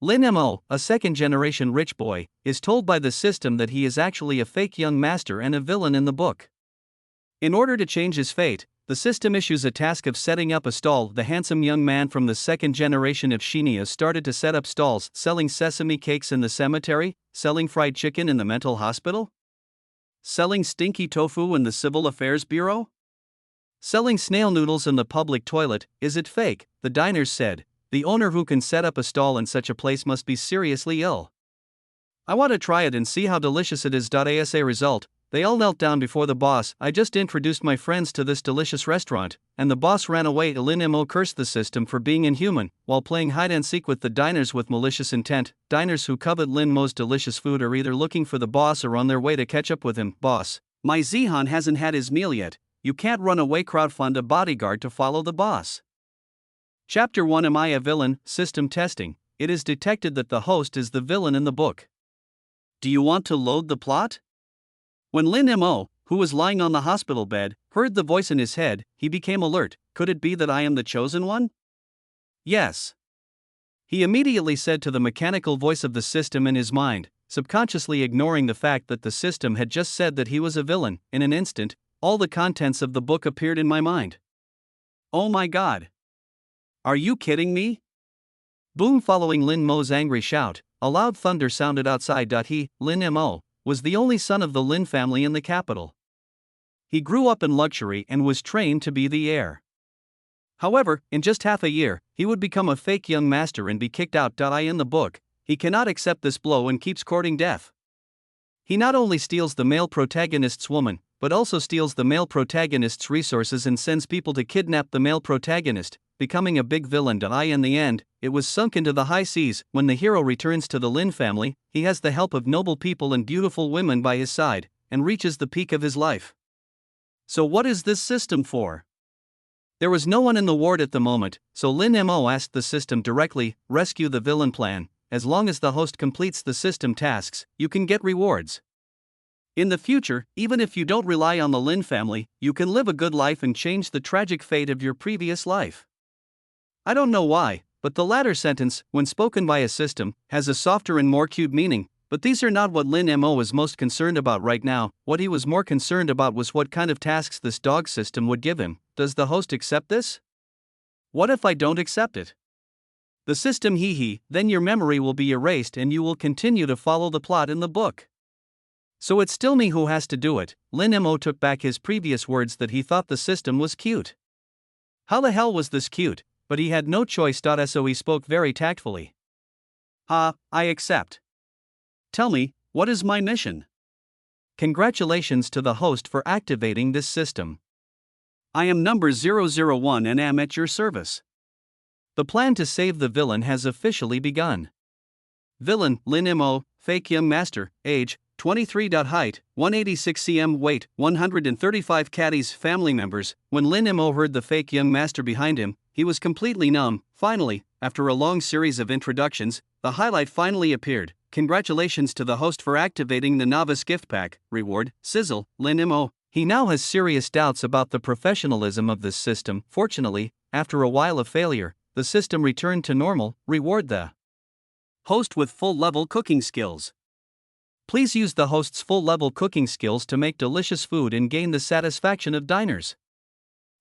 Lin Mo, a second-generation rich boy, is told by the system that he is actually a fake young master and a villain in the book. In order to change his fate, the system issues a task of setting up a stall. The handsome young man from the second generation of Shinya started to set up stalls, selling sesame cakes in the cemetery, selling fried chicken in the mental hospital, selling stinky tofu in the Civil Affairs Bureau, selling snail noodles in the public toilet. Is it fake? The diners said. The owner who can set up a stall in such a place must be seriously ill. I want to try it and see how delicious it is. As a result, they all knelt down before the boss. I just introduced my friends to this delicious restaurant, and the boss ran away. Lin Mo cursed the system for being inhuman, while playing hide-and-seek with the diners with malicious intent. Diners who covet Lin Mo's delicious food are either looking for the boss or on their way to catch up with him. Boss, my Zihan hasn't had his meal yet. You can't run away. Crowdfund a bodyguard to follow the boss. Chapter 1. Am I a villain? System testing. It is detected that the host is the villain in the book. Do you want to load the plot? When Lin Mo, who was lying on the hospital bed, heard the voice in his head, he became alert. Could it be that I am the chosen one? Yes. He immediately said to the mechanical voice of the system in his mind, subconsciously ignoring the fact that the system had just said that he was a villain. In an instant, all the contents of the book appeared in my mind. Oh my God! Are you kidding me? Boom! Following Lin Mo's angry shout, a loud thunder sounded outside. He, Lin Mo, was the only son of the Lin family in the capital. He grew up in luxury and was trained to be the heir. However, in just half a year, he would become a fake young master and be kicked out. In the book, he cannot accept this blow and keeps courting death. He not only steals the male protagonist's woman, but also steals the male protagonist's resources and sends people to kidnap the male protagonist, becoming a big villain. In the end, it was sunk into the high seas. When the hero returns to the Lin family, he has the help of noble people and beautiful women by his side, and reaches the peak of his life. So what is this system for? There was no one in the ward at the moment, so Lin Mo asked the system directly, rescue the villain plan. As long as the host completes the system tasks, you can get rewards. In the future, even if you don't rely on the Lin family, you can live a good life and change the tragic fate of your previous life. I don't know why, but the latter sentence, when spoken by a system, has a softer and more cute meaning, but these are not what Lin Mo was most concerned about right now. What he was more concerned about was what kind of tasks this dog system would give him. Does the host accept this? What if I don't accept it? The system then your memory will be erased and you will continue to follow the plot in the book. So it's still me who has to do it. Lin Mo took back his previous words that he thought the system was cute. How the hell was this cute? But he had no choice. So he spoke very tactfully. I accept. Tell me, what is my mission? Congratulations to the host for activating this system. I am number 001 and am at your service. The plan to save the villain has officially begun. Villain, Lin Mo, fake young master, age, 23. Height, 186 cm. Weight, 135 caddies. Family members. When Lin Mo heard the fake young master behind him, he was completely numb. Finally, after a long series of introductions, the highlight finally appeared. Congratulations to the host for activating the novice gift pack. Reward, Sizzle, Lin Mo. He now has serious doubts about the professionalism of this system. Fortunately, after a while of failure, the system returned to normal. Reward the host with full-level cooking skills. Please use the host's full-level cooking skills to make delicious food and gain the satisfaction of diners.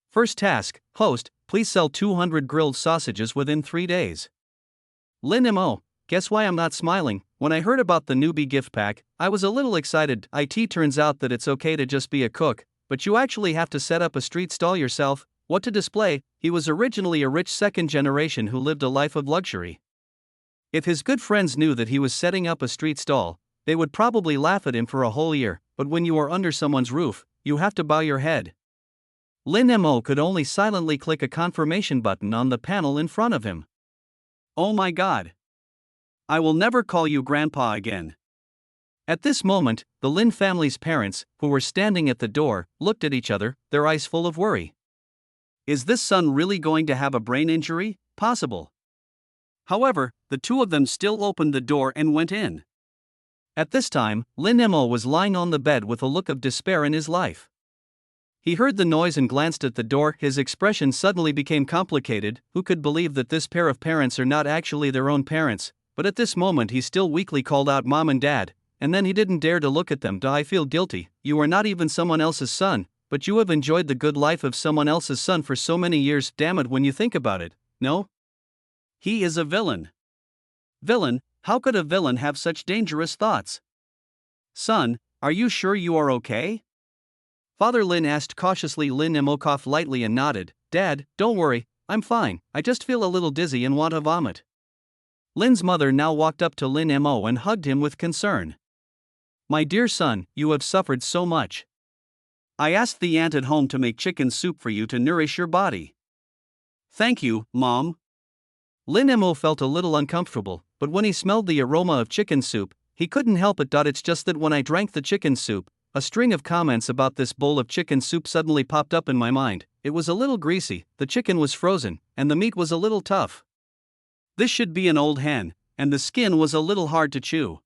First task, host, please sell 200 grilled sausages within 3 days. Lin Mo, guess why I'm not smiling? When I heard about the newbie gift pack, I was a little excited. It turns out that it's okay to just be a cook, but you actually have to set up a street stall yourself. What to display? He was originally a rich second generation who lived a life of luxury. If his good friends knew that he was setting up a street stall, they would probably laugh at him for a whole year, but when you are under someone's roof, you have to bow your head. Lin Mo could only silently click a confirmation button on the panel in front of him. Oh my God! I will never call you Grandpa again. At this moment, the Lin family's parents, who were standing at the door, looked at each other, their eyes full of worry. Is this son really going to have a brain injury? Possible. However, the two of them still opened the door and went in. At this time, Lin Mo was lying on the bed with a look of despair in his life. He heard the noise and glanced at the door. His expression suddenly became complicated. Who could believe that this pair of parents are not actually their own parents? but at this moment he still weakly called out Mom and Dad, and then he didn't dare to look at them. I feel guilty. You are not even someone else's son, but you have enjoyed the good life of someone else's son for so many years. Damn it, when you think about it, no? He is a villain. Villain? How could a villain have such dangerous thoughts? Son, are you sure you are okay? Father Lin asked cautiously. Lin Mo coughed lightly and nodded. Dad, don't worry, I'm fine, I just feel a little dizzy and want to vomit. Lin's mother now walked up to Lin Mo and hugged him with concern. My dear son, you have suffered so much. I asked the aunt at home to make chicken soup for you to nourish your body. Thank you, Mom. Lin Mo felt a little uncomfortable, but when he smelled the aroma of chicken soup, he couldn't help it. It's just that when I drank the chicken soup, a string of comments about this bowl of chicken soup suddenly popped up in my mind. It was a little greasy, the chicken was frozen, and the meat was a little tough. This should be an old hen, and the skin was a little hard to chew.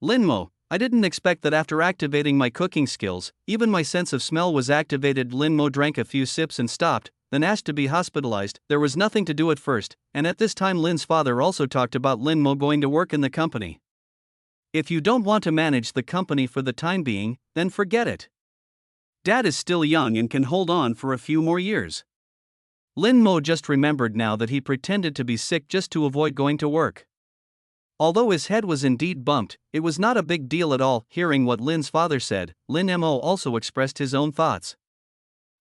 Linmo, I didn't expect that after activating my cooking skills, even my sense of smell was activated. Linmo drank a few sips and stopped, then asked to be hospitalized. There was nothing to do at first, and at this time Lin's father also talked about Linmo going to work in the company. If you don't want to manage the company for the time being, then forget it. Dad is still young and can hold on for a few more years. Lin Mo just remembered now that he pretended to be sick just to avoid going to work. Although his head was indeed bumped, it was not a big deal at all. Hearing what Lin's father said, Lin Mo also expressed his own thoughts.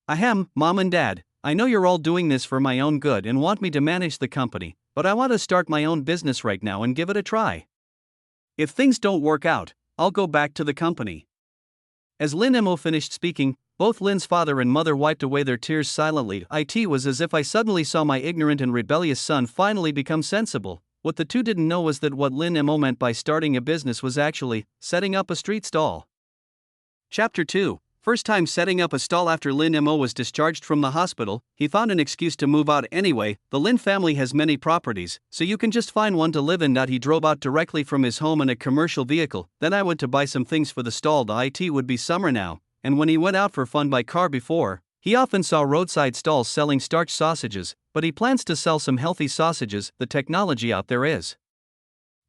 Ahem, Mom and Dad, I know you're all doing this for my own good and want me to manage the company, but I want to start my own business right now and give it a try. If things don't work out, I'll go back to the company. As Lin Mo finished speaking, both Lin's father and mother wiped away their tears silently. It was as if I suddenly saw my ignorant and rebellious son finally become sensible. What the two didn't know was that what Lin Mo meant by starting a business was actually setting up a street stall. Chapter 2. First time setting up a stall. After Lin Mo was discharged from the hospital, he found an excuse to move out anyway. The Lin family has many properties, so you can just find one to live in. He drove out directly from his home in a commercial vehicle. Then I went to buy some things for the stall. It would be summer now, and when he went out for fun by car before, he often saw roadside stalls selling starch sausages, but he plans to sell some healthy sausages. The technology out there is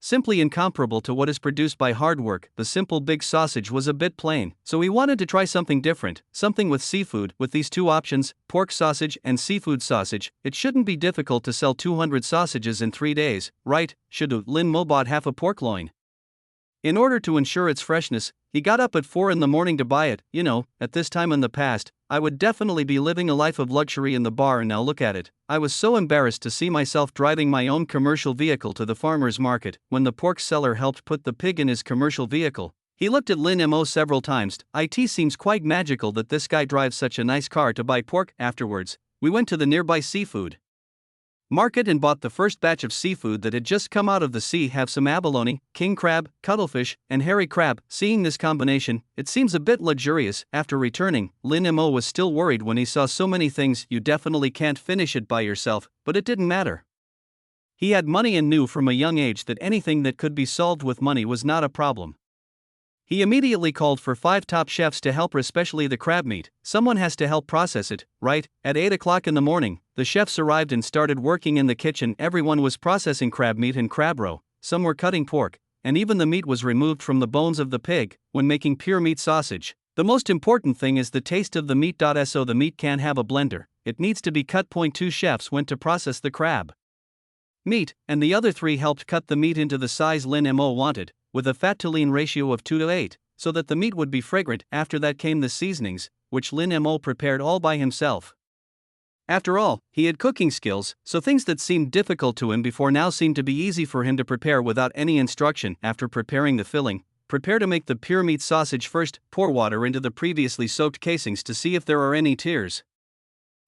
simply incomparable to what is produced by hard work. The simple big sausage was a bit plain, so he wanted to try something different, something with seafood. With these two options, pork sausage and seafood sausage, it shouldn't be difficult to sell 200 sausages in 3 days, right? Lin Mo bought half a pork loin. In order to ensure its freshness, he got up at 4 in the morning to buy it. At this time in the past, I would definitely be living a life of luxury in the bar, and now look at it. I was so embarrassed to see myself driving my own commercial vehicle to the farmer's market. When the pork seller helped put the pig in his commercial vehicle, he looked at Lin Mo several times. It seems quite magical that this guy drives such a nice car to buy pork. Afterwards, we went to the nearby seafood market and bought the first batch of seafood that had just come out of the sea. Have some abalone, king crab, cuttlefish, and hairy crab. Seeing this combination, it seems a bit luxurious. After returning, Lin Mo was still worried when he saw so many things. You definitely can't finish it by yourself, but it didn't matter. He had money and knew from a young age that anything that could be solved with money was not a problem. He immediately called for 5 top chefs to help, especially the crab meat. Someone has to help process it, right? At 8 o'clock in the morning, the chefs arrived and started working in the kitchen. Everyone was processing crab meat and crab roe, some were cutting pork, and even the meat was removed from the bones of the pig. When making pure meat sausage, the most important thing is the taste of the meat. So the meat can't have a blender, it needs to be cut. 2 chefs went to process the crab meat, and the other 3 helped cut the meat into the size Lin Mo wanted, with a fat-to-lean ratio of 2:8, so that the meat would be fragrant. After that came the seasonings, which Lin Mo prepared all by himself. After all, he had cooking skills, so things that seemed difficult to him before now seemed to be easy for him to prepare without any instruction. After preparing the filling, prepare to make the pure meat sausage. First, pour water into the previously soaked casings to see if there are any tears.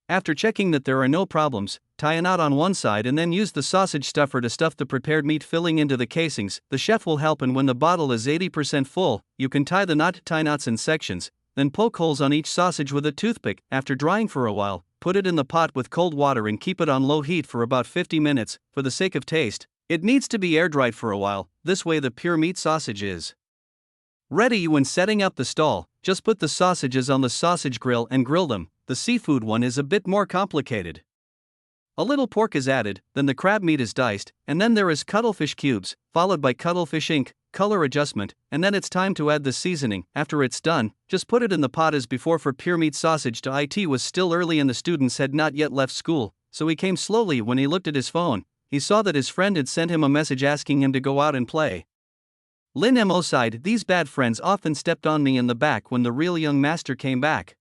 After checking that there are no problems, tie a knot on one side and then use the sausage stuffer to stuff the prepared meat filling into the casings. The chef will help, and when the bottle is 80% full, you can tie the knot. Tie knots in sections, then poke holes on each sausage with a toothpick. After drying for a while, put it in the pot with cold water and keep it on low heat for about 50 minutes. For the sake of taste, it needs to be air dried for a while. This way the pure meat sausage is ready. When setting up the stall, just put the sausages on the sausage grill and grill them. The seafood one is a bit more complicated. A little pork is added, then the crab meat is diced, and then there is cuttlefish cubes, followed by cuttlefish ink, color adjustment, and then it's time to add the seasoning. After it's done, just put it in the pot as before. For pure meat sausage to it was still early and the students had not yet left school, so he came slowly. When he looked at his phone, he saw that his friend had sent him a message asking him to go out and play. Lin Mo sighed, these bad friends often stepped on me in the back when the real young master came back.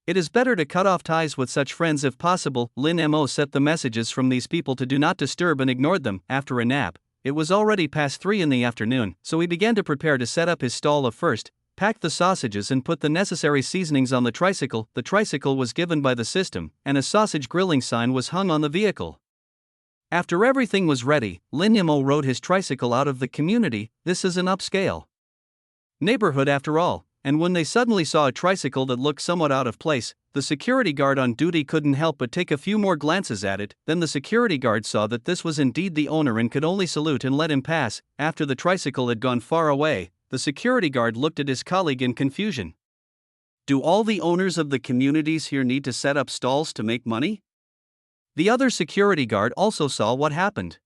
It is better to cut off ties with such friends if possible. Lin Mo set the messages from these people to do not disturb and ignored them. After a nap, it was already past 3 in the afternoon, so he began to prepare to set up his stall. Of first, packed the sausages and put the necessary seasonings on the tricycle. The tricycle was given by the system, and a sausage grilling sign was hung on the vehicle. After everything was ready, Lin Mo rode his tricycle out of the community. This is an upscale neighborhood after all, and when they suddenly saw a tricycle that looked somewhat out of place, the security guard on duty couldn't help but take a few more glances at it. Then the security guard saw that this was indeed the owner and could only salute and let him pass. After the tricycle had gone far away, the security guard looked at his colleague in confusion. Do all the owners of the communities here need to set up stalls to make money? The other security guard also saw what happened.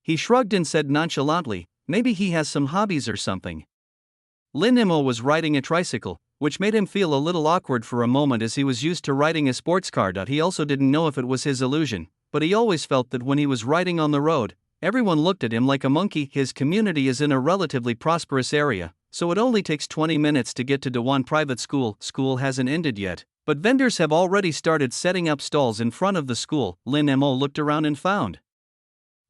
He shrugged and said nonchalantly, maybe he has some hobbies or something. Lin Mo was riding a tricycle, which made him feel a little awkward for a moment as he was used to riding a sports car. He also didn't know if it was his illusion, but he always felt that when he was riding on the road, everyone looked at him like a monkey. His community is in a relatively prosperous area, so it only takes 20 minutes to get to Dewan Private School. School hasn't ended yet, but vendors have already started setting up stalls in front of the school. Lin Mo looked around and found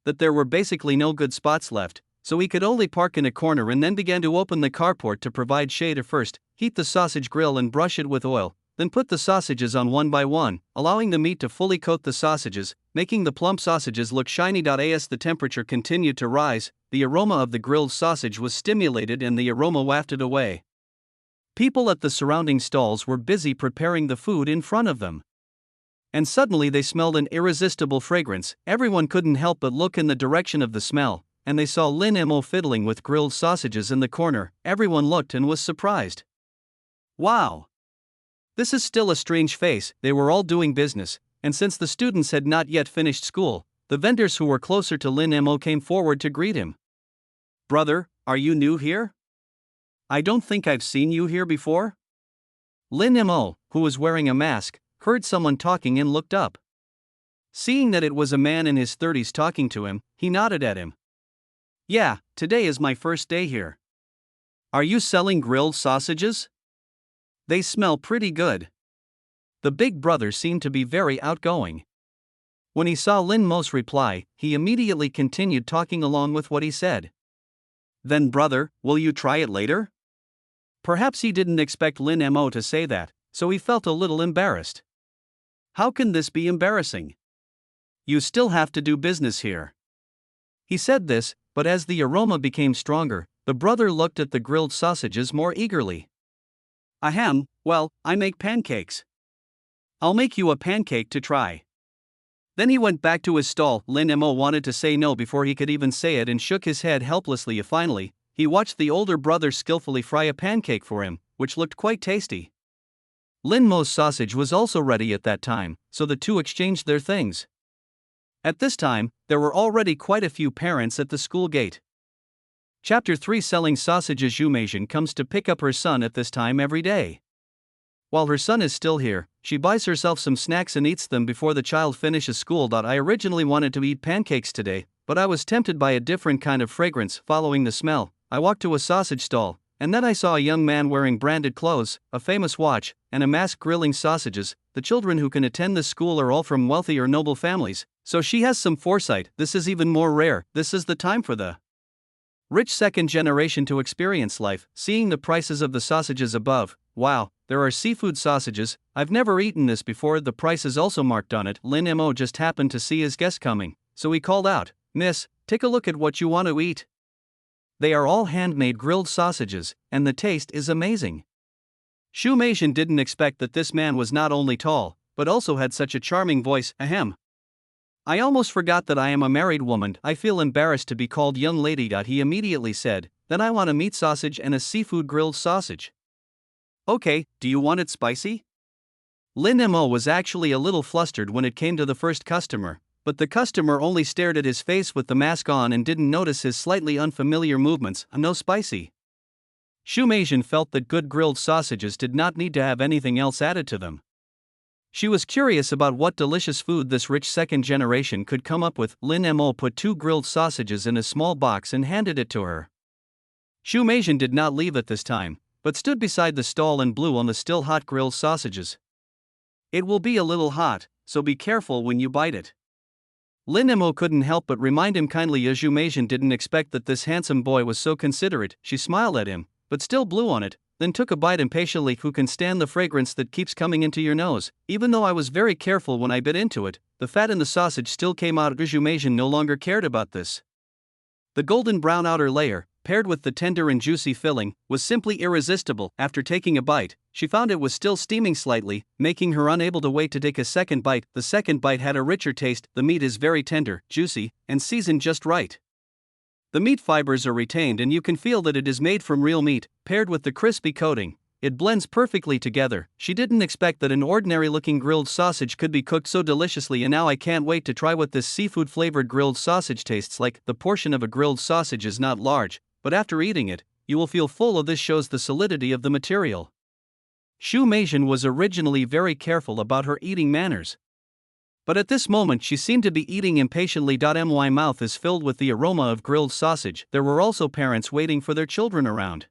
that there were basically no good spots left, so he could only park in a corner and then began to open the carport to provide shade. First, heat the sausage grill and brush it with oil, then put the sausages on one by one, allowing the meat to fully coat the sausages, making the plump sausages look shiny. As the temperature continued to rise, the aroma of the grilled sausage was stimulated and the aroma wafted away. People at the surrounding stalls were busy preparing the food in front of them. And suddenly they smelled an irresistible fragrance. Everyone couldn't help but look in the direction of the smell, and they saw Lin Mo fiddling with grilled sausages in the corner. Everyone looked and was surprised. Wow! This is still a strange face. They were all doing business, and since the students had not yet finished school, the vendors who were closer to Lin Mo came forward to greet him. Brother, are you new here? I don't think I've seen you here before. Lin Mo, who was wearing a mask, heard someone talking and looked up. Seeing that it was a man in his 30s talking to him, he nodded at him. Yeah, today is my first day here. Are you selling grilled sausages? They smell pretty good. The big brother seemed to be very outgoing. When he saw Lin Mo's reply, he immediately continued talking along with what he said. Then brother, will you try it later? Perhaps he didn't expect Lin Mo to say that, so he felt a little embarrassed. How can this be embarrassing? You still have to do business here. He said this, but as the aroma became stronger, the brother looked at the grilled sausages more eagerly. Ahem, well, I make pancakes. I'll make you a pancake to try. Then he went back to his stall. Lin Mo wanted to say no before he could even say it and shook his head helplessly. Finally, he watched the older brother skillfully fry a pancake for him, which looked quite tasty. Lin Mo's sausage was also ready at that time, so the two exchanged their things. At this time, there were already quite a few parents at the school gate. Chapter 3 Selling Sausages. Zhu comes to pick up her son at this time every day. While her son is still here, she buys herself some snacks and eats them before the child finishes school. I originally wanted to eat pancakes today, but I was tempted by a different kind of fragrance. Following the smell, I walked to a sausage stall, and then I saw a young man wearing branded clothes, a famous watch, and a mask grilling sausages. The children who can attend this school are all from wealthy or noble families, so she has some foresight. This is even more rare. This is the time for the rich second generation to experience life. Seeing the prices of the sausages above, wow, there are seafood sausages. I've never eaten this before. The price is also marked on it. Lin Mo just happened to see his guest coming, so he called out, Miss, take a look at what you want to eat. They are all handmade grilled sausages, and the taste is amazing. Zhu Meishan didn't expect that this man was not only tall, but also had such a charming voice. Ahem. I almost forgot that I am a married woman. I feel embarrassed to be called young lady. He immediately said, then I want a meat sausage and a seafood grilled sausage. Okay, do you want it spicy? Lin Mo was actually a little flustered when it came to the first customer, but the customer only stared at his face with the mask on and didn't notice his slightly unfamiliar movements. No spicy. Shu Meijin felt that good grilled sausages did not need to have anything else added to them. She was curious about what delicious food this rich second generation could come up with. Lin Mo put 2 grilled sausages in a small box and handed it to her. Shu Meijin did not leave at this time, but stood beside the stall and blew on the still hot grilled sausages. It will be a little hot, so be careful when you bite it. Lin Mo couldn't help but remind him kindly as Shu Meijin didn't expect that this handsome boy was so considerate. She smiled at him, but still blew on it, then took a bite impatiently. Who can stand the fragrance that keeps coming into your nose? Even though I was very careful when I bit into it, the fat in the sausage still came out. Shu Meijin no longer cared about this. The golden brown outer layer, paired with the tender and juicy filling, was simply irresistible. After taking a bite, she found it was still steaming slightly, making her unable to wait to take a second bite. The second bite had a richer taste. The meat is very tender, juicy, and seasoned just right. The meat fibers are retained and you can feel that it is made from real meat, paired with the crispy coating. It blends perfectly together. She didn't expect that an ordinary-looking grilled sausage could be cooked so deliciously, and now I can't wait to try what this seafood-flavored grilled sausage tastes like. The portion of a grilled sausage is not large, but after eating it, you will feel full. This shows the solidity of the material. Shu Meijin was originally very careful about her eating manners, but at this moment she seemed to be eating impatiently. My mouth is filled with the aroma of grilled sausage. There were also parents waiting for their children around.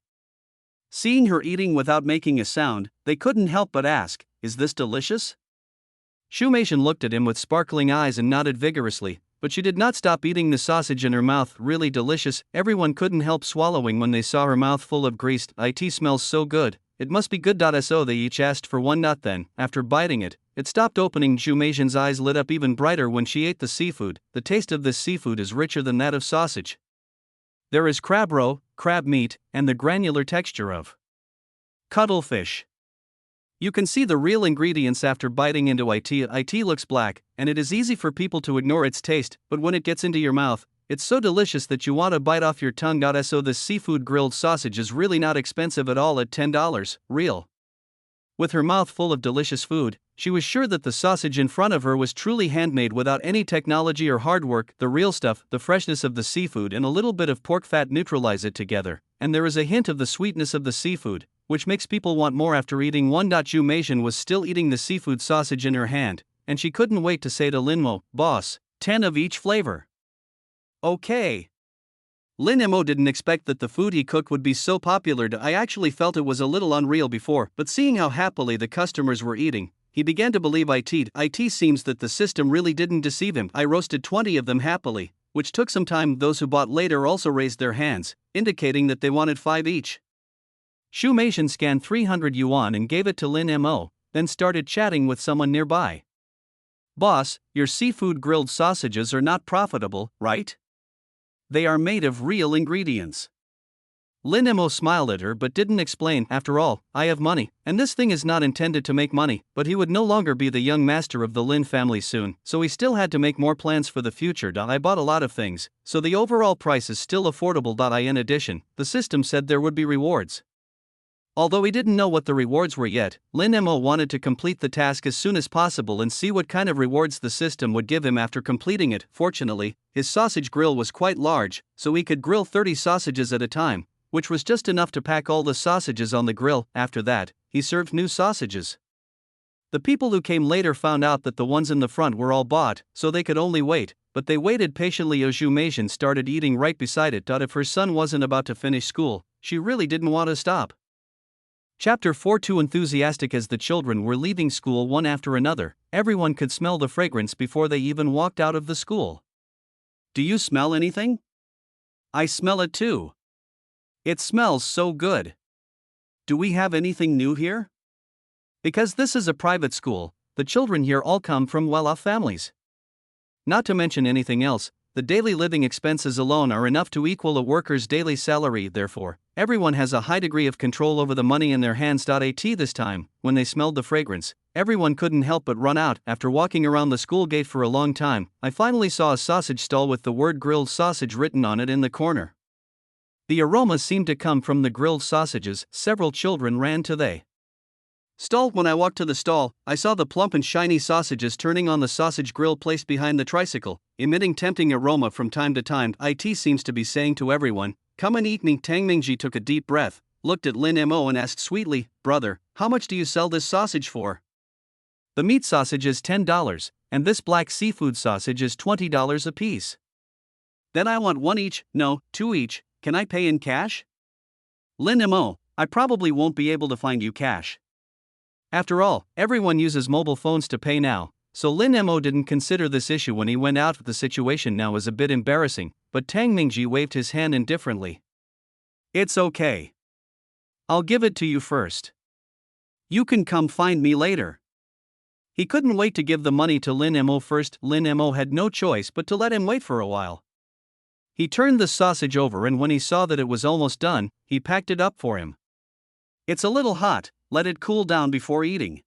Seeing her eating without making a sound, they couldn't help but ask, "Is this delicious?" Shu Meijin looked at him with sparkling eyes and nodded vigorously, but she did not stop eating the sausage in her mouth. Really delicious. Everyone couldn't help swallowing when they saw her mouth full of grease. It smells so good. It must be good. So they each asked for one. Then, after biting it, it stopped opening. Shu Meijin's eyes lit up even brighter when she ate the seafood. The taste of this seafood is richer than that of sausage. There is crab roe, crab meat, and the granular texture of cuttlefish. You can see the real ingredients after biting into it. It looks black, and it is easy for people to ignore its taste, but when it gets into your mouth, it's so delicious that you want to bite off your tongue. So this seafood grilled sausage is really not expensive at all at $10, real. With her mouth full of delicious food, she was sure that the sausage in front of her was truly handmade without any technology or hard work. The real stuff, the freshness of the seafood and a little bit of pork fat neutralize it together, and there is a hint of the sweetness of the seafood, which makes people want more after eating one. Shu Meijin was still eating the seafood sausage in her hand, and she couldn't wait to say to Lin Mo, "Boss, 10 of each flavor." Okay. Lin Mo didn't expect that the food he cooked would be so popular. I actually felt it was a little unreal before, but seeing how happily the customers were eating, he began to believe it. It seems that the system really didn't deceive him. I roasted 20 of them happily, which took some time. Those who bought later also raised their hands, indicating that they wanted 5 each. Shu Meijin scanned 300 yuan and gave it to Lin Mo, then started chatting with someone nearby. "Boss, your seafood grilled sausages are not profitable, right? They are made of real ingredients." Lin Mo smiled at her but didn't explain. "After all, I have money, and this thing is not intended to make money." But he would no longer be the young master of the Lin family soon, so he still had to make more plans for the future. I bought a lot of things, so the overall price is still affordable. In addition, the system said there would be rewards. Although he didn't know what the rewards were yet, Lin Mo wanted to complete the task as soon as possible and see what kind of rewards the system would give him after completing it. Fortunately, his sausage grill was quite large, so he could grill 30 sausages at a time, which was just enough to pack all the sausages on the grill. After that, he served new sausages. The people who came later found out that the ones in the front were all bought, so they could only wait, but they waited patiently. Shu Meijin started eating right beside it. If her son wasn't about to finish school, she really didn't want to stop. Chapter 4. Too enthusiastic. As the children were leaving school one after another, everyone could smell the fragrance before they even walked out of the school. "Do you smell anything?" "I smell it too. It smells so good. Do we have anything new here?" Because this is a private school, the children here all come from well-off families. Not to mention anything else, the daily living expenses alone are enough to equal a worker's daily salary. Therefore, everyone has a high degree of control over the money in their hands. This time, when they smelled the fragrance, everyone couldn't help but run out. After walking around the school gate for a long time, I finally saw a sausage stall with the word grilled sausage written on it in the corner. The aroma seemed to come from the grilled sausages. Several children ran to they Stalled. When I walked to the stall, I saw the plump and shiny sausages turning on the sausage grill placed behind the tricycle, emitting tempting aroma from time to time. It seems to be saying to everyone, "Come and eat me." Tang Mingji took a deep breath, looked at Lin Mo and asked sweetly, "Brother, how much do you sell this sausage for?" "The meat sausage is $10, and this black seafood sausage is $20 apiece." "Then I want one each, no, two each. Can I pay in cash?" "Lin Mo, I probably won't be able to find you cash. After all, everyone uses mobile phones to pay now," so Lin Mo didn't consider this issue when he went out. The situation now was a bit embarrassing, but Tang Mingji waved his hand indifferently. "It's okay. I'll give it to you first. You can come find me later." He couldn't wait to give the money to Lin Mo first. Lin Mo had no choice but to let him wait for a while. He turned the sausage over, and when he saw that it was almost done, he packed it up for him. "It's a little hot, let it cool down before eating."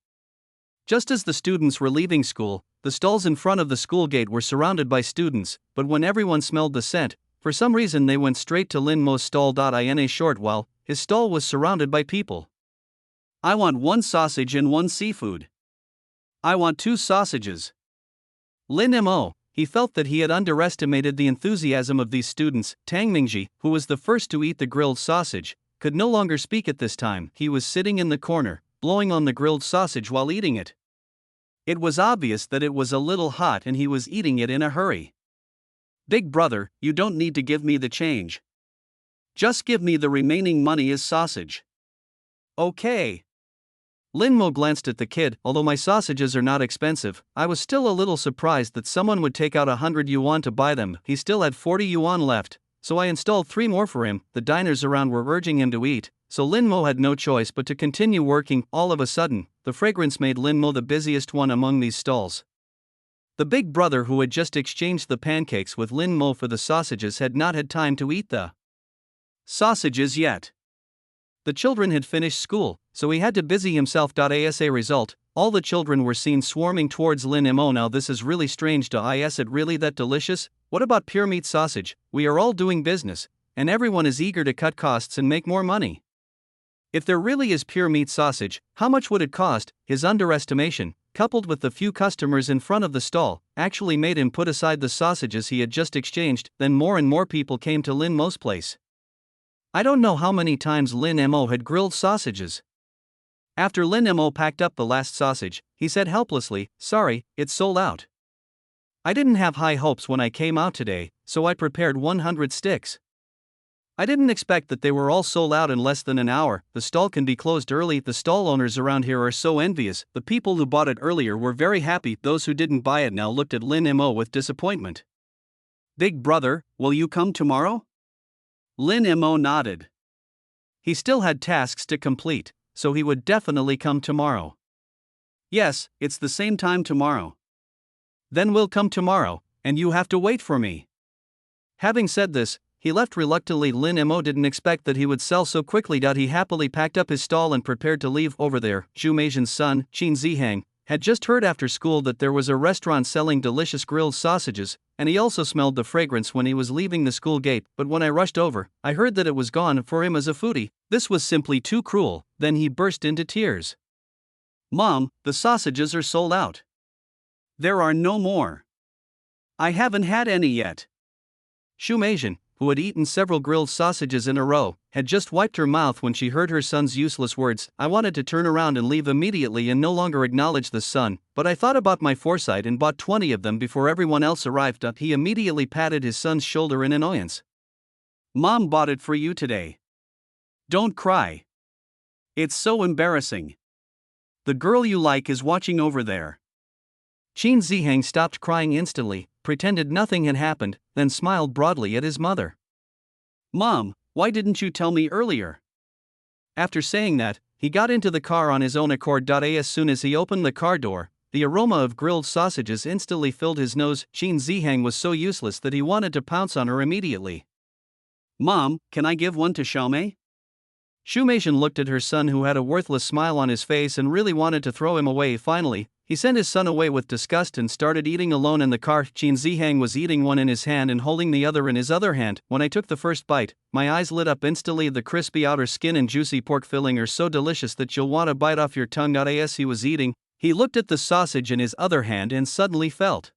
Just as the students were leaving school, the stalls in front of the school gate were surrounded by students, but when everyone smelled the scent, for some reason they went straight to Lin Mo's stall. In a short while, his stall was surrounded by people. "I want one sausage and one seafood." "I want two sausages." Lin Mo, he felt that he had underestimated the enthusiasm of these students. Tang Mingji, who was the first to eat the grilled sausage, could no longer speak at this time. He was sitting in the corner, blowing on the grilled sausage while eating it. It was obvious that it was a little hot and he was eating it in a hurry. "Big brother, you don't need to give me the change. Just give me the remaining money as sausage." "Okay." Lin Mo glanced at the kid. "Although my sausages are not expensive, I was still a little surprised that someone would take out 100 yuan to buy them." He still had 40 yuan left, so I installed 3 more for him. The diners around were urging him to eat, so Lin Mo had no choice but to continue working. All of a sudden, the fragrance made Lin Mo the busiest one among these stalls. The big brother, who had just exchanged the pancakes with Lin Mo for the sausages, had not had time to eat the sausages yet. The children had finished school, so he had to busy himself. As a result, all the children were seen swarming towards Lin Mo. "Now this is really strange. Is it really that delicious? What about pure meat sausage? We are all doing business, and everyone is eager to cut costs and make more money. If there really is pure meat sausage, how much would it cost?" His underestimation, coupled with the few customers in front of the stall, actually made him put aside the sausages he had just exchanged. Then more and more people came to Lin Mo's place. I don't know how many times Lin Mo had grilled sausages. After Lin Mo packed up the last sausage, he said helplessly, "Sorry, it's sold out. I didn't have high hopes when I came out today, so I prepared 100 sticks. I didn't expect that they were all sold out in less than an hour. The stall can be closed early. The stall owners around here are so envious." The people who bought it earlier were very happy. Those who didn't buy it now looked at Lin Mo with disappointment. "Big brother, will you come tomorrow?" Lin Mo nodded. He still had tasks to complete, so he would definitely come tomorrow. "Yes, it's the same time tomorrow." "Then we'll come tomorrow, and you have to wait for me." Having said this, he left reluctantly. Lin Mo didn't expect that he would sell so quickly. He happily packed up his stall and prepared to leave. Over there, Zhu Meijian's son, Qin Zihang, had just heard after school that there was a restaurant selling delicious grilled sausages, and he also smelled the fragrance when he was leaving the school gate. "But when I rushed over, I heard that it was gone." For him as a foodie, this was simply too cruel. Then he burst into tears. "Mom, the sausages are sold out. There are no more. I haven't had any yet." Zhu Meijian, who had eaten several grilled sausages in a row, had just wiped her mouth when she heard her son's useless words. "I wanted to turn around and leave immediately and no longer acknowledge the son, but I thought about my foresight and bought 20 of them before everyone else arrived." He immediately patted his son's shoulder in annoyance. "Mom bought it for you today. Don't cry. It's so embarrassing. The girl you like is watching over there." Qin Zihang stopped crying instantly, pretended nothing had happened, then smiled broadly at his mother. "Mom, why didn't you tell me earlier?" After saying that, he got into the car on his own accord. As soon as he opened the car door, the aroma of grilled sausages instantly filled his nose. Qin Zihang was so useless that he wanted to pounce on her immediately. "Mom, can I give one to Xiaomei?" Zhu Meijian looked at her son, who had a worthless smile on his face and really wanted to throw him away. Finally, He sent his son away with disgust and started eating alone in the car. Qin Zihang was eating one in his hand and holding the other in his other hand. When I took the first bite, my eyes lit up instantly. The crispy outer skin and juicy pork filling are so delicious that you'll want to bite off your tongue. As he was eating, he looked at the sausage in his other hand and suddenly felt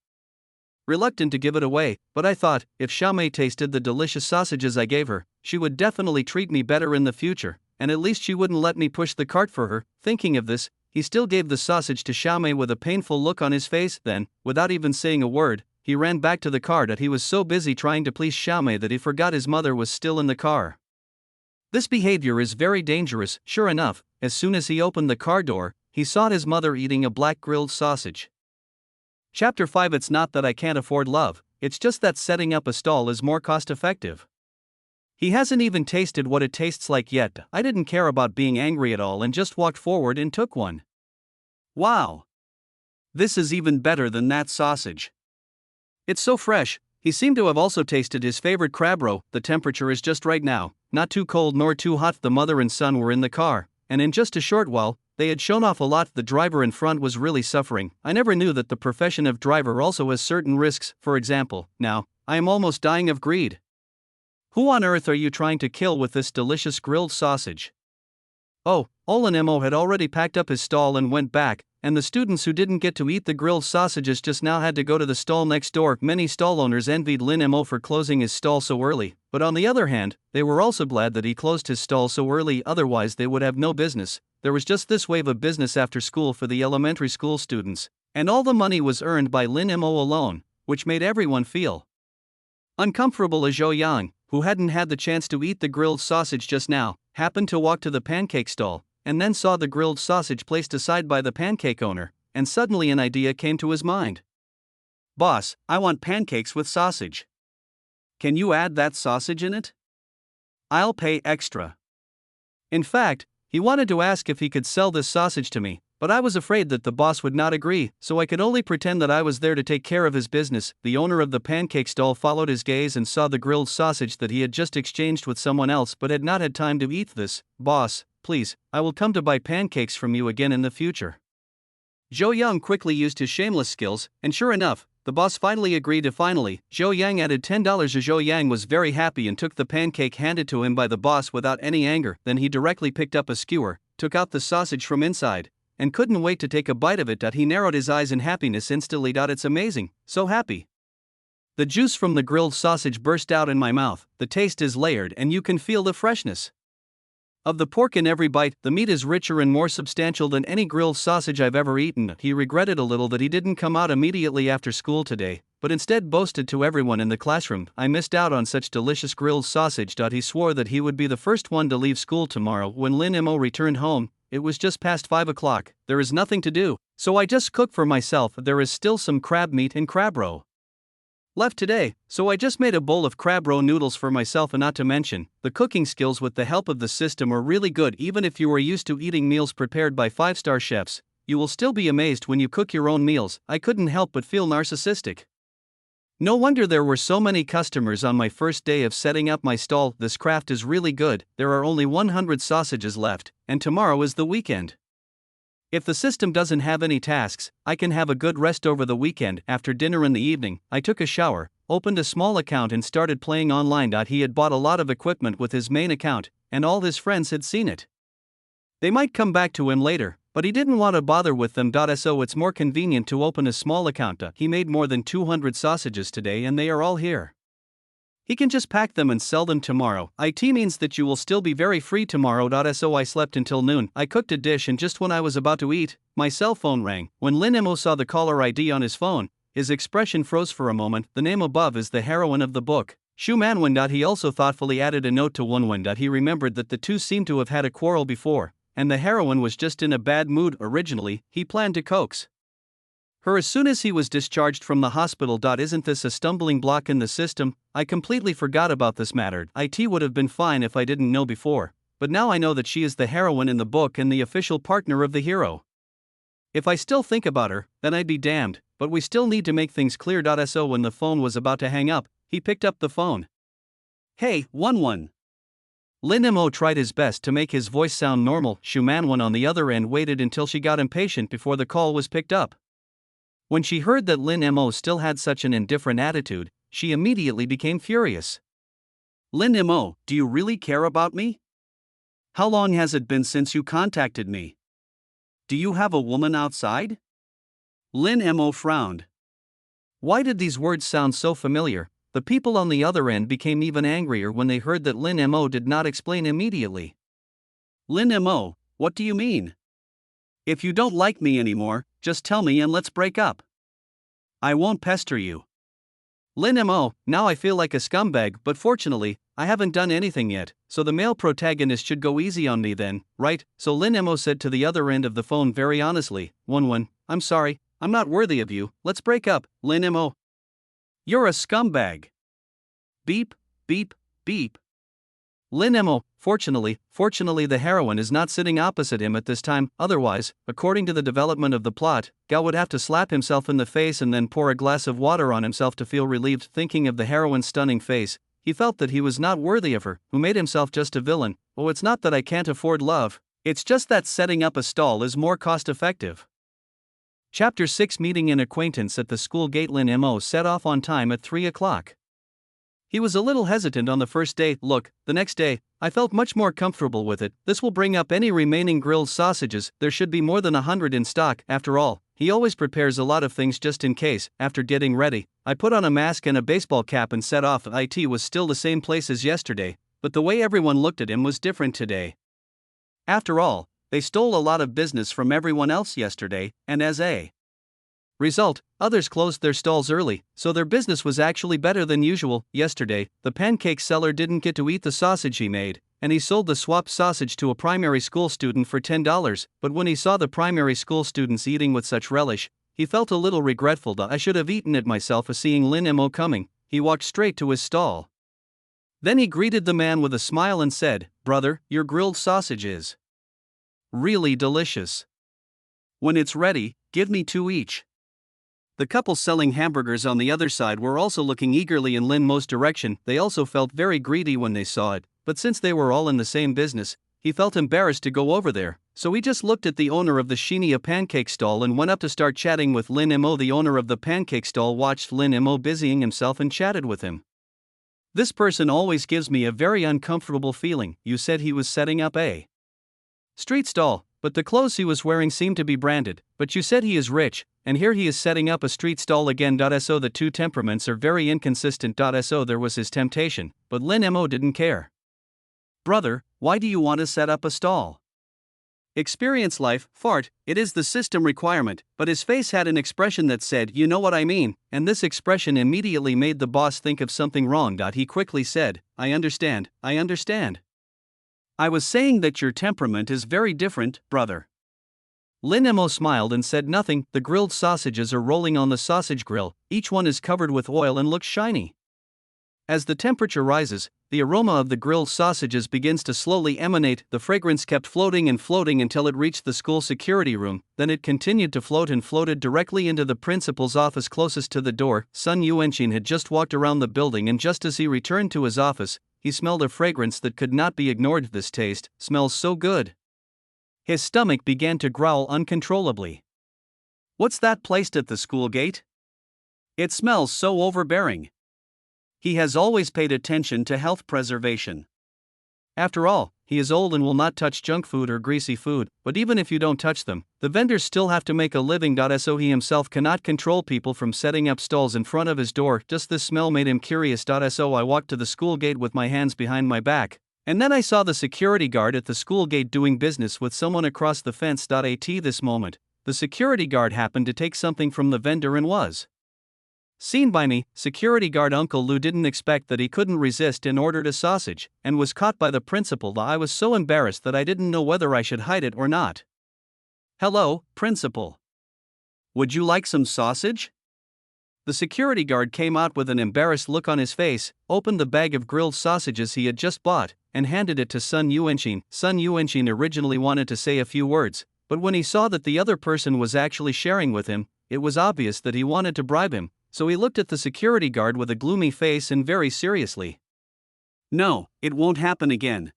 reluctant to give it away, but I thought, if Xiaomei tasted the delicious sausages I gave her, she would definitely treat me better in the future, and at least she wouldn't let me push the cart for her. Thinking of this, he still gave the sausage to Xiaomei with a painful look on his face. Then, without even saying a word, he ran back to the car. He was so busy trying to please Xiaomei that he forgot his mother was still in the car. This behavior is very dangerous. Sure enough, as soon as he opened the car door, he saw his mother eating a black grilled sausage. Chapter 5. It's not that I can't afford love, it's just that setting up a stall is more cost effective. He hasn't even tasted what it tastes like yet. I didn't care about being angry at all and just walked forward and took one. Wow! This is even better than that sausage. It's so fresh. He seemed to have also tasted his favorite crab roe. The temperature is just right now, not too cold nor too hot. The mother and son were in the car, and in just a short while, they had shown off a lot. The driver in front was really suffering. I never knew that the profession of driver also has certain risks. For example, now, I am almost dying of greed. Who on earth are you trying to kill with this delicious grilled sausage? Oh, Olanemo had already packed up his stall and went back, and the students who didn't get to eat the grilled sausages just now had to go to the stall next door. Many stall owners envied Lin Mo for closing his stall so early, but on the other hand, they were also glad that he closed his stall so early, otherwise they would have no business. There was just this wave of business after school for the elementary school students, and all the money was earned by Lin Mo alone, which made everyone feel uncomfortable. As Zhou Yang, who hadn't had the chance to eat the grilled sausage just now, happened to walk to the pancake stall, and then saw the grilled sausage placed aside by the pancake owner, and suddenly an idea came to his mind. Boss, I want pancakes with sausage. Can you add that sausage in it? I'll pay extra. In fact, he wanted to ask if he could sell this sausage to me, but I was afraid that the boss would not agree, so I could only pretend that I was there to take care of his business. The owner of the pancake stall followed his gaze and saw the grilled sausage that he had just exchanged with someone else but had not had time to eat this. Boss, please, I will come to buy pancakes from you again in the future. Zhou Yang quickly used his shameless skills, and sure enough, the boss finally agreed. Zhou Yang added $10. Zhou Yang was very happy and took the pancake handed to him by the boss without any anger. Then he directly picked up a skewer, took out the sausage from inside, and couldn't wait to take a bite of it. He narrowed his eyes in happiness instantly. It's amazing, so happy. The juice from the grilled sausage burst out in my mouth. The taste is layered and you can feel the freshness of the pork in every bite. The meat is richer and more substantial than any grilled sausage I've ever eaten. He regretted a little that he didn't come out immediately after school today, but instead boasted to everyone in the classroom, I missed out on such delicious grilled sausage. He swore that he would be the first one to leave school tomorrow. When Lin Mo returned home, it was just past 5 o'clock. There is nothing to do, so I just cooked for myself. There is still some crab meat and crab roe left today, so I just made a bowl of crab roe noodles for myself. And not to mention, the cooking skills with the help of the system are really good. Even if you are used to eating meals prepared by 5-star chefs, you will still be amazed when you cook your own meals. I couldn't help but feel narcissistic. No wonder there were so many customers on my first day of setting up my stall. This craft is really good. There are only 100 sausages left, and tomorrow is the weekend. If the system doesn't have any tasks, I can have a good rest over the weekend. After dinner in the evening, I took a shower, opened a small account and started playing online. He had bought a lot of equipment with his main account, and all his friends had seen it. They might come back to him later, but he didn't want to bother with them. So it's more convenient to open a small account. He made more than 200 sausages today and they are all here. He can just pack them and sell them tomorrow. It means that you will still be very free tomorrow. So I slept until noon. I cooked a dish and just when I was about to eat, my cell phone rang. When Lin Mo saw the caller ID on his phone, his expression froze for a moment. The name above is the heroine of the book, Xu Manwen. He also thoughtfully added a note to Wenwen. He remembered that the two seemed to have had a quarrel before, and the heroine was just in a bad mood. Originally, he planned to coax her as soon as he was discharged from the hospital. Isn't this a stumbling block in the system? I completely forgot about this matter. It would have been fine if I didn't know before, but now I know that she is the heroine in the book and the official partner of the hero. If I still think about her, then I'd be damned, but we still need to make things clear. When the phone was about to hang up, he picked up the phone. Hey, Wenwen. Lin Mo tried his best to make his voice sound normal. Shumanwan on the other end waited until she got impatient before the call was picked up. When she heard that Lin Mo still had such an indifferent attitude, she immediately became furious. Lin Mo, do you really care about me? How long has it been since you contacted me? Do you have a woman outside? Lin Mo frowned. Why did these words sound so familiar? The people on the other end became even angrier when they heard that Lin Mo did not explain immediately. Lin Mo, what do you mean? If you don't like me anymore, just tell me and let's break up. I won't pester you. Lin Mo, now I feel like a scumbag, but fortunately, I haven't done anything yet, so the male protagonist should go easy on me then, right? So Lin Mo said to the other end of the phone very honestly, Won, I'm sorry, I'm not worthy of you, let's break up, Lin Mo. You're a scumbag. Beep, beep, beep. Lin Mo, fortunately the heroine is not sitting opposite him at this time, otherwise, according to the development of the plot, Gao would have to slap himself in the face and then pour a glass of water on himself to feel relieved. Thinking of the heroine's stunning face, he felt that he was not worthy of her, who made himself just a villain. Oh, it's not that I can't afford love, it's just that setting up a stall is more cost-effective. Chapter 6 Meeting an acquaintance at the school gate. Lin Mo set off on time at 3 o'clock. He was a little hesitant on the first day. Look, the next day, I felt much more comfortable with it. This will bring up any remaining grilled sausages. There should be more than 100 in stock. After all, he always prepares a lot of things just in case. After getting ready, I put on a mask and a baseball cap and set off. It was still the same place as yesterday, but the way everyone looked at him was different today. After all, they stole a lot of business from everyone else yesterday, and as a result, others closed their stalls early, so their business was actually better than usual. Yesterday, the pancake seller didn't get to eat the sausage he made, and he sold the swapped sausage to a primary school student for $10, but when he saw the primary school students eating with such relish, he felt a little regretful. I should have eaten it myself. Seeing Lin Mo coming, he walked straight to his stall. Then he greeted the man with a smile and said, Brother, your grilled sausage is really delicious. When it's ready, give me 2 each. The couple selling hamburgers on the other side were also looking eagerly in Lin Mo's direction. They also felt very greedy when they saw it, but since they were all in the same business, he felt embarrassed to go over there, so he just looked at the owner of the Shinya pancake stall and went up to start chatting with Lin Mo. The owner of the pancake stall watched Lin Mo busying himself and chatted with him. This person always gives me a very uncomfortable feeling. You said he was setting up a street stall, but the clothes he was wearing seemed to be branded. But you said he is rich, and here he is setting up a street stall again. So the two temperaments are very inconsistent. So there was his temptation, but Lin Mo didn't care. Brother, why do you want to set up a stall? Experience life, fart, it is the system requirement. But his face had an expression that said, you know what I mean, and this expression immediately made the boss think of something wrong. He quickly said, I understand. I was saying that your temperament is very different, brother. Lin Mo smiled and said nothing. The grilled sausages are rolling on the sausage grill, each one is covered with oil and looks shiny. As the temperature rises, the aroma of the grilled sausages begins to slowly emanate. The fragrance kept floating and floating until it reached the school security room, then it continued to float and floated directly into the principal's office closest to the door. Sun Yuanqin had just walked around the building, and just as he returned to his office, he smelled a fragrance that could not be ignored. This taste smells so good. His stomach began to growl uncontrollably. What's that placed at the school gate? It smells so overbearing. He has always paid attention to health preservation. After all, he is old and will not touch junk food or greasy food, but even if you don't touch them, the vendors still have to make a living. So he himself cannot control people from setting up stalls in front of his door. Just this smell made him curious. So I walked to the school gate with my hands behind my back, and then I saw the security guard at the school gate doing business with someone across the fence. At this moment, the security guard happened to take something from the vendor and was seen by me. Security guard Uncle Lu didn't expect that he couldn't resist and ordered a sausage, and was caught by the principal. I was so embarrassed that I didn't know whether I should hide it or not. Hello, principal. Would you like some sausage? The security guard came out with an embarrassed look on his face, opened the bag of grilled sausages he had just bought, and handed it to Sun Yuanqin. Sun Yuanqin originally wanted to say a few words, but when he saw that the other person was actually sharing with him, it was obvious that he wanted to bribe him. So he looked at the security guard with a gloomy face and very seriously. No, it won't happen again.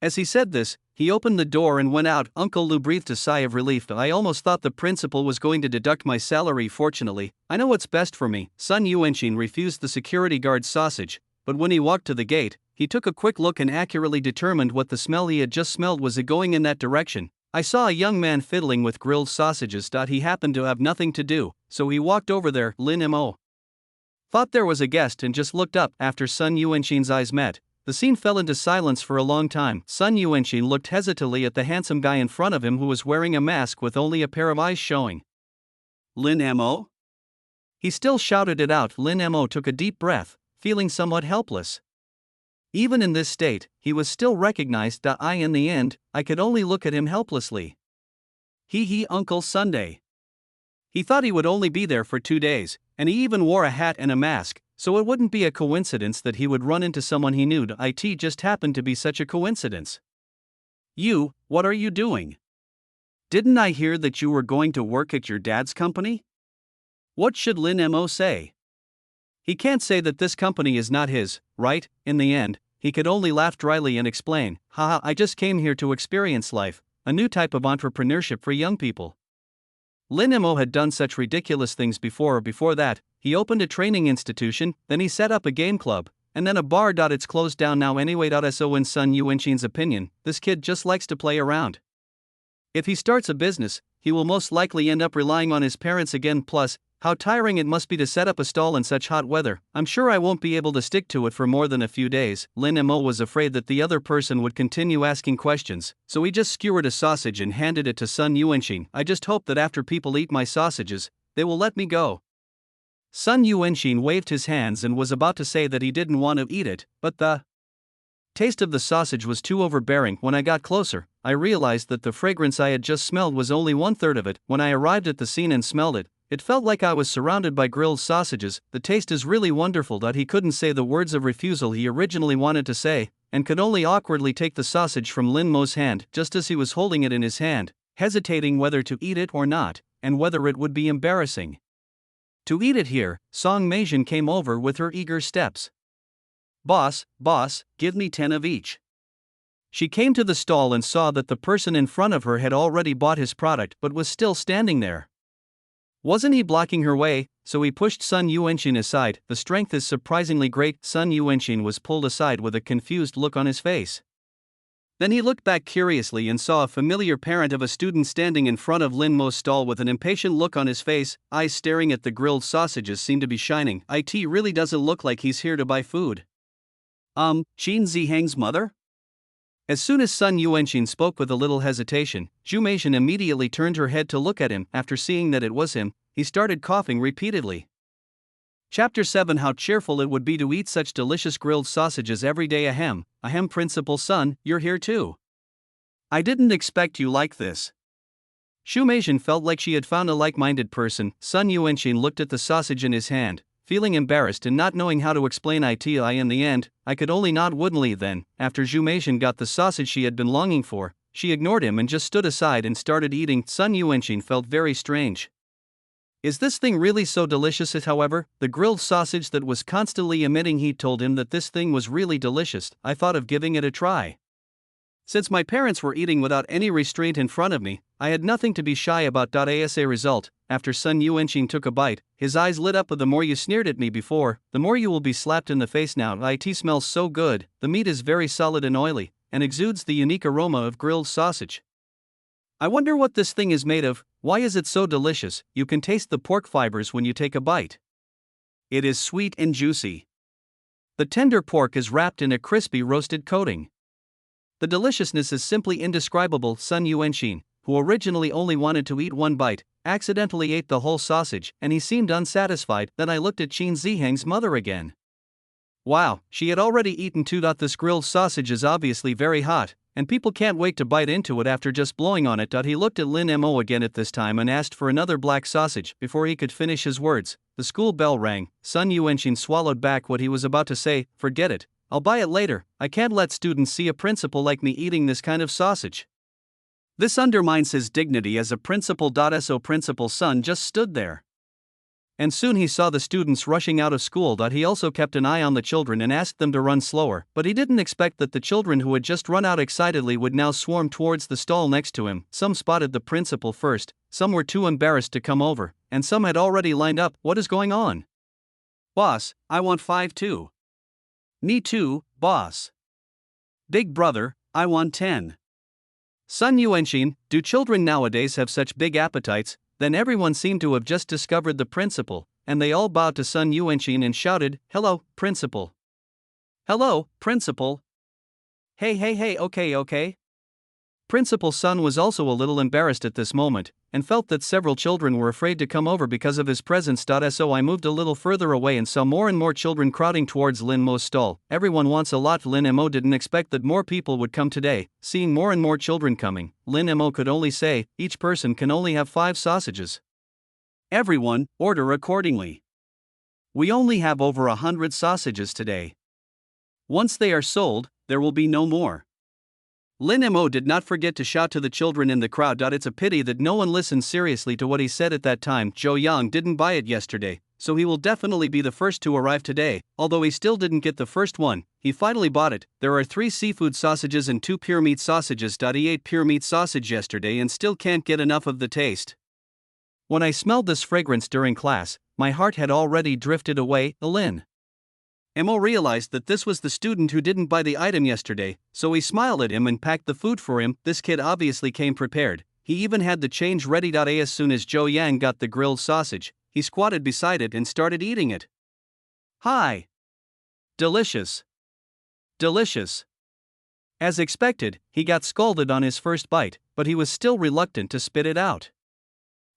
As he said this, he opened the door and went out. Uncle Lou breathed a sigh of relief. I almost thought the principal was going to deduct my salary. Fortunately, I know what's best for me. Sun Yuanxin refused the security guard's sausage, but when he walked to the gate, he took a quick look and accurately determined what the smell he had just smelled was going in that direction. I saw a young man fiddling with grilled sausages. He happened to have nothing to do, so he walked over there. Lin Mo thought there was a guest and just looked up. After Sun Yuanxin's eyes met, the scene fell into silence for a long time. Sun Yuanxin looked hesitantly at the handsome guy in front of him who was wearing a mask with only a pair of eyes showing. Lin Mo? He still shouted it out. Lin Mo took a deep breath, feeling somewhat helpless. Even in this state, he was still recognized. In the end, I could only look at him helplessly. Uncle Sunday. He thought he would only be there for 2 days, and he even wore a hat and a mask, so it wouldn't be a coincidence that he would run into someone he knew. It just happened to be such a coincidence. You, what are you doing? Didn't I hear that you were going to work at your dad's company? What should Lin Mo say? He can't say that this company is not his, right? In the end, he could only laugh dryly and explain, haha, I just came here to experience life, a new type of entrepreneurship for young people. Lin Mo had done such ridiculous things before. Before that, he opened a training institution, then he set up a game club, and then a bar. It's closed down now anyway. So in Sun Yuanxin's opinion, this kid just likes to play around. If he starts a business, he will most likely end up relying on his parents again. Plus, how tiring it must be to set up a stall in such hot weather. I'm sure I won't be able to stick to it for more than a few days. Lin Mo was afraid that the other person would continue asking questions, so he just skewered a sausage and handed it to Sun Yuanxin. I just hope that after people eat my sausages, they will let me go. Sun Yuanxin waved his hands and was about to say that he didn't want to eat it, but the taste of the sausage was too overbearing. When I got closer, I realized that the fragrance I had just smelled was only 1/3 of it. When I arrived at the scene and smelled it, it felt like I was surrounded by grilled sausages. The taste is really wonderful. He couldn't say the words of refusal he originally wanted to say, and could only awkwardly take the sausage from Lin Mo's hand just as he was holding it in his hand, hesitating whether to eat it or not, and whether it would be embarrassing to eat it here. Song Meijin came over with her eager steps. Boss, give me 10 of each. She came to the stall and saw that the person in front of her had already bought his product but was still standing there. Wasn't he blocking her way? So he pushed Sun Yuanxin aside. The strength is surprisingly great. Sun Yuanxin was pulled aside with a confused look on his face. Then he looked back curiously and saw a familiar parent of a student standing in front of Lin Mo's stall with an impatient look on his face. Eyes staring at the grilled sausages seemed to be shining. It really doesn't look like he's here to buy food. Qin Zihang's mother? As soon as Sun Yuanxin spoke with a little hesitation, Zhu Meijin immediately turned her head to look at him. After seeing that it was him, he started coughing repeatedly. Chapter 7. How cheerful it would be to eat such delicious grilled sausages every day. Ahem, Principal Sun, you're here too. I didn't expect you like this. Zhu Meijin felt like she had found a like-minded person. Sun Yuanxin looked at the sausage in his hand, feeling embarrassed and not knowing how to explain it. In the end, I could only nod woodenly. Then, after Zhu Meijin got the sausage she had been longing for, she ignored him and just stood aside and started eating. Sun Yuanxin felt very strange. Is this thing really so delicious? However, the grilled sausage that was constantly emitting heat told him that this thing was really delicious. I thought of giving it a try. Since my parents were eating without any restraint in front of me, I had nothing to be shy about. As a result, after Sun Yuanxin took a bite, his eyes lit up with the more you sneered at me before, the more you will be slapped in the face now. It smells so good. The meat is very solid and oily, and exudes the unique aroma of grilled sausage. I wonder what this thing is made of. Why is it so delicious? You can taste the pork fibers when you take a bite. It is sweet and juicy. The tender pork is wrapped in a crispy roasted coating. The deliciousness is simply indescribable. Sun Yuanxin, who originally only wanted to eat one bite, accidentally ate the whole sausage, and he seemed unsatisfied. Then I looked at Qin Zihang's mother again. Wow, she had already eaten 2. This grilled sausage is obviously very hot, and people can't wait to bite into it after just blowing on it. He looked at Lin Mo again at this time and asked for another black sausage. Before he could finish his words, the school bell rang. Sun Yuanxin swallowed back what he was about to say. Forget it, I'll buy it later. I can't let students see a principal like me eating this kind of sausage. This undermines his dignity as a principal. So Principal Sun just stood there. And soon he saw the students rushing out of school. He also kept an eye on the children and asked them to run slower, but he didn't expect that the children who had just run out excitedly would now swarm towards the stall next to him. Some spotted the principal first, some were too embarrassed to come over, and some had already lined up. What is going on? Boss, I want 5 too. Me too, boss. Big brother, I want 10. Sun Yuanxin, do children nowadays have such big appetites? Then everyone seemed to have just discovered the principal, and they all bowed to Sun Yuanxin and shouted, "Hello, principal." "Hello, principal." Hey, okay. Principal Sun was also a little embarrassed at this moment, and felt that several children were afraid to come over because of his presence. So I moved a little further away and saw more and more children crowding towards Lin Mo's stall. Everyone wants a lot. Lin Mo didn't expect that more people would come today. Seeing more and more children coming, Lin Mo could only say, each person can only have 5 sausages. Everyone, order accordingly. We only have over 100 sausages today. Once they are sold, there will be no more. Lin Mo did not forget to shout to the children in the crowd. It's a pity that no one listened seriously to what he said at that time. Zhou Yang didn't buy it yesterday, so he will definitely be the first to arrive today. Although he still didn't get the first one, he finally bought it. There are 3 seafood sausages and 2 pure meat sausages. He ate pure meat sausage yesterday and still can't get enough of the taste. When I smelled this fragrance during class, my heart had already drifted away. Lin Mo realized that this was the student who didn't buy the item yesterday, so he smiled at him and packed the food for him. This kid obviously came prepared. He even had the change ready. As soon as Zhou Yang got the grilled sausage, he squatted beside it and started eating it. Hi! Delicious! Delicious! As expected, he got scolded on his first bite, but he was still reluctant to spit it out.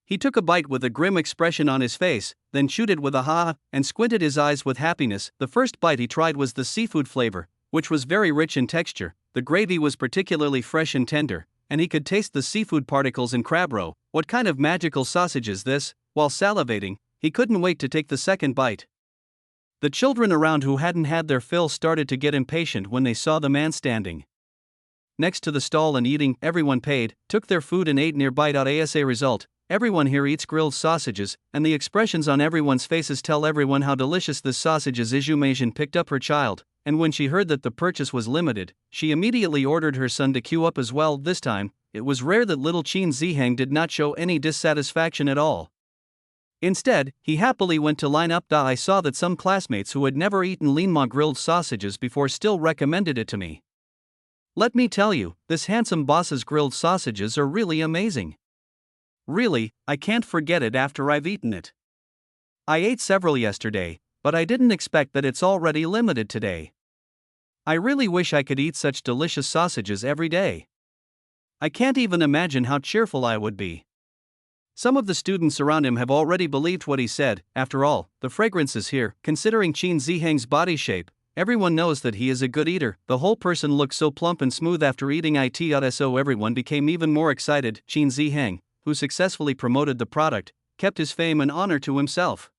He took a bite with a grim expression on his face, then chewed it with a ha, and squinted his eyes with happiness. The first bite he tried was the seafood flavor, which was very rich in texture. The gravy was particularly fresh and tender, and he could taste the seafood particles in crab roe. What kind of magical sausage is this? While salivating, he couldn't wait to take the second bite. The children around who hadn't had their fill started to get impatient when they saw the man standing next to the stall and eating. Everyone paid, took their food and ate nearby. As a result, everyone here eats grilled sausages, and the expressions on everyone's faces tell everyone how delicious this sausage is. Izumation picked up her child, and when she heard that the purchase was limited, she immediately ordered her son to queue up as well. This time, it was rare that little Qin Ziheng did not show any dissatisfaction at all. Instead, he happily went to line up. I saw that some classmates who had never eaten Linma grilled sausages before still recommended it to me. Let me tell you, this handsome boss's grilled sausages are really amazing. Really, I can't forget it after I've eaten it. I ate several yesterday, but I didn't expect that it's already limited today. I really wish I could eat such delicious sausages every day. I can't even imagine how cheerful I would be. Some of the students around him have already believed what he said. After all, the fragrance is here. Considering Qin Ziheng's body shape, everyone knows that he is a good eater. The whole person looked so plump and smooth after eating it. So everyone became even more excited. Qin Ziheng, who successfully promoted the product, kept his fame and honor to himself.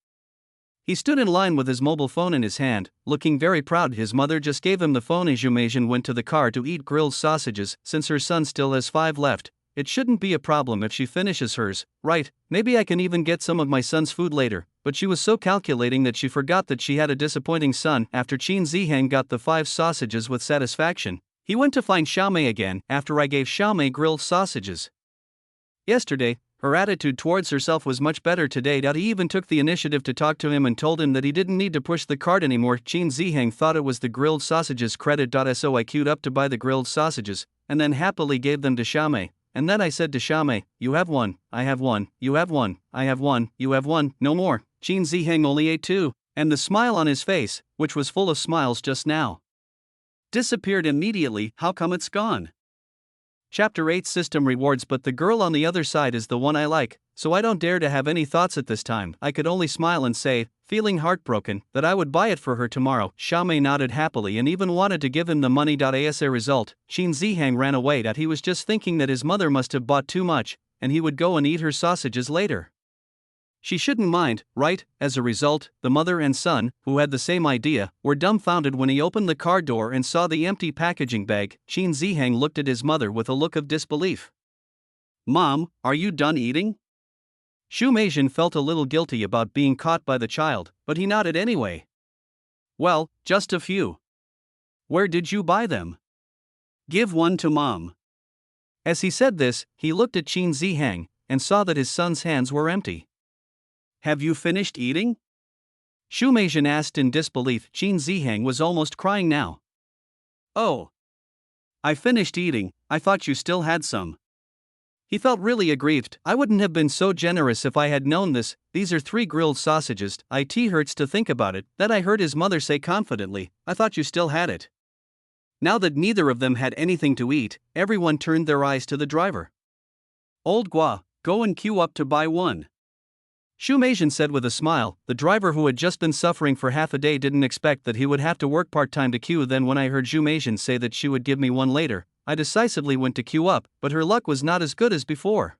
He stood in line with his mobile phone in his hand, looking very proud. His mother just gave him the phone. Izumation went to the car to eat grilled sausages. Since her son still has 5 left, it shouldn't be a problem if she finishes hers, right? Maybe I can even get some of my son's food later. But she was so calculating that she forgot that she had a disappointing son. After Qin Ziheng got the 5 sausages with satisfaction, he went to find Xiaomei again. After I gave Xiaomei grilled sausages yesterday, her attitude towards herself was much better today. He even took the initiative to talk to him and told him that he didn't need to push the cart anymore. Qin Ziheng thought it was the grilled sausages credit. So I queued up to buy the grilled sausages, and then happily gave them to Xiaomei. And then I said to Xiaomei, "You have 1, I have 1, you have 1, I have 1, you have 1, no more." Qin Ziheng only ate 2, and the smile on his face, which was full of smiles just now, disappeared immediately. How come it's gone? Chapter 8 System Rewards. But the girl on the other side is the one I like, so I don't dare to have any thoughts at this time. I could only smile and say, feeling heartbroken, that I would buy it for her tomorrow. Xiaomei nodded happily and even wanted to give him the money. As a result, Qin Ziheng ran away. He was just thinking that his mother must have bought too much, and he would go and eat her sausages later. She shouldn't mind, right? As a result, the mother and son, who had the same idea, were dumbfounded when he opened the car door and saw the empty packaging bag. Qin Ziheng looked at his mother with a look of disbelief. "Mom, are you done eating?" Shu Meijin felt a little guilty about being caught by the child, but he nodded anyway. Well, just a few. Where did you buy them? Give one to Mom. As he said this, he looked at Qin Zihang and saw that his son's hands were empty. Have you finished eating? Shu Meijin asked in disbelief. Qin Zihang was almost crying now. Oh. I finished eating, I thought you still had some. He felt really aggrieved. I wouldn't have been so generous if I had known this. These are 3 grilled sausages. It hurts to think about it. Then I heard his mother say confidently, I thought you still had it. Now that neither of them had anything to eat, everyone turned their eyes to the driver. Old Gua, go and queue up to buy one. Shu Meijin said with a smile. The driver, who had just been suffering for half a day, didn't expect that he would have to work part-time to queue. Then when I heard Shu Meijin say that she would give me one later, I decisively went to queue up, but her luck was not as good as before.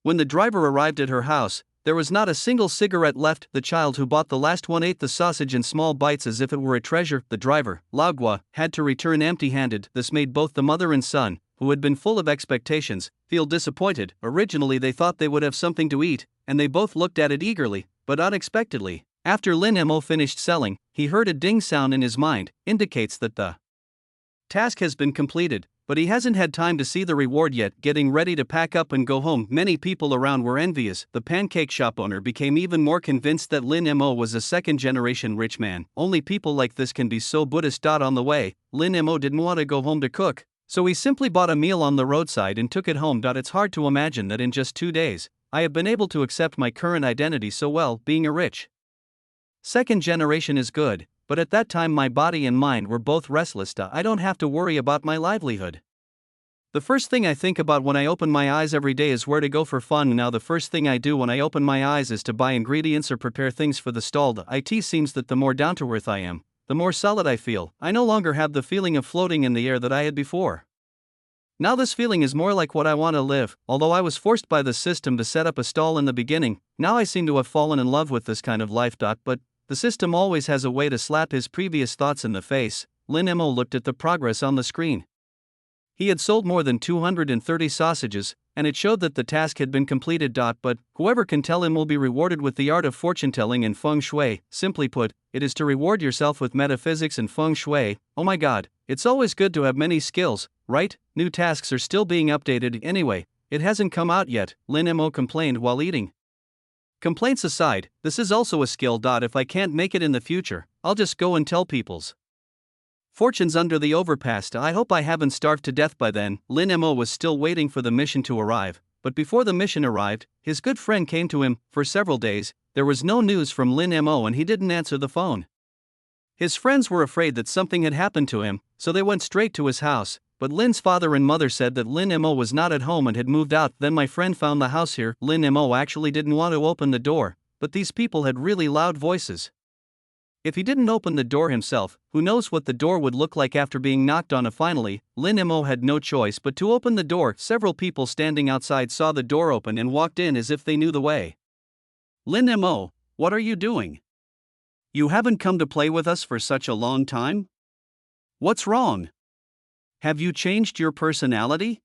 When the driver arrived at her house, there was not a single cigarette left. The child who bought the last one ate the sausage in small bites as if it were a treasure. The driver, Lao Gua, had to return empty-handed. This made both the mother and son, who had been full of expectations, feel disappointed. Originally they thought they would have something to eat, and they both looked at it eagerly, but unexpectedly, after Lin Mo finished selling, he heard a ding sound in his mind, indicates that the task has been completed, but he hasn't had time to see the reward yet. Getting ready to pack up and go home, many people around were envious. The pancake shop owner became even more convinced that Lin Mo was a second-generation rich man. Only people like this can be so Buddhist. On the way, Lin Mo didn't want to go home to cook, so he simply bought a meal on the roadside and took it home. It's hard to imagine that in just 2 days, I have been able to accept my current identity so well. Being a rich second generation is good, but at that time my body and mind were both restless. I don't have to worry about my livelihood. The first thing I think about when I open my eyes every day is where to go for fun. Now the first thing I do when I open my eyes is to buy ingredients or prepare things for the stall. It seems that the more down to earth I am, the more solid I feel. I no longer have the feeling of floating in the air that I had before. Now this feeling is more like what I want to live. Although I was forced by the system to set up a stall in the beginning, now I seem to have fallen in love with this kind of life. But the system always has a way to slap his previous thoughts in the face. Lin Mo looked at the progress on the screen. He had sold more than 230 sausages, and it showed that the task had been completed. But whoever can tell him will be rewarded with the art of fortune-telling and feng shui. Simply put, it is to reward yourself with metaphysics and feng shui. Oh my god, it's always good to have many skills, right? New tasks are still being updated anyway. It hasn't come out yet, Lin Mo complained while eating. Complaints aside, this is also a skill. If I can't make it in the future, I'll just go and tell people's fortunes under the overpass. I hope I haven't starved to death by then. Lin Mo was still waiting for the mission to arrive, but before the mission arrived, his good friend came to him. For several days, there was no news from Lin Mo and he didn't answer the phone. His friends were afraid that something had happened to him, so they went straight to his house, but Lin's father and mother said that Lin Mo was not at home and had moved out. Then my friend found the house here. Lin Mo actually didn't want to open the door, but these people had really loud voices. If he didn't open the door himself, who knows what the door would look like after being knocked on. Finally, Lin Mo had no choice but to open the door. Several people standing outside saw the door open and walked in as if they knew the way. Lin Mo, what are you doing? You haven't come to play with us for such a long time? What's wrong? Have you changed your personality?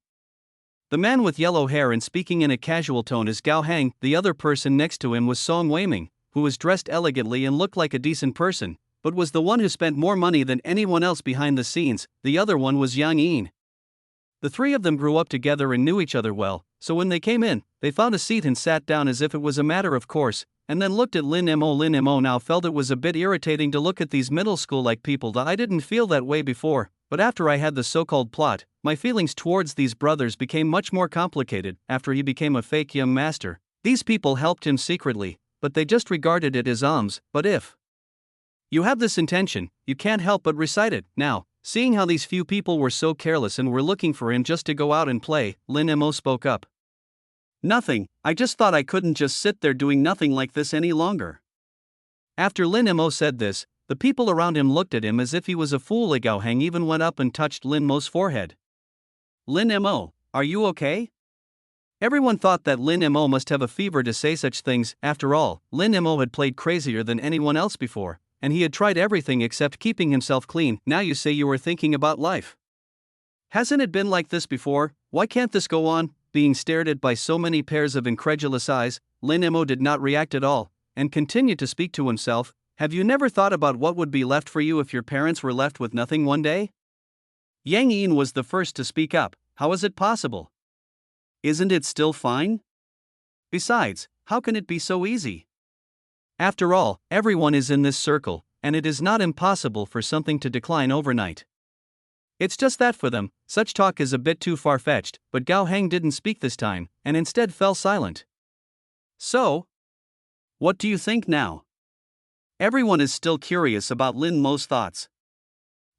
The man with yellow hair and speaking in a casual tone is Gao Hang. The other person next to him was Song Weiming, who was dressed elegantly and looked like a decent person, but was the one who spent more money than anyone else behind the scenes. The other one was Yang Yin. The three of them grew up together and knew each other well, so when they came in, they found a seat and sat down as if it was a matter of course, and then looked at Lin Mo. Lin Mo now felt it was a bit irritating to look at these middle school-like people. I didn't feel that way before, but after I had the so-called plot, my feelings towards these brothers became much more complicated. After he became a fake young master, these people helped him secretly, but they just regarded it as alms. But if you have this intention, you can't help but recite it. Now, seeing how these few people were so careless and were looking for him just to go out and play, Lin Mo spoke up. Nothing, I just thought I couldn't just sit there doing nothing like this any longer. After Lin Mo said this, the people around him looked at him as if he was a fool. Gao Hang even went up and touched Lin Mo's forehead. Lin Mo, are you okay? Everyone thought that Lin Mo must have a fever to say such things. After all, Lin Mo had played crazier than anyone else before, and he had tried everything except keeping himself clean. Now you say you were thinking about life. Hasn't it been like this before? Why can't this go on? Being stared at by so many pairs of incredulous eyes, Lin Mo did not react at all, and continued to speak to himself. Have you never thought about what would be left for you if your parents were left with nothing one day? Yang Yin was the first to speak up. How is it possible? Isn't it still fine? Besides, how can it be so easy? After all, everyone is in this circle, and it is not impossible for something to decline overnight. It's just that for them, such talk is a bit too far-fetched, but Gao Heng didn't speak this time, and instead fell silent. So, what do you think now? Everyone is still curious about Lin Mo's thoughts.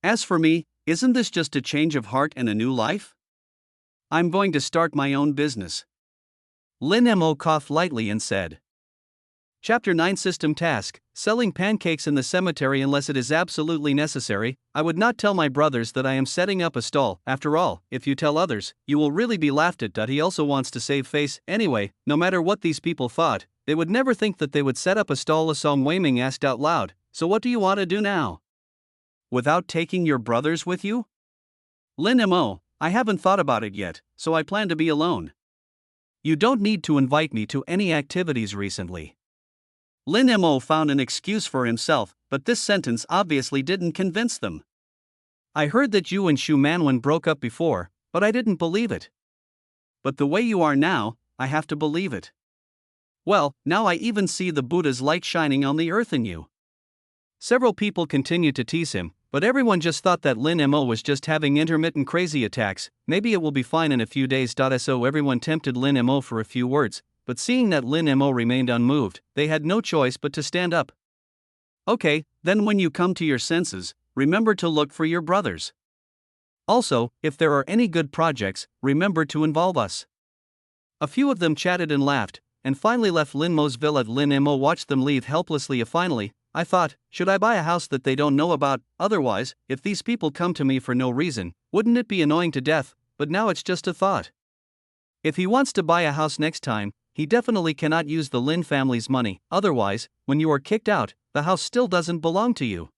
As for me, isn't this just a change of heart and a new life? I'm going to start my own business. Lin Mo coughed lightly and said. Chapter 9 System Task, Selling pancakes in the cemetery unless it is absolutely necessary. I would not tell my brothers that I am setting up a stall. After all, if you tell others, you will really be laughed at. He also wants to save face. Anyway, no matter what these people thought, they would never think that they would set up a stall. Song Weiming asked out loud, so what do you want to do now? Without taking your brothers with you? Lin Mo, I haven't thought about it yet, so I plan to be alone. You don't need to invite me to any activities recently. Lin Mo found an excuse for himself, but this sentence obviously didn't convince them. I heard that you and Xu Manwen broke up before, but I didn't believe it. But the way you are now, I have to believe it. Well, now I even see the Buddha's light shining on the earth in you. Several people continued to tease him, but everyone just thought that Lin Mo was just having intermittent crazy attacks. Maybe it will be fine in a few days. So everyone tempted Lin Mo for a few words, but seeing that Lin Mo remained unmoved, they had no choice but to stand up. Okay, then when you come to your senses, remember to look for your brothers. Also, if there are any good projects, remember to involve us. A few of them chatted and laughed, and finally left Lin Mo's villa. Lin Mo watched them leave helplessly. Finally, I thought, should I buy a house that they don't know about? Otherwise, if these people come to me for no reason, wouldn't it be annoying to death? But now it's just a thought. If he wants to buy a house next time, he definitely cannot use the Lin family's money. Otherwise, when you are kicked out, the house still doesn't belong to you.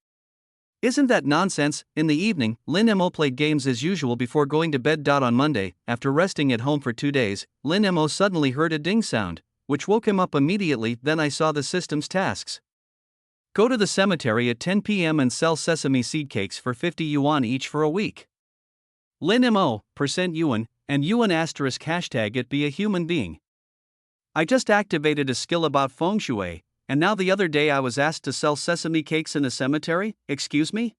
Isn't that nonsense? In the evening, Lin Mo played games as usual before going to bed. On Monday, after resting at home for 2 days, Lin Mo suddenly heard a ding sound, which woke him up immediately. Then I saw the system's tasks. Go to the cemetery at 10 p.m. and sell sesame seed cakes for 50 yuan each for a week. Lin Mo, %yuan, and yuan asterisk hashtag it be a human being. I just activated a skill about feng shui, and now the other day I was asked to sell sesame cakes in a cemetery. Excuse me?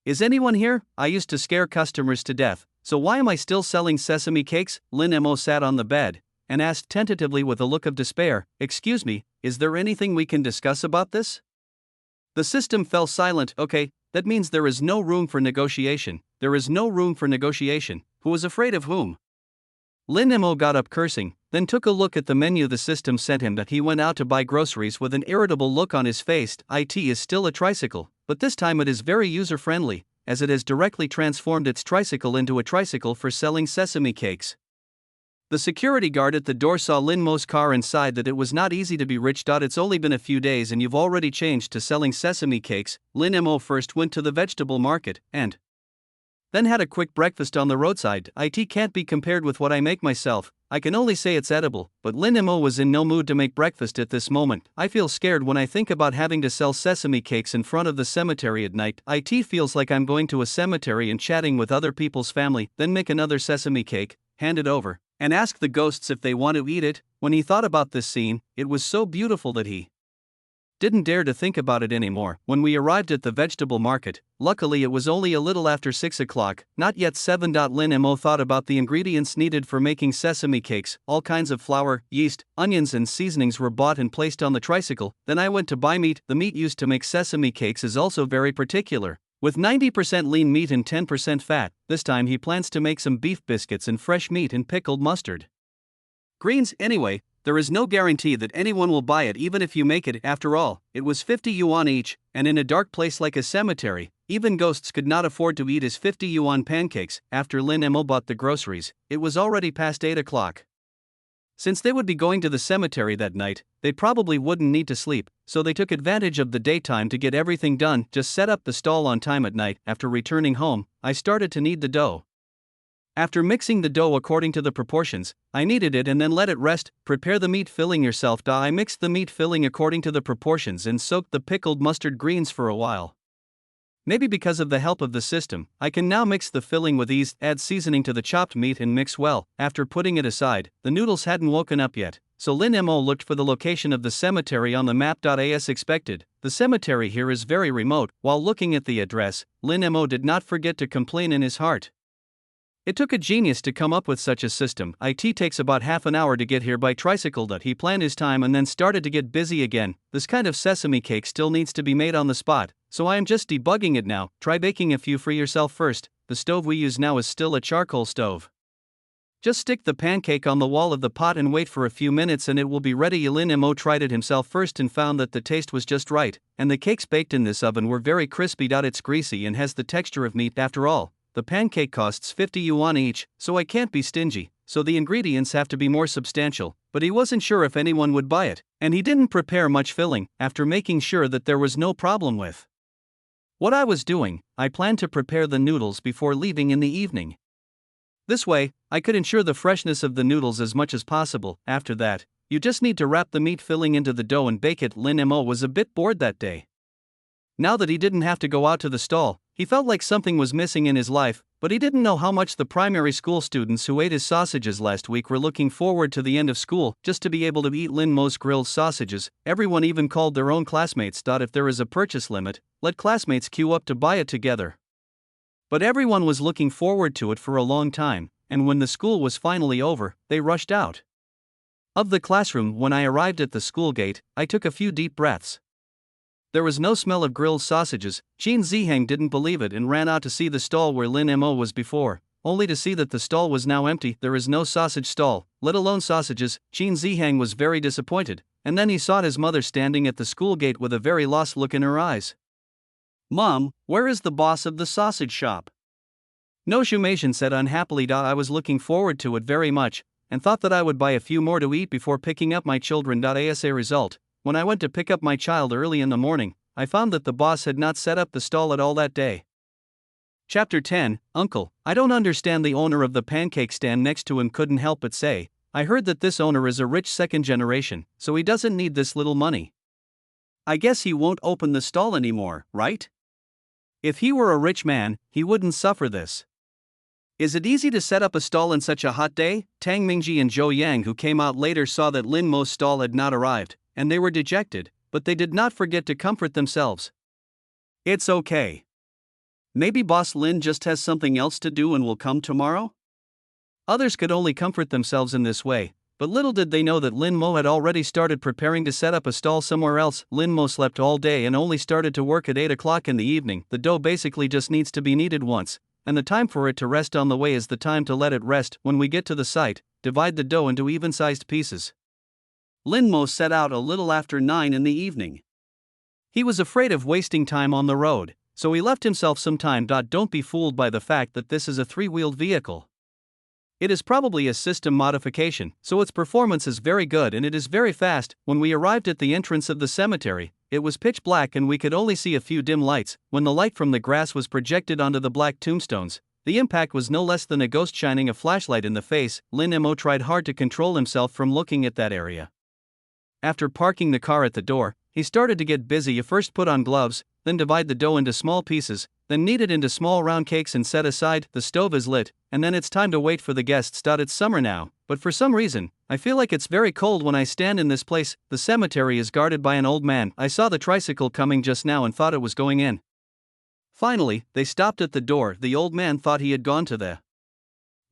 Is anyone here? I used to scare customers to death, so why am I still selling sesame cakes? Lin Mo sat on the bed and asked tentatively with a look of despair, excuse me, is there anything we can discuss about this? The system fell silent. Okay, that means there is no room for negotiation. There is no room for negotiation. Who is afraid of whom? Lin Mo got up cursing, then took a look at the menu the system sent him. That he went out to buy groceries with an irritable look on his face. It is still a tricycle, but this time it is very user-friendly, as it has directly transformed its tricycle into a tricycle for selling sesame cakes. The security guard at the door saw Lin Mo's car and sighed that it was not easy to be rich. It's only been a few days and you've already changed to selling sesame cakes. Lin Mo first went to the vegetable market and then had a quick breakfast on the roadside. It can't be compared with what I make myself. I can only say it's edible, but Lin Mo was in no mood to make breakfast at this moment. I feel scared when I think about having to sell sesame cakes in front of the cemetery at night. It feels like I'm going to a cemetery and chatting with other people's family, then make another sesame cake, hand it over, and ask the ghosts if they want to eat it. When he thought about this scene, it was so beautiful that he didn't dare to think about it anymore. When we arrived at the vegetable market, luckily it was only a little after 6 o'clock, not yet 7. Lin Mo thought about the ingredients needed for making sesame cakes. All kinds of flour, yeast, onions and seasonings were bought and placed on the tricycle. Then I went to buy meat. The meat used to make sesame cakes is also very particular, with 90% lean meat and 10% fat. This time he plans to make some beef biscuits and fresh meat and pickled mustard greens. Anyway, there is no guarantee that anyone will buy it even if you make it. After all, it was 50 yuan each, and in a dark place like a cemetery, even ghosts could not afford to eat his 50 yuan pancakes. After Lin Mo bought the groceries, it was already past 8 o'clock. Since they would be going to the cemetery that night, they probably wouldn't need to sleep, so they took advantage of the daytime to get everything done. Just set up the stall on time at night. After returning home, I started to knead the dough. After mixing the dough according to the proportions, I kneaded it and then let it rest. Prepare the meat filling yourself. I mixed the meat filling according to the proportions and soaked the pickled mustard greens for a while. Maybe because of the help of the system, I can now mix the filling with ease, add seasoning to the chopped meat and mix well. After putting it aside, the noodles hadn't woken up yet, so Lin Mo looked for the location of the cemetery on the map. As expected, the cemetery here is very remote. While looking at the address, Lin Mo did not forget to complain in his heart. It took a genius to come up with such a system. It takes about half an hour to get here by tricycle. He planned his time and then started to get busy again. This kind of sesame cake still needs to be made on the spot, so I am just debugging it now. Try baking a few for yourself first. The stove we use now is still a charcoal stove. Just stick the pancake on the wall of the pot and wait for a few minutes and it will be ready. Lin Mo tried it himself first and found that the taste was just right, and the cakes baked in this oven were very crispy. It's greasy and has the texture of meat. After all, the pancake costs 50 yuan each, so I can't be stingy, so the ingredients have to be more substantial, but he wasn't sure if anyone would buy it, and he didn't prepare much filling. After making sure that there was no problem with what I was doing, I planned to prepare the noodles before leaving in the evening. This way, I could ensure the freshness of the noodles as much as possible. After that, you just need to wrap the meat filling into the dough and bake it. Lin Mo was a bit bored that day. Now that he didn't have to go out to the stall, he felt like something was missing in his life, but he didn't know how much the primary school students who ate his sausages last week were looking forward to the end of school just to be able to eat Lin Mo's grilled sausages. Everyone even called their own classmates. If there is a purchase limit, let classmates queue up to buy it together. But everyone was looking forward to it for a long time, and when the school was finally over, they rushed out of the classroom. When I arrived at the school gate, I took a few deep breaths. There was no smell of grilled sausages. Qin Zihang didn't believe it and ran out to see the stall where Lin Mo was before, only to see that the stall was now empty. There is no sausage stall, let alone sausages. Qin Zihang was very disappointed, and then he saw his mother standing at the school gate with a very lost look in her eyes. "Mom, where is the boss of the sausage shop?" No, Shumation said unhappily. I was looking forward to it very much, and thought that I would buy a few more to eat before picking up my children. As a result, when I went to pick up my child early in the morning, I found that the boss had not set up the stall at all that day. Chapter 10, Uncle, I don't understand. The owner of the pancake stand next to him couldn't help but say, I heard that this owner is a rich second generation, so he doesn't need this little money. I guess he won't open the stall anymore, right? If he were a rich man, he wouldn't suffer this. Is it easy to set up a stall in such a hot day? Tang Mingji and Zhou Yang, who came out later, saw that Lin Mo's stall had not arrived, and they were dejected, but they did not forget to comfort themselves. It's okay. Maybe Boss Lin just has something else to do and will come tomorrow? Others could only comfort themselves in this way, but little did they know that Lin Mo had already started preparing to set up a stall somewhere else. Lin Mo slept all day and only started to work at 8 o'clock in the evening. The dough basically just needs to be kneaded once, and the time for it to rest on the way is the time to let it rest. When we get to the site, divide the dough into even-sized pieces. Lin Mo set out a little after 9 in the evening. He was afraid of wasting time on the road, so he left himself some time. Don't be fooled by the fact that this is a 3-wheeled vehicle. It is probably a system modification, so its performance is very good and it is very fast. When we arrived at the entrance of the cemetery, it was pitch black and we could only see a few dim lights. When the light from the grass was projected onto the black tombstones, the impact was no less than a ghost shining a flashlight in the face. Lin Mo tried hard to control himself from looking at that area. After parking the car at the door, he started to get busy. You first put on gloves, then divide the dough into small pieces, then knead it into small round cakes and set aside. The stove is lit, and then it's time to wait for the guests. It's summer now, but for some reason, I feel like it's very cold when I stand in this place. The cemetery is guarded by an old man. I saw the tricycle coming just now and thought it was going in. Finally, they stopped at the door. The old man thought he had gone to the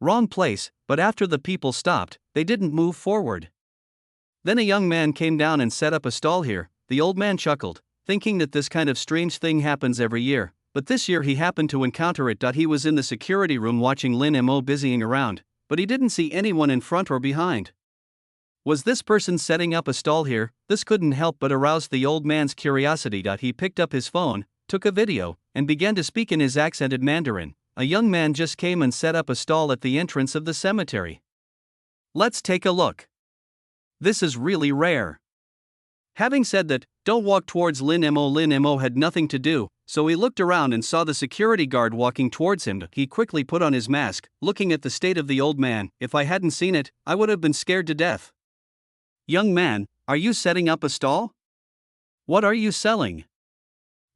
wrong place, but after the people stopped, they didn't move forward. Then a young man came down and set up a stall here. The old man chuckled, thinking that this kind of strange thing happens every year, but this year he happened to encounter it. He was in the security room watching Lin Mo busying around, but he didn't see anyone in front or behind. Was this person setting up a stall here? This couldn't help but arouse the old man's curiosity. He picked up his phone, took a video, and began to speak in his accented Mandarin. A young man just came and set up a stall at the entrance of the cemetery. Let's take a look. This is really rare. Having said that, don't walk towards Lin Mo. Lin Mo had nothing to do, so he looked around and saw the security guard walking towards him. He quickly put on his mask, looking at the state of the old man. If I hadn't seen it, I would have been scared to death. Young man, are you setting up a stall? What are you selling?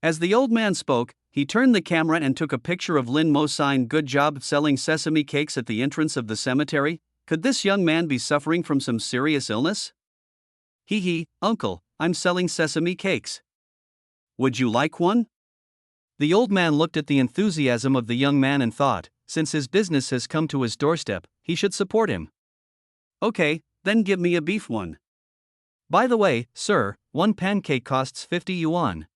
As the old man spoke, he turned the camera and took a picture of Lin Mo sign "Good job selling sesame cakes" at the entrance of the cemetery. Could this young man be suffering from some serious illness? Hee hee, uncle, I'm selling sesame cakes. Would you like one? The old man looked at the enthusiasm of the young man and thought, since his business has come to his doorstep, he should support him. Okay, then give me a beef one. By the way, sir, one pancake costs 50 yuan.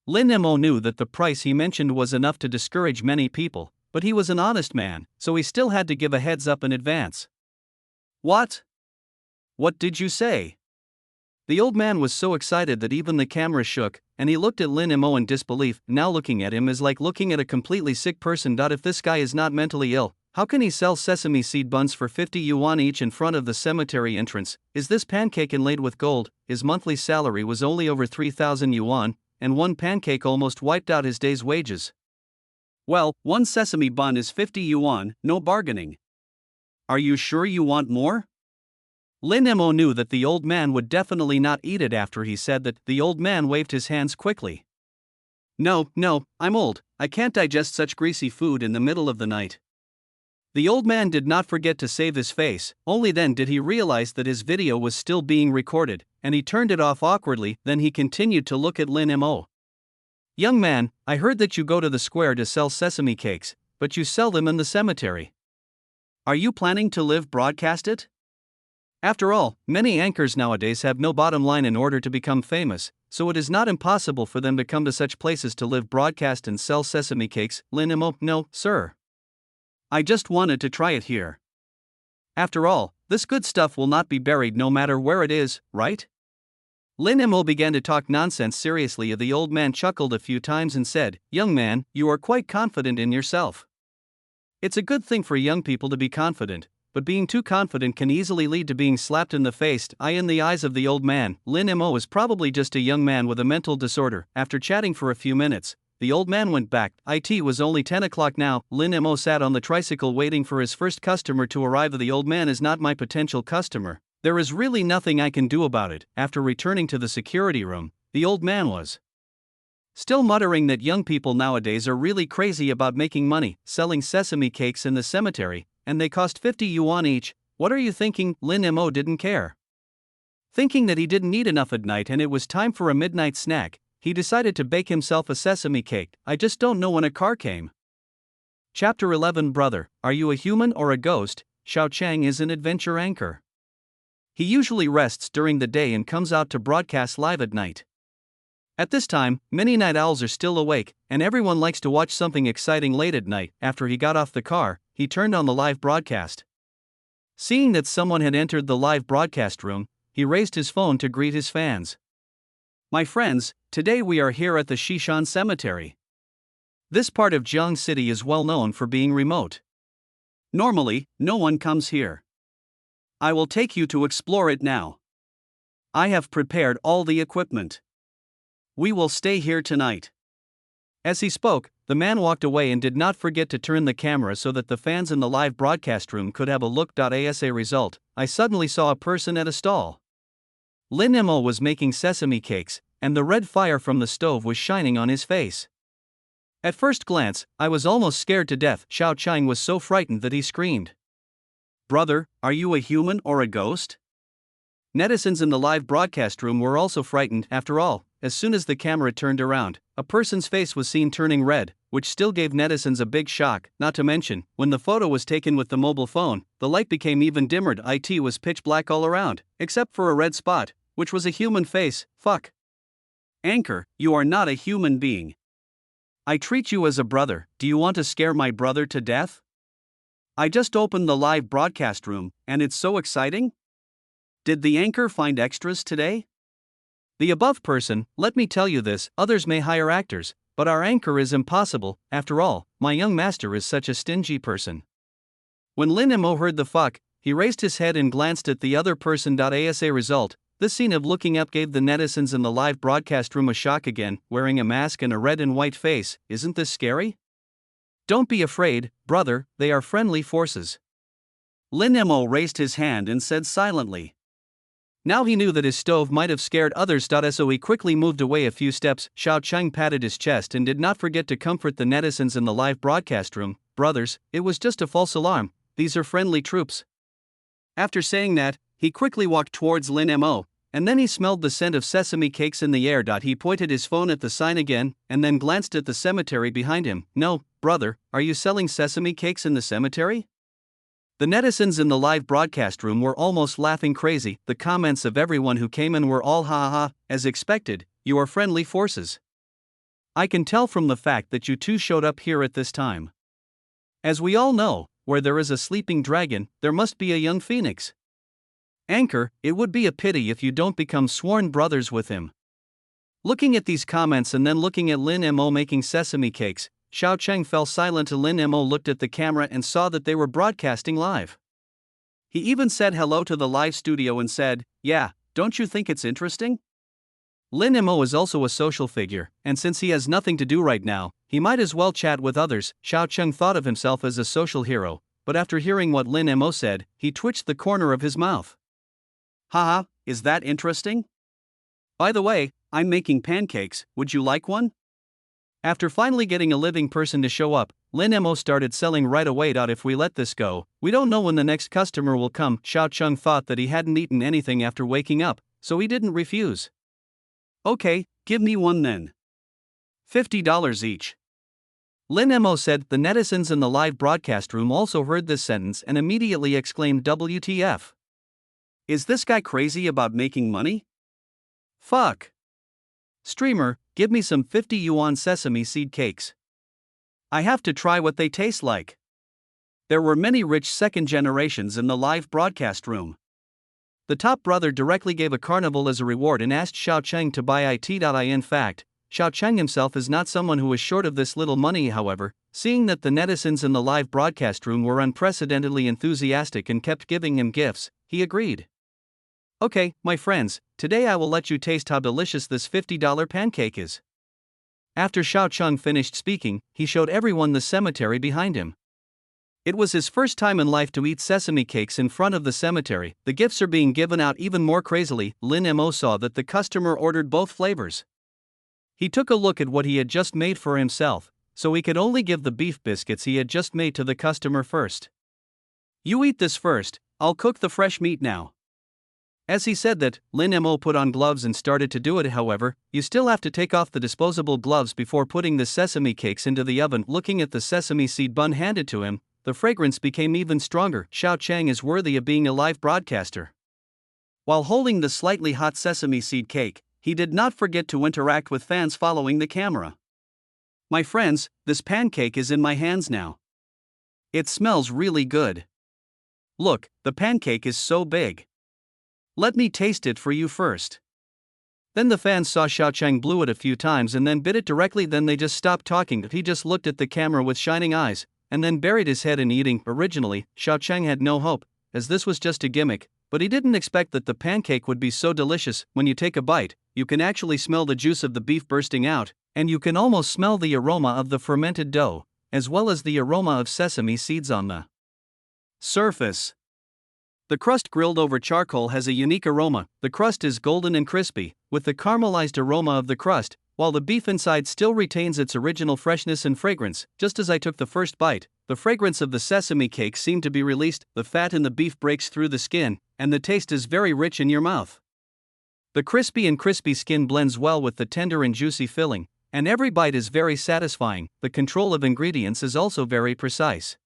Lin Mo knew that the price he mentioned was enough to discourage many people, but he was an honest man, so he still had to give a heads up in advance. What? What did you say? The old man was so excited that even the camera shook, and he looked at Lin Mo in disbelief. Now looking at him is like looking at a completely sick person. If this guy is not mentally ill, how can he sell sesame seed buns for 50 yuan each in front of the cemetery entrance? Is this pancake inlaid with gold? His monthly salary was only over 3,000 yuan, and one pancake almost wiped out his day's wages. Well, one sesame bun is 50 yuan, no bargaining. Are you sure you want more? Lin Mo knew that the old man would definitely not eat it. After he said that, the old man waved his hands quickly. No, I'm old, I can't digest such greasy food in the middle of the night. The old man did not forget to save his face, only then did he realize that his video was still being recorded, and he turned it off awkwardly. Then he continued to look at Lin Mo. Young man, I heard that you go to the square to sell sesame cakes, but you sell them in the cemetery. Are you planning to live broadcast it? After all, many anchors nowadays have no bottom line in order to become famous, so it is not impossible for them to come to such places to live broadcast and sell sesame cakes. Lin Mo, no, sir. I just wanted to try it here. After all, this good stuff will not be buried no matter where it is, right? Lin Mo began to talk nonsense seriously. The old man chuckled a few times and said, Young man, you are quite confident in yourself. It's a good thing for young people to be confident, but being too confident can easily lead to being slapped in the face. In the eyes of the old man, Lin Mo is probably just a young man with a mental disorder. After chatting for a few minutes, the old man went back. It was only 10 o'clock now. Lin Mo sat on the tricycle waiting for his first customer to arrive. The old man is not my potential customer. There is really nothing I can do about it. After returning to the security room, the old man was still muttering that young people nowadays are really crazy about making money selling sesame cakes in the cemetery, and they cost 50 yuan each. What are you thinking? Lin Mo didn't care. Thinking that he didn't eat enough at night and it was time for a midnight snack, he decided to bake himself a sesame cake. I just don't know when a car came. Chapter 11. Brother, are you a human or a ghost? Xiao Chang is an adventure anchor. He usually rests during the day and comes out to broadcast live at night. At this time, many night owls are still awake, and everyone likes to watch something exciting late at night. After he got off the car, he turned on the live broadcast. Seeing that someone had entered the live broadcast room, he raised his phone to greet his fans. My friends, today we are here at the Shishan Cemetery. This part of Jiang City is well known for being remote. Normally, no one comes here. I will take you to explore it now. I have prepared all the equipment. We will stay here tonight. As he spoke, the man walked away and did not forget to turn the camera so that the fans in the live broadcast room could have a look. As a result, I suddenly saw a person at a stall. Lin Mo was making sesame cakes, and the red fire from the stove was shining on his face. At first glance, I was almost scared to death. Xiao Chang was so frightened that he screamed. Brother, are you a human or a ghost? Netizens in the live broadcast room were also frightened. After all, as soon as the camera turned around, a person's face was seen turning red, which still gave netizens a big shock. Not to mention, when the photo was taken with the mobile phone, the light became even dimmer. It was pitch black all around, except for a red spot, which was a human face. Fuck. Anchor, you are not a human being. I treat you as a brother. Do you want to scare my brother to death? I just opened the live broadcast room, and it's so exciting. Did the anchor find extras today? The above person, let me tell you this, others may hire actors, but our anchor is impossible. After all, my young master is such a stingy person. When Lin Mo heard the fuck, he raised his head and glanced at the other person. As a result, This scene of looking up gave the netizens in the live broadcast room a shock again, wearing a mask and a red and white face. Isn't this scary? Don't be afraid, brother, they are friendly forces. Lin Mo raised his hand and said silently. Now he knew that his stove might have scared others, so he quickly moved away a few steps. Xiao Cheng patted his chest and did not forget to comfort the netizens in the live broadcast room. Brothers, it was just a false alarm, these are friendly troops. After saying that, he quickly walked towards Lin Mo, and then he smelled the scent of sesame cakes in the air. He pointed his phone at the sign again, and then glanced at the cemetery behind him. No, brother, are you selling sesame cakes in the cemetery? The netizens in the live broadcast room were almost laughing crazy. The comments of everyone who came in were all ha ha ha, as expected, you are friendly forces. I can tell from the fact that you two showed up here at this time. As we all know, where there is a sleeping dragon, there must be a young phoenix. Anchor, it would be a pity if you don't become sworn brothers with him. Looking at these comments and then looking at Lin Mo making sesame cakes, Xiao Cheng fell silent. Lin Mo looked at the camera and saw that they were broadcasting live. He even said hello to the live studio and said, yeah, don't you think it's interesting? Lin Mo is also a social figure, and since he has nothing to do right now, he might as well chat with others. Xiao Cheng thought of himself as a social hero, but after hearing what Lin Mo said, he twitched the corner of his mouth. Haha, is that interesting? By the way, I'm making pancakes, would you like one? After finally getting a living person to show up, Lin Mo started selling right away. If we let this go, we don't know when the next customer will come. Xiao Cheng thought that he hadn't eaten anything after waking up, so he didn't refuse. Okay, give me one then. $50 each. Lin Mo said. The netizens in the live broadcast room also heard this sentence and immediately exclaimed WTF. Is this guy crazy about making money? Fuck. Streamer, give me some 50 yuan sesame seed cakes. I have to try what they taste like. There were many rich second generations in the live broadcast room. The top brother directly gave a carnival as a reward and asked Xiao Cheng to buy it. In fact, Xiao Cheng himself is not someone who is short of this little money. However, seeing that the netizens in the live broadcast room were unprecedentedly enthusiastic and kept giving him gifts, he agreed. Okay, my friends, today I will let you taste how delicious this $50 pancake is. After Xiao Cheng finished speaking, he showed everyone the cemetery behind him. It was his first time in life to eat sesame cakes in front of the cemetery. The gifts are being given out even more crazily. Lin Mo saw that the customer ordered both flavors. He took a look at what he had just made for himself, so he could only give the beef biscuits he had just made to the customer first. You eat this first, I'll cook the fresh meat now. As he said that, Lin Mo put on gloves and started to do it. However, you still have to take off the disposable gloves before putting the sesame cakes into the oven. Looking at the sesame seed bun handed to him, the fragrance became even stronger. Xiao Cheng is worthy of being a live broadcaster. While holding the slightly hot sesame seed cake, he did not forget to interact with fans following the camera. My friends, this pancake is in my hands now. It smells really good. Look, the pancake is so big. Let me taste it for you first. Then the fans saw Xiao Cheng blew it a few times and then bit it directly. Then they just stopped talking. He just looked at the camera with shining eyes, and then buried his head in eating. Originally, Xiao Cheng had no hope, as this was just a gimmick, but he didn't expect that the pancake would be so delicious. When you take a bite, you can actually smell the juice of the beef bursting out, and you can almost smell the aroma of the fermented dough, as well as the aroma of sesame seeds on the surface. The crust grilled over charcoal has a unique aroma. The crust is golden and crispy, with the caramelized aroma of the crust, while the beef inside still retains its original freshness and fragrance. Just as I took the first bite, the fragrance of the sesame cake seemed to be released, the fat in the beef breaks through the skin, and the taste is very rich in your mouth. The crispy skin blends well with the tender and juicy filling, and every bite is very satisfying. The control of ingredients is also very precise.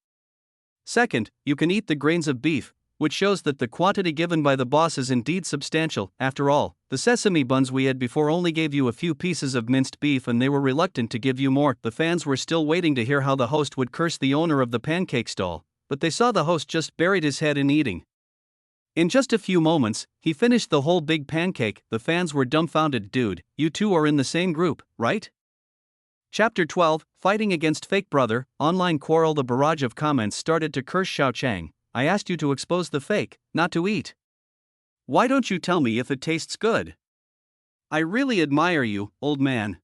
Second, you can eat the grains of beef, which shows that the quantity given by the boss is indeed substantial. After all, the sesame buns we had before only gave you a few pieces of minced beef and they were reluctant to give you more. The fans were still waiting to hear how the host would curse the owner of the pancake stall, but they saw the host just buried his head in eating. In just a few moments, he finished the whole big pancake. The fans were dumbfounded. Dude, you two are in the same group, right? Chapter 12, Fighting Against Fake Brother, Online Quarrel. The barrage of comments started to curse Xiao Cheng. I asked you to expose the fake, not to eat. Why don't you tell me if it tastes good? I really admire you, old man.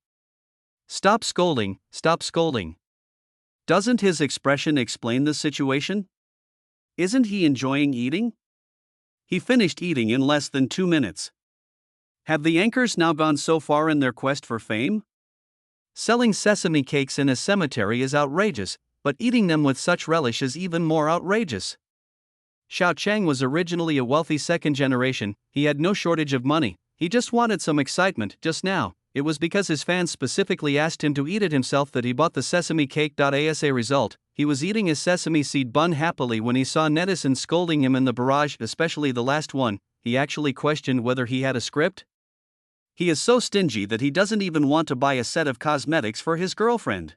Stop scolding, stop scolding. Doesn't his expression explain the situation? Isn't he enjoying eating? He finished eating in less than 2 minutes. Have the anchors now gone so far in their quest for fame? Selling sesame cakes in a cemetery is outrageous, but eating them with such relish is even more outrageous. Xiao Chang was originally a wealthy second generation, he had no shortage of money, he just wanted some excitement just now. It was because his fans specifically asked him to eat it himself that he bought the sesame cake. As a result, he was eating his sesame seed bun happily when he saw netizens scolding him in the barrage, especially the last one. He actually questioned whether he had a script. He is so stingy that he doesn't even want to buy a set of cosmetics for his girlfriend.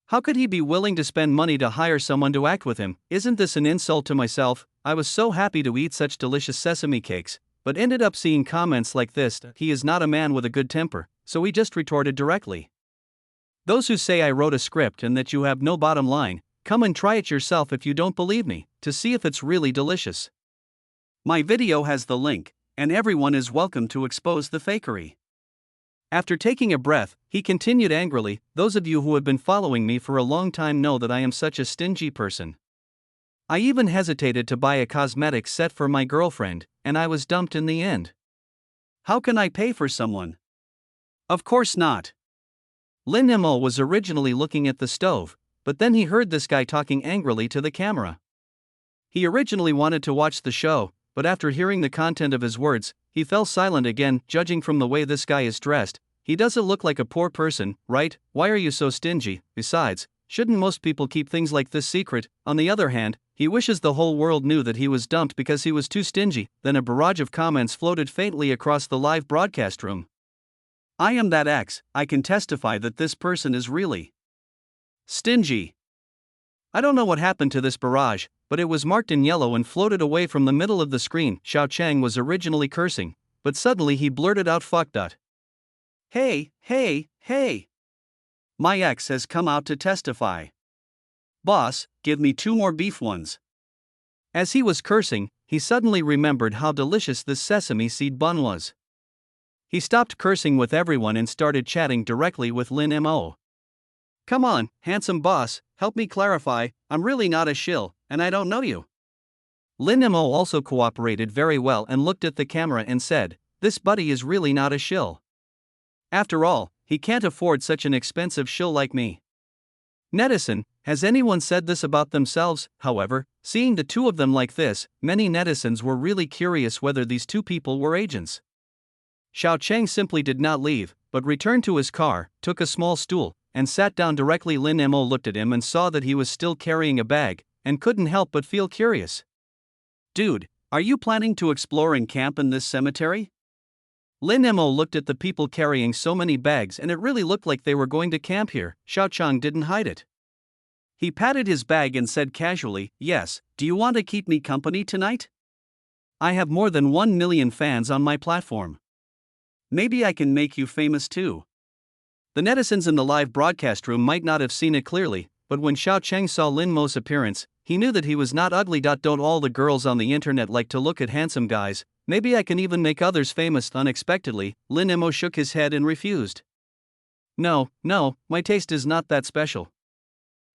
How could he be willing to spend money to hire someone to act with him? Isn't this an insult to myself? I was so happy to eat such delicious sesame cakes, but ended up seeing comments like this. He is not a man with a good temper, so he just retorted directly. Those who say I wrote a script and that you have no bottom line, come and try it yourself if you don't believe me, to see if it's really delicious. My video has the link, and everyone is welcome to expose the fakery. After taking a breath, he continued angrily, those of you who have been following me for a long time know that I am such a stingy person. I even hesitated to buy a cosmetics set for my girlfriend, and I was dumped in the end. How can I pay for someone? Of course not. Lin Mo was originally looking at the stove, but then he heard this guy talking angrily to the camera. He originally wanted to watch the show, but after hearing the content of his words, he fell silent again. Judging from the way this guy is dressed, he doesn't look like a poor person, right? Why are you so stingy? Besides, shouldn't most people keep things like this secret? On the other hand, he wishes the whole world knew that he was dumped because he was too stingy. Then a barrage of comments floated faintly across the live broadcast room. I am that X, I can testify that this person is really stingy. I don't know what happened to this barrage, but it was marked in yellow and floated away from the middle of the screen. Xiao Chang was originally cursing, but suddenly he blurted out fuck. Hey, hey, hey. My ex has come out to testify. Boss, give me 2 more beef ones. As he was cursing, he suddenly remembered how delicious this sesame seed bun was. He stopped cursing with everyone and started chatting directly with Lin Mo. Come on, handsome boss, help me clarify, I'm really not a shill, and I don't know you. Lin Mo also cooperated very well and looked at the camera and said, this buddy is really not a shill. After all, he can't afford such an expensive shill like me. Netizen, has anyone said this about themselves? However, seeing the two of them like this, many netizens were really curious whether these two people were agents. Xiao Chang simply did not leave, but returned to his car, took a small stool, and sat down directly. Lin Mo looked at him and saw that he was still carrying a bag, and couldn't help but feel curious. Dude, are you planning to explore and camp in this cemetery? Lin Mo looked at the people carrying so many bags and it really looked like they were going to camp here. Xiao Chang didn't hide it. He patted his bag and said casually, yes, do you want to keep me company tonight? I have more than 1 million fans on my platform. Maybe I can make you famous too. The netizens in the live broadcast room might not have seen it clearly, but when Xiao Chang saw Lin Mo's appearance, he knew that he was not ugly. Don't all the girls on the internet like to look at handsome guys? Maybe I can even make others famous. Unexpectedly, Lin Mo shook his head and refused. No, my taste is not that special.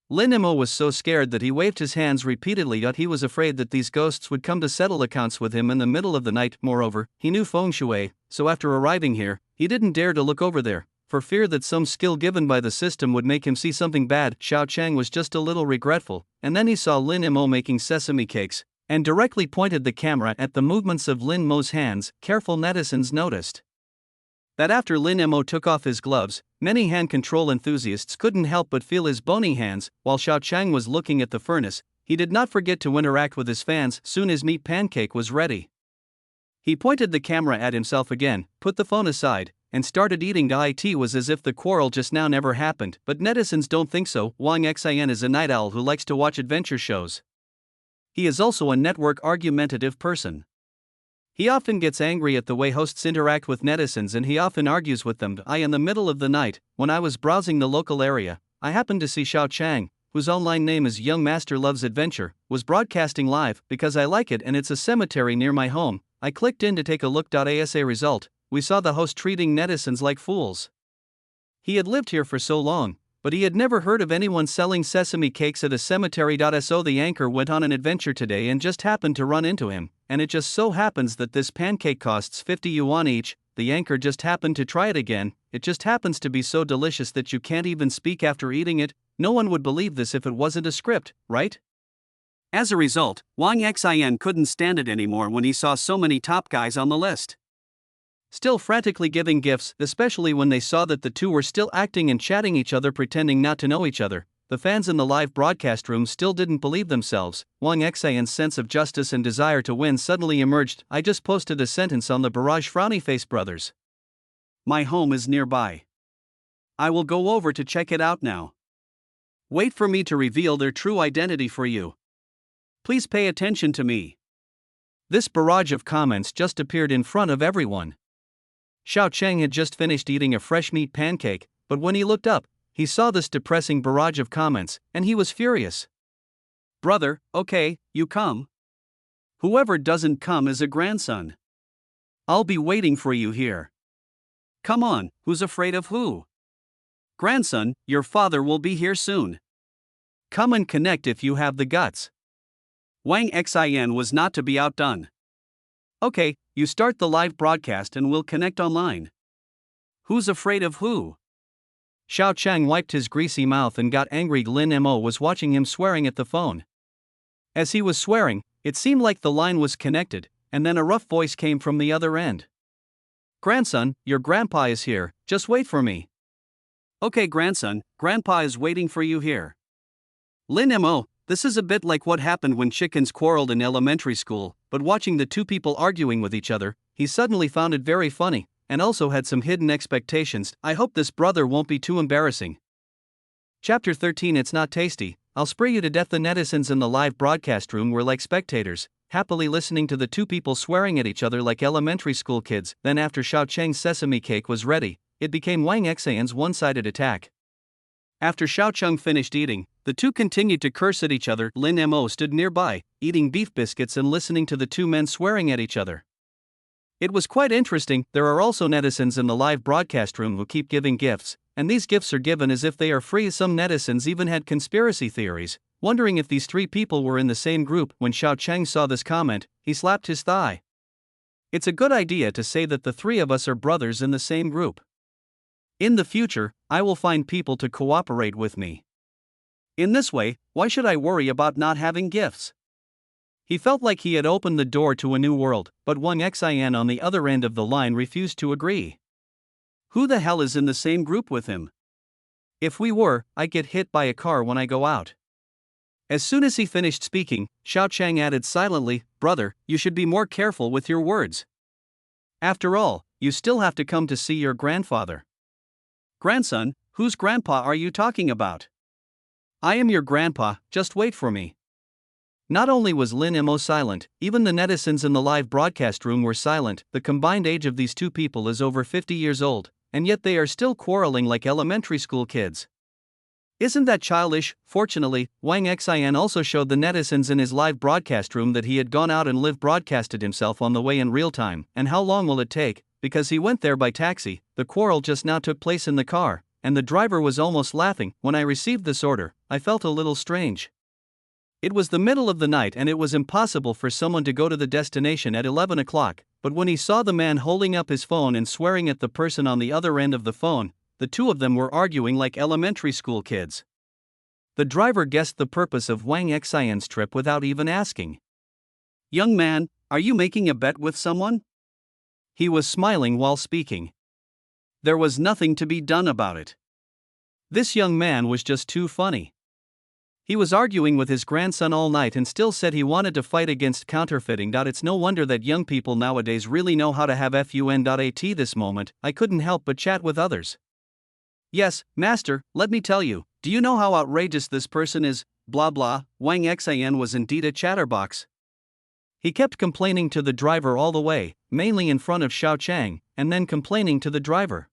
Lin Mo was so scared that he waved his hands repeatedly. He was afraid that these ghosts would come to settle accounts with him in the middle of the night. Moreover, he knew feng shui, so after arriving here, he didn't dare to look over there, for fear that some skill given by the system would make him see something bad. Xiao Chang was just a little regretful, and then he saw Lin Mo making sesame cakes, and directly pointed the camera at the movements of Lin Mo's hands. Careful netizens noticed that after Lin Mo took off his gloves, many hand control enthusiasts couldn't help but feel his bony hands. While Xiao Chang was looking at the furnace, he did not forget to interact with his fans. Soon his meat pancake was ready. He pointed the camera at himself again, put the phone aside, and started eating. It was as if the quarrel just now never happened, but netizens don't think so. Wang Xin is a night owl who likes to watch adventure shows. He is also a network argumentative person. He often gets angry at the way hosts interact with netizens and he often argues with them. In the middle of the night, when I was browsing the local area, I happened to see Xiao Chang, whose online name is Young Master Loves Adventure, was broadcasting live because I like it and it's a cemetery near my home. I clicked in to take a look. As a result, we saw the host treating netizens like fools. He had lived here for so long, but he had never heard of anyone selling sesame cakes at a cemetery. So the anchor went on an adventure today and just happened to run into him, and it just so happens that this pancake costs 50 yuan each. The anchor just happened to try it again. It just happens to be so delicious that you can't even speak after eating it. No one would believe this if it wasn't a script, right? As a result, Wang Xian couldn't stand it anymore when he saw so many top guys on the list still frantically giving gifts, especially when they saw that the two were still acting and chatting each other pretending not to know each other. The fans in the live broadcast room still didn't believe themselves. Wang Xian's sense of justice and desire to win suddenly emerged. I just posted a sentence on the barrage frowny face brothers. My home is nearby. I will go over to check it out now. Wait for me to reveal their true identity for you. Please pay attention to me. This barrage of comments just appeared in front of everyone. Xiao Cheng had just finished eating a fresh meat pancake, but when he looked up, he saw this depressing barrage of comments, and he was furious. Brother, okay, you come. Whoever doesn't come is a grandson. I'll be waiting for you here. Come on, who's afraid of who? Grandson, your father will be here soon. Come and connect if you have the guts. Wang Xian was not to be outdone. Okay, you start the live broadcast and we'll connect online. Who's afraid of who? Xiao Cheng wiped his greasy mouth and got angry. Lin Mo was watching him swearing at the phone. As he was swearing, it seemed like the line was connected, and then a rough voice came from the other end. Grandson, your grandpa is here, just wait for me. Okay grandson, grandpa is waiting for you here. Lin Mo, this is a bit like what happened when chickens quarreled in elementary school, but watching the two people arguing with each other, he suddenly found it very funny, and also had some hidden expectations. I hope this brother won't be too embarrassing. Chapter 13. It's not tasty, I'll spray you to death. The netizens in the live broadcast room were like spectators, happily listening to the two people swearing at each other like elementary school kids. Then after Xiao Cheng's sesame cake was ready, it became Wang Xian's one-sided attack. After Xiao Cheng finished eating, the two continued to curse at each other. Lin Mo stood nearby, eating beef biscuits and listening to the two men swearing at each other. It was quite interesting. There are also netizens in the live broadcast room who keep giving gifts, and these gifts are given as if they are free. Some netizens even had conspiracy theories, wondering if these three people were in the same group. When Xiao Cheng saw this comment, he slapped his thigh. It's a good idea to say that the three of us are brothers in the same group. In the future, I will find people to cooperate with me. In this way, why should I worry about not having gifts? He felt like he had opened the door to a new world, but Wang Xian on the other end of the line refused to agree. Who the hell is in the same group with him? If we were, I'd get hit by a car when I go out. As soon as he finished speaking, Xiao Cheng added silently, Brother, you should be more careful with your words. After all, you still have to come to see your grandfather. Grandson, whose grandpa are you talking about? I am your grandpa, just wait for me. Not only was Lin Mo silent, even the netizens in the live broadcast room were silent. The combined age of these two people is over 50 years old, and yet they are still quarreling like elementary school kids. Isn't that childish? Fortunately, Wang Xian also showed the netizens in his live broadcast room that he had gone out and live broadcasted himself on the way in real time. And how long will it take? Because he went there by taxi. The quarrel just now took place in the car, and the driver was almost laughing. When I received this order, I felt a little strange. It was the middle of the night and it was impossible for someone to go to the destination at 11 o'clock, but when he saw the man holding up his phone and swearing at the person on the other end of the phone, the two of them were arguing like elementary school kids. The driver guessed the purpose of Wang Xian's trip without even asking. Young man, are you making a bet with someone? He was smiling while speaking. There was nothing to be done about it. This young man was just too funny. He was arguing with his grandson all night and still said he wanted to fight against counterfeiting. It's no wonder that young people nowadays really know how to have fun. At this moment, I couldn't help but chat with others. Yes, master, let me tell you, do you know how outrageous this person is? Blah blah. Wang Xian was indeed a chatterbox. He kept complaining to the driver all the way, mainly in front of Xiao Cheng, and then complaining to the driver.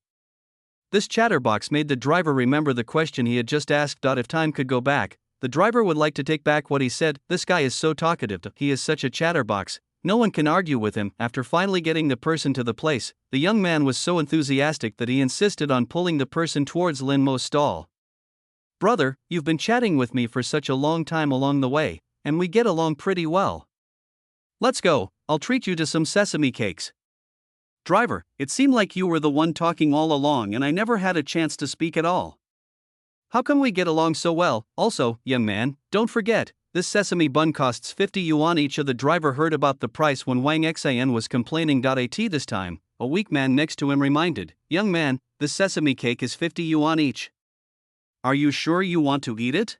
This chatterbox made the driver remember the question he had just asked. If time could go back, the driver would like to take back what he said. This guy is so talkative, he is such a chatterbox, no one can argue with him. After finally getting the person to the place, the young man was so enthusiastic that he insisted on pulling the person towards Lin Mo's stall. "Brother, you've been chatting with me for such a long time along the way, and we get along pretty well. Let's go, I'll treat you to some sesame cakes." "Driver, it seemed like you were the one talking all along and I never had a chance to speak at all. How come we get along so well? Also, young man, don't forget, this sesame bun costs 50 yuan each." The driver heard about the price when Wang Xian was complaining. At this time, a weak man next to him reminded, "Young man, this sesame cake is 50 yuan each. Are you sure you want to eat it?"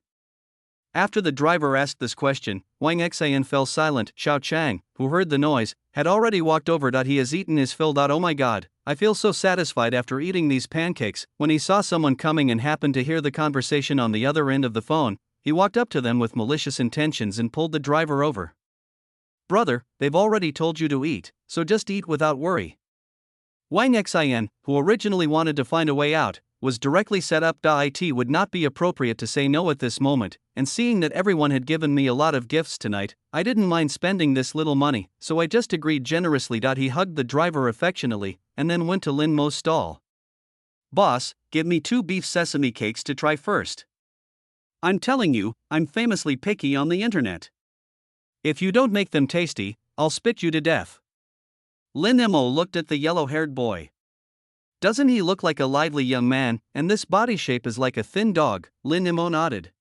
After the driver asked this question, Wang Xian fell silent. Xiao Chang, who heard the noise, had already walked over. He has eaten his fill. "Oh my god, I feel so satisfied after eating these pancakes." When he saw someone coming and happened to hear the conversation on the other end of the phone, he walked up to them with malicious intentions and pulled the driver over. "Brother, they've already told you to eat, so just eat without worry." Wang Xian, who originally wanted to find a way out, was directly set up. It would not be appropriate to say no at this moment, and seeing that everyone had given me a lot of gifts tonight, I didn't mind spending this little money, so I just agreed generously. He hugged the driver affectionately, and then went to Lin Mo's stall. "Boss, give me 2 beef sesame cakes to try first. I'm telling you, I'm famously picky on the internet. If you don't make them tasty, I'll spit you to death." Lin Mo looked at the yellow-haired boy. "Doesn't he look like a lively young man, and this body shape is like a thin dog?" Lin Mo nodded.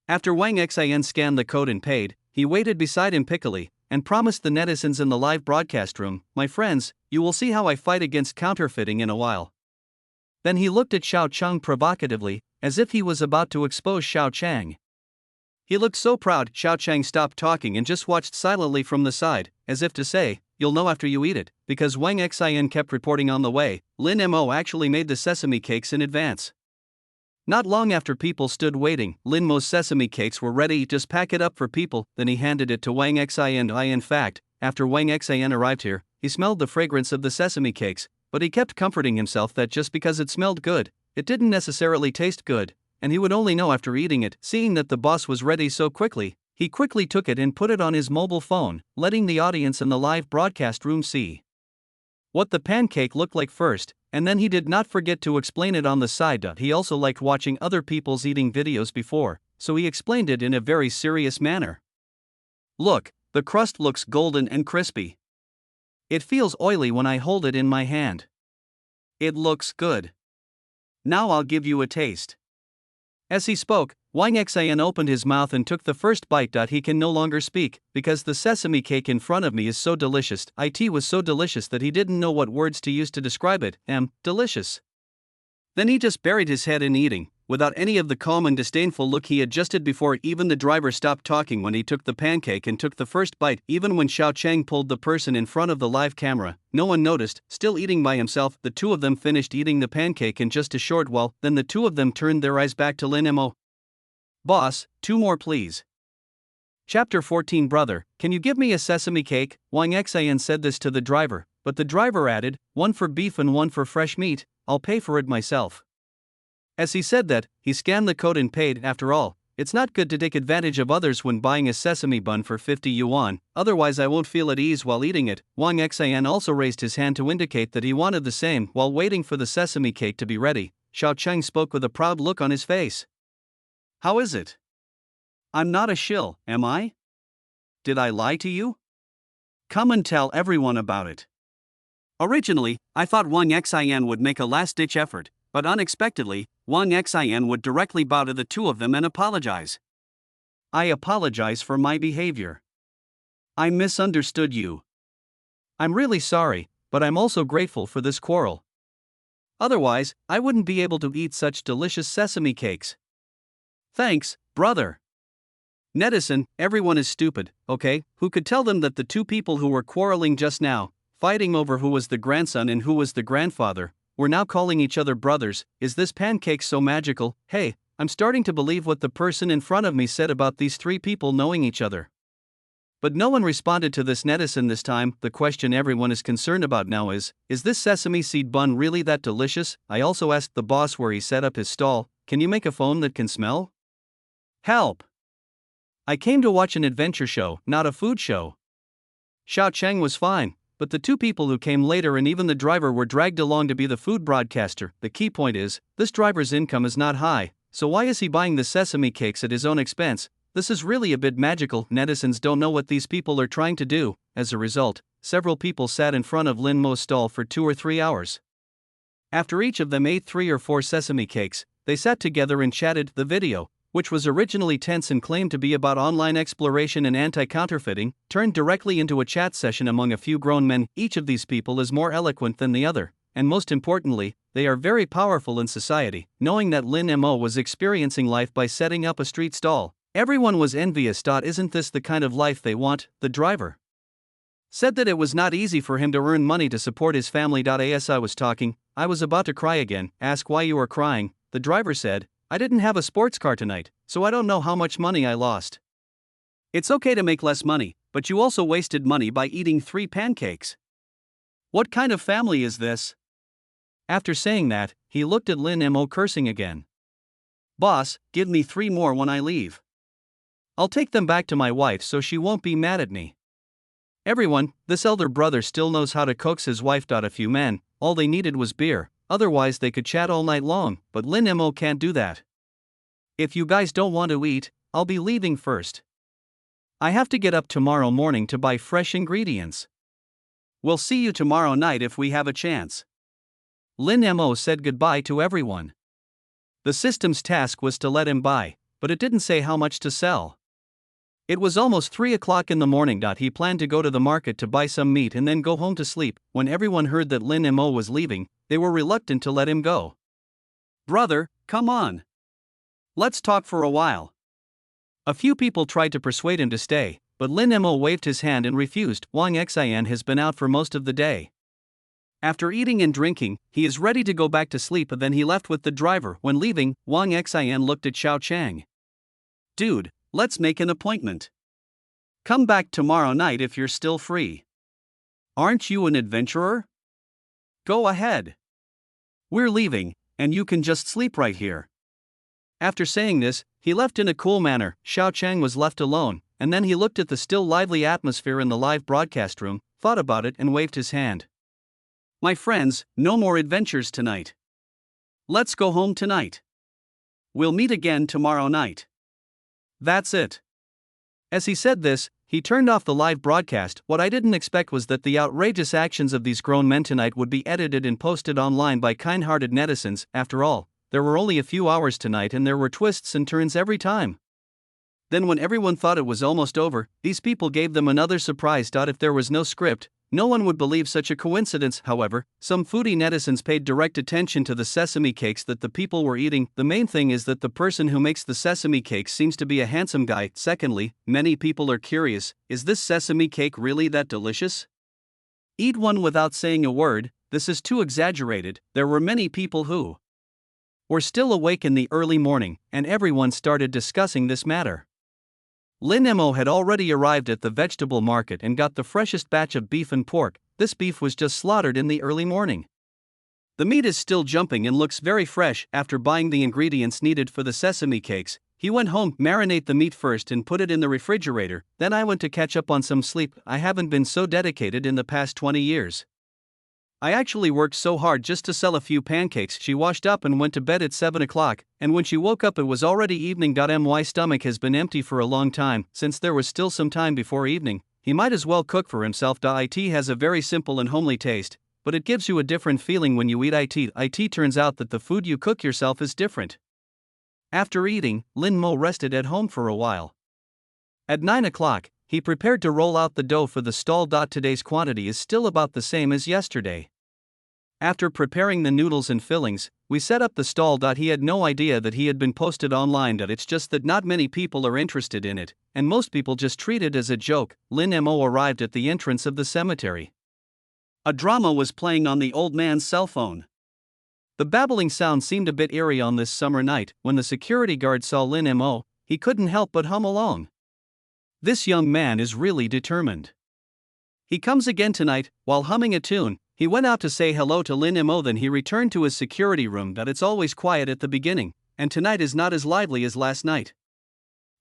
After Wang Xian scanned the code and paid, he waited beside him pickily, and promised the netizens in the live broadcast room, "My friends, you will see how I fight against counterfeiting in a while." Then he looked at Xiao Chang provocatively, as if he was about to expose Xiao Chang. He looked so proud. Xiao Chang stopped talking and just watched silently from the side, as if to say, "You'll know after you eat it." Because Wang Xian kept reporting on the way, Lin Mo actually made the sesame cakes in advance. Not long after people stood waiting, Lin Mo's sesame cakes were ready. "Just pack it up for people." Then he handed it to Wang Xian. In fact, after Wang Xian arrived here, he smelled the fragrance of the sesame cakes, but he kept comforting himself that just because it smelled good, it didn't necessarily taste good, and he would only know after eating it. Seeing that the boss was ready so quickly, he quickly took it and put it on his mobile phone, letting the audience in the live broadcast room see what the pancake looked like first, and then he did not forget to explain it on the side. He also liked watching other people's eating videos before, so he explained it in a very serious manner. "Look, the crust looks golden and crispy. It feels oily when I hold it in my hand. It looks good. Now I'll give you a taste." As he spoke, Wang Xian opened his mouth and took the first bite. He can no longer speak, because the sesame cake in front of me is so delicious. It was so delicious that he didn't know what words to use to describe it. Delicious. Then he just buried his head in eating, without any of the calm and disdainful look he adjusted before. Even the driver stopped talking when he took the pancake and took the first bite. Even when Xiao Chang pulled the person in front of the live camera, no one noticed. Still eating by himself, the two of them finished eating the pancake in just a short while. Then the two of them turned their eyes back to Lin Mo. "Boss, 2 more please." Chapter 14. "Brother, can you give me a sesame cake?" Wang Xian said this to the driver, but the driver added, "1 for beef and 1 for fresh meat, I'll pay for it myself." As he said that, he scanned the code and paid. After all, it's not good to take advantage of others when buying a sesame bun for 50 yuan, otherwise I won't feel at ease while eating it. Wang Xian also raised his hand to indicate that he wanted the same. While waiting for the sesame cake to be ready, Xiao Cheng spoke with a proud look on his face. "How is it? I'm not a shill, am I? Did I lie to you? Come and tell everyone about it." Originally, I thought Wang Xian would make a last-ditch effort, but unexpectedly, Wang Xian would directly bow to the two of them and apologize. "I apologize for my behavior. I misunderstood you. I'm really sorry, but I'm also grateful for this quarrel. Otherwise, I wouldn't be able to eat such delicious sesame cakes. Thanks, brother." Netizen, everyone is stupid, okay? Who could tell them that the two people who were quarreling just now, fighting over who was the grandson and who was the grandfather, were now calling each other brothers? Is this pancake so magical? Hey, I'm starting to believe what the person in front of me said about these 3 people knowing each other. But no one responded to this netizen this time. The question everyone is concerned about now is this sesame seed bun really that delicious? I also asked the boss where he set up his stall, "Can you make a phone that can smell? Help! I came to watch an adventure show, not a food show." Xiao Chang was fine, but the two people who came later and even the driver were dragged along to be the food broadcaster. The key point is, this driver's income is not high, so why is he buying the sesame cakes at his own expense? This is really a bit magical. Netizens don't know what these people are trying to do. As a result, several people sat in front of Lin Mo's stall for 2 or 3 hours. After each of them ate 3 or 4 sesame cakes, they sat together and chatted. The video, which was originally tense and claimed to be about online exploration and anti-counterfeiting, turned directly into a chat session among a few grown men. Each of these people is more eloquent than the other, and most importantly, they are very powerful in society. Knowing that Lin Mo was experiencing life by setting up a street stall, everyone was envious. Isn't this the kind of life they want? The driver said that it was not easy for him to earn money to support his family. As I was talking, I was about to cry again. Ask why you are crying. The driver said, I didn't have a sports car tonight, so I don't know how much money I lost. It's okay to make less money, but you also wasted money by eating 3 pancakes. What kind of family is this? After saying that, he looked at Lin Mo cursing again. Boss, give me 3 more when I leave. I'll take them back to my wife so she won't be mad at me. Everyone, this elder brother still knows how to coax his wife. A few men, all they needed was beer, otherwise they could chat all night long, but Lin Mo can't do that. If you guys don't want to eat, I'll be leaving first. I have to get up tomorrow morning to buy fresh ingredients. We'll see you tomorrow night if we have a chance. Lin Mo said goodbye to everyone. The system's task was to let him buy, but it didn't say how much to sell. It was almost 3 o'clock in the morning. He planned to go to the market to buy some meat and then go home to sleep. When everyone heard that Lin Mo was leaving, they were reluctant to let him go. Brother, come on. Let's talk for a while. A few people tried to persuade him to stay, but Lin Mo waved his hand and refused. Wang Xian has been out for most of the day. After eating and drinking, he is ready to go back to sleep. Then he left with the driver. When leaving, Wang Xian looked at Xiao Chang. Dude, let's make an appointment. Come back tomorrow night if you're still free. Aren't you an adventurer? Go ahead. We're leaving, and you can just sleep right here. After saying this, he left in a cool manner. Xiao Chang was left alone, and then he looked at the still lively atmosphere in the live broadcast room, thought about it and waved his hand. My friends, no more adventures tonight. Let's go home tonight. We'll meet again tomorrow night. That's it. As he said this, he turned off the live broadcast. What I didn't expect was that the outrageous actions of these grown men tonight would be edited and posted online by kind-hearted netizens. After all, there were only a few hours tonight and there were twists and turns every time. Then when everyone thought it was almost over, these people gave them another surprise. If there was no script, no one would believe such a coincidence. However, some foodie netizens paid direct attention to the sesame cakes that the people were eating. The main thing is that the person who makes the sesame cakes seems to be a handsome guy. Secondly, many people are curious, is this sesame cake really that delicious? Eat one without saying a word. This is too exaggerated. There were many people who were still awake in the early morning, and everyone started discussing this matter. Lin Mo had already arrived at the vegetable market and got the freshest batch of beef and pork. This beef was just slaughtered in the early morning. The meat is still jumping and looks very fresh. After buying the ingredients needed for the sesame cakes, he went home, marinate the meat first and put it in the refrigerator. Then I went to catch up on some sleep. I haven't been so dedicated in the past 20 years. I actually worked so hard just to sell a few pancakes. She washed up and went to bed at 7 o'clock, and when she woke up it was already evening. My stomach has been empty for a long time. Since there was still some time before evening, he might as well cook for himself. It has a very simple and homely taste, but it gives you a different feeling when you eat it. It turns out that the food you cook yourself is different. After eating, Lin Mo rested at home for a while. At 9 o'clock, he prepared to roll out the dough for the stall. Today's quantity is still about the same as yesterday. After preparing the noodles and fillings, we set up the stall. He had no idea that he had been posted online. It's just that not many people are interested in it, and most people just treat it as a joke. Lin Mo arrived at the entrance of the cemetery. A drama was playing on the old man's cell phone. The babbling sound seemed a bit eerie on this summer night. When the security guard saw Lin Mo, he couldn't help but hum along. This young man is really determined. He comes again tonight. While humming a tune, he went out to say hello to Lin Mo. Then he returned to his security room. It's always quiet at the beginning, and tonight is not as lively as last night.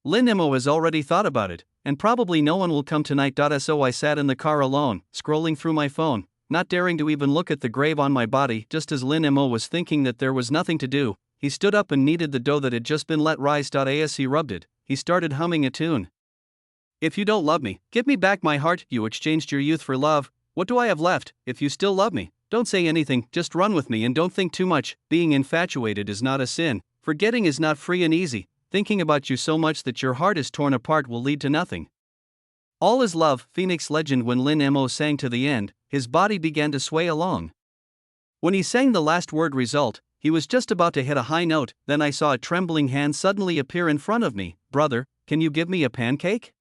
Lin Mo has already thought about it, and probably no one will come tonight. So I sat in the car alone, scrolling through my phone, not daring to even look at the grave on my body. Just as Lin Mo was thinking that there was nothing to do, he stood up and kneaded the dough that had just been let rise. As he rubbed it, he started humming a tune. If you don't love me, give me back my heart. You exchanged your youth for love. What do I have left? If you still love me, don't say anything, just run with me and don't think too much. Being infatuated is not a sin. Forgetting is not free and easy. Thinking about you so much that your heart is torn apart will lead to nothing. All is love, Phoenix legend. When Lin Mo sang to the end, his body began to sway along. When he sang the last word result, he was just about to hit a high note, then I saw a trembling hand suddenly appear in front of me. Brother, can you give me a pancake?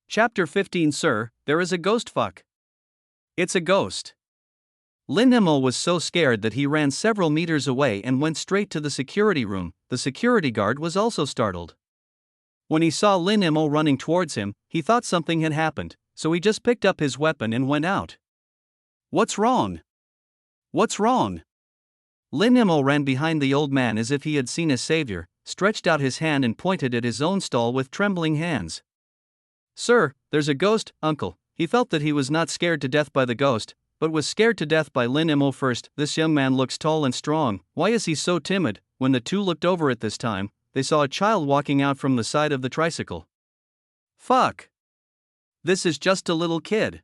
Chapter 15. Sir, there is a ghost. Fuck. It's a ghost. Lin Mo was so scared that he ran several meters away and went straight to the security room. The security guard was also startled. When he saw Lin Mo running towards him, he thought something had happened, so he just picked up his weapon and went out. What's wrong? What's wrong? Lin Mo ran behind the old man as if he had seen a savior, stretched out his hand and pointed at his own stall with trembling hands. Sir, there's a ghost, uncle. He felt that he was not scared to death by the ghost, but was scared to death by Lin Mo first. This young man looks tall and strong. Why is he so timid? When the two looked over at this time, they saw a child walking out from the side of the tricycle. Fuck. This is just a little kid.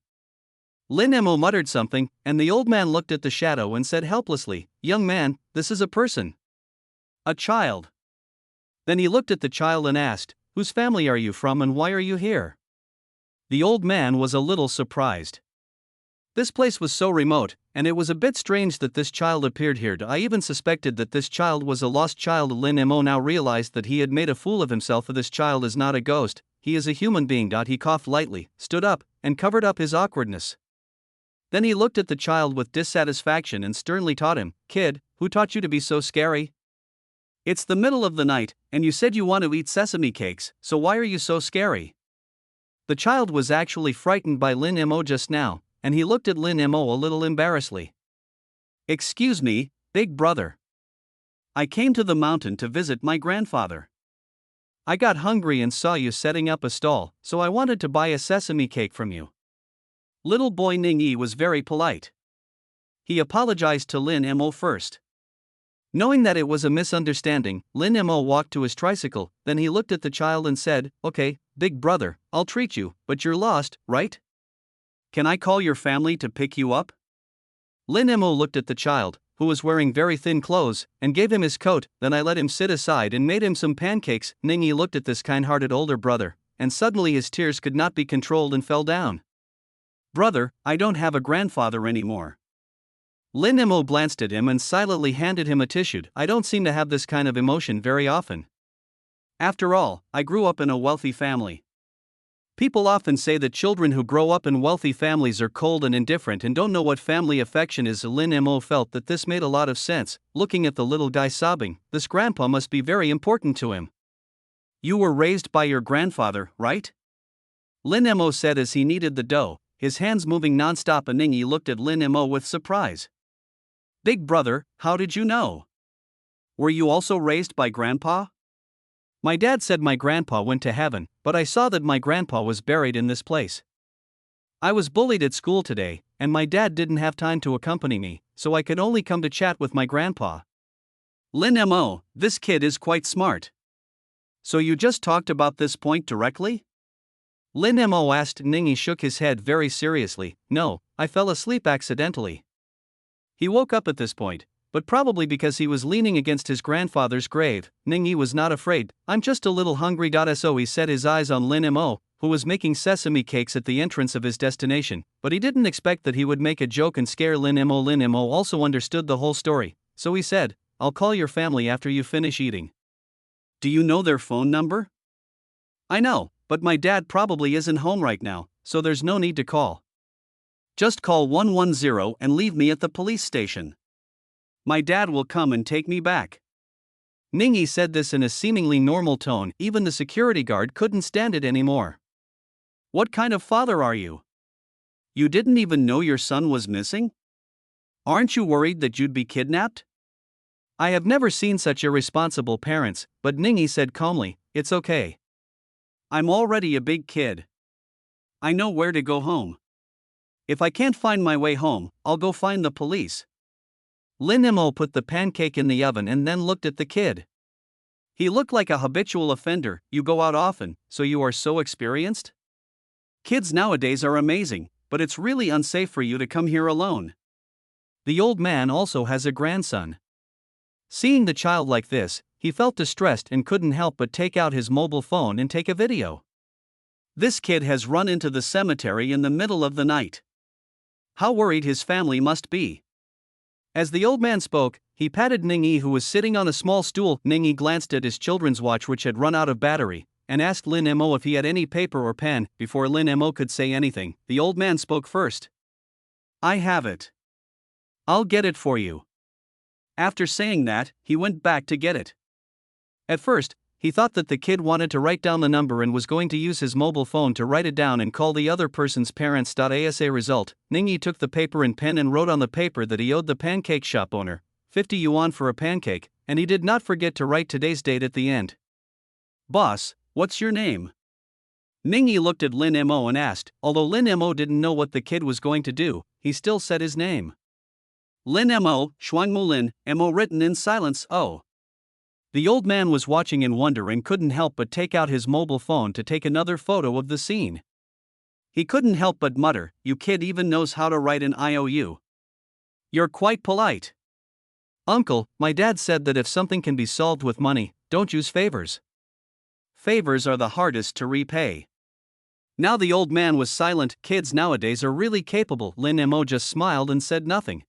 Lin Mo muttered something, and the old man looked at the shadow and said helplessly, Young man, this is a person. A child. Then he looked at the child and asked, Whose family are you from and why are you here? The old man was a little surprised. This place was so remote, and it was a bit strange that this child appeared here. I even suspected that this child was a lost child. Lin Mo now realized that he had made a fool of himself. This child is not a ghost, he is a human being. He coughed lightly, stood up, and covered up his awkwardness. Then he looked at the child with dissatisfaction and sternly taught him, Kid, who taught you to be so scary? It's the middle of the night, and you said you want to eat sesame cakes, so why are you so scary? The child was actually frightened by Lin Mo just now, and he looked at Lin Mo a little embarrassedly. Excuse me, big brother. I came to the mountain to visit my grandfather. I got hungry and saw you setting up a stall, so I wanted to buy a sesame cake from you. Little boy Ning Yi was very polite. He apologized to Lin Mo first. Knowing that it was a misunderstanding, Lin Mo walked to his tricycle, then he looked at the child and said, Okay, big brother, I'll treat you, but you're lost, right? Can I call your family to pick you up? Lin Mo looked at the child, who was wearing very thin clothes, and gave him his coat. Then I let him sit aside and made him some pancakes. Ning Yi looked at this kind-hearted older brother, and suddenly his tears could not be controlled and fell down. Brother, I don't have a grandfather anymore. Lin Mo glanced at him and silently handed him a tissue. I don't seem to have this kind of emotion very often. After all, I grew up in a wealthy family. People often say that children who grow up in wealthy families are cold and indifferent and don't know what family affection is. Lin Mo felt that this made a lot of sense. Looking at the little guy sobbing, this grandpa must be very important to him. You were raised by your grandfather, right? Lin Mo said as he kneaded the dough, his hands moving non-stop. Ning Yi looked at Lin Mo with surprise. Big brother, how did you know? Were you also raised by grandpa? My dad said my grandpa went to heaven, but I saw that my grandpa was buried in this place. I was bullied at school today, and my dad didn't have time to accompany me, so I could only come to chat with my grandpa. Lin Mo, this kid is quite smart. So you just talked about this point directly? Lin Mo asked. Ning Yi shook his head very seriously. No, I fell asleep accidentally. He woke up at this point, but probably because he was leaning against his grandfather's grave. Ning Yi was not afraid. I'm just a little hungry. So he set his eyes on Lin Mo, who was making sesame cakes at the entrance of his destination, but he didn't expect that he would make a joke and scare Lin Mo. Lin Mo also understood the whole story, so he said, I'll call your family after you finish eating. Do you know their phone number? I know, but my dad probably isn't home right now, so there's no need to call. Just call 110 and leave me at the police station. My dad will come and take me back. Ning Yi said this in a seemingly normal tone. Even the security guard couldn't stand it anymore. What kind of father are you? You didn't even know your son was missing? Aren't you worried that you'd be kidnapped? I have never seen such irresponsible parents, but Ning Yi said calmly, It's okay. I'm already a big kid. I know where to go home. If I can't find my way home, I'll go find the police. Lin Mo put the pancake in the oven and then looked at the kid. He looked like a habitual offender. You go out often, so you are so experienced? Kids nowadays are amazing, but it's really unsafe for you to come here alone. The old man also has a grandson. Seeing the child like this, he felt distressed and couldn't help but take out his mobile phone and take a video. This kid has run into the cemetery in the middle of the night. How worried his family must be. As the old man spoke, he patted Ningyi, who was sitting on a small stool. Ningyi glanced at his children's watch, which had run out of battery, and asked Lin Mo if he had any paper or pen. Before Lin Mo could say anything, the old man spoke first. I have it. I'll get it for you. After saying that, he went back to get it. At first, he thought that the kid wanted to write down the number and was going to use his mobile phone to write it down and call the other person's parents. As a result, Ningyi took the paper and pen and wrote on the paper that he owed the pancake shop owner 50 yuan for a pancake, and he did not forget to write today's date at the end. Boss, what's your name? Ningyi looked at Lin Mo and asked. Although Lin Mo didn't know what the kid was going to do, he still said his name. Lin Mo, Shuangmu Lin, Mo written in silence. Oh. The old man was watching in wonder and couldn't help but take out his mobile phone to take another photo of the scene. He couldn't help but mutter, "You kid even knows how to write an IOU. You're quite polite." Uncle, my dad said that if something can be solved with money, don't use favors. Favors are the hardest to repay. Now the old man was silent. Kids nowadays are really capable. Lin Mo just smiled and said nothing.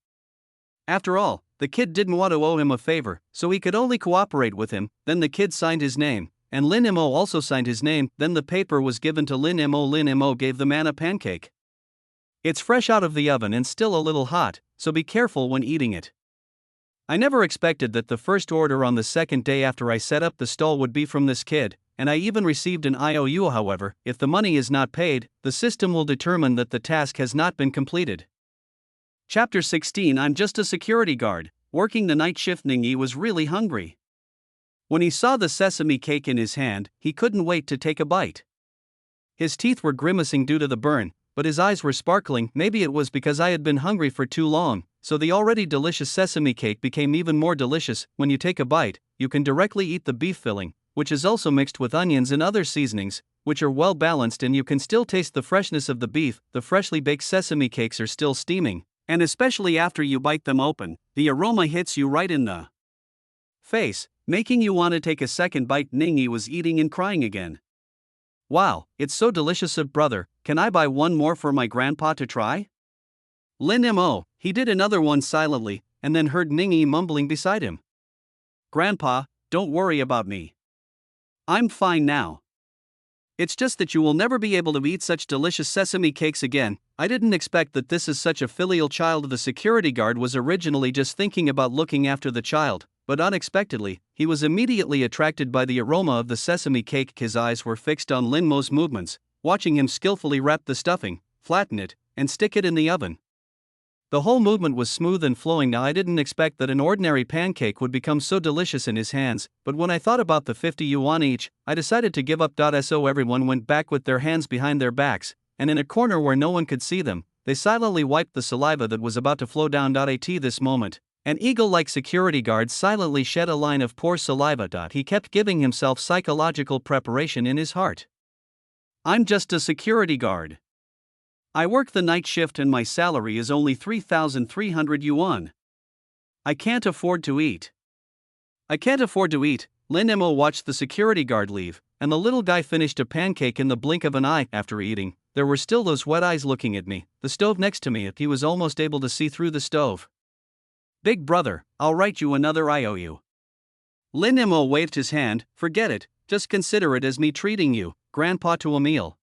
After all, the kid didn't want to owe him a favor, so he could only cooperate with him. Then the kid signed his name, and Lin Mo also signed his name. Then the paper was given to Lin Mo. Lin Mo gave the man a pancake. It's fresh out of the oven and still a little hot, so be careful when eating it. I never expected that the first order on the second day after I set up the stall would be from this kid, and I even received an IOU. However, if the money is not paid, the system will determine that the task has not been completed. Chapter 16. I'm just a security guard, working the night shift. Ningyi was really hungry. When he saw the sesame cake in his hand, he couldn't wait to take a bite. His teeth were grimacing due to the burn, but his eyes were sparkling. Maybe it was because I had been hungry for too long, so the already delicious sesame cake became even more delicious. When you take a bite, you can directly eat the beef filling, which is also mixed with onions and other seasonings, which are well balanced, and you can still taste the freshness of the beef. The freshly baked sesame cakes are still steaming, and especially after you bite them open, the aroma hits you right in the face, making you want to take a second bite. Ningyi was eating and crying again. Wow, it's so delicious. Brother, can I buy one more for my grandpa to try? Lin Mo, he did another one silently, and then heard Ningyi mumbling beside him. Grandpa, don't worry about me. I'm fine now. It's just that you will never be able to eat such delicious sesame cakes again. I didn't expect that this is such a filial child. The security guard was originally just thinking about looking after the child, but unexpectedly, he was immediately attracted by the aroma of the sesame cake. His eyes were fixed on Lin Mo's movements, watching him skillfully wrap the stuffing, flatten it, and stick it in the oven. The whole movement was smooth and flowing. Now I didn't expect that an ordinary pancake would become so delicious in his hands, but when I thought about the 50 yuan each, I decided to give up. So everyone went back with their hands behind their backs, and in a corner where no one could see them, they silently wiped the saliva that was about to flow down. At this moment, an eagle-like security guard silently shed a line of poor saliva. He kept giving himself psychological preparation in his heart. I'm just a security guard. I work the night shift and my salary is only 3,300 yuan. I can't afford to eat. Lin Mo watched the security guard leave, and the little guy finished a pancake in the blink of an eye. After eating, there were still those wet eyes looking at me, the stove next to me. He was almost able to see through the stove. Big brother, I'll write you another IOU. Lin Mo waved his hand. Forget it, just consider it as me treating you, grandpa, to a meal.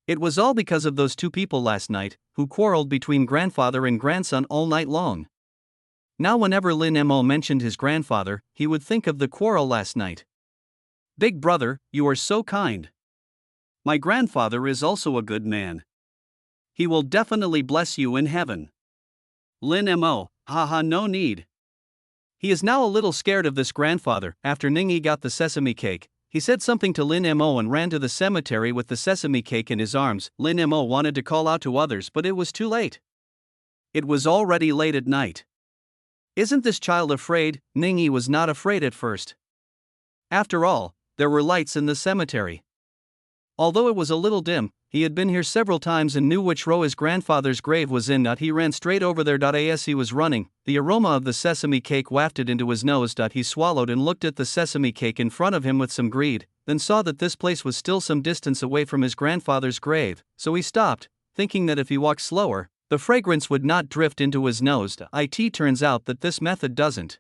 It was all because of those two people last night, who quarreled between grandfather and grandson all night long. Now whenever Lin Mo mentioned his grandfather, he would think of the quarrel last night. Big brother, you are so kind. My grandfather is also a good man. He will definitely bless you in heaven. Lin Mo, haha, no need. He is now a little scared of this grandfather. After Ningyi got the sesame cake, He said something to Lin Mo and ran to the cemetery with the sesame cake in his arms. Lin Mo wanted to call out to others, but it was too late. It was already late at night. Isn't this child afraid? Ningyi was not afraid at first. After all, there were lights in the cemetery. Although it was a little dim, he had been here several times and knew which row his grandfather's grave was in. He ran straight over there. As he was running, the aroma of the sesame cake wafted into his nose. He swallowed and looked at the sesame cake in front of him with some greed, then saw that this place was still some distance away from his grandfather's grave, so he stopped, thinking that if he walked slower, the fragrance would not drift into his nose. It turns out that this method doesn't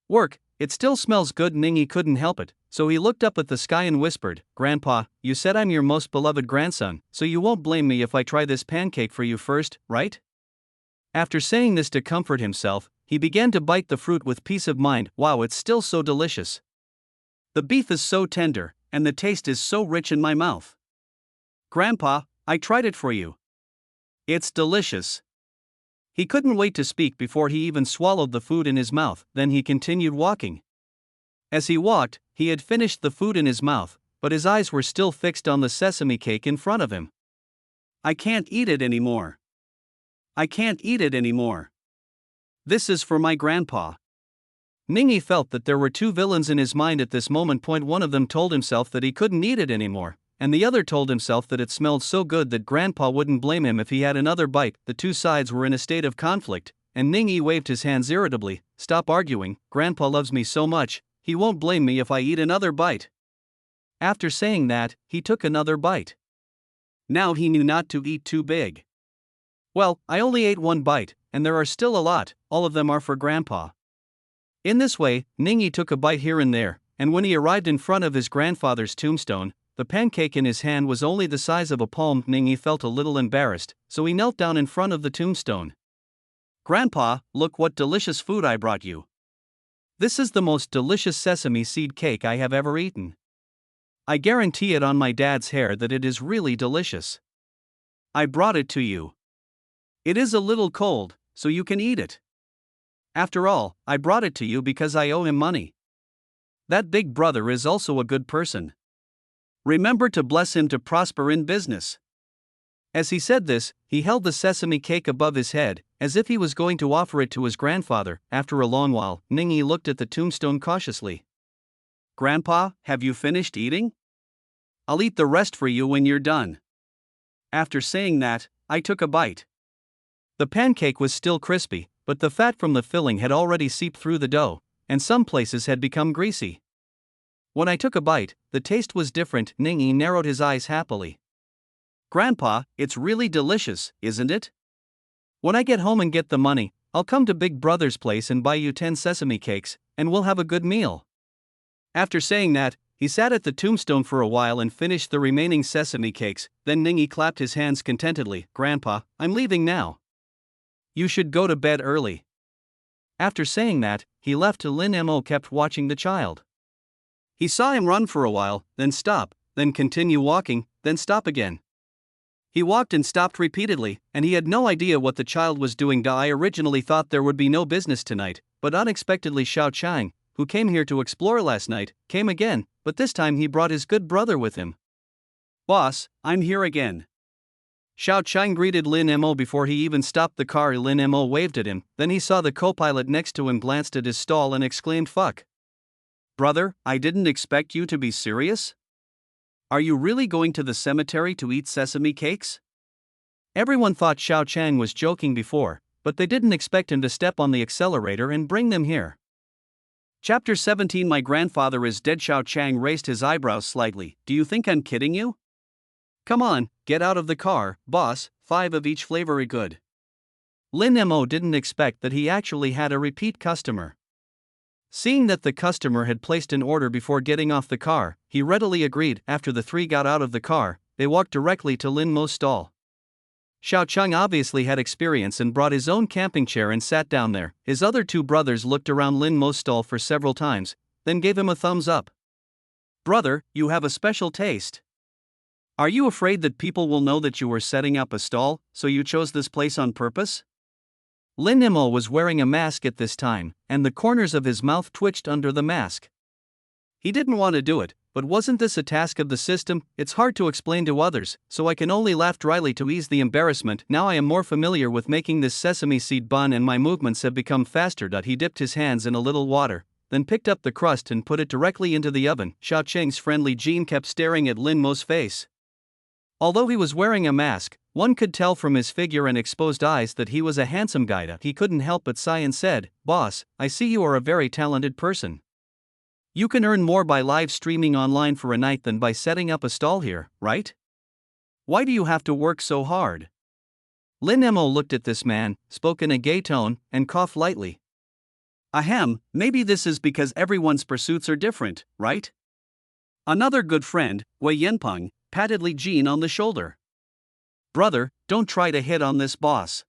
work. It still smells good. Ningyi couldn't help it, so he looked up at the sky and whispered, "Grandpa, you said I'm your most beloved grandson, so you won't blame me if I try this pancake for you first, right?" After saying this to comfort himself, he began to bite the fruit with peace of mind. Wow, it's still so delicious. The beef is so tender, and the taste is so rich in my mouth. Grandpa, I tried it for you. It's delicious. He couldn't wait to speak before he even swallowed the food in his mouth. Then he continued walking. As he walked, he had finished the food in his mouth, but his eyes were still fixed on the sesame cake in front of him. I can't eat it anymore. I can't eat it anymore. This is for my grandpa. Ningyi felt that there were two villains in his mind at this moment. One of them told himself that he couldn't eat it anymore, and the other told himself that it smelled so good that Grandpa wouldn't blame him if he had another bite. The two sides were in a state of conflict, and Ningyi waved his hands irritably. Stop arguing, Grandpa loves me so much, he won't blame me if I eat another bite. After saying that, he took another bite. Now he knew not to eat too big. Well, I only ate one bite, and there are still a lot, all of them are for Grandpa. In this way, Ningyi took a bite here and there, and when he arrived in front of his grandfather's tombstone, the pancake in his hand was only the size of a palm. Ningyi felt a little embarrassed, so he knelt down in front of the tombstone. Grandpa, look what delicious food I brought you. This is the most delicious sesame seed cake I have ever eaten. I guarantee it on my dad's hair that it is really delicious. I brought it to you. It is a little cold, so you can eat it. After all, I brought it to you because I owe him money. That big brother is also a good person. Remember to bless him to prosper in business." As he said this, he held the sesame cake above his head, as if he was going to offer it to his grandfather. After a long while, Ningyi looked at the tombstone cautiously. "Grandpa, have you finished eating? I'll eat the rest for you when you're done." After saying that, I took a bite. The pancake was still crispy, but the fat from the filling had already seeped through the dough, and some places had become greasy. When I took a bite, the taste was different. Ningyi narrowed his eyes happily. "Grandpa, it's really delicious, isn't it? When I get home and get the money, I'll come to Big Brother's place and buy you 10 sesame cakes, and we'll have a good meal." After saying that, he sat at the tombstone for a while and finished the remaining sesame cakes. Then Ningyi clapped his hands contentedly. "Grandpa, I'm leaving now. You should go to bed early." After saying that, he left. Lin Mo kept watching the child. He saw him run for a while, then stop, then continue walking, then stop again. He walked and stopped repeatedly, and he had no idea what the child was doing. I originally thought there would be no business tonight, but unexpectedly Xiao Chang, who came here to explore last night, came again, but this time he brought his good brother with him. "Boss, I'm here again." Xiao Chang greeted Lin Mo before he even stopped the car. Lin Mo waved at him, then he saw the co-pilot next to him, glanced at his stall and exclaimed, "Fuck. Brother, I didn't expect you to be serious? Are you really going to the cemetery to eat sesame cakes?" Everyone thought Xiao Chang was joking before, but they didn't expect him to step on the accelerator and bring them here. Chapter 17. My grandfather is dead. Xiao Chang raised his eyebrows slightly. "Do you think I'm kidding you? Come on, get out of the car, boss, 5 of each flavor good." Lin Mo didn't expect that he actually had a repeat customer. Seeing that the customer had placed an order before getting off the car, he readily agreed. After the three got out of the car, they walked directly to Lin Mo's stall. Xiao Chang obviously had experience and brought his own camping chair and sat down there. His other two brothers looked around Lin Mo's stall for several times, then gave him a thumbs up. "Brother, you have a special taste. Are you afraid that people will know that you were setting up a stall, so you chose this place on purpose?" Lin Mo was wearing a mask at this time, and the corners of his mouth twitched under the mask. He didn't want to do it, but wasn't this a task of the system? It's hard to explain to others, so I can only laugh dryly to ease the embarrassment. Now I am more familiar with making this sesame seed bun and my movements have become faster. He dipped his hands in a little water, then picked up the crust and put it directly into the oven. Xiao Cheng's friendly Jean kept staring at Lin Mo's face. Although he was wearing a mask, one could tell from his figure and exposed eyes that he was a handsome guy. He couldn't help but sigh and said, "Boss, I see you are a very talented person. You can earn more by live streaming online for a night than by setting up a stall here, right? Why do you have to work so hard?" Lin Mo looked at this man, spoke in a gay tone, and coughed lightly. "Ahem, maybe this is because everyone's pursuits are different, right?" Another good friend, Wei Yanpeng, patted Li Jin on the shoulder. "Brother, don't try to hit on this boss.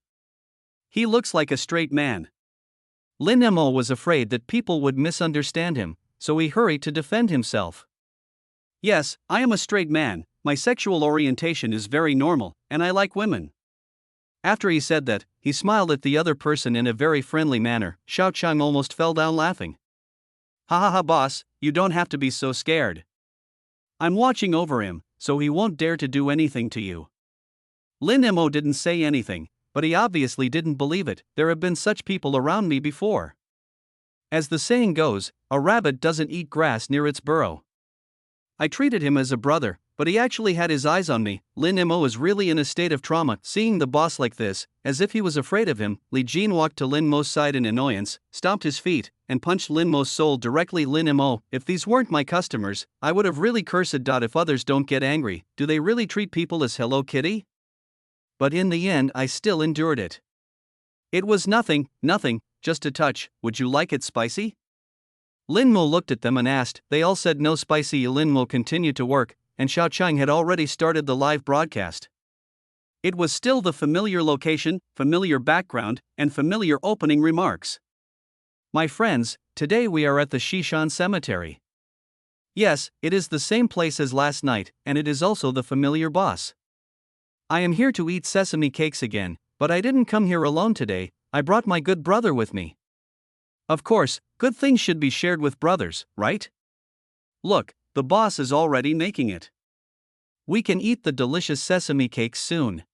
He looks like a straight man." Lin Mo was afraid that people would misunderstand him, so he hurried to defend himself. "Yes, I am a straight man, my sexual orientation is very normal, and I like women." After he said that, he smiled at the other person in a very friendly manner. Xiao Cheng almost fell down laughing. "Ha ha ha, boss, you don't have to be so scared. I'm watching over him, so he won't dare to do anything to you." Lin Mo didn't say anything, but he obviously didn't believe it. "There have been such people around me before. As the saying goes, a rabbit doesn't eat grass near its burrow. I treated him as a brother, but he actually had his eyes on me." Lin Mo was really in a state of trauma, seeing the boss like this, as if he was afraid of him. Li Jin walked to Lin Mo's side in annoyance, stomped his feet, and punched Lin Mo's soul directly. "Lin Mo, if these weren't my customers, I would have really cursed. If others don't get angry, do they really treat people as Hello Kitty? But in the end I still endured it. It was nothing, just a touch. Would you like it spicy?" Lin Mo looked at them and asked. They all said no. Spicy. Lin Mo continued to work, and Xiao Cheng had already started the live broadcast. It was still the familiar location, familiar background, and familiar opening remarks. "My friends, today we are at the Shishan Cemetery. Yes, it is the same place as last night, and it is also the familiar boss. I am here to eat sesame cakes again, but I didn't come here alone today. I brought my good brother with me. Of course, good things should be shared with brothers, right? Look, the boss is already making it. We can eat the delicious sesame cakes soon.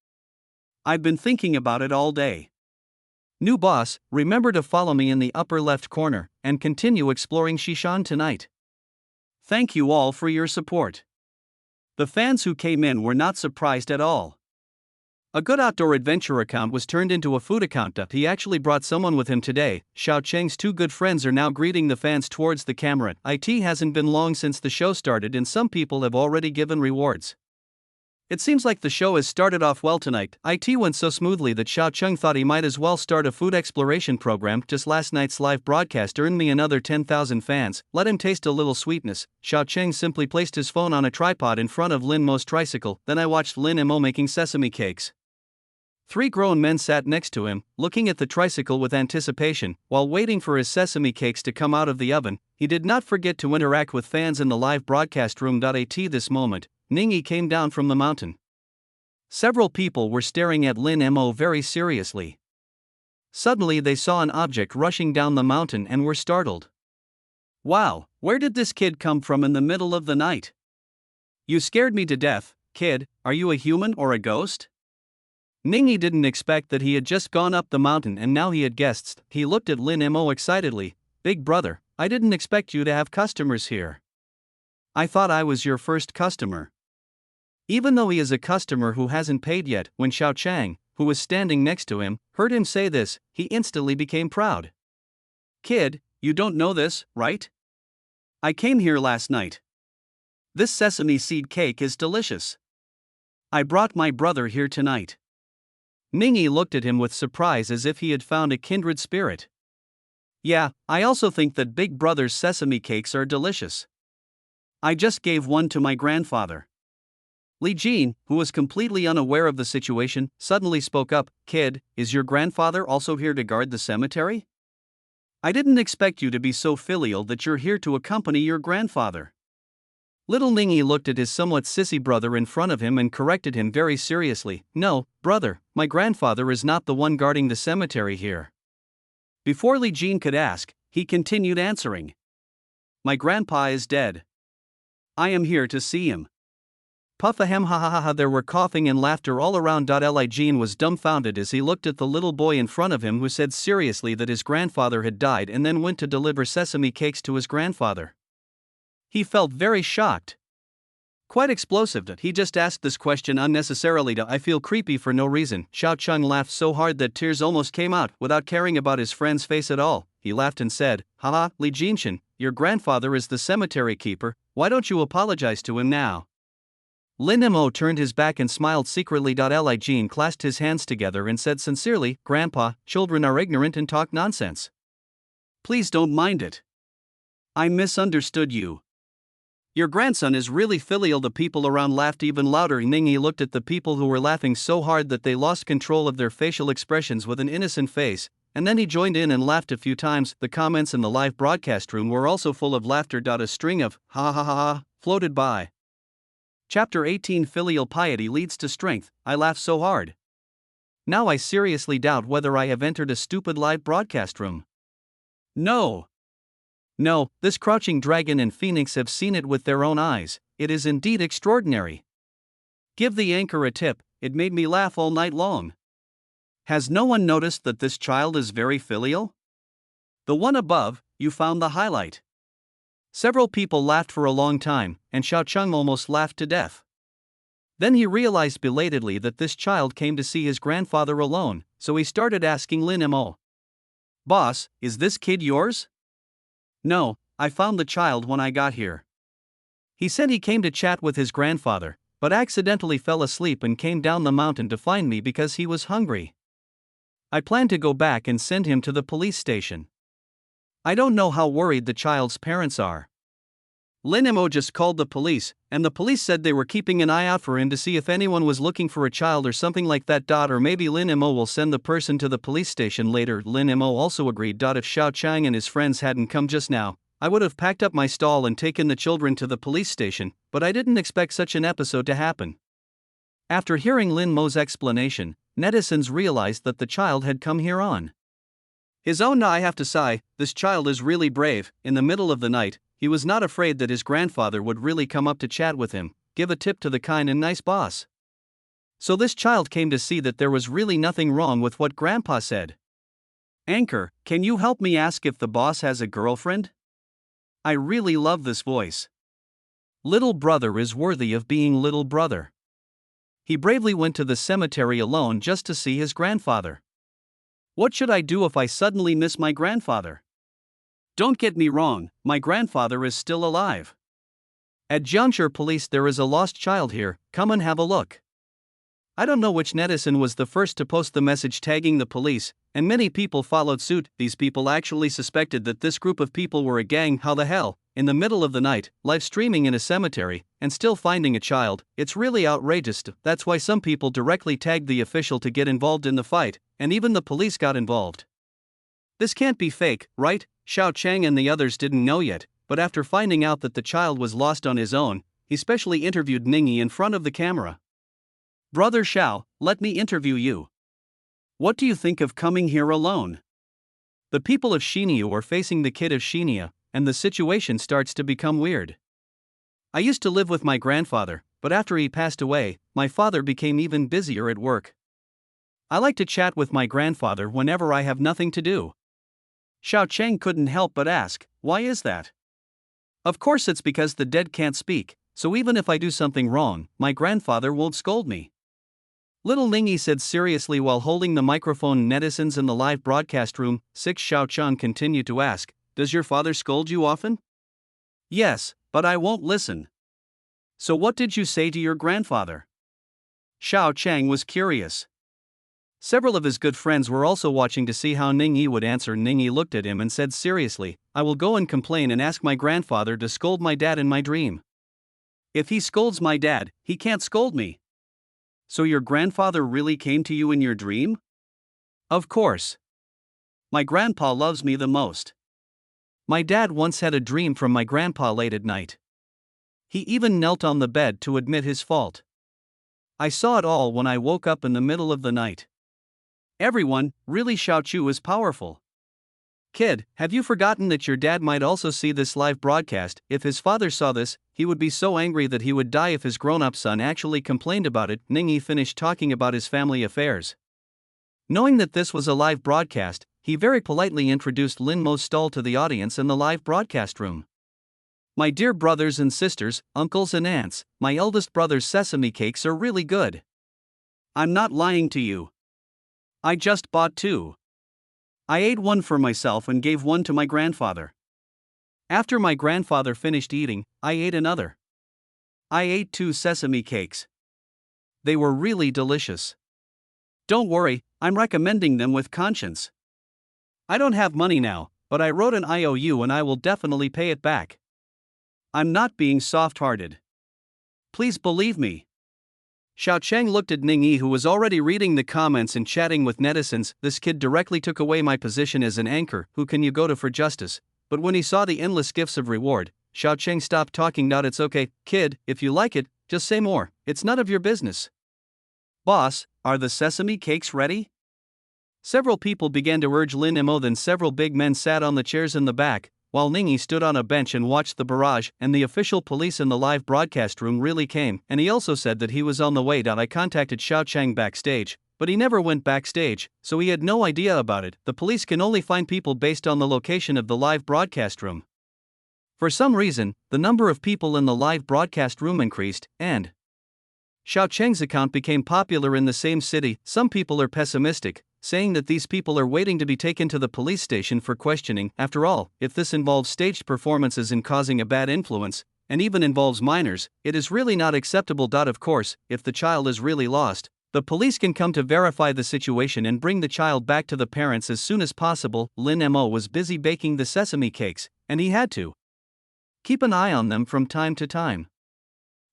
I've been thinking about it all day. New boss, remember to follow me in the upper left corner, and continue exploring Shishan tonight. Thank you all for your support." The fans who came in were not surprised at all. A good outdoor adventure account was turned into a food account. He actually brought someone with him today. Xiao Cheng's two good friends are now greeting the fans towards the camera. It hasn't been long since the show started and some people have already given rewards. It seems like the show has started off well tonight. It went so smoothly that Xiao Cheng thought he might as well start a food exploration program. Just last night's live broadcast earned me another 10,000 fans. Let him taste a little sweetness. Xiao Cheng simply placed his phone on a tripod in front of Lin Mo's tricycle. Then I watched Lin Mo making sesame cakes. 3 grown men sat next to him, looking at the tricycle with anticipation. While waiting for his sesame cakes to come out of the oven, he did not forget to interact with fans in the live broadcast room. At this moment, Ningyi came down from the mountain. Several people were staring at Lin Mo very seriously. Suddenly they saw an object rushing down the mountain and were startled. "Wow, where did this kid come from in the middle of the night? You scared me to death, kid. Are you a human or a ghost?" Ningyi didn't expect that he had just gone up the mountain and now he had guests. He looked at Lin Mo excitedly. "Big brother, I didn't expect you to have customers here. I thought I was your first customer." Even though he is a customer who hasn't paid yet, when Xiao Cheng, who was standing next to him, heard him say this, he instantly became proud. "Kid, you don't know this, right? I came here last night. This sesame seed cake is delicious. I brought my brother here tonight." Ningyi looked at him with surprise as if he had found a kindred spirit. "Yeah, I also think that Big Brother's sesame cakes are delicious. I just gave one to my grandfather." Li Jin, who was completely unaware of the situation, suddenly spoke up. "Kid, is your grandfather also here to guard the cemetery? I didn't expect you to be so filial that you're here to accompany your grandfather." Little Ningyi looked at his somewhat sissy brother in front of him and corrected him very seriously. "No, brother, my grandfather is not the one guarding the cemetery here." Before Li Jin could ask, he continued answering. "My grandpa is dead. I am here to see him. Puff ahem ha ha ha ha. There were coughing and laughter all around. Jean was dumbfounded as he looked at the little boy in front of him who said seriously that his grandfather had died and then went to deliver sesame cakes to his grandfather. He felt very shocked. Quite explosive that he just asked this question unnecessarily. I feel creepy for no reason. Xiao Cheng laughed so hard that tears almost came out without caring about his friend's face at all. He laughed and said, haha, Li Jinshan, your grandfather is the cemetery keeper, why don't you apologize to him now? Lin Mo turned his back and smiled secretly. Li Jin clasped his hands together and said sincerely, Grandpa, children are ignorant and talk nonsense. Please don't mind it. I misunderstood you. Your grandson is really filial. The people around laughed even louder. Ningyi looked at the people who were laughing so hard that they lost control of their facial expressions with an innocent face, and then he joined in and laughed a few times. The comments in the live broadcast room were also full of laughter. A string of ha ha ha ha floated by. Chapter 18 Filial piety leads to strength. I laughed so hard. Now I seriously doubt whether I have entered a stupid live broadcast room. No, this crouching dragon and phoenix have seen it with their own eyes. It is indeed extraordinary. Give the anchor a tip, it made me laugh all night long. Has no one noticed that this child is very filial? The one above, you found the highlight. Several people laughed for a long time, and Xiao Cheng almost laughed to death. Then he realized belatedly that this child came to see his grandfather alone, so he started asking Lin Mo. Boss, is this kid yours? No, I found the child when I got here. He said he came to chat with his grandfather, but accidentally fell asleep and came down the mountain to find me because he was hungry. I plan to go back and send him to the police station. I don't know how worried the child's parents are. Lin Mo just called the police, and the police said they were keeping an eye out for him to see if anyone was looking for a child or something like that. Or maybe Lin Mo will send the person to the police station later. Lin Mo also agreed. If Xiao Chang and his friends hadn't come just now, I would have packed up my stall and taken the children to the police station, but I didn't expect such an episode to happen. After hearing Lin Mo's explanation, netizens realized that the child had come here on his own. I have to sigh, this child is really brave. In the middle of the night, he was not afraid that his grandfather would really come up to chat with him, give a tip to the kind and nice boss. So this child came to see that there was really nothing wrong with what Grandpa said. Anchor, can you help me ask if the boss has a girlfriend? I really love this voice. Little brother is worthy of being little brother. He bravely went to the cemetery alone just to see his grandfather. What should I do if I suddenly miss my grandfather? Don't get me wrong, my grandfather is still alive. At Jiangshi Police, there is a lost child here, come and have a look. I don't know which netizen was the first to post the message tagging the police, and many people followed suit. These people actually suspected that this group of people were a gang. How the hell, in the middle of the night, live streaming in a cemetery, and still finding a child? It's really outrageous. That's why some people directly tagged the official to get involved in the fight, and even the police got involved. This can't be fake, right? Xiao Chang and the others didn't know yet, but after finding out that the child was lost on his own, he specially interviewed Ningyi in front of the camera. Brother Xiao, let me interview you. What do you think of coming here alone? The people of Xinyu are facing the kid of Xinia, and the situation starts to become weird. I used to live with my grandfather, but after he passed away, my father became even busier at work. I like to chat with my grandfather whenever I have nothing to do. Xiao Cheng couldn't help but ask, why is that? Of course it's because the dead can't speak, so even if I do something wrong, my grandfather won't scold me. Little Ningyi said seriously while holding the microphone. Netizens in the live broadcast room, 6 Xiao Cheng continued to ask, does your father scold you often? Yes, but I won't listen. So what did you say to your grandfather? Xiao Cheng was curious. Several of his good friends were also watching to see how Ningyi would answer. Ningyi looked at him and said seriously, I will go and complain and ask my grandfather to scold my dad in my dream. If he scolds my dad, he can't scold me. So your grandfather really came to you in your dream? Of course. My grandpa loves me the most. My dad once had a dream from my grandpa late at night. He even knelt on the bed to admit his fault. I saw it all when I woke up in the middle of the night. Everyone, really Xiao Chu is powerful. Kid, have you forgotten that your dad might also see this live broadcast? If his father saw this, he would be so angry that he would die if his grown-up son actually complained about it. Ningy finished talking about his family affairs. Knowing that this was a live broadcast, he very politely introduced Lin Mo's stall to the audience in the live broadcast room. My dear brothers and sisters, uncles and aunts, my eldest brother's sesame cakes are really good. I'm not lying to you. I just bought 2. I ate one for myself and gave one to my grandfather. After my grandfather finished eating, I ate another. I ate 2 sesame cakes. They were really delicious. Don't worry, I'm recommending them with conscience. I don't have money now, but I wrote an IOU and I will definitely pay it back. I'm not being soft-hearted. Please believe me. Xiao Cheng looked at Ning Yi, who was already reading the comments and chatting with netizens. This kid directly took away my position as an anchor. Who can you go to for justice? But when he saw the endless gifts of reward, Xiao Cheng stopped talking. It's okay, kid, if you like it, just say more. It's none of your business. Boss, are the sesame cakes ready? Several people began to urge Lin Mo. Then several big men sat on the chairs in the back, while Ningyi stood on a bench and watched the barrage. And the official police in the live broadcast room really came, and he also said that he was on the way. I contacted Xiao Cheng backstage, but he never went backstage, so he had no idea about it. The police can only find people based on the location of the live broadcast room. For some reason, the number of people in the live broadcast room increased, and Xiao Cheng's account became popular in the same city. Some people are pessimistic, saying that these people are waiting to be taken to the police station for questioning. After all, if this involves staged performances and causing a bad influence, and even involves minors, it is really not acceptable. Of course, if the child is really lost, the police can come to verify the situation and bring the child back to the parents as soon as possible. Lin Mo was busy baking the sesame cakes, and he had to keep an eye on them from time to time.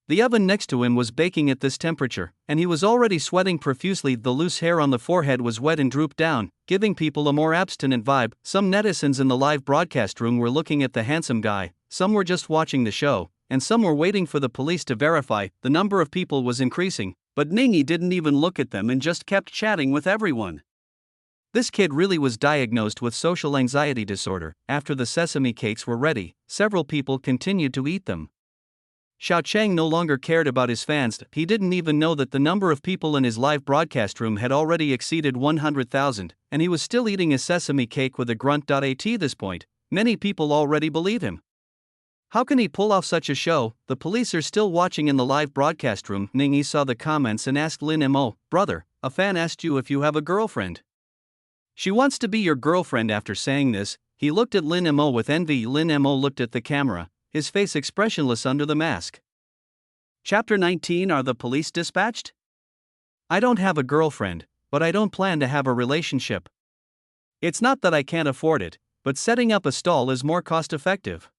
The oven next to him was baking at this temperature, and he was already sweating profusely. The loose hair on the forehead was wet and drooped down, giving people a more abstinent vibe. Some netizens in the live broadcast room were looking at the handsome guy, some were just watching the show, and some were waiting for the police to verify. The number of people was increasing, but Ningyi didn't even look at them and just kept chatting with everyone. This kid really was diagnosed with social anxiety disorder. After the sesame cakes were ready, several people continued to eat them. Xiao Cheng no longer cared about his fans. He didn't even know that the number of people in his live broadcast room had already exceeded 100,000, and he was still eating his sesame cake with a grunt. At this point, many people already believe him. How can he pull off such a show? The police are still watching in the live broadcast room. Ningyi saw the comments and asked Lin Mo, "Brother, a fan asked you if you have a girlfriend. She wants to be your girlfriend." After saying this, he looked at Lin Mo with envy. Lin Mo looked at the camera, his face expressionless under the mask. Chapter 19. Are the police dispatched? I don't have a girlfriend, but I don't plan to have a relationship. It's not that I can't afford it, but setting up a stall is more cost-effective.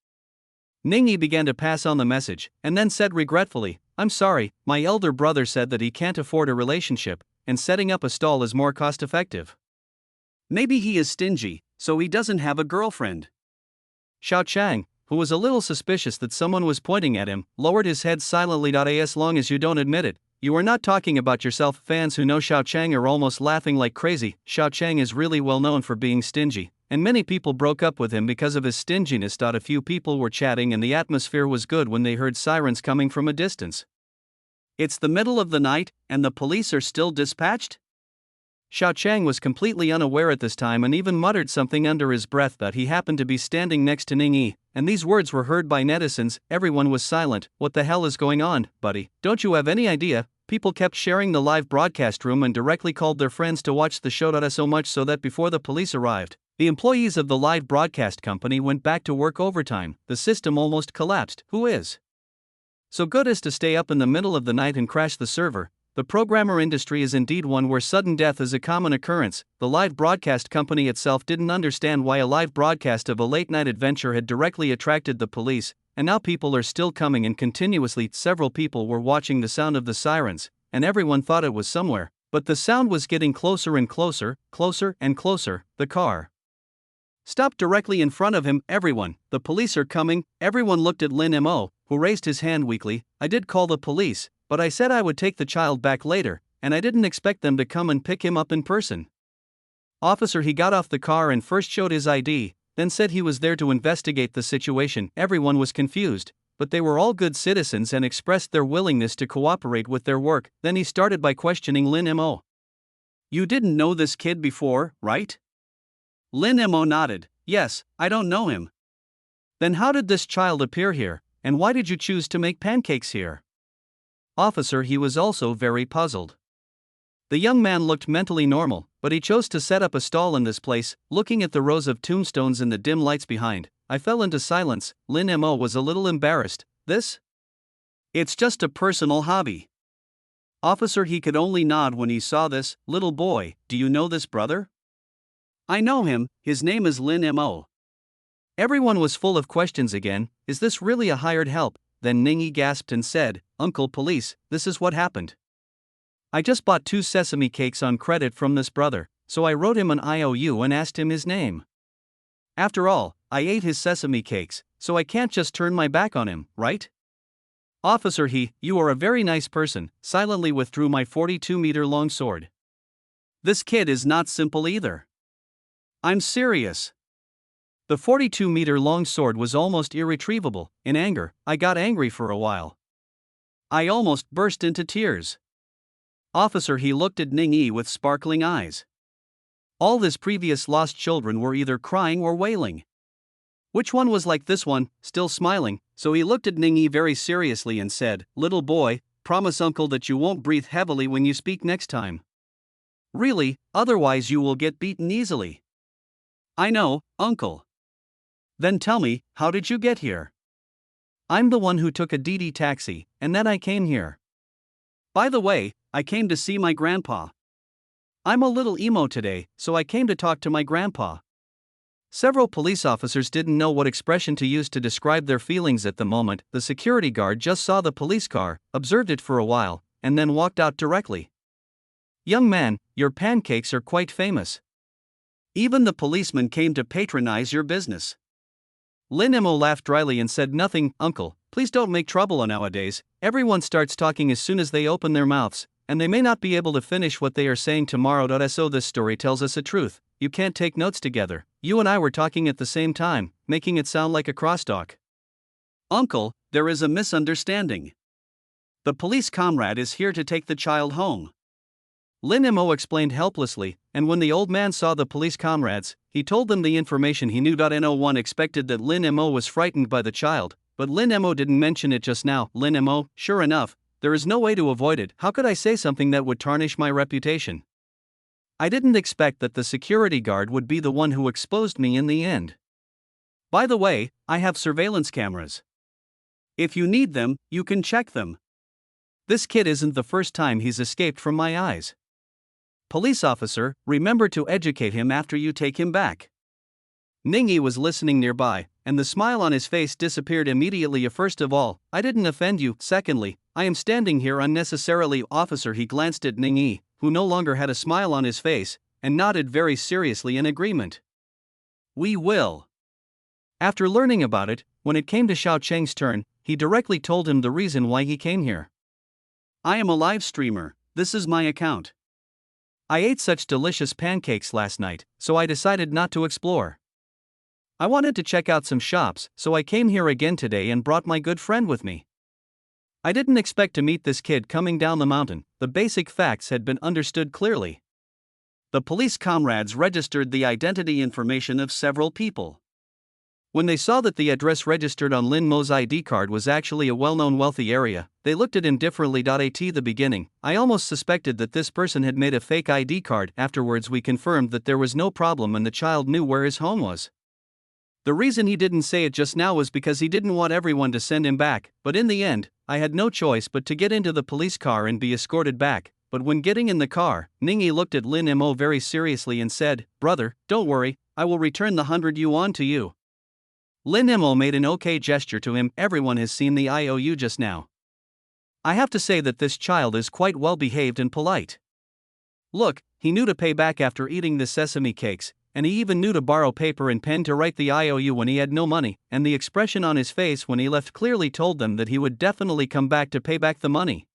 Ningyi began to pass on the message, and then said regretfully, "I'm sorry, my elder brother said that he can't afford a relationship, and setting up a stall is more cost-effective. Maybe he is stingy, so he doesn't have a girlfriend." Xiao Cheng, who was a little suspicious that someone was pointing at him, lowered his head silently. As long as you don't admit it, you are not talking about yourself. Fans who know Xiao Cheng are almost laughing like crazy. Xiao Cheng is really well known for being stingy, and many people broke up with him because of his stinginess. A few people were chatting and the atmosphere was good when they heard sirens coming from a distance. It's the middle of the night, and the police are still dispatched? Xiao Cheng was completely unaware at this time and even muttered something under his breath. But he happened to be standing next to Ningyi, and these words were heard by netizens. Everyone was silent. What the hell is going on, buddy? Don't you have any idea? People kept sharing the live broadcast room and directly called their friends to watch the show. So much so that before the police arrived, the employees of the live broadcast company went back to work overtime. The system almost collapsed. Who is so good as to stay up in the middle of the night and crash the server? The programmer industry is indeed one where sudden death is a common occurrence. The live broadcast company itself didn't understand why a live broadcast of a late-night adventure had directly attracted the police, and now people are still coming and continuously. Several people were watching the sound of the sirens, and everyone thought it was somewhere, but the sound was getting closer and closer, closer and closer. The car stopped directly in front of him. Everyone, the police are coming. Everyone looked at Lin Mo, who raised his hand weakly. I did call the police, but I said I would take the child back later, and I didn't expect them to come and pick him up in person. Officer, he got off the car and first showed his ID, then said he was there to investigate the situation. Everyone was confused, but they were all good citizens and expressed their willingness to cooperate with their work. Then he started by questioning Lin Mo. You didn't know this kid before, right? Lin Mo nodded. Yes, I don't know him. Then how did this child appear here, and why did you choose to make pancakes here? Officer, he was also very puzzled. The young man looked mentally normal, but he chose to set up a stall in this place. Looking at the rows of tombstones in the dim lights behind, I fell into silence. Lin Mo was a little embarrassed. This? It's just a personal hobby. Officer, he could only nod when he saw this. Little boy, do you know this brother? I know him, his name is Lin Mo. Everyone was full of questions again. Is this really a hired help? Then Ningyi gasped and said, Uncle Police, this is what happened. I just bought 2 sesame cakes on credit from this brother, so I wrote him an IOU and asked him his name. After all, I ate his sesame cakes, so I can't just turn my back on him, right? Officer, you are a very nice person, silently withdrew my 42-meter-long sword. This kid is not simple either. I'm serious. The 42-meter-long sword was almost irretrievable. In anger, I got angry for a while. I almost burst into tears. Officer, he looked at Ningyi with sparkling eyes. All his previous lost children were either crying or wailing. Which one was like this one, still smiling? So he looked at Ningyi very seriously and said, Little boy, promise uncle that you won't breathe heavily when you speak next time. Really, otherwise you will get beaten easily. I know, uncle. Then tell me, how did you get here? I'm the one who took a DD taxi, and then I came here. By the way, I came to see my grandpa. I'm a little emo today, so I came to talk to my grandpa. Several police officers didn't know what expression to use to describe their feelings at the moment. The security guard just saw the police car, observed it for a while, and then walked out directly. Young man, your pancakes are quite famous. Even the policeman came to patronize your business. Lin Mo laughed dryly and said nothing. Uncle, please don't make trouble nowadays. Everyone starts talking as soon as they open their mouths, and they may not be able to finish what they are saying tomorrow. So this story tells us a truth. You can't take notes together. You and I were talking at the same time, making it sound like a crosstalk. Uncle, there is a misunderstanding. The police comrade is here to take the child home. Lin Mo explained helplessly, and when the old man saw the police comrades, he told them the information he knew. No one expected that Lin Mo was frightened by the child, but Lin Mo didn't mention it just now. Lin Mo, sure enough, there is no way to avoid it. How could I say something that would tarnish my reputation? I didn't expect that the security guard would be the one who exposed me in the end. By the way, I have surveillance cameras. If you need them, you can check them. This kid isn't the first time he's escaped from my eyes. Police officer, remember to educate him after you take him back. Ningyi was listening nearby, and the smile on his face disappeared immediately. First of all, I didn't offend you. Secondly, I am standing here unnecessarily. Officer, he glanced at Ningyi, who no longer had a smile on his face, and nodded very seriously in agreement. We will. After learning about it, when it came to Xiao Cheng's turn, he directly told him the reason why he came here. I am a live streamer, this is my account. I ate such delicious pancakes last night, so I decided not to explore. I wanted to check out some shops, so I came here again today and brought my good friend with me. I didn't expect to meet this kid coming down the mountain. The basic facts had been understood clearly. The police comrades registered the identity information of several people. When they saw that the address registered on Lin Mo's ID card was actually a well-known wealthy area, they looked at him differently. At the beginning, I almost suspected that this person had made a fake ID card. Afterwards we confirmed that there was no problem and the child knew where his home was. The reason he didn't say it just now was because he didn't want everyone to send him back, but in the end, I had no choice but to get into the police car and be escorted back. But when getting in the car, Ningyi looked at Lin Mo very seriously and said, Brother, don't worry, I will return the 100 yuan to you. Lin Mo made an okay gesture to him. Everyone has seen the IOU just now. I have to say that this child is quite well behaved and polite. Look, he knew to pay back after eating the sesame cakes, and he even knew to borrow paper and pen to write the IOU when he had no money, and the expression on his face when he left clearly told them that he would definitely come back to pay back the money.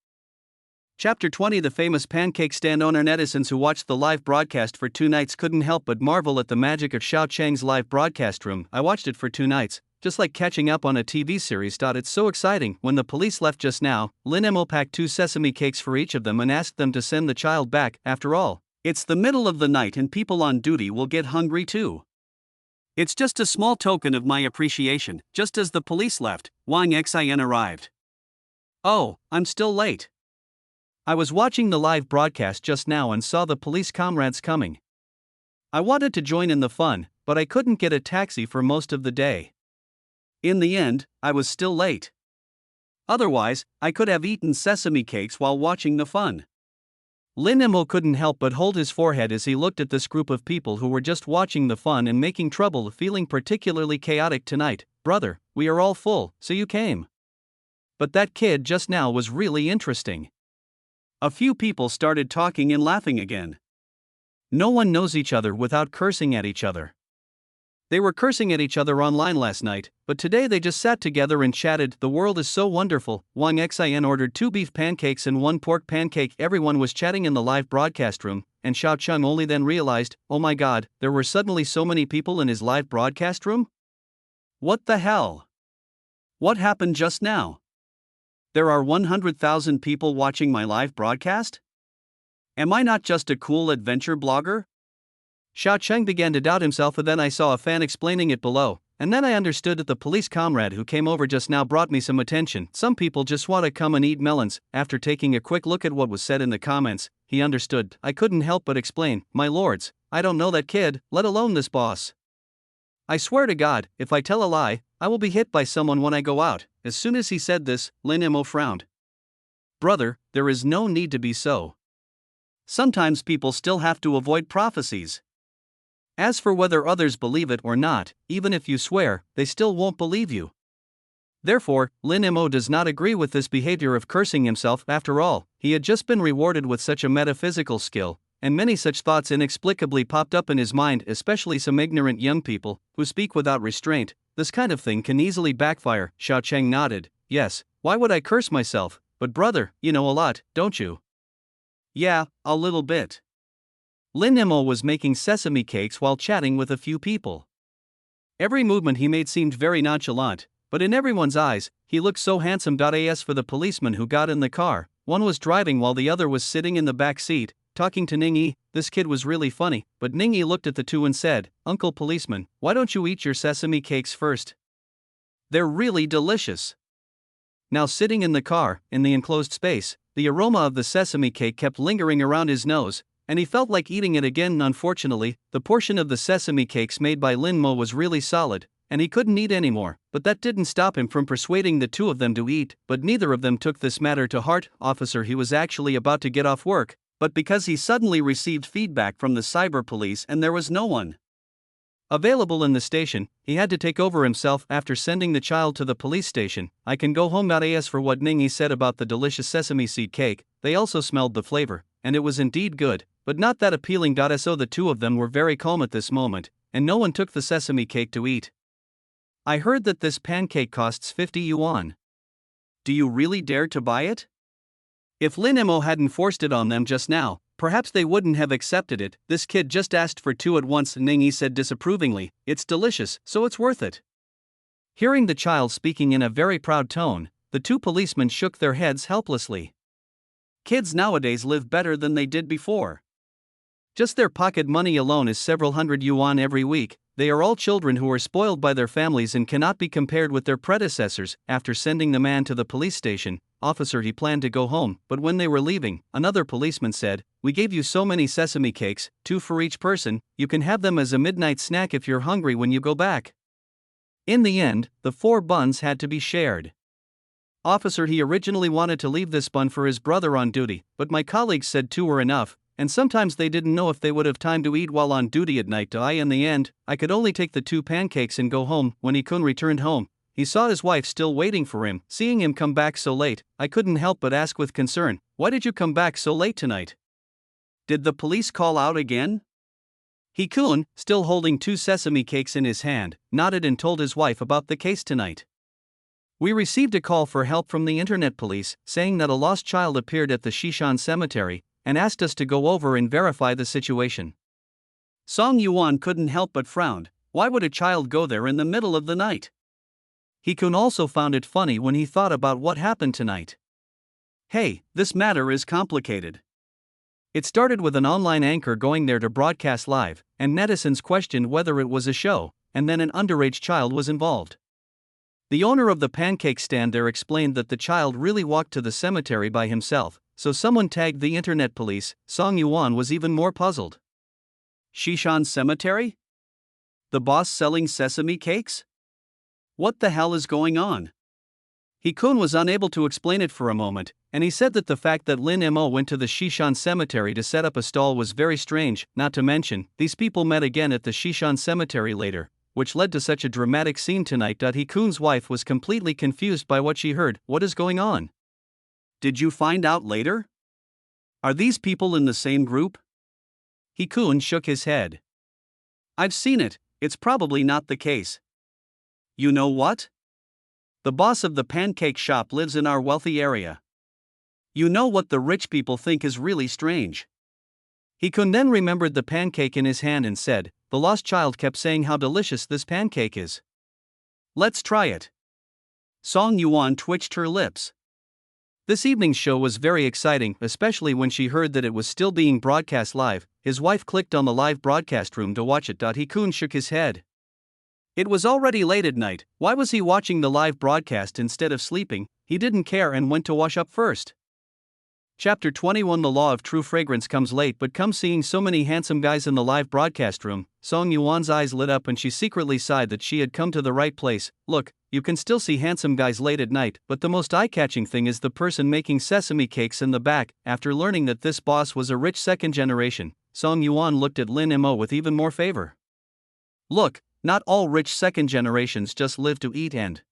Chapter 20. The famous pancake stand owner netizens who watched the live broadcast for 2 nights couldn't help but marvel at the magic of Xiao Chang's live broadcast room. I watched it for 2 nights, just like catching up on a TV series. It's so exciting. When the police left just now, Lin Mo packed 2 sesame cakes for each of them and asked them to send the child back. After all, it's the middle of the night and people on duty will get hungry too. It's just a small token of my appreciation. Just as the police left, Wang Xin arrived. Oh, I'm still late. I was watching the live broadcast just now and saw the police comrades coming. I wanted to join in the fun, but I couldn't get a taxi for most of the day. In the end, I was still late. Otherwise, I could have eaten sesame cakes while watching the fun. Lin Mo couldn't help but hold his forehead as he looked at this group of people who were just watching the fun and making trouble, feeling particularly chaotic tonight. Brother, we are all full, so you came. But that kid just now was really interesting. A few people started talking and laughing again. No one knows each other without cursing at each other. They were cursing at each other online last night, but today they just sat together and chatted. The world is so wonderful. Wang Xin ordered 2 beef pancakes and 1 pork pancake. Everyone was chatting in the live broadcast room, and Xiao Cheng only then realized, oh my god, there were suddenly so many people in his live broadcast room? What the hell? What happened just now? There are 100,000 people watching my live broadcast? Am I not just a cool adventure blogger? Xiao Cheng began to doubt himself, and then I saw a fan explaining it below, and then I understood that the police comrade who came over just now brought me some attention. Some people just want to come and eat melons. After taking a quick look at what was said in the comments, he understood. I couldn't help but explain, my lords, I don't know that kid, let alone this boss. I swear to God, if I tell a lie, I will be hit by someone when I go out. As soon as he said this, Lin Mo frowned. Brother, there is no need to be so. Sometimes people still have to avoid prophecies. As for whether others believe it or not, even if you swear, they still won't believe you. Therefore, Lin Mo does not agree with this behavior of cursing himself. After all, he had just been rewarded with such a metaphysical skill, and many such thoughts inexplicably popped up in his mind, especially some ignorant young people who speak without restraint. This kind of thing can easily backfire. Xiao Cheng nodded. Yes, why would I curse myself? But brother, you know a lot, don't you? Yeah, a little bit. Lin Mo was making sesame cakes while chatting with a few people. Every movement he made seemed very nonchalant, but in everyone's eyes, he looked so handsome. As for the policeman who got in the car, one was driving while the other was sitting in the back seat, talking to Ningyi. This kid was really funny, but Ningyi looked at the two and said, Uncle Policeman, why don't you eat your sesame cakes first? They're really delicious. Now sitting in the car, in the enclosed space, the aroma of the sesame cake kept lingering around his nose, and he felt like eating it again. Unfortunately, the portion of the sesame cakes made by Lin Mo was really solid, and he couldn't eat anymore, but that didn't stop him from persuading the two of them to eat. But neither of them took this matter to heart. Officer, he was actually about to get off work, but because he suddenly received feedback from the cyber police and there was no one available in the station, he had to take over himself. After sending the child to the police station, I can go home. As for what Ningyi said about the delicious sesame seed cake, they also smelled the flavor, and it was indeed good, but not that appealing. So the two of them were very calm at this moment, and no one took the sesame cake to eat. I heard that this pancake costs 50 yuan. Do you really dare to buy it? If Lin Mo hadn't forced it on them just now, perhaps they wouldn't have accepted it. This kid just asked for 2 at once, Ningyi said disapprovingly. It's delicious, so it's worth it. Hearing the child speaking in a very proud tone, the two policemen shook their heads helplessly. Kids nowadays live better than they did before. Just their pocket money alone is several hundred yuan every week. They are all children who are spoiled by their families and cannot be compared with their predecessors. After sending the man to the police station, officer, he planned to go home, but when they were leaving, another policeman said, we gave you so many sesame cakes, 2 for each person, you can have them as a midnight snack if you're hungry when you go back. In the end, the 4 buns had to be shared. Officer, he originally wanted to leave this bun for his brother on duty, but my colleagues said 2 were enough, and sometimes they didn't know if they would have time to eat while on duty at night. In the end, I could only take the 2 pancakes and go home. When Ikun returned home, he saw his wife still waiting for him. Seeing him come back so late, I couldn't help but ask with concern, why did you come back so late tonight? Did the police call out again? Ikun, still holding 2 sesame cakes in his hand, nodded and told his wife about the case tonight. We received a call for help from the internet police, saying that a lost child appeared at the Shishan cemetery, and asked us to go over and verify the situation. Song Yuan couldn't help but frown. Why would a child go there in the middle of the night? He-kun also found it funny when he thought about what happened tonight. Hey, this matter is complicated. It started with an online anchor going there to broadcast live, and netizens questioned whether it was a show, and then an underage child was involved. The owner of the pancake stand there explained that the child really walked to the cemetery by himself, so someone tagged the internet police. Song Yuan was even more puzzled. Shishan Cemetery? The boss selling sesame cakes? What the hell is going on? He-kun was unable to explain it for a moment, and he said that the fact that Lin Mo went to the Shishan cemetery to set up a stall was very strange, not to mention, these people met again at the Shishan cemetery later, which led to such a dramatic scene tonight. He-kun's wife was completely confused by what she heard. What is going on? Did you find out later? Are these people in the same group? He-kun shook his head. I've seen it, it's probably not the case. You know what? The boss of the pancake shop lives in our wealthy area. You know what the rich people think is really strange. He-kun then remembered the pancake in his hand and said, the lost child kept saying how delicious this pancake is. Let's try it. Song Yuan twitched her lips. This evening's show was very exciting, especially when she heard that it was still being broadcast live. His wife clicked on the live broadcast room to watch it. He-kun shook his head. It was already late at night. Why was he watching the live broadcast instead of sleeping? He didn't care and went to wash up first. Chapter 21. The law of true fragrance comes late but comes. Seeing so many handsome guys in the live broadcast room, Song Yuan's eyes lit up and she secretly sighed that she had come to the right place. Look, you can still see handsome guys late at night, but the most eye-catching thing is the person making sesame cakes in the back. After learning that this boss was a rich second generation, Song Yuan looked at Lin Mo with even more favor. Look, not all rich second generations just live to eat and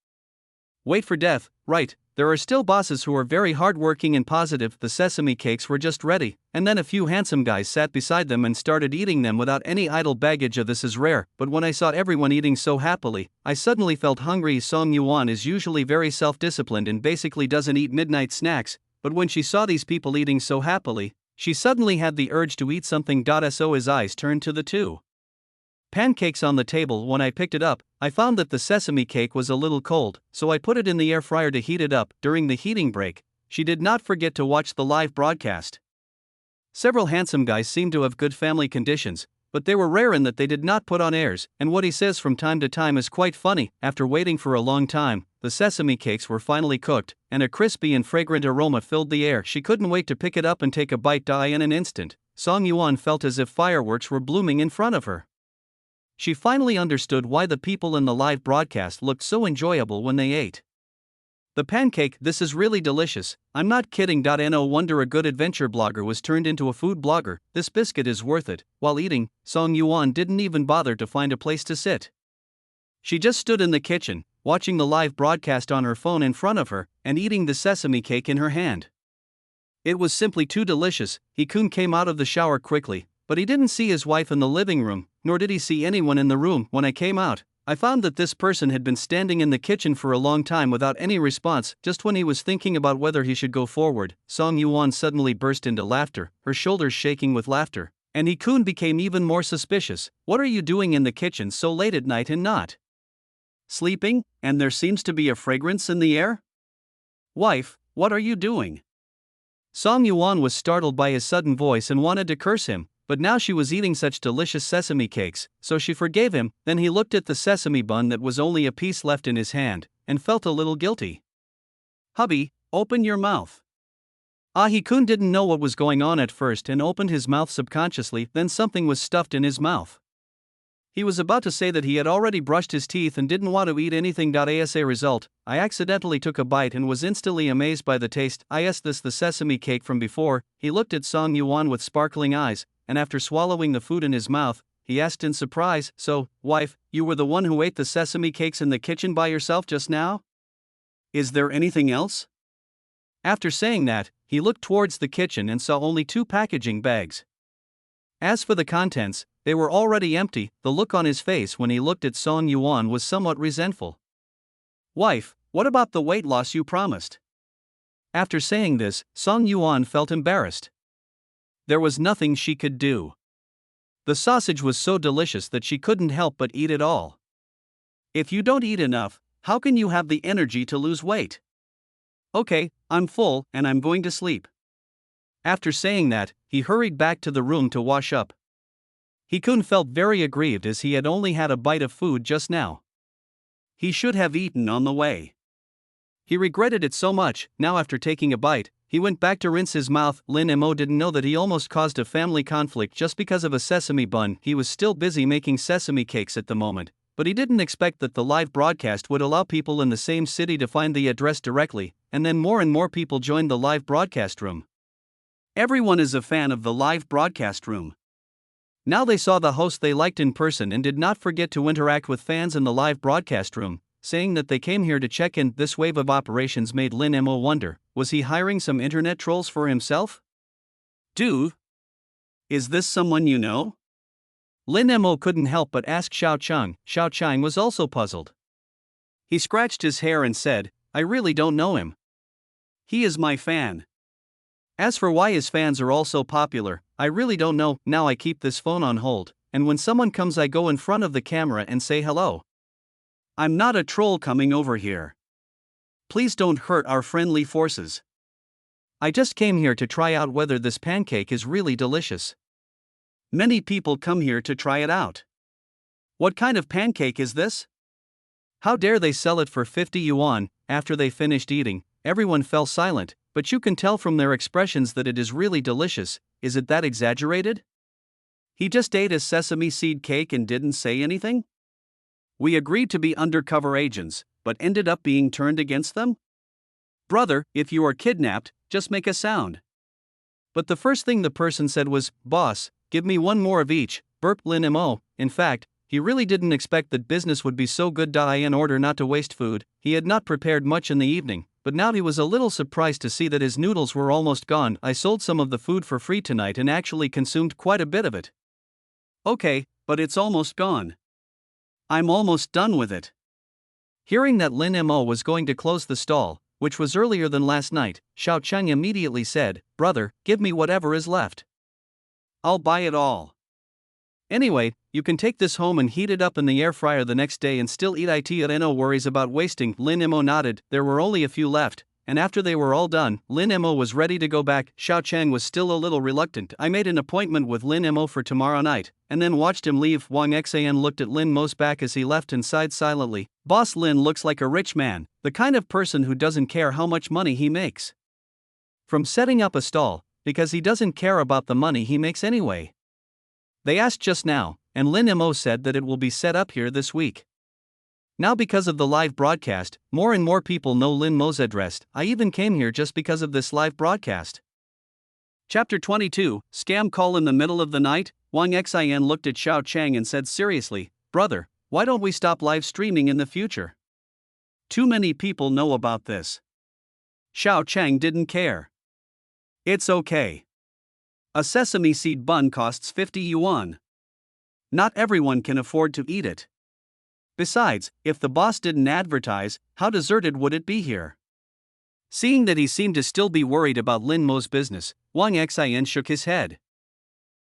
wait for death, right? There are still bosses who are very hardworking and positive. The sesame cakes were just ready, and then a few handsome guys sat beside them and started eating them without any idle baggage. This is rare, but when I saw everyone eating so happily, I suddenly felt hungry. Song Yuan is usually very self-disciplined and basically doesn't eat midnight snacks, but when she saw these people eating so happily, she suddenly had the urge to eat something. So his eyes turned to the two pancakes on the table. When I picked it up, I found that the sesame cake was a little cold, so I put it in the air fryer to heat it up. During the heating break, she did not forget to watch the live broadcast. Several handsome guys seemed to have good family conditions, but they were rare in that they did not put on airs, and what he says from time to time is quite funny. After waiting for a long time, the sesame cakes were finally cooked, and a crispy and fragrant aroma filled the air. She couldn't wait to pick it up and take a bite. In an instant, Song Yuan felt as if fireworks were blooming in front of her. She finally understood why the people in the live broadcast looked so enjoyable when they ate the pancake. This is really delicious, I'm not kidding. No wonder a good adventure blogger was turned into a food blogger. This biscuit is worth it. While eating, Song Yuan didn't even bother to find a place to sit. She just stood in the kitchen, watching the live broadcast on her phone in front of her, and eating the sesame cake in her hand. It was simply too delicious. He-kun came out of the shower quickly, but he didn't see his wife in the living room, nor did he see anyone in the room. When I came out, I found that this person had been standing in the kitchen for a long time without any response. Just when he was thinking about whether he should go forward, Song Yuan suddenly burst into laughter, her shoulders shaking with laughter, and He-kun became even more suspicious. What are you doing in the kitchen so late at night and not sleeping, and there seems to be a fragrance in the air? Wife, what are you doing? Song Yuan was startled by his sudden voice and wanted to curse him, but now she was eating such delicious sesame cakes, so she forgave him. Then he looked at the sesame bun that was only a piece left in his hand, and felt a little guilty. Hubby, open your mouth. He-kun didn't know what was going on at first and opened his mouth subconsciously. Then something was stuffed in his mouth. He was about to say that he had already brushed his teeth and didn't want to eat anything. As a result, I accidentally took a bite and was instantly amazed by the taste. Is this the sesame cake from before? He looked at Song Yuan with sparkling eyes, and after swallowing the food in his mouth, he asked in surprise, so, wife, you were the one who ate the sesame cakes in the kitchen by yourself just now? Is there anything else? After saying that, he looked towards the kitchen and saw only 2 packaging bags. As for the contents, they were already empty. The look on his face when he looked at Song Yuan was somewhat resentful. Wife, What about the weight loss you promised? After saying this, Song Yuan felt embarrassed. There was nothing she could do. The sausage was so delicious that she couldn't help but eat it all. If you don't eat enough, how can you have the energy to lose weight? Okay, I'm full and I'm going to sleep. After saying that, he hurried back to the room to wash up. He-kun felt very aggrieved as he had only had a bite of food just now. He should have eaten on the way. He regretted it so much. Now after taking a bite, he went back to rinse his mouth. Lin Mo didn't know that he almost caused a family conflict just because of a sesame bun. He was still busy making sesame cakes at the moment, but he didn't expect that the live broadcast would allow people in the same city to find the address directly, and then more and more people joined the live broadcast room. Everyone is a fan of the live broadcast room. Now they saw the host they liked in person and did not forget to interact with fans in the live broadcast room, saying that they came here to check in. This wave of operations made Lin Mo wonder, was he hiring some internet trolls for himself? Dude, is this someone you know? Lin Mo couldn't help but ask Xiao Chang. Xiao Chang was also puzzled. He scratched his hair and said, I really don't know him. He is my fan. As for why his fans are all so popular, I really don't know. Now I keep this phone on hold, and when someone comes I go in front of the camera and say hello. I'm not a troll coming over here. Please don't hurt our friendly forces. I just came here to try out whether this pancake is really delicious. Many people come here to try it out. What kind of pancake is this? How dare they sell it for 50 yuan? After they finished eating, everyone fell silent, but you can tell from their expressions that it is really delicious. Is it that exaggerated? He just ate a sesame seed cake and didn't say anything? We agreed to be undercover agents, but ended up being turned against them? Brother, if you are kidnapped, just make a sound. But the first thing the person said was, Boss, give me one more of each, burped Lin Mo. In fact, he really didn't expect that business would be so good. In order not to waste food, he had not prepared much in the evening, but now he was a little surprised to see that his noodles were almost gone. I sold some of the food for free tonight and actually consumed quite a bit of it. Okay, but it's almost gone. I'm almost done with it. Hearing that Lin Mo was going to close the stall, which was earlier than last night, Xiao Chang immediately said, Brother, give me whatever is left. I'll buy it all. Anyway, you can take this home and heat it up in the air fryer the next day and still eat it. No worries about wasting. Lin Mo nodded. There were only a few left, and after they were all done, Lin Mo was ready to go back. Xiao Chang was still a little reluctant. I made an appointment with Lin Mo for tomorrow night, and then watched him leave. Wang Xan looked at Lin Mo's back as he left and sighed silently. Boss Lin looks like a rich man, the kind of person who doesn't care how much money he makes from setting up a stall, because he doesn't care about the money he makes anyway. They asked just now, and Lin Mo said that it will be set up here this week. Now because of the live broadcast, more and more people know Lin Mo's address. I even came here just because of this live broadcast. Chapter 22, Scam Call in the Middle of the Night. Wang Xian looked at Xiao Chang and said seriously, Brother, why don't we stop live streaming in the future? Too many people know about this. Xiao Chang didn't care. It's okay. A sesame seed bun costs 50 yuan. Not everyone can afford to eat it. Besides, if the boss didn't advertise, how deserted would it be here? Seeing that he seemed to still be worried about Lin Mo's business, Wang Xian shook his head.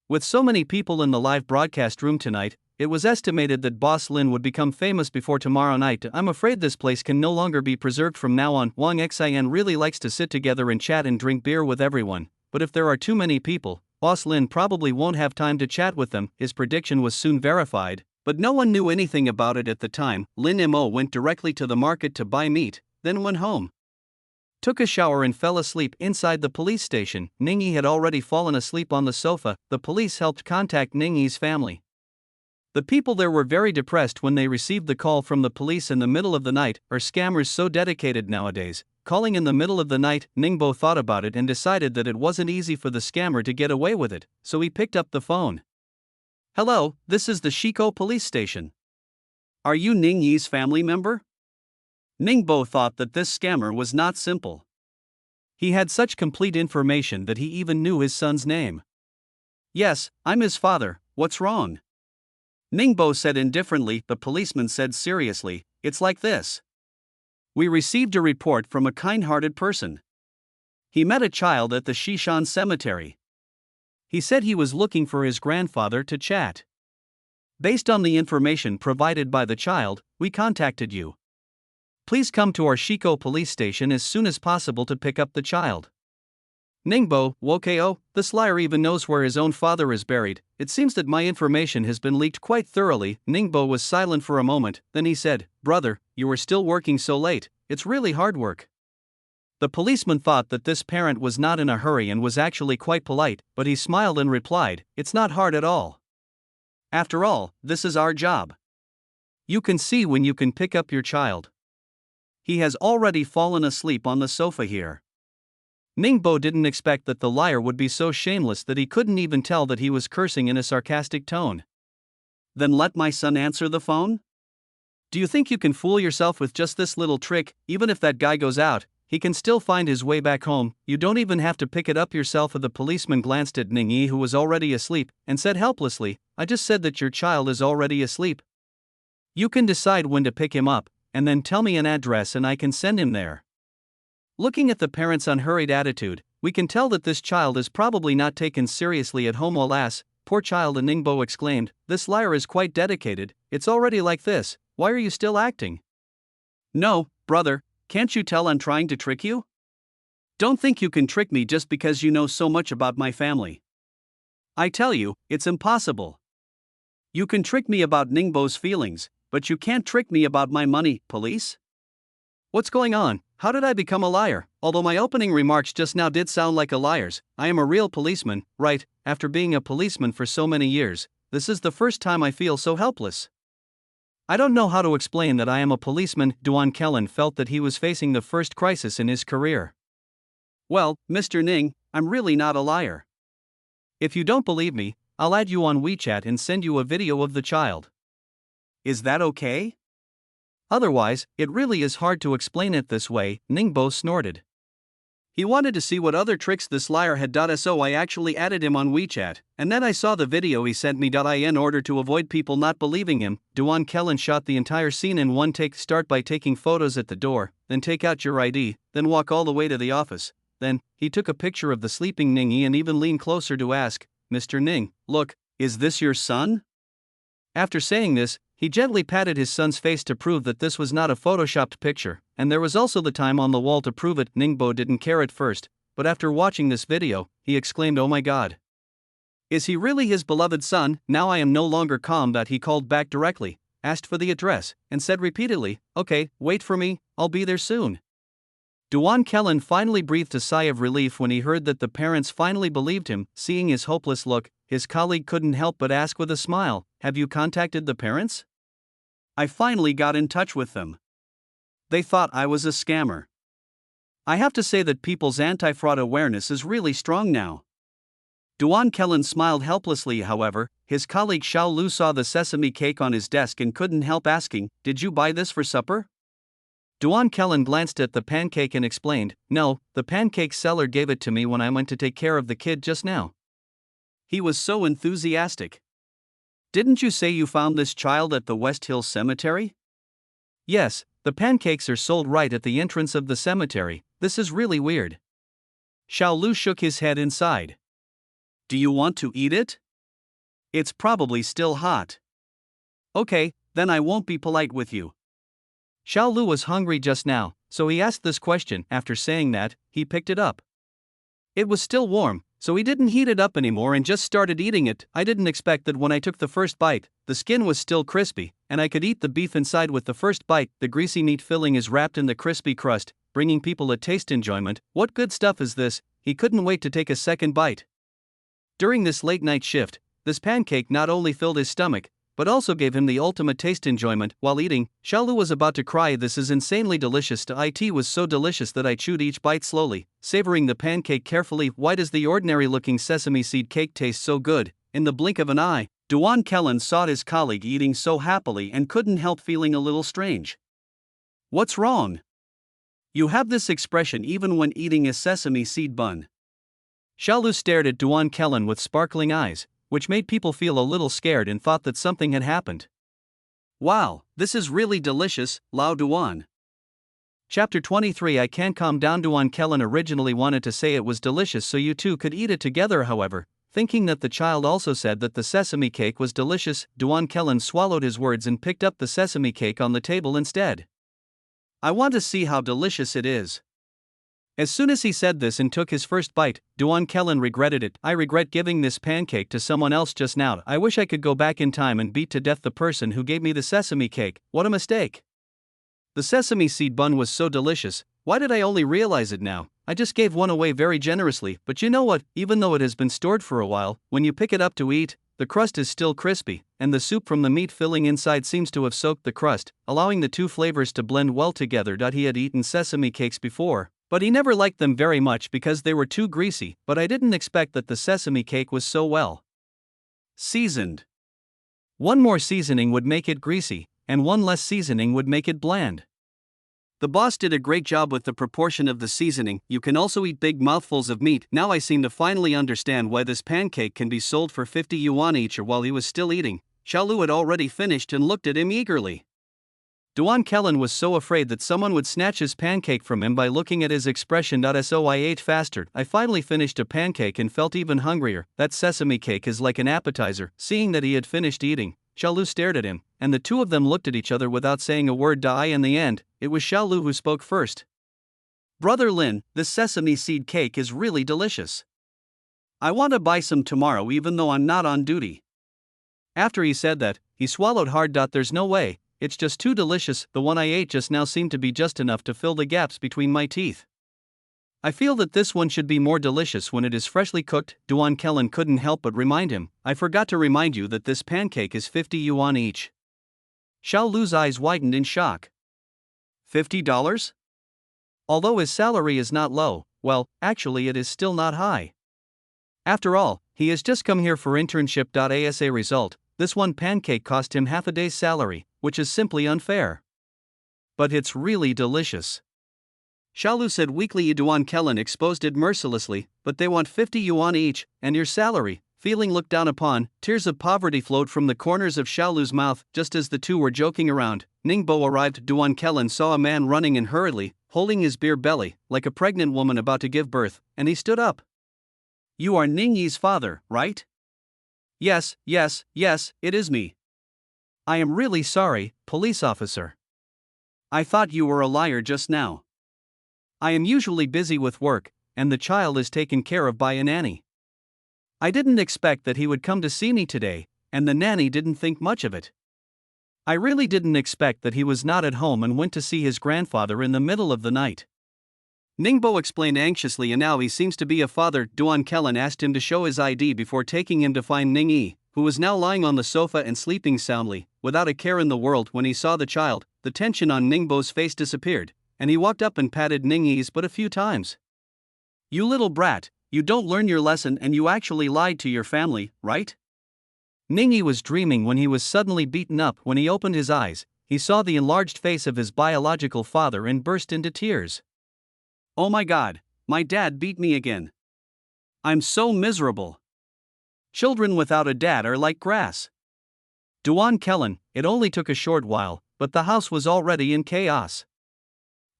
With so many people in the live broadcast room tonight, it was estimated that Boss Lin would become famous before tomorrow night. I'm afraid this place can no longer be preserved from now on. Wang Xian really likes to sit together and chat and drink beer with everyone, but if there are too many people, Boss Lin probably won't have time to chat with them. His prediction was soon verified, but no one knew anything about it at the time. Lin Mo went directly to the market to buy meat, then went home, took a shower and fell asleep inside the police station. Ningyi had already fallen asleep on the sofa. The police helped contact Ningyi's family. The people there were very depressed when they received the call from the police in the middle of the night. Are scammers so dedicated nowadays? Calling in the middle of the night, Ningbo thought about it and decided that it wasn't easy for the scammer to get away with it, so he picked up the phone. Hello, this is the Shiko police station. Are you Ningyi's family member? Ningbo thought that this scammer was not simple. He had such complete information that he even knew his son's name. Yes, I'm his father, what's wrong? Ningbo said indifferently. The policeman said seriously, it's like this. We received a report from a kind-hearted person. He met a child at the Shishan cemetery. He said he was looking for his grandfather to chat. Based on the information provided by the child, we contacted you. Please come to our Shiko police station as soon as possible to pick up the child. Ningbo, Wokeo, this liar even knows where his own father is buried. It seems that my information has been leaked quite thoroughly. Ningbo was silent for a moment, then he said, "Brother, you are still working so late, it's really hard work." The policeman thought that this parent was not in a hurry and was actually quite polite, but he smiled and replied, "It's not hard at all. After all, this is our job. You can see when you can pick up your child. He has already fallen asleep on the sofa here." Ningbo didn't expect that the liar would be so shameless that he couldn't even tell that he was cursing in a sarcastic tone. "Then let my son answer the phone? Do you think you can fool yourself with just this little trick? Even if that guy goes out, he can still find his way back home. You don't even have to pick it up yourself." The policeman glanced at Ningyi, who was already asleep, and said helplessly, "I just said that your child is already asleep. You can decide when to pick him up, and then tell me an address and I can send him there." Looking at the parent's unhurried attitude, we can tell that this child is probably not taken seriously at home. "Alas, poor child," Ningbo exclaimed, "this liar is quite dedicated. It's already like this, why are you still acting?" "No, brother, can't you tell I'm trying to trick you? Don't think you can trick me just because you know so much about my family. I tell you, it's impossible. You can trick me about Ningbo's feelings, but you can't trick me about my money." "Police? What's going on? How did I become a liar?" Although my opening remarks just now did sound like a liar's, I am a real policeman, right? After being a policeman for so many years, this is the first time I feel so helpless. I don't know how to explain that I am a policeman. Duan Kellen felt that he was facing the first crisis in his career. "Well, Mr. Ning, I'm really not a liar. If you don't believe me, I'll add you on WeChat and send you a video of the child. Is that okay? Otherwise, it really is hard to explain it this way," Ningbo snorted. He wanted to see what other tricks this liar had. So I actually added him on WeChat, and then I saw the video he sent me. In order to avoid people not believing him, Duan Kellen shot the entire scene in one take. Start by taking photos at the door, then take out your ID, then walk all the way to the office. Then, he took a picture of the sleeping Ningyi and even leaned closer to ask, "Mr. Ning, look, is this your son?" After saying this, he gently patted his son's face to prove that this was not a photoshopped picture, and there was also the time on the wall to prove it. Ningbo didn't care at first, but after watching this video, he exclaimed, "Oh my god. Is he really his beloved son?" Now I am no longer calm. That he called back directly, asked for the address, and said repeatedly, "Okay, wait for me, I'll be there soon." Duan Kellen finally breathed a sigh of relief when he heard that the parents finally believed him. Seeing his hopeless look, his colleague couldn't help but ask with a smile, "Have you contacted the parents?" "I finally got in touch with them. They thought I was a scammer. I have to say that people's anti-fraud awareness is really strong now." Duan Kellen smiled helplessly. However, his colleague Xiao Lu saw the sesame cake on his desk and couldn't help asking, "Did you buy this for supper?" Duan Kellen glanced at the pancake and explained, "No, the pancake seller gave it to me when I went to take care of the kid just now." He was so enthusiastic. "Didn't you say you found this child at the West Hill Cemetery?" "Yes, the pancakes are sold right at the entrance of the cemetery. This is really weird." Xiao Lu shook his head inside. "Do you want to eat it? It's probably still hot." "Okay, then I won't be polite with you." Xiao Lu was hungry just now, so he asked this question. After saying that, he picked it up. It was still warm, so he didn't heat it up anymore and just started eating it. I didn't expect that when I took the first bite, the skin was still crispy, and I could eat the beef inside with the first bite. The greasy meat filling is wrapped in the crispy crust, bringing people a taste enjoyment. What good stuff is this? He couldn't wait to take a second bite. During this late night shift, this pancake not only filled his stomach, but also gave him the ultimate taste enjoyment. While eating, Xiaolu was about to cry. "This is insanely delicious." It was so delicious that I chewed each bite slowly, savoring the pancake carefully. "Why does the ordinary-looking sesame seed cake taste so good?" In the blink of an eye, Duan Kellen saw his colleague eating so happily and couldn't help feeling a little strange. "What's wrong? You have this expression even when eating a sesame seed bun." Xiaolu stared at Duan Kellen with sparkling eyes, which made people feel a little scared and thought that something had happened. "Wow, this is really delicious, Lao Duan. Chapter 23. I can't calm down. Duan Kellen originally wanted to say it was delicious so you two could eat it together, however, thinking that the child also said that the sesame cake was delicious, Duan Kellen swallowed his words and picked up the sesame cake on the table instead. I want to see how delicious it is. As soon as he said this and took his first bite, Duan Kellen regretted it. I regret giving this pancake to someone else just now. I wish I could go back in time and beat to death the person who gave me the sesame cake. What a mistake. The sesame seed bun was so delicious. Why did I only realize it now? I just gave one away very generously, but you know what, even though it has been stored for a while, when you pick it up to eat, the crust is still crispy, and the soup from the meat filling inside seems to have soaked the crust, allowing the two flavors to blend well together. He had eaten sesame cakes before, but he never liked them very much because they were too greasy, but I didn't expect that the sesame cake was so well seasoned. One more seasoning would make it greasy, and one less seasoning would make it bland. The boss did a great job with the proportion of the seasoning. You can also eat big mouthfuls of meat. Now I seem to finally understand why this pancake can be sold for 50 yuan each. Or while he was still eating, Xiaolu had already finished and looked at him eagerly. Duan Kellen was so afraid that someone would snatch his pancake from him by looking at his expression. So I ate faster. I finally finished a pancake and felt even hungrier. That sesame cake is like an appetizer. Seeing that he had finished eating, Xiaolu stared at him, and the two of them looked at each other without saying a word. In the end, it was Xiaolu who spoke first. Brother Lin, this sesame seed cake is really delicious. I want to buy some tomorrow even though I'm not on duty. After he said that, he swallowed hard. There's no way, it's just too delicious. The one I ate just now seemed to be just enough to fill the gaps between my teeth. I feel that this one should be more delicious when it is freshly cooked. Duan Kellen couldn't help but remind him, I forgot to remind you that this pancake is 50 yuan each. Xiaolu's eyes widened in shock. $50? Although his salary is not low, well, actually it is still not high. After all, he has just come here for internship. As a result, this one pancake cost him half a day's salary, which is simply unfair. But it's really delicious. Xiaolu said weakly. Duan Kellen exposed it mercilessly, but they want 50 yuan each, and your salary. Feeling looked down upon, tears of poverty flowed from the corners of Xiaolu's mouth. Just as the two were joking around, Ningbo arrived. Duan Kellen saw a man running in hurriedly, holding his beer belly, like a pregnant woman about to give birth, and he stood up. You are Ningyi's father, right? Yes, it is me. I am really sorry, police officer. I thought you were a liar just now. I am usually busy with work, and the child is taken care of by a nanny. I didn't expect that he would come to see me today, and the nanny didn't think much of it. I really didn't expect that he was not at home and went to see his grandfather in the middle of the night. Ningbo explained anxiously. And now he seems to be a father. Duan Kellen asked him to show his ID before taking him to find Ningyi, who was now lying on the sofa and sleeping soundly, without a care in the world. When he saw the child, the tension on Ningbo's face disappeared, and he walked up and patted Ningyi's but a few times. You little brat, you don't learn your lesson and you actually lied to your family, right? Ningyi was dreaming when he was suddenly beaten up. When he opened his eyes, he saw the enlarged face of his biological father and burst into tears. Oh my God, my dad beat me again. I'm so miserable. Children without a dad are like grass. Duan Kellen, it only took a short while, but the house was already in chaos.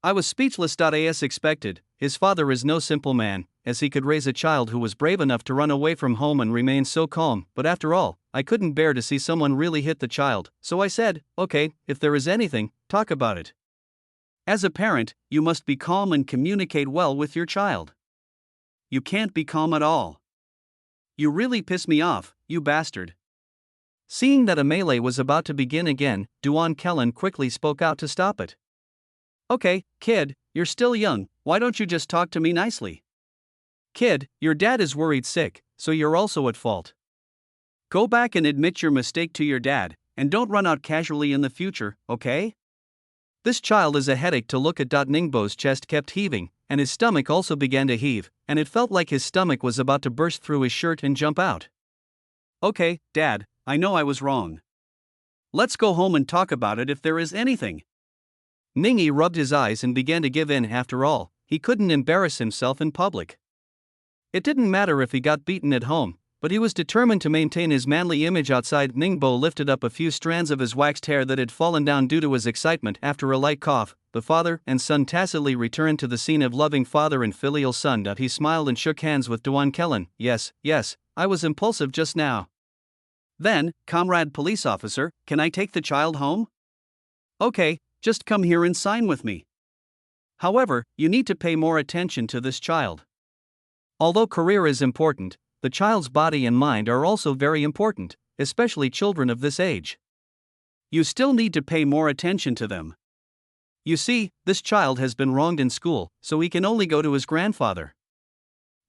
I was speechless. As expected, his father is no simple man, as he could raise a child who was brave enough to run away from home and remain so calm. But after all, I couldn't bear to see someone really hit the child, so I said, okay, if there is anything, talk about it. As a parent, you must be calm and communicate well with your child. You can't be calm at all. You really piss me off, you bastard. Seeing that a melee was about to begin again, Duan Kellen quickly spoke out to stop it. Okay, kid, you're still young, why don't you just talk to me nicely? Kid, your dad is worried sick, so you're also at fault. Go back and admit your mistake to your dad, and don't run out casually in the future, okay? This child is a headache to look at. Ningbo's chest kept heaving, and his stomach also began to heave, and it felt like his stomach was about to burst through his shirt and jump out. Okay, Dad, I know I was wrong. Let's go home and talk about it if there is anything. Ningyi rubbed his eyes and began to give in. After all, he couldn't embarrass himself in public. It didn't matter if he got beaten at home, But he was determined to maintain his manly image outside. Ningbo lifted up a few strands of his waxed hair that had fallen down due to his excitement. After a light cough, the father and son tacitly returned to the scene of loving father and filial son. He smiled and shook hands with Duan Kellen. Yes, I was impulsive just now. Then, comrade police officer, can I take the child home? Okay, just come here and sign with me. However, you need to pay more attention to this child. Although career is important, the child's body and mind are also very important, especially children of this age. You still need to pay more attention to them. You see, this child has been wronged in school, so he can only go to his grandfather.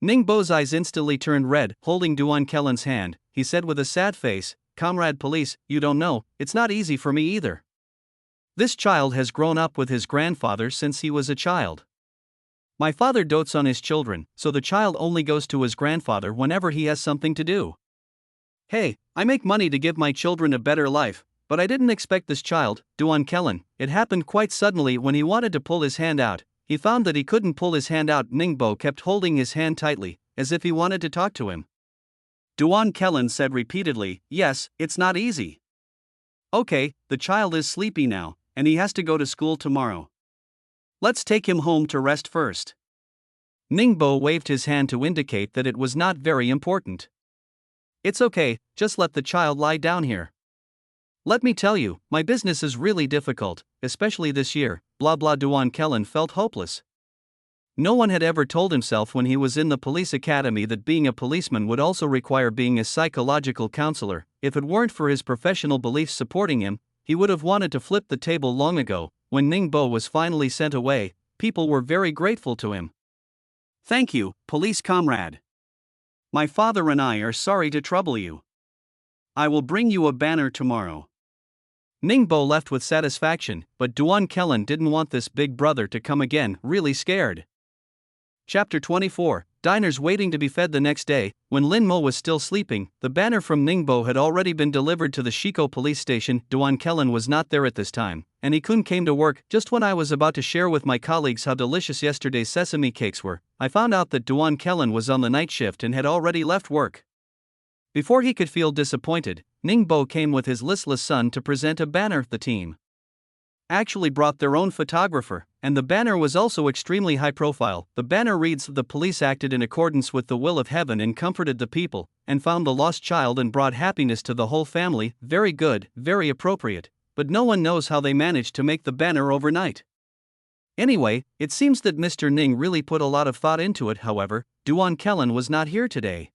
Ningbo's eyes instantly turned red. Holding Duan Kellen's hand, he said with a sad face, Comrade police, you don't know, it's not easy for me either. This child has grown up with his grandfather since he was a child. My father dotes on his children, so the child only goes to his grandfather whenever he has something to do. Hey, I make money to give my children a better life, but I didn't expect this child, Duan Kellen. It happened quite suddenly. When he wanted to pull his hand out, he found that he couldn't pull his hand out. Ningbo kept holding his hand tightly, as if he wanted to talk to him. Duan Kellen said repeatedly, yes, it's not easy. Okay, the child is sleepy now, and he has to go to school tomorrow. Let's take him home to rest first. Ningbo waved his hand to indicate that it was not very important. It's okay, just let the child lie down here. Let me tell you, my business is really difficult, especially this year. Blah blah. Duan Kellen felt hopeless. No one had ever told himself when he was in the police academy that being a policeman would also require being a psychological counselor. If it weren't for his professional beliefs supporting him, he would have wanted to flip the table long ago. When Ningbo was finally sent away, people were very grateful to him. Thank you, police comrade. My father and I are sorry to trouble you. I will bring you a banner tomorrow. Ningbo left with satisfaction, but Duan Kellen didn't want this big brother to come again, really scared. Chapter 24, Diners waiting to be fed. The next day, when Lin Mo was still sleeping, the banner from Ningbo had already been delivered to the Shiko police station. Duan Kellen was not there at this time, and he Kun came to work. Just when I was about to share with my colleagues how delicious yesterday's sesame cakes were, I found out that Duan Kellen was on the night shift and had already left work. Before he could feel disappointed, Ningbo came with his listless son to present a banner. The team actually brought their own photographer, and the banner was also extremely high profile. The banner reads, the police acted in accordance with the will of heaven and comforted the people, and found the lost child and brought happiness to the whole family. Very good, very appropriate, but no one knows how they managed to make the banner overnight. Anyway, it seems that Mr. Ning really put a lot of thought into it. However, Duan Kellen was not here today.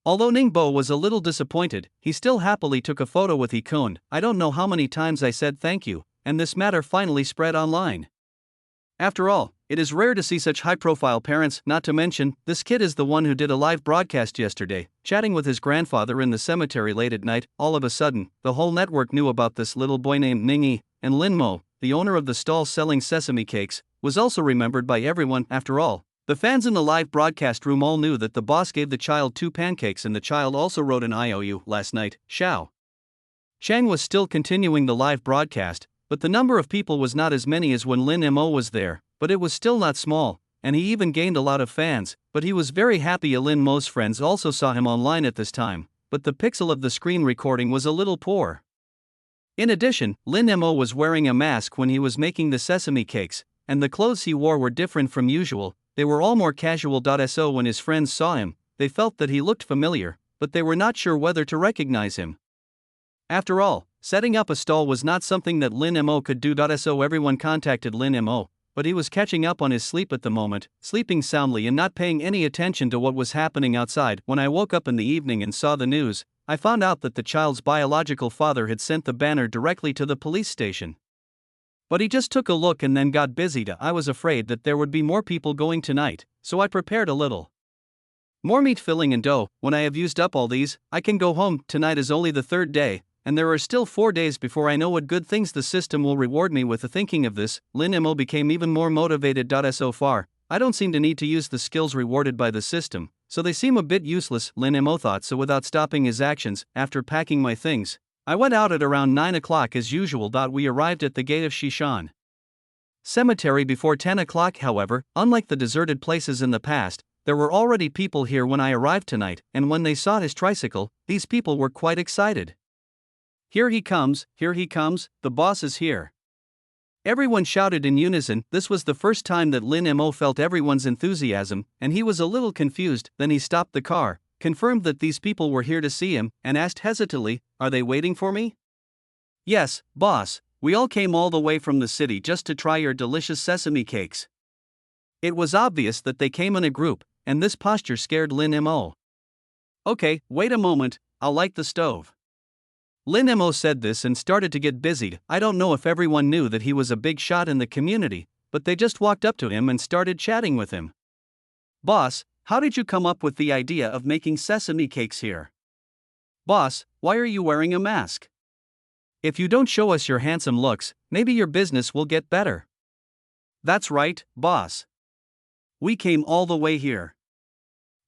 Although Ningbo was a little disappointed, he still happily took a photo with Ikun. I don't know how many times I said thank you, and this matter finally spread online. After all, it is rare to see such high-profile parents. Not to mention, this kid is the one who did a live broadcast yesterday, chatting with his grandfather in the cemetery late at night. All of a sudden, the whole network knew about this little boy named Ningi, and Lin Mo, the owner of the stall selling sesame cakes, was also remembered by everyone. After all, the fans in the live broadcast room all knew that the boss gave the child 2 pancakes, and the child also wrote an IOU last night. Xiao Chang was still continuing the live broadcast, but the number of people was not as many as when Lin Mo was there, but it was still not small, and he even gained a lot of fans. But he was very happy. Lin Mo's friends also saw him online at this time, but the pixel of the screen recording was a little poor. In addition, Lin Mo was wearing a mask when he was making the sesame cakes, and the clothes he wore were different from usual. They were all more casual. So when his friends saw him, they felt that he looked familiar, but they were not sure whether to recognize him. After all, setting up a stall was not something that Lin Mo could do. So everyone contacted Lin Mo, but he was catching up on his sleep at the moment, sleeping soundly and not paying any attention to what was happening outside. When I woke up in the evening and saw the news, I found out that the child's biological father had sent the banner directly to the police station. But he just took a look and then got busy. I was afraid that there would be more people going tonight, so I prepared a little more meat filling and dough. When I have used up all these, I can go home. Tonight is only the 3rd day, and there are still 4 days before I know what good things the system will reward me with. Thinking of this, Lin Mo became even more motivated. So far, I don't seem to need to use the skills rewarded by the system, so they seem a bit useless, Lin Mo thought. So without stopping his actions, after packing my things, I went out at around 9 o'clock as usual. We arrived at the gate of Shishan Cemetery before 10 o'clock. However, unlike the deserted places in the past, There were already people here when I arrived tonight, and when they saw his tricycle, these people were quite excited. Here he comes, the boss is here. Everyone shouted in unison. This was the first time that Lin Mo felt everyone's enthusiasm, and he was a little confused. Then he stopped the car, confirmed that these people were here to see him, and asked hesitantly, "Are they waiting for me?" "Yes, boss, we all came all the way from the city just to try your delicious sesame cakes." It was obvious that they came in a group, and this posture scared Lin Mo. "Okay, wait a moment, I'll light the stove." Lin Mo said this and started to get busied. I don't know if everyone knew that he was a big shot in the community, but they just walked up to him and started chatting with him. "Boss, how did you come up with the idea of making sesame cakes here?" "Boss, why are you wearing a mask? If you don't show us your handsome looks, maybe your business will get better." "That's right, boss. We came all the way here.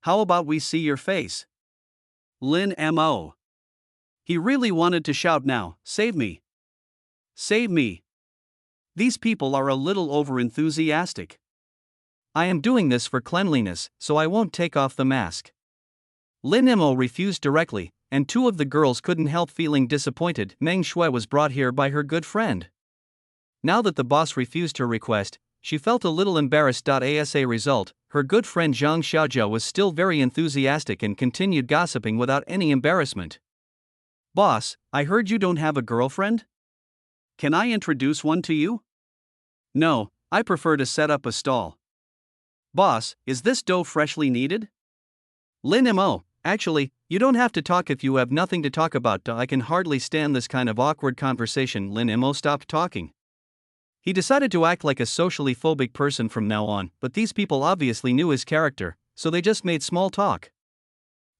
How about we see your face?" Lin Mo. He really wanted to shout now, "Save me! Save me! These people are a little over-enthusiastic. I am doing this for cleanliness, so I won't take off the mask." Lin Mo refused directly, and two of the girls couldn't help feeling disappointed. Meng Shui was brought here by her good friend. Now that the boss refused her request, she felt a little embarrassed. As a result, her good friend Zhang Xiaojia was still very enthusiastic and continued gossiping without any embarrassment. "Boss, I heard you don't have a girlfriend? Can I introduce one to you?" "No, I prefer to set up a stall." "Boss, is this dough freshly kneaded?" Lin Mo, actually, you don't have to talk if you have nothing to talk about. I can hardly stand this kind of awkward conversation. Lin Mo stopped talking. He decided to act like a socially phobic person from now on, but these people obviously knew his character, so they just made small talk.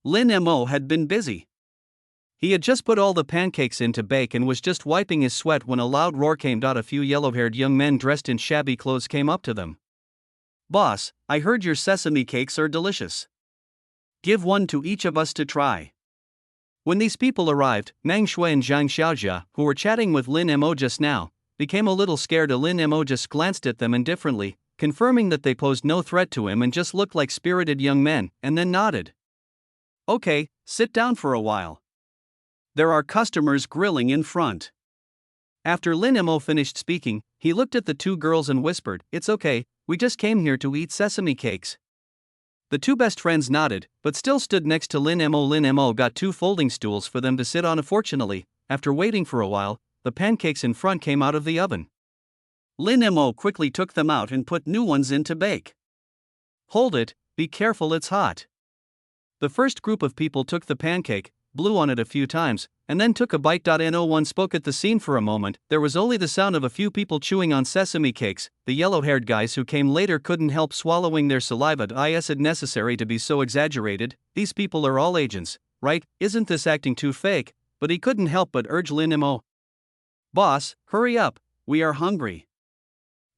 Lin Mo had been busy. He had just put all the pancakes in to bake and was just wiping his sweat when a loud roar came. A few yellow-haired young men dressed in shabby clothes came up to them. "Boss, I heard your sesame cakes are delicious. Give one to each of us to try." When these people arrived, Meng Shui and Zhang Xiaojia, who were chatting with Lin Mo just now, became a little scared. Lin Mo just glanced at them indifferently, confirming that they posed no threat to him and just looked like spirited young men, and then nodded. "Okay, sit down for a while. There are customers grilling in front." After Lin Mo finished speaking, he looked at the two girls and whispered, "It's okay, we just came here to eat sesame cakes." The two best friends nodded, but still stood next to Lin Mo. Lin Mo got two folding stools for them to sit on. Fortunately, after waiting for a while, the pancakes in front came out of the oven. Lin Mo quickly took them out and put new ones in to bake. "Hold it, be careful, it's hot." The first group of people took the pancake, blew on it a few times, and then took a bite. No one spoke at the scene for a moment. There was only the sound of a few people chewing on sesame cakes. The yellow-haired guys who came later couldn't help swallowing their saliva. Is it necessary to be so exaggerated? These people are all agents, right? Isn't this acting too fake? But he couldn't help but urge Lin Mo. "Boss, hurry up, we are hungry."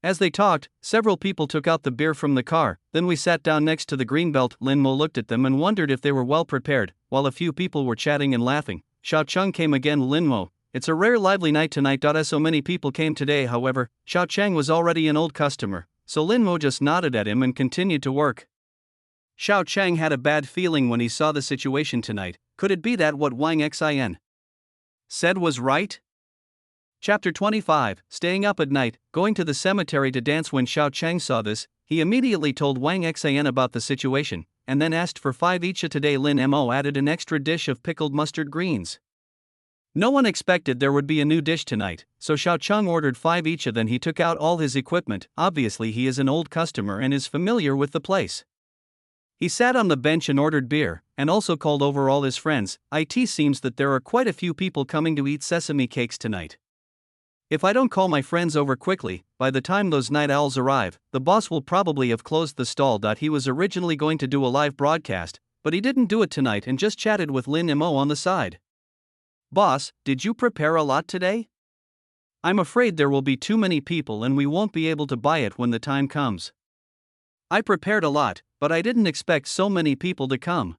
As they talked, several people took out the beer from the car. Then we sat down next to the greenbelt. Lin Mo looked at them and wondered if they were well prepared. While a few people were chatting and laughing, Xiao Cheng came again. "Lin Mo, it's a rare lively night tonight. As so many people came today." However, Xiao Cheng was already an old customer, so Lin Mo just nodded at him and continued to work. Xiao Cheng had a bad feeling when he saw the situation tonight. Could it be that what Wang Xin said was right? Chapter 25, Staying up at night, going to the cemetery to dance. When Xiao Cheng saw this, he immediately told Wang Xin about the situation, and then asked for 5 each. Today Lin Mo added an extra dish of pickled mustard greens. No one expected there would be a new dish tonight, so Xiao Cheng ordered 5 each. Then he took out all his equipment. Obviously he is an old customer and is familiar with the place. He sat on the bench and ordered beer, and also called over all his friends. It seems that there are quite a few people coming to eat sesame cakes tonight. If I don't call my friends over quickly, by the time those night owls arrive, the boss will probably have closed the stall. He was originally going to do a live broadcast, but he didn't do it tonight and just chatted with Lin Mo on the side. "Boss, did you prepare a lot today? I'm afraid there will be too many people and we won't be able to buy it when the time comes." "I prepared a lot, but I didn't expect so many people to come."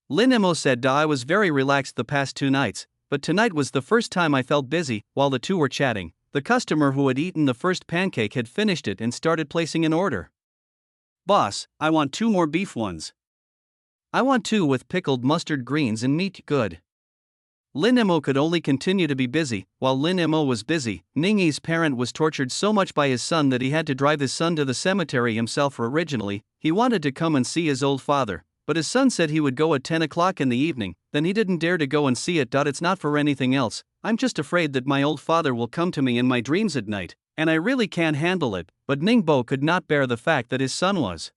Lin Mo said, "I was very relaxed the past 2 nights. But tonight was the first time I felt busy." While the two were chatting, the customer who had eaten the first pancake had finished it and started placing an order. Boss, I want 2 more beef ones. I want 2 with pickled mustard greens and meat, good. Lin Mo could only continue to be busy. While Lin Mo was busy, Ningyi's parent was tortured so much by his son that he had to drive his son to the cemetery himself. Originally, he wanted to come and see his old father, but his son said he would go at 10 o'clock in the evening, then he didn't dare to go and see it. It's not for anything else, I'm just afraid that my old father will come to me in my dreams at night, and I really can't handle it. But Ningbo could not bear the fact that his son was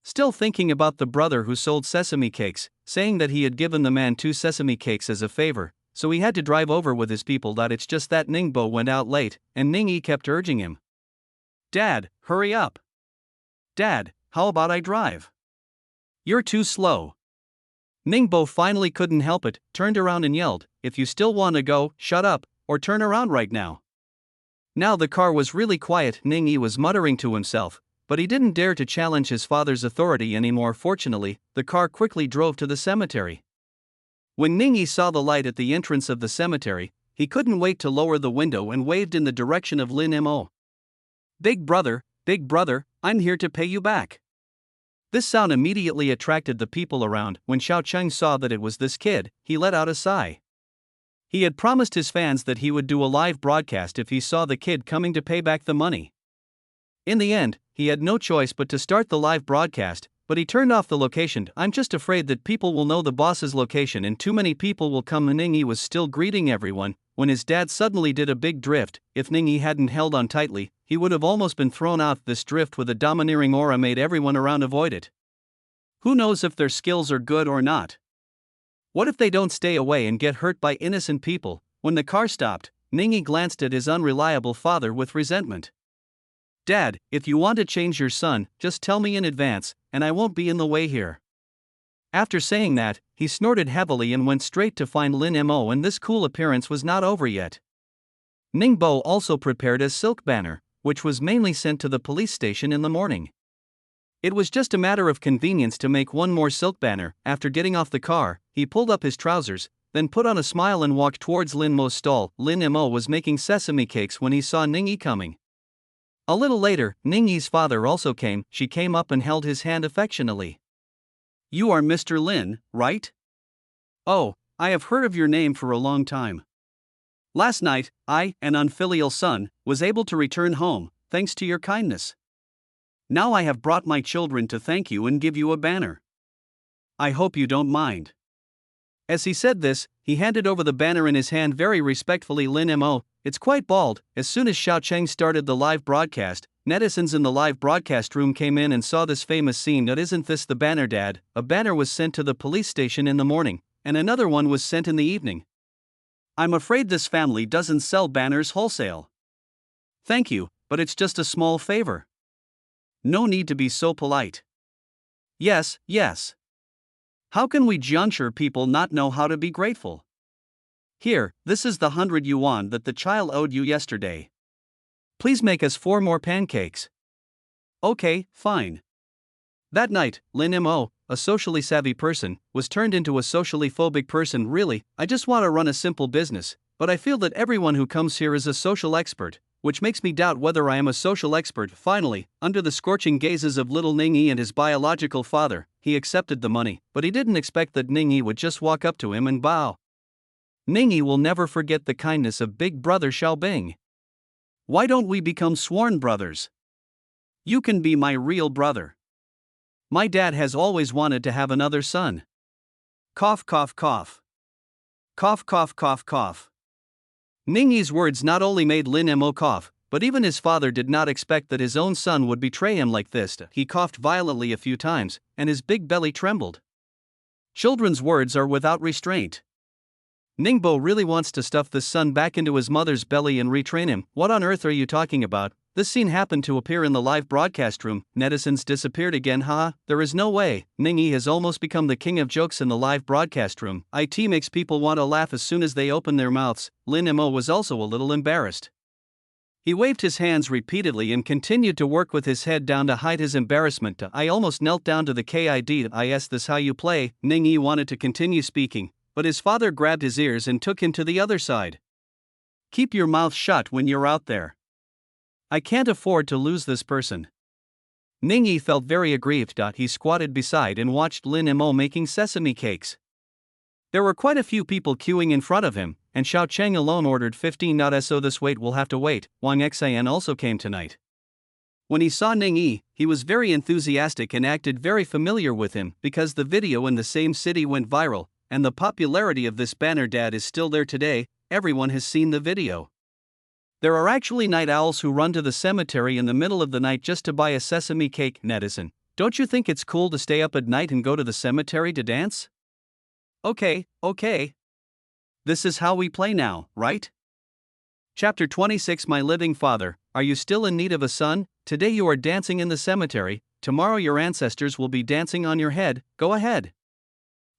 still thinking about the brother who sold sesame cakes, saying that he had given the man 2 sesame cakes as a favor, so he had to drive over with his people. It's just that Ningbo went out late, and Ningyi kept urging him. Dad, hurry up. Dad, how about I drive? You're too slow. Ningbo finally couldn't help it, turned around and yelled, if you still want to go, shut up, or turn around right now. Now the car was really quiet. Ningyi was muttering to himself, but he didn't dare to challenge his father's authority anymore. Fortunately, the car quickly drove to the cemetery. When Ningyi saw the light at the entrance of the cemetery, he couldn't wait to lower the window and waved in the direction of Lin Mo. Big brother, I'm here to pay you back. This sound immediately attracted the people around. When Xiao Cheng saw that it was this kid, he let out a sigh. He had promised his fans that he would do a live broadcast if he saw the kid coming to pay back the money. In the end, he had no choice but to start the live broadcast, but he turned off the location. I'm just afraid that people will know the boss's location and too many people will come. Ningyi was still greeting everyone when his dad suddenly did a big drift. If Ningyi hadn't held on tightly, he would have almost been thrown out. This drift with a domineering aura made everyone around avoid it. Who knows if their skills are good or not? What if they don't stay away and get hurt by innocent people? When the car stopped, Ningyi glanced at his unreliable father with resentment. Dad, if you want to change your son, just tell me in advance, and I won't be in the way here. After saying that, he snorted heavily and went straight to find Lin Mo, and this cool appearance was not over yet. Ningbo also prepared a silk banner, which was mainly sent to the police station in the morning. It was just a matter of convenience to make one more silk banner. After getting off the car, he pulled up his trousers, then put on a smile and walked towards Lin Mo's stall. Lin Mo was making sesame cakes when he saw Ningyi coming. A little later, Ningyi's father also came. She came up and held his hand affectionately. You are Mr. Lin, right? Oh, I have heard of your name for a long time. Last night, I, an unfilial son, was able to return home, thanks to your kindness. Now I have brought my children to thank you and give you a banner. I hope you don't mind. As he said this, he handed over the banner in his hand very respectfully. Lin Mo, it's quite bald. As soon as Xiao Cheng started the live broadcast, netizens in the live broadcast room came in and saw this famous scene. Isn't this the banner, Dad? A banner was sent to the police station in the morning, and another one was sent in the evening. I'm afraid this family doesn't sell banners wholesale. Thank you, but it's just a small favor. No need to be so polite. Yes. How can we Jianshi people not know how to be grateful? Here, this is the 100 yuan that the child owed you yesterday. Please make us 4 more pancakes. Okay, fine. That night, Lin Mo, a socially savvy person, was turned into a socially phobic person. Really, I just want to run a simple business, but I feel that everyone who comes here is a social expert, which makes me doubt whether I am a social expert. Finally, under the scorching gazes of little Ningyi and his biological father, he accepted the money, but he didn't expect that Ningyi would just walk up to him and bow. Ningyi will never forget the kindness of big brother Xiaobing. Why don't we become sworn brothers? You can be my real brother. My dad has always wanted to have another son. Cough, cough, cough. Cough, cough, cough, cough. Ningyi's words not only made Lin Mo cough, but even his father did not expect that his own son would betray him like this. He coughed violently a few times, and his big belly trembled. Children's words are without restraint. Ningbo really wants to stuff this son back into his mother's belly and retrain him. What on earth are you talking about? This scene happened to appear in the live broadcast room. Netizens disappeared again. There is no way. Ningyi has almost become the king of jokes in the live broadcast room. It makes people want to laugh as soon as they open their mouths. Lin Mo was also a little embarrassed. He waved his hands repeatedly and continued to work with his head down to hide his embarrassment. I almost knelt down to the kid. Is this how you play? Ningyi wanted to continue speaking, but his father grabbed his ears and took him to the other side. Keep your mouth shut when you're out there. I can't afford to lose this person. Ningyi felt very aggrieved. He squatted beside and watched Lin Mo making sesame cakes. There were quite a few people queuing in front of him, and Xiao Cheng alone ordered 15. So this wait will have to wait. Wang Xian also came tonight. When he saw Ningyi, he was very enthusiastic and acted very familiar with him because the video in the same city went viral, and the popularity of this banner dad is still there today. Everyone has seen the video. There are actually night owls who run to the cemetery in the middle of the night just to buy a sesame cake. Netizen, don't you think it's cool to stay up at night and go to the cemetery to dance? Okay. This is how we play now, right? Chapter 26. My living father, are you still in need of a son? Today you are dancing in the cemetery, tomorrow your ancestors will be dancing on your head. Go ahead.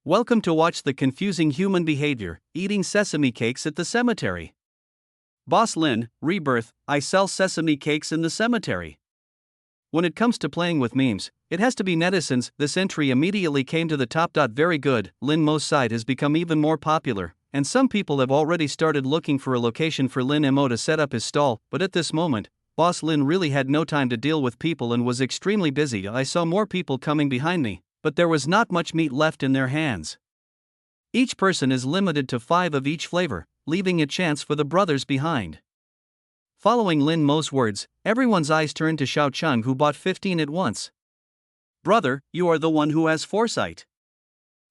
Welcome to watch the confusing human behavior, eating sesame cakes at the cemetery. Boss Lin, rebirth, I sell sesame cakes in the cemetery. When it comes to playing with memes, it has to be netizens. This entry immediately came to the top. Very good. Lin Mo's site has become even more popular, and some people have already started looking for a location for Lin Mo to set up his stall, but at this moment, Boss Lin really had no time to deal with people and was extremely busy. I saw more people coming behind me, but there was not much meat left in their hands. Each person is limited to 5 of each flavor, leaving a chance for the brothers behind. Following Lin Mo's words, everyone's eyes turned to Xiao Cheng, who bought 15 at once. Brother, you are the one who has foresight.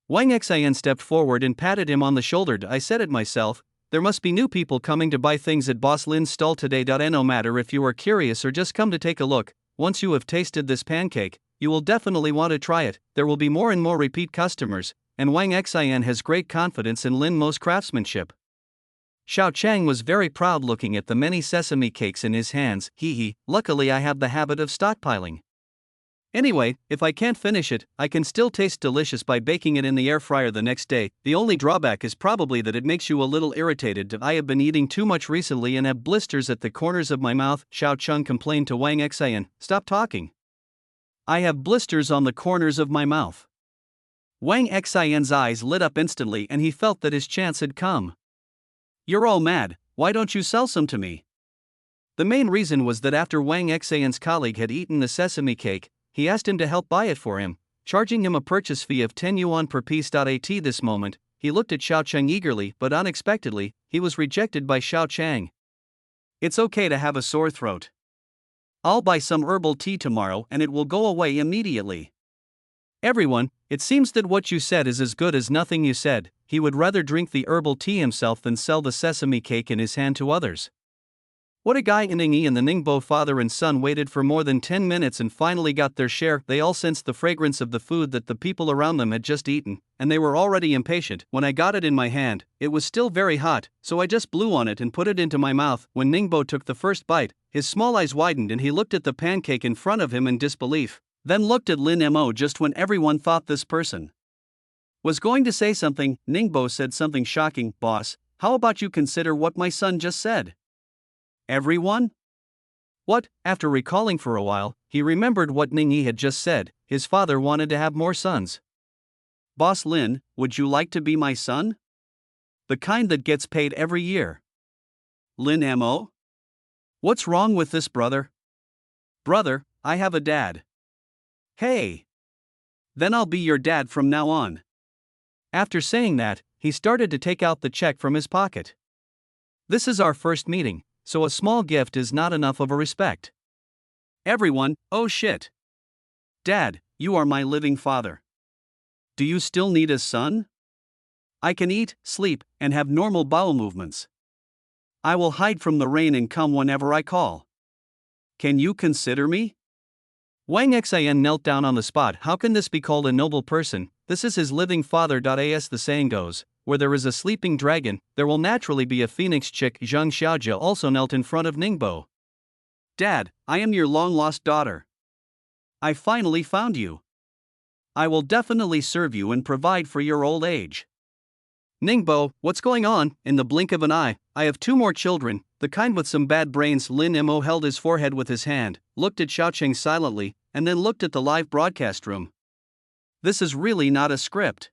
Wang Xian stepped forward and patted him on the shoulder. I said it myself, there must be new people coming to buy things at Boss Lin's stall today. No matter if you are curious or just come to take a look, once you have tasted this pancake, you will definitely want to try it. There will be more and more repeat customers, and Wang Xian has great confidence in Lin Mo's craftsmanship. Xiao Cheng was very proud looking at the many sesame cakes in his hands. Luckily I have the habit of stockpiling. Anyway, if I can't finish it, I can still taste delicious by baking it in the air fryer the next day. The only drawback is probably that it makes you a little irritated. I have been eating too much recently and have blisters at the corners of my mouth. Xiao Cheng complained to Wang Xian. Stop talking. I have blisters on the corners of my mouth. Wang Xian's eyes lit up instantly and he felt that his chance had come. You're all mad, why don't you sell some to me? The main reason was that after Wang Xian's colleague had eaten the sesame cake, he asked him to help buy it for him, charging him a purchase fee of 10 yuan per piece. At this moment, he looked at Xiao Cheng eagerly, but unexpectedly, he was rejected by Xiao Cheng. It's okay to have a sore throat. I'll buy some herbal tea tomorrow and it will go away immediately. Everyone, it seems that what you said is as good as nothing you said. He would rather drink the herbal tea himself than sell the sesame cake in his hand to others. What a guy! Ningyi and the Ningbo father and son waited for more than 10 minutes and finally got their share. They all sensed the fragrance of the food that the people around them had just eaten, and they were already impatient. When I got it in my hand, it was still very hot, so I just blew on it and put it into my mouth. When Ningbo took the first bite, his small eyes widened and he looked at the pancake in front of him in disbelief, then looked at Lin Mo. Just when everyone thought this person was going to say something, Ningbo said something shocking. Boss, how about you consider what my son just said? Everyone? What? After recalling for a while, he remembered what Ningyi had just said. His father wanted to have more sons. Boss Lin, would you like to be my son? The kind that gets paid every year. Lin Mo? What's wrong with this brother? Brother, I have a dad. Hey! Then I'll be your dad from now on. After saying that, he started to take out the check from his pocket. This is our first meeting, so a small gift is not enough of a respect. Everyone, oh shit. Dad, you are my living father. Do you still need a son? I can eat, sleep, and have normal bowel movements. I will hide from the rain and come whenever I call. Can you consider me? Wang Xian knelt down on the spot. How can this be called a noble person? This is his living father. As the saying goes, where there is a sleeping dragon, there will naturally be a phoenix chick. Zhang Xiaojia also knelt in front of Ningbo. Dad, I am your long-lost daughter. I finally found you. I will definitely serve you and provide for your old age. Ningbo, what's going on? In the blink of an eye, I have 2 more children, the kind with some bad brains. Lin Mo held his forehead with his hand, looked at Xiaocheng silently, and then looked at the live broadcast room. This is really not a script.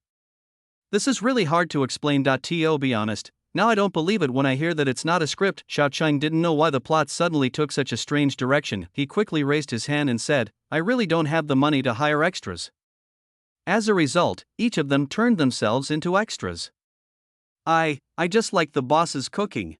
This is really hard to explain. To be honest, Now I don't believe it when I hear that it's not a script. Xiao Chang didn't know why the plot suddenly took such a strange direction. He quickly raised his hand and said, I really don't have the money to hire extras. As a result, each of them turned themselves into extras. I just like the boss's cooking.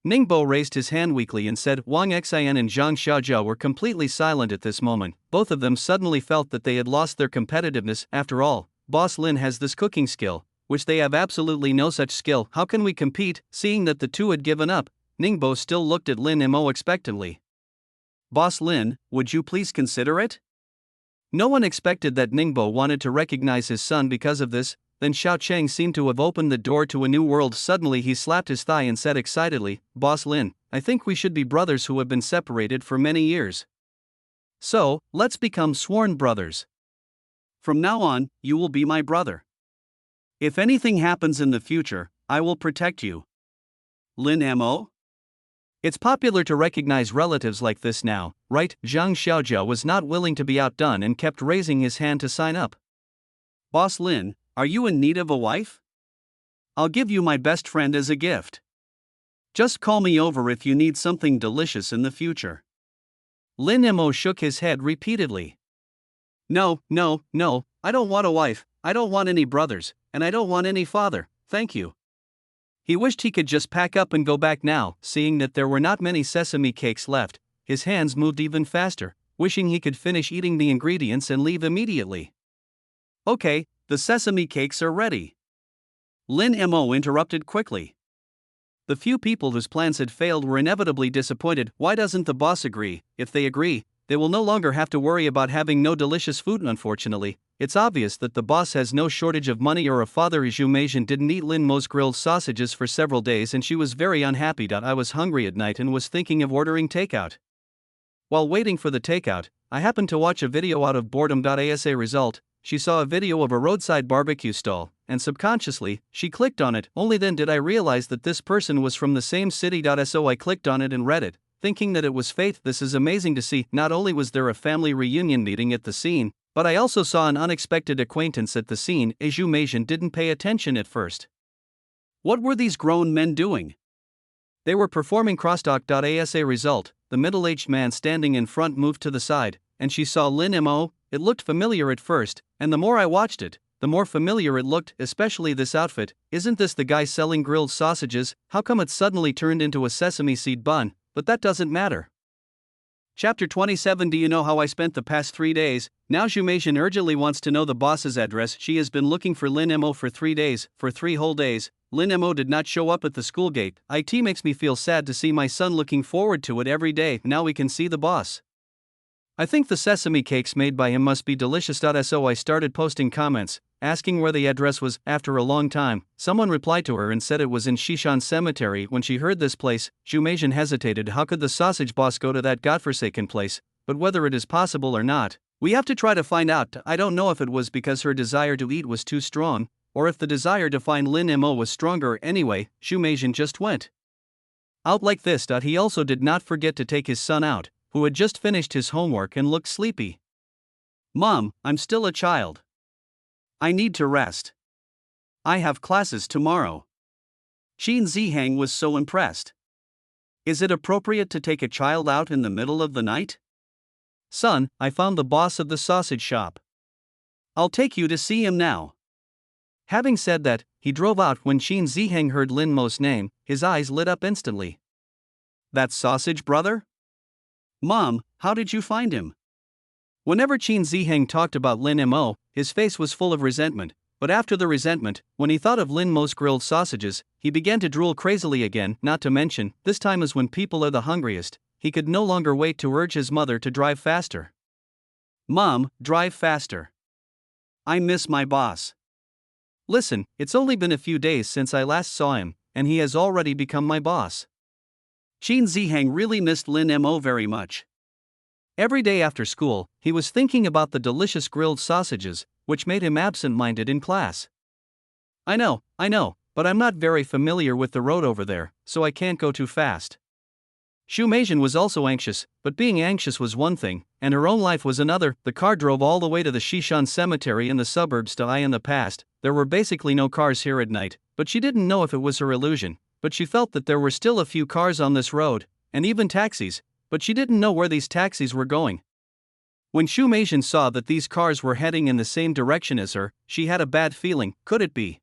Ningbo raised his hand weakly and said. Wang Xian and Zhang Xiaojia were completely silent at this moment. Both of them suddenly felt that they had lost their competitiveness. After all, Boss Lin has this cooking skill, which they have absolutely no such skill. How can we compete? Seeing that the two had given up, Ningbo still looked at Lin Mo expectantly. Boss Lin, would you please consider it? No one expected that Ningbo wanted to recognize his son because of this. Then Xiao Chang seemed to have opened the door to a new world. Suddenly he slapped his thigh and said excitedly, Boss Lin, I think we should be brothers who have been separated for many years. So, let's become sworn brothers. From now on, you will be my brother. If anything happens in the future, I will protect you. Lin Mo? It's popular to recognize relatives like this now, right? Zhang Xiaojia was not willing to be outdone and kept raising his hand to sign up. Boss Lin, are you in need of a wife? I'll give you my best friend as a gift. Just call me over if you need something delicious in the future. Lin Mo shook his head repeatedly. No, I don't want a wife, I don't want any brothers, and I don't want any father, thank you. He wished he could just pack up and go back now. Seeing that there were not many sesame cakes left, his hands moved even faster, wishing he could finish eating the ingredients and leave immediately. Okay, the sesame cakes are ready. Lin Mo interrupted quickly. The few people whose plans had failed were inevitably disappointed. Why doesn't the boss agree? If they agree, they will no longer have to worry about having no delicious food. Unfortunately, it's obvious that the boss has no shortage of money or a father. Zhu Meijin didn't eat Lin Mo's grilled sausages for several days and she was very unhappy. I was hungry at night and was thinking of ordering takeout. While waiting for the takeout, I happened to watch a video out of boredom. As a result, she saw a video of a roadside barbecue stall, and subconsciously, she clicked on it. Only then did I realize that this person was from the same city. So I clicked on it and read it, thinking that it was fate. This is amazing to see. Not only was there a family reunion meeting at the scene, but I also saw an unexpected acquaintance at the scene. Zhu Meijin didn't pay attention at first. What were these grown men doing? They were performing crosstalk. As a result, the middle-aged man standing in front moved to the side, and she saw Lin Mo. It looked familiar at first, and the more I watched it, the more familiar it looked, especially this outfit. Isn't this the guy selling grilled sausages? How come it suddenly turned into a sesame seed bun? But that doesn't matter. Chapter 27. Do you know how I spent the past 3 days? Now Zhu Meijin urgently wants to know the boss's address. She has been looking for Lin Mo for 3 days. For 3 whole days, Lin Mo did not show up at the school gate. It makes me feel sad to see my son looking forward to it every day. Now we can see the boss. I think the sesame cakes made by him must be delicious. So I started posting comments, asking where the address was. After a long time, someone replied to her and said it was in Shishan Cemetery. When she heard this place, Zhu Meijin hesitated. How could the sausage boss go to that godforsaken place? But whether it is possible or not, we have to try to find out. I don't know if it was because her desire to eat was too strong, or if the desire to find Lin Mo was stronger. Anyway, Zhu Meijin just went out like this. He also did not forget to take his son out, who had just finished his homework and looked sleepy. Mom, I'm still a child. I need to rest. I have classes tomorrow. Qin Zihang was so impressed. Is it appropriate to take a child out in the middle of the night? Son, I found the boss of the sausage shop. I'll take you to see him now. Having said that, he drove out. When Qin Zihang heard Lin Mo's name, his eyes lit up instantly. That sausage brother? Mom, how did you find him? Whenever Qin Zihang talked about Lin Mo, his face was full of resentment, but after the resentment, when he thought of Lin Mo's grilled sausages, he began to drool crazily again. Not to mention, this time is when people are the hungriest. He could no longer wait to urge his mother to drive faster. Mom, drive faster. I miss my boss. Listen, it's only been a few days since I last saw him, and he has already become my boss. Qin Zihang really missed Lin Mo very much. Every day after school, he was thinking about the delicious grilled sausages, which made him absent-minded in class. I know, but I'm not very familiar with the road over there, so I can't go too fast. Zhu Meijin was also anxious, but being anxious was one thing, and her own life was another. The car drove all the way to the Shishan Cemetery in the suburbs. In the past, there were basically no cars here at night, but she didn't know if it was her illusion. But she felt that there were still a few cars on this road, and even taxis, but she didn't know where these taxis were going. When Shumation saw that these cars were heading in the same direction as her, she had a bad feeling. Could it be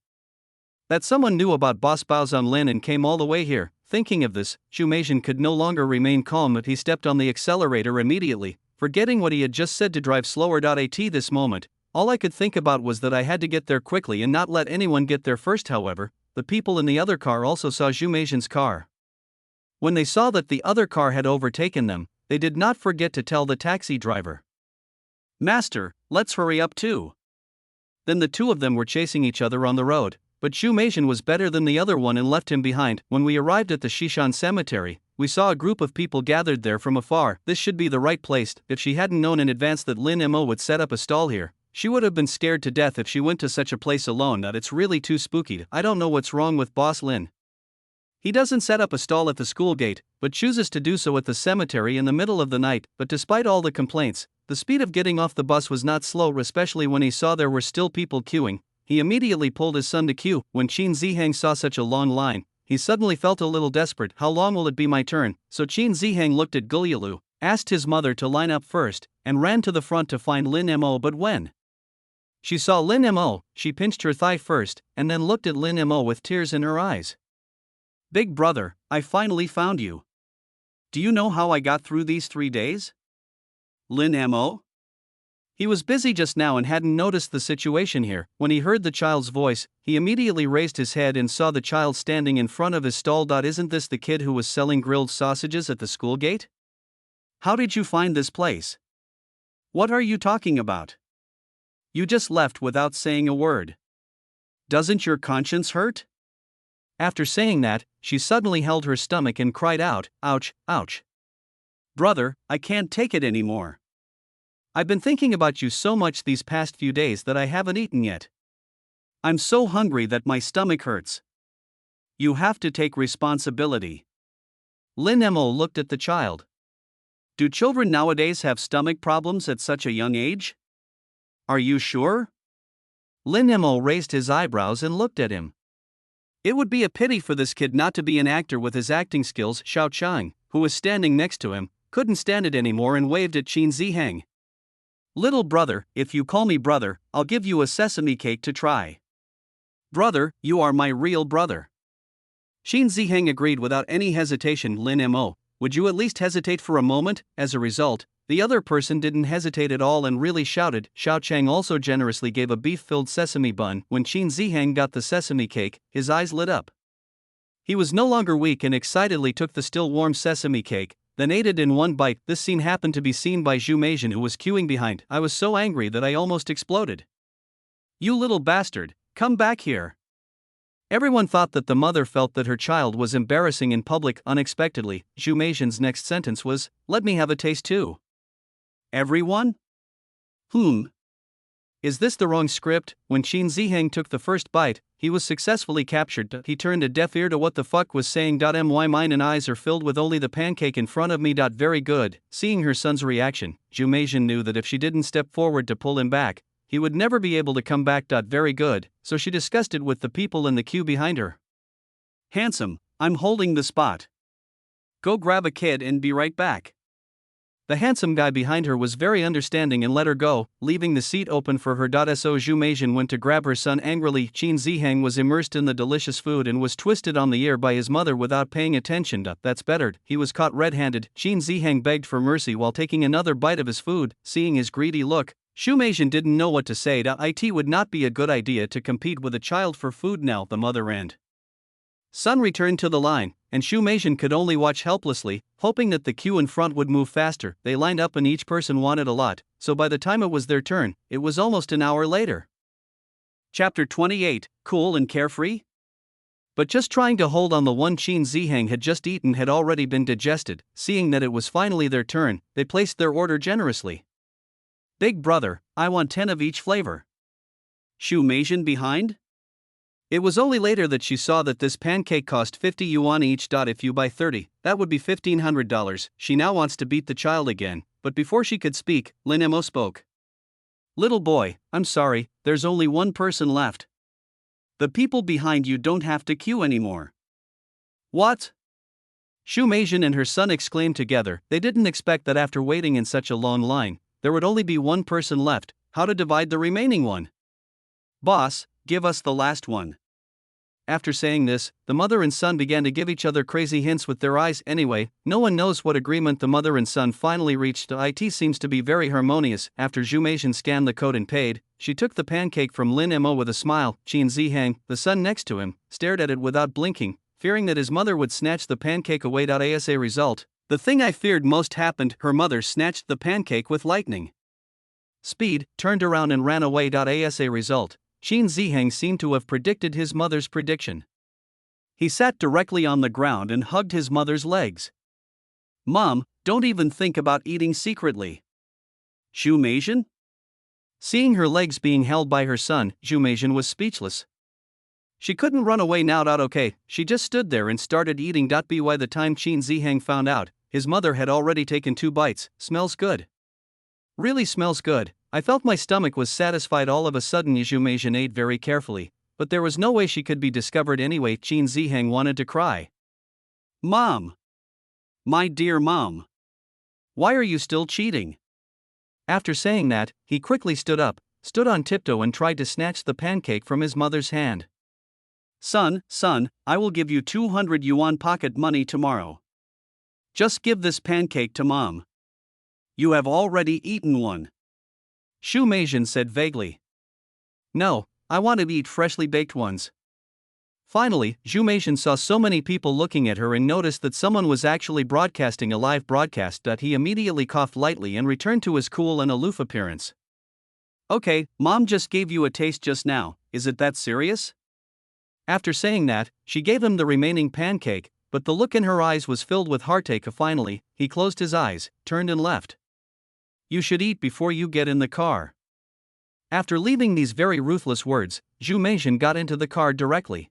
that someone knew about Boss Baozun Lin and came all the way here? Thinking of this, Shumation could no longer remain calm, but he stepped on the accelerator immediately, forgetting what he had just said to drive slower. At this moment, all I could think about was that I had to get there quickly and not let anyone get there first. However, the people in the other car also saw Shumation's car. When they saw that the other car had overtaken them, they did not forget to tell the taxi driver, "Master, let's hurry up too." Then the two of them were chasing each other on the road, but Shumation was better than the other one and left him behind. When we arrived at the Shishan cemetery, we saw a group of people gathered there from afar. This should be the right place. If she hadn't known in advance that Lin Mo would set up a stall here, she would have been scared to death if she went to such a place alone. That it's really too spooky. I don't know what's wrong with Boss Lin. He doesn't set up a stall at the school gate, but chooses to do so at the cemetery in the middle of the night. But despite all the complaints, the speed of getting off the bus was not slow, especially when he saw there were still people queuing. He immediately pulled his son to queue. When Qin Zihang saw such a long line, he suddenly felt a little desperate. How long will it be my turn? So Qin Zihang looked at Gulyalu, asked his mother to line up first, and ran to the front to find Lin Mo. But when she saw Lin Mo, she pinched her thigh first, and then looked at Lin Mo with tears in her eyes. "Big brother, I finally found you. Do you know how I got through these 3 days?" Lin Mo? He was busy just now and hadn't noticed the situation here. When he heard the child's voice, he immediately raised his head and saw the child standing in front of his stall. Isn't this the kid who was selling grilled sausages at the school gate? How did you find this place? What are you talking about? You just left without saying a word. Doesn't your conscience hurt? After saying that, she suddenly held her stomach and cried out, "Ouch, ouch. Brother, I can't take it anymore. I've been thinking about you so much these past few days that I haven't eaten yet. I'm so hungry that my stomach hurts. You have to take responsibility." Lin Mo looked at the child. Do children nowadays have stomach problems at such a young age? Are you sure? Lin Mo raised his eyebrows and looked at him. It would be a pity for this kid not to be an actor with his acting skills. Xiao Chang, who was standing next to him, couldn't stand it anymore and waved at Qin Zihang. "Little brother, if you call me brother, I'll give you a sesame cake to try. Brother, you are my real brother." Qin Zihang agreed without any hesitation. Lin Mo, would you at least hesitate for a moment? As a result, the other person didn't hesitate at all and really shouted. Xiao Chang also generously gave a beef-filled sesame bun. When Qin Zihang got the sesame cake, his eyes lit up. He was no longer weak and excitedly took the still warm sesame cake, then ate it in one bite. This scene happened to be seen by Zhu Meijin, who was queuing behind. I was so angry that I almost exploded. "You little bastard, come back here." Everyone thought that the mother felt that her child was embarrassing in public. Unexpectedly, Zhu Meijin's next sentence was, "Let me have a taste too." Everyone? Is this the wrong script? When Qin Zihang took the first bite, he was successfully captured. He turned a deaf ear to what the fuck was saying. My mind and eyes are filled with only the pancake in front of me. Very good. Seeing her son's reaction, Zhu Meijin knew that if she didn't step forward to pull him back, he would never be able to come back. Very good. So she discussed it with the people in the queue behind her. "Handsome, I'm holding the spot. Go grab a kid and be right back." The handsome guy behind her was very understanding and let her go, leaving the seat open for her. So Zhu Meijin went to grab her son angrily. Qin Zihang was immersed in the delicious food and was twisted on the ear by his mother without paying attention. That's better. He was caught red-handed. Qin Zihang begged for mercy while taking another bite of his food. Seeing his greedy look, Zhu Meijin didn't know what to say. It would not be a good idea to compete with a child for food now. The mother and son returned to the line, and Zhu Meijin could only watch helplessly, hoping that the queue in front would move faster. They lined up and each person wanted a lot, so by the time it was their turn, it was almost an hour later. Chapter 28, Cool and Carefree? But just trying to hold on, the one Qin Zihang had just eaten had already been digested. Seeing that it was finally their turn, they placed their order generously. "Big brother, I want 10 of each flavor." Zhu Meijin behind? It was only later that she saw that this pancake cost 50 yuan each. If you buy 30, that would be $1,500. She now wants to beat the child again, but before she could speak, Lin Mo spoke. "Little boy, I'm sorry, there's only one person left. The people behind you don't have to queue anymore. What? Shu Meijin and her son exclaimed together. They didn't expect that after waiting in such a long line, there would only be one person left. How to divide the remaining one? Boss, give us the last one. After saying this, the mother and son began to give each other crazy hints with their eyes. Anyway, no one knows what agreement the mother and son finally reached. It seems to be very harmonious. After Zhu Meijin scanned the code and paid, she took the pancake from Lin Mo with a smile. Qin Zihang, the son next to him, stared at it without blinking, fearing that his mother would snatch the pancake away. As a result, the thing I feared most happened. Her mother snatched the pancake with lightning speed, turned around and ran away. As a result, Qin Zihang seemed to have predicted his mother's prediction. He sat directly on the ground and hugged his mother's legs. Mom, don't even think about eating secretly. Zhu Meijin? Seeing her legs being held by her son, Zhu Meijin was speechless. She couldn't run away now. Okay, she just stood there and started eating. By the time Qin Zihang found out, his mother had already taken 2 bites. Smells good. Really smells good. I felt my stomach was satisfied all of a sudden. Zhu Meijin ate very carefully, but there was no way she could be discovered anyway. Qin Zihang wanted to cry. Mom! My dear mom! Why are you still cheating? After saying that, he quickly stood up, stood on tiptoe and tried to snatch the pancake from his mother's hand. Son, I will give you 200 yuan pocket money tomorrow. Just give this pancake to mom. You have already eaten one. Zhu Meijin said vaguely. No, I want to eat freshly baked ones. Finally, Zhu Meijin saw so many people looking at her and noticed that someone was actually broadcasting a live broadcast. He immediately coughed lightly and returned to his cool and aloof appearance. Okay, mom just gave you a taste just now, is it that serious? After saying that, she gave him the remaining pancake, but the look in her eyes was filled with heartache. Finally, he closed his eyes, turned and left. You should eat before you get in the car. After leaving these very ruthless words, Zhu Meijin got into the car directly.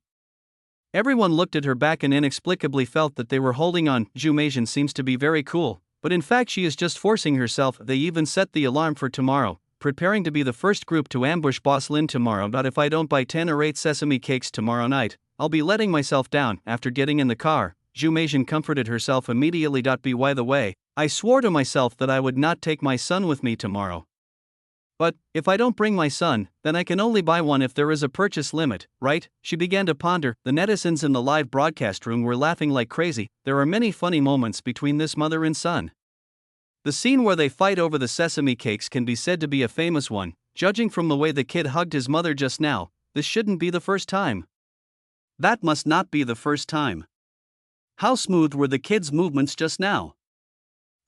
Everyone looked at her back and inexplicably felt that they were holding on. Zhu Meijin seems to be very cool, but in fact she is just forcing herself. They even set the alarm for tomorrow, preparing to be the first group to ambush Boss Lin tomorrow. But if I don't buy 10 or 8 sesame cakes tomorrow night, I'll be letting myself down. After getting in the car, Zhu Meijin comforted herself immediately. By the way, I swore to myself that I would not take my son with me tomorrow. But, if I don't bring my son, then I can only buy one if there is a purchase limit, right? She began to ponder. The netizens in the live broadcast room were laughing like crazy. There are many funny moments between this mother and son. The scene where they fight over the sesame cakes can be said to be a famous one. Judging from the way the kid hugged his mother just now, this shouldn't be the first time. That must not be the first time. How smooth were the kid's movements just now?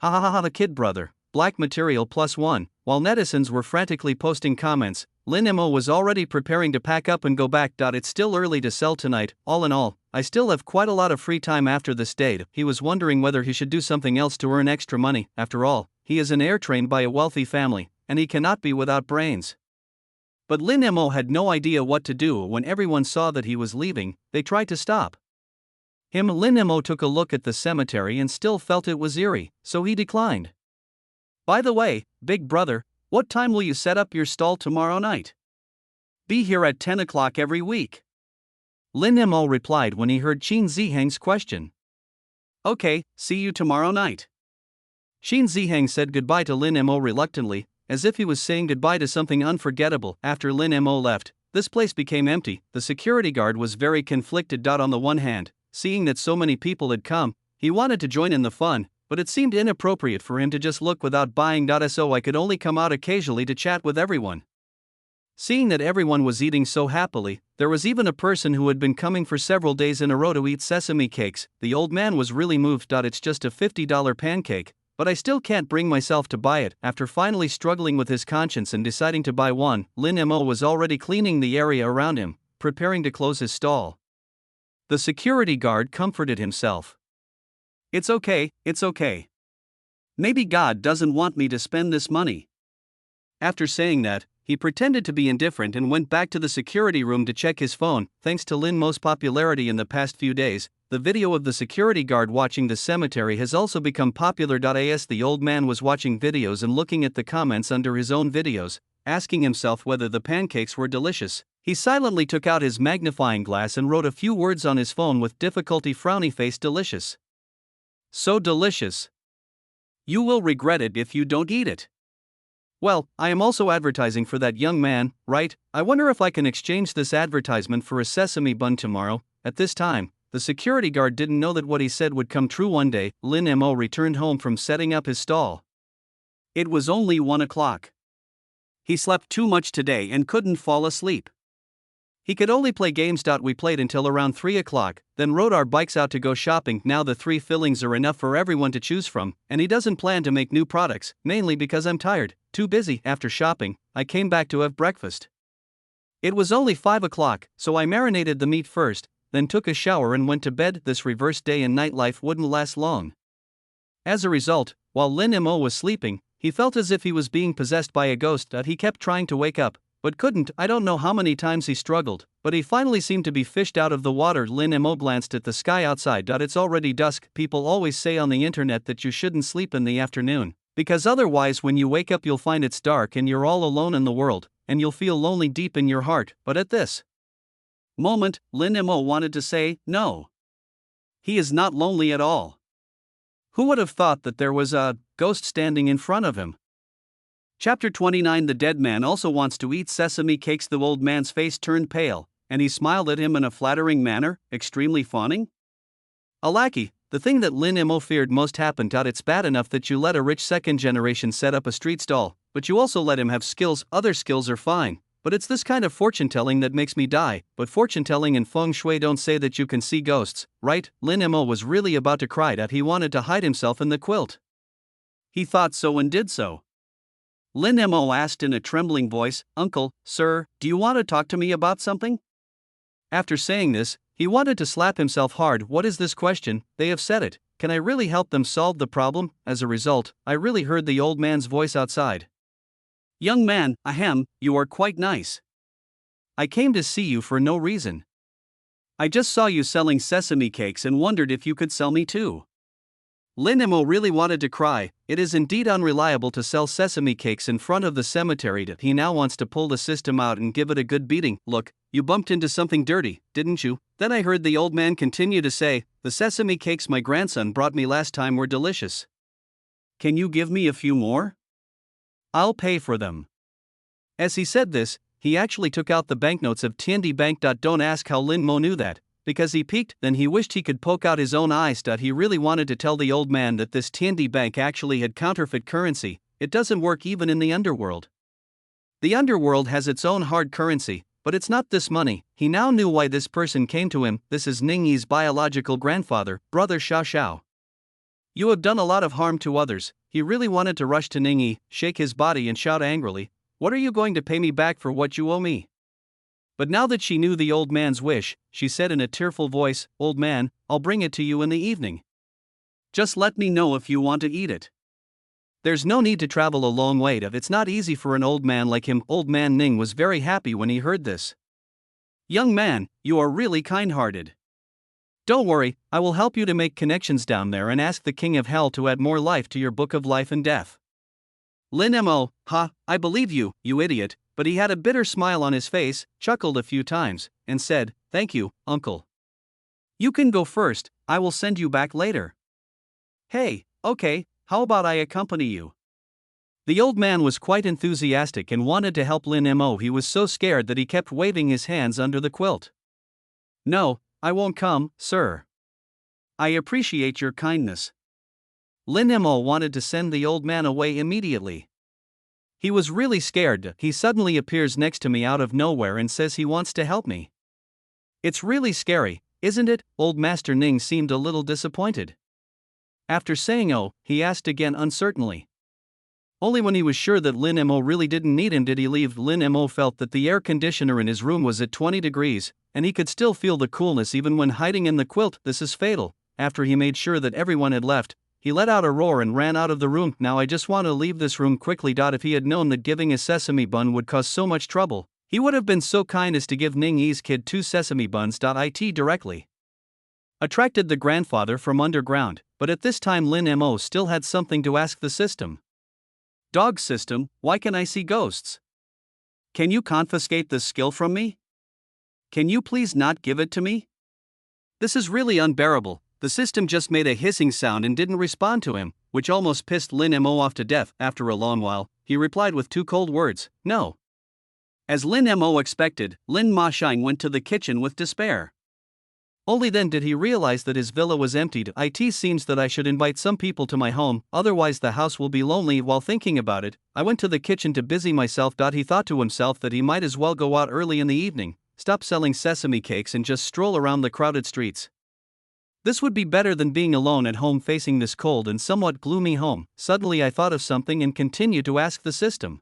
Ha ha ha ha, the kid brother, black material +1. While netizens were frantically posting comments, Lin Mo was already preparing to pack up and go back. It's still early to sell tonight. All in all, I still have quite a lot of free time after this date. He was wondering whether he should do something else to earn extra money. After all, he is an heir trained by a wealthy family, and he cannot be without brains. But Lin Mo had no idea what to do. When everyone saw that he was leaving, they tried to stop him. Lin Mo took a look at the cemetery and still felt it was eerie, so he declined. By the way, big brother, what time will you set up your stall tomorrow night? Be here at 10 o'clock every week. Lin Mo replied when he heard Qin Zihang's question. Okay, see you tomorrow night. Qin Zihang said goodbye to Lin Mo reluctantly, as if he was saying goodbye to something unforgettable. After Lin Mo left, this place became empty. The security guard was very conflicted. On the one hand, seeing that so many people had come, he wanted to join in the fun, but it seemed inappropriate for him to just look without buying. So I could only come out occasionally to chat with everyone. Seeing that everyone was eating so happily, there was even a person who had been coming for several days in a row to eat sesame cakes. The old man was really moved. It's just a $50 pancake, but I still can't bring myself to buy it. After finally struggling with his conscience and deciding to buy one, Lin Mo was already cleaning the area around him, preparing to close his stall. The security guard comforted himself. It's okay. Maybe God doesn't want me to spend this money. After saying that, he pretended to be indifferent and went back to the security room to check his phone. Thanks to Lin Mo's popularity in the past few days, the video of the security guard watching the cemetery has also become popular. As the old man was watching videos and looking at the comments under his own videos, asking himself whether the pancakes were delicious, He silently took out his magnifying glass and wrote a few words on his phone with difficulty. Frowny face. Delicious. So delicious. You will regret it if you don't eat it. Well, I am also advertising for that young man, right? I wonder if I can exchange this advertisement for a sesame bun tomorrow. At this time, the security guard didn't know that what he said would come true one day. Lin Mo returned home from setting up his stall. It was only 1 o'clock. He slept too much today and couldn't fall asleep. He could only play games. We played until around 3 o'clock, then rode our bikes out to go shopping. Now the 3 fillings are enough for everyone to choose from, and he doesn't plan to make new products, mainly because I'm tired, too busy. After shopping, I came back to have breakfast. It was only 5 o'clock, so I marinated the meat first, then took a shower and went to bed. This reverse day and night life wouldn't last long. As a result, while Lin Mo was sleeping, he felt as if he was being possessed by a ghost. He kept trying to wake up, but couldn't. I don't know how many times he struggled, but he finally seemed to be fished out of the water. Lin Mo glanced at the sky outside. It's already dusk. People always say on the internet that you shouldn't sleep in the afternoon, because otherwise when you wake up you'll find it's dark and you're all alone in the world, and you'll feel lonely deep in your heart. But at this moment, Lin Mo wanted to say, no. He is not lonely at all. Who would have thought that there was a ghost standing in front of him? Chapter 29. The dead man also wants to eat sesame cakes. The old man's face turned pale, and he smiled at him in a flattering manner, extremely fawning. Alacky, the thing that Lin Mo feared most happened. It's bad enough that you let a rich second generation set up a street stall, but you also let him have skills. Other skills are fine, but it's this kind of fortune telling that makes me die. But fortune telling and feng shui don't say that you can see ghosts, right? Lin Mo was really about to cry. He wanted to hide himself in the quilt. He thought so and did so. Lin Mo asked in a trembling voice, "Uncle, sir, do you want to talk to me about something?" After saying this, he wanted to slap himself hard. What is this question? They have said it. Can I really help them solve the problem? As a result, I really heard the old man's voice outside. Young man, ahem, you are quite nice. I came to see you for no reason. I just saw you selling sesame cakes and wondered if you could sell me too. Lin Mo really wanted to cry. It is indeed unreliable to sell sesame cakes in front of the cemetery. He now wants to pull the system out and give it a good beating. Look, you bumped into something dirty, didn't you? Then I heard the old man continue to say, the sesame cakes my grandson brought me last time were delicious. Can you give me a few more? I'll pay for them. As he said this, he actually took out the banknotes of Tiandi Bank. Don't ask how Lin Mo knew that. Because he peeked, then he wished he could poke out his own eyes. He really wanted to tell the old man that this Tiandi Bank actually had counterfeit currency. It doesn't work even in the underworld. The underworld has its own hard currency, but it's not this money. He now knew why this person came to him. This is Ningyi's biological grandfather, brother Xiao Xiao. You have done a lot of harm to others. He really wanted to rush to Ningyi, shake his body and shout angrily, "What are you going to pay me back for what you owe me?" But now that she knew the old man's wish, she said in a tearful voice, "Old man, I'll bring it to you in the evening. Just let me know if you want to eat it. There's no need to travel a long way. It's not easy for an old man like him." Old man Ning was very happy when he heard this. Young man, you are really kind-hearted. Don't worry, I will help you to make connections down there and ask the King of Hell to add more life to your book of life and death. Lin Mo, I believe you, you idiot. But he had a bitter smile on his face, chuckled a few times, and said, "Thank you, uncle. You can go first, I will send you back later." "Hey, okay, how about I accompany you?" The old man was quite enthusiastic and wanted to help Lin Mo. He was so scared that he kept waving his hands under the quilt. "No, I won't come, sir. I appreciate your kindness." Lin Mo wanted to send the old man away immediately. He was really scared. He suddenly appears next to me out of nowhere and says he wants to help me. It's really scary, isn't it? Old Master Ning seemed a little disappointed. After saying "oh," he asked again uncertainly. Only when he was sure that Lin Mo really didn't need him did he leave. Lin Mo felt that the air conditioner in his room was at 20 degrees, and he could still feel the coolness even when hiding in the quilt. This is fatal. After he made sure that everyone had left, he let out a roar and ran out of the room. Now I just want to leave this room quickly. If he had known that giving a sesame bun would cause so much trouble, he would have been so kind as to give Ningyi's kid 2 sesame buns. It directly attracted the grandfather from underground, but at this time Lin Mo still had something to ask the system. Dog system, why can I see ghosts? Can you confiscate this skill from me? Can you please not give it to me? This is really unbearable. The system just made a hissing sound and didn't respond to him, which almost pissed Lin Mo off to death. After a long while, he replied with two cold words, no. As Lin Mo expected, Lin Ma Shine went to the kitchen with despair. Only then did he realize that his villa was emptied. It seems that I should invite some people to my home, otherwise the house will be lonely. While thinking about it, I went to the kitchen to busy myself. He thought to himself that he might as well go out early in the evening, stop selling sesame cakes and just stroll around the crowded streets. This would be better than being alone at home facing this cold and somewhat gloomy home. Suddenly I thought of something and continued to ask the system.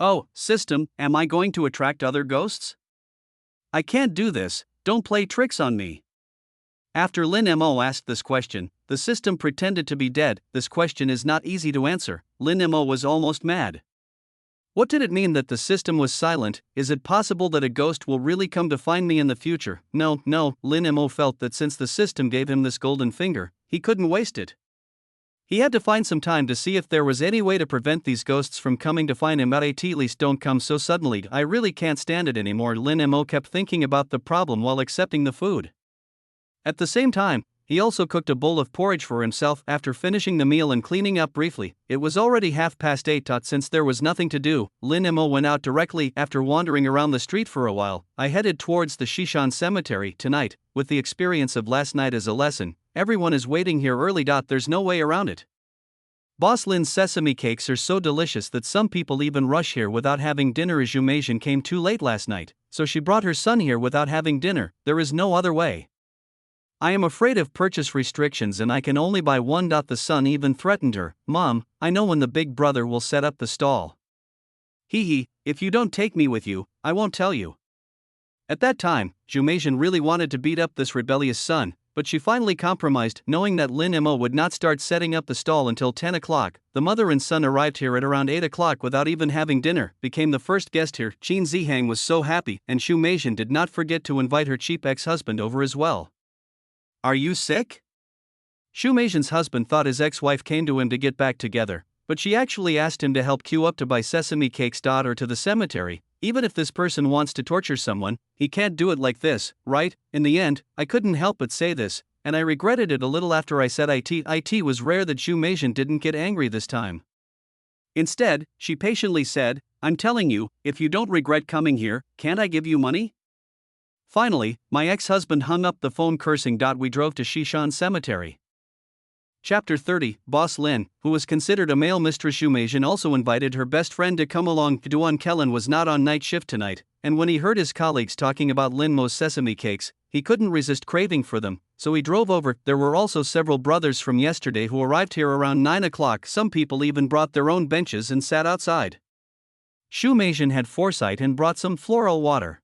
Oh, system, am I going to attract other ghosts? I can't do this, don't play tricks on me. After Lin Mo asked this question, the system pretended to be dead. This question is not easy to answer. Lin Mo was almost mad. What did it mean that the system was silent? Is it possible that a ghost will really come to find me in the future? No, Lin Mo felt that since the system gave him this golden finger, he couldn't waste it. He had to find some time to see if there was any way to prevent these ghosts from coming to find him. At least don't come so suddenly. I really can't stand it anymore. Lin Mo kept thinking about the problem while accepting the food. At the same time, he also cooked a bowl of porridge for himself. After finishing the meal and cleaning up briefly, it was already 8:30. Since there was nothing to do, Lin Mo went out directly. After wandering around the street for a while, I headed towards the Shishan Cemetery. Tonight, with the experience of last night as a lesson, everyone is waiting here early. There's no way around it. Boss Lin's sesame cakes are so delicious that some people even rush here without having dinner. Jumation came too late last night, so she brought her son here without having dinner. There is no other way. I am afraid of purchase restrictions and I can only buy one. The son even threatened her. Mom, I know when the big brother will set up the stall. If you don't take me with you, I won't tell you. At that time, Jumation really wanted to beat up this rebellious son, but she finally compromised, knowing that Lin Mo would not start setting up the stall until 10 o'clock. The mother and son arrived here at around 8 o'clock without even having dinner, became the first guest here. Qin Zihang was so happy, and Shumation did not forget to invite her cheap ex-husband over as well. Are you sick? Shumation's husband thought his ex-wife came to him to get back together, but she actually asked him to help queue up to buy sesame cakes. Or to the cemetery. Even if this person wants to torture someone, he can't do it like this, right? In the end, I couldn't help but say this, and I regretted it a little after I said it. It was rare that Shumation didn't get angry this time. Instead, she patiently said, I'm telling you, if you don't regret coming here, can't I give you money? Finally, my ex-husband hung up the phone cursing. We drove to Shishan Cemetery. Chapter 30, Boss Lin, who was considered a male mistress. Shumation also invited her best friend to come along. Duan Kellen was not on night shift tonight, and when he heard his colleagues talking about Lin Mo's sesame cakes, he couldn't resist craving for them, so he drove over. There were also several brothers from yesterday who arrived here around 9 o'clock. Some people even brought their own benches and sat outside. Shumation had foresight and brought some floral water.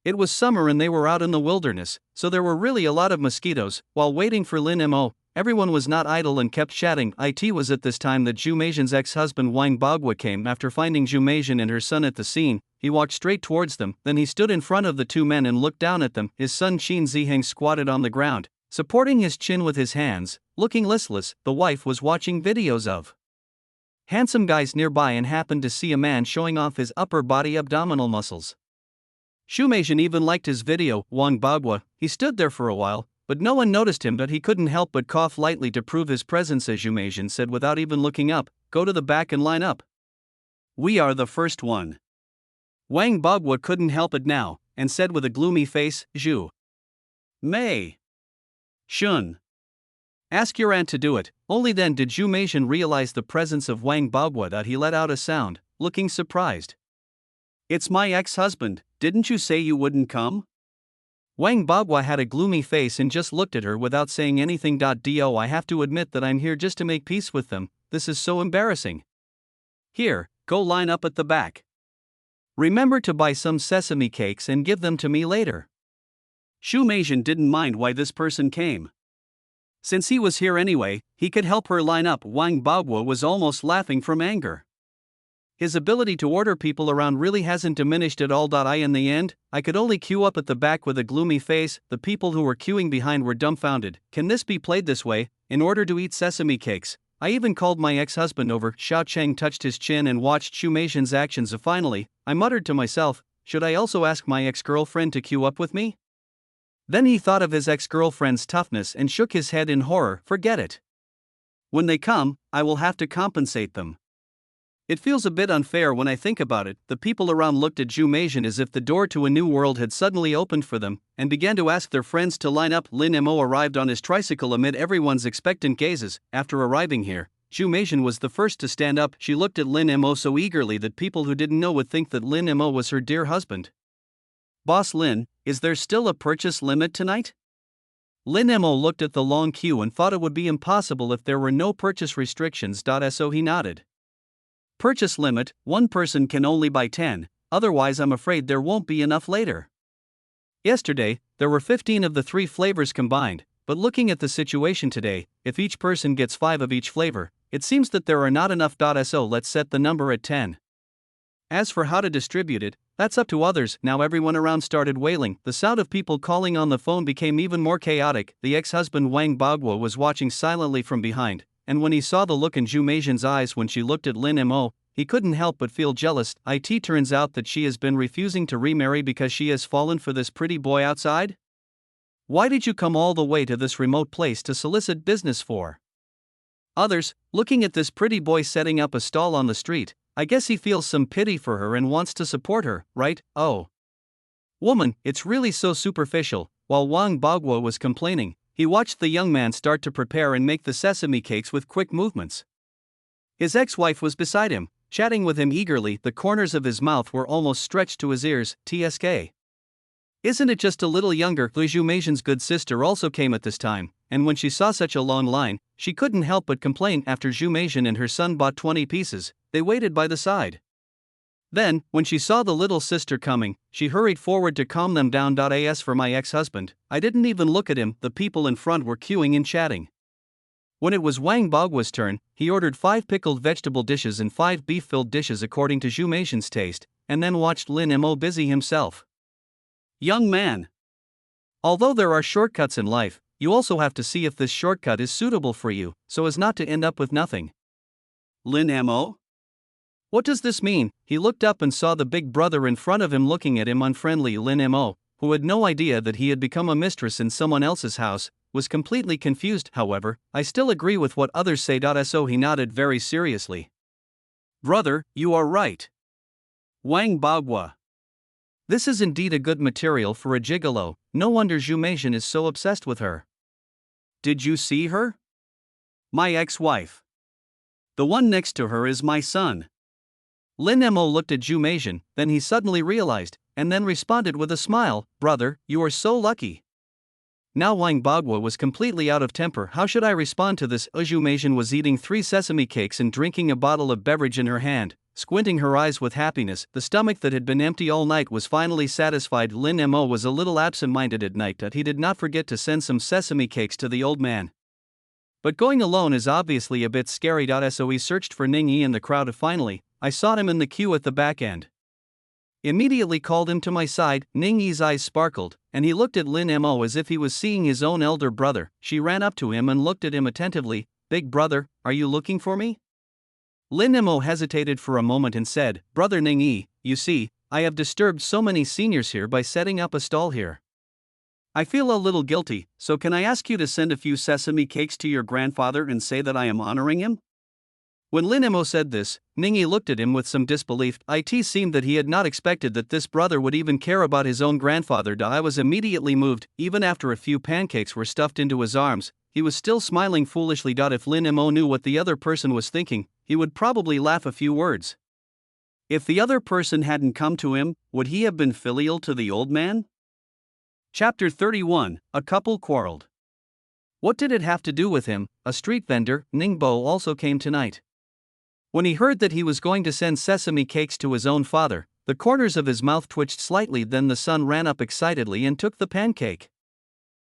It was summer and they were out in the wilderness, so there were really a lot of mosquitoes. While waiting for Lin Mo, everyone was not idle and kept chatting. It was at this time that Jumation's ex-husband Wang Bagua came. After finding Jumation and her son at the scene, he walked straight towards them. Then he stood in front of the two men and looked down at them. His son Qin Ziheng squatted on the ground, supporting his chin with his hands, looking listless. The wife was watching videos of handsome guys nearby and happened to see a man showing off his upper body abdominal muscles. Shumation even liked his video. Wang Bagua, he stood there for a while, but no one noticed him. But he couldn't help but cough lightly to prove his presence. As Shumation said without even looking up, go to the back and line up. We are the first one. Wang Bagua couldn't help it now, and said with a gloomy face, Zhu Mei Shun. Ask your aunt to do it. Only then did Shumation realize the presence of Wang Bagua. He let out a sound, looking surprised. It's my ex-husband, didn't you say you wouldn't come? Wang Bagua had a gloomy face and just looked at her without saying anything. I have to admit that I'm here just to make peace with them. This is so embarrassing. Here, go line up at the back. Remember to buy some sesame cakes and give them to me later. Shumation didn't mind why this person came. Since he was here anyway, he could help her line up. Wang Bagua was almost laughing from anger. His ability to order people around really hasn't diminished at all. In the end, I could only queue up at the back with a gloomy face. The people who were queuing behind were dumbfounded. Can this be played this way, in order to eat sesame cakes? I even called my ex-husband over. Xiao Cheng touched his chin and watched Shumation's actions. Finally, I muttered to myself, should I also ask my ex-girlfriend to queue up with me? Then he thought of his ex-girlfriend's toughness and shook his head in horror. Forget it. When they come, I will have to compensate them. It feels a bit unfair when I think about it. The people around looked at Jumasian as if the door to a new world had suddenly opened for them, and began to ask their friends to line up. Lin Mo arrived on his tricycle amid everyone's expectant gazes. After arriving here, Jumasian was the first to stand up. She looked at Lin Mo so eagerly that people who didn't know would think that Lin Mo was her dear husband. Boss Lin, is there still a purchase limit tonight? Lin Mo looked at the long queue and thought it would be impossible if there were no purchase restrictions. So he nodded. Purchase limit, one person can only buy 10, otherwise I'm afraid there won't be enough later. Yesterday, there were 15 of the 3 flavors combined, but looking at the situation today, if each person gets 5 of each flavor, it seems that there are not enough. So let's set the number at 10. As for how to distribute it, that's up to others. Now everyone around started wailing. The sound of people calling on the phone became even more chaotic. The ex-husband Wang Bagua was watching silently from behind, and when he saw the look in Jumasian's eyes when she looked at Lin Mo, he couldn't help but feel jealous. It turns out that she has been refusing to remarry because she has fallen for this pretty boy outside? Why did you come all the way to this remote place to solicit business for? Others, looking at this pretty boy setting up a stall on the street, I guess he feels some pity for her and wants to support her, right? Oh. Woman, it's really so superficial. While Wang Bagua was complaining, he watched the young man start to prepare and make the sesame cakes with quick movements. His ex-wife was beside him, chatting with him eagerly. The corners of his mouth were almost stretched to his ears. TSK. Isn't it just a little younger? Jumasian's good sister also came at this time, and when she saw such a long line, she couldn't help but complain. After Jumasian and her son bought 20 pieces, they waited by the side. Then, when she saw the little sister coming, she hurried forward to calm them down. As for my ex-husband, I didn't even look at him. The people in front were queuing and chatting. When it was Wang Bagua's turn, he ordered 5 pickled vegetable dishes and 5 beef-filled dishes according to Jumasian's taste, and then watched Lin Mo busy himself. Young man. Although there are shortcuts in life, you also have to see if this shortcut is suitable for you, so as not to end up with nothing. Lin Mo? What does this mean? He looked up and saw the big brother in front of him looking at him unfriendly. Lin Mo, who had no idea that he had become a mistress in someone else's house, was completely confused. However, I still agree with what others say. So he nodded very seriously. Brother, you are right. Wang Bagua. This is indeed a good material for a gigolo. No wonder Jumasian is so obsessed with her. Did you see her? My ex-wife. The one next to her is my son. Lin Mo looked at Jumasian, then he suddenly realized, and then responded with a smile, Brother, you are so lucky. Now Wang Bagua was completely out of temper. How should I respond to this? Jumasian was eating 3 sesame cakes and drinking a bottle of beverage in her hand, squinting her eyes with happiness. The stomach that had been empty all night was finally satisfied. Lin Mo was a little absent-minded at night, he did not forget to send some sesame cakes to the old man. But going alone is obviously a bit scary. So he searched for Ning Yi in the crowd. Finally, I saw him in the queue at the back end. Immediately called him to my side. Ning Yi's eyes sparkled, and he looked at Lin Mo as if he was seeing his own elder brother. She ran up to him and looked at him attentively. Big brother, are you looking for me? Lin Mo hesitated for a moment and said, Brother Ning Yi, you see, I have disturbed so many seniors here by setting up a stall here. I feel a little guilty, so can I ask you to send a few sesame cakes to your grandfather and say that I am honoring him? When Lin Mo said this, Ning Yi looked at him with some disbelief. It seemed that he had not expected that this brother would even care about his own grandfather. I was immediately moved. Even after a few pancakes were stuffed into his arms, he was still smiling foolishly. If Lin Mo knew what the other person was thinking, he would probably laugh a few words. If the other person hadn't come to him, would he have been filial to the old man? Chapter 31, A Couple Quarreled. What did it have to do with him? A street vendor, Ningbo, also came tonight. When he heard that he was going to send sesame cakes to his own father, the corners of his mouth twitched slightly. Then the son ran up excitedly and took the pancake.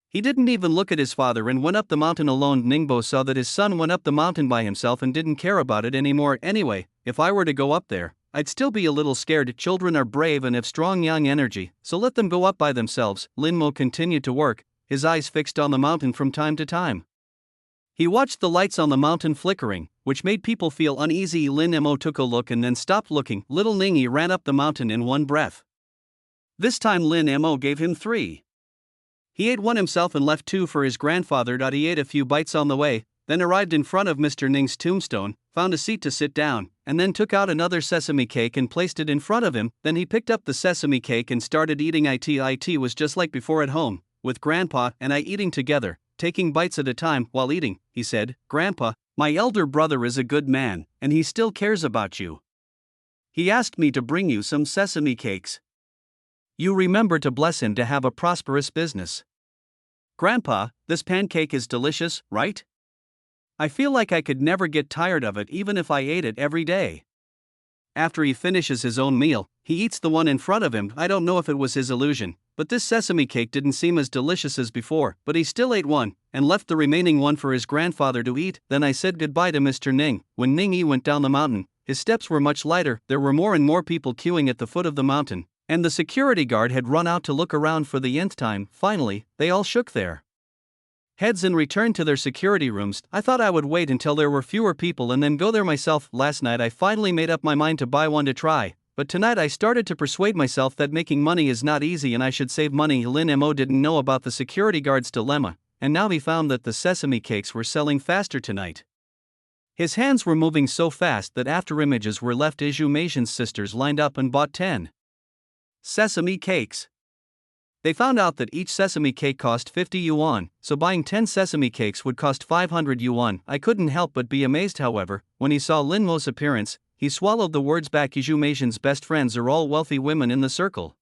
He didn't even look at his father and went up the mountain alone. Ningbo saw that his son went up the mountain by himself and didn't care about it anymore. Anyway, if I were to go up there, I'd still be a little scared. Children are brave and have strong young energy, so let them go up by themselves. Lin Mo continued to work, his eyes fixed on the mountain from time to time. He watched the lights on the mountain flickering, which made people feel uneasy. Lin Mo took a look and then stopped looking. Little Ning Yi ran up the mountain in one breath. This time Lin Mo gave him 3. He ate one himself and left 2 for his grandfather. He ate a few bites on the way, then arrived in front of Mr. Ning's tombstone, found a seat to sit down, and then took out another sesame cake and placed it in front of him. Then he picked up the sesame cake and started eating. It was just like before at home, with Grandpa and I eating together, taking bites at a time while eating. He said, "Grandpa, my elder brother is a good man, and he still cares about you. He asked me to bring you some sesame cakes. You remember to bless him to have a prosperous business." "Grandpa, this pancake is delicious, right? I feel like I could never get tired of it even if I ate it every day." After he finishes his own meal, he eats the one in front of him. I don't know if it was his illusion, but this sesame cake didn't seem as delicious as before, but he still ate one, and left the remaining one for his grandfather to eat. Then I said goodbye to Mr. Ning. When Ning Yi went down the mountain, his steps were much lighter. There were more and more people queuing at the foot of the mountain, and the security guard had run out to look around for the nth time. Finally, they all shook their heads and returned to their security rooms. I thought I would wait until there were fewer people and then go there myself. Last night I finally made up my mind to buy one to try, but tonight I started to persuade myself that making money is not easy and I should save money. Lin Mo didn't know about the security guard's dilemma, and now he found that the sesame cakes were selling faster tonight. His hands were moving so fast that after images were left, Zhu Meishan's sisters lined up and bought 10 sesame cakes. They found out that each sesame cake cost 50 yuan, so buying 10 sesame cakes would cost 500 yuan. I couldn't help but be amazed. However, when he saw Lin Mo's appearance, he swallowed the words back. Zhu Meishan's best friends are all wealthy women in the circle.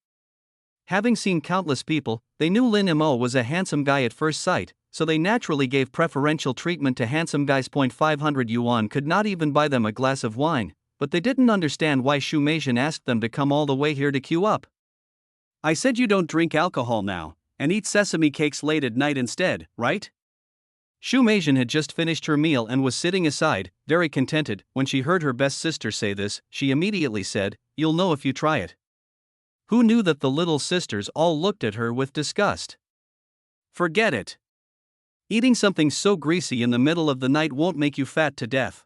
Having seen countless people, they knew Lin Mo was a handsome guy at first sight, so they naturally gave preferential treatment to handsome guys. 500 yuan could not even buy them a glass of wine, but they didn't understand why Zhu Meishan asked them to come all the way here to queue up. "I said you don't drink alcohol now, and eat sesame cakes late at night instead, right?" Zhu Meishan had just finished her meal and was sitting aside, very contented. When she heard her best sister say this, she immediately said, "You'll know if you try it." Who knew that the little sisters all looked at her with disgust? "Forget it. Eating something so greasy in the middle of the night won't make you fat to death.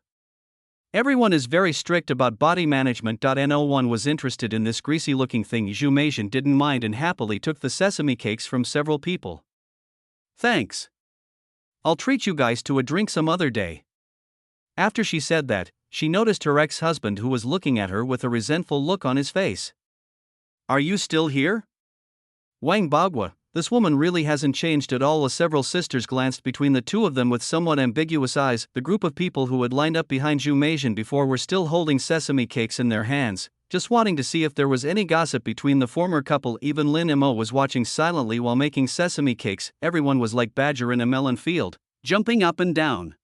Everyone is very strict about body management. No one was interested in this greasy-looking thing." Zhu Meishan didn't mind and happily took the sesame cakes from several people. "Thanks. I'll treat you guys to a drink some other day." After she said that, she noticed her ex-husband, who was looking at her with a resentful look on his face. "Are you still here?" "Wang Bagua, this woman really hasn't changed at all." Several sisters glanced between the two of them with somewhat ambiguous eyes. The group of people who had lined up behind Zhu Meishan before were still holding sesame cakes in their hands, just wanting to see if there was any gossip between the former couple. Even Lin Mo was watching silently while making sesame cakes. Everyone was like badger in a melon field, jumping up and down.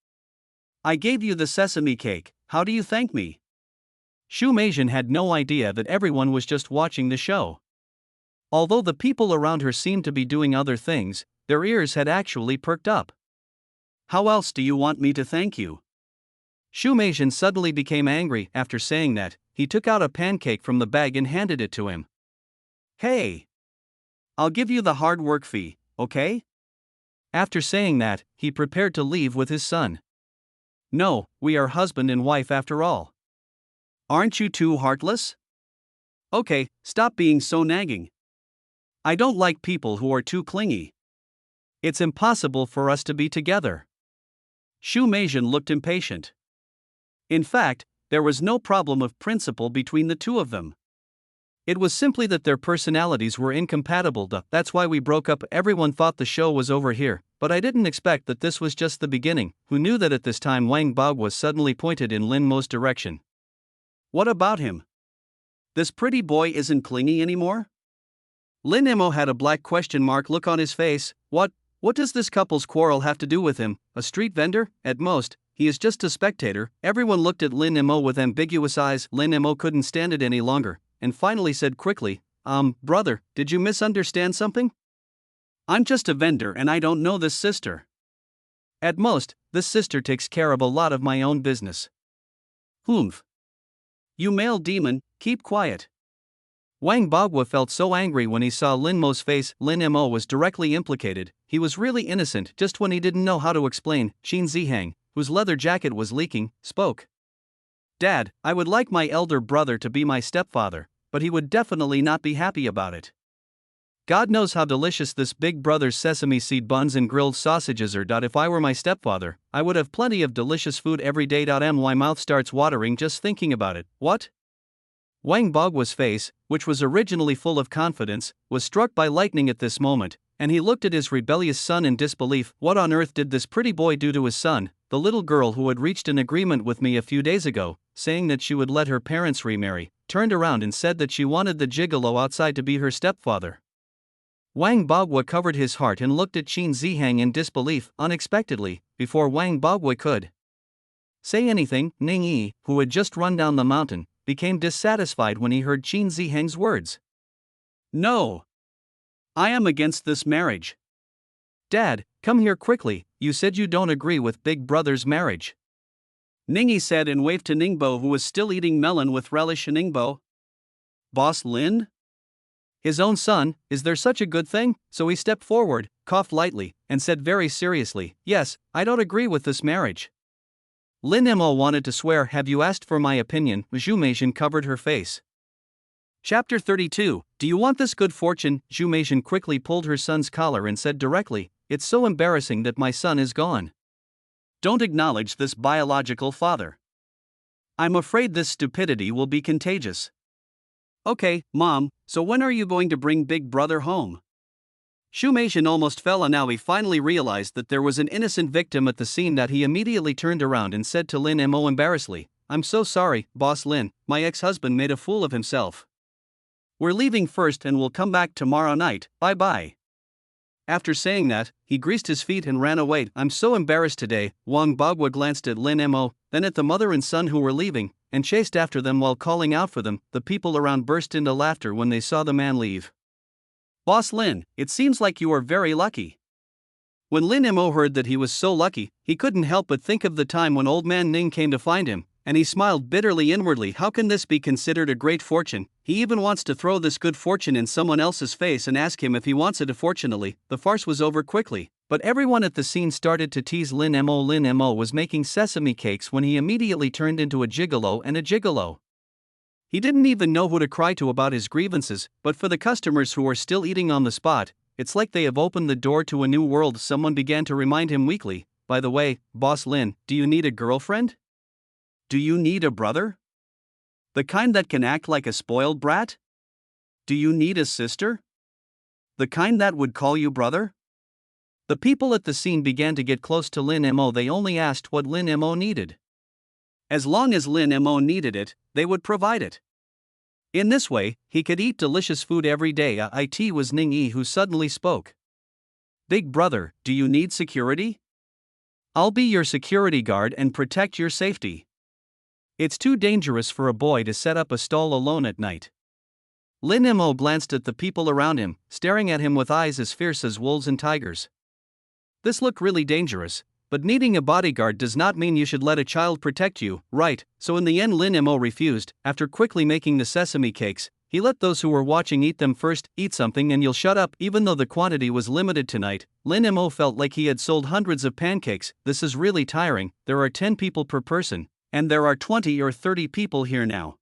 "I gave you the sesame cake, how do you thank me?" Zhu Meishan had no idea that everyone was just watching the show. Although the people around her seemed to be doing other things, their ears had actually perked up. "How else do you want me to thank you?" Zhu Meishan suddenly became angry. After saying that, he took out a pancake from the bag and handed it to him. "Hey! I'll give you the hard work fee, okay?" After saying that, he prepared to leave with his son. "No, we are husband and wife after all. Aren't you too heartless? Okay, stop being so nagging. I don't like people who are too clingy. It's impossible for us to be together." Zhu Meishan looked impatient. In fact, there was no problem of principle between the two of them. It was simply that their personalities were incompatible. That's why we broke up. Everyone thought the show was over here, but I didn't expect that this was just the beginning. Who knew that at this time Wang Bagua suddenly pointed in Lin Mo's direction. "What about him? This pretty boy isn't clingy anymore?" Lin Mo had a black question mark look on his face. What does this couple's quarrel have to do with him? A street vendor? At most, he is just a spectator. Everyone looked at Lin Mo with ambiguous eyes. Lin Mo couldn't stand it any longer, and finally said quickly, Brother, did you misunderstand something? I'm just a vendor and I don't know this sister. At most, this sister takes care of a lot of my own business." "Humph. You male demon, keep quiet." Wang Bagua felt so angry when he saw Lin Mo's face. Lin Mo was directly implicated. He was really innocent. Just when he didn't know how to explain, Xin Zihang, whose leather jacket was leaking, spoke. "Dad, I would like my elder brother to be my stepfather, but he would definitely not be happy about it. God knows how delicious this Big Brother's sesame seed buns and grilled sausages are. If I were my stepfather, I would have plenty of delicious food every day. My mouth starts watering just thinking about it. What? Wang Bagwa's face, which was originally full of confidence, was struck by lightning at this moment, and he looked at his rebellious son in disbelief. What on earth did this pretty boy do to his son, the little girl who had reached an agreement with me a few days ago, saying that she would let her parents remarry, turned around and said that she wanted the gigolo outside to be her stepfather? Wang Bagwa covered his heart and looked at Qin Zihang in disbelief. Unexpectedly, before Wang Bagwa could say anything, Ning Yi, who had just run down the mountain, became dissatisfied when he heard Qin Zihang's words. No. I am against this marriage. Dad, come here quickly, you said you don't agree with Big Brother's marriage. Ningyi said and waved to Ningbo, who was still eating melon with relish. Ningbo? Boss Lin? His own son, is there such a good thing? So he stepped forward, coughed lightly, and said very seriously, yes, I don't agree with this marriage. Lin Mo wanted to swear. Have you asked for my opinion? Zhu Meijin covered her face. Chapter 32, Do you want this good fortune? Zhu Meijin quickly pulled her son's collar and said directly, it's so embarrassing that my son is gone. Don't acknowledge this biological father. I'm afraid this stupidity will be contagious. Okay, Mom, so when are you going to bring Big Brother home? Zhu Meijin almost fell, and now he finally realized that there was an innocent victim at the scene. That he immediately turned around and said to Lin Mo embarrassedly, I'm so sorry, Boss Lin, my ex-husband made a fool of himself. We're leaving first and we'll come back tomorrow night, bye-bye. After saying that, he greased his feet and ran away. I'm so embarrassed today. Wang Bagwa glanced at Lin Mo, then at the mother and son who were leaving, and chased after them while calling out for them. The people around burst into laughter when they saw the man leave. Boss Lin, it seems like you are very lucky. When Lin Mo heard that he was so lucky, he couldn't help but think of the time when old man Ning came to find him, and he smiled bitterly inwardly. How can this be considered a great fortune? He even wants to throw this good fortune in someone else's face and ask him if he wants it. Fortunately, the farce was over quickly, but everyone at the scene started to tease Lin Mo. Lin Mo was making sesame cakes when he immediately turned into a gigolo and a gigolo. He didn't even know who to cry to about his grievances, but for the customers who were still eating on the spot, it's like they have opened the door to a new world. Someone began to remind him weakly, by the way, Boss Lin, do you need a girlfriend? Do you need a brother? The kind that can act like a spoiled brat? Do you need a sister? The kind that would call you brother? The people at the scene began to get close to Lin Mo. They only asked what Lin Mo needed. As long as Lin Mo needed it, they would provide it. In this way, he could eat delicious food every day. It was Ning Yi who suddenly spoke. Big Brother, do you need security? I'll be your security guard and protect your safety. It's too dangerous for a boy to set up a stall alone at night. Lin Mo glanced at the people around him, staring at him with eyes as fierce as wolves and tigers. This looked really dangerous, but needing a bodyguard does not mean you should let a child protect you, right? So in the end Lin Mo refused. After quickly making the sesame cakes, he let those who were watching eat them first. Eat something and you'll shut up. Even though the quantity was limited tonight, Lin Mo felt like he had sold hundreds of pancakes. This is really tiring. There are 10 people per person, and there are 20 or 30 people here now.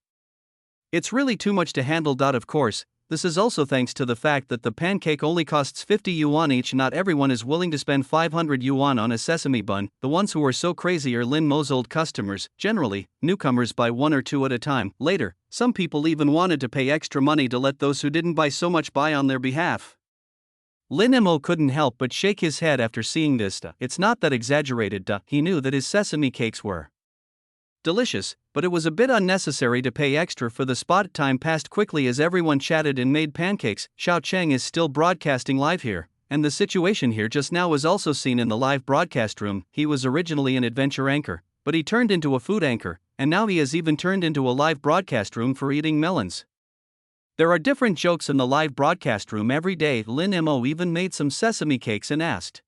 It's really too much to handle. Of course, this is also thanks to the fact that the pancake only costs 50 yuan each. Not everyone is willing to spend 500 yuan on a sesame bun. The ones who are so crazy are Lin Mo's old customers. Generally, newcomers buy one or two at a time. Later, some people even wanted to pay extra money to let those who didn't buy so much buy on their behalf. Lin Mo couldn't help but shake his head after seeing this. It's not that exaggerated. He knew that his sesame cakes were delicious, but it was a bit unnecessary to pay extra for the spot. Time passed quickly as everyone chatted and made pancakes. Xiao Cheng is still broadcasting live here, and the situation here just now was also seen in the live broadcast room. He was originally an adventure anchor, but he turned into a food anchor, and now he has even turned into a live broadcast room for eating melons. There are different jokes in the live broadcast room every day. Lin Mo even made some sesame cakes and asked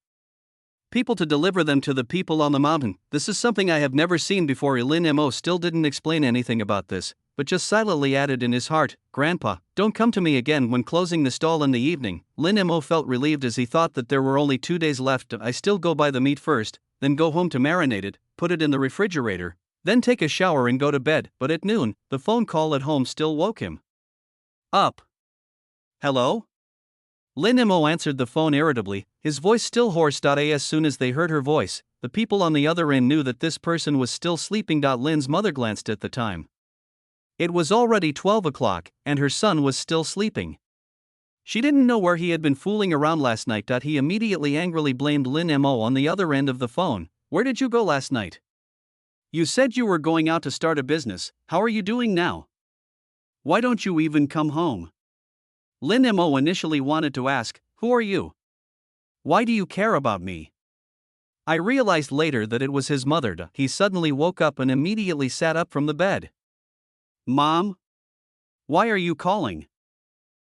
people to deliver them to the people on the mountain. This is something I have never seen before. Lin Mo still didn't explain anything about this, but just silently added in his heart, Grandpa, don't come to me again. When closing the stall in the evening, Lin Mo felt relieved as he thought that there were only 2 days left. I still go buy the meat first, then go home to marinate it, put it in the refrigerator, then take a shower and go to bed. But at noon, the phone call at home still woke him up. Hello? Lin Mo answered the phone irritably, his voice still hoarse. As soon as they heard her voice, the people on the other end knew that this person was still sleeping. Lin's mother glanced at the time. It was already 12 o'clock, and her son was still sleeping. She didn't know where he had been fooling around last night. He immediately angrily blamed Lin Mo on the other end of the phone. Where did you go last night? You said you were going out to start a business. How are you doing now? Why don't you even come home? Lin Mo initially wanted to ask, who are you? Why do you care about me? I realized later that it was his mother. He suddenly woke up and immediately sat up from the bed. Mom? Why are you calling?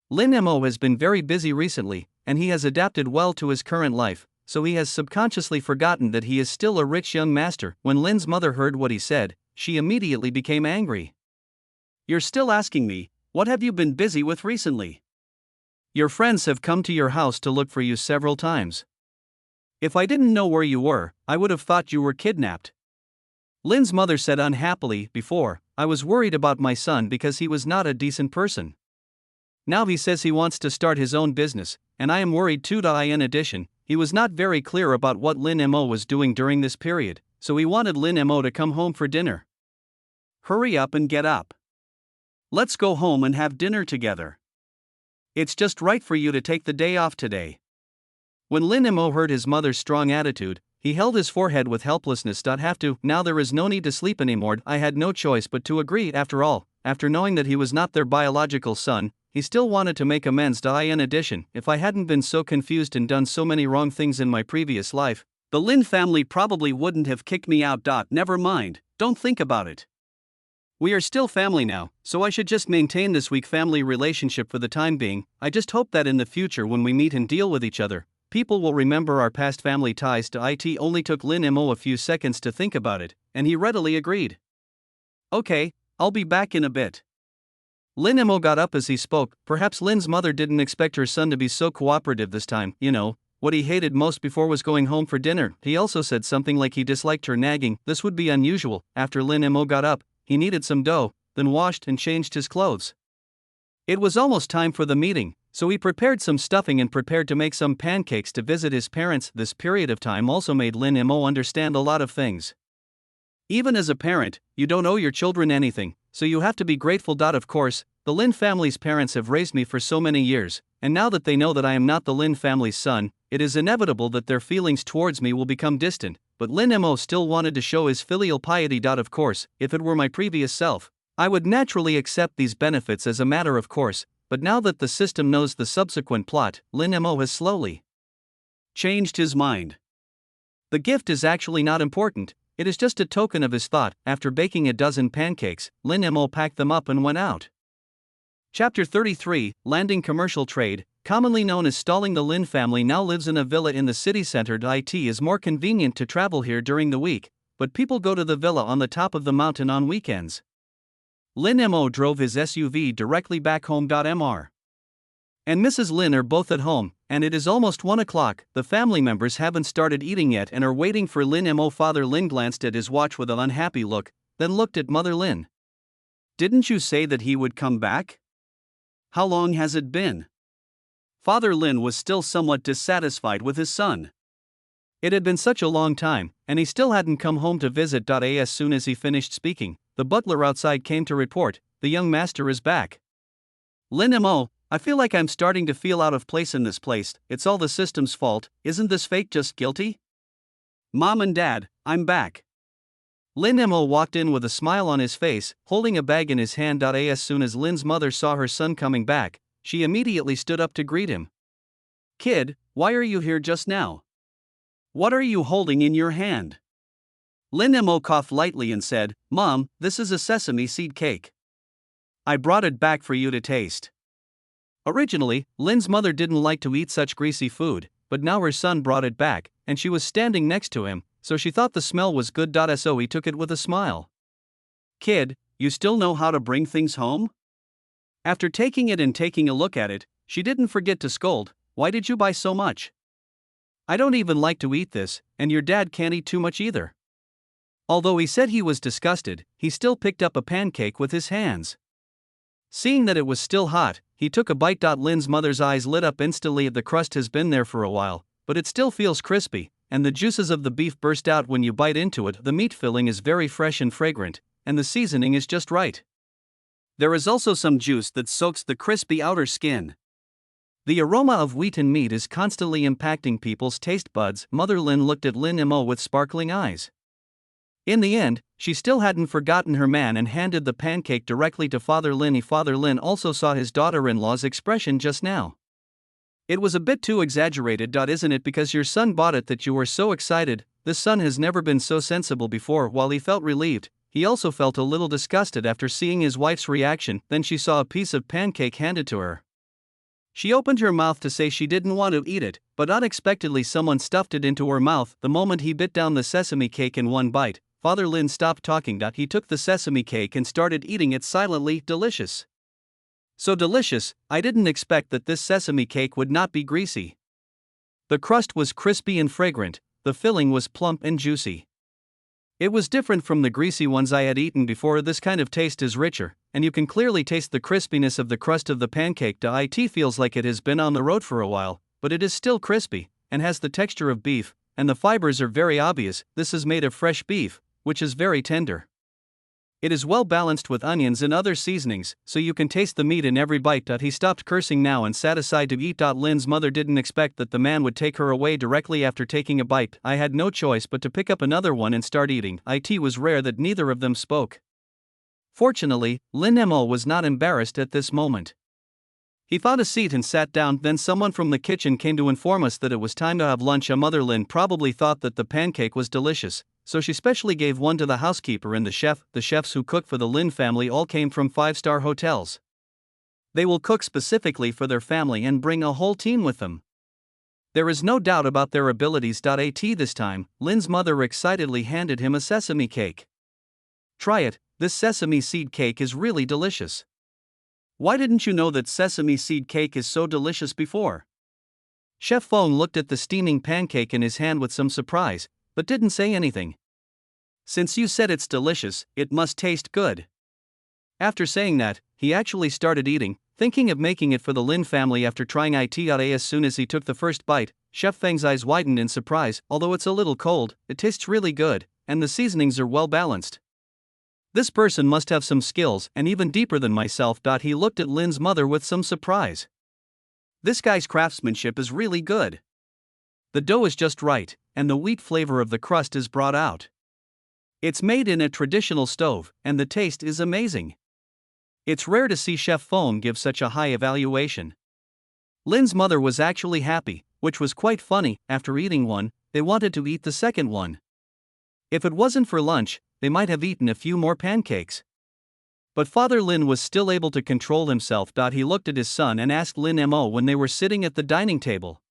Lin Mo has been very busy recently, and he has adapted well to his current life, so he has subconsciously forgotten that he is still a rich young master. When Lin's mother heard what he said, she immediately became angry. You're still asking me, what have you been busy with recently? Your friends have come to your house to look for you several times. If I didn't know where you were, I would have thought you were kidnapped. Lin's mother said unhappily, before, I was worried about my son because he was not a decent person. Now he says he wants to start his own business, and I am worried too. In addition, he was not very clear about what Lin Mo was doing during this period, so he wanted Lin Mo to come home for dinner. Hurry up and get up. Let's go home and have dinner together. It's just right for you to take the day off today. When Lin Mo heard his mother's strong attitude, he held his forehead with helplessness. Have to, now there is no need to sleep anymore. I had no choice but to agree. After all, after knowing that he was not their biological son, he still wanted to make amends. In addition, if I hadn't been so confused and done so many wrong things in my previous life, the Lin family probably wouldn't have kicked me out. Never mind, don't think about it. We are still family now, so I should just maintain this weak family relationship for the time being. I just hope that in the future when we meet and deal with each other, people will remember our past family ties. It only took Lin Mo a few seconds to think about it, and he readily agreed. Okay, I'll be back in a bit. Lin Mo got up as he spoke. Perhaps Lin's mother didn't expect her son to be so cooperative this time. What he hated most before was going home for dinner. He also said something like he disliked her nagging. This would be unusual. After Lin Mo got up, he needed some dough, then washed and changed his clothes. It was almost time for the meeting, so he prepared some stuffing and prepared to make some pancakes to visit his parents. This period of time also made Lin Mo understand a lot of things. Even as a parent, you don't owe your children anything, so you have to be grateful. Of course, the Lin family's parents have raised me for so many years, and now that they know that I am not the Lin family's son, it is inevitable that their feelings towards me will become distant. But Lin Mo still wanted to show his filial piety. Of course, if it were my previous self, I would naturally accept these benefits as a matter of course, but now that the system knows the subsequent plot, Lin Mo has slowly changed his mind. The gift is actually not important, it is just a token of his thought. After baking a dozen pancakes, Lin Mo packed them up and went out. Chapter 33, Landing Commercial Trade, commonly known as stalling. The Lin family now lives in a villa in the city center. It is more convenient to travel here during the week, but people go to the villa on the top of the mountain on weekends. Lin Mo drove his SUV directly back home. Mr. and Mrs. Lin are both at home, and it is almost 1 o'clock. The family members haven't started eating yet and are waiting for Lin Mo. Father Lin glanced at his watch with an unhappy look, then looked at Mother Lin. Didn't you say that he would come back? How long has it been? Father Lin was still somewhat dissatisfied with his son. It had been such a long time, and he still hadn't come home to visit. As soon as he finished speaking, the butler outside came to report, the young master is back. Lin Mo, I feel like I'm starting to feel out of place in this place. It's all the system's fault. Isn't this fake just guilty? Mom and Dad, I'm back. Lin Mo walked in with a smile on his face, holding a bag in his hand. As soon as Lin's mother saw her son coming back, she immediately stood up to greet him. Kid, why are you here just now? What are you holding in your hand? Lin Mo coughed lightly and said, Mom, this is a sesame seed cake. I brought it back for you to taste. Originally, Lin's mother didn't like to eat such greasy food, but now her son brought it back, and she was standing next to him, so she thought the smell was good. So he took it with a smile. Kid, you still know how to bring things home? After taking it and taking a look at it, she didn't forget to scold, why did you buy so much? I don't even like to eat this, and your dad can't eat too much either. Although he said he was disgusted, he still picked up a pancake with his hands. Seeing that it was still hot, he took a bite. Lin's mother's eyes lit up instantly. The crust has been there for a while, but it still feels crispy, and the juices of the beef burst out when you bite into it. The meat filling is very fresh and fragrant, and the seasoning is just right. There is also some juice that soaks the crispy outer skin. The aroma of wheaten meat is constantly impacting people's taste buds. Mother Lin looked at Lin Mo with sparkling eyes. In the end, she still hadn't forgotten her man and handed the pancake directly to Father Lin. Father Lin also saw his daughter-in-law's expression just now. It was a bit too exaggerated, isn't it? Because your son bought it that you were so excited. This son has never been so sensible before. While he felt relieved, he also felt a little disgusted after seeing his wife's reaction. Then she saw a piece of pancake handed to her. She opened her mouth to say she didn't want to eat it, but unexpectedly someone stuffed it into her mouth. The moment he bit down the sesame cake in one bite, Father Lin stopped talking. He took the sesame cake and started eating it silently. Delicious. So delicious, I didn't expect that this sesame cake would not be greasy. The crust was crispy and fragrant, the filling was plump and juicy. It was different from the greasy ones I had eaten before. This kind of taste is richer, and you can clearly taste the crispiness of the crust of the pancake. It feels like it has been on the road for a while, but it is still crispy, and has the texture of beef, and the fibers are very obvious. This is made of fresh beef, which is very tender. It is well balanced with onions and other seasonings, so you can taste the meat in every bite. He stopped cursing now and sat aside to eat. Lin's mother didn't expect that the man would take her away directly after taking a bite. I had no choice but to pick up another one and start eating. It was rare that neither of them spoke. Fortunately, Lin Mo was not embarrassed at this moment. He found a seat and sat down. Then someone from the kitchen came to inform us that it was time to have lunch. Mother Lin probably thought that the pancake was delicious, so she specially gave one to the housekeeper and the chef. The chefs who cook for the Lin family all came from 5-star hotels. They will cook specifically for their family and bring a whole team with them. There is no doubt about their abilities. This time, Lin's mother excitedly handed him a sesame cake. Try it, this sesame seed cake is really delicious. Why didn't you know that sesame seed cake is so delicious before? Chef Fong looked at the steaming pancake in his hand with some surprise, but didn't say anything. Since you said it's delicious, it must taste good. After saying that, he actually started eating, thinking of making it for the Lin family. After trying it, as soon as he took the first bite, Chef Feng's eyes widened in surprise. Although it's a little cold, it tastes really good, and the seasonings are well balanced. This person must have some skills, and even deeper than myself. He looked at Lin's mother with some surprise. This guy's craftsmanship is really good. The dough is just right, and the wheat flavor of the crust is brought out. It's made in a traditional stove, and the taste is amazing. It's rare to see Chef Fong give such a high evaluation. Lin's mother was actually happy, which was quite funny. After eating one, they wanted to eat the second one. If it wasn't for lunch, they might have eaten a few more pancakes. But Father Lin was still able to control himself. He looked at his son and asked Lin Mo when they were sitting at the dining table.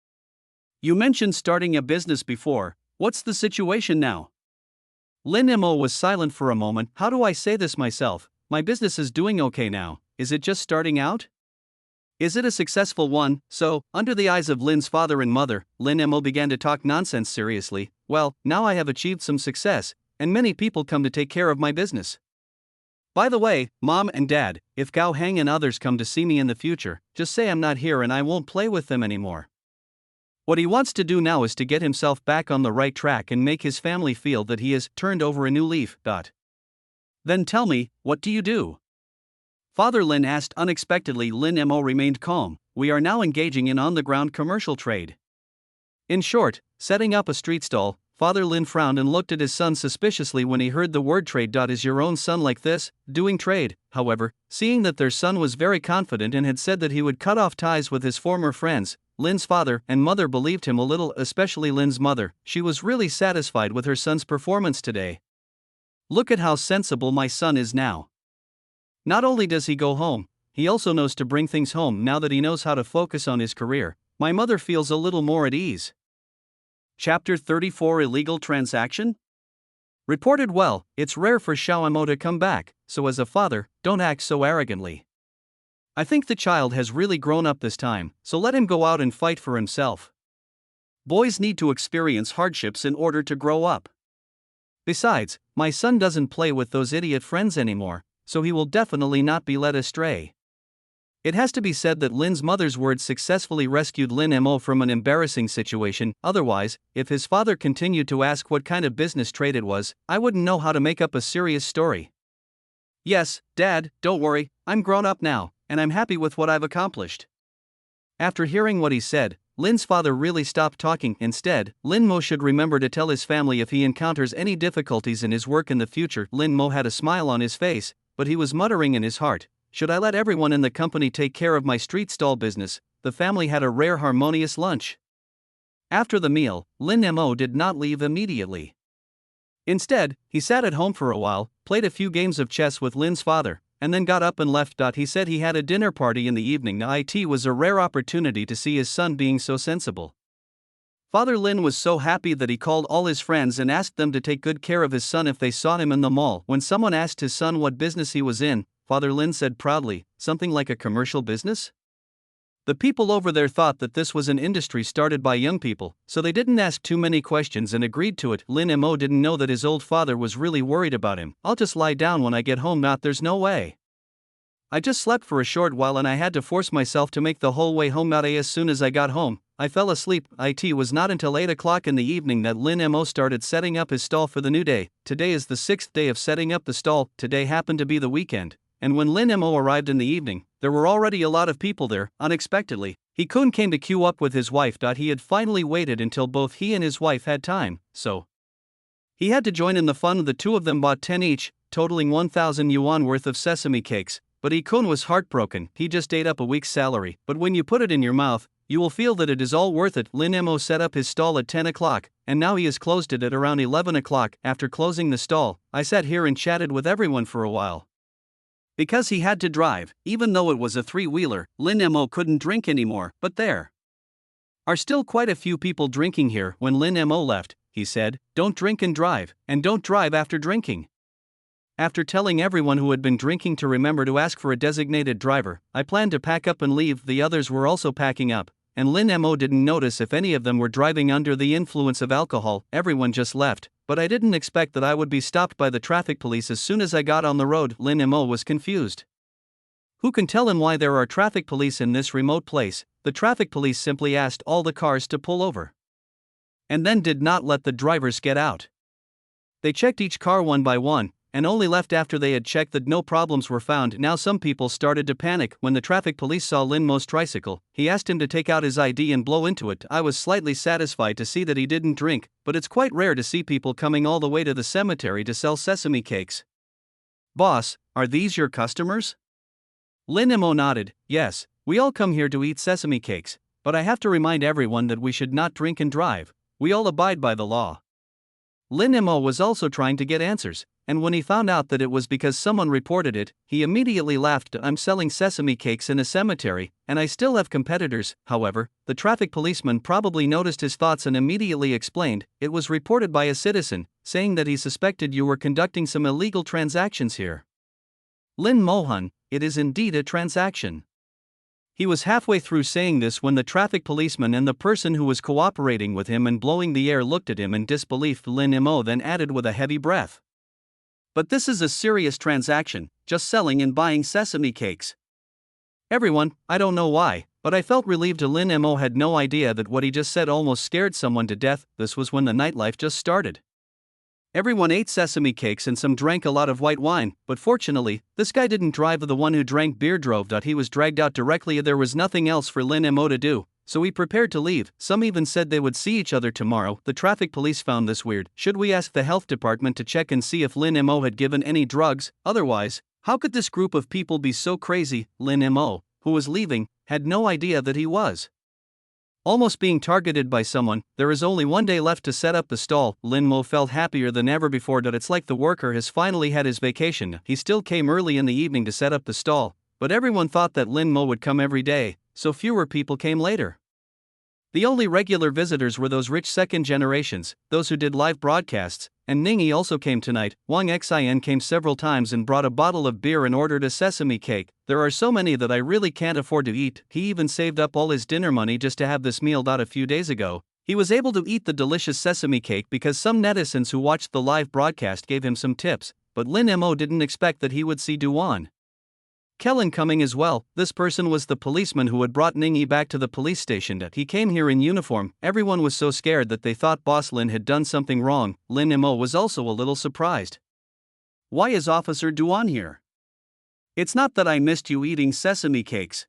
You mentioned starting a business before, what's the situation now? Lin Mo was silent for a moment. How do I say this myself? My business is doing okay now. Is it just starting out? Is it a successful one? So, under the eyes of Lin's father and mother, Lin Mo began to talk nonsense seriously. Well, now I have achieved some success, and many people come to take care of my business. By the way, Mom and Dad, if Gao Heng and others come to see me in the future, just say I'm not here and I won't play with them anymore. What he wants to do now is to get himself back on the right track and make his family feel that he has turned over a new leaf. Then tell me, what do you do? Father Lin asked unexpectedly. Lin Mo remained calm. We are now engaging in on-the-ground commercial trade. In short, setting up a street stall. Father Lin frowned and looked at his son suspiciously when he heard the word trade. Is your own son like this, doing trade? However, seeing that their son was very confident and had said that he would cut off ties with his former friends, Lin's father and mother believed him a little, especially Lin's mother. She was really satisfied with her son's performance today. Look at how sensible my son is now. Not only does he go home, he also knows to bring things home. Now that he knows how to focus on his career, my mother feels a little more at ease. Chapter 34 Illegal Transaction? Reported well, it's rare for Xiaomo to come back, so as a father, don't act so arrogantly. I think the child has really grown up this time, so let him go out and fight for himself. Boys need to experience hardships in order to grow up. Besides, my son doesn't play with those idiot friends anymore, so he will definitely not be led astray. It has to be said that Lin's mother's words successfully rescued Lin Mo from an embarrassing situation. Otherwise, if his father continued to ask what kind of business trade it was, I wouldn't know how to make up a serious story. Yes, Dad, don't worry, I'm grown up now, and I'm happy with what I've accomplished. After hearing what he said, Lin's father really stopped talking. Instead, Lin Mo should remember to tell his family if he encounters any difficulties in his work in the future. Lin Mo had a smile on his face, but he was muttering in his heart, should I let everyone in the company take care of my street stall business? The family had a rare harmonious lunch. After the meal, Lin Mo did not leave immediately. Instead, he sat at home for a while, played a few games of chess with Lin's father, and then got up and left. He said he had a dinner party in the evening. It was a rare opportunity to see his son being so sensible. Father Lin was so happy that he called all his friends and asked them to take good care of his son if they saw him in the mall. When someone asked his son what business he was in, Father Lin said proudly, something like a commercial business? The people over there thought that this was an industry started by young people, so they didn't ask too many questions and agreed to it. Lin Mo didn't know that his old father was really worried about him. I'll just lie down when I get home. There's no way. I just slept for a short while and I had to force myself to make the whole way home. As soon as I got home, I fell asleep. It was not until 8 o'clock in the evening that Lin Mo started setting up his stall for the new day. Today is the 6th day of setting up the stall. Today happened to be the weekend. And when Lin Mo arrived in the evening, there were already a lot of people there. Unexpectedly, He-kun came to queue up with his wife. He had finally waited until both he and his wife had time, so he had to join in the fun. The two of them bought 10 each, totaling 1,000 yuan worth of sesame cakes, but He-kun was heartbroken. He just ate up a week's salary, but when you put it in your mouth, you will feel that it is all worth it. Lin Mo set up his stall at 10 o'clock, and now he has closed it at around 11 o'clock. After closing the stall, I sat here and chatted with everyone for a while. Because he had to drive, even though it was a three-wheeler, Lin Mo couldn't drink anymore. But there are still quite a few people drinking here. When Lin Mo left, he said, don't drink and drive, and don't drive after drinking. After telling everyone who had been drinking to remember to ask for a designated driver, I planned to pack up and leave. The others were also packing up, and Lin Mo didn't notice if any of them were driving under the influence of alcohol. Everyone just left. But I didn't expect that I would be stopped by the traffic police as soon as I got on the road. Lin Mo was confused. Who can tell him why there are traffic police in this remote place? The traffic police simply asked all the cars to pull over, and then did not let the drivers get out. They checked each car one by one, and only left after they had checked that no problems were found. Now some people started to panic. When the traffic police saw Lin Mo's tricycle, he asked him to take out his ID and blow into it. I was slightly satisfied to see that he didn't drink, but it's quite rare to see people coming all the way to the cemetery to sell sesame cakes. Boss, are these your customers? Lin Mo nodded. Yes, we all come here to eat sesame cakes, but I have to remind everyone that we should not drink and drive. We all abide by the law. Lin Mo was also trying to get answers, and when he found out that it was because someone reported it, he immediately laughed. I'm selling sesame cakes in a cemetery, and I still have competitors. However, the traffic policeman probably noticed his thoughts and immediately explained, it was reported by a citizen, saying that he suspected you were conducting some illegal transactions here. Lin Mo-hun, it is indeed a transaction. He was halfway through saying this when the traffic policeman and the person who was cooperating with him and blowing the air looked at him in disbelief. Lin Mo then added with a heavy breath, but this is a serious transaction, just selling and buying sesame cakes. Everyone, I don't know why, but I felt relieved. Lin Mo had no idea that what he just said almost scared someone to death. This was when the nightlife just started. Everyone ate sesame cakes and some drank a lot of white wine, but fortunately, this guy didn't drive. The one who drank beer drove. He was dragged out directly. There was nothing else for Lin Mo to do, so he prepared to leave. Some even said they would see each other tomorrow. The traffic police found this weird. Should we ask the health department to check and see if Lin Mo had given any drugs? Otherwise, how could this group of people be so crazy? Lin Mo, who was leaving, had no idea that he was almost being targeted by someone. There is only one day left to set up the stall. Lin Mo felt happier than ever before. It's like the worker has finally had his vacation. He still came early in the evening to set up the stall, but everyone thought that Lin Mo would come every day, so fewer people came later. The only regular visitors were those rich second generations, those who did live broadcasts, and Ningyi also came tonight. Wang Xin came several times and brought a bottle of beer and ordered a sesame cake. There are so many that I really can't afford to eat. He even saved up all his dinner money just to have this meal. A few days ago, he was able to eat the delicious sesame cake because some netizens who watched the live broadcast gave him some tips, but Lin Mo didn't expect that he would see Duan Kellen coming as well. This person was the policeman who had brought Ningy back to the police station. That he came here in uniform. Everyone was so scared that they thought Boss Lin had done something wrong. Lin Mo was also a little surprised. Why is Officer Duan here? It's not that I missed you eating sesame cakes.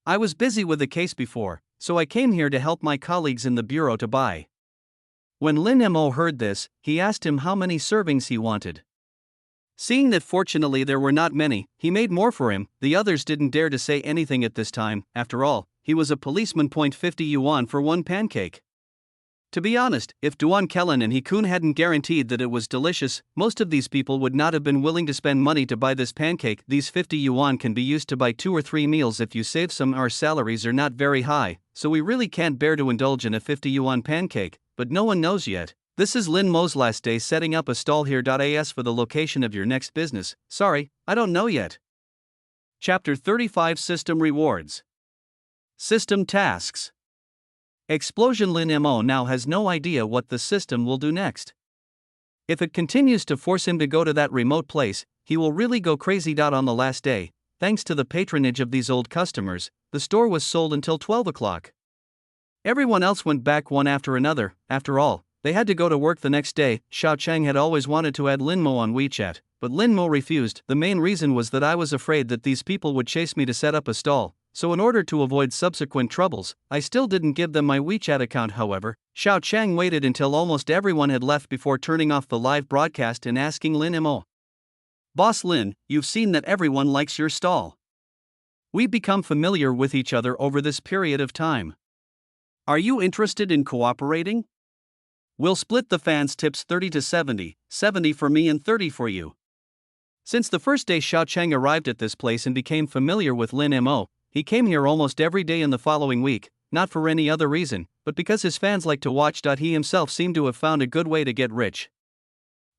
I was busy with the case before, so I came here to help my colleagues in the bureau to buy. When Lin Mo heard this, he asked him how many servings he wanted. Seeing that fortunately there were not many, he made more for him. The others didn't dare to say anything at this time. After all, he was a policeman. 50 yuan for one pancake. To be honest, if Duan Kellen and He-kun hadn't guaranteed that it was delicious, most of these people would not have been willing to spend money to buy this pancake. These 50 yuan can be used to buy 2 or 3 meals if you save some. Our salaries are not very high, so we really can't bear to indulge in a 50 yuan pancake, but no one knows yet. This is Lin Mo's last day setting up a stall here. As for the location of your next business, sorry, I don't know yet. Chapter 35 System Rewards. System Tasks. Explosion. Lin Mo now has no idea what the system will do next. If it continues to force him to go to that remote place, he will really go crazy. On the last day, thanks to the patronage of these old customers, the store was sold until 12 o'clock. Everyone else went back one after another. After all, they had to go to work the next day. Xiao Chang had always wanted to add Lin Mo on WeChat, but Lin Mo refused. The main reason was that I was afraid that these people would chase me to set up a stall. So in order to avoid subsequent troubles, I still didn't give them my WeChat account. However, Xiao Chang waited until almost everyone had left before turning off the live broadcast and asking Lin Mo, "Boss Lin, you've seen that everyone likes your stall. We've become familiar with each other over this period of time. Are you interested in cooperating? We'll split the fans' tips 30 to 70, 70 for me and 30 for you." Since the first day Xiao Chang arrived at this place and became familiar with Lin Mo, he came here almost every day in the following week, not for any other reason, but because his fans like to watch. He himself seemed to have found a good way to get rich.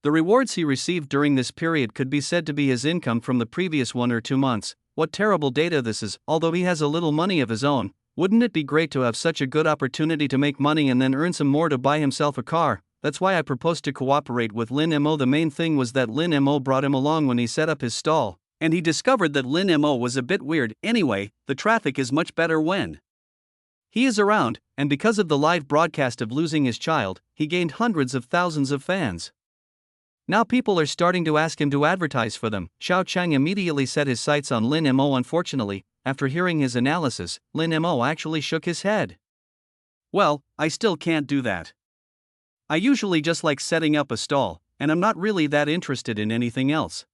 The rewards he received during this period could be said to be his income from the previous 1 or 2 months. What terrible data this is. Although he has a little money of his own, wouldn't it be great to have such a good opportunity to make money and then earn some more to buy himself a car? That's why I proposed to cooperate with Lin Mo. The main thing was that Lin Mo brought him along when he set up his stall, and he discovered that Lin Mo was a bit weird. Anyway, the traffic is much better when he is around, and because of the live broadcast of losing his child, he gained hundreds of thousands of fans. Now people are starting to ask him to advertise for them. Xiao Chang immediately set his sights on Lin Mo. Unfortunately, after hearing his analysis, Lin Mo actually shook his head. "Well, I still can't do that. I usually just like setting up a stall, and I'm not really that interested in anything else."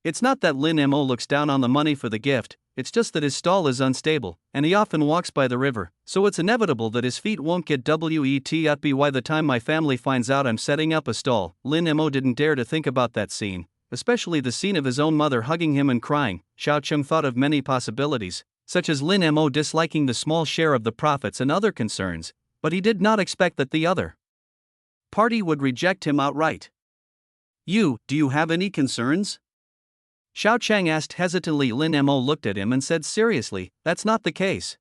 It's not that Lin Mo looks down on the money for the gift, it's just that his stall is unstable, and he often walks by the river, so it's inevitable that his feet won't get wet. By the time my family finds out I'm setting up a stall, Lin Mo didn't dare to think about that scene, especially the scene of his own mother hugging him and crying. Xiao Cheng thought of many possibilities, such as Lin Mo disliking the small share of the profits and other concerns, but he did not expect that the other party would reject him outright. Do you have any concerns?" Xiao Chang asked hesitantly. Lin Mo looked at him and said seriously, "That's not the case.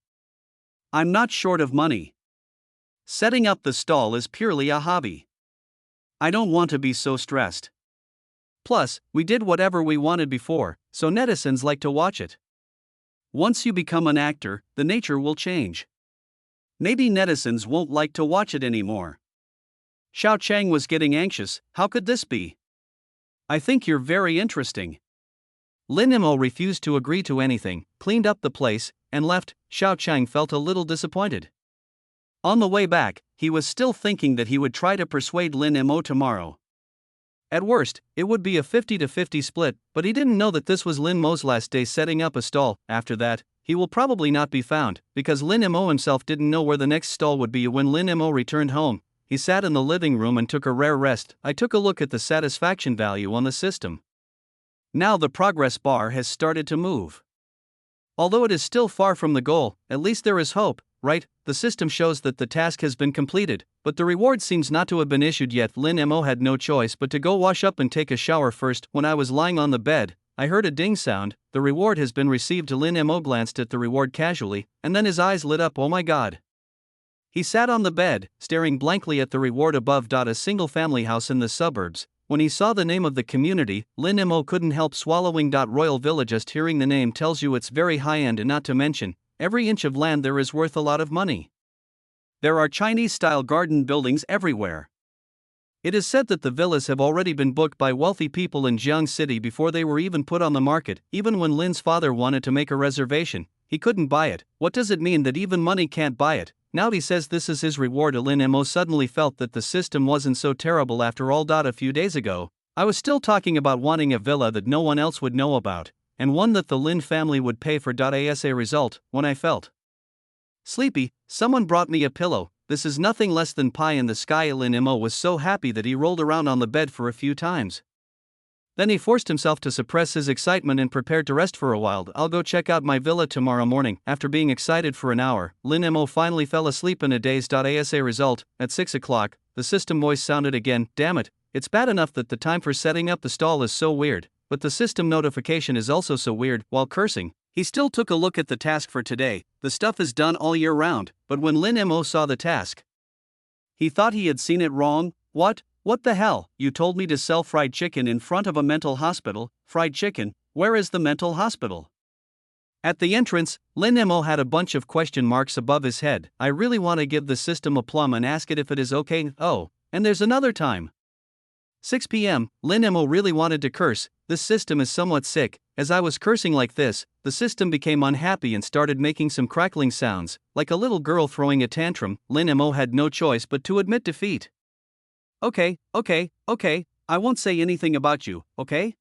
I'm not short of money. Setting up the stall is purely a hobby. I don't want to be so stressed. Plus, we did whatever we wanted before, so netizens like to watch it. Once you become an actor, the nature will change. Maybe netizens won't like to watch it anymore." Xiao Chang was getting anxious. How could this be? "I think you're very interesting." Lin Mo refused to agree to anything, cleaned up the place, and left. Xiao Chang felt a little disappointed. On the way back, he was still thinking that he would try to persuade Lin Mo tomorrow. At worst, it would be a 50-50 split, but he didn't know that this was Lin Mo's last day setting up a stall. After that, he will probably not be found, because Lin Mo himself didn't know where the next stall would be. When Lin Mo returned home, he sat in the living room and took a rare rest. I took a look at the satisfaction value on the system. Now the progress bar has started to move. Although it is still far from the goal, at least there is hope, right? The system shows that the task has been completed, but the reward seems not to have been issued yet. Lin Mo had no choice but to go wash up and take a shower first. When I was lying on the bed, I heard a ding sound. The reward has been received. Lin Mo glanced at the reward casually, and then his eyes lit up. Oh my god. He sat on the bed, staring blankly at the reward above. A single family house in the suburbs. When he saw the name of the community, Lin Mo couldn't help swallowing. Royal Villa, just hearing the name tells you it's very high-end, and not to mention, every inch of land there is worth a lot of money. There are Chinese-style garden buildings everywhere. It is said that the villas have already been booked by wealthy people in Jiang City before they were even put on the market. Even when Lin's father wanted to make a reservation, he couldn't buy it. What does it mean that even money can't buy it? Now he says this is his reward. Lin Mo suddenly felt that the system wasn't so terrible after all. A few days ago, I was still talking about wanting a villa that no one else would know about, and one that the Lin family would pay for. As a result, when I felt sleepy, someone brought me a pillow. This is nothing less than pie in the sky. Lin Mo was so happy that he rolled around on the bed for a few times. Then he forced himself to suppress his excitement and prepared to rest for a while. I'll go check out my villa tomorrow morning. After being excited for an hour, Lin Mo finally fell asleep in a daze. As a result, at 6 o'clock, the system voice sounded again. Damn it, it's bad enough that the time for setting up the stall is so weird, but the system notification is also so weird. While cursing, he still took a look at the task for today. The stuff is done all year round, but when Lin Mo saw the task, he thought he had seen it wrong. What the hell? You told me to sell fried chicken in front of a mental hospital. Fried chicken? Where is the mental hospital? At the entrance, Lin Mo had a bunch of question marks above his head. I really want to give the system a plum and ask it if it is okay. Oh, and there's another time. 6 p.m., Lin Mo really wanted to curse. This system is somewhat sick. As I was cursing like this, the system became unhappy and started making some crackling sounds, like a little girl throwing a tantrum. Lin Mo had no choice but to admit defeat. Okay, I won't say anything about you, okay?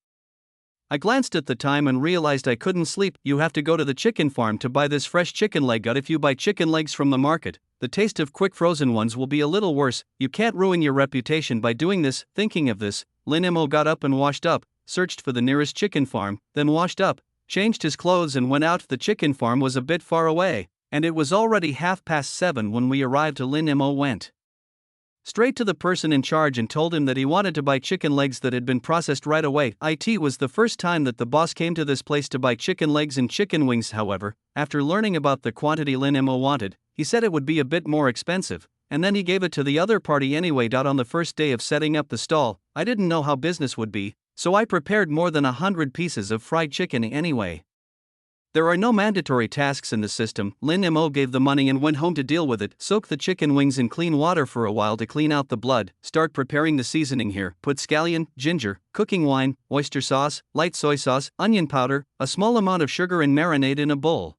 I glanced at the time and realized I couldn't sleep. You have to go to the chicken farm to buy this fresh chicken leg. If you buy chicken legs from the market, the taste of quick frozen ones will be a little worse. You can't ruin your reputation by doing this. Thinking of this, Lin Mo got up and washed up, searched for the nearest chicken farm, then washed up, changed his clothes and went out. The chicken farm was a bit far away, and it was already 7:30 when we arrived. Lin Mo went straight to the person in charge and told him that he wanted to buy chicken legs that had been processed right away. It was the first time that the boss came to this place to buy chicken legs and chicken wings. However, after learning about the quantity Lin Mo wanted, he said it would be a bit more expensive, and then he gave it to the other party anyway. On the first day of setting up the stall, I didn't know how business would be, so I prepared more than 100 pieces of fried chicken anyway. There are no mandatory tasks in the system. Lin Mo gave the money and went home to deal with it. Soak the chicken wings in clean water for a while to clean out the blood. Start preparing the seasoning here. Put scallion, ginger, cooking wine, oyster sauce, light soy sauce, onion powder, a small amount of sugar and marinade in a bowl.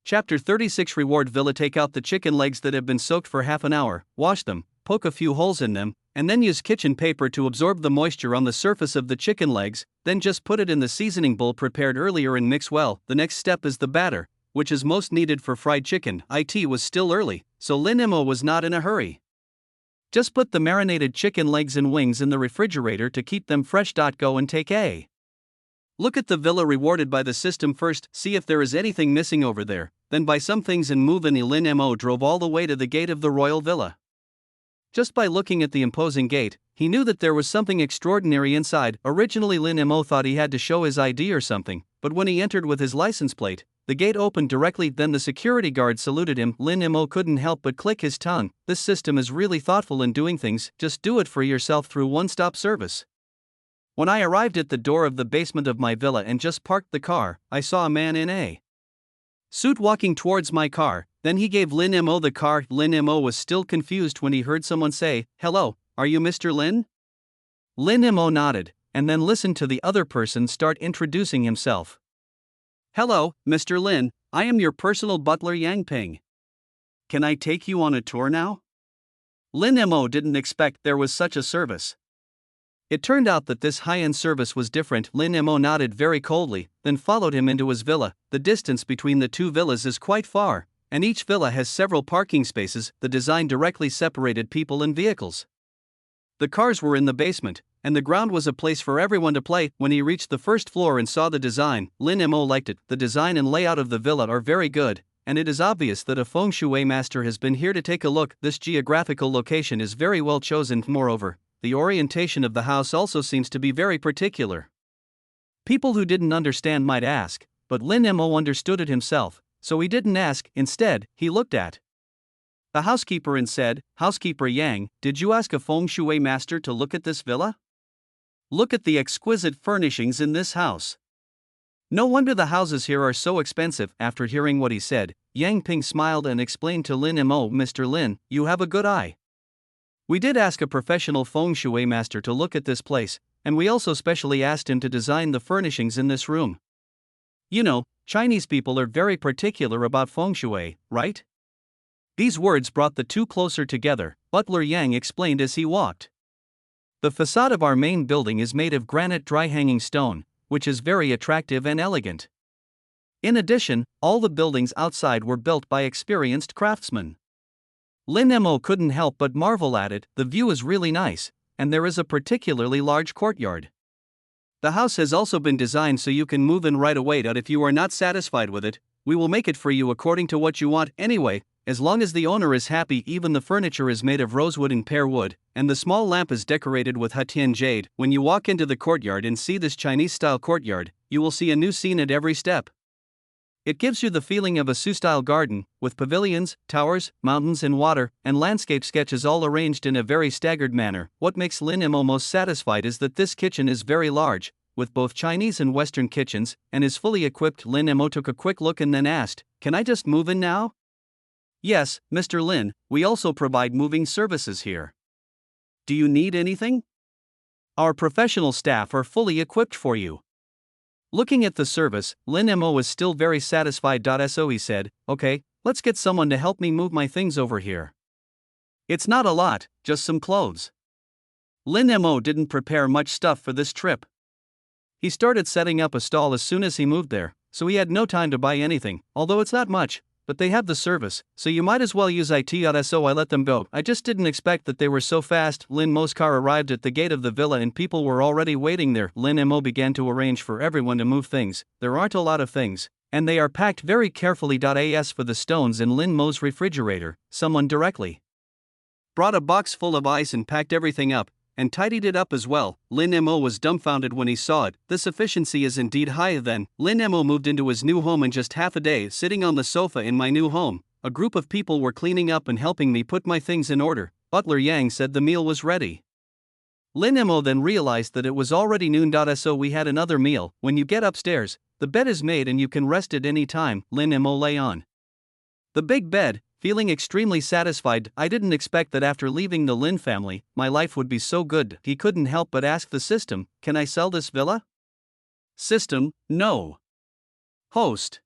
Chapter 36 Reward Villa. Take out the chicken legs that have been soaked for half an hour, wash them, poke a few holes in them, and then use kitchen paper to absorb the moisture on the surface of the chicken legs. Then just put it in the seasoning bowl prepared earlier and mix well. The next step is the batter, which is most needed for fried chicken. It was still early, so Lin Mo was not in a hurry. Just put the marinated chicken legs and wings in the refrigerator to keep them fresh. Go and take a look at the villa rewarded by the system first. See if there is anything missing over there, then buy some things and move in. Lin Mo drove all the way to the gate of the royal villa. Just by looking at the imposing gate, he knew that there was something extraordinary inside. Originally Lin Mo thought he had to show his ID or something, but when he entered with his license plate, the gate opened directly. Then the security guard saluted him. Lin Mo couldn't help but click his tongue. This system is really thoughtful in doing things. Just do it for yourself through one-stop service. When I arrived at the door of the basement of my villa and just parked the car, I saw a man in a suit walking towards my car. Then he gave Lin Mo the car. Lin Mo was still confused when he heard someone say, "Hello, are you Mr. Lin?" Lin Mo nodded, and then listened to the other person start introducing himself. "Hello, Mr. Lin, I am your personal butler Yang Ping. Can I take you on a tour now?" Lin Mo didn't expect there was such a service. It turned out that this high-end service was different. Lin Mo nodded very coldly, then followed him into his villa. The distance between the two villas is quite far, and each villa has several parking spaces. The design directly separated people and vehicles. The cars were in the basement, and the ground was a place for everyone to play. When he reached the first floor and saw the design, Lin Mo liked it. The design and layout of the villa are very good, and it is obvious that a feng shui master has been here to take a look. This geographical location is very well chosen. Moreover, the orientation of the house also seems to be very particular. People who didn't understand might ask, but Lin Mo understood it himself, so he didn't ask. Instead, he looked at the housekeeper and said, "Housekeeper Yang, did you ask a feng shui master to look at this villa?" Look at the exquisite furnishings in this house. No wonder the houses here are so expensive. After hearing what he said, Yang Ping smiled and explained to Lin Mo, Mr. Lin, you have a good eye. We did ask a professional feng shui master to look at this place, and we also specially asked him to design the furnishings in this room. You know, Chinese people are very particular about feng shui, right? These words brought the two closer together, Butler Yang explained as he walked. The facade of our main building is made of granite dry-hanging stone, which is very attractive and elegant. In addition, all the buildings outside were built by experienced craftsmen. Lin Mo couldn't help but marvel at it. The view is really nice, and there is a particularly large courtyard. The house has also been designed so you can move in right away. If you are not satisfied with it, we will make it for you according to what you want anyway, as long as the owner is happy. Even the furniture is made of rosewood and pear wood, and the small lamp is decorated with Hatian jade. When you walk into the courtyard and see this Chinese-style courtyard, you will see a new scene at every step. It gives you the feeling of a Sioux-style garden, with pavilions, towers, mountains and water, and landscape sketches all arranged in a very staggered manner. What makes Lin Mo most satisfied is that this kitchen is very large, with both Chinese and Western kitchens, and is fully equipped. Lin Mo took a quick look and then asked, "Can I just move in now?" "Yes, Mr. Lin, we also provide moving services here. Do you need anything? Our professional staff are fully equipped for you." Looking at the service, Lin Mo was still very satisfied. So he said, "Okay, let's get someone to help me move my things over here. It's not a lot, just some clothes." Lin Mo didn't prepare much stuff for this trip. He started setting up a stall as soon as he moved there, so he had no time to buy anything, although it's not much, but they have the service, so you might as well use it. So I let them go. I just didn't expect that they were so fast. Lin Mo's car arrived at the gate of the villa and people were already waiting there. Lin Mo began to arrange for everyone to move things. There aren't a lot of things, and they are packed very carefully. As for the stones in Lin Mo's refrigerator, someone directly brought a box full of ice and packed everything up, and tidied it up as well. Lin Mo was dumbfounded when he saw it. This efficiency is indeed high. Then, Lin Mo moved into his new home in just half a day. Sitting on the sofa in my new home, a group of people were cleaning up and helping me put my things in order. Butler Yang said the meal was ready. Lin Mo then realized that it was already noon. So we had another meal. When you get upstairs, the bed is made and you can rest at any time. Lin Mo lay on the big bed, feeling extremely satisfied. I didn't expect that after leaving the Lin family, my life would be so good. He couldn't help but ask the system, "Can I sell this villa?" System, no. Host.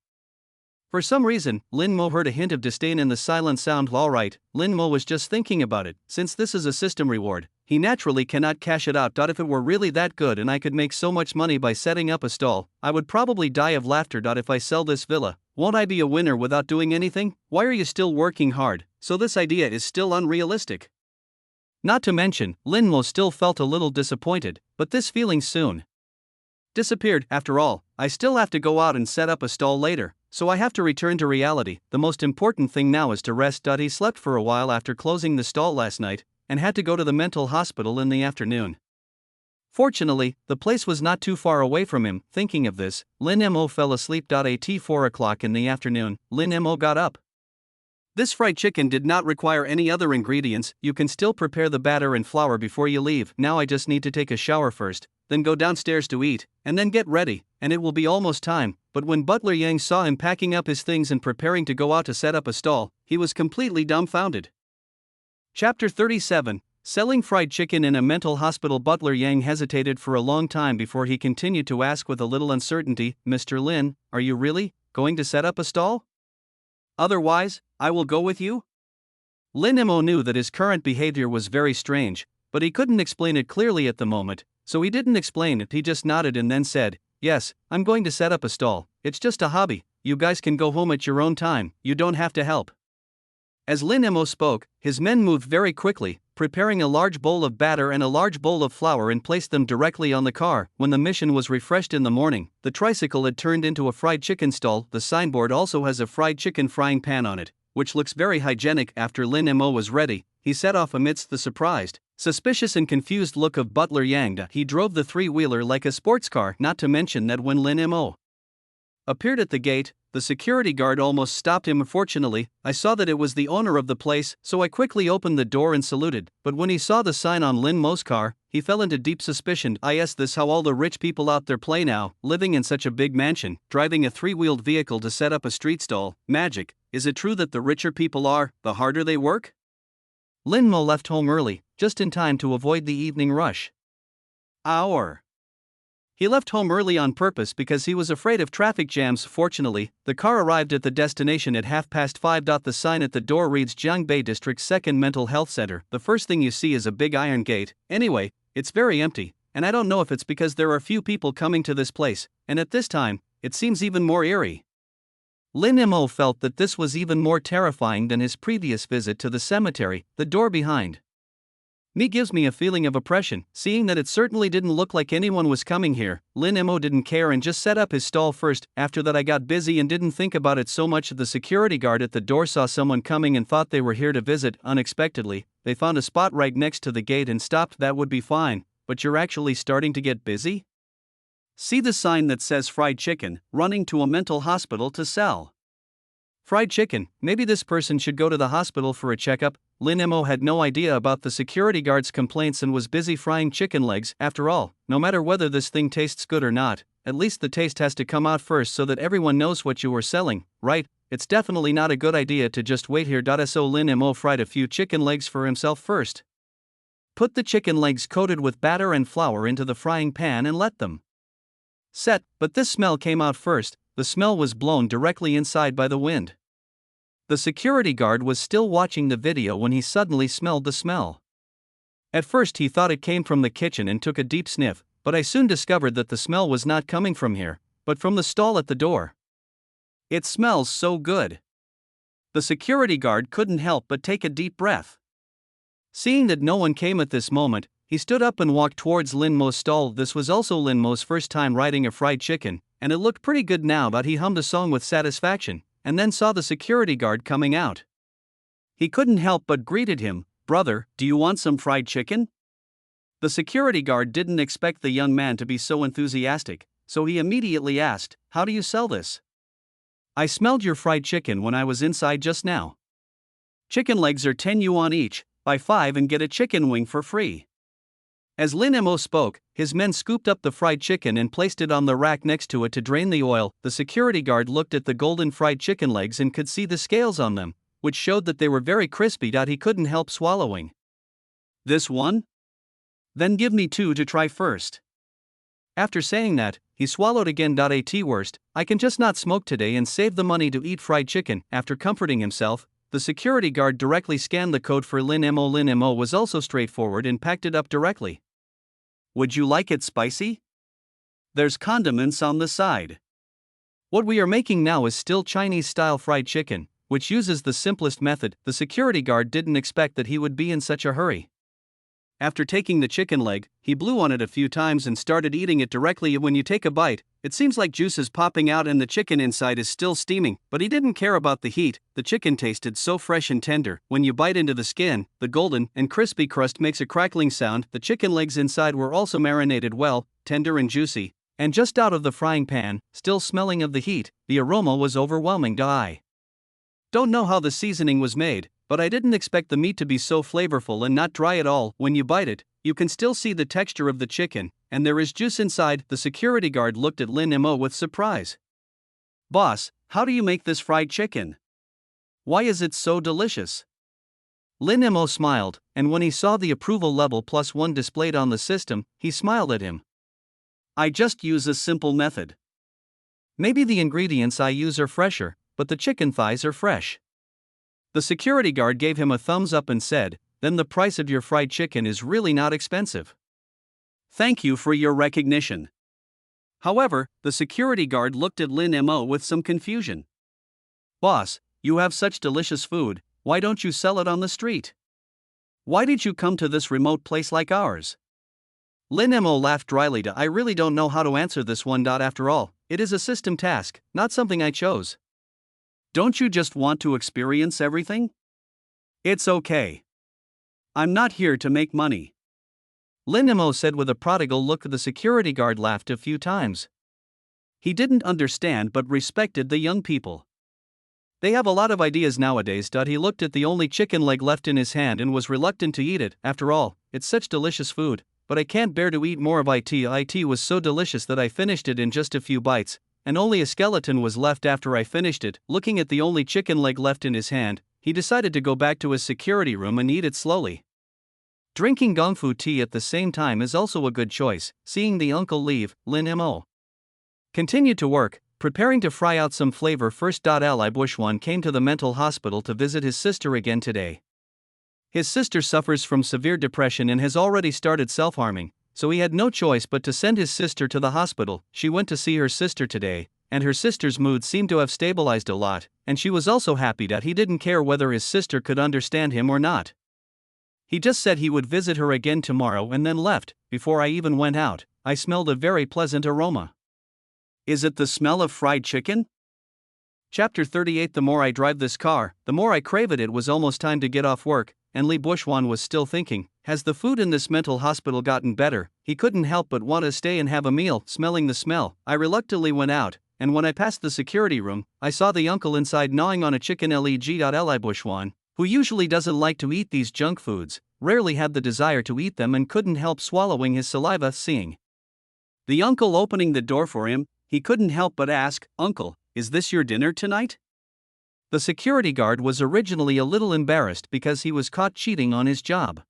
For some reason, Lin Mo heard a hint of disdain in the silent sound. Alright, Lin Mo was just thinking about it. Since this is a system reward, he naturally cannot cash it out. If it were really that good and I could make so much money by setting up a stall, I would probably die of laughter. If I sell this villa, won't I be a winner without doing anything? Why are you still working hard? So this idea is still unrealistic. Not to mention, Lin Mo still felt a little disappointed, but this feeling soon disappeared. After all, I still have to go out and set up a stall later, so I have to return to reality. The most important thing now is to rest. He slept for a while after closing the stall last night, and had to go to the mental hospital in the afternoon. Fortunately, the place was not too far away from him. Thinking of this, Lin Mo fell asleep. At 4 o'clock in the afternoon, Lin Mo got up. This fried chicken did not require any other ingredients. You can still prepare the batter and flour before you leave. Now I just need to take a shower first, then go downstairs to eat, and then get ready, and it will be almost time. But when Butler Yang saw him packing up his things and preparing to go out to set up a stall, he was completely dumbfounded. Chapter 37. Selling fried chicken in a mental hospital. Butler Yang hesitated for a long time before he continued to ask with a little uncertainty, "Mr. Lin, are you really going to set up a stall? Otherwise, I will go with you." Lin Mo knew that his current behavior was very strange, but he couldn't explain it clearly at the moment, so he didn't explain it. He just nodded and then said, "Yes, I'm going to set up a stall. It's just a hobby. You guys can go home at your own time. You don't have to help." As Lin Mo spoke, his men moved very quickly, preparing a large bowl of batter and a large bowl of flour and placed them directly on the car. When the mission was refreshed in the morning, the tricycle had turned into a fried chicken stall. The signboard also has a fried chicken frying pan on it, which looks very hygienic. After Lin Mo was ready, he set off amidst the surprised, suspicious and confused look of Butler Yang. He drove the three-wheeler like a sports car. Not to mention that when Lin Mo appeared at the gate, the security guard almost stopped him. Fortunately, I saw that it was the owner of the place, so I quickly opened the door and saluted. But when he saw the sign on Lin Mo's car, he fell into deep suspicion. Is this how all the rich people out there play now, living in such a big mansion, driving a three-wheeled vehicle to set up a street stall? Magic. Is it true that the richer people are, the harder they work? Lin Mo left home early, just in time to avoid the evening rush. Hour. He left home early on purpose because he was afraid of traffic jams. Fortunately, the car arrived at the destination at 5:30. The sign at the door reads Jiangbei District's second mental health center. The first thing you see is a big iron gate. Anyway, it's very empty, and I don't know if it's because there are few people coming to this place, and at this time, it seems even more eerie. Lin Mo felt that this was even more terrifying than his previous visit to the cemetery. The door behind me gives me a feeling of oppression, seeing that it certainly didn't look like anyone was coming here. Lin Mo didn't care and just set up his stall first. After that I got busy and didn't think about it so much. The security guard at the door saw someone coming and thought they were here to visit. Unexpectedly, they found a spot right next to the gate and stopped. That would be fine, but you're actually starting to get busy? See the sign that says fried chicken, running to a mental hospital to sell. Fried chicken, maybe this person should go to the hospital for a checkup. Lin Mo had no idea about the security guard's complaints and was busy frying chicken legs. After all, no matter whether this thing tastes good or not, at least the taste has to come out first so that everyone knows what you are selling, right? It's definitely not a good idea to just wait here. So Lin Mo fried a few chicken legs for himself first. Put the chicken legs coated with batter and flour into the frying pan and let them set, but this smell came out first. The smell was blown directly inside by the wind. The security guard was still watching the video when he suddenly smelled the smell. At first he thought it came from the kitchen and took a deep sniff, but I soon discovered that the smell was not coming from here, but from the stall at the door. It smells so good. The security guard couldn't help but take a deep breath. Seeing that no one came at this moment, he stood up and walked towards Lin Mo's stall. This was also Lin Mo's first time riding a fried chicken, and it looked pretty good now. But he hummed a song with satisfaction, and then saw the security guard coming out. He couldn't help but greeted him. "Brother, do you want some fried chicken?" The security guard didn't expect the young man to be so enthusiastic, so he immediately asked, "How do you sell this?" "I smelled your fried chicken when I was inside just now. Chicken legs are 10 yuan each, buy 5 and get a chicken wing for free." As Lin Mo spoke, his men scooped up the fried chicken and placed it on the rack next to it to drain the oil. The security guard looked at the golden fried chicken legs and could see the scales on them, which showed that they were very crispy. He couldn't help swallowing. "This one? Then give me 2 to try first." After saying that, he swallowed again. At worst, I can just not smoke today and save the money to eat fried chicken. After comforting himself, the security guard directly scanned the code for Lin Mo. Lin Mo was also straightforward and packed it up directly. "Would you like it spicy? There's condiments on the side." What we are making now is still Chinese-style fried chicken, which uses the simplest method. The security guard didn't expect that he would be in such a hurry. After taking the chicken leg, he blew on it a few times and started eating it directly. When you take a bite, it seems like juice is popping out and the chicken inside is still steaming, but he didn't care about the heat. The chicken tasted so fresh and tender. When you bite into the skin, the golden and crispy crust makes a crackling sound. The chicken legs inside were also marinated well, tender and juicy, and just out of the frying pan, still smelling of the heat. The aroma was overwhelming. I don't know how the seasoning was made, but I didn't expect the meat to be so flavorful and not dry at all. When you bite it, you can still see the texture of the chicken, and there is juice inside. The security guard looked at Lin Mo with surprise. "Boss, how do you make this fried chicken? Why is it so delicious?" Lin Mo smiled, and when he saw the approval level +1 displayed on the system, he smiled at him. "I just use a simple method. Maybe the ingredients I use are fresher, but the chicken thighs are fresh." The security guard gave him a thumbs up and said, "Then the price of your fried chicken is really not expensive. Thank you for your recognition." However, the security guard looked at Lin Mo with some confusion. "Boss, you have such delicious food, why don't you sell it on the street? Why did you come to this remote place like ours?" Lin Mo laughed dryly. "I really don't know how to answer this one. After all, it is a system task, not something I chose. Don't you just want to experience everything? It's okay. I'm not here to make money." Lin Mo said with a prodigal look. The security guard laughed a few times. He didn't understand but respected the young people. They have a lot of ideas nowadays. He looked at the only chicken leg left in his hand and was reluctant to eat it. After all, it's such delicious food. but I can't bear to eat more of it. It was so delicious that I finished it in just a few bites, and only a skeleton was left after I finished it. Looking at the only chicken leg left in his hand, he decided to go back to his security room and eat it slowly. Drinking gongfu tea at the same time is also a good choice. Seeing the uncle leave, Lin Mo continued to work, preparing to fry out some flavor first. Li Bushwan came to the mental hospital to visit his sister again today. His sister suffers from severe depression and has already started self-harming, so he had no choice but to send his sister to the hospital. She went to see her sister today, and her sister's mood seemed to have stabilized a lot, and she was also happy that he didn't care whether his sister could understand him or not. He just said he would visit her again tomorrow and then left. Before I even went out, I smelled a very pleasant aroma. Is it the smell of fried chicken? Chapter 38. The more I drive this car, the more I crave it. It was almost time to get off work, and Li Bushwan was still thinking, has the food in this mental hospital gotten better? He couldn't help but want to stay and have a meal. Smelling the smell, I reluctantly went out, and when I passed the security room, I saw the uncle inside gnawing on a chicken leg. Li Bushwan, who usually doesn't like to eat these junk foods, rarely had the desire to eat them and couldn't help swallowing his saliva. Seeing the uncle opening the door for him, he couldn't help but ask, "Uncle, is this your dinner tonight?" The security guard was originally a little embarrassed because he was caught cheating on his job.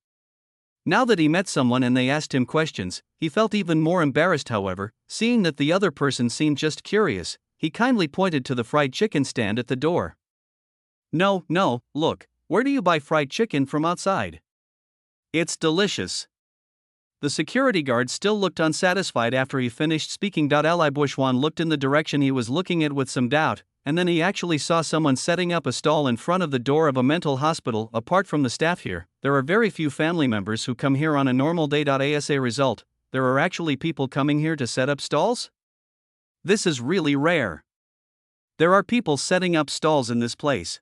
Now that he met someone and they asked him questions, he felt even more embarrassed. However, seeing that the other person seemed just curious, he kindly pointed to the fried chicken stand at the door. No, look, where do you buy fried chicken from outside? It's delicious." The security guard still looked unsatisfied after he finished speaking. Li Bushwan looked in the direction he was looking at with some doubt, and then he actually saw someone setting up a stall in front of the door of a mental hospital. Apart from the staff here, there are very few family members who come here on a normal day. As a result, there are actually people coming here to set up stalls? This is really rare. There are people setting up stalls in this place.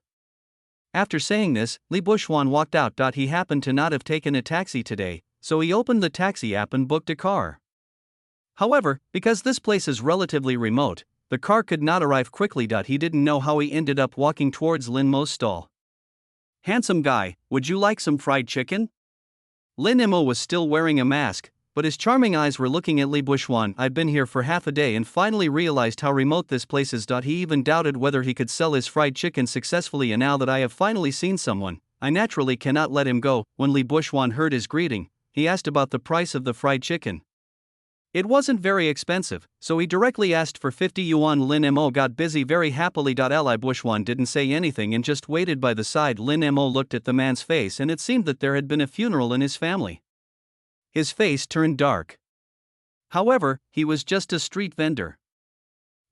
After saying this, Li Bushwan walked out. He happened to not have taken a taxi today, so he opened the taxi app and booked a car. However, because this place is relatively remote, the car could not arrive quickly. He didn't know how he ended up walking towards Lin Mo's stall. "Handsome guy, would you like some fried chicken?" Lin Mo was still wearing a mask, but his charming eyes were looking at Li Bushwan. "I've been here for half a day and finally realized how remote this place is." He even doubted whether he could sell his fried chicken successfully, and now that I have finally seen someone, I naturally cannot let him go. When Li Bushwan heard his greeting, he asked about the price of the fried chicken. It wasn't very expensive, so he directly asked for 50 yuan. Lin Mo got busy very happily. Li Bushwan didn't say anything and just waited by the side. Lin Mo looked at the man's face and it seemed that there had been a funeral in his family. His face turned dark. However, he was just a street vendor.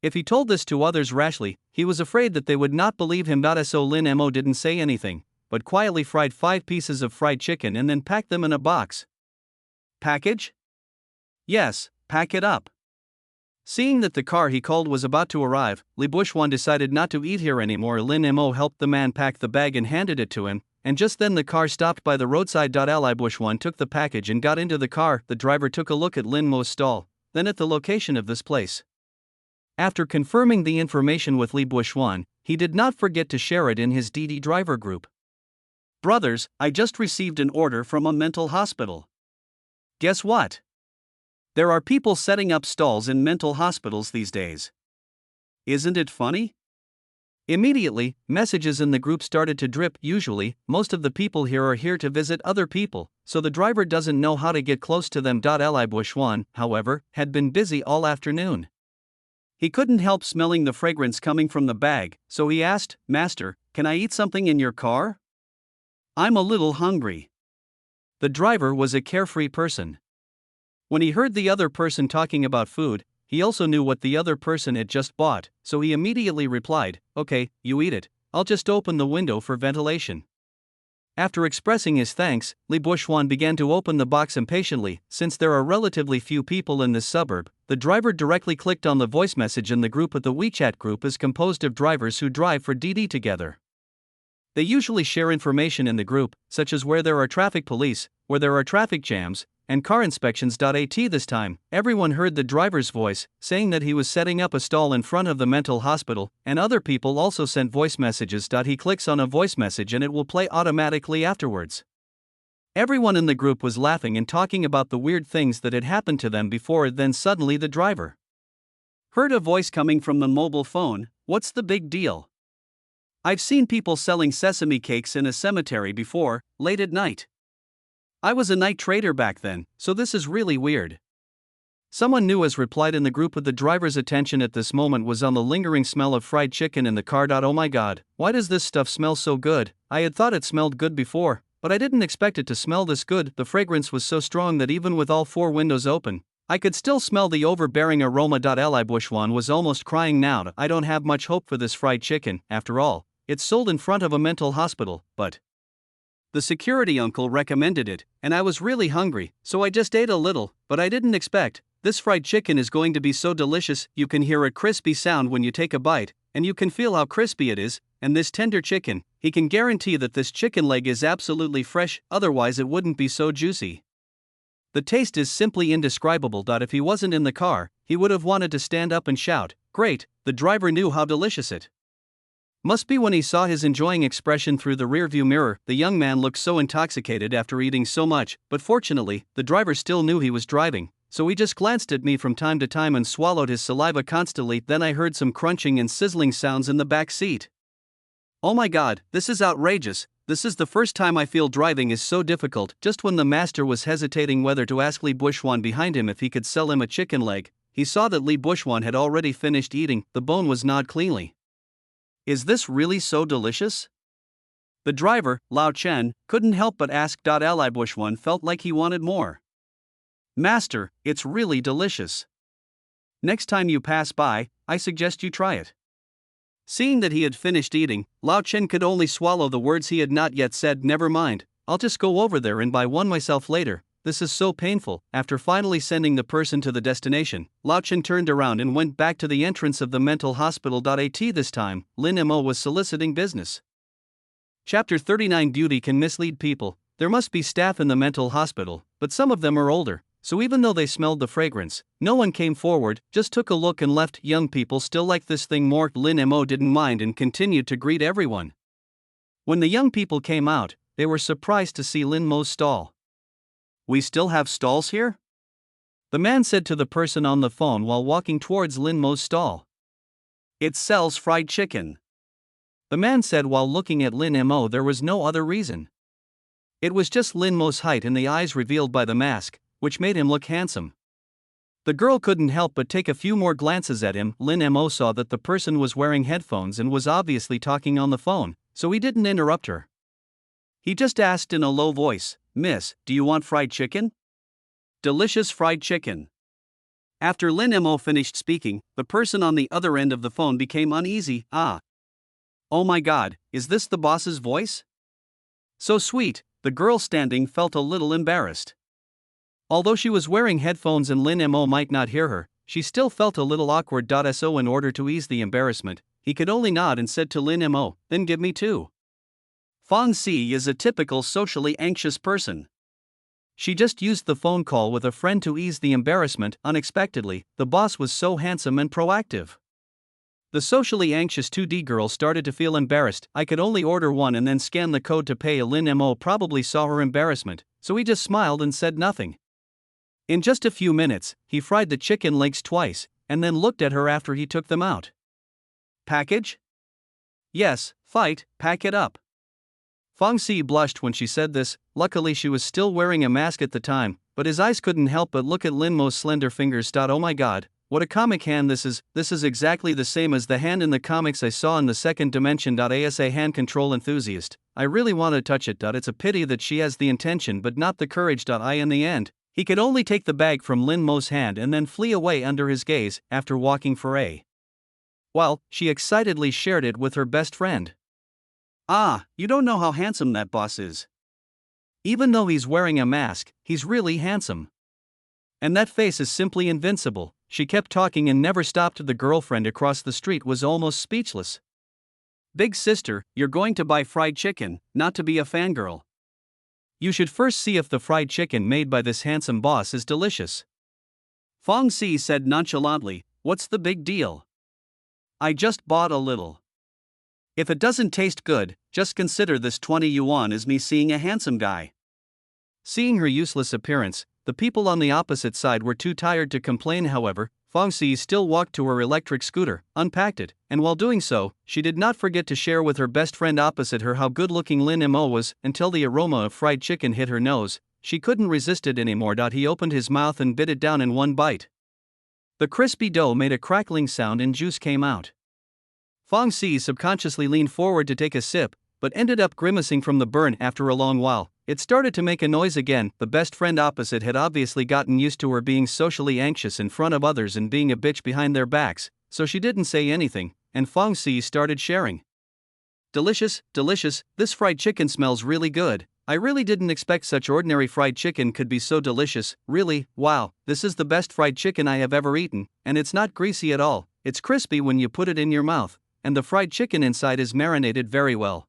If he told this to others rashly, he was afraid that they would not believe him. So Lin Mo didn't say anything, but quietly fried 5 pieces of fried chicken and then packed them in a box. "Package?" "Yes, pack it up." Seeing that the car he called was about to arrive, Li Bushwan decided not to eat here anymore. Lin Mo helped the man pack the bag and handed it to him, and just then the car stopped by the roadside. Li Bushwan took the package and got into the car. The driver took a look at Lin Mo's stall, then at the location of this place. After confirming the information with Li Bushwan, he did not forget to share it in his DD driver group. "Brothers, I just received an order from a mental hospital. Guess what? There are people setting up stalls in mental hospitals these days. Isn't it funny?" Immediately, messages in the group started to drip. Usually, most of the people here are here to visit other people, so the driver doesn't know how to get close to them. Li Bushwan, however, had been busy all afternoon. He couldn't help smelling the fragrance coming from the bag, so he asked, "Master, can I eat something in your car? I'm a little hungry." The driver was a carefree person. When he heard the other person talking about food, he also knew what the other person had just bought, so he immediately replied, "Okay, you eat it, I'll just open the window for ventilation." After expressing his thanks, Li Bushwan began to open the box impatiently. Since there are relatively few people in this suburb, the driver directly clicked on the voice message in the group. But the WeChat group is composed of drivers who drive for DD together. They usually share information in the group, such as where there are traffic police, where there are traffic jams, and car inspections. This time, everyone heard the driver's voice, saying that he was setting up a stall in front of the mental hospital, and other people also sent voice messages. He clicks on a voice message and it will play automatically afterwards. Everyone in the group was laughing and talking about the weird things that had happened to them before. Then suddenly the driver heard a voice coming from the mobile phone. "What's the big deal? I've seen people selling sesame cakes in a cemetery before, late at night. I was a night trader back then, so this is really weird." Someone new has replied in the group. With the driver's attention at this moment was on the lingering smell of fried chicken in the car. "Oh my god, why does this stuff smell so good? I had thought it smelled good before, but I didn't expect it to smell this good." The fragrance was so strong that even with all 4 windows open, I could still smell the overbearing aroma. Li Bushwan was almost crying now. "I don't have much hope for this fried chicken, after all. It's sold in front of a mental hospital, but the security uncle recommended it, and I was really hungry, so I just ate a little, but I didn't expect. This fried chicken is going to be so delicious." You can hear a crispy sound when you take a bite, and you can feel how crispy it is, and this tender chicken, he can guarantee that this chicken leg is absolutely fresh, otherwise it wouldn't be so juicy. The taste is simply indescribable. If he wasn't in the car, he would have wanted to stand up and shout, "Great!" The driver knew how delicious it must be when he saw his enjoying expression through the rearview mirror. The young man looked so intoxicated after eating so much, but fortunately, the driver still knew he was driving, so he just glanced at me from time to time and swallowed his saliva constantly. Then I heard some crunching and sizzling sounds in the back seat. "Oh my god, this is outrageous. This is the first time I feel driving is so difficult." Just when the master was hesitating whether to ask Li Bushwan behind him if he could sell him a chicken leg, he saw that Li Bushwan had already finished eating. The bone was gnawed cleanly. "Is this really so delicious?" The driver, Lao Chen, couldn't help but ask. Li Bushwan felt like he wanted more. "Master, it's really delicious. Next time you pass by, I suggest you try it." Seeing that he had finished eating, Lao Chen could only swallow the words he had not yet said. "Never mind, I'll just go over there and buy one myself later. This is so painful." After finally sending the person to the destination, Lao Chen turned around and went back to the entrance of the mental hospital. This time, Lin Mo was soliciting business. Chapter 39. Beauty can mislead people. There must be staff in the mental hospital, but some of them are older, so even though they smelled the fragrance, no one came forward, just took a look and left. Young people still like this thing more. Lin Mo didn't mind and continued to greet everyone. When the young people came out, they were surprised to see Lin Mo's stall. "We still have stalls here?" the man said to the person on the phone while walking towards Lin Mo's stall. "It sells fried chicken," the man said while looking at Lin Mo. There was no other reason. It was just Lin Mo's height and the eyes revealed by the mask, which made him look handsome. The girl couldn't help but take a few more glances at him. Lin Mo saw that the person was wearing headphones and was obviously talking on the phone, so he didn't interrupt her. He just asked in a low voice, "Miss, do you want fried chicken?" "Delicious fried chicken." After Lin Mo finished speaking, the person on the other end of the phone became uneasy. "Ah. Oh my god, is this the boss's voice? So sweet." The girl standing felt a little embarrassed. Although she was wearing headphones and Lin Mo might not hear her, she still felt a little awkward. So in order to ease the embarrassment, he could only nod and said to Lin Mo, "Then give me two." Fong Si is a typical socially anxious person. She just used the phone call with a friend to ease the embarrassment. Unexpectedly, the boss was so handsome and proactive. The socially anxious 2D girl started to feel embarrassed. "I could only order one and then scan the code to pay." Lin Mo probably saw her embarrassment, so he just smiled and said nothing. In just a few minutes, he fried the chicken legs twice, and then looked at her after he took them out. "Package?" "Yes, fight, pack it up." Fong Si blushed when she said this. Luckily she was still wearing a mask at the time, but his eyes couldn't help but look at Lin Mo's slender fingers. "Oh my god, what a comic hand this is. This is exactly the same as the hand in the comics I saw in the second dimension." As a hand control enthusiast, I really want to touch it. It's a pity that she has the intention but not the courage. In the end, he could only take the bag from Lin Mo's hand and then flee away under his gaze. After walking for a while, she excitedly shared it with her best friend. "Ah, you don't know how handsome that boss is. Even though he's wearing a mask, he's really handsome. And that face is simply invincible." She kept talking and never stopped. The girlfriend across the street was almost speechless. "Big sister, you're going to buy fried chicken, not to be a fangirl. You should first see if the fried chicken made by this handsome boss is delicious." Fong Si said nonchalantly, "What's the big deal? I just bought a little. If it doesn't taste good, just consider this 20 yuan as me seeing a handsome guy." Seeing her useless appearance, the people on the opposite side were too tired to complain. However, Fong Si still walked to her electric scooter, unpacked it, and while doing so, she did not forget to share with her best friend opposite her how good-looking Lin Mo was. Until the aroma of fried chicken hit her nose, she couldn't resist it anymore. He opened his mouth and bit it down in one bite. The crispy dough made a crackling sound and juice came out. Fong Si subconsciously leaned forward to take a sip, but ended up grimacing from the burn. After a long while, it started to make a noise again. The best friend opposite had obviously gotten used to her being socially anxious in front of others and being a bitch behind their backs, so she didn't say anything, and Fong Si started sharing. Delicious, delicious, this fried chicken smells really good. I really didn't expect such ordinary fried chicken could be so delicious. Really, wow, this is the best fried chicken I have ever eaten, and it's not greasy at all. It's crispy when you put it in your mouth, and the fried chicken inside is marinated very well.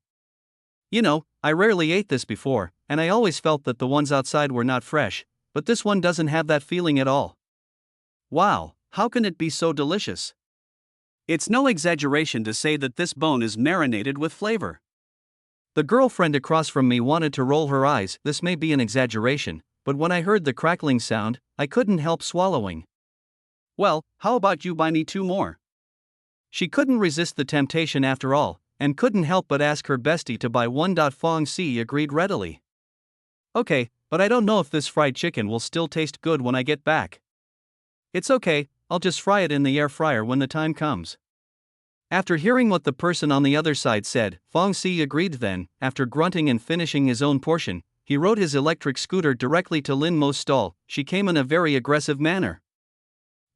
You know, I rarely ate this before, and I always felt that the ones outside were not fresh, but this one doesn't have that feeling at all. Wow, how can it be so delicious? It's no exaggeration to say that this bone is marinated with flavor. The girlfriend across from me wanted to roll her eyes. This may be an exaggeration, but when I heard the crackling sound, I couldn't help swallowing. Well, how about you buy me 2 more? She couldn't resist the temptation after all, and couldn't help but ask her bestie to buy 1. Fong Si agreed readily. Okay, but I don't know if this fried chicken will still taste good when I get back. It's okay, I'll just fry it in the air fryer when the time comes. After hearing what the person on the other side said, Fong Si agreed. Then, after grunting and finishing his own portion, he rode his electric scooter directly to Lin Mo's stall. She came in a very aggressive manner.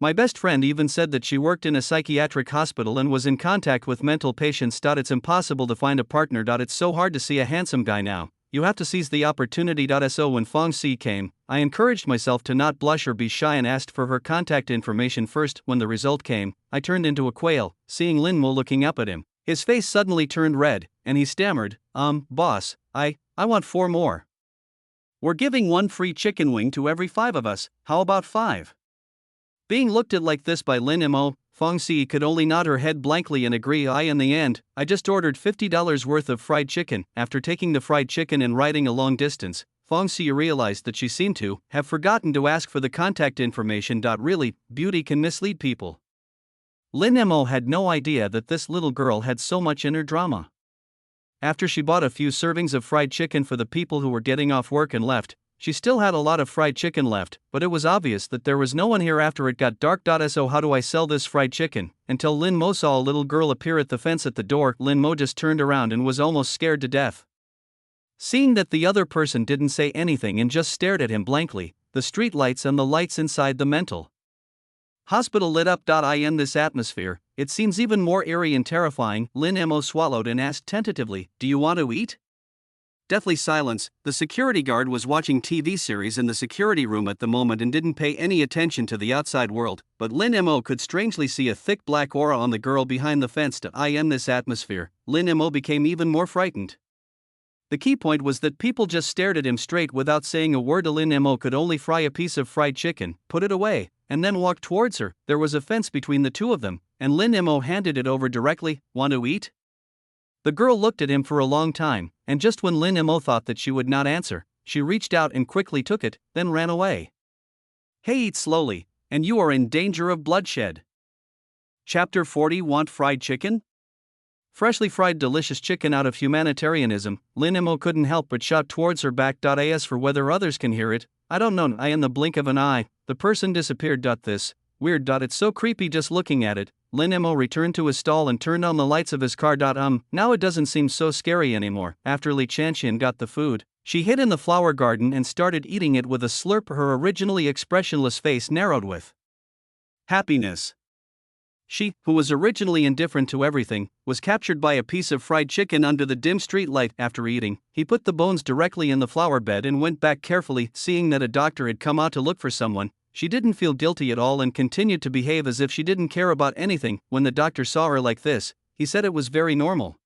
My best friend even said that she worked in a psychiatric hospital and was in contact with mental patients. It's impossible to find a partner. It's so hard to see a handsome guy now. You have to seize the opportunity. So when Fong Si came, I encouraged myself to not blush or be shy and asked for her contact information first. When the result came, I turned into a quail, seeing Lin Mo looking up at him. His face suddenly turned red, and he stammered, boss, I want 4 more. We're giving 1 free chicken wing to every 5 of us, how about 5? Being looked at like this by Lin Mo, Fong Si could only nod her head blankly and agree. In the end, I just ordered $50 worth of fried chicken. After taking the fried chicken and riding a long distance, Fong Si realized that she seemed to have forgotten to ask for the contact information. Really, beauty can mislead people. Lin Mo had no idea that this little girl had so much inner drama. After she bought a few servings of fried chicken for the people who were getting off work and left, she still had a lot of fried chicken left, but it was obvious that there was no one here after it got dark. So how do I sell this fried chicken? Until Lin Mo saw a little girl appear at the fence at the door. Lin Mo just turned around and was almost scared to death. Seeing that the other person didn't say anything and just stared at him blankly, the street lights and the lights inside the mental hospital lit up. In this atmosphere, it seems even more eerie and terrifying. Lin Mo swallowed and asked tentatively, "Do you want to eat?" Deathly silence. The security guard was watching TV series in the security room at the moment and didn't pay any attention to the outside world, but Lin Mo could strangely see a thick black aura on the girl behind the fence. In this atmosphere, Lin Mo became even more frightened. The key point was that people just stared at him straight without saying a word. Lin Mo could only fry a piece of fried chicken, put it away, and then walk towards her. There was a fence between the two of them, and Lin Mo handed it over directly. "Want to eat?" The girl looked at him for a long time, and just when Lin Mo thought that she would not answer, she reached out and quickly took it, then ran away. Hey, eat slowly, and you are in danger of bloodshed. Chapter 40. Want fried chicken? Freshly fried delicious chicken. Out of humanitarianism, Lin Mo couldn't help but shout towards her back. As for whether others can hear it, I don't know. In the blink of an eye, the person disappeared. This weird. It's so creepy just looking at it. Lin Mo returned to his stall and turned on the lights of his car. Now it doesn't seem so scary anymore. After Li Chanxian got the food, she hid in the flower garden and started eating it with a slurp. Her originally expressionless face narrowed with happiness. She, who was originally indifferent to everything, was captured by a piece of fried chicken under the dim street light. After eating, he put the bones directly in the flower bed and went back carefully. Seeing that a doctor had come out to look for someone, she didn't feel guilty at all and continued to behave as if she didn't care about anything. When the doctor saw her like this, he said it was very normal.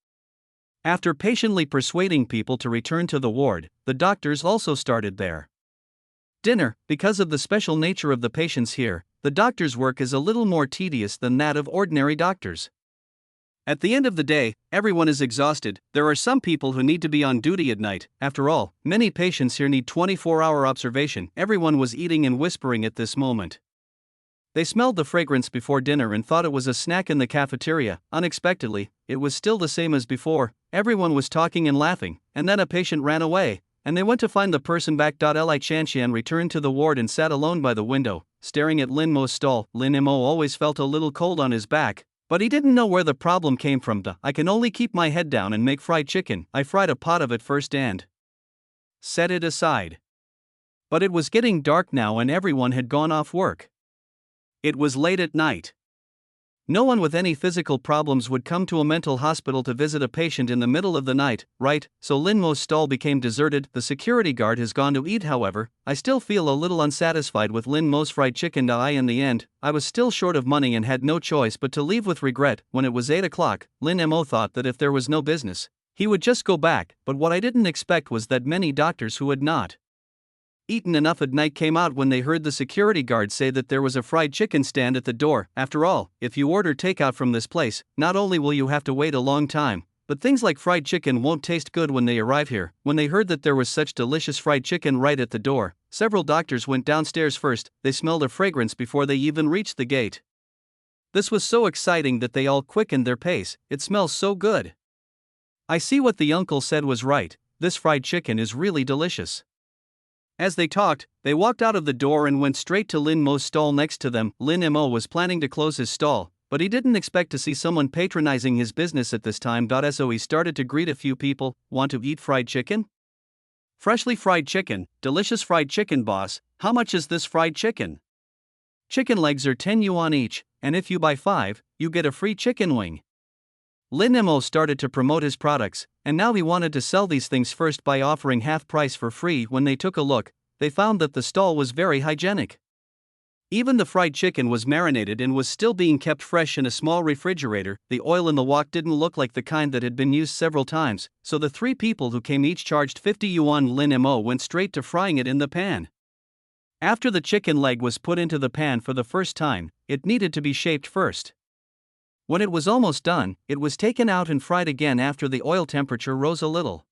After patiently persuading people to return to the ward, the doctors also started their dinner. Because of the special nature of the patients here, the doctor's work is a little more tedious than that of ordinary doctors. At the end of the day, everyone is exhausted. There are some people who need to be on duty at night. After all, many patients here need 24-hour observation. Everyone was eating and whispering at this moment. They smelled the fragrance before dinner and thought it was a snack in the cafeteria. Unexpectedly, it was still the same as before. Everyone was talking and laughing, and then a patient ran away, and they went to find the person back. Li Chanshan returned to the ward and sat alone by the window, staring at Lin Mo's stall. Lin Mo always felt a little cold on his back, but he didn't know where the problem came from. I can only keep my head down and make fried chicken. I fried a pot of it first and set it aside. But it was getting dark now and everyone had gone off work. It was late at night. No one with any physical problems would come to a mental hospital to visit a patient in the middle of the night, right? So Lin Mo's stall became deserted. The security guard has gone to eat. However, I still feel a little unsatisfied with Lin Mo's fried chicken. In the end, I was still short of money and had no choice but to leave with regret. When it was 8 o'clock, Lin Mo thought that if there was no business, he would just go back, but what I didn't expect was that many doctors who had not eaten enough at night came out when they heard the security guard say that there was a fried chicken stand at the door. After all, if you order takeout from this place, not only will you have to wait a long time, but things like fried chicken won't taste good when they arrive here. When they heard that there was such delicious fried chicken right at the door, several doctors went downstairs first. They smelled a fragrance before they even reached the gate. This was so exciting that they all quickened their pace. It smells so good. I see what the uncle said was right. This fried chicken is really delicious. As they talked, they walked out of the door and went straight to Lin Mo's stall next to them. Lin Mo was planning to close his stall, but he didn't expect to see someone patronizing his business at this time. So he started to greet a few people. Want to eat fried chicken? Freshly fried chicken, delicious fried chicken, boss. How much is this fried chicken? Chicken legs are 10 yuan each, and if you buy 5, you get a free chicken wing. Lin Mo started to promote his products, and now he wanted to sell these things first by offering half price for free. When they took a look, they found that the stall was very hygienic. Even the fried chicken was marinated and was still being kept fresh in a small refrigerator. The oil in the wok didn't look like the kind that had been used several times, so the 3 people who came each charged 50 yuan. Lin Mo went straight to frying it in the pan. After the chicken leg was put into the pan for the first time, it needed to be shaped first. When it was almost done, it was taken out and fried again after the oil temperature rose a little.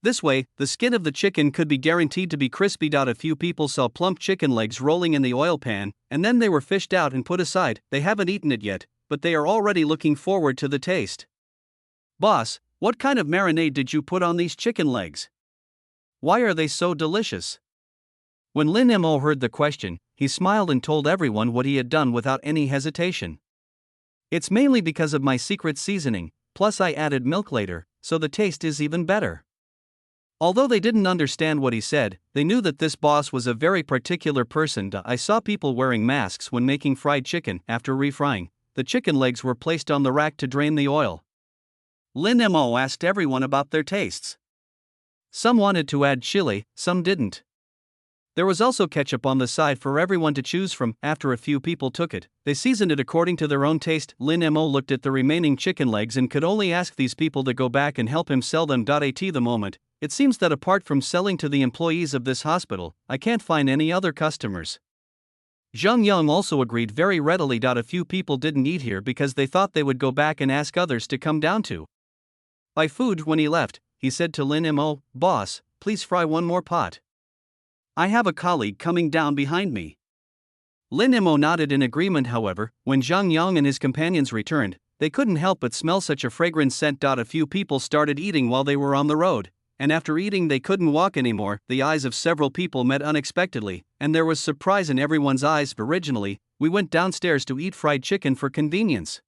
This way, the skin of the chicken could be guaranteed to be crispy. A few people saw plump chicken legs rolling in the oil pan, and then they were fished out and put aside. They haven't eaten it yet, but they are already looking forward to the taste. Boss, what kind of marinade did you put on these chicken legs? Why are they so delicious? When Lin Mo heard the question, he smiled and told everyone what he had done without any hesitation. It's mainly because of my secret seasoning, plus I added milk later, so the taste is even better. Although they didn't understand what he said, they knew that this boss was a very particular person. I saw people wearing masks when making fried chicken. After refrying, the chicken legs were placed on the rack to drain the oil. Lin Mo asked everyone about their tastes. Some wanted to add chili, some didn't. There was also ketchup on the side for everyone to choose from. After a few people took it, they seasoned it according to their own taste. Lin Mo looked at the remaining chicken legs and could only ask these people to go back and help him sell them. At the moment, it seems that apart from selling to the employees of this hospital, I can't find any other customers. Zhang Yang also agreed very readily. A few people didn't eat here because they thought they would go back and ask others to come down to buy food. When he left, he said to Lin Mo, "Boss, please fry one more pot. I have a colleague coming down behind me." Lin Mo nodded in agreement. However, when Zhang Yang and his companions returned, they couldn't help but smell such a fragrant scent. A few people started eating while they were on the road, and after eating they couldn't walk anymore. The eyes of several people met unexpectedly, and there was surprise in everyone's eyes. Originally, we went downstairs to eat fried chicken for convenience.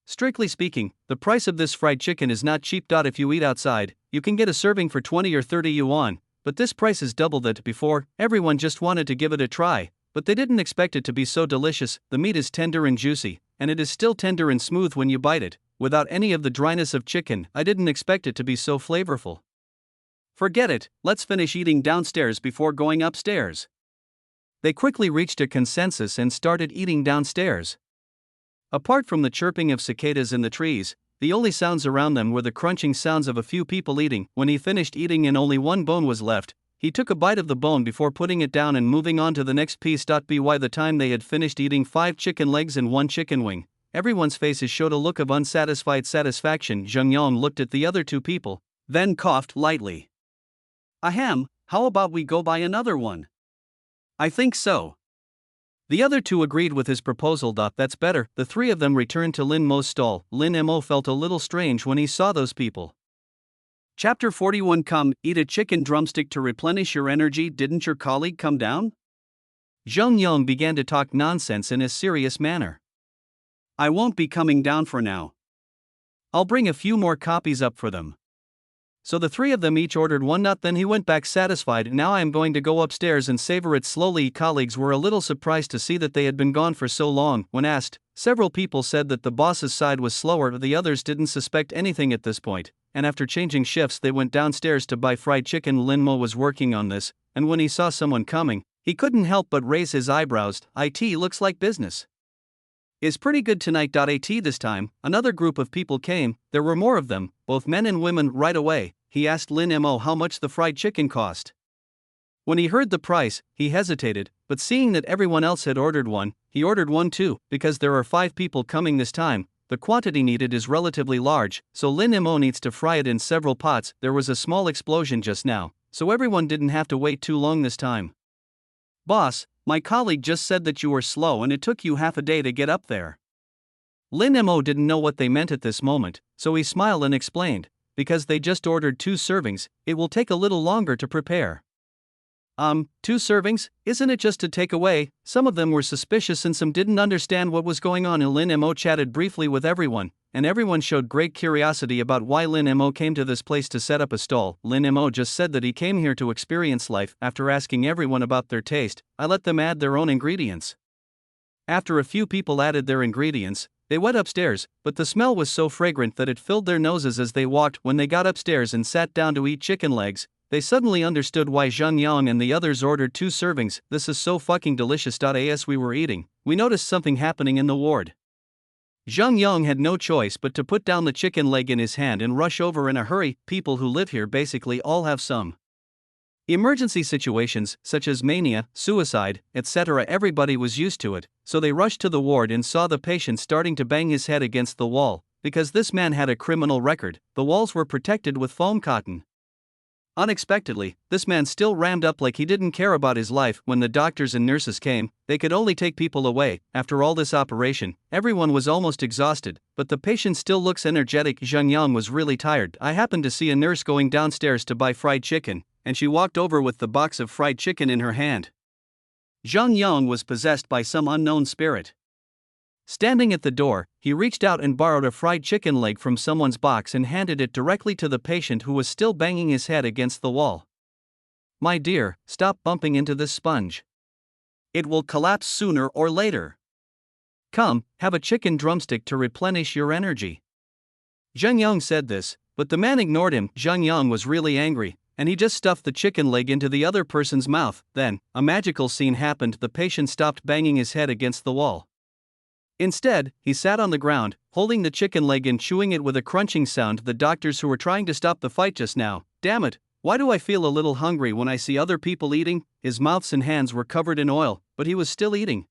Strictly speaking, the price of this fried chicken is not cheap. If you eat outside, you can get a serving for 20 or 30 yuan. But this price is double that before. Everyone just wanted to give it a try, but they didn't expect it to be so delicious. The meat is tender and juicy, and it is still tender and smooth when you bite it, without any of the dryness of chicken. I didn't expect it to be so flavorful. Forget it, let's finish eating downstairs before going upstairs. They quickly reached a consensus and started eating downstairs. Apart from the chirping of cicadas in the trees, the only sounds around them were the crunching sounds of a few people eating. When he finished eating and only one bone was left, he took a bite of the bone before putting it down and moving on to the next piece. By the time they had finished eating 5 chicken legs and 1 chicken wing, everyone's faces showed a look of unsatisfied satisfaction. Zheng Yang looked at the other two people, then coughed lightly. Ahem, how about we go buy another one? I think so. The other two agreed with his proposal. That's better. The three of them returned to Lin Mo's stall. Lin Mo felt a little strange when he saw those people. Chapter 41. Come, eat a chicken drumstick to replenish your energy. Didn't your colleague come down? Zheng Yang began to talk nonsense in a serious manner. I won't be coming down for now. I'll bring a few more copies up for them. So the three of them each ordered one nut. Then he went back satisfied. Now I am going to go upstairs and savor it slowly. Colleagues were a little surprised to see that they had been gone for so long. When asked, several people said that the boss's side was slower. The others didn't suspect anything at this point, and after changing shifts they went downstairs to buy fried chicken. Lin Mo was working on this, and when he saw someone coming, he couldn't help but raise his eyebrows. It looks like business is pretty good tonight. This time, another group of people came. There were more of them, both men and women. Right away, he asked Lin Mo how much the fried chicken cost. When he heard the price, he hesitated, but seeing that everyone else had ordered one, he ordered one too. Because there are 5 people coming this time, the quantity needed is relatively large, so Lin Mo needs to fry it in several pots. There was a small explosion just now, so everyone didn't have to wait too long this time. Boss, my colleague just said that you were slow and it took you half a day to get up there. Lin Mo didn't know what they meant at this moment, so he smiled and explained, because they just ordered 2 servings, it will take a little longer to prepare. 2 servings? Isn't it just to take away? Some of them were suspicious and some didn't understand what was going on. Lin Mo chatted briefly with everyone, and everyone showed great curiosity about why Lin Mo came to this place to set up a stall. Lin Mo just said that he came here to experience life. After asking everyone about their taste, I let them add their own ingredients. After a few people added their ingredients, they went upstairs, but the smell was so fragrant that it filled their noses as they walked. When they got upstairs and sat down to eat chicken legs, they suddenly understood why Zheng Yang and the others ordered 2 servings. This is so fucking delicious. As we were eating, we noticed something happening in the ward. Zheng Yang had no choice but to put down the chicken leg in his hand and rush over in a hurry. People who live here basically all have some emergency situations, such as mania, suicide, etc. Everybody was used to it, so they rushed to the ward and saw the patient starting to bang his head against the wall. Because this man had a criminal record, the walls were protected with foam cotton. Unexpectedly, this man still rammed up like he didn't care about his life. When the doctors and nurses came, they could only take people away. After all this operation, everyone was almost exhausted, but the patient still looks energetic. Zheng Yang was really tired. I happened to see a nurse going downstairs to buy fried chicken, and she walked over with the box of fried chicken in her hand. Zheng Yang was possessed by some unknown spirit. Standing at the door, he reached out and borrowed a fried chicken leg from someone's box and handed it directly to the patient who was still banging his head against the wall. My dear, stop bumping into this sponge. It will collapse sooner or later. Come, have a chicken drumstick to replenish your energy. Zheng Yang said this, but the man ignored him. Zheng Yang was really angry, and he just stuffed the chicken leg into the other person's mouth. Then, a magical scene happened. The patient stopped banging his head against the wall. Instead, he sat on the ground, holding the chicken leg and chewing it with a crunching sound. The doctors who were trying to stop the fight just now, damn it, why do I feel a little hungry when I see other people eating? His mouths and hands were covered in oil, but he was still eating.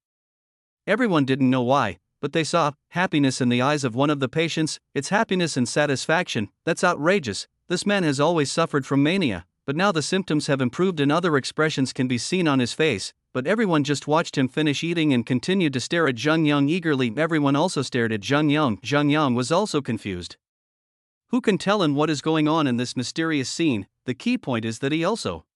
Everyone didn't know why, but they saw happiness in the eyes of one of the patients. It's happiness and satisfaction. That's outrageous. This man has always suffered from mania, but now the symptoms have improved and other expressions can be seen on his face. But everyone just watched him finish eating and continued to stare at Zheng Yang eagerly. Everyone also stared at Zheng Yang. Zheng Yang was also confused. Who can tell him what is going on in this mysterious scene? The key point is that he also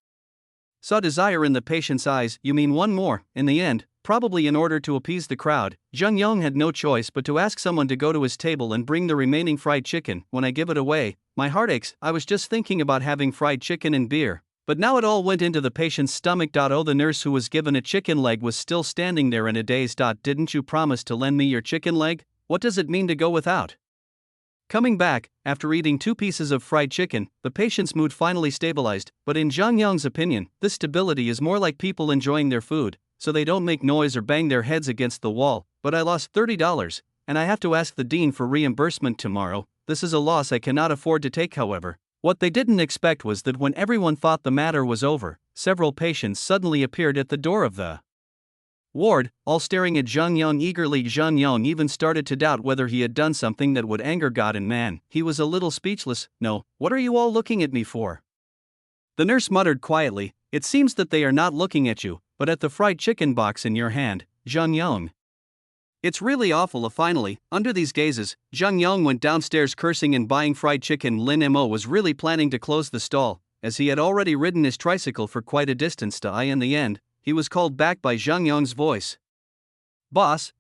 saw desire in the patient's eyes. You mean one more? In the end, probably in order to appease the crowd, Zheng Yang had no choice but to ask someone to go to his table and bring the remaining fried chicken. When I give it away, my heart aches. I was just thinking about having fried chicken and beer, but now it all went into the patient's stomach. Oh, the nurse who was given a chicken leg was still standing there in a daze. Didn't you promise to lend me your chicken leg? What does it mean to go without? Coming back, after eating 2 pieces of fried chicken, the patient's mood finally stabilized, but in Zheng Yang's opinion, this stability is more like people enjoying their food, so they don't make noise or bang their heads against the wall. But I lost $30, and I have to ask the dean for reimbursement tomorrow. This is a loss I cannot afford to take. However, what they didn't expect was that when everyone thought the matter was over, several patients suddenly appeared at the door of the Ward, all staring at Zhang Yang eagerly. Zhang Yang even started to doubt whether he had done something that would anger God and man. He was a little speechless. No, what are you all looking at me for? The nurse muttered quietly, it seems that they are not looking at you, but at the fried chicken box in your hand, Zhang Yang. It's really awful. Finally, under these gazes, Zhang Yang went downstairs cursing and buying fried chicken. Lin Mo was really planning to close the stall, as he had already ridden his tricycle for quite a distance to in the end, he was called back by Zhang Yang's voice. Boss,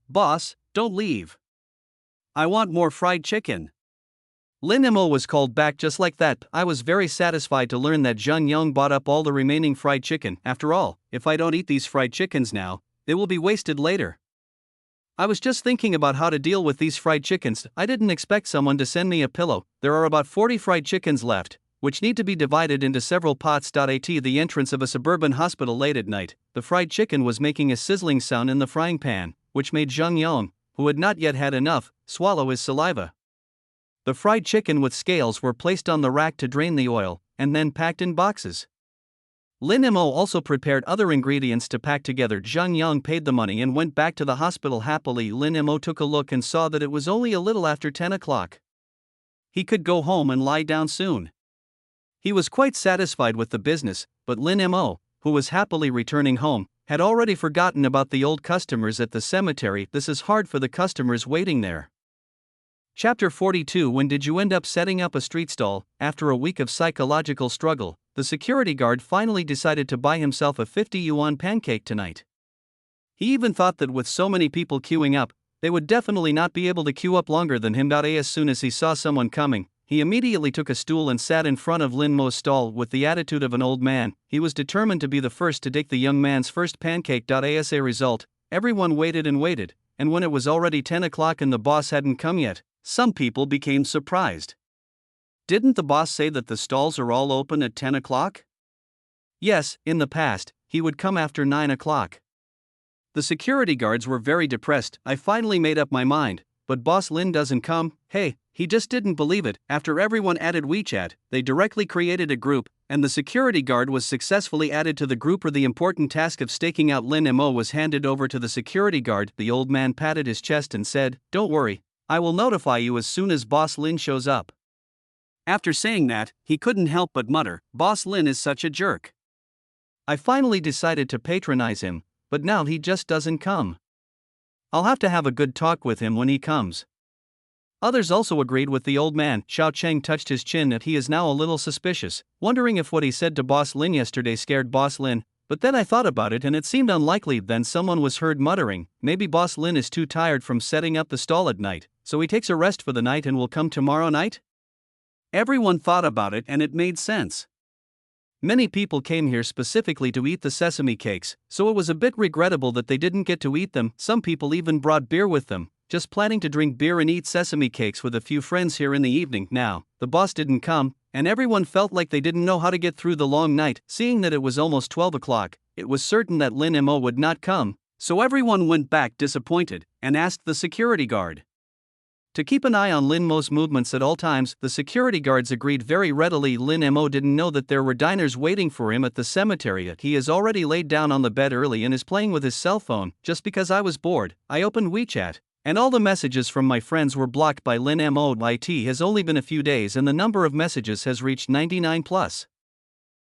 don't leave. I want more fried chicken. Lin Mo was called back just like that. I was very satisfied to learn that Zhang Yang bought up all the remaining fried chicken. After all, if I don't eat these fried chickens now, they will be wasted later. I was just thinking about how to deal with these fried chickens. I didn't expect someone to send me a pillow. There are about 40 fried chickens left, which need to be divided into several pots. At the entrance of a suburban hospital late at night, the fried chicken was making a sizzling sound in the frying pan, which made Zhang Yang, who had not yet had enough, swallow his saliva. The fried chicken with scales were placed on the rack to drain the oil, and then packed in boxes. Lin Mo also prepared other ingredients to pack together. Zhang Yang paid the money and went back to the hospital happily. Lin Mo took a look and saw that it was only a little after 10 o'clock. He could go home and lie down soon. He was quite satisfied with the business, but Lin Mo, who was happily returning home, had already forgotten about the old customers at the cemetery. This is hard for the customers waiting there. Chapter 42. When did you end up setting up a street stall? After a week of psychological struggle, the security guard finally decided to buy himself a 50 yuan pancake tonight. He even thought that with so many people queuing up, they would definitely not be able to queue up longer than him. As soon as he saw someone coming, he immediately took a stool and sat in front of Lin Mo's stall with the attitude of an old man. He was determined to be the first to take the young man's first pancake. As a result, everyone waited and waited, and when it was already 10 o'clock and the boss hadn't come yet, some people became surprised. Didn't the boss say that the stalls are all open at 10 o'clock? Yes, in the past, he would come after 9 o'clock. The security guards were very depressed. I finally made up my mind, but Boss Lin doesn't come. Hey, he just didn't believe it. After everyone added WeChat, they directly created a group, and the security guard was successfully added to the group. The important task of staking out Lin Mo was handed over to the security guard. The old man patted his chest and said, "Don't worry, I will notify you as soon as Boss Lin shows up." After saying that, he couldn't help but mutter, "Boss Lin is such a jerk." I finally decided to patronize him, but now he just doesn't come. I'll have to have a good talk with him when he comes. Others also agreed with the old man. Xiao Cheng touched his chin and he is now a little suspicious, wondering if what he said to Boss Lin yesterday scared Boss Lin, but then I thought about it and it seemed unlikely. Then someone was heard muttering, maybe Boss Lin is too tired from setting up the stall at night, so he takes a rest for the night and will come tomorrow night? Everyone thought about it and it made sense. Many people came here specifically to eat the sesame cakes, so it was a bit regrettable that they didn't get to eat them. Some people even brought beer with them, just planning to drink beer and eat sesame cakes with a few friends here in the evening. Now, the boss didn't come, and everyone felt like they didn't know how to get through the long night. Seeing that it was almost 12 o'clock, it was certain that Lin Mo would not come, so everyone went back disappointed and asked the security guard to keep an eye on Lin Mo's movements at all times. The security guards agreed very readily. Lin Mo didn't know that there were diners waiting for him at the cemetery. He is already laid down on the bed early and is playing with his cell phone. Just because I was bored, I opened WeChat, and all the messages from my friends were blocked by Lin Mo. It has only been a few days and the number of messages has reached 99 plus.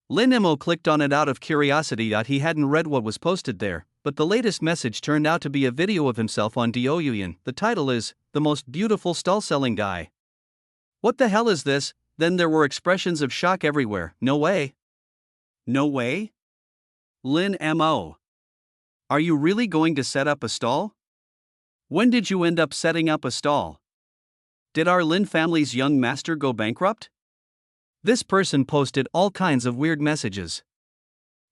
Lin Mo clicked on it out of curiosity. He hadn't read what was posted there, but the latest message turned out to be a video of himself on Douyin. The title is, "The Most Beautiful Stall Selling Guy." What the hell is this? Then there were expressions of shock everywhere. No way. No way? Lin Mo. Are you really going to set up a stall? When did you end up setting up a stall? Did our Lin family's young master go bankrupt? This person posted all kinds of weird messages.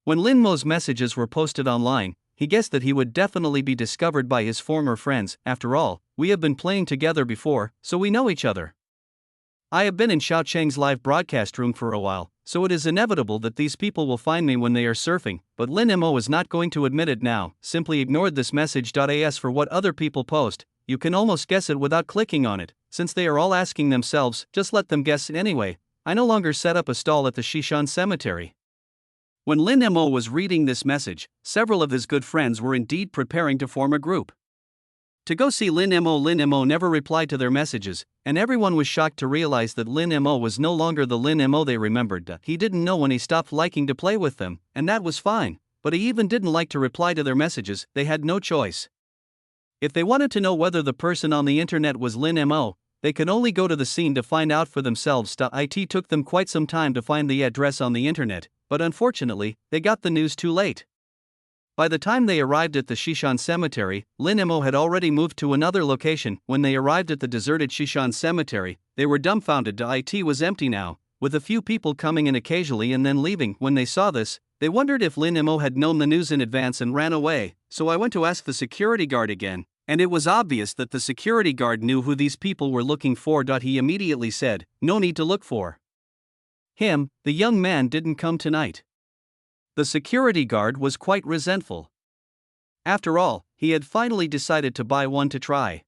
When Lin Mo's messages were posted online, he guessed that he would definitely be discovered by his former friends. After all, we have been playing together before, so we know each other. I have been in Xiao Cheng's live broadcast room for a while, so it is inevitable that these people will find me when they are surfing, but Lin Mo is not going to admit it now. Simply ignored this message. As for what other people post, you can almost guess it without clicking on it, since they are all asking themselves, just let them guess anyway. I no longer set up a stall at the Shishan cemetery. When Lin Mo was reading this message, several of his good friends were indeed preparing to form a group to go see Lin Mo. Lin Mo never replied to their messages, and everyone was shocked to realize that Lin Mo was no longer the Lin Mo they remembered. He didn't know when he stopped liking to play with them, and that was fine, but he even didn't like to reply to their messages. They had no choice. If they wanted to know whether the person on the internet was Lin Mo, they could only go to the scene to find out for themselves. It took them quite some time to find the address on the internet, but unfortunately, they got the news too late. By the time they arrived at the Shishan cemetery, Lin Mo had already moved to another location. When they arrived at the deserted Shishan cemetery, they were dumbfounded. It was empty now, with a few people coming in occasionally and then leaving. When they saw this, they wondered if Lin Mo had known the news in advance and ran away, so I went to ask the security guard again, and it was obvious that the security guard knew who these people were looking for. He immediately said, "No need to look for him, the young man didn't come tonight." The security guard was quite resentful. After all, he had finally decided to buy one to try.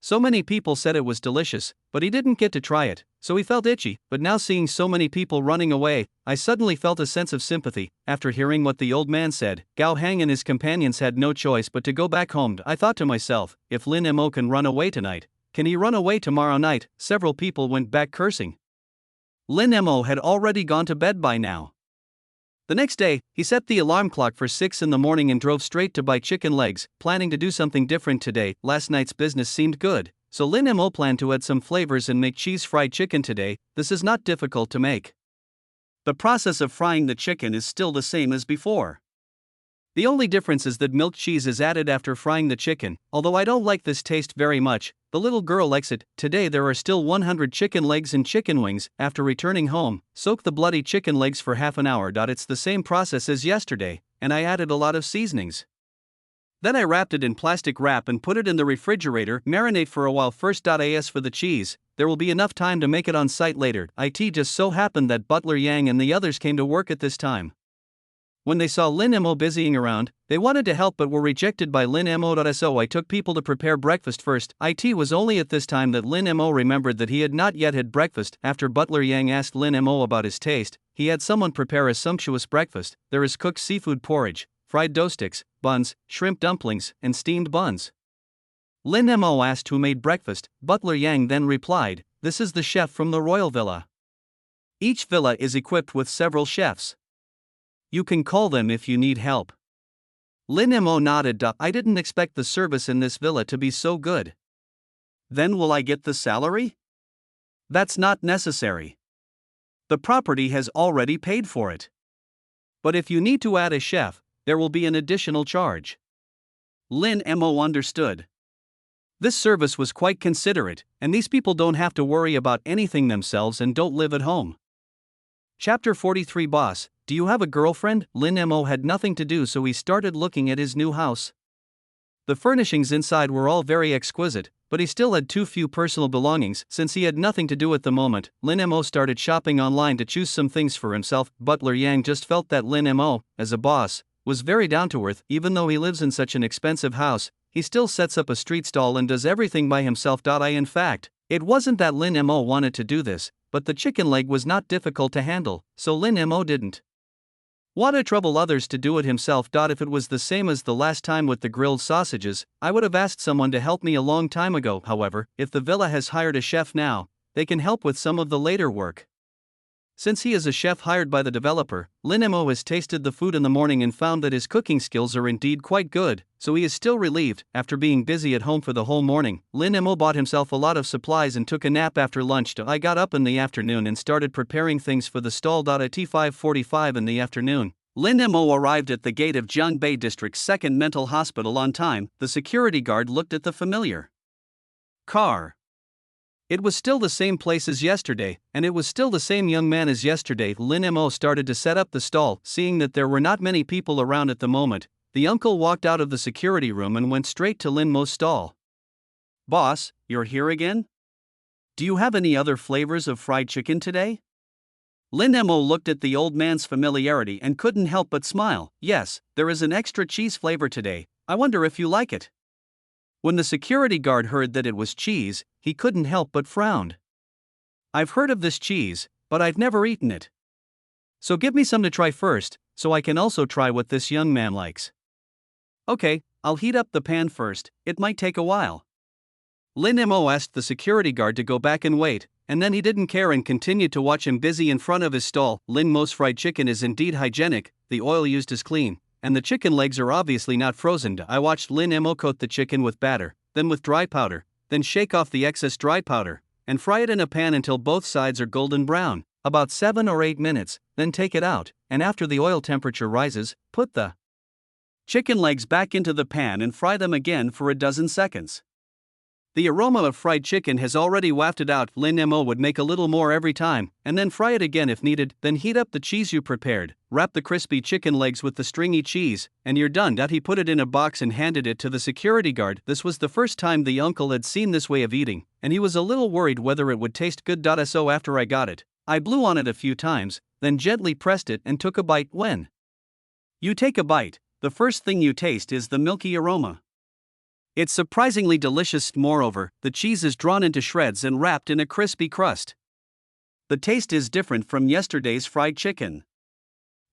So many people said it was delicious, but he didn't get to try it, so he felt itchy. But now seeing so many people running away, I suddenly felt a sense of sympathy. After hearing what the old man said, Gao Hang and his companions had no choice but to go back home. I thought to myself, if Lin Mo can run away tonight, can he run away tomorrow night? Several people went back cursing. Lin Mo had already gone to bed by now. The next day, he set the alarm clock for 6 in the morning and drove straight to buy chicken legs, planning to do something different today. Last night's business seemed good, so Lin Mo planned to add some flavors and make cheese fried chicken today. This is not difficult to make. The process of frying the chicken is still the same as before. The only difference is that milk cheese is added after frying the chicken. Although I don't like this taste very much, the little girl likes it. Today there are still 100 chicken legs and chicken wings. After returning home, soak the bloody chicken legs for half an hour. It's the same process as yesterday, and I added a lot of seasonings. Then I wrapped it in plastic wrap and put it in the refrigerator. Marinate for a while first. As for the cheese, there will be enough time to make it on site later. It just so happened that Butler Yang and the others came to work at this time. When they saw Lin Mo busying around, they wanted to help but were rejected by Lin Mo. So I took people to prepare breakfast first. It was only at this time that Lin Mo remembered that he had not yet had breakfast. After Butler Yang asked Lin Mo about his taste, he had someone prepare a sumptuous breakfast. There is cooked seafood porridge, fried dough sticks, buns, shrimp dumplings, and steamed buns. Lin Mo asked who made breakfast. Butler Yang then replied, "This is the chef from the royal villa. Each villa is equipped with several chefs. You can call them if you need help." Lin Mo nodded. I didn't expect the service in this villa to be so good. Then will I get the salary? That's not necessary. The property has already paid for it. But if you need to add a chef, there will be an additional charge. Lin Mo understood. This service was quite considerate, and these people don't have to worry about anything themselves and don't live at home. Chapter 43. Boss, do you have a girlfriend? Lin Mo had nothing to do, so he started looking at his new house. The furnishings inside were all very exquisite, but he still had too few personal belongings. Since he had nothing to do at the moment, Lin Mo started shopping online to choose some things for himself. Butler Yang just felt that Lin Mo, as a boss, was very down to earth. Even though he lives in such an expensive house, he still sets up a street stall and does everything by himself. In fact, it wasn't that Lin Mo wanted to do this, but the chicken leg was not difficult to handle, so Lin Mo didn't want to trouble others to do it himself. If it was the same as the last time with the grilled sausages, I would have asked someone to help me a long time ago. However, if the villa has hired a chef now, they can help with some of the later work. Since he is a chef hired by the developer, Lin Mo has tasted the food in the morning and found that his cooking skills are indeed quite good, so he is still relieved. After being busy at home for the whole morning, Lin Mo bought himself a lot of supplies and took a nap after lunch. I got up in the afternoon and started preparing things for the stall. At 5:45 in the afternoon, Lin Mo arrived at the gate of Jiangbei District's second mental hospital on time. The security guard looked at the familiar car. It was still the same place as yesterday, and it was still the same young man as yesterday. Lin Mo started to set up the stall. Seeing that there were not many people around at the moment, the uncle walked out of the security room and went straight to Lin Mo's stall. "Boss, you're here again? Do you have any other flavors of fried chicken today?" Lin Mo looked at the old man's familiarity and couldn't help but smile. "Yes, there is an extra cheese flavor today. I wonder if you like it." When the security guard heard that it was cheese, he couldn't help but frowned. "I've heard of this cheese, but I've never eaten it." So give me some to try first, so I can also try what this young man likes. Okay, I'll heat up the pan first, it might take a while. Lin Mo asked the security guard to go back and wait, and then he didn't care and continued to watch him busy in front of his stall. Lin Mo's fried chicken is indeed hygienic, the oil used is clean, and the chicken legs are obviously not frozen. I watched Lin Mo coat the chicken with batter, then with dry powder, then shake off the excess dry powder, and fry it in a pan until both sides are golden brown, about 7 or 8 minutes, then take it out, and after the oil temperature rises, put the chicken legs back into the pan and fry them again for a dozen seconds. The aroma of fried chicken has already wafted out. Lin Mo would make a little more every time, and then fry it again if needed, then heat up the cheese you prepared, wrap the crispy chicken legs with the stringy cheese, and you're done. He put it in a box and handed it to the security guard. This was the first time the uncle had seen this way of eating, and he was a little worried whether it would taste good. So after I got it, I blew on it a few times, then gently pressed it and took a bite. When you take a bite, the first thing you taste is the milky aroma. It's surprisingly delicious. Moreover, the cheese is drawn into shreds and wrapped in a crispy crust. The taste is different from yesterday's fried chicken.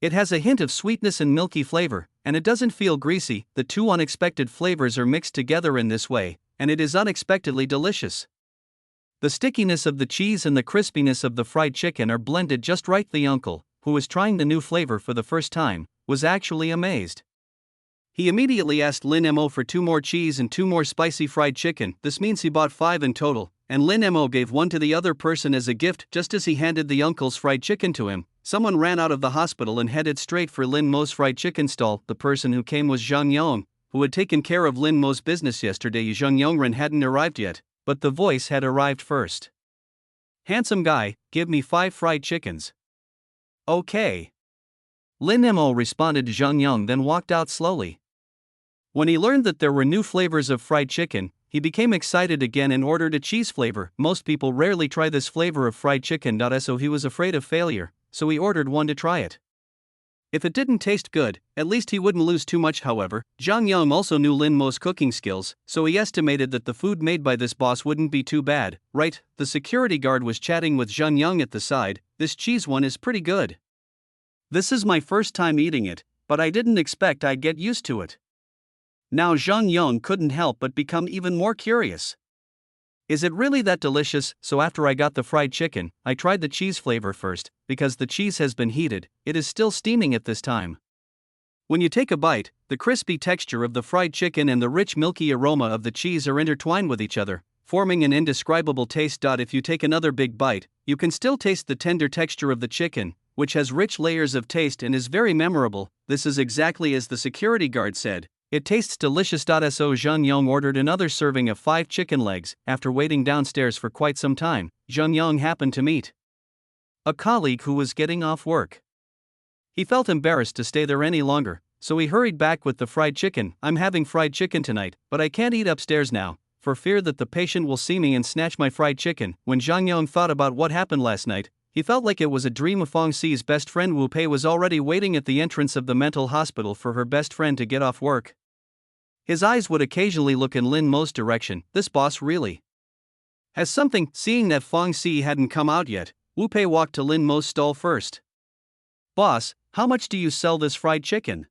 It has a hint of sweetness and milky flavor, and it doesn't feel greasy. The two unexpected flavors are mixed together in this way, and it is unexpectedly delicious. The stickiness of the cheese and the crispiness of the fried chicken are blended just right. The uncle, who was trying the new flavor for the first time, was actually amazed. He immediately asked Lin Mo for 2 more cheese and 2 more spicy fried chicken. This means he bought 5 in total, and Lin Mo gave one to the other person as a gift. Just as he handed the uncle's fried chicken to him, someone ran out of the hospital and headed straight for Lin Mo's fried chicken stall. The person who came was Zhang Yong, who had taken care of Lin Mo's business yesterday. Zhang Yongren hadn't arrived yet, but the voice had arrived first. Handsome guy, give me 5 fried chickens. Okay. Lin Mo responded to Zhang Yong, then walked out slowly. When he learned that there were new flavors of fried chicken, he became excited again and ordered a cheese flavor. Most people rarely try this flavor of fried chicken. So he was afraid of failure, so he ordered one to try it. If it didn't taste good, at least he wouldn't lose too much. However, Zhang Yong also knew Lin Mo's cooking skills, so he estimated that the food made by this boss wouldn't be too bad. Right, the security guard was chatting with Zhang Yong at the side. This cheese one is pretty good. This is my first time eating it, but I didn't expect I'd get used to it. Now Zhang Yong couldn't help but become even more curious. Is it really that delicious? So after I got the fried chicken, I tried the cheese flavor first, because the cheese has been heated, it is still steaming at this time. When you take a bite, the crispy texture of the fried chicken and the rich milky aroma of the cheese are intertwined with each other, forming an indescribable taste. If you take another big bite, you can still taste the tender texture of the chicken, which has rich layers of taste and is very memorable. This is exactly as the security guard said. It tastes delicious. So Zhang Yong ordered another serving of 5 chicken legs. After waiting downstairs for quite some time, Zhang Yong happened to meet a colleague who was getting off work. He felt embarrassed to stay there any longer, so he hurried back with the fried chicken. I'm having fried chicken tonight, but I can't eat upstairs now, for fear that the patient will see me and snatch my fried chicken. When Zhang Yong thought about what happened last night, he felt like it was a dream. Fong Xi's best friend Wu Pei was already waiting at the entrance of the mental hospital for her best friend to get off work. His eyes would occasionally look in Lin Mo's direction. This boss really has something. Seeing that Fong Xi hadn't come out yet, Wu Pei walked to Lin Mo's stall first. Boss, how much do you sell this fried chicken?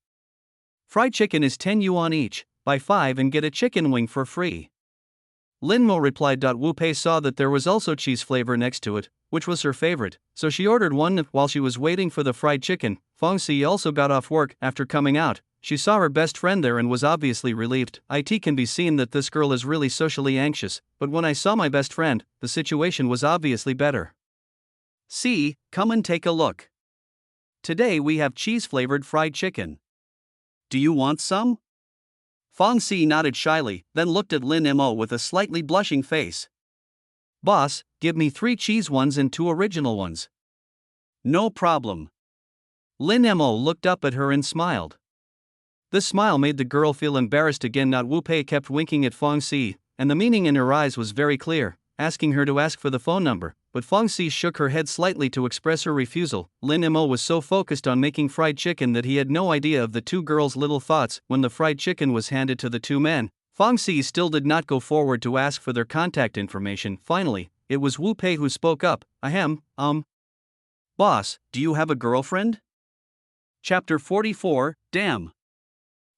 Fried chicken is 10 yuan each, buy 5 and get a chicken wing for free. Lin Mo replied. Wu Pei saw that there was also cheese flavor next to it, which was her favorite, so she ordered one. While she was waiting for the fried chicken, Fong Xi also got off work. After coming out, she saw her best friend there and was obviously relieved. It can be seen that this girl is really socially anxious, but when I saw my best friend, the situation was obviously better. See, come and take a look. Today we have cheese-flavored fried chicken. Do you want some? Fong Xi nodded shyly, then looked at Lin Mo with a slightly blushing face. Boss, give me 3 cheese ones and 2 original ones. No problem. Lin Mo looked up at her and smiled. This smile made the girl feel embarrassed again. Wu Pei kept winking at Fong Xi, and the meaning in her eyes was very clear, asking her to ask for the phone number, but Fong Xi shook her head slightly to express her refusal. Lin Mo was so focused on making fried chicken that he had no idea of the 2 girls' little thoughts. When the fried chicken was handed to the 2 men, Fong Xi still did not go forward to ask for their contact information. Finally, it was Wu Pei who spoke up. Boss, do you have a girlfriend? Chapter 44, Damn.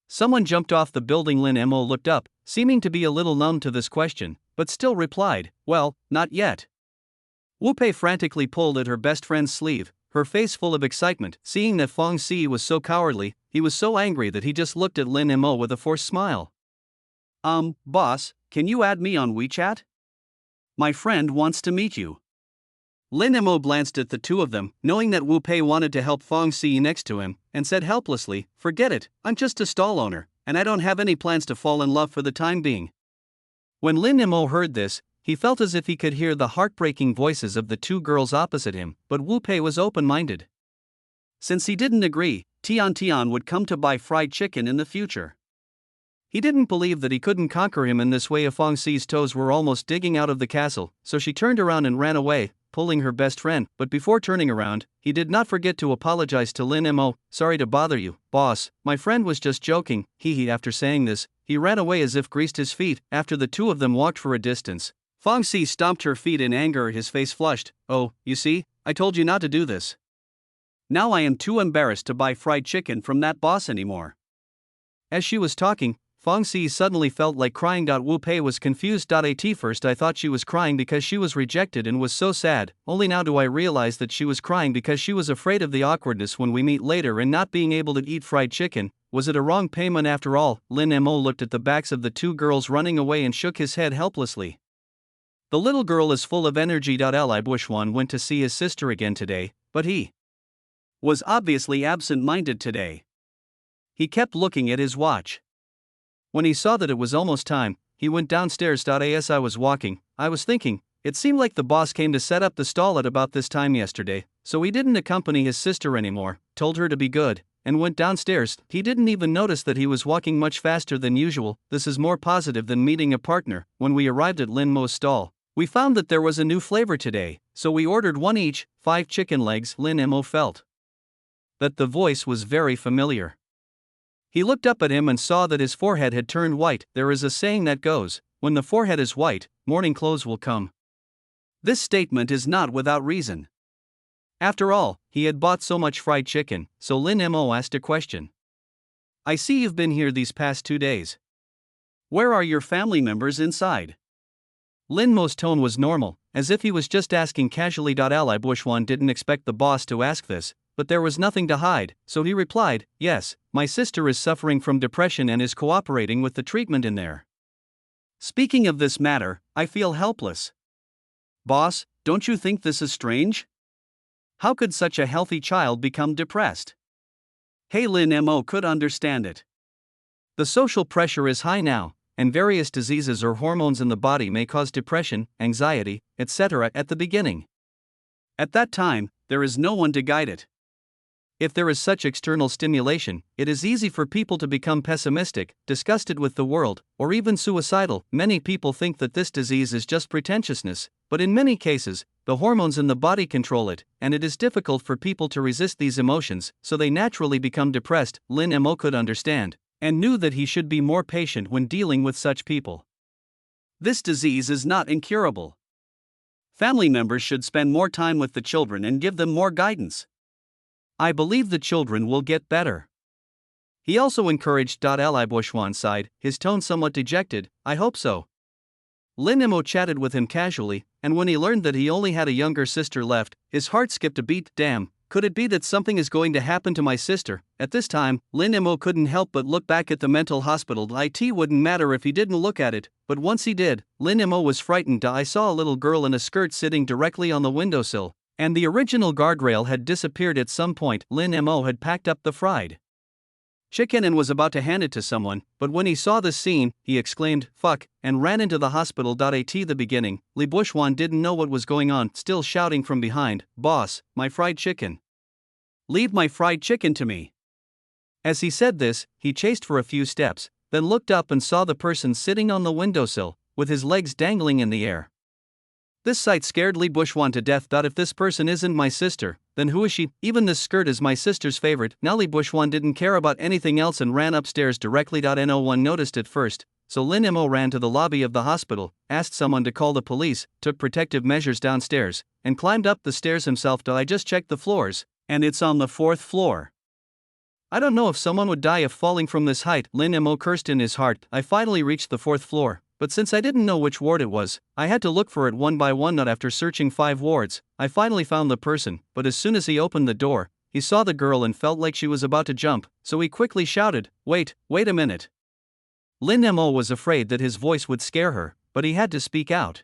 Someone jumped off the building. Lin Mo looked up, seeming to be a little numb to this question, but still replied, well, not yet. Wu Pei frantically pulled at her best friend's sleeve, her face full of excitement. Seeing that Fong Si was so cowardly, he was so angry that he just looked at Lin Mo with a forced smile. Boss, can you add me on WeChat? My friend wants to meet you. Lin Mo glanced at the two of them, knowing that Wu Pei wanted to help Fong Si next to him, and said helplessly, forget it, I'm just a stall owner, and I don't have any plans to fall in love for the time being. When Lin Mo heard this, he felt as if he could hear the heartbreaking voices of the two girls opposite him, but Wu Pei was open-minded. Since he didn't agree, Tian would come to buy fried chicken in the future. He didn't believe that he couldn't conquer him in this way. Fong Si's toes were almost digging out of the castle, so she turned around and ran away, pulling her best friend. But before turning around, he did not forget to apologize to Lin Mo. Sorry to bother you, boss, my friend was just joking, hee. After saying this, he ran away as if greased his feet. After the two of them walked for a distance, Fong Si stomped her feet in anger. His face flushed. Oh, you see, I told you not to do this. Now I am too embarrassed to buy fried chicken from that boss anymore. As she was talking, Fong Si suddenly felt like crying. Wu Pei was confused. At first I thought she was crying because she was rejected and was so sad, only now do I realize that she was crying because she was afraid of the awkwardness when we meet later and not being able to eat fried chicken. Was it a wrong payment after all? Lin Mo looked at the backs of the two girls running away and shook his head helplessly. The little girl is full of energy. Li Bushwan went to see his sister again today, but he was obviously absent-minded today. He kept looking at his watch. When he saw that it was almost time, he went downstairs. As I was walking, I was thinking, it seemed like the boss came to set up the stall at about this time yesterday, so he didn't accompany his sister anymore, told her to be good, and went downstairs. He didn't even notice that he was walking much faster than usual. This is more positive than meeting a partner. When we arrived at Lin Mo's stall, we found that there was a new flavor today, so we ordered one each, 5 chicken legs. Lin Mo felt that the voice was very familiar. He looked up at him and saw that his forehead had turned white. There is a saying that goes, when the forehead is white, morning clothes will come. This statement is not without reason. After all, he had bought so much fried chicken, so Lin Mo asked a question. I see you've been here these past 2 days. Where are your family members inside? Lin Mo's tone was normal, as if he was just asking casually. Li Bushwan didn't expect the boss to ask this, but there was nothing to hide, so he replied, yes, my sister is suffering from depression and is cooperating with the treatment in there. Speaking of this matter, I feel helpless. Boss, don't you think this is strange? How could such a healthy child become depressed? Hey, Lin Mo could understand it. The social pressure is high now, and various diseases or hormones in the body may cause depression, anxiety, etc. at the beginning. At that time, there is no one to guide it. If there is such external stimulation, it is easy for people to become pessimistic, disgusted with the world, or even suicidal. Many people think that this disease is just pretentiousness, but in many cases, the hormones in the body control it, and it is difficult for people to resist these emotions, so they naturally become depressed. Lin Mo could understand, and knew that he should be more patient when dealing with such people. This disease is not incurable. Family members should spend more time with the children and give them more guidance. I believe the children will get better. He also encouraged. Li Bushwan sighed, his tone somewhat dejected. I hope so. Lin Mo chatted with him casually, and when he learned that he only had a younger sister left, his heart skipped a beat. Damn, could it be that something is going to happen to my sister? At this time, Lin Mo couldn't help but look back at the mental hospital. It wouldn't matter if he didn't look at it, but once he did, Lin Mo was frightened. I saw a little girl in a skirt sitting directly on the windowsill, and the original guardrail had disappeared at some point. Lin Mo had packed up the fried chicken and was about to hand it to someone, but when he saw this scene, he exclaimed, fuck, and ran into the hospital. At the beginning, Li Bushwan didn't know what was going on, still shouting from behind, boss, my fried chicken. Leave my fried chicken to me. As he said this, he chased for a few steps, then looked up and saw the person sitting on the windowsill, with his legs dangling in the air. This sight scared Li Bushwan to death. If this person isn't my sister, then who is she? Even this skirt is my sister's favorite. Now Li Bushwan didn't care about anything else and ran upstairs directly. No one noticed at first, so Lin Mo ran to the lobby of the hospital, asked someone to call the police, took protective measures downstairs, and climbed up the stairs himself. I just checked the floors, and it's on the 4th floor. I don't know if someone would die of falling from this height, Lin Mo cursed in his heart. I finally reached the 4th floor, but since I didn't know which ward it was, I had to look for it one by one. Not after searching 5 wards, I finally found the person, but as soon as he opened the door, he saw the girl and felt like she was about to jump, so he quickly shouted, wait a minute. Lin Mo was afraid that his voice would scare her, but he had to speak out.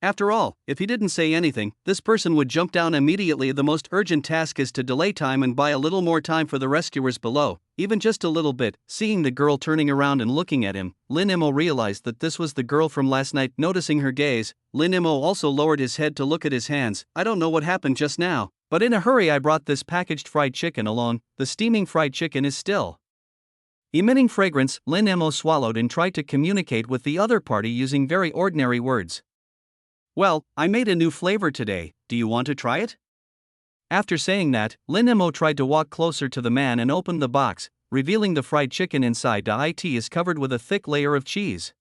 After all, if he didn't say anything, this person would jump down immediately. The most urgent task is to delay time and buy a little more time for the rescuers below, even just a little bit. Seeing the girl turning around and looking at him, Lin Mo realized that this was the girl from last night. Noticing her gaze, Lin Mo also lowered his head to look at his hands. I don't know what happened just now, but in a hurry I brought this packaged fried chicken along. The steaming fried chicken is still emitting fragrance. Lin Mo swallowed and tried to communicate with the other party using very ordinary words. Well, I made a new flavor today, do you want to try it? After saying that, Lin Mo tried to walk closer to the man and opened the box, revealing the fried chicken inside. It is covered with a thick layer of cheese.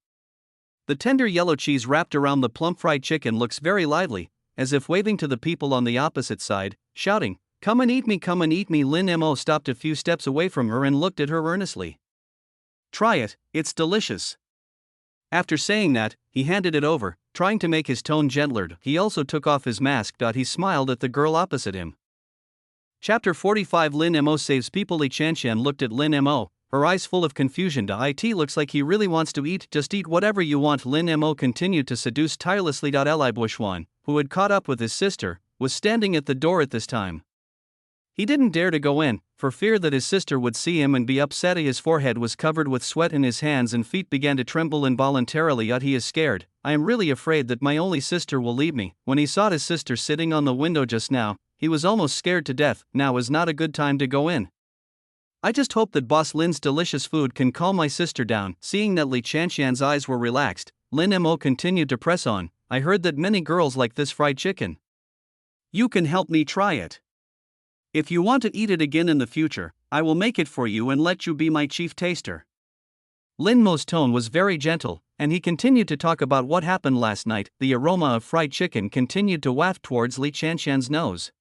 The tender yellow cheese wrapped around the plump fried chicken looks very lively, as if waving to the people on the opposite side, shouting, come and eat me, come and eat me. Lin Mo stopped a few steps away from her and looked at her earnestly. Try it, it's delicious. After saying that, he handed it over, trying to make his tone gentler. He also took off his mask. He smiled at the girl opposite him. Chapter 45 Lin Mo saves people. Li Qianqian looked at Lin Mo, her eyes full of confusion. It looks like he really wants to eat. Just eat whatever you want. Lin Mo continued to seduce tirelessly. Li Buxuan, who had caught up with his sister, was standing at the door at this time. He didn't dare to go in, for fear that his sister would see him and be upset. His forehead was covered with sweat and his hands and feet began to tremble involuntarily. He is scared. I am really afraid that my only sister will leave me. When he saw his sister sitting on the window just now, he was almost scared to death. Now is not a good time to go in. I just hope that Boss Lin's delicious food can calm my sister down. Seeing that Li Qianqian's eyes were relaxed, Lin Mo continued to press on. I heard that many girls like this fried chicken. You can help me try it. If you want to eat it again in the future, I will make it for you and let you be my chief taster. Lin Mo's tone was very gentle, and he continued to talk about what happened last night. The aroma of fried chicken continued to waft towards Li Qianqian's nose.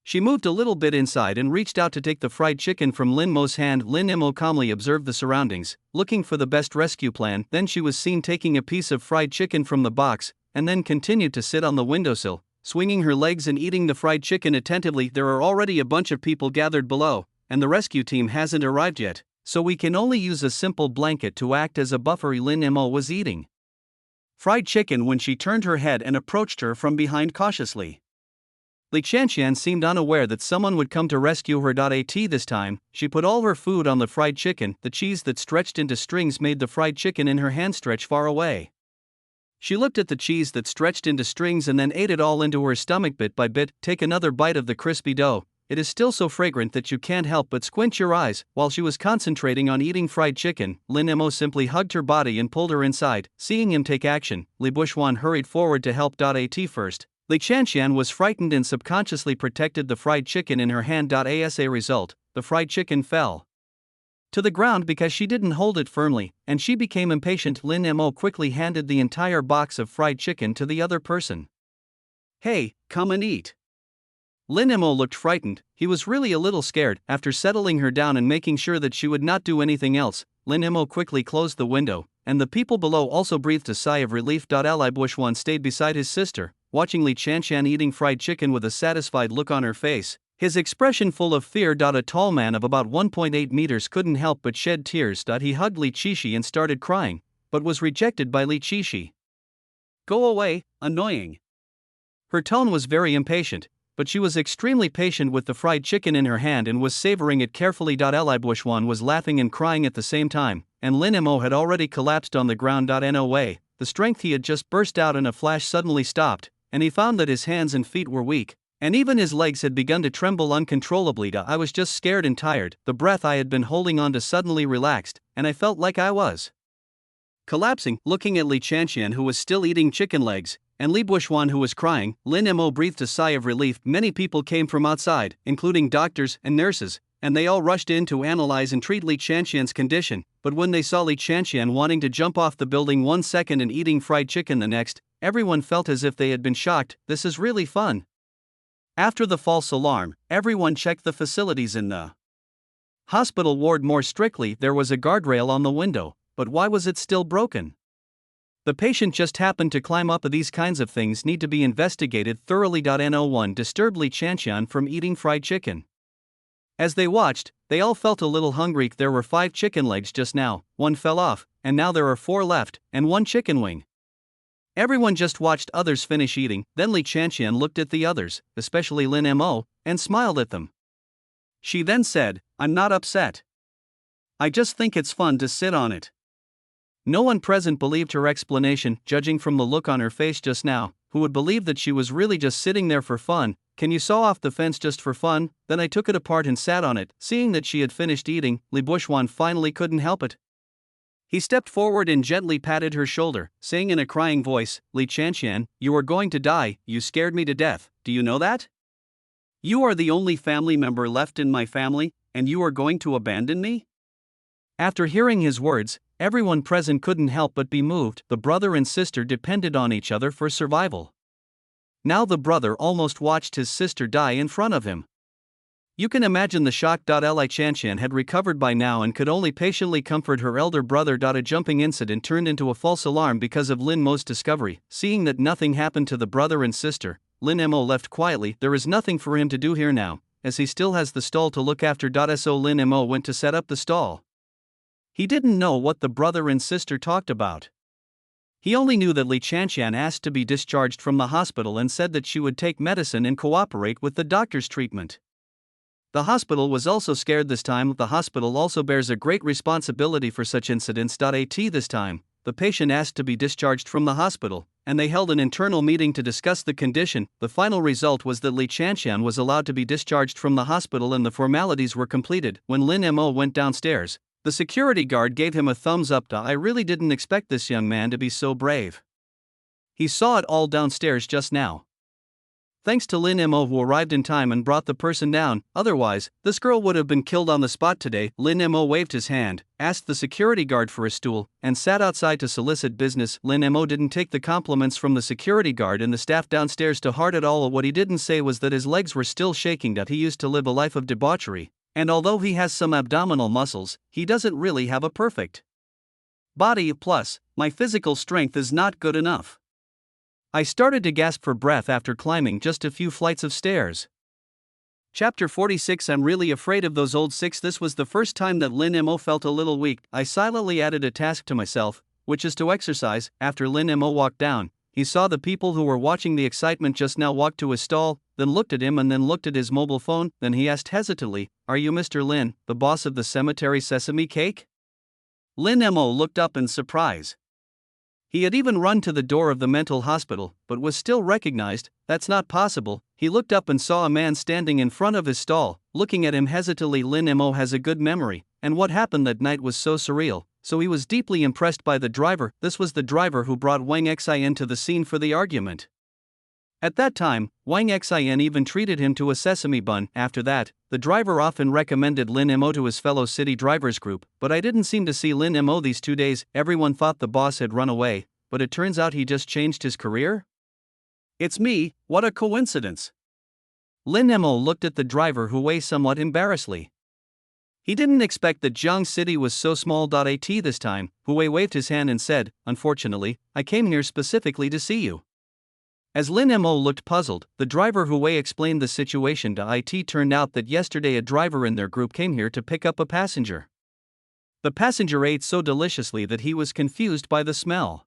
She moved a little bit inside and reached out to take the fried chicken from Lin Mo's hand. Lin Mo calmly observed the surroundings, looking for the best rescue plan. Then she was seen taking a piece of fried chicken from the box, and then continued to sit on the windowsill, swinging her legs and eating the fried chicken attentively. There are already a bunch of people gathered below, and the rescue team hasn't arrived yet, so we can only use a simple blanket to act as a buffer. Lin Mo was eating fried chicken when she turned her head and approached her from behind cautiously. Li Qianqian seemed unaware that someone would come to rescue her. This time, she put all her food on the fried chicken. The cheese that stretched into strings made the fried chicken in her hand stretch far away. She looked at the cheese that stretched into strings and then ate it all into her stomach bit by bit. Take another bite of the crispy dough. It is still so fragrant that you can't help but squint your eyes. While she was concentrating on eating fried chicken, Lin Mo simply hugged her body and pulled her inside. Seeing him take action, Li Buxuan hurried forward to help. At first, Li Qianqian was frightened and subconsciously protected the fried chicken in her hand. As a result, the fried chicken fell to the ground because she didn't hold it firmly, and she became impatient. Lin Mo quickly handed the entire box of fried chicken to the other person. Hey, come and eat. Lin Mo looked frightened. He was really a little scared. After settling her down and making sure that she would not do anything else, Lin Mo quickly closed the window, and the people below also breathed a sigh of relief. Li Buxuan stayed beside his sister, watching Li Qianqian eating fried chicken with a satisfied look on her face, his expression full of fear. A tall man of about 1.8 meters couldn't help but shed tears. He hugged Li Qishi and started crying, but was rejected by Li Qishi. Go away, annoying. Her tone was very impatient, but she was extremely patient with the fried chicken in her hand and was savoring it carefully. Li Buxuan was laughing and crying at the same time, and Lin Mo had already collapsed on the ground. No way, the strength he had just burst out in a flash suddenly stopped, and he found that his hands and feet were weak, and even his legs had begun to tremble uncontrollably. I was just scared and tired. The breath I had been holding on to suddenly relaxed, and I felt like I was collapsing. Looking at Li Qianqian, who was still eating chicken legs, and Li Buxuan, who was crying, Lin Mo breathed a sigh of relief. Many people came from outside, including doctors and nurses, and they all rushed in to analyze and treat Li Chanxian's condition, but when they saw Li Chanxian wanting to jump off the building 1 second and eating fried chicken the next, everyone felt as if they had been shocked. This is really fun. After the false alarm, everyone checked the facilities in the hospital ward more strictly. There was a guardrail on the window, but why was it still broken? The patient just happened to climb up. These kinds of things need to be investigated thoroughly. No one disturbed Li Chanxian from eating fried chicken. As they watched, they all felt a little hungry. There were 5 chicken legs just now, 1 fell off, and now there are 4 left, and 1 chicken wing. Everyone just watched others finish eating. Then Li Chanxian looked at the others, especially Lin Mo, and smiled at them. She then said, "I'm not upset. I just think it's fun to sit on it." No one present believed her explanation, judging from the look on her face just now. Who would believe that she was really just sitting there for fun? Can you saw off the fence just for fun? Then I took it apart and sat on it. Seeing that she had finished eating, Li Buxuan finally couldn't help it. He stepped forward and gently patted her shoulder, saying in a crying voice, "Li Chanxian, you are going to die. You scared me to death. Do you know that? You are the only family member left in my family, and you are going to abandon me?" After hearing his words, everyone present couldn't help but be moved. The brother and sister depended on each other for survival. Now the brother almost watched his sister die in front of him. You can imagine the shock. Li Chanxian had recovered by now and could only patiently comfort her elder brother. A jumping incident turned into a false alarm because of Lin Mo's discovery. Seeing that nothing happened to the brother and sister, Lin Mo left quietly. There is nothing for him to do here now, as he still has the stall to look after. So Lin Mo went to set up the stall. He didn't know what the brother and sister talked about. He only knew that Li Chanxian asked to be discharged from the hospital and said that she would take medicine and cooperate with the doctor's treatment. The hospital was also scared this time. The hospital also bears a great responsibility for such incidents. This time, the patient asked to be discharged from the hospital, and they held an internal meeting to discuss the condition. The final result was that Li Chanxian was allowed to be discharged from the hospital and the formalities were completed. When Lin Mo went downstairs, the security guard gave him a thumbs up. I really didn't expect this young man to be so brave. He saw it all downstairs just now. Thanks to Lin Mo, who arrived in time and brought the person down. Otherwise, this girl would have been killed on the spot today. Lin Mo waved his hand, asked the security guard for a stool, and sat outside to solicit business. Lin Mo didn't take the compliments from the security guard and the staff downstairs to heart at all. What he didn't say was that his legs were still shaking. He used to live a life of debauchery, and although he has some abdominal muscles, he doesn't really have a perfect body. Plus, my physical strength is not good enough. I started to gasp for breath after climbing just a few flights of stairs. Chapter 46. I'm really afraid of those old six. This was the first time that Lin Mo felt a little weak. I silently added a task to myself, which is to exercise. After Lin Mo walked down, he saw the people who were watching the excitement just now walk to his stall, then looked at him and then looked at his mobile phone. Then he asked hesitantly, "Are you Mr. Lin, the boss of the cemetery sesame cake?" Lin Mo looked up in surprise. He had even run to the door of the mental hospital, but was still recognized. That's not possible. He looked up and saw a man standing in front of his stall, looking at him hesitantly. Lin Mo has a good memory, and what happened that night was so surreal, so he was deeply impressed by the driver. This was the driver who brought Wang Xian to the scene for the argument. At that time, Wang Xian even treated him to a sesame bun. After that, the driver often recommended Lin Mo to his fellow city drivers group, but I didn't seem to see Lin Mo these 2 days. Everyone thought the boss had run away, but it turns out he just changed his career? It's me, what a coincidence. Lin Mo looked at the driver Hui somewhat embarrassedly. He didn't expect that Jiang City was so small. This time, Hui waved his hand and said, "Unfortunately, I came here specifically to see you." As Lin Mo looked puzzled, the driver Hui explained the situation. It turned out that yesterday a driver in their group came here to pick up a passenger. The passenger ate so deliciously that he was confused by the smell.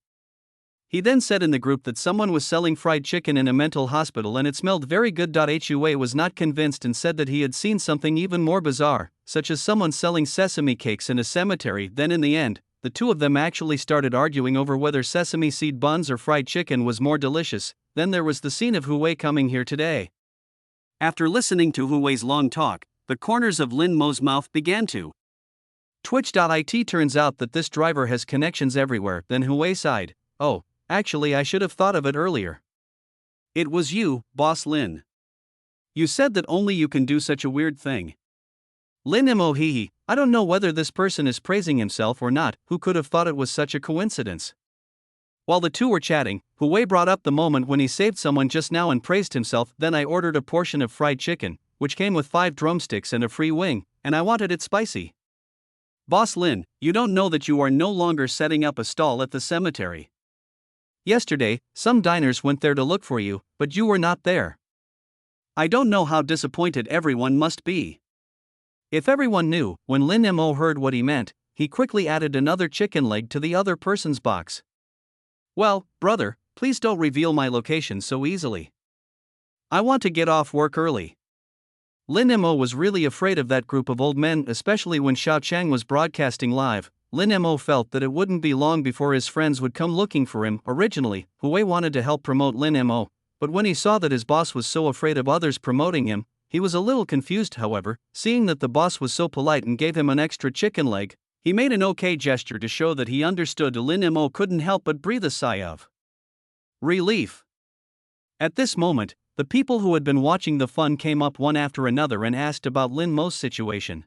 He then said in the group that someone was selling fried chicken in a mental hospital and it smelled very good. Hui was not convinced and said that he had seen something even more bizarre, such as someone selling sesame cakes in a cemetery. Then in the end, the two of them actually started arguing over whether sesame seed buns or fried chicken was more delicious. Then there was the scene of Hui coming here today. After listening to Hui's long talk, the corners of Lin Mo's mouth began to twitch. It turns out that this driver has connections everywhere. Then Hui sighed. "Oh, actually I should have thought of it earlier. It was you, Boss Lin. You said that only you can do such a weird thing." Lin Mo hee. I don't know whether this person is praising himself or not, who could have thought it was such a coincidence. While the two were chatting, Hui brought up the moment when he saved someone just now and praised himself. Then I ordered a portion of fried chicken, which came with 5 drumsticks and a free wing, and I wanted it spicy. Boss Lin, you don't know that you are no longer setting up a stall at the cemetery. Yesterday, some diners went there to look for you, but you were not there. I don't know how disappointed everyone must be. If everyone knew, when Lin Mo heard what he meant, he quickly added another chicken leg to the other person's box. Well, brother, please don't reveal my location so easily. I want to get off work early. Lin Mo was really afraid of that group of old men, especially when Xiao Chang was broadcasting live. Lin Mo felt that it wouldn't be long before his friends would come looking for him. Originally, Hui wanted to help promote Lin Mo, but when he saw that his boss was so afraid of others promoting him, he was a little confused. However, seeing that the boss was so polite and gave him an extra chicken leg, he made an okay gesture to show that he understood. Lin Mo couldn't help but breathe a sigh of relief. At this moment, the people who had been watching the fun came up one after another and asked about Lin Mo's situation.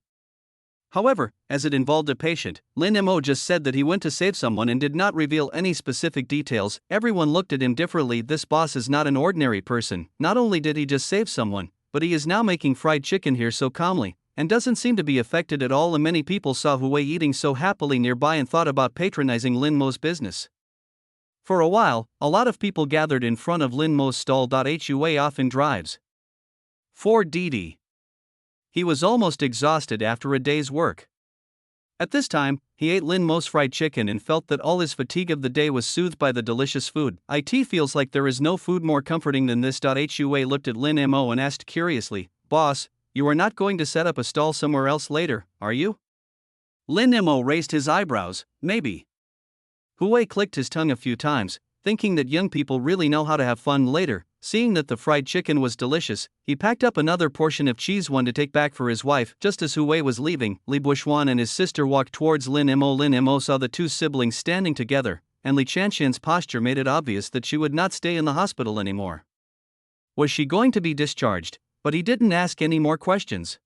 However, as it involved a patient, Lin Mo just said that he went to save someone and did not reveal any specific details. Everyone looked at him differently. This boss is not an ordinary person. Not only did he just save someone, but he is now making fried chicken here so calmly, and doesn't seem to be affected at all. And many people saw Hui eating so happily nearby and thought about patronizing Lin Mo's business. For a while, a lot of people gathered in front of Lin Mo's stall. Hui often drives. 4DD. He was almost exhausted after a day's work. At this time, he ate Lin Mo's fried chicken and felt that all his fatigue of the day was soothed by the delicious food. It feels like there is no food more comforting than this. Hui looked at Lin Mo and asked curiously, "Boss, you are not going to set up a stall somewhere else later, are you?" Lin Mo raised his eyebrows. Maybe. Hui clicked his tongue a few times, thinking that young people really know how to have fun later. Seeing that the fried chicken was delicious, he packed up another portion of cheese one to take back for his wife. Just as Hui was leaving, Li Buishuan and his sister walked towards Lin Mo. Lin Mo saw the two siblings standing together, and Li Chanxian's posture made it obvious that she would not stay in the hospital anymore. Was she going to be discharged? But he didn't ask any more questions.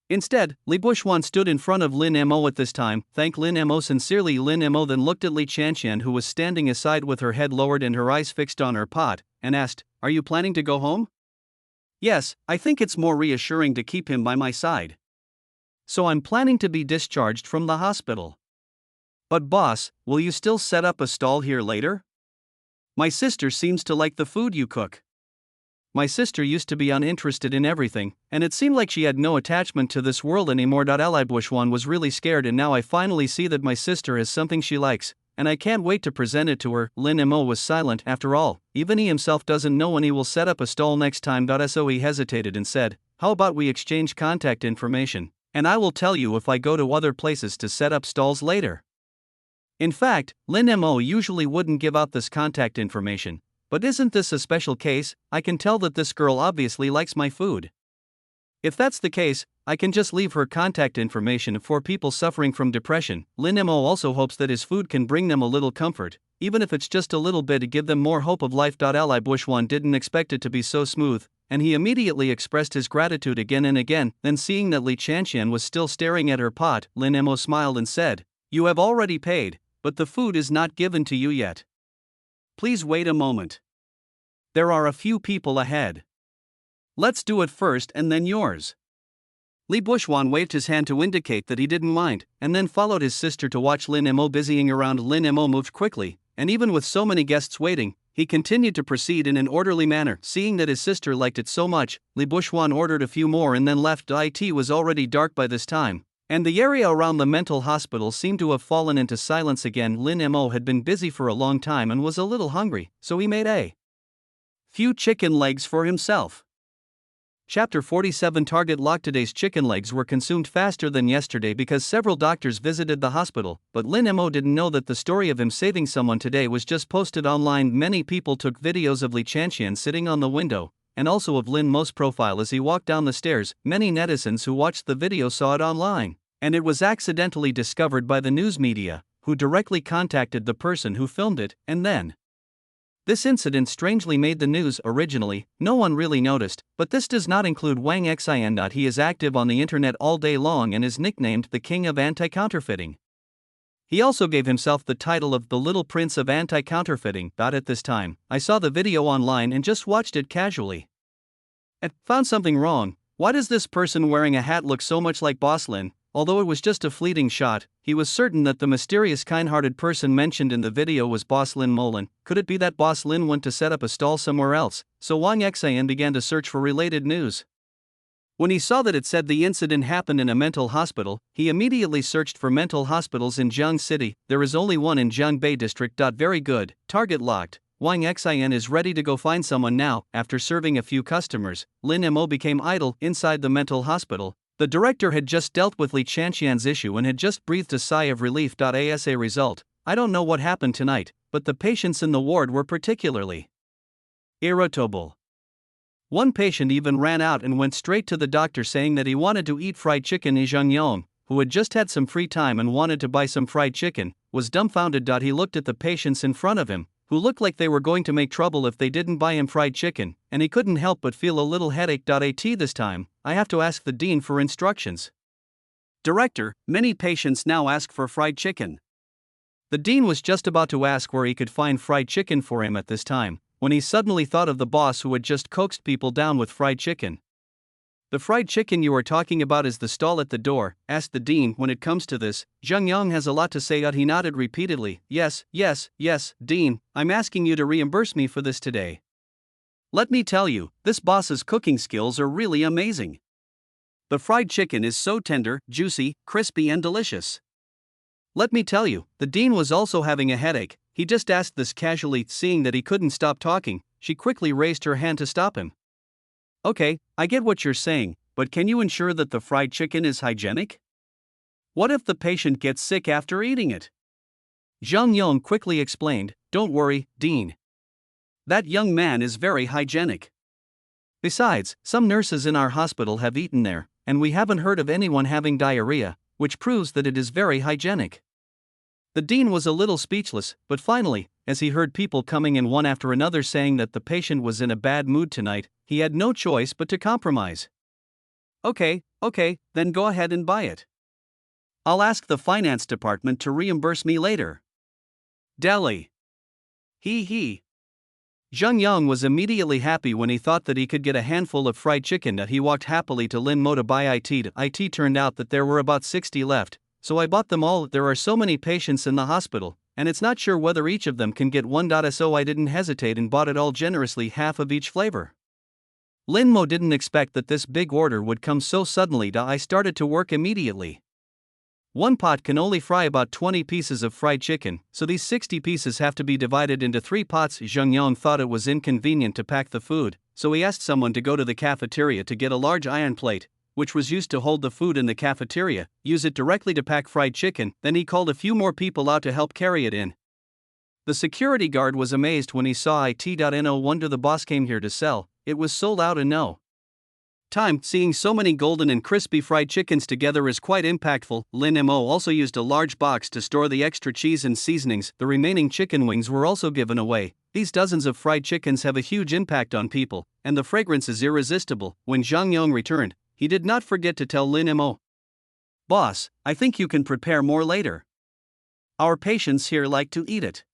Instead, Li Buishuan stood in front of Lin Mo at this time, thanked Lin Mo sincerely. Lin Mo then looked at Li Chanxian, who was standing aside with her head lowered and her eyes fixed on her pot, and asked, "Are you planning to go home?" "Yes, I think it's more reassuring to keep him by my side. So I'm planning to be discharged from the hospital." "But boss, will you still set up a stall here later? My sister seems to like the food you cook." "My sister used to be uninterested in everything, and it seemed like she had no attachment to this world anymore." Li Buishuan was really scared, and now I finally see that my sister has something she likes, and I can't wait to present it to her. Lin Mo was silent. After all, even he himself doesn't know when he will set up a stall next time. So he hesitated and said, "How about we exchange contact information, and I will tell you if I go to other places to set up stalls later." In fact, Lin Mo usually wouldn't give out this contact information. But isn't this a special case? I can tell that this girl obviously likes my food. If that's the case, I can just leave her contact information for people suffering from depression. Lin Mo also hopes that his food can bring them a little comfort, even if it's just a little bit, to give them more hope of life. Li Buishuan didn't expect it to be so smooth, and he immediately expressed his gratitude again and again. Then seeing that Li Chanxian was still staring at her pot, Lin Mo smiled and said, "You have already paid, but the food is not given to you yet. Please wait a moment. There are a few people ahead. Let's do it first and then yours." Li Buishuan waved his hand to indicate that he didn't mind, and then followed his sister to watch Lin Mo busying around. Lin Mo moved quickly, and even with so many guests waiting, he continued to proceed in an orderly manner. Seeing that his sister liked it so much, Li Buishuan ordered a few more and then left. It was already dark by this time, and the area around the mental hospital seemed to have fallen into silence again. Lin Mo had been busy for a long time and was a little hungry, so he made a few chicken legs for himself. Chapter 47 Target Lock. Today's chicken legs were consumed faster than yesterday because several doctors visited the hospital, but Lin Mo didn't know that the story of him saving someone today was just posted online. Many people took videos of Li Chanxian sitting on the window, and also of Lin Mo's profile as he walked down the stairs. Many netizens who watched the video saw it online, and it was accidentally discovered by the news media, who directly contacted the person who filmed it, and then This incident strangely made the news originally, no one really noticed, but this does not include Wang Xian. He is active on the internet all day long and is nicknamed the King of Anti-Counterfeiting. He also gave himself the title of the Little Prince of Anti-Counterfeiting. At this time, I saw the video online and just watched it casually. And found something wrong. Why does this person wearing a hat look so much like Boss Lin? Although it was just a fleeting shot, he was certain that the mysterious kind-hearted person mentioned in the video was Boss Lin Molan. Could it be that Boss Lin went to set up a stall somewhere else? So Wang Xian began to search for related news. When he saw that it said the incident happened in a mental hospital, he immediately searched for mental hospitals in Jiang City. There is only one in Jiangbei District. Very good, target locked. Wang Xian is ready to go find someone now. After serving a few customers, Lin Mo became idle inside the mental hospital. The director had just dealt with Li Chanxian's issue and had just breathed a sigh of relief. As a result, I don't know what happened tonight, but the patients in the ward were particularly irritable. One patient even ran out and went straight to the doctor saying that he wanted to eat fried chicken. Zhang Yong, who had just had some free time and wanted to buy some fried chicken, was dumbfounded. He looked at the patients in front of him, who looked like they were going to make trouble if they didn't buy him fried chicken, and he couldn't help but feel a little headache. This time, I have to ask the dean for instructions. Director, many patients now ask for fried chicken. The dean was just about to ask where he could find fried chicken for him at this time, when he suddenly thought of the boss who had just coaxed people down with fried chicken. The fried chicken you are talking about is the stall at the door, asked the dean. When it comes to this, Zhang Yang has a lot to say. He nodded repeatedly. Yes, dean, I'm asking you to reimburse me for this today. Let me tell you, this boss's cooking skills are really amazing. The fried chicken is so tender, juicy, crispy and delicious. Let me tell you, the dean was also having a headache. He just asked this casually. Seeing that he couldn't stop talking, she quickly raised her hand to stop him. Okay, I get what you're saying, but can you ensure that the fried chicken is hygienic? What if the patient gets sick after eating it? Zhang Yong quickly explained. Don't worry, Dean. That young man is very hygienic. Besides, some nurses in our hospital have eaten there, and we haven't heard of anyone having diarrhea, which proves that it is very hygienic. The dean was a little speechless, but finally, as he heard people coming in one after another saying that the patient was in a bad mood tonight, he had no choice but to compromise. Okay, then go ahead and buy it. I'll ask the finance department to reimburse me later. Delhi. He. Zhang Yang was immediately happy when he thought that he could get a handful of fried chicken. He walked happily to Lin Mo to buy it. It turned out that there were about 60 left, so I bought them all. There are so many patients in the hospital, and it's not sure whether each of them can get one. So I didn't hesitate and bought it all generously, half of each flavor. Lin Mo didn't expect that this big order would come so suddenly. I started to work immediately. One pot can only fry about 20 pieces of fried chicken, so these 60 pieces have to be divided into 3 pots. Zhang Yang thought it was inconvenient to pack the food, so he asked someone to go to the cafeteria to get a large iron plate, which was used to hold the food in the cafeteria, use it directly to pack fried chicken. Then he called a few more people out to help carry it in. The security guard was amazed when he saw it. No wonder the boss came here to sell, it was sold out in no time. Seeing so many golden and crispy fried chickens together is quite impactful. Lin Mo also used a large box to store the extra cheese and seasonings. The remaining chicken wings were also given away. These dozens of fried chickens have a huge impact on people, and the fragrance is irresistible. When Zhang Yong returned, he did not forget to tell Lin Mo, "Boss, I think you can prepare more later. Our patients here like to eat it."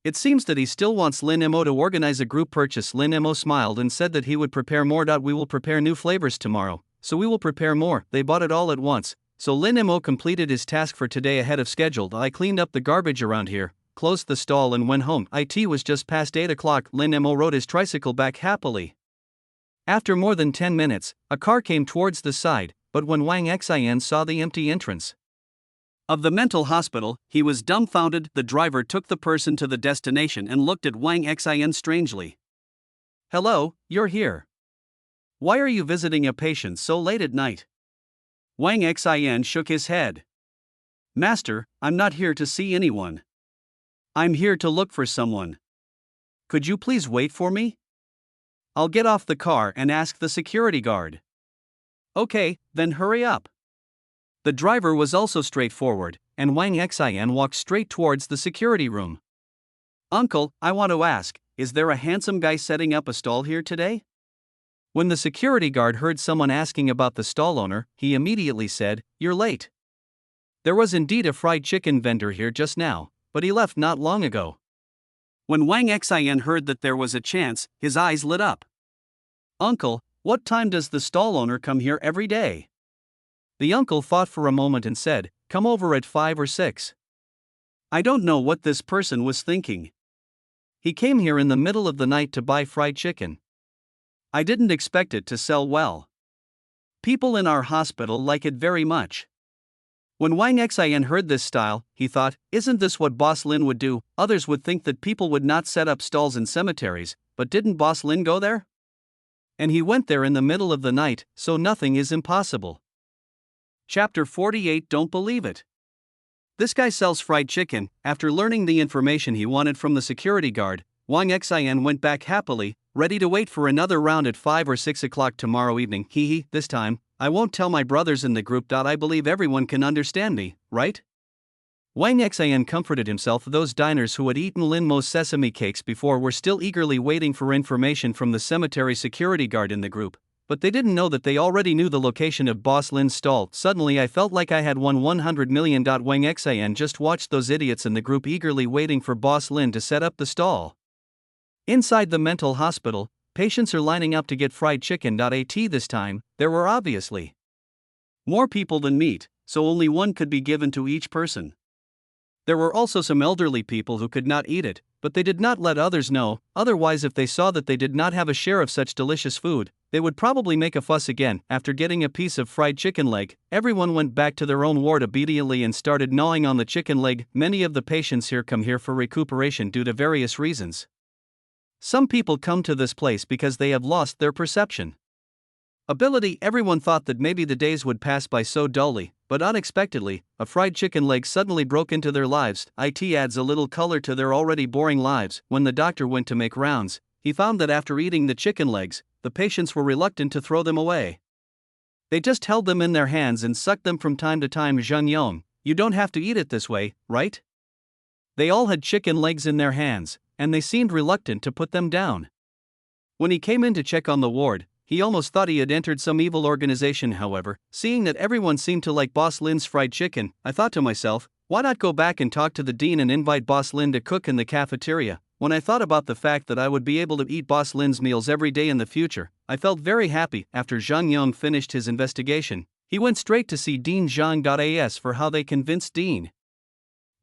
It seems that he still wants Lin Mo to organize a group purchase. Lin Mo smiled and said that he would prepare more. We will prepare new flavors tomorrow, so we will prepare more. They bought it all at once, so Lin Mo completed his task for today ahead of schedule. I cleaned up the garbage around here, closed the stall and went home. It was just past 8 o'clock. Lin Mo rode his tricycle back happily. After more than 10 minutes, a car came towards the side, but when Wang Xian saw the empty entrance of the mental hospital, he was dumbfounded. The driver took the person to the destination and looked at Wang Xian strangely. "Hello, you're here. Why are you visiting a patient so late at night?" Wang Xian shook his head. "Master, I'm not here to see anyone. I'm here to look for someone. Could you please wait for me? I'll get off the car and ask the security guard." "Okay, then hurry up." The driver was also straightforward, and Wang Xian walked straight towards the security room. "Uncle, I want to ask, is there a handsome guy setting up a stall here today? When the security guard heard someone asking about the stall owner, he immediately said, "You're late. There was indeed a fried chicken vendor here just now, but he left not long ago." When Wang Xian heard that there was a chance, his eyes lit up. "Uncle, what time does the stall owner come here every day?" The uncle thought for a moment and said, "Come over at 5 or 6. I don't know what this person was thinking. He came here in the middle of the night to buy fried chicken. I didn't expect it to sell well. People in our hospital like it very much." When Wang Xian heard this style, he thought, "Isn't this what Boss Lin would do?" Others would think that people would not set up stalls in cemeteries, but didn't Boss Lin go there? And he went there in the middle of the night, so nothing is impossible. Chapter 48. Don't believe it. This guy sells fried chicken. After learning the information he wanted from the security guard, Wang Xian went back happily, ready to wait for another round at 5 or 6 o'clock tomorrow evening. This time, I won't tell my brothers in the group. I believe everyone can understand me, right? Wang Xian comforted himself. Those diners who had eaten Lin Mo's sesame cakes before were still eagerly waiting for information from the cemetery security guard in the group, but they didn't know that they already knew the location of Boss Lin's stall. Suddenly I felt like I had won 100 million. Wang Xian just watched those idiots in the group eagerly waiting for Boss Lin to set up the stall. Inside the mental hospital, patients are lining up to get fried chicken. This time, there were obviously more people than meat, so only one could be given to each person. There were also some elderly people who could not eat it, but they did not let others know, otherwise if they saw that they did not have a share of such delicious food, they would probably make a fuss again. After getting a piece of fried chicken leg, everyone went back to their own ward immediately and started gnawing on the chicken leg. Many of the patients here come here for recuperation due to various reasons. Some people come to this place because they have lost their perception ability. Everyone thought that maybe the days would pass by so dully, but unexpectedly, a fried chicken leg suddenly broke into their lives. It adds a little color to their already boring lives. When the doctor went to make rounds, he found that after eating the chicken legs, the patients were reluctant to throw them away. They just held them in their hands and sucked them from time to time. Zheng Yong, you don't have to eat it this way, right? They all had chicken legs in their hands, and they seemed reluctant to put them down. When he came in to check on the ward, he almost thought he had entered some evil organization. However, seeing that everyone seemed to like Boss Lin's fried chicken, I thought to myself, why not go back and talk to the dean and invite Boss Lin to cook in the cafeteria? When I thought about the fact that I would be able to eat Boss Lin's meals every day in the future, I felt very happy. After Zhang Yong finished his investigation, he went straight to see Dean Zhang. As for how they convinced Dean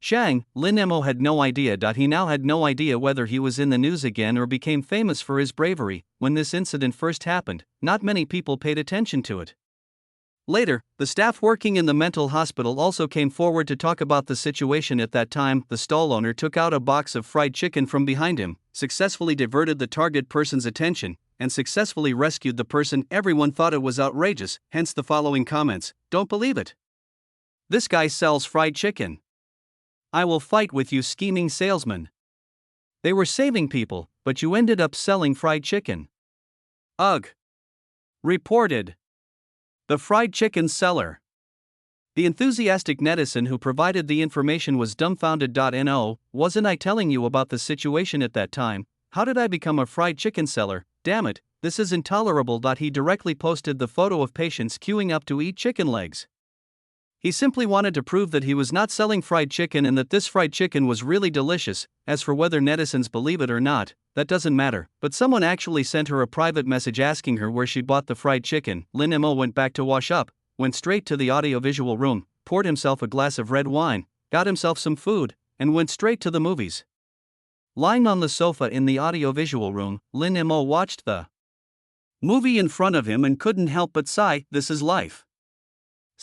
Shang, Lin Mo had no idea. He now had no idea whether he was in the news again or became famous for his bravery. When this incident first happened, not many people paid attention to it. Later, the staff working in the mental hospital also came forward to talk about the situation. At that time, the stall owner took out a box of fried chicken from behind him, successfully diverted the target person's attention, and successfully rescued the person. Everyone thought it was outrageous, hence the following comments: "Don't believe it. This guy sells fried chicken. I will fight with you, scheming salesman. They were saving people, but you ended up selling fried chicken. Ugh." Reported the fried chicken seller. The enthusiastic netizen who provided the information was dumbfounded. No, wasn't I telling you about the situation at that time? How did I become a fried chicken seller? Damn it, this is intolerable. He directly posted the photo of patients queuing up to eat chicken legs. He simply wanted to prove that he was not selling fried chicken and that this fried chicken was really delicious. As for whether netizens believe it or not, that doesn't matter, but someone actually sent her a private message asking her where she bought the fried chicken. Lin Mo went back to wash up, went straight to the audiovisual room, poured himself a glass of red wine, got himself some food, and went straight to the movies. Lying on the sofa in the audiovisual room, Lin Mo watched the movie in front of him and couldn't help but sigh. This is life.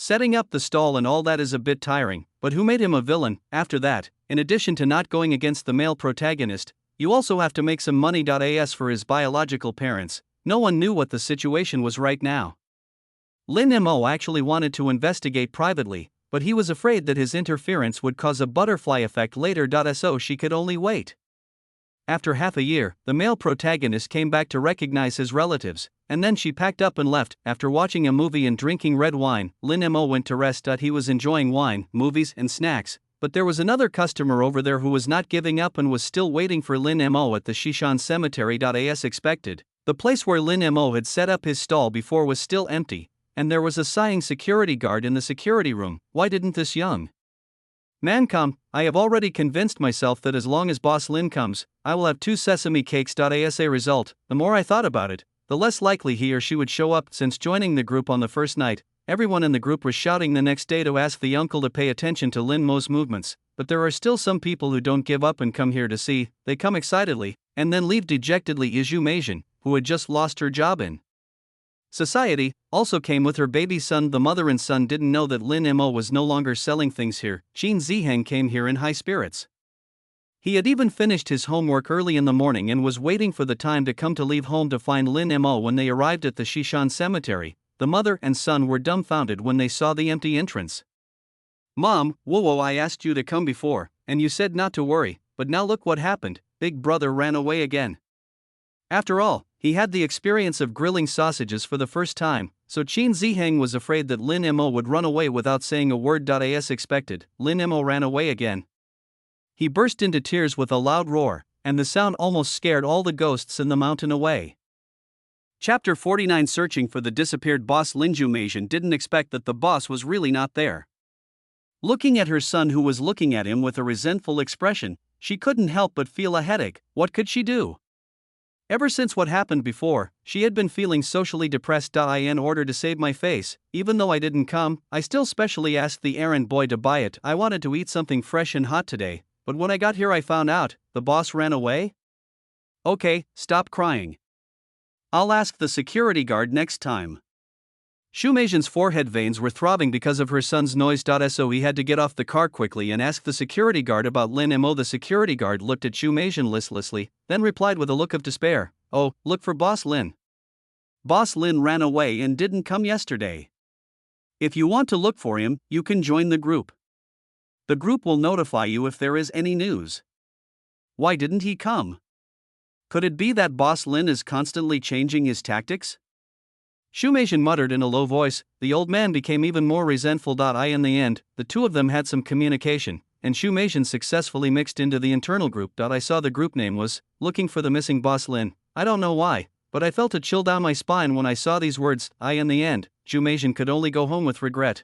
Setting up the stall and all that is a bit tiring, but who made him a villain? After that, in addition to not going against the male protagonist, you also have to make some money. As for his biological parents, no one knew what the situation was right now. Lin Mo actually wanted to investigate privately, but he was afraid that his interference would cause a butterfly effect later. So she could only wait. After half a year, the male protagonist came back to recognize his relatives, and then she packed up and left. After watching a movie and drinking red wine, Lin Mo went to rest. He was enjoying wine, movies, and snacks, But there was another customer over there who was not giving up and was still waiting for Lin Mo at the Shishan Cemetery. As expected, the place where Lin Mo had set up his stall before was still empty, and there was a sighing security guard in the security room. Why didn't this young man come? I have already convinced myself that as long as Boss Lin comes, I will have 2 sesame cakes. As a result, the more I thought about it, the less likely he or she would show up. Since joining the group on the first night, everyone in the group was shouting the next day to ask the uncle to pay attention to Lin Mo's movements, but there are still some people who don't give up and come here to see. They come excitedly, and then leave dejectedly. Zhu Meijin, who had just lost her job in society, also came with her baby son. The mother and son didn't know that Lin Mo was no longer selling things here. Qin Ziheng came here in high spirits. He had even finished his homework early in the morning and was waiting for the time to come to leave home to find Lin Mo. When they arrived at the Shishan Cemetery, the mother and son were dumbfounded when they saw the empty entrance. Mom, whoa, I asked you to come before, and you said not to worry, but now look what happened. Big brother ran away again. After all, he had the experience of grilling sausages for the first time, so Qin Ziheng was afraid that Lin Mo would run away without saying a word. As expected, Lin Mo ran away again. He burst into tears with a loud roar, and the sound almost scared all the ghosts in the mountain away. Chapter 49. Searching for the disappeared boss. Zhu Meijin didn't expect that the boss was really not there. Looking at her son, who was looking at him with a resentful expression, she couldn't help but feel a headache. What could she do? Ever since what happened before, she had been feeling socially depressed. In order to save my face, even though I didn't come, I still specially asked the errand boy to buy it. I wanted to eat something fresh and hot today, but when I got here I found out the boss ran away. Okay, stop crying. I'll ask the security guard next time. Zhu Meijin's forehead veins were throbbing because of her son's noise. So he had to get off the car quickly and ask the security guard about Lin Mo. The security guard looked at Zhu Meijin listlessly, then replied with a look of despair, "Oh, look for Boss Lin. Boss Lin ran away and didn't come yesterday. If you want to look for him, you can join the group. The group will notify you if there is any news." Why didn't he come? Could it be that Boss Lin is constantly changing his tactics? Zhu Meijin muttered in a low voice. The old man became even more resentful. In the end, the two of them had some communication, and Zhu Meijin successfully mixed into the internal group. I saw the group name was Looking for the Missing Boss Lin. I don't know why, but I felt a chill down my spine when I saw these words. In the end, Zhu Meijin could only go home with regret.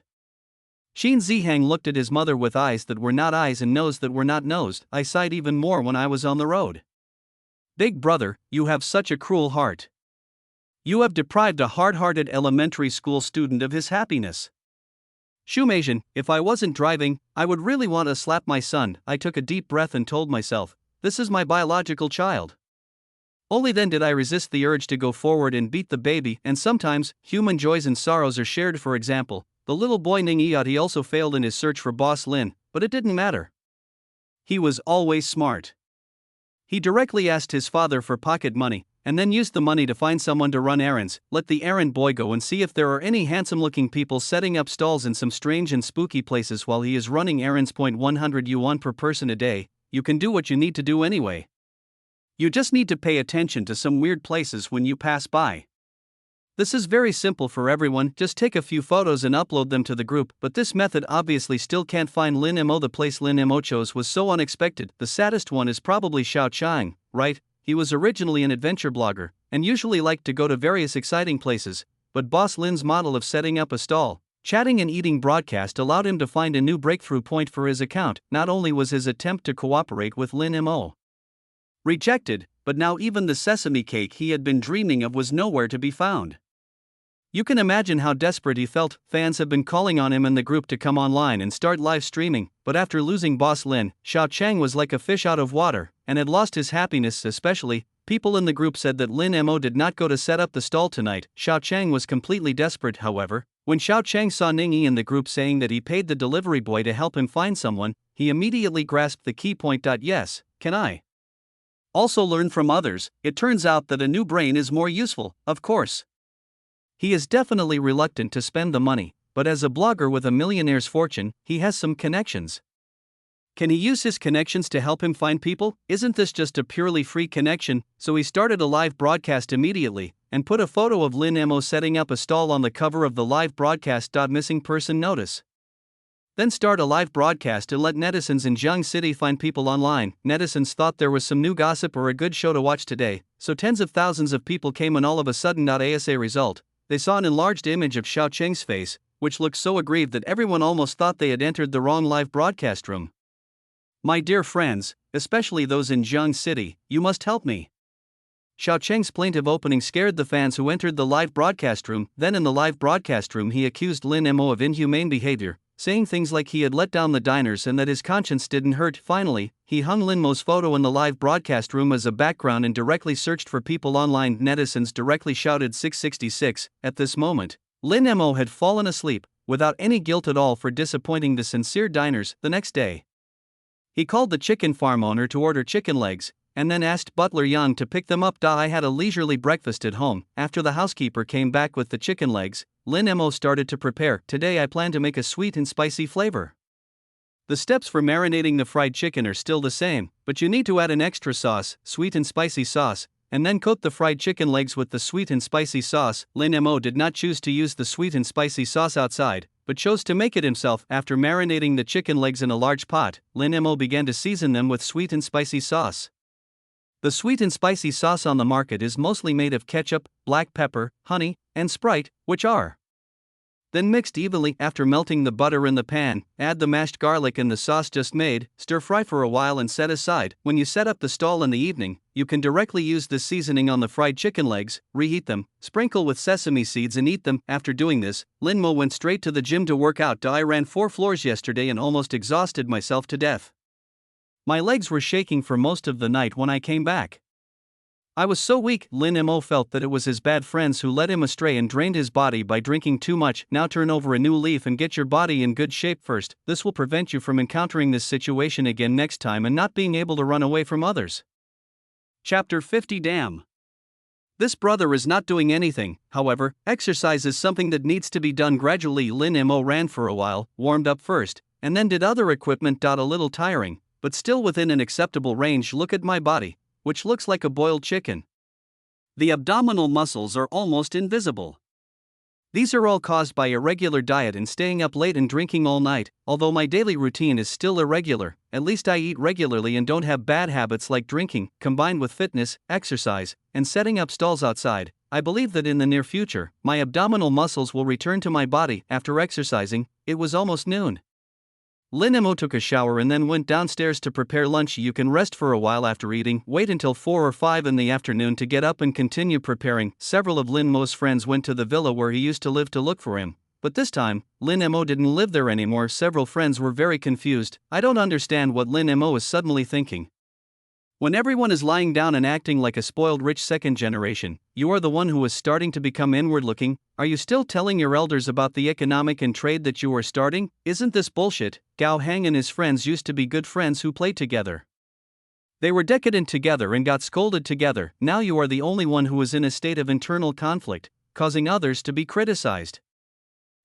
Qin Ziheng looked at his mother with eyes that were not eyes and nose that were not nosed. I sighed even more when I was on the road. Big brother, you have such a cruel heart. You have deprived a hard-hearted elementary school student of his happiness. Zhu Meijin, if I wasn't driving, I would really want to slap my son. I took a deep breath and told myself, this is my biological child. Only then did I resist the urge to go forward and beat the baby. And sometimes, human joys and sorrows are shared. For example, the little boy Ning Yati also failed in his search for Boss Lin, but it didn't matter. He was always smart. He directly asked his father for pocket money, and then used the money to find someone to run errands. Let the errand boy go and see if there are any handsome-looking people setting up stalls in some strange and spooky places while he is running errands. 100 yuan per person a day. You can do what you need to do anyway. You just need to pay attention to some weird places when you pass by. This is very simple for everyone. Just take a few photos and upload them to the group, but this method obviously still can't find Lin Mo. The place Lin Mo chose was so unexpected. The saddest one is probably Xiao Chang, right? He was originally an adventure blogger, and usually liked to go to various exciting places, but Boss Lin's model of setting up a stall, chatting and eating broadcast allowed him to find a new breakthrough point for his account. Not only was his attempt to cooperate with Lin Mo rejected, but now even the sesame cake he had been dreaming of was nowhere to be found. You can imagine how desperate he felt. Fans have been calling on him and the group to come online and start live streaming, but after losing Boss Lin, Xiao Chang was like a fish out of water, and had lost his happiness. Especially, people in the group said that Lin Mo did not go to set up the stall tonight. Xiao Chang was completely desperate. However, when Xiao Chang saw Ning Yi in the group saying that he paid the delivery boy to help him find someone, he immediately grasped the key point. Yes, can I also learn from others? It turns out that a new brain is more useful, of course. He is definitely reluctant to spend the money, but as a blogger with a millionaire's fortune, he has some connections. Can he use his connections to help him find people? Isn't this just a purely free connection? So he started a live broadcast immediately, and put a photo of Lin Mo setting up a stall on the cover of the live broadcast. Missing person notice. Then start a live broadcast to let netizens in Jiang City find people online. Netizens thought there was some new gossip or a good show to watch today, so tens of thousands of people came and all of a sudden. As a result, they saw an enlarged image of Xiao Cheng's face, which looked so aggrieved that everyone almost thought they had entered the wrong live broadcast room. My dear friends, especially those in Jiang City, you must help me. Xiao Cheng's plaintive opening scared the fans who entered the live broadcast room. Then in the live broadcast room he accused Lin Mo of inhumane behavior, saying things like he had let down the diners and that his conscience didn't hurt. Finally, he hung Lin Mo's photo in the live broadcast room as a background and directly searched for people online. Netizens directly shouted 666. At this moment, Lin Mo had fallen asleep, without any guilt at all for disappointing the sincere diners. The next day, he called the chicken farm owner to order chicken legs, and then asked butler Yang to pick them up. I had a leisurely breakfast at home. After the housekeeper came back with the chicken legs, Lin Mo started to prepare. Today I plan to make a sweet and spicy flavor. The steps for marinating the fried chicken are still the same, but you need to add an extra sauce, sweet and spicy sauce, and then coat the fried chicken legs with the sweet and spicy sauce. Lin Mo did not choose to use the sweet and spicy sauce outside, but chose to make it himself. After marinating the chicken legs in a large pot, Lin Mo began to season them with sweet and spicy sauce. The sweet and spicy sauce on the market is mostly made of ketchup, black pepper, honey, and Sprite, which are then mixed evenly. After melting the butter in the pan, add the mashed garlic and the sauce just made, stir fry for a while and set aside. When you set up the stall in the evening, you can directly use this seasoning on the fried chicken legs, reheat them, sprinkle with sesame seeds and eat them. After doing this, Lin Mo went straight to the gym to work out. I ran 4 floors yesterday and almost exhausted myself to death. My legs were shaking for most of the night when I came back. I was so weak. Lin Mo felt that it was his bad friends who led him astray and drained his body by drinking too much. Now turn over a new leaf and get your body in good shape first. This will prevent you from encountering this situation again next time and not being able to run away from others. Chapter 50. Damn. This brother is not doing anything. However, exercise is something that needs to be done gradually. Lin Mo ran for a while, warmed up first, and then did other equipment. A little tiring, but still within an acceptable range. Look at my body, which looks like a boiled chicken. The abdominal muscles are almost invisible. These are all caused by irregular diet and staying up late and drinking all night. Although my daily routine is still irregular, at least I eat regularly and don't have bad habits like drinking. Combined with fitness, exercise, and setting up stalls outside, I believe that in the near future, my abdominal muscles will return to my body. After exercising, it was almost noon. Lin Mo took a shower and then went downstairs to prepare lunch. You can rest for a while after eating, wait until 4 or 5 in the afternoon to get up and continue preparing. Several of Lin Mo's friends went to the villa where he used to live to look for him, but this time, Lin Mo didn't live there anymore. Several friends were very confused. I don't understand what Lin Mo is suddenly thinking. When everyone is lying down and acting like a spoiled rich second generation, you are the one who is starting to become inward-looking. Are you still telling your elders about the economic and trade that you are starting? Isn't this bullshit? Gao Hang and his friends used to be good friends who played together. They were decadent together and got scolded together. Now you are the only one who is in a state of internal conflict, causing others to be criticized.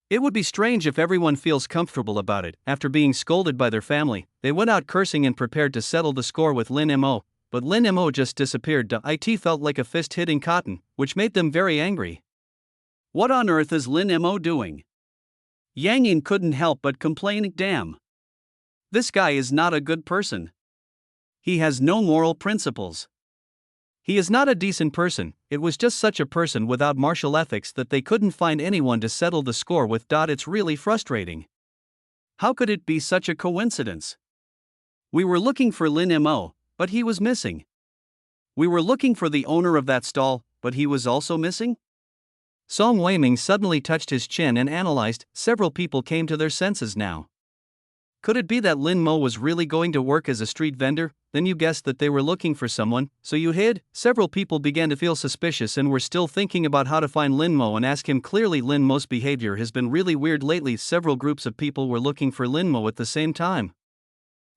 It would be strange if everyone feels comfortable about it. After being scolded by their family, they went out cursing and prepared to settle the score with Lin Mo, but Lin Mo just disappeared. It felt like a fist hitting cotton, which made them very angry. What on earth is Lin Mo doing? Yang Yin couldn't help but complain. Damn. This guy is not a good person. He has no moral principles. He is not a decent person. It was just such a person without martial ethics that they couldn't find anyone to settle the score with. It's really frustrating. How could it be such a coincidence? We were looking for Lin Mo, but he was missing. We were looking for the owner of that stall, but he was also missing? Song Weiming suddenly touched his chin and analyzed. Several people came to their senses now. Could it be that Lin Mo was really going to work as a street vendor? Then you guessed that they were looking for someone, so you hid? Several people began to feel suspicious and were still thinking about how to find Lin Mo and ask him. Clearly Lin Mo's behavior has been really weird lately. Several groups of people were looking for Lin Mo at the same time.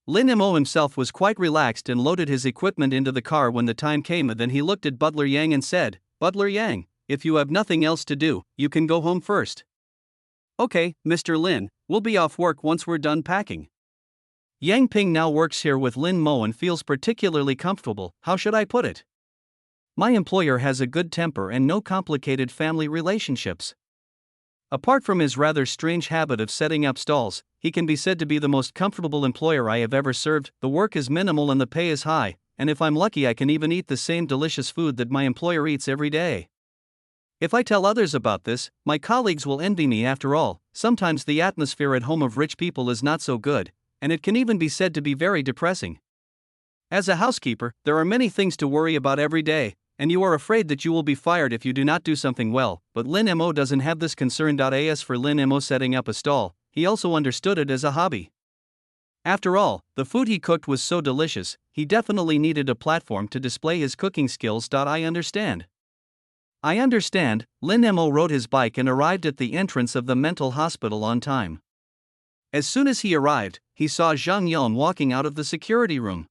Lin Mo himself was quite relaxed and loaded his equipment into the car when the time came. Then he looked at Butler Yang and said, "Butler Yang, if you have nothing else to do, you can go home first." "Okay, Mr. Lin, we'll be off work once we're done packing." Yang Ping now works here with Lin Mo and feels particularly comfortable. How should I put it? My employer has a good temper and no complicated family relationships. Apart from his rather strange habit of setting up stalls, he can be said to be the most comfortable employer I have ever served. The work is minimal and the pay is high, and if I'm lucky I can even eat the same delicious food that my employer eats every day. If I tell others about this, my colleagues will envy me. After all, sometimes the atmosphere at home of rich people is not so good, and it can even be said to be very depressing. As a housekeeper, there are many things to worry about every day, and you are afraid that you will be fired if you do not do something well, but Lin Mo doesn't have this concern. As for Lin Mo setting up a stall, he also understood it as a hobby. After all, the food he cooked was so delicious, he definitely needed a platform to display his cooking skills. I understand. Lin Mo rode his bike and arrived at the entrance of the mental hospital on time. As soon as he arrived, he saw Zhang Yong walking out of the security room.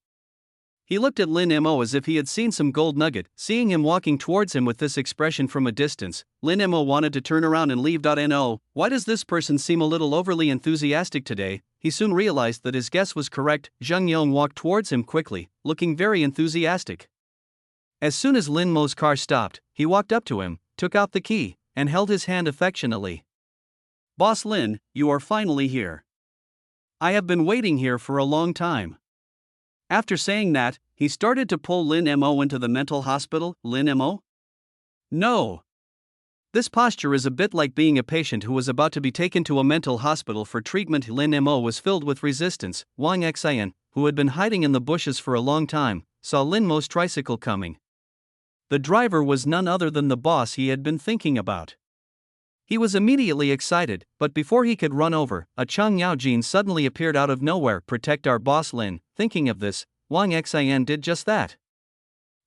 He looked at Lin Mo as if he had seen some gold nugget. Seeing him walking towards him with this expression from a distance, Lin Mo wanted to turn around and leave. No, why does this person seem a little overly enthusiastic today? He soon realized that his guess was correct. Zhang Yong walked towards him quickly, looking very enthusiastic. As soon as Lin Mo's car stopped, he walked up to him, took out the key, and held his hand affectionately. "Boss Lin, you are finally here. I have been waiting here for a long time." After saying that, he started to pull Lin Mo into the mental hospital. Lin Mo? No. This posture is a bit like being a patient who was about to be taken to a mental hospital for treatment. Lin Mo was filled with resistance. Wang Xian, who had been hiding in the bushes for a long time, saw Lin Mo's tricycle coming. The driver was none other than the boss he had been thinking about. He was immediately excited, but before he could run over, a Chang Yaojin suddenly appeared out of nowhere. "Protect our boss, Lin." Thinking of this, Wang Xian did just that.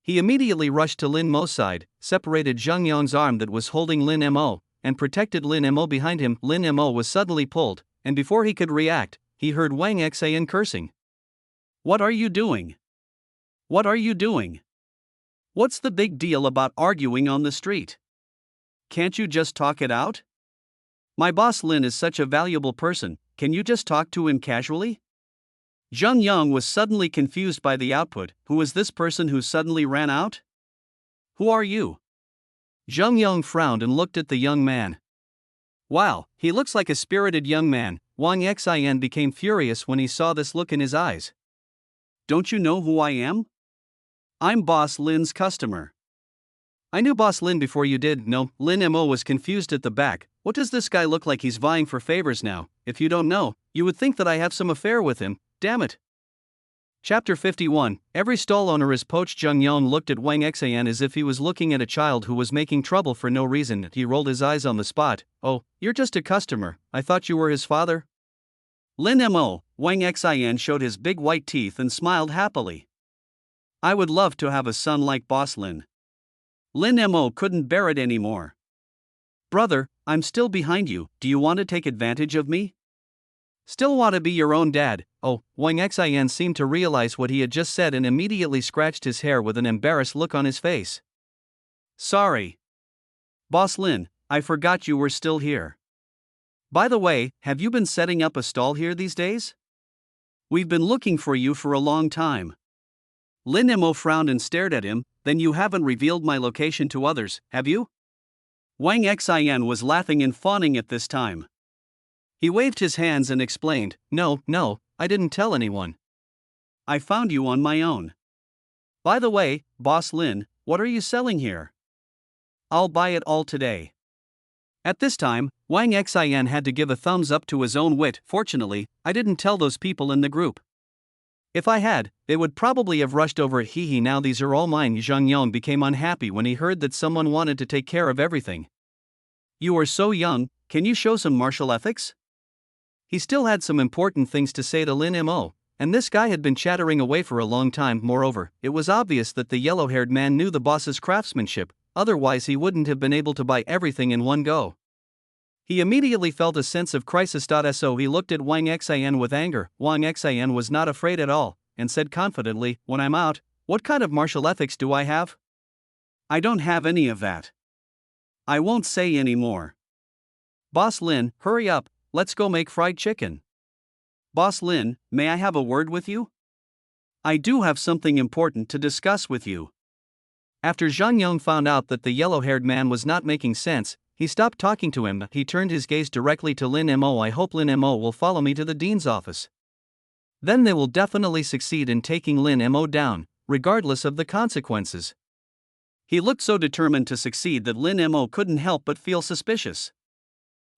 He immediately rushed to Lin Mo's side, separated Zhang Yong's arm that was holding Lin Mo, and protected Lin Mo behind him. Lin Mo was suddenly pulled, and before he could react, he heard Wang Xian cursing. "What are you doing? What are you doing? What's the big deal about arguing on the street? Can't you just talk it out? My boss Lin is such a valuable person, can you just talk to him casually?" Zhang Yang was suddenly confused by the output. Who is this person who suddenly ran out? Who are you? Zhang Yang frowned and looked at the young man. Wow, he looks like a spirited young man. Wang Xian became furious when he saw this look in his eyes. Don't you know who I am? I'm Boss Lin's customer. I knew Boss Lin before you did. No, Lin Mo was confused at the back. What does this guy look like? He's vying for favors now. If you don't know, you would think that I have some affair with him. Damn it. Chapter 51. Every stall owner is poached. Zhang Yang looked at Wang Xian as if he was looking at a child who was making trouble for no reason. He rolled his eyes on the spot. Oh, you're just a customer. I thought you were his father. Lin Mo. Wang Xian showed his big white teeth and smiled happily. I would love to have a son like Boss Lin. Lin Mo couldn't bear it anymore. Brother, I'm still behind you. Do you want to take advantage of me? Still want to be your own dad? Oh, Wang Xian seemed to realize what he had just said and immediately scratched his hair with an embarrassed look on his face. Sorry. Boss Lin, I forgot you were still here. By the way, have you been setting up a stall here these days? We've been looking for you for a long time. Lin Mo frowned and stared at him. Then you haven't revealed my location to others, have you? Wang Xian was laughing and fawning at this time. He waved his hands and explained, No, I didn't tell anyone. I found you on my own. By the way, Boss Lin, what are you selling here? I'll buy it all today. At this time, Wang Xian had to give a thumbs up to his own wit. Fortunately, I didn't tell those people in the group. If I had, they would probably have rushed over it. Hee, now these are all mine. Zhang Yang became unhappy when he heard that someone wanted to take care of everything. You are so young, can you show some martial ethics? He still had some important things to say to Lin Mo, and this guy had been chattering away for a long time. Moreover, it was obvious that the yellow-haired man knew the boss's craftsmanship, otherwise he wouldn't have been able to buy everything in one go. He immediately felt a sense of crisis. So he looked at Wang Xian with anger. Wang Xian was not afraid at all, and said confidently, When I'm out, what kind of martial ethics do I have? I don't have any of that. I won't say any more. Boss Lin, hurry up, let's go make fried chicken. Boss Lin, may I have a word with you? I do have something important to discuss with you. After Zhang Yang found out that the yellow-haired man was not making sense, He stopped talking to him. He turned his gaze directly to Lin Mo. I hope Lin Mo will follow me to the dean's office. Then they will definitely succeed in taking Lin Mo down, regardless of the consequences. He looked so determined to succeed that Lin Mo couldn't help but feel suspicious.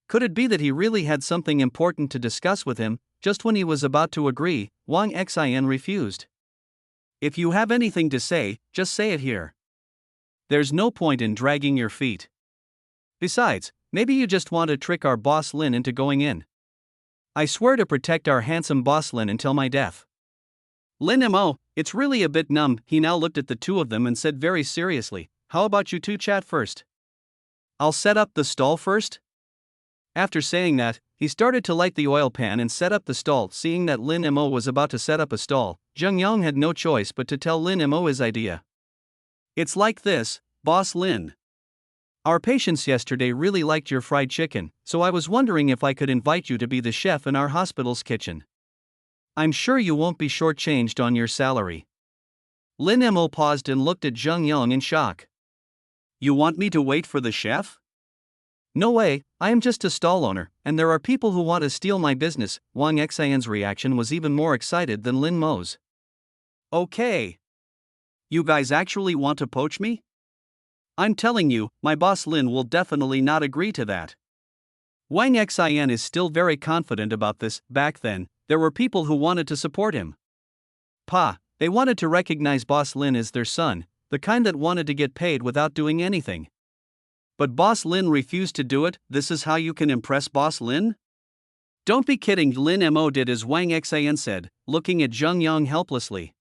Could it be that he really had something important to discuss with him? Just when he was about to agree, Wang Xin refused. If you have anything to say, just say it here. There's no point in dragging your feet. Besides, maybe you just want to trick our boss Lin into going in. I swear to protect our handsome boss Lin until my death. Lin Mo, it's really a bit numb. He now looked at the two of them and said very seriously, how about you two chat first? I'll set up the stall first? After saying that, he started to light the oil pan and set up the stall. Seeing that Lin Mo was about to set up a stall, Zheng Yang had no choice but to tell Lin Mo his idea. It's like this, Boss Lin. Our patients yesterday really liked your fried chicken, so I was wondering if I could invite you to be the chef in our hospital's kitchen. I'm sure you won't be shortchanged on your salary. Lin Mo paused and looked at Zheng Yang in shock. You want me to wait for the chef? No way, I am just a stall owner, and there are people who want to steal my business. Wang Xian's reaction was even more excited than Lin Mo's. Okay. You guys actually want to poach me? I'm telling you, my boss Lin will definitely not agree to that. Wang Xian is still very confident about this. Back then, there were people who wanted to support him. They wanted to recognize Boss Lin as their son, the kind that wanted to get paid without doing anything. But Boss Lin refused to do it. This is how you can impress Boss Lin? Don't be kidding. Lin Mo did as Wang Xian said, looking at Zheng Yang helplessly.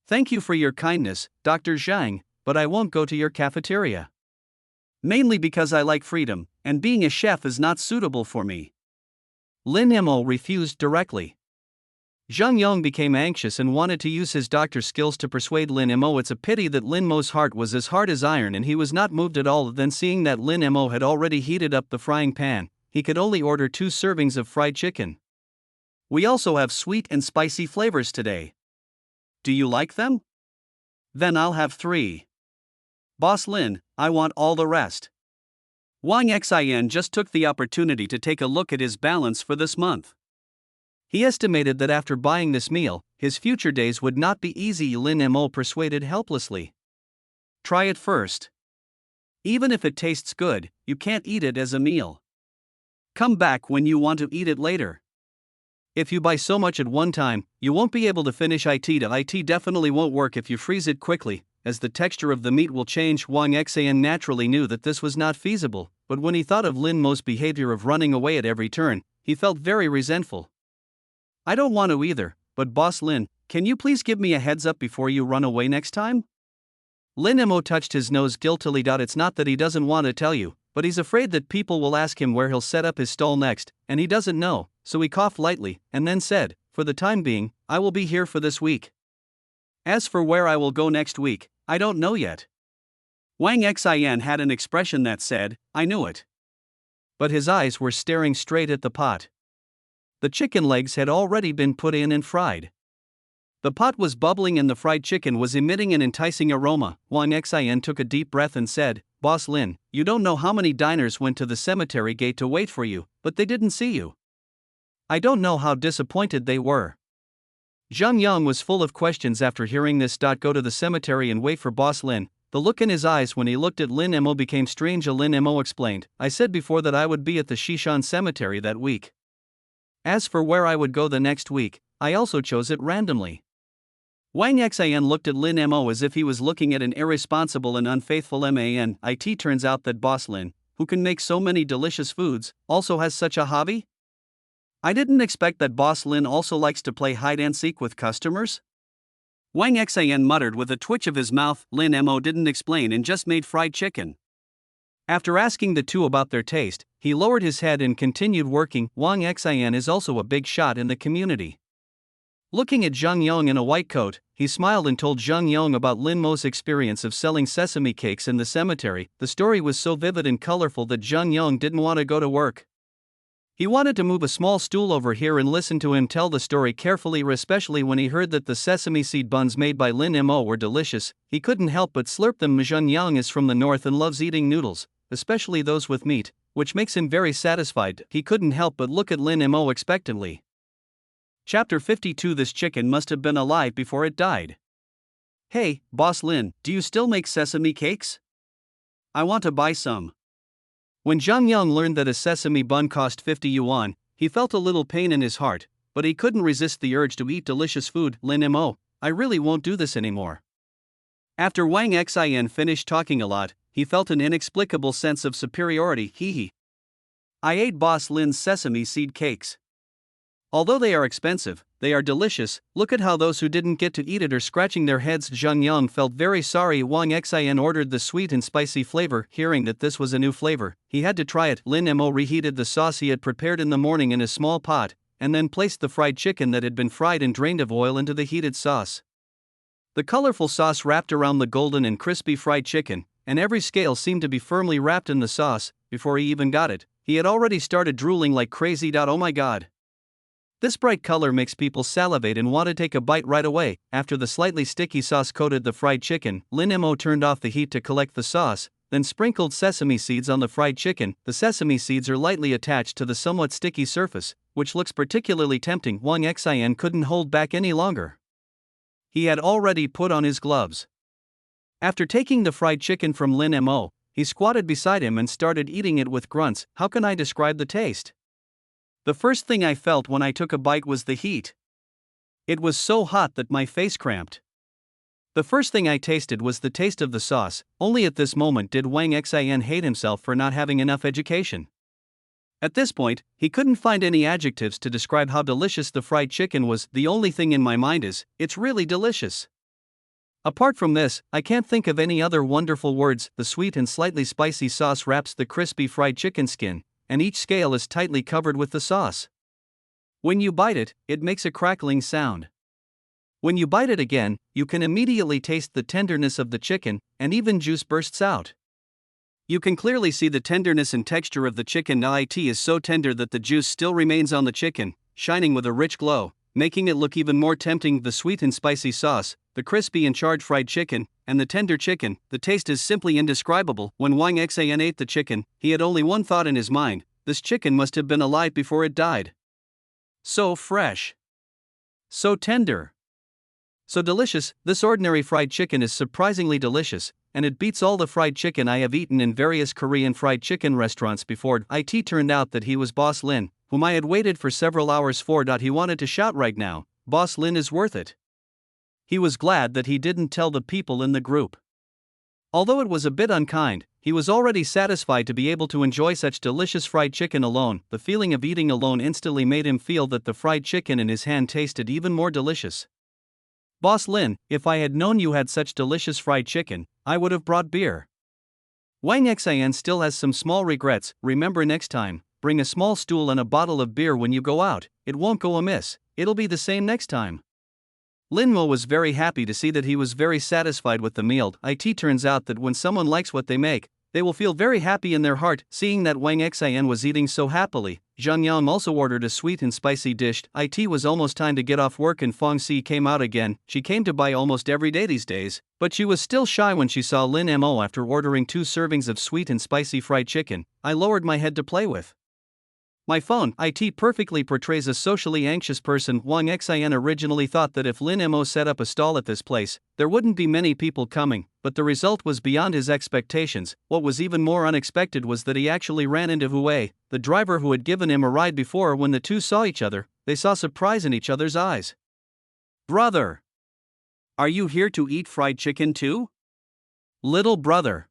Thank you for your kindness, Dr. Zhang, but I won't go to your cafeteria. Mainly because I like freedom, and being a chef is not suitable for me. Lin Mo refused directly. Zheng Yang became anxious and wanted to use his doctor skills to persuade Lin Mo. It's a pity that Lin Mo's heart was as hard as iron and he was not moved at all. Then seeing that Lin Mo had already heated up the frying pan, he could only order 2 servings of fried chicken. We also have sweet and spicy flavors today. Do you like them? Then I'll have 3. Boss Lin, I want all the rest. Wang Xian just took the opportunity to take a look at his balance for this month. He estimated that after buying this meal, his future days would not be easy. Lin Mo persuaded helplessly. Try it first. Even if it tastes good, you can't eat it as a meal. Come back when you want to eat it later. If you buy so much at one time, you won't be able to finish it. It definitely won't work if you freeze it quickly, as the texture of the meat will change. Wang Xian naturally knew that this was not feasible, but when he thought of Lin Mo's behavior of running away at every turn, he felt very resentful. I don't want to either, but Boss Lin, can you please give me a heads up before you run away next time? Lin Mo touched his nose guiltily. It's not that he doesn't want to tell you, but he's afraid that people will ask him where he'll set up his stall next, and he doesn't know, so he coughed lightly, and then said, for the time being, I will be here for this week. As for where I will go next week, I don't know yet. Wang Xian had an expression that said, I knew it. But his eyes were staring straight at the pot. The chicken legs had already been put in and fried. The pot was bubbling and the fried chicken was emitting an enticing aroma. Wang Xian took a deep breath and said, Boss Lin, you don't know how many diners went to the cemetery gate to wait for you, but they didn't see you. I don't know how disappointed they were. Zheng Yang was full of questions after hearing this. Go to the cemetery and wait for Boss Lin. The look in his eyes when he looked at Lin Mo became strange. Lin Mo explained, I said before that I would be at the Shishan cemetery that week. As for where I would go the next week, I also chose it randomly. Wang Xian looked at Lin Mo as if he was looking at an irresponsible and unfaithful man. It turns out that Boss Lin, who can make so many delicious foods, also has such a hobby? I didn't expect that Boss Lin also likes to play hide and seek with customers. Wang Xian muttered with a twitch of his mouth. Lin Mo didn't explain and just made fried chicken. After asking the two about their taste, he lowered his head and continued working. Wang Xian is also a big shot in the community. Looking at Zheng Yang in a white coat, he smiled and told Zheng Yang about Lin Mo's experience of selling sesame cakes in the cemetery. The story was so vivid and colorful that Zheng Yang didn't want to go to work. He wanted to move a small stool over here and listen to him tell the story carefully, especially when he heard that the sesame seed buns made by Lin Mo were delicious. He couldn't help but slurp them. Zheng Yang is from the north and loves eating noodles, especially those with meat, which makes him very satisfied. He couldn't help but look at Lin Mo expectantly. Chapter 52. This chicken must have been alive before it died. Hey, Boss Lin, do you still make sesame cakes? I want to buy some. When Zhang Yang learned that a sesame bun cost 50 yuan, he felt a little pain in his heart, but he couldn't resist the urge to eat delicious food. Lin Mo, I really won't do this anymore. After Wang Xian finished talking a lot, he felt an inexplicable sense of superiority. Hee. I ate Boss Lin's sesame seed cakes. Although they are expensive, they are delicious. Look at how those who didn't get to eat it are scratching their heads. Zhang Yang felt very sorry. Wang Xian ordered the sweet and spicy flavor. Hearing that this was a new flavor, he had to try it. Lin Mo reheated the sauce he had prepared in the morning in a small pot, and then placed the fried chicken that had been fried and drained of oil into the heated sauce. The colorful sauce wrapped around the golden and crispy fried chicken, and every scale seemed to be firmly wrapped in the sauce. Before he even got it, he had already started drooling like crazy. Oh my god. This bright color makes people salivate and want to take a bite right away. After the slightly sticky sauce coated the fried chicken, Lin Mo turned off the heat to collect the sauce, then sprinkled sesame seeds on the fried chicken. The sesame seeds are lightly attached to the somewhat sticky surface, which looks particularly tempting. Wang Xian couldn't hold back any longer. He had already put on his gloves. After taking the fried chicken from Lin Mo, he squatted beside him and started eating it with grunts. How can I describe the taste? The first thing I felt when I took a bite was the heat. It was so hot that my face cramped. The first thing I tasted was the taste of the sauce. Only at this moment did Wang Xian hate himself for not having enough education. At this point, he couldn't find any adjectives to describe how delicious the fried chicken was. The only thing in my mind is, it's really delicious. Apart from this, I can't think of any other wonderful words. The sweet and slightly spicy sauce wraps the crispy fried chicken skin, and each scale is tightly covered with the sauce. When you bite it, it makes a crackling sound. When you bite it again, you can immediately taste the tenderness of the chicken, and even juice bursts out. You can clearly see the tenderness and texture of the chicken. It is so tender that the juice still remains on the chicken, shining with a rich glow, making it look even more tempting. The sweet and spicy sauce, the crispy and charred fried chicken, and the tender chicken, the taste is simply indescribable. When Wang Xian ate the chicken, he had only one thought in his mind: this chicken must have been alive before it died. So fresh. So tender. So delicious. This ordinary fried chicken is surprisingly delicious, and it beats all the fried chicken I have eaten in various Korean fried chicken restaurants before. It turned out that he was Boss Lin, whom I had waited for several hours for. He wanted to shout right now, Boss Lin is worth it. He was glad that he didn't tell the people in the group. Although it was a bit unkind, he was already satisfied to be able to enjoy such delicious fried chicken alone. The feeling of eating alone instantly made him feel that the fried chicken in his hand tasted even more delicious. Boss Lin, if I had known you had such delicious fried chicken, I would have brought beer. Wang Xian still has some small regrets. Remember, next time, bring a small stool and a bottle of beer when you go out. It won't go amiss. It'll be the same next time. Lin Mo was very happy to see that he was very satisfied with the meal. It turns out that when someone likes what they make, they will feel very happy in their heart. Seeing that Wang Xian was eating so happily, Zhang Yang also ordered a sweet and spicy dish. It was almost time to get off work and Fong Si came out again. She came to buy almost every day these days, but she was still shy when she saw Lin Mo after ordering 2 servings of sweet and spicy fried chicken. I lowered my head to play with my phone. It perfectly portrays a socially anxious person. Wang Xian originally thought that if Lin Mo set up a stall at this place, there wouldn't be many people coming, but the result was beyond his expectations. What was even more unexpected was that he actually ran into Hu, the driver who had given him a ride before. When the two saw each other, they saw surprise in each other's eyes. Brother! Are you here to eat fried chicken too? Little brother!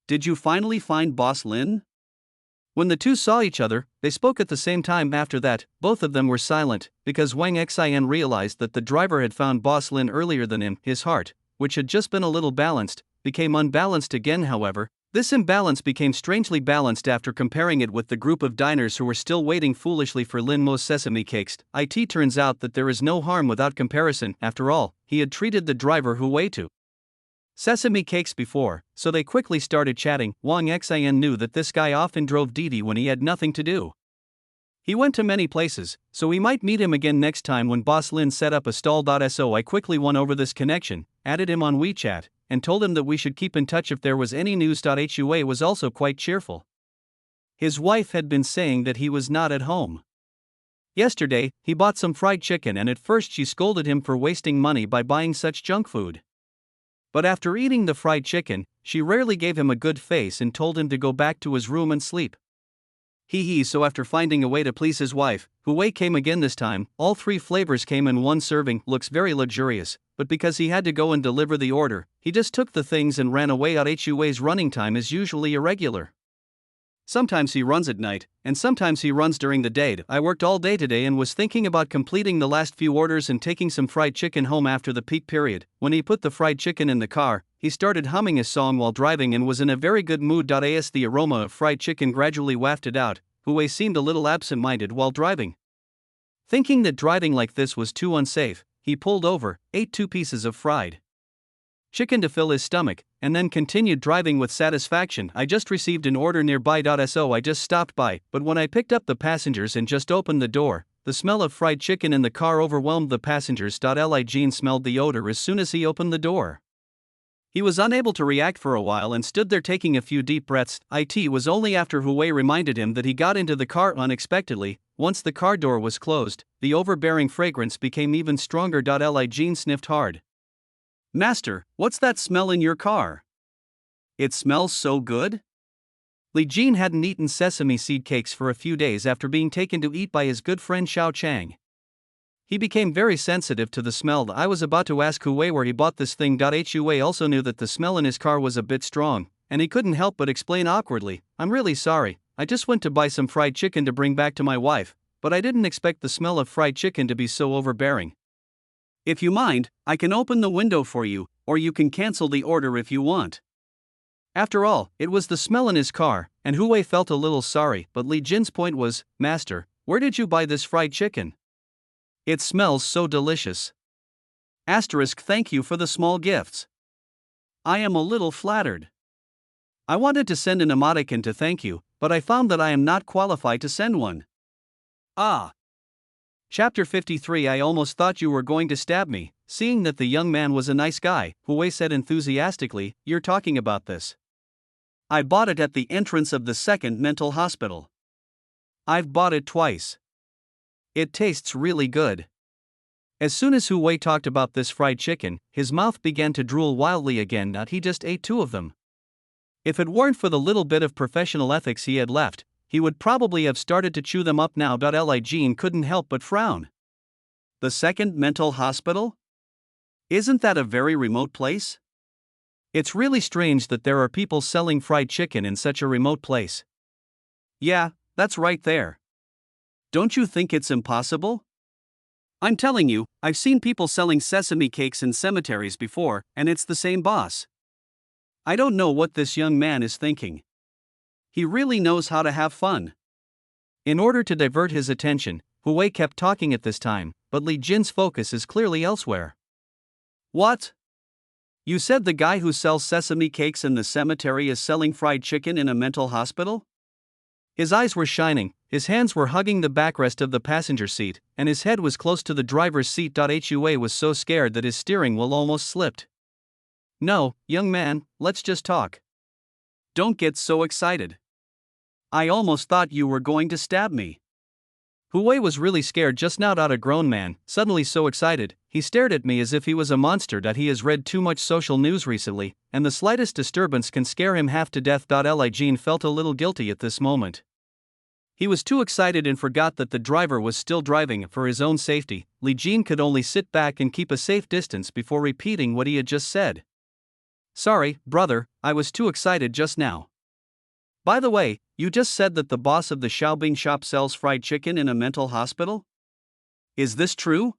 Did you finally find Boss Lin? When the two saw each other, they spoke at the same time. After that, both of them were silent, because Wang Xian realized that the driver had found Boss Lin earlier than him. His heart, which had just been a little balanced, became unbalanced again. However, this imbalance became strangely balanced after comparing it with the group of diners who were still waiting foolishly for Lin Mo's sesame cakes. It turns out that there is no harm without comparison. After all, he had treated the driver Hu to sesame cakes before, so they quickly started chatting. Wang Xian knew that this guy often drove Didi when he had nothing to do. He went to many places, so we might meet him again next time when Boss Lin set up a stall. So I quickly won over this connection, added him on WeChat, and told him that we should keep in touch if there was any news. Hui was also quite cheerful. His wife had been saying that he was not at home. Yesterday, he bought some fried chicken and at first she scolded him for wasting money by buying such junk food. But after eating the fried chicken, she rarely gave him a good face and told him to go back to his room and sleep. So after finding a way to please his wife, Hui came again this time. All 3 flavors came in one serving. Looks very luxurious, but because he had to go and deliver the order, he just took the things and ran away. Hui's running time is usually irregular. Sometimes he runs at night, and sometimes he runs during the day. I worked all day today and was thinking about completing the last few orders and taking some fried chicken home after the peak period. When he put the fried chicken in the car, he started humming a song while driving and was in a very good mood. As the aroma of fried chicken gradually wafted out, Hui seemed a little absent-minded while driving. Thinking that driving like this was too unsafe, he pulled over, ate 2 pieces of fried chicken to fill his stomach, and then continued driving with satisfaction. I just received an order nearby. So I just stopped by, but when I picked up the passengers and just opened the door, the smell of fried chicken in the car overwhelmed the passengers. Jean smelled the odor as soon as he opened the door. He was unable to react for a while and stood there taking a few deep breaths. It was only after Hui reminded him that he got into the car unexpectedly. Once the car door was closed, the overbearing fragrance became even stronger. Jean sniffed hard. "Master, what's that smell in your car? It smells so good?" Li Jin hadn't eaten sesame seed cakes for a few days after being taken to eat by his good friend Xiao Chang. He became very sensitive to the smell. I was about to ask Hui where he bought this thing. Hui also knew that the smell in his car was a bit strong, and he couldn't help but explain awkwardly, "I'm really sorry, I just went to buy some fried chicken to bring back to my wife, but I didn't expect the smell of fried chicken to be so overbearing. If you mind, I can open the window for you, or you can cancel the order if you want." After all, it was the smell in his car, and Hui felt a little sorry, but Li Jin's point was, "Master, where did you buy this fried chicken? It smells so delicious. Thank you for the small gifts. I am a little flattered. I wanted to send an emoticon to thank you, but I found that I am not qualified to send one." Ah. Chapter 53. I almost thought you were going to stab me. Seeing that the young man was a nice guy, Hui said enthusiastically, "You're talking about this? I bought it at the entrance of the second mental hospital. I've bought it twice. It tastes really good." As soon as Hui talked about this fried chicken, his mouth began to drool wildly again. He just ate 2 of them. If it weren't for the little bit of professional ethics he had left, he would probably have started to chew them up now. Li Jin couldn't help but frown. The second mental hospital? Isn't that a very remote place? It's really strange that there are people selling fried chicken in such a remote place. Yeah, that's right there. Don't you think it's impossible? I'm telling you, I've seen people selling sesame cakes in cemeteries before, and it's the same boss. I don't know what this young man is thinking. He really knows how to have fun. In order to divert his attention, Hui kept talking at this time, but Li Jin's focus is clearly elsewhere. What? You said the guy who sells sesame cakes in the cemetery is selling fried chicken in a mental hospital? His eyes were shining, his hands were hugging the backrest of the passenger seat, and his head was close to the driver's seat. Hui was so scared that his steering wheel almost slipped. No, young man, let's just talk. Don't get so excited. I almost thought you were going to stab me. Hui was really scared just now. A grown man, suddenly so excited, he stared at me as if he was a monster. He has read too much social news recently, and the slightest disturbance can scare him half to death. Li Jin felt a little guilty at this moment. He was too excited and forgot that the driver was still driving. For his own safety, Li Jin could only sit back and keep a safe distance before repeating what he had just said. Sorry, brother, I was too excited just now. By the way, you just said that the boss of the Xiaobing shop sells fried chicken in a mental hospital? Is this true?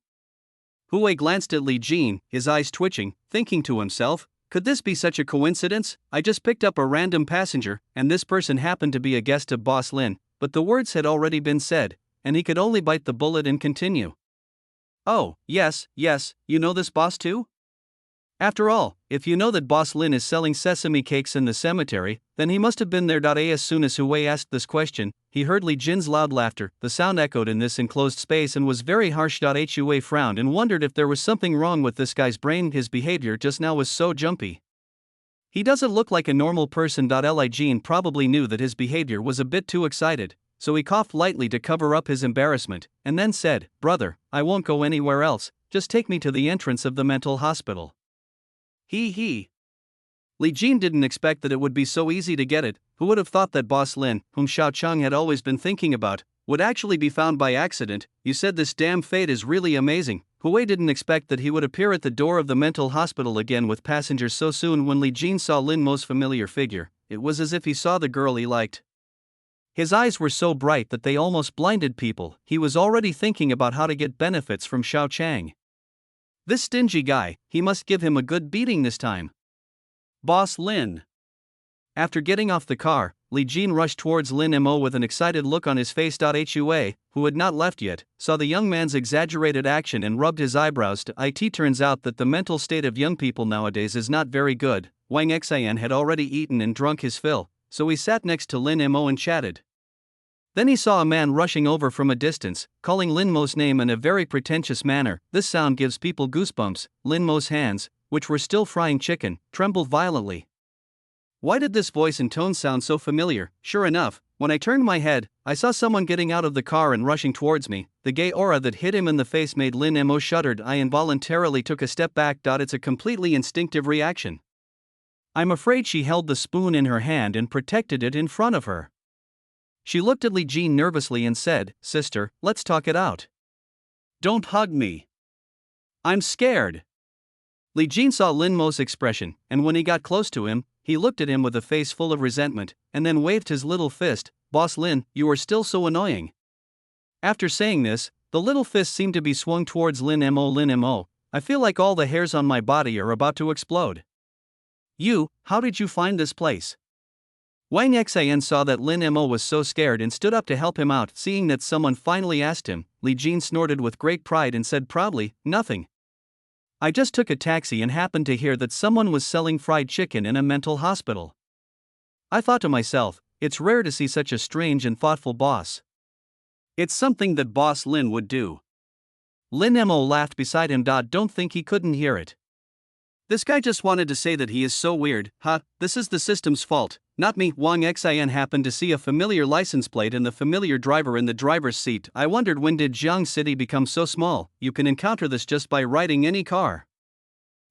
Hui glanced at Li Jin, his eyes twitching, thinking to himself, could this be such a coincidence? I just picked up a random passenger, and this person happened to be a guest of Boss Lin, but the words had already been said, and he could only bite the bullet and continue. Oh, yes, you know this boss too? After all, if you know that Boss Lin is selling sesame cakes in the cemetery, then he must have been there. As soon as Hui asked this question, he heard Li Jin's loud laughter. The sound echoed in this enclosed space and was very harsh. Hui frowned and wondered if there was something wrong with this guy's brain. His behavior just now was so jumpy. He doesn't look like a normal person. Li Jean probably knew that his behavior was a bit too excited, so he coughed lightly to cover up his embarrassment, and then said, "Brother, I won't go anywhere else, just take me to the entrance of the mental hospital." He. Li Jin didn't expect that it would be so easy to get it. Who would have thought that Boss Lin, whom Xiao Cheng had always been thinking about, would actually be found by accident? You said this damn fate is really amazing. Hui didn't expect that he would appear at the door of the mental hospital again with passengers so soon. When Li Jin saw Lin Mo's familiar figure, it was as if he saw the girl he liked. His eyes were so bright that they almost blinded people. He was already thinking about how to get benefits from Xiao Chang. This stingy guy, he must give him a good beating this time. Boss Lin. After getting off the car, Li Jin rushed towards Lin Mo with an excited look on his face. Hua, who had not left yet, saw the young man's exaggerated action and rubbed his eyebrows. It turns out that the mental state of young people nowadays is not very good. Wang Xian had already eaten and drunk his fill, so he sat next to Lin Mo and chatted. Then he saw a man rushing over from a distance, calling Lin Mo's name in a very pretentious manner. This sound gives people goosebumps. Lin Mo's hands, which were still frying chicken, trembled violently. Why did this voice and tone sound so familiar? Sure enough, when I turned my head, I saw someone getting out of the car and rushing towards me. The gay aura that hit him in the face made Lin Mo shuddered. I involuntarily took a step back. It's a completely instinctive reaction. I'm afraid she held the spoon in her hand and protected it in front of her. She looked at Li Jin nervously and said, "Sister, let's talk it out. Don't hug me. I'm scared." Li Jin saw Lin Mo's expression, and when he got close to him, he looked at him with a face full of resentment, and then waved his little fist. "Boss Lin, you are still so annoying." After saying this, the little fist seemed to be swung towards Lin Mo. "Lin Mo, I feel like all the hairs on my body are about to explode. How did you find this place?" Wang Xian saw that Lin Mo was so scared and stood up to help him out. Seeing that someone finally asked him, Li Jin snorted with great pride and said proudly, "Nothing. I just took a taxi and happened to hear that someone was selling fried chicken in a mental hospital. I thought to myself, it's rare to see such a strange and thoughtful boss. It's something that Boss Lin would do." Lin Mo laughed beside him. Don't think he couldn't hear it. This guy just wanted to say that he is so weird. This is the system's fault, not me. Wang Xian happened to see a familiar license plate and the familiar driver in the driver's seat. I wondered, when did Jiang City become so small? You can encounter this just by riding any car.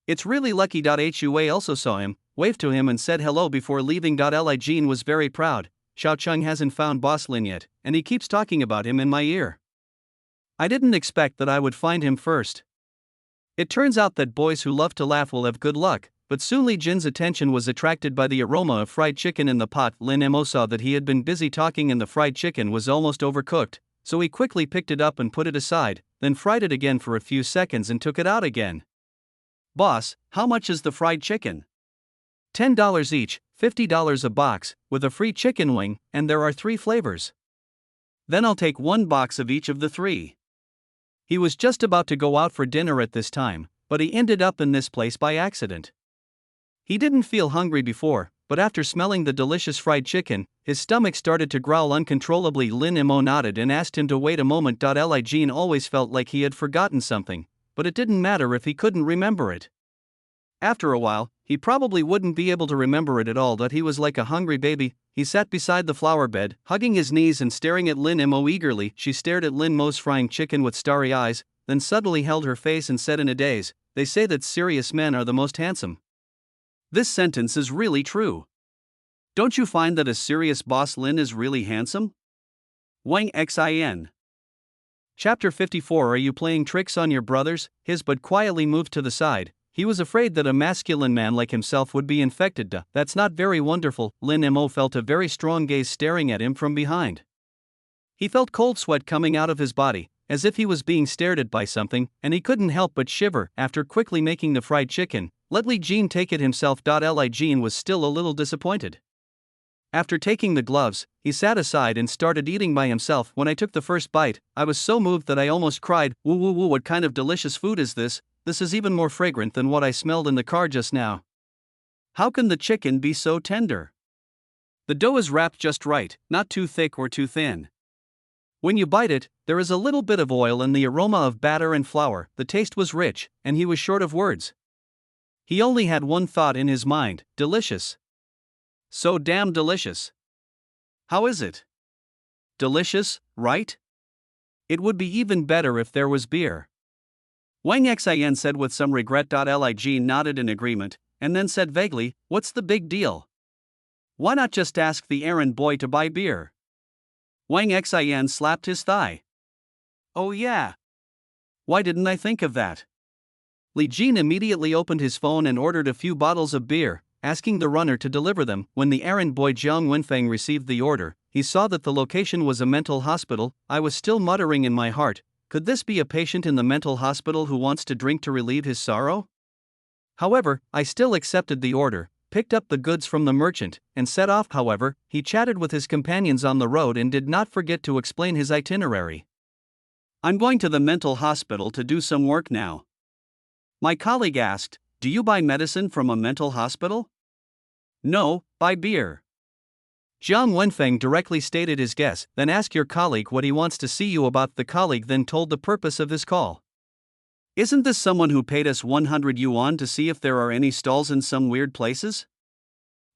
It's really lucky. Hua also saw him, waved to him and said hello before leaving. Li Jin was very proud. Xiao Cheng hasn't found Boss Lin yet, and he keeps talking about him in my ear. I didn't expect that I would find him first. It turns out that boys who love to laugh will have good luck, but soon Li Jin's attention was attracted by the aroma of fried chicken in the pot. Lin Mo saw that he had been busy talking and the fried chicken was almost overcooked, so he quickly picked it up and put it aside, then fried it again for a few seconds and took it out again. "Boss, how much is the fried chicken?" $10 each, $50 a box, with a free chicken wing, and there are 3 flavors. "Then I'll take 1 box of each of the 3. He was just about to go out for dinner at this time, but he ended up in this place by accident. He didn't feel hungry before, but after smelling the delicious fried chicken, his stomach started to growl uncontrollably. Lin Mo nodded and asked him to wait a moment. Li Jin always felt like he had forgotten something, but it didn't matter if he couldn't remember it. After a while, he probably wouldn't be able to remember it at all. He was like a hungry baby. He sat beside the flower bed, hugging his knees and staring at Lin Mo eagerly. She stared at Lin Mo's frying chicken with starry eyes, then suddenly held her face and said in a daze, "They say that serious men are the most handsome. This sentence is really true. Don't you find that a serious Boss Lin is really handsome?" Wang Xin. Chapter 54. Are you playing tricks on your brothers? His bud quietly moved to the side. He was afraid that a masculine man like himself would be infected. That's not very wonderful. Lin Mo felt a very strong gaze staring at him from behind. He felt cold sweat coming out of his body, as if he was being stared at by something, and he couldn't help but shiver. After quickly making the fried chicken, let Li Jin take it himself. Li Jin was still a little disappointed. After taking the gloves, he sat aside and started eating by himself. When I took the first bite, I was so moved that I almost cried. Woo woo woo, what kind of delicious food is this? This is even more fragrant than what I smelled in the car just now. How can the chicken be so tender? The dough is wrapped just right, not too thick or too thin. When you bite it, there is a little bit of oil and the aroma of batter and flour. The taste was rich, and he was short of words. He only had one thought in his mind: delicious. So damn delicious. How is it? Delicious, right? It would be even better if there was beer. Wang Xin said with some regret. Lig nodded in agreement, and then said vaguely, "What's the big deal? Why not just ask the errand boy to buy beer?" Wang Xin slapped his thigh. "Oh yeah. Why didn't I think of that?" Li Jin immediately opened his phone and ordered a few bottles of beer, asking the runner to deliver them. When the errand boy Jiang Wenfeng received the order, he saw that the location was a mental hospital. I was still muttering in my heart, could this be a patient in the mental hospital who wants to drink to relieve his sorrow? However, I still accepted the order, picked up the goods from the merchant, and set off. However, he chatted with his companions on the road and did not forget to explain his itinerary. "I'm going to the mental hospital to do some work now." My colleague asked, "Do you buy medicine from a mental hospital?" "No, buy beer." Jiang Wenfeng directly stated his guess, then ask your colleague what he wants to see you about. The colleague then told the purpose of his call. "Isn't this someone who paid us 100 yuan to see if there are any stalls in some weird places?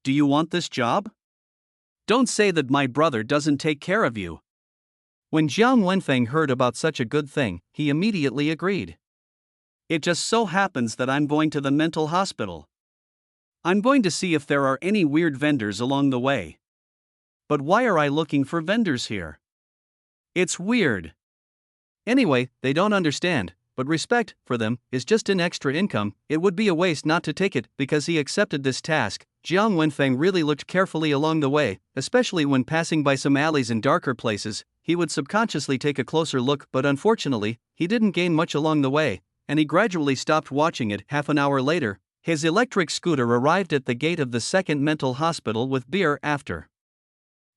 Do you want this job? Don't say that my brother doesn't take care of you." When Jiang Wenfeng heard about such a good thing, he immediately agreed. "It just so happens that I'm going to the mental hospital. I'm going to see if there are any weird vendors along the way. But why are I looking for vendors here? It's weird. Anyway, they don't understand, but respect, for them, is just an extra income. It would be a waste not to take it." Because he accepted this task, Jiang Wenfeng really looked carefully along the way, especially when passing by some alleys in darker places. He would subconsciously take a closer look, but unfortunately, he didn't gain much along the way, and he gradually stopped watching it. Half an hour later, his electric scooter arrived at the gate of the second mental hospital with beer. After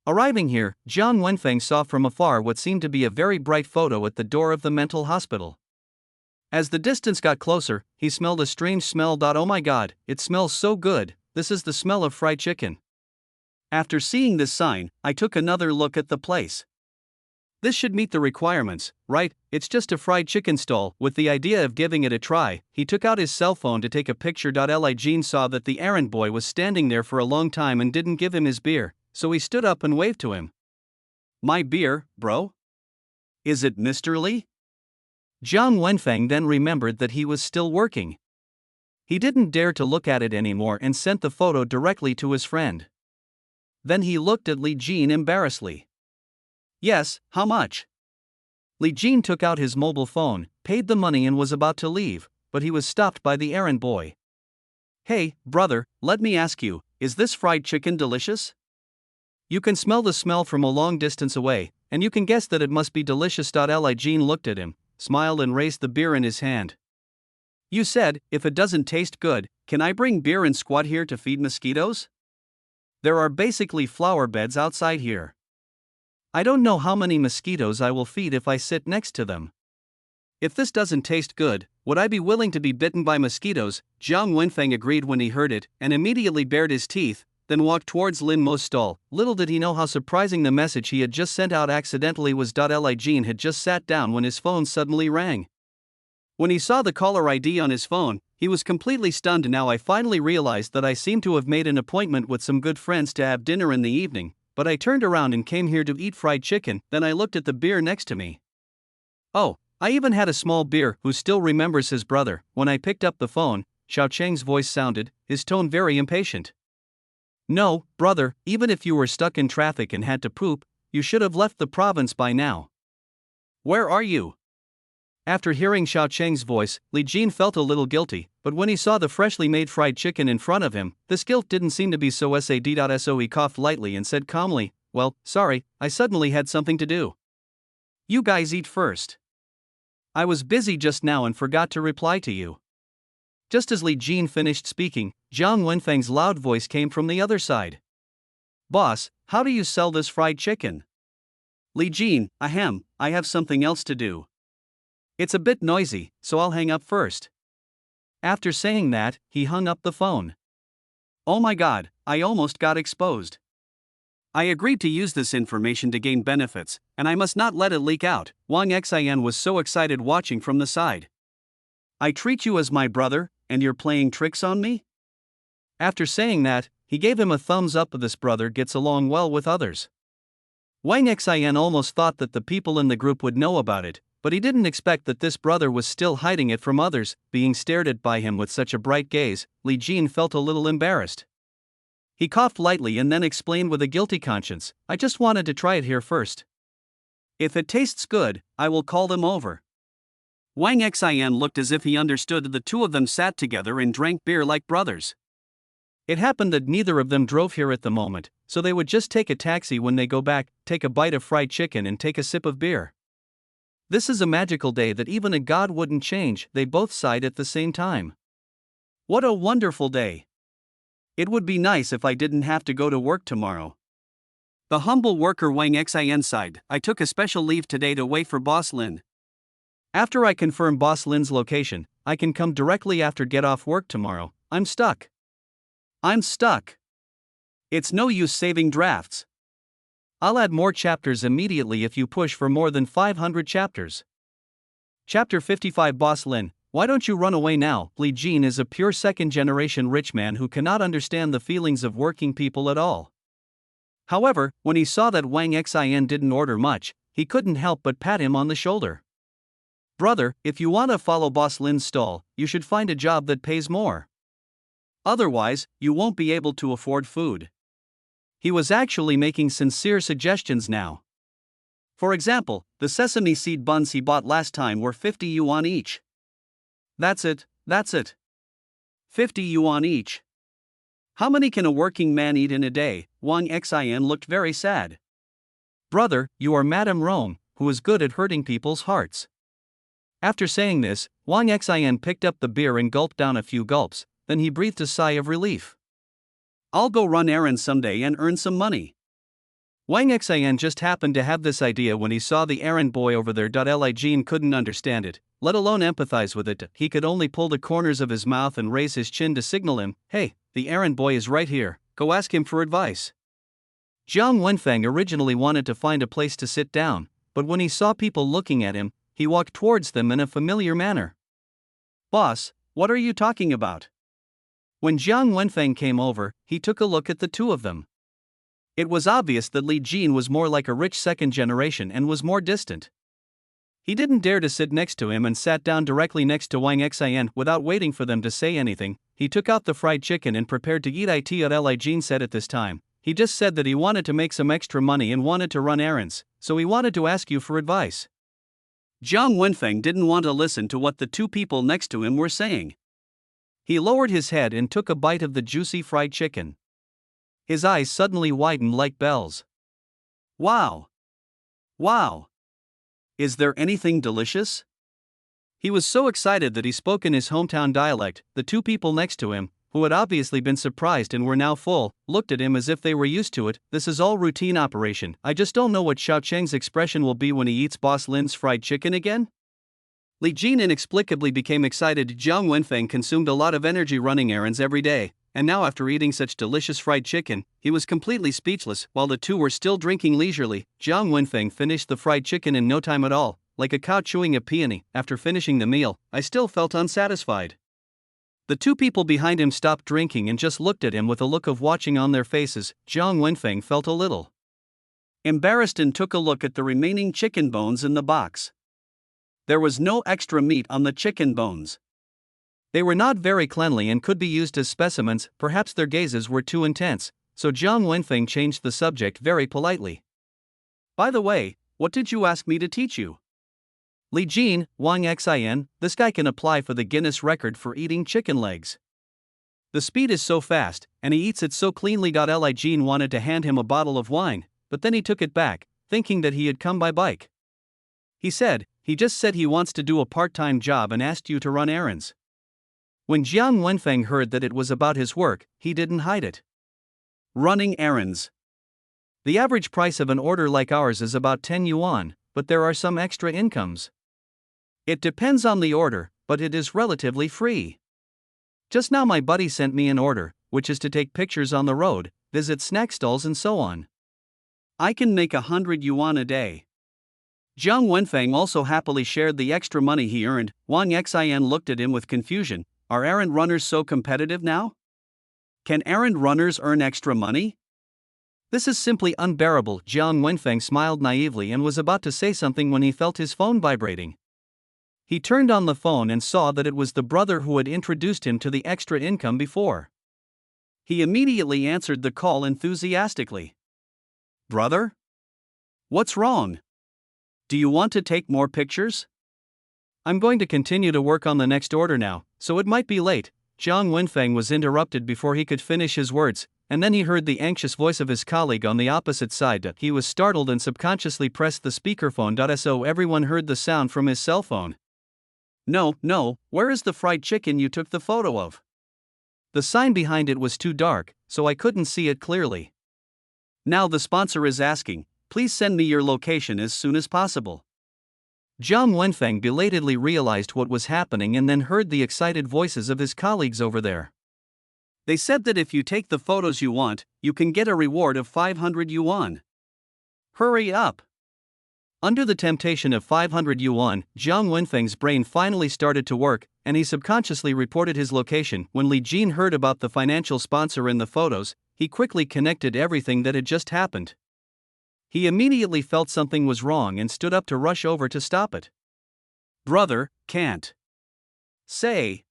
arriving here, Jiang Wenfeng saw from afar what seemed to be a very bright photo at the door of the mental hospital. As the distance got closer, he smelled a strange smell. "Oh my god, it smells so good, this is the smell of fried chicken." After seeing this sign, I took another look at the place. This should meet the requirements, right? It's just a fried chicken stall. With the idea of giving it a try, he took out his cell phone to take a picture. Li Jin saw that the errand boy was standing there for a long time and didn't give him his beer, so he stood up and waved to him. "My beer, bro? Is it Mr. Li?" Jiang Wenfeng then remembered that he was still working. He didn't dare to look at it anymore and sent the photo directly to his friend. Then he looked at Li Jin embarrassedly. "Yes, how much?" Li Jin took out his mobile phone, paid the money and was about to leave, but he was stopped by the errand boy. "Hey, brother, let me ask you, is this fried chicken delicious? You can smell the smell from a long distance away, and you can guess that it must be delicious." Li Jin looked at him, smiled and raised the beer in his hand. "You said, if it doesn't taste good, can I bring beer and squat here to feed mosquitoes? There are basically flower beds outside here. I don't know how many mosquitoes I will feed if I sit next to them. If this doesn't taste good, would I be willing to be bitten by mosquitoes?" Jiang Wenfeng agreed when he heard it, and immediately bared his teeth, then walked towards Lin Mo's stall. Little did he know how surprising the message he had just sent out accidentally was. Li Jin had just sat down when his phone suddenly rang. When he saw the caller ID on his phone, he was completely stunned. "Now I finally realized that I seem to have made an appointment with some good friends to have dinner in the evening, but I turned around and came here to eat fried chicken." Then I looked at the beer next to me. "Oh, I even had a small beer." Who still remembers his brother? When I picked up the phone, Xiao Cheng's voice sounded, his tone very impatient. "No, brother, even if you were stuck in traffic and had to poop, you should have left the province by now. Where are you?" After hearing Xiao Cheng's voice, Li Jin felt a little guilty, but when he saw the freshly made fried chicken in front of him, this guilt didn't seem to be so sad. So he coughed lightly and said calmly, "Well, sorry, I suddenly had something to do. You guys eat first. I was busy just now and forgot to reply to you." Just as Li Jin finished speaking, Jiang Wenfeng's loud voice came from the other side. "Boss, how do you sell this fried chicken?" "Li Jin, ahem, I have something else to do. It's a bit noisy, so I'll hang up first." After saying that, he hung up the phone. Oh my god, I almost got exposed. I agreed to use this information to gain benefits, and I must not let it leak out. Wang Xin was so excited watching from the side. "I treat you as my brother, and you're playing tricks on me? After saying that, he gave him a thumbs up. This brother gets along well with others. Wang Xian almost thought that the people in the group would know about it, but he didn't expect that this brother was still hiding it from others. Being stared at by him with such a bright gaze, Li Jin felt a little embarrassed. He coughed lightly and then explained with a guilty conscience, I just wanted to try it here first. If it tastes good, I will call them over. Wang Xian looked as if he understood. The two of them sat together and drank beer like brothers. It happened that neither of them drove here at the moment, so they would just take a taxi when they go back, take a bite of fried chicken and take a sip of beer. This is a magical day that even a god wouldn't change. They both sighed at the same time. What a wonderful day. It would be nice if I didn't have to go to work tomorrow. The humble worker Wang Xian sighed, I took a special leave today to wait for Boss Lin. After I confirm Boss Lin's location, I can come directly after get off work tomorrow. I'm stuck. It's no use saving drafts. I'll add more chapters immediately if you push for more than 500 chapters. Chapter 55 Boss Lin, why don't you run away now? Li Jin is a pure second-generation rich man who cannot understand the feelings of working people at all. However, when he saw that Wang Xian didn't order much, he couldn't help but pat him on the shoulder. Brother, if you want to follow Boss Lin's stall, you should find a job that pays more. Otherwise, you won't be able to afford food. He was actually making sincere suggestions now. For example, the sesame seed buns he bought last time were 50 yuan each. That's it. 50 yuan each. How many can a working man eat in a day? Wang Xian looked very sad. Brother, you are Madame Rome, who is good at hurting people's hearts. After saying this, Wang Xian picked up the beer and gulped down a few gulps, then he breathed a sigh of relief. I'll go run errands someday and earn some money. Wang Xian just happened to have this idea when he saw the errand boy over there. Li Jin couldn't understand it, let alone empathize with it. He could only pull the corners of his mouth and raise his chin to signal him, hey, the errand boy is right here, go ask him for advice. Jiang Wenfeng originally wanted to find a place to sit down, but when he saw people looking at him, he walked towards them in a familiar manner. Boss, what are you talking about? When Jiang Wenfeng came over, he took a look at the two of them. It was obvious that Li Jin was more like a rich second generation and was more distant. He didn't dare to sit next to him and sat down directly next to Wang Xian without waiting for them to say anything. He took out the fried chicken and prepared to eat it. Li Jin said at this time, he just said that he wanted to make some extra money and wanted to run errands, so he wanted to ask you for advice. Jiang Wenfeng didn't want to listen to what the two people next to him were saying. He lowered his head and took a bite of the juicy fried chicken. His eyes suddenly widened like bells. Wow! Is there anything delicious? He was so excited that he spoke in his hometown dialect. The two people next to him, who had obviously been surprised and were now full, looked at him as if they were used to it. This is all routine operation. I just don't know what Xiao Cheng's expression will be when he eats Boss Lin's fried chicken again. Li Jin inexplicably became excited. Jiang Wenfeng consumed a lot of energy running errands every day, and now after eating such delicious fried chicken, he was completely speechless. While the two were still drinking leisurely, Jiang Wenfeng finished the fried chicken in no time at all, like a cow chewing a peony. After finishing the meal, I still felt unsatisfied. The two people behind him stopped drinking and just looked at him with a look of watching on their faces. Jiang Wenfeng felt a little embarrassed and took a look at the remaining chicken bones in the box. There was no extra meat on the chicken bones. They were not very cleanly and could be used as specimens. Perhaps their gazes were too intense, so Jiang Wenfeng changed the subject very politely. By the way, what did you ask me to teach you? Li Jin, Wang Xian, this guy can apply for the Guinness record for eating chicken legs. The speed is so fast, and he eats it so cleanly. Li Jin wanted to hand him a bottle of wine, but then he took it back, thinking that he had come by bike. He said, he just said he wants to do a part-time job and asked you to run errands. When Jiang Wenfeng heard that it was about his work, he didn't hide it. Running errands. The average price of an order like ours is about 10 yuan, but there are some extra incomes. It depends on the order, but it is relatively free. Just now my buddy sent me an order, which is to take pictures on the road, visit snack stalls and so on. I can make 100 yuan a day. Jiang Wenfeng also happily shared the extra money he earned. Wang Xian looked at him with confusion. Are errand runners so competitive now? Can errand runners earn extra money? This is simply unbearable. Jiang Wenfeng smiled naively and was about to say something when he felt his phone vibrating. He turned on the phone and saw that it was the brother who had introduced him to the extra income before. He immediately answered the call enthusiastically. Brother? What's wrong? Do you want to take more pictures? I'm going to continue to work on the next order now, so it might be late. Jiang Wenfeng was interrupted before he could finish his words, and then he heard the anxious voice of his colleague on the opposite side. He was startled and subconsciously pressed the speakerphone. So everyone heard the sound from his cell phone. No, where is the fried chicken you took the photo of? The sign behind it was too dark, so I couldn't see it clearly. Now the sponsor is asking, please send me your location as soon as possible. Jiang Wenfeng belatedly realized what was happening and then heard the excited voices of his colleagues over there. They said that if you take the photos you want, you can get a reward of 500 yuan. Hurry up! Under the temptation of 500 yuan, Jiang Wenfeng's brain finally started to work, and he subconsciously reported his location. When Li Jin heard about the financial sponsor in the photos, he quickly connected everything that had just happened. He immediately felt something was wrong and stood up to rush over to stop it. Brother, can't. Say.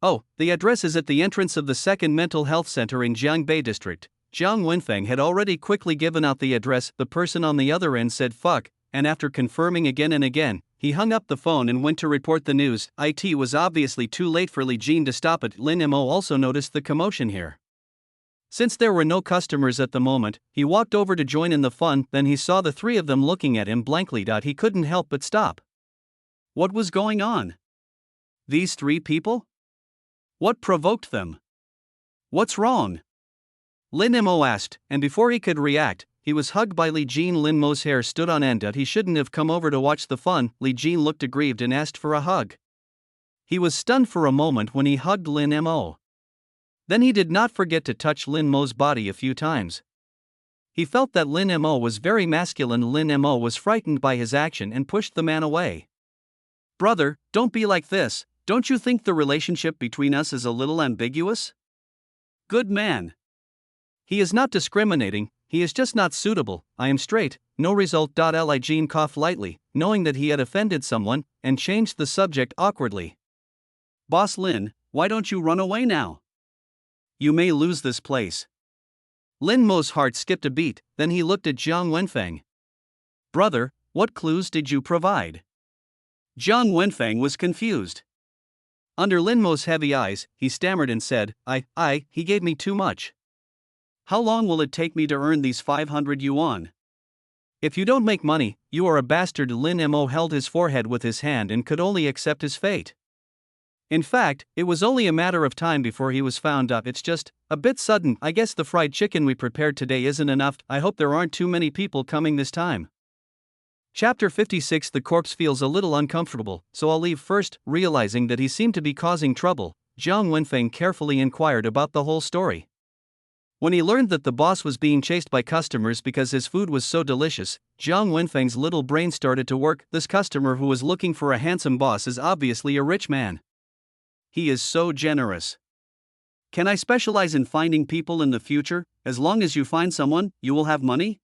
Oh, the address is at the entrance of the second mental health center in Jiangbei district. Jiang Wenfeng had already quickly given out the address. The person on the other end said fuck, and after confirming again and again, he hung up the phone and went to report the news. It was obviously too late for Li Jin to stop it. Lin Mo also noticed the commotion here. Since there were no customers at the moment, he walked over to join in the fun. Then he saw the three of them looking at him blankly. He couldn't help but stop. What was going on? These three people? What provoked them? What's wrong? Lin Mo asked, and before he could react, he was hugged by Li Jin. Lin Mo's hair stood on end. He shouldn't have come over to watch the fun. Li Jin looked aggrieved and asked for a hug. He was stunned for a moment when he hugged Lin Mo. Then he did not forget to touch Lin Mo's body a few times. He felt that Lin Mo was very masculine. Lin Mo was frightened by his action and pushed the man away. Brother, don't be like this. Don't you think the relationship between us is a little ambiguous? Good man. He is not discriminating, he is just not suitable. I am straight, no result. Li Jin coughed lightly, knowing that he had offended someone, and changed the subject awkwardly. Boss Lin, why don't you run away now? You may lose this place. Lin Mo's heart skipped a beat, then he looked at Jiang Wenfeng. Brother, what clues did you provide? Jiang Wenfeng was confused. Under Lin Mo's heavy eyes, he stammered and said, he gave me too much. How long will it take me to earn these 500 yuan? If you don't make money, you are a bastard. Lin Mo held his forehead with his hand and could only accept his fate. In fact, it was only a matter of time before he was found out. It's just a bit sudden. I guess the fried chicken we prepared today isn't enough. I hope there aren't too many people coming this time. Chapter 56. The corpse feels a little uncomfortable, so I'll leave first. Realizing that he seemed to be causing trouble, Jiang Wenfeng carefully inquired about the whole story. When he learned that the boss was being chased by customers because his food was so delicious, Jiang Wenfeng's little brain started to work. This customer who was looking for a handsome boss is obviously a rich man. He is so generous. Can I specialize in finding people in the future? As long as you find someone, you will have money?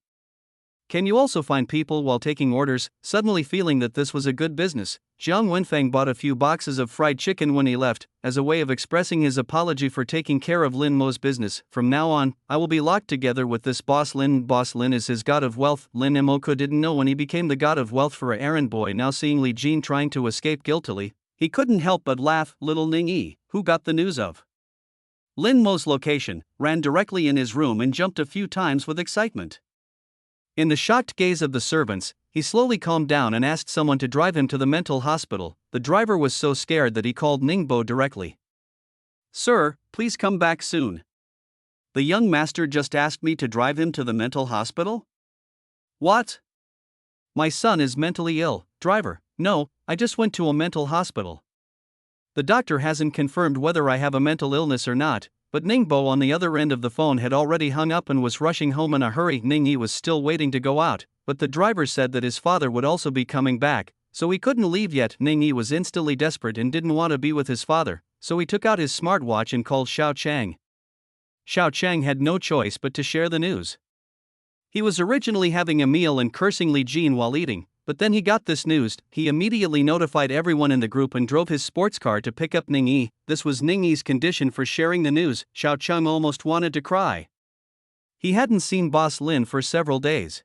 Can you also find people while taking orders? Suddenly feeling that this was a good business, Jiang Wenfeng bought a few boxes of fried chicken when he left, as a way of expressing his apology for taking care of Lin Mo's business. From now on, I will be locked together with this boss Lin. Boss Lin is his god of wealth. Lin Mo didn't know when he became the god of wealth for an errand boy. Now seeing Li Jin trying to escape guiltily, he couldn't help but laugh. Little Ning Yi, who got the news of Lin Mo's location, ran directly in his room and jumped a few times with excitement. In the shocked gaze of the servants, he slowly calmed down and asked someone to drive him to the mental hospital. The driver was so scared that he called Ningbo directly. Sir, please come back soon. The young master just asked me to drive him to the mental hospital? What? My son is mentally ill. Driver, no, I just went to a mental hospital. The doctor hasn't confirmed whether I have a mental illness or not, but Ningbo on the other end of the phone had already hung up and was rushing home in a hurry. Ningyi was still waiting to go out, but the driver said that his father would also be coming back, so he couldn't leave yet. Ningyi was instantly desperate and didn't want to be with his father, so he took out his smartwatch and called Xiao Chang. Xiao Chang had no choice but to share the news. He was originally having a meal and cursing Li Jin while eating, but then he got this news. He immediately notified everyone in the group and drove his sports car to pick up Ning Yi. This was Ning Yi's condition for sharing the news. Xiao Chang almost wanted to cry. He hadn't seen Boss Lin for several days.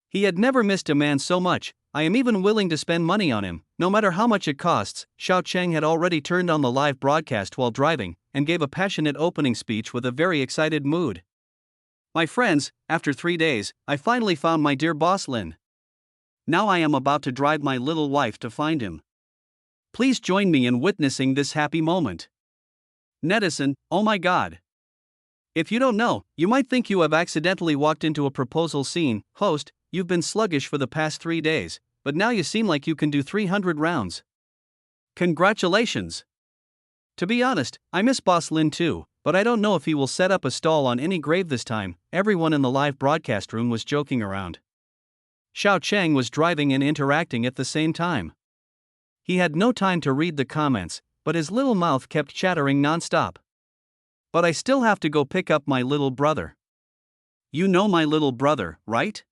He had never missed a man so much. I am even willing to spend money on him, no matter how much it costs. Xiao Chang had already turned on the live broadcast while driving, and gave a passionate opening speech with a very excited mood. My friends, after 3 days, I finally found my dear Boss Lin. Now I am about to drive my little wife to find him. Please join me in witnessing this happy moment. Netizen, oh my god. If you don't know, you might think you have accidentally walked into a proposal scene. Host, you've been sluggish for the past 3 days, but now you seem like you can do 300 rounds. Congratulations! To be honest, I miss Boss Lin too, but I don't know if he will set up a stall on any grave this time. Everyone in the live broadcast room was joking around. Xiao Chang was driving and interacting at the same time. He had no time to read the comments, but his little mouth kept chattering non-stop. But I still have to go pick up my little brother. You know my little brother, right?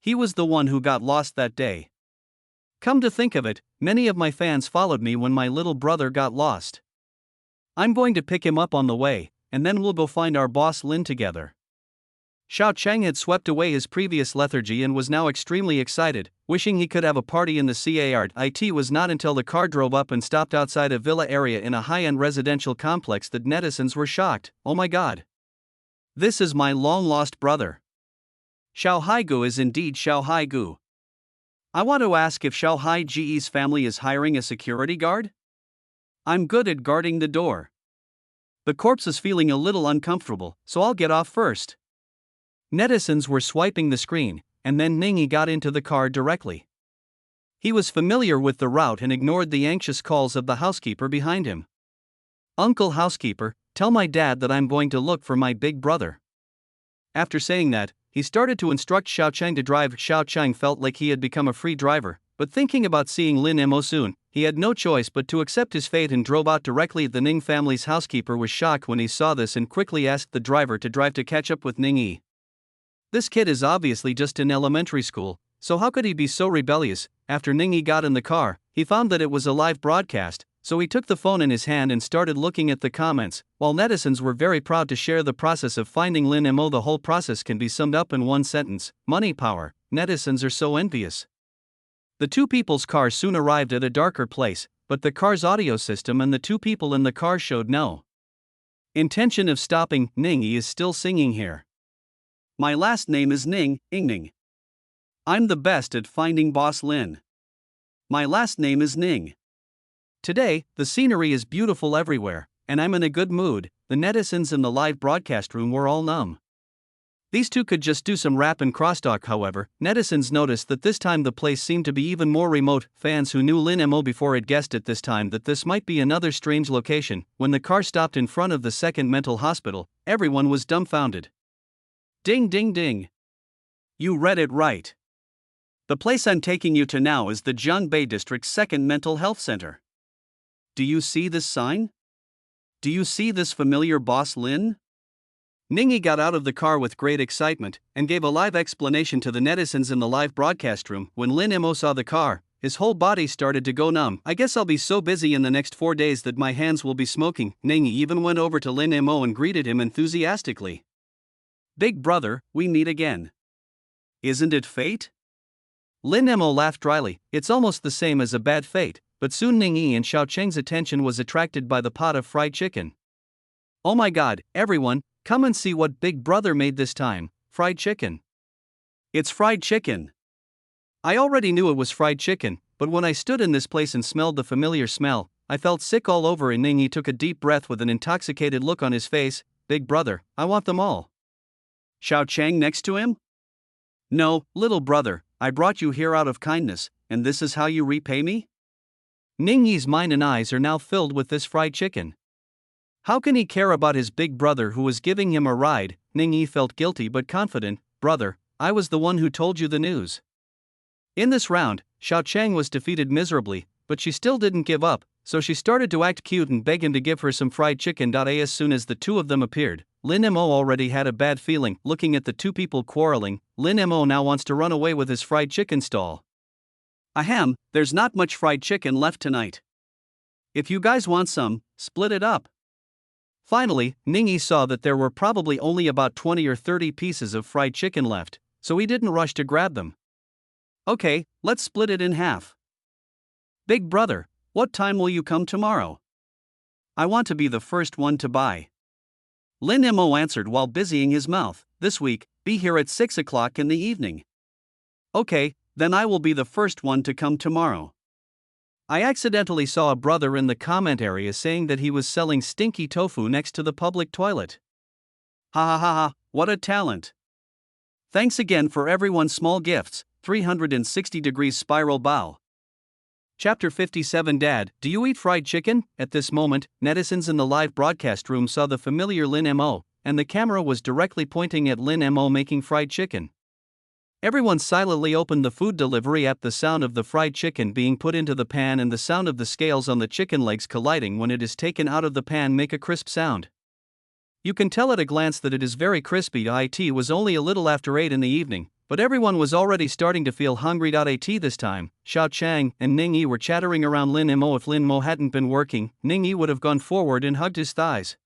He was the one who got lost that day. Come to think of it, many of my fans followed me when my little brother got lost. I'm going to pick him up on the way, and then we'll go find our Boss Lin together. Xiao Chang had swept away his previous lethargy and was now extremely excited, wishing he could have a party in the CAR. It was not until the car drove up and stopped outside a villa area in a high-end residential complex that netizens were shocked. Oh my god. This is my long-lost brother. Xiao Haigu is indeed Xiao Haigu. I want to ask if Xiao Haiji's family is hiring a security guard? I'm good at guarding the door. The corpse is feeling a little uncomfortable, so I'll get off first. Netizens were swiping the screen, and then Ning Yi got into the car directly. He was familiar with the route and ignored the anxious calls of the housekeeper behind him. Uncle housekeeper, tell my dad that I'm going to look for my big brother. After saying that, he started to instruct Xiao Chang to drive. Xiao Chang felt like he had become a free driver, but thinking about seeing Lin Mo soon, he had no choice but to accept his fate and drove out directly. The Ning family's housekeeper was shocked when he saw this and quickly asked the driver to drive to catch up with Ning Yi. This kid is obviously just in elementary school, so how could he be so rebellious? After Ning Yi got in the car, he found that it was a live broadcast, so he took the phone in his hand and started looking at the comments. While netizens were very proud to share the process of finding Lin Mo, the whole process can be summed up in one sentence: money power. Netizens are so envious. The two people's car soon arrived at a darker place, but the car's audio system and the two people in the car showed no intention of stopping. Ning Yi is still singing here. My last name is Ning, Ingning. I'm the best at finding Boss Lin. My last name is Ning. Today, the scenery is beautiful everywhere, and I'm in a good mood. The netizens in the live broadcast room were all numb. These two could just do some rap and crosstalk. However, netizens noticed that this time the place seemed to be even more remote. Fans who knew Lin Mo before had guessed at this time that this might be another strange location. When the car stopped in front of the second mental hospital, everyone was dumbfounded. Ding ding ding. You read it right. The place I'm taking you to now is the Jiangbei District's second mental health center. Do you see this sign? Do you see this familiar Boss Lin? Ning Yi got out of the car with great excitement and gave a live explanation to the netizens in the live broadcast room. When Lin Mo saw the car, his whole body started to go numb. I guess I'll be so busy in the next 4 days that my hands will be smoking. Ning Yi even went over to Lin Mo and greeted him enthusiastically. Big brother, we meet again. Isn't it fate? Lin Mo laughed dryly. It's almost the same as a bad fate, but soon Ning Yi and Xiao Chang's attention was attracted by the pot of fried chicken. Oh my god, everyone, come and see what Big Brother made this time, fried chicken. It's fried chicken. I already knew it was fried chicken, but when I stood in this place and smelled the familiar smell, I felt sick all over. And Ning Yi took a deep breath with an intoxicated look on his face. Big brother, I want them all. Xiao Chang next to him? No, little brother, I brought you here out of kindness, and this is how you repay me? Ning Yi's mind and eyes are now filled with this fried chicken. How can he care about his big brother who was giving him a ride? Ning Yi felt guilty but confident. Brother, I was the one who told you the news. In this round, Xiao Chang was defeated miserably, but she still didn't give up, so she started to act cute and beg him to give her some fried chicken. As soon as the two of them appeared, Lin Mo already had a bad feeling. Looking at the two people quarreling, Lin Mo now wants to run away with his fried chicken stall. Ahem, there's not much fried chicken left tonight. If you guys want some, split it up. Finally, Ningyi saw that there were probably only about 20 or 30 pieces of fried chicken left, so he didn't rush to grab them. Okay, let's split it in half. Big brother, what time will you come tomorrow? I want to be the first one to buy. Lin Mo answered while busying his mouth. This week, be here at 6 o'clock in the evening. Okay, then I will be the first one to come tomorrow. I accidentally saw a brother in the comment area saying that he was selling stinky tofu next to the public toilet. Ha ha ha ha, what a talent. Thanks again for everyone's small gifts. 360-degree spiral bow. Chapter 57. Dad, do you eat fried chicken? At this moment, netizens in the live broadcast room saw the familiar Lin Mo, and the camera was directly pointing at Lin Mo making fried chicken. Everyone silently opened the food delivery app. The sound of the fried chicken being put into the pan and the sound of the scales on the chicken legs colliding when it is taken out of the pan make a crisp sound. You can tell at a glance that it is very crispy. It was only a little after 8 in the evening, but everyone was already starting to feel hungry. This time, Xiao Chang and Ningyi were chattering around Lin Mo. If Lin Mo hadn't been working, Ningyi would have gone forward and hugged his thighs.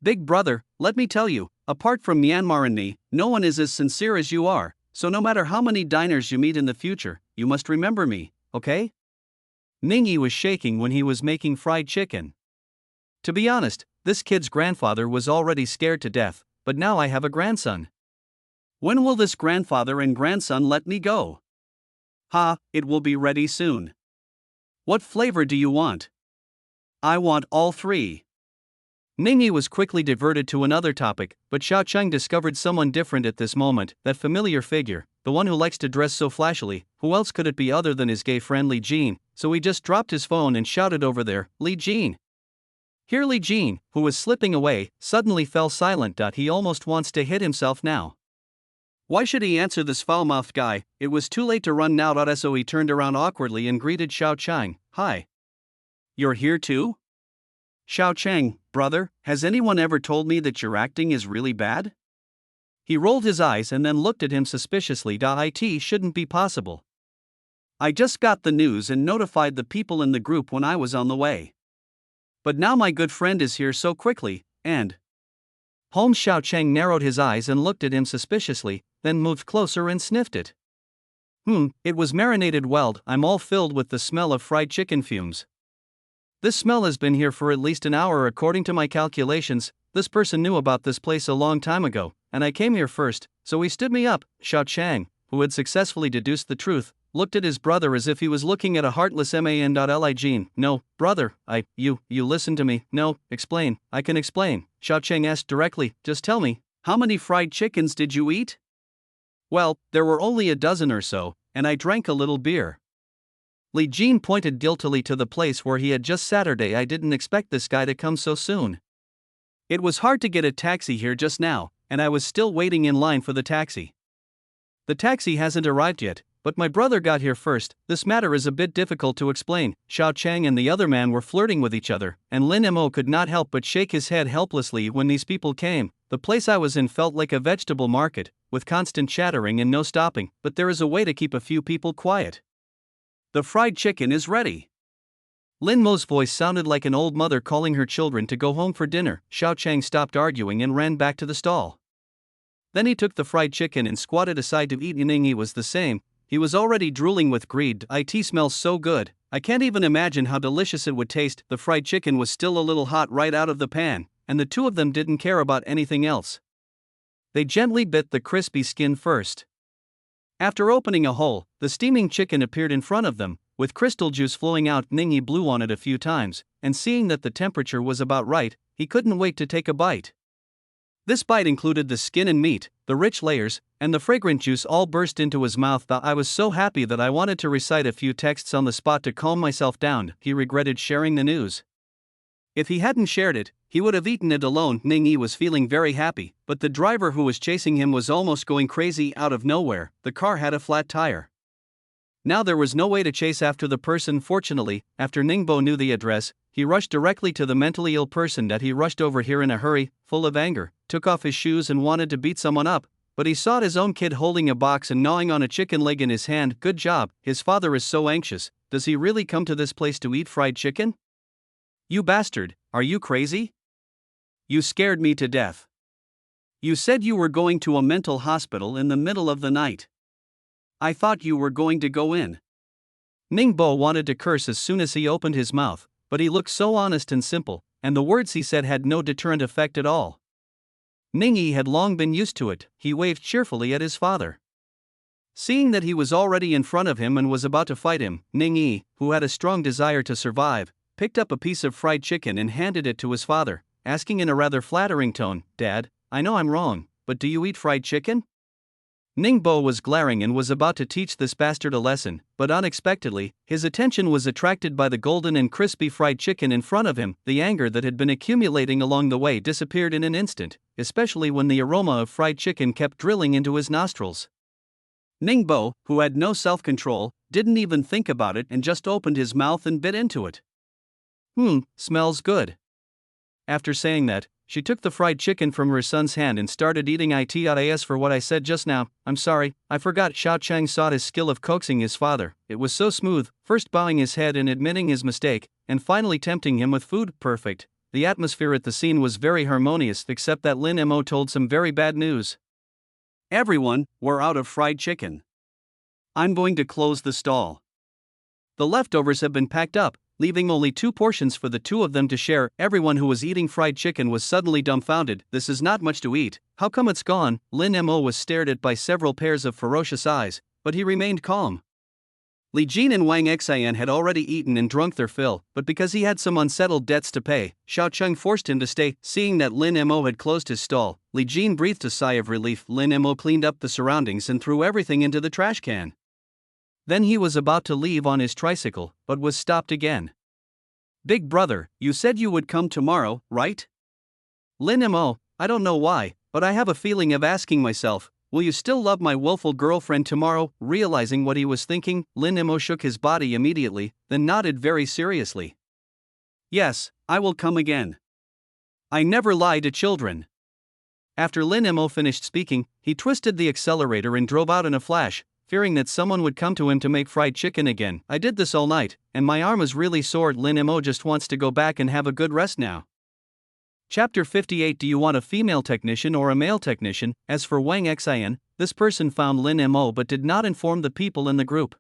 Big brother, let me tell you, apart from Myanmar and me, no one is as sincere as you are, so no matter how many diners you meet in the future, you must remember me, okay? Ningyi was shaking when he was making fried chicken. To be honest, this kid's grandfather was already scared to death, but now I have a grandson. When will this grandfather and grandson let me go? Ha, it will be ready soon. What flavor do you want? I want all three. Ningyi was quickly diverted to another topic, but Xiao Cheng discovered someone different at this moment, that familiar figure, the one who likes to dress so flashily. Who else could it be other than his gay friend Li Jin? So he just dropped his phone and shouted over there, Li Jin. Here Li Jin, who was slipping away, suddenly fell silent. He almost wants to hit himself now. Why should he answer this foul-mouthed guy? It was too late to run now. So he turned around awkwardly and greeted Xiao Chang. Hi. You're here too? Xiao Chang, brother, has anyone ever told me that your acting is really bad? He rolled his eyes and then looked at him suspiciously. It shouldn't be possible. I just got the news and notified the people in the group when I was on the way. But now my good friend is here so quickly, and... Holmes. Xiao Chang narrowed his eyes and looked at him suspiciously, then moved closer and sniffed it. It was marinated well. I'm all filled with the smell of fried chicken fumes. This smell has been here for at least an hour according to my calculations. This person knew about this place a long time ago, and I came here first, so he stood me up. Xiao Chang, who had successfully deduced the truth, looked at his brother as if he was looking at a heartless man. Li Jin, no, brother, you listen to me. No, explain, I can explain. Xiao Chang asked directly, just tell me, how many fried chickens did you eat? Well, there were only a dozen or so, and I drank a little beer. Li Jin pointed guiltily to the place where he had just sat. I didn't expect this guy to come so soon. It was hard to get a taxi here just now, and I was still waiting in line for the taxi. The taxi hasn't arrived yet, but my brother got here first. This matter is a bit difficult to explain. Xiao Chang and the other man were flirting with each other, and Lin Mo could not help but shake his head helplessly when these people came. The place I was in felt like a vegetable market, with constant chattering and no stopping, but there is a way to keep a few people quiet. The fried chicken is ready. Lin Mo's voice sounded like an old mother calling her children to go home for dinner. Xiao Chang stopped arguing and ran back to the stall. Then he took the fried chicken and squatted aside to eat. Ningyi was the same. He was already drooling with greed. It smells so good. I can't even imagine how delicious it would taste. The fried chicken was still a little hot right out of the pan, and the two of them didn't care about anything else. They gently bit the crispy skin first. After opening a hole, the steaming chicken appeared in front of them, with crystal juice flowing out. Ningyi blew on it a few times, and seeing that the temperature was about right, he couldn't wait to take a bite. This bite included the skin and meat, the rich layers, and the fragrant juice all burst into his mouth. I was so happy that I wanted to recite a few texts on the spot to calm myself down. He regretted sharing the news. If he hadn't shared it, he would have eaten it alone. Ningyi was feeling very happy, but the driver who was chasing him was almost going crazy. Out of nowhere, the car had a flat tire. Now there was no way to chase after the person. Fortunately, after Ningbo knew the address, he rushed directly to the mentally ill person that he rushed over here in a hurry, full of anger, took off his shoes and wanted to beat someone up, but he saw his own kid holding a box and gnawing on a chicken leg in his hand. Good job, his father is so anxious. Does he really come to this place to eat fried chicken? You bastard, are you crazy? You scared me to death. You said you were going to a mental hospital in the middle of the night. I thought you were going to go in. Ningbo wanted to curse as soon as he opened his mouth, but he looked so honest and simple, and the words he said had no deterrent effect at all. Ningyi had long been used to it. He waved cheerfully at his father. Seeing that he was already in front of him and was about to fight him, Ningyi, who had a strong desire to survive, picked up a piece of fried chicken and handed it to his father, asking in a rather flattering tone, "Dad, I know I'm wrong, but do you eat fried chicken?" Ningbo was glaring and was about to teach this bastard a lesson, but unexpectedly, his attention was attracted by the golden and crispy fried chicken in front of him. The anger that had been accumulating along the way disappeared in an instant, especially when the aroma of fried chicken kept drilling into his nostrils. Ningbo, who had no self-control, didn't even think about it and just opened his mouth and bit into it. Smells good. After saying that, she took the fried chicken from her son's hand and started eating it. As for what I said just now, I'm sorry, I forgot. Xiao Cheng sought his skill of coaxing his father. It was so smooth, first bowing his head and admitting his mistake, and finally tempting him with food. Perfect. The atmosphere at the scene was very harmonious, except that Lin Mo told some very bad news. Everyone, we're out of fried chicken. I'm going to close the stall. The leftovers have been packed up, leaving only 2 portions for the 2 of them to share. Everyone who was eating fried chicken was suddenly dumbfounded. This is not much to eat. How come it's gone? Lin Mo was stared at by several pairs of ferocious eyes, but he remained calm. Li Jin and Wang Xian had already eaten and drunk their fill, but because he had some unsettled debts to pay, Xiao Cheng forced him to stay. Seeing that Lin Mo had closed his stall, Li Jin breathed a sigh of relief. Lin Mo cleaned up the surroundings and threw everything into the trash can. Then he was about to leave on his tricycle, but was stopped again. Big brother, you said you would come tomorrow, right? Lin Mo, I don't know why, but I have a feeling of asking myself, will you still love my willful girlfriend tomorrow? Realizing what he was thinking, Lin Mo shook his body immediately, then nodded very seriously. Yes, I will come again. I never lie to children. After Lin Mo finished speaking, he twisted the accelerator and drove out in a flash, fearing that someone would come to him to make fried chicken again. I did this all night, and my arm is really sore. Lin Mo just wants to go back and have a good rest now. Chapter 58. Do you want a female technician or a male technician? As for Wang Xian, this person found Lin Mo but did not inform the people in the group.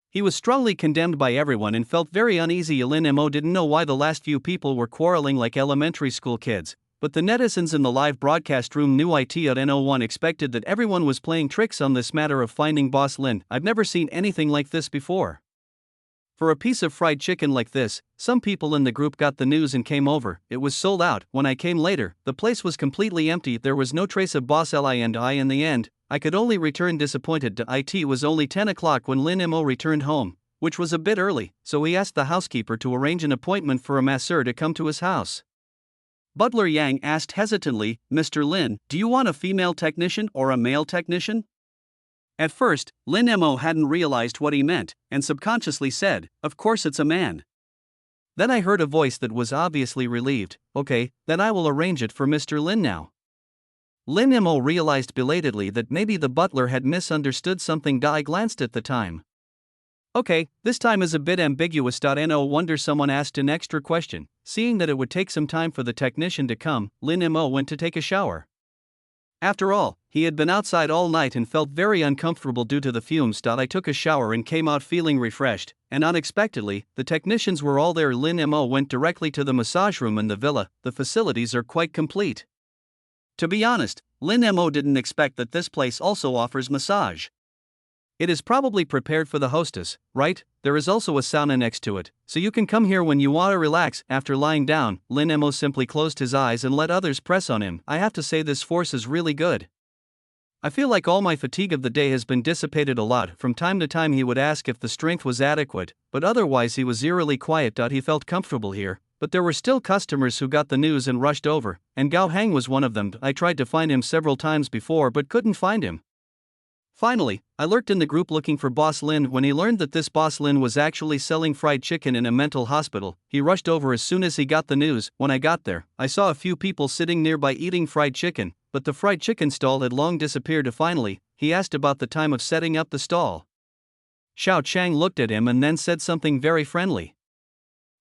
He was strongly condemned by everyone and felt very uneasy. Lin Mo didn't know why the last few people were quarreling like elementary school kids, but the netizens in the live broadcast room knew it. No one expected that everyone was playing tricks on this matter of finding Boss Lin. I've never seen anything like this before. For a piece of fried chicken like this, some people in the group got the news and came over. It was sold out. When I came later, the place was completely empty. There was no trace of Boss Li, and in the end, I could only return disappointed. It was only 10 o'clock when Lin Mo returned home, which was a bit early, so he asked the housekeeper to arrange an appointment for a masseur to come to his house. Butler Yang asked hesitantly, Mr. Lin, do you want a female technician or a male technician? At first, Lin Mo hadn't realized what he meant, and subconsciously said, of course it's a man. Then I heard a voice that was obviously relieved. Okay, then I will arrange it for Mr. Lin now. Lin Mo realized belatedly that maybe the butler had misunderstood something. I glanced at the time. Okay, this time is a bit ambiguous. No wonder someone asked an extra question. Seeing that it would take some time for the technician to come, Lin Mo went to take a shower. After all, he had been outside all night and felt very uncomfortable due to the fumes. I took a shower and came out feeling refreshed, and unexpectedly, the technicians were all there. Lin Mo went directly to the massage room in the villa. The facilities are quite complete. To be honest, Lin Mo didn't expect that this place also offers massage. It is probably prepared for the hostess, right? There is also a sauna next to it, so you can come here when you want to relax. After lying down, Lin Mo simply closed his eyes and let others press on him. I have to say this force is really good. I feel like all my fatigue of the day has been dissipated a lot. From time to time he would ask if the strength was adequate, but otherwise he was eerily quiet. He felt comfortable here, but there were still customers who got the news and rushed over, and Gao Hang was one of them. I tried to find him several times before but couldn't find him. Finally, I lurked in the group looking for Boss Lin. When he learned that this Boss Lin was actually selling fried chicken in a mental hospital, he rushed over as soon as he got the news. When I got there, I saw a few people sitting nearby eating fried chicken, but the fried chicken stall had long disappeared. Finally, he asked about the time of setting up the stall. Xiao Chang looked at him and then said something very friendly.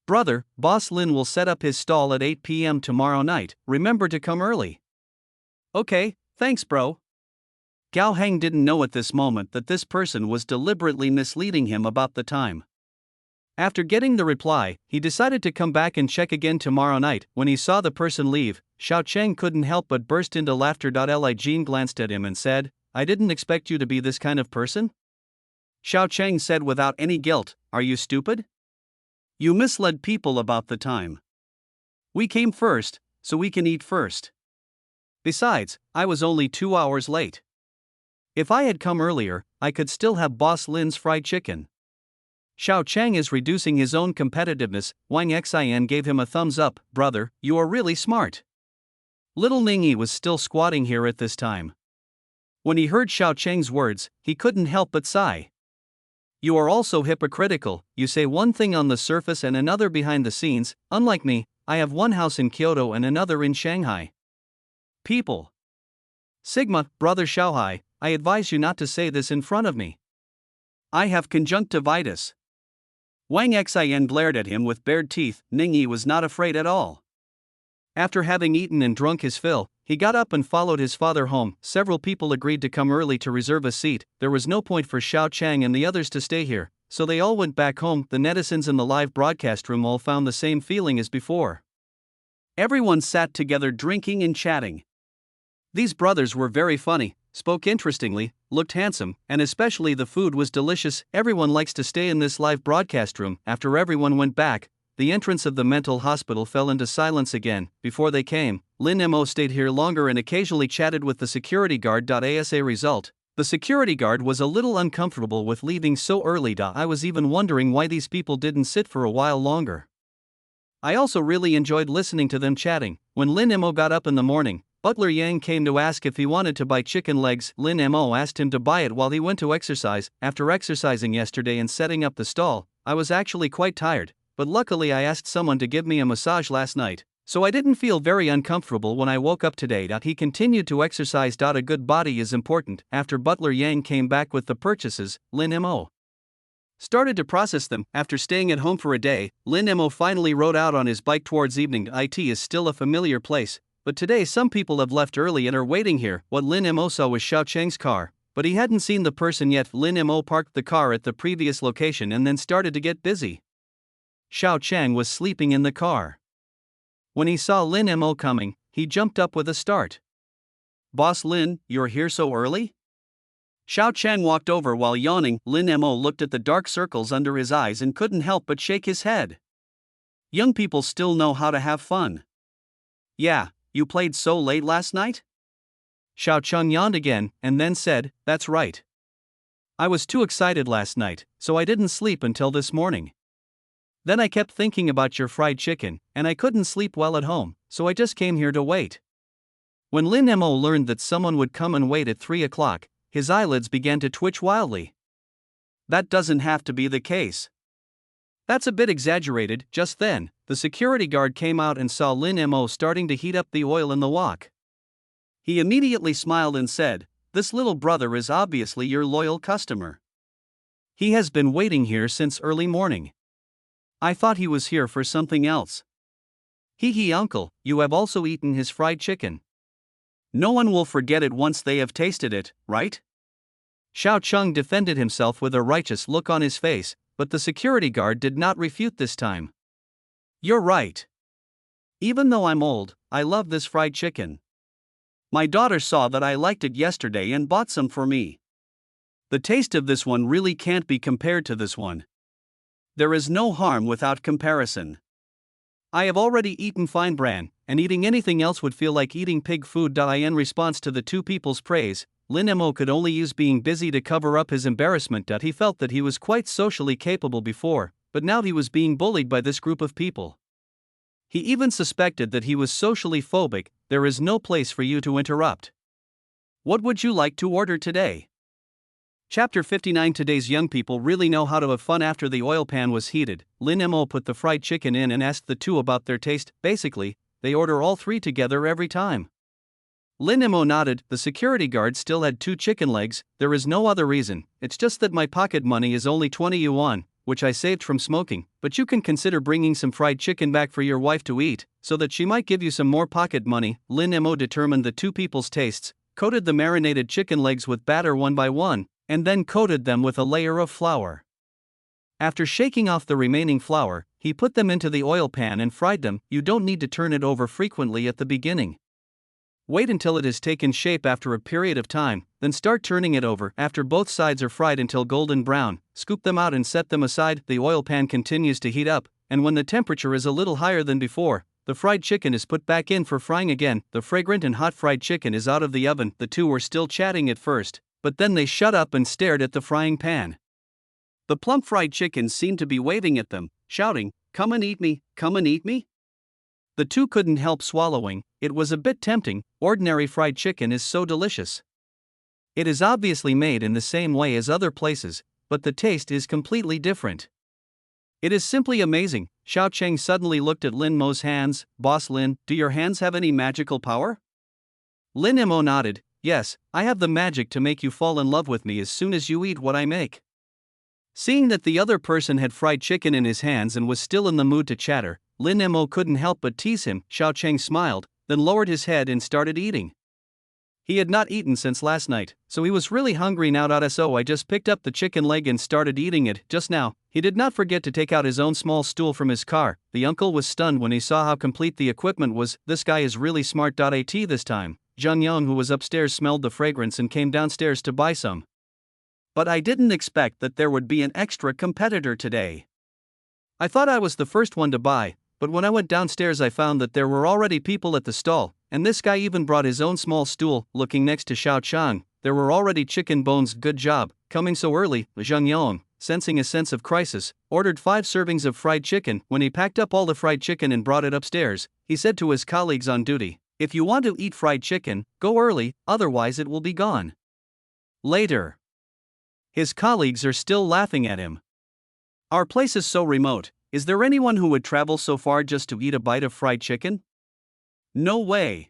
Brother, Boss Lin will set up his stall at 8 p.m. tomorrow night, remember to come early. Okay, thanks bro. Gao Heng didn't know at this moment that this person was deliberately misleading him about the time. After getting the reply, he decided to come back and check again tomorrow night. When he saw the person leave, Xiao Cheng couldn't help but burst into laughter. Li Jin glanced at him and said, I didn't expect you to be this kind of person? Xiao Cheng said without any guilt, Are you stupid? You misled people about the time. We came first, so we can eat first. Besides, I was only 2 hours late. If I had come earlier, I could still have Boss Lin's fried chicken. Xiao Chang is reducing his own competitiveness. Wang Xian gave him a thumbs up. Brother, you are really smart. Little Ningyi was still squatting here at this time. When he heard Xiao Chang's words, he couldn't help but sigh. You are also hypocritical. You say one thing on the surface and another behind the scenes. Unlike me, I have one house in Kyoto and another in Shanghai. People. Sigma, brother Xiaohai, I advise you not to say this in front of me. I have conjunctivitis. Wang Xian glared at him with bared teeth. Ningyi was not afraid at all. After having eaten and drunk his fill, he got up and followed his father home. Several people agreed to come early to reserve a seat. There was no point for Xiao Chang and the others to stay here, so they all went back home. The netizens in the live broadcast room all found the same feeling as before. Everyone sat together drinking and chatting. These brothers were very funny, spoke interestingly, looked handsome, and especially the food was delicious. Everyone likes to stay in this live broadcast room. After everyone went back, the entrance of the mental hospital fell into silence again. Before they came, Lin Mo stayed here longer and occasionally chatted with the security guard. As a result, the security guard was a little uncomfortable with leaving so early. I was even wondering why these people didn't sit for a while longer. I also really enjoyed listening to them chatting. When Lin Mo got up in the morning, Butler Yang came to ask if he wanted to buy chicken legs. Lin Mo asked him to buy it while he went to exercise. After exercising yesterday and setting up the stall, I was actually quite tired, but luckily I asked someone to give me a massage last night, so I didn't feel very uncomfortable when I woke up today. He continued to exercise. A good body is important. After Butler Yang came back with the purchases, Lin Mo started to process them. After staying at home for a day, Lin Mo finally rode out on his bike towards evening. It is still a familiar place, but today some people have left early and are waiting here. What Lin Mo saw was Xiao Cheng's car, but he hadn't seen the person yet. Lin Mo parked the car at the previous location and then started to get busy. Xiao Chang was sleeping in the car. When he saw Lin Mo coming, he jumped up with a start. Boss Lin, you're here so early? Xiao Chang walked over while yawning. Lin Mo looked at the dark circles under his eyes and couldn't help but shake his head. Young people still know how to have fun. Yeah, you played so late last night? Xiao Chang yawned again and then said, That's right. I was too excited last night, so I didn't sleep until this morning. Then I kept thinking about your fried chicken, and I couldn't sleep well at home, so I just came here to wait. When Lin Mo learned that someone would come and wait at 3 o'clock, his eyelids began to twitch wildly. That doesn't have to be the case. That's a bit exaggerated. Just then, the security guard came out and saw Lin Mo starting to heat up the oil in the wok. He immediately smiled and said, This little brother is obviously your loyal customer. He has been waiting here since early morning. I thought he was here for something else. Hee uncle, you have also eaten his fried chicken. No one will forget it once they have tasted it, right? Xiao Cheng defended himself with a righteous look on his face, but the security guard did not refute this time. You're right. Even though I'm old, I love this fried chicken. My daughter saw that I liked it yesterday and bought some for me. The taste of this one really can't be compared to this one. There is no harm without comparison. I have already eaten fine bran, and eating anything else would feel like eating pig food. In response to the two people's praise, Lin Mo could only use being busy to cover up his embarrassment. He felt that he was quite socially capable before, but now he was being bullied by this group of people. He even suspected that he was socially phobic. There is no place for you to interrupt. What would you like to order today? Chapter 59. Today's young people really know how to have fun. After the oil pan was heated, Lin Mo put the fried chicken in and asked the two about their taste. Basically, they order all three together every time. Lin Mo nodded. The security guard still had 2 chicken legs. There is no other reason, it's just that my pocket money is only 20 yuan, which I saved from smoking, but you can consider bringing some fried chicken back for your wife to eat, so that she might give you some more pocket money. Lin Mo determined the two people's tastes, coated the marinated chicken legs with batter one by one, and then coated them with a layer of flour. After shaking off the remaining flour, he put them into the oil pan and fried them. You don't need to turn it over frequently at the beginning. Wait until it has taken shape after a period of time, then start turning it over. After both sides are fried until golden brown, scoop them out and set them aside. The oil pan continues to heat up, and when the temperature is a little higher than before, the fried chicken is put back in for frying again. The fragrant and hot fried chicken is out of the oven. The two were still chatting at first, but then they shut up and stared at the frying pan. The plump fried chicken seemed to be waving at them, shouting, "Come and eat me, come and eat me." The two couldn't help swallowing. It was a bit tempting. Ordinary fried chicken is so delicious. It is obviously made in the same way as other places, but the taste is completely different. It is simply amazing. Xiao Cheng suddenly looked at Lin Mo's hands. "Boss Lin, do your hands have any magical power?" Lin Mo nodded. "Yes, I have the magic to make you fall in love with me as soon as you eat what I make." Seeing that the other person had fried chicken in his hands and was still in the mood to chatter, Lin Mo couldn't help but tease him. Xiao Cheng smiled, then lowered his head and started eating. He had not eaten since last night, so he was really hungry now. So I just picked up the chicken leg and started eating it just now. He did not forget to take out his own small stool from his car. The uncle was stunned when he saw how complete the equipment was. This guy is really smart. At this time, Zhang Yang, who was upstairs, smelled the fragrance and came downstairs to buy some. "But I didn't expect that there would be an extra competitor today. I thought I was the first one to buy, but when I went downstairs I found that there were already people at the stall, and this guy even brought his own small stool." Looking next to Xiao Chang, there were already chicken bones. "Good job, coming so early." Zhang Yang, sensing a sense of crisis, ordered 5 servings of fried chicken. When he packed up all the fried chicken and brought it upstairs, he said to his colleagues on duty, "If you want to eat fried chicken, go early, otherwise it will be gone later." His colleagues are still laughing at him. "Our place is so remote. Is there anyone who would travel so far just to eat a bite of fried chicken? No way."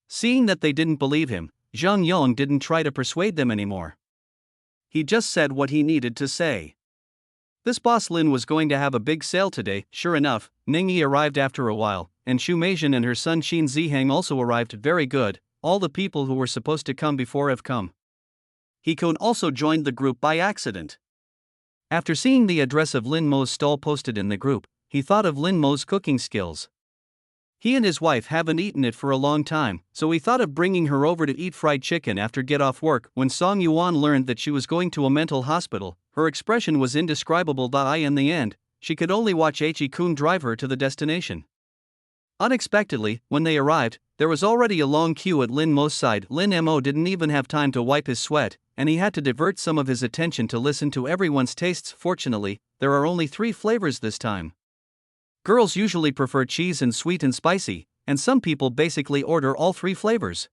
Seeing that they didn't believe him, Zhang Yong didn't try to persuade them anymore. He just said what he needed to say. This boss Lin was going to have a big sale today. Sure enough, Ning Yi arrived after a while, and Xu Meijian and her son Qin Zihang also arrived. Very good, all the people who were supposed to come before have come. He Kun also joined the group by accident. After seeing the address of Lin Mo's stall posted in the group, he thought of Lin Mo's cooking skills. He and his wife haven't eaten it for a long time, so he thought of bringing her over to eat fried chicken after get off work. When Song Yuan learned that she was going to a mental hospital, her expression was indescribable. In the end, she could only watch Kun drive her to the destination. Unexpectedly, when they arrived, there was already a long queue at Lin Mo's side. Lin Mo didn't even have time to wipe his sweat, and he had to divert some of his attention to listen to everyone's tastes. Fortunately, there are only 3 flavors this time. Girls usually prefer cheese and sweet and spicy, and some people basically order all 3 flavors.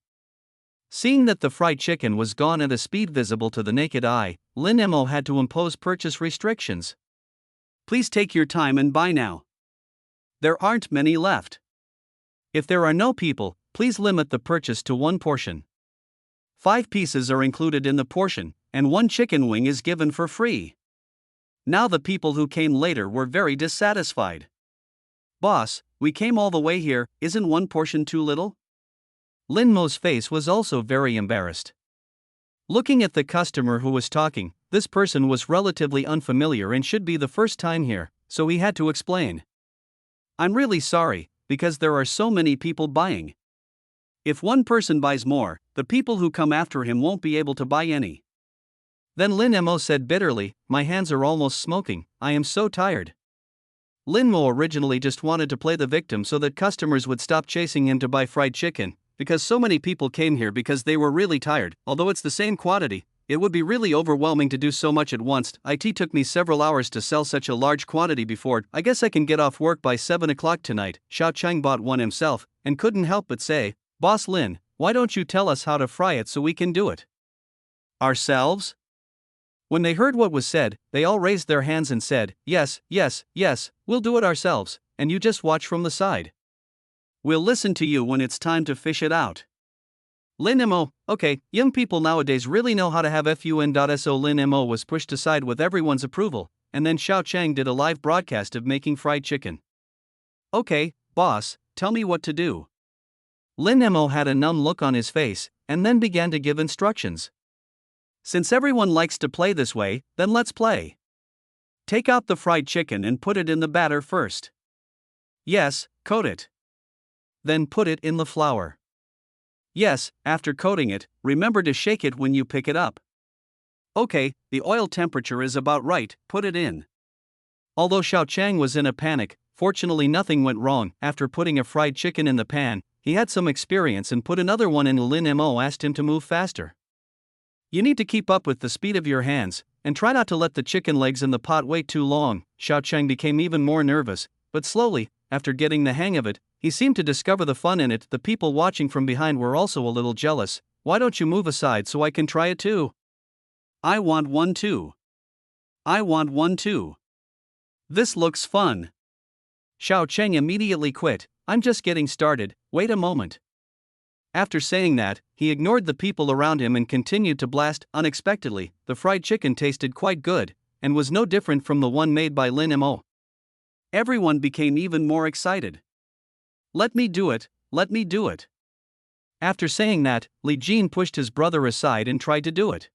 Seeing that the fried chicken was gone at a speed visible to the naked eye, Lin Mo had to impose purchase restrictions. "Please take your time and buy now. There aren't many left. If there are no people, please limit the purchase to 1 portion. 5 pieces are included in the portion, and 1 chicken wing is given for free." Now the people who came later were very dissatisfied. "Boss, we came all the way here, isn't 1 portion too little?" Lin Mo's face was also very embarrassed. Looking at the customer who was talking, this person was relatively unfamiliar and should be the first time here, so he had to explain. "I'm really sorry, because there are so many people buying. If 1 person buys more, the people who come after him won't be able to buy any." Then Lin Mo said bitterly, "My hands are almost smoking, I am so tired." Lin Mo originally just wanted to play the victim so that customers would stop chasing him to buy fried chicken, because so many people came here because they were really tired. Although it's the same quantity, it would be really overwhelming to do so much at once. It took me several hours to sell such a large quantity before. I guess I can get off work by 7 o'clock tonight. Xiao Cheng bought one himself, and couldn't help but say, "Boss Lin, why don't you tell us how to fry it so we can do it ourselves?" When they heard what was said, they all raised their hands and said, "Yes, yes, yes, we'll do it ourselves, and you just watch from the side. We'll listen to you when it's time to fish it out." Lin Mo, okay, young people nowadays really know how to have fun. So Lin Mo was pushed aside with everyone's approval, and then Xiao Chang did a live broadcast of making fried chicken. "Okay, boss, tell me what to do." Lin Mo had a numb look on his face, and then began to give instructions. "Since everyone likes to play this way, then let's play. Take out the fried chicken and put it in the batter first. Yes, coat it. Then put it in the flour. Yes, after coating it, remember to shake it when you pick it up. Okay, the oil temperature is about right, put it in." Although Xiao Chang was in a panic, fortunately nothing went wrong. After putting a fried chicken in the pan, he had some experience and put another one in. Lin Mo asked him to move faster. "You need to keep up with the speed of your hands, and try not to let the chicken legs in the pot wait too long." Xiao Chang became even more nervous, but slowly, after getting the hang of it, he seemed to discover the fun in it. The people watching from behind were also a little jealous. "Why don't you move aside so I can try it too? I want one too. I want one too. This looks fun." Xiao Chang immediately quit. "I'm just getting started, wait a moment." After saying that, he ignored the people around him and continued to blast. Unexpectedly, the fried chicken tasted quite good, and was no different from the one made by Lin Mo. Everyone became even more excited. "Let me do it, let me do it." After saying that, Li Jin pushed his brother aside and tried to do it.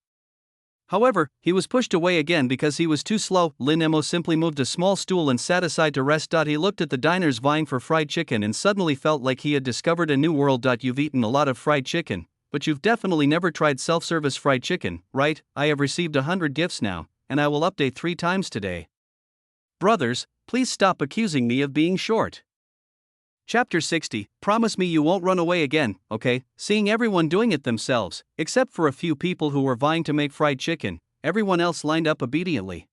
However, he was pushed away again because he was too slow. Lin Mo simply moved a small stool and sat aside to rest. He looked at the diners vying for fried chicken and suddenly felt like he had discovered a new world. "You've eaten a lot of fried chicken, but you've definitely never tried self-service fried chicken, right? I have received 100 gifts now, and I will update 3 times today. Brothers, please stop accusing me of being short." Chapter 60, Promise me you won't run away again, okay? Seeing everyone doing it themselves, except for a few people who were vying to make fried chicken, everyone else lined up obediently.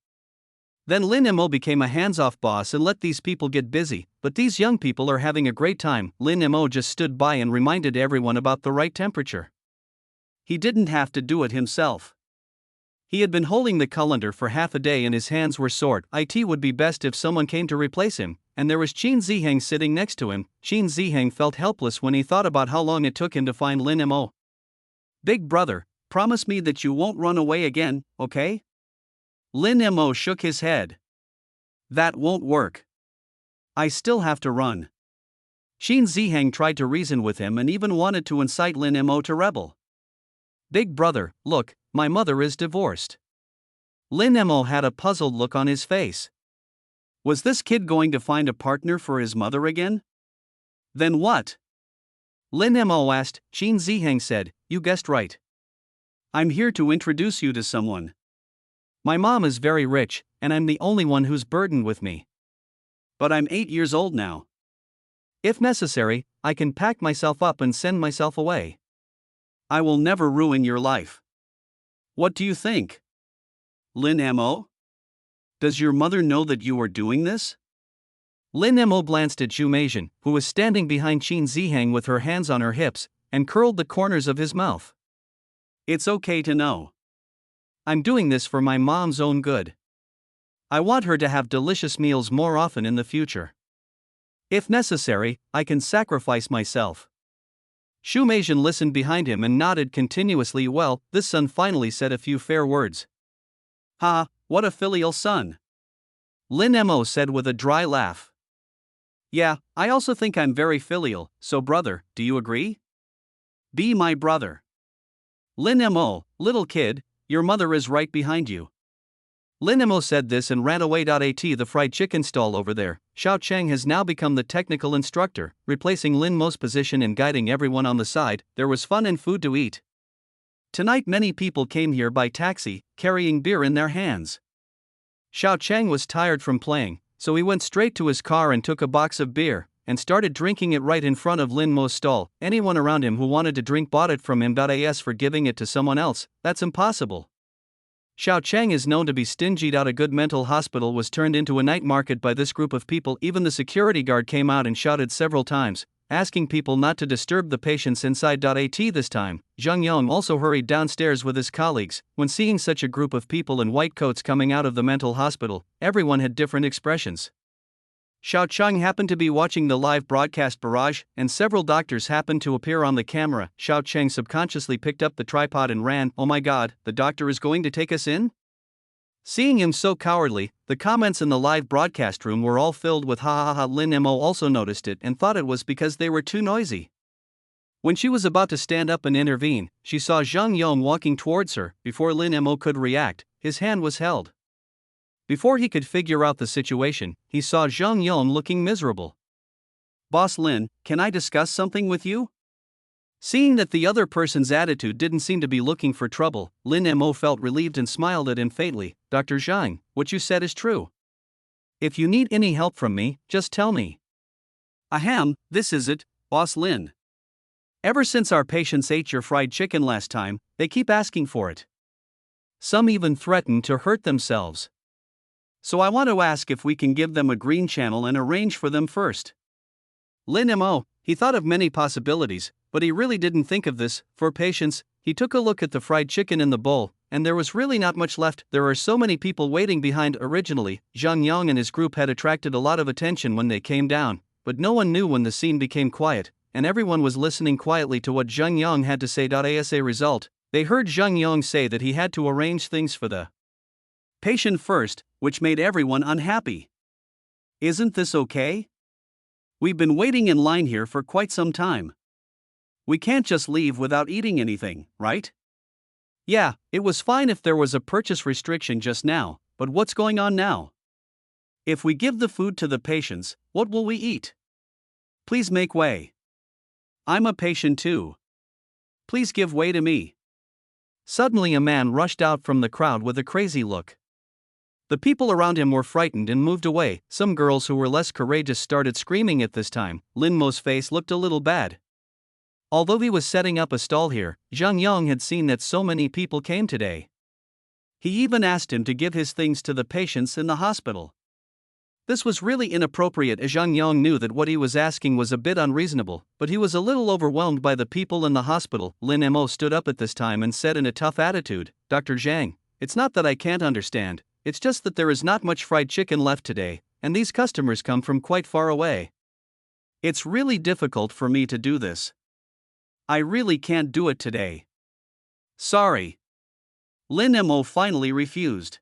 Then Lin Mo became a hands-off boss and let these people get busy, but these young people are having a great time. Lin Mo just stood by and reminded everyone about the right temperature. He didn't have to do it himself. He had been holding the colander for half a day and his hands were sore. It would be best if someone came to replace him, and there was Qin Ziheng sitting next to him. Qin Ziheng felt helpless when he thought about how long it took him to find Lin Mo. "Big brother, promise me that you won't run away again, okay?" Lin Mo shook his head. "That won't work. I still have to run." Qin Ziheng tried to reason with him and even wanted to incite Lin Mo to rebel. "Big brother, look, my mother is divorced." Lin Mo had a puzzled look on his face. Was this kid going to find a partner for his mother again? Then what? Lin Mo asked. Qin Ziheng said, "You guessed right. I'm here to introduce you to someone. My mom is very rich, and I'm the only one who's burdened with me. But I'm 8 years old now. If necessary, I can pack myself up and send myself away. I will never ruin your life. What do you think? Lin Mo? Does your mother know that you are doing this?" Lin Mo glanced at Zhu Meizhen, who was standing behind Qin Ziheng with her hands on her hips, and curled the corners of his mouth. "It's okay to know. I'm doing this for my mom's own good. I want her to have delicious meals more often in the future. If necessary, I can sacrifice myself." Zhu Meizhen listened behind him and nodded continuously. "Well, this son finally said a few fair words. Ha, what a filial son." Lin Mo said with a dry laugh. "Yeah, I also think I'm very filial, so brother, do you agree? Be my brother." Lin Mo, "Little kid, your mother is right behind you." Lin Mo said this and ran away. At the fried chicken stall over there, Xiao Chang has now become the technical instructor, replacing Lin Mo's position and guiding everyone on the side. There was fun and food to eat. Tonight many people came here by taxi, carrying beer in their hands. Xiao Chang was tired from playing, so he went straight to his car and took a box of beer, and started drinking it right in front of Lin Mo's stall. Anyone around him who wanted to drink bought it from him. As for giving it to someone else, that's impossible. Xiao Chang is known to be stingy. A good mental hospital was turned into a night market by this group of people. Even the security guard came out and shouted several times, asking people not to disturb the patients inside. At this time, Zhang Yong also hurried downstairs with his colleagues. When seeing such a group of people in white coats coming out of the mental hospital, everyone had different expressions. Xiao Chang happened to be watching the live broadcast barrage, and several doctors happened to appear on the camera. Xiao Chang subconsciously picked up the tripod and ran. "Oh my god, the doctor is going to take us in?" Seeing him so cowardly, the comments in the live broadcast room were all filled with ha ha ha. Lin Mo also noticed it and thought it was because they were too noisy. When she was about to stand up and intervene, she saw Zhang Yong walking towards her. Before Lin Mo could react, his hand was held. Before he could figure out the situation, he saw Zhang Yong looking miserable. "Boss Lin, can I discuss something with you?" Seeing that the other person's attitude didn't seem to be looking for trouble, Lin Mo felt relieved and smiled at him faintly. "Dr. Zhang, what you said is true. If you need any help from me, just tell me." "Ahem, this is it, Boss Lin. Ever since our patients ate your fried chicken last time, they keep asking for it. Some even threaten to hurt themselves. So I want to ask if we can give them a green channel and arrange for them first." Lin Mo, he thought of many possibilities, but he really didn't think of this. For patience, he took a look at the fried chicken in the bowl, and there was really not much left. There are so many people waiting behind. Originally, Zhang Yang and his group had attracted a lot of attention when they came down, but no one knew when the scene became quiet, and everyone was listening quietly to what Zhang Yang had to say. As a result, they heard Zhang Yang say that he had to arrange things for the patient first, which made everyone unhappy. "Isn't this okay? We've been waiting in line here for quite some time. We can't just leave without eating anything, right?" "Yeah, it was fine if there was a purchase restriction just now, but what's going on now? If we give the food to the patients, what will we eat? Please make way. I'm a patient too. Please give way to me." Suddenly a man rushed out from the crowd with a crazy look. The people around him were frightened and moved away. Some girls who were less courageous started screaming at this time. Lin Mo's face looked a little bad. Although he was setting up a stall here, Zhang Yang had seen that so many people came today. He even asked him to give his things to the patients in the hospital. This was really inappropriate, as Zhang Yang knew that what he was asking was a bit unreasonable, but he was a little overwhelmed by the people in the hospital. Lin Mo stood up at this time and said in a tough attitude, "Dr. Zhang, it's not that I can't understand. It's just that there is not much fried chicken left today, and these customers come from quite far away. It's really difficult for me to do this. I really can't do it today. Sorry." Lin Mo finally refused.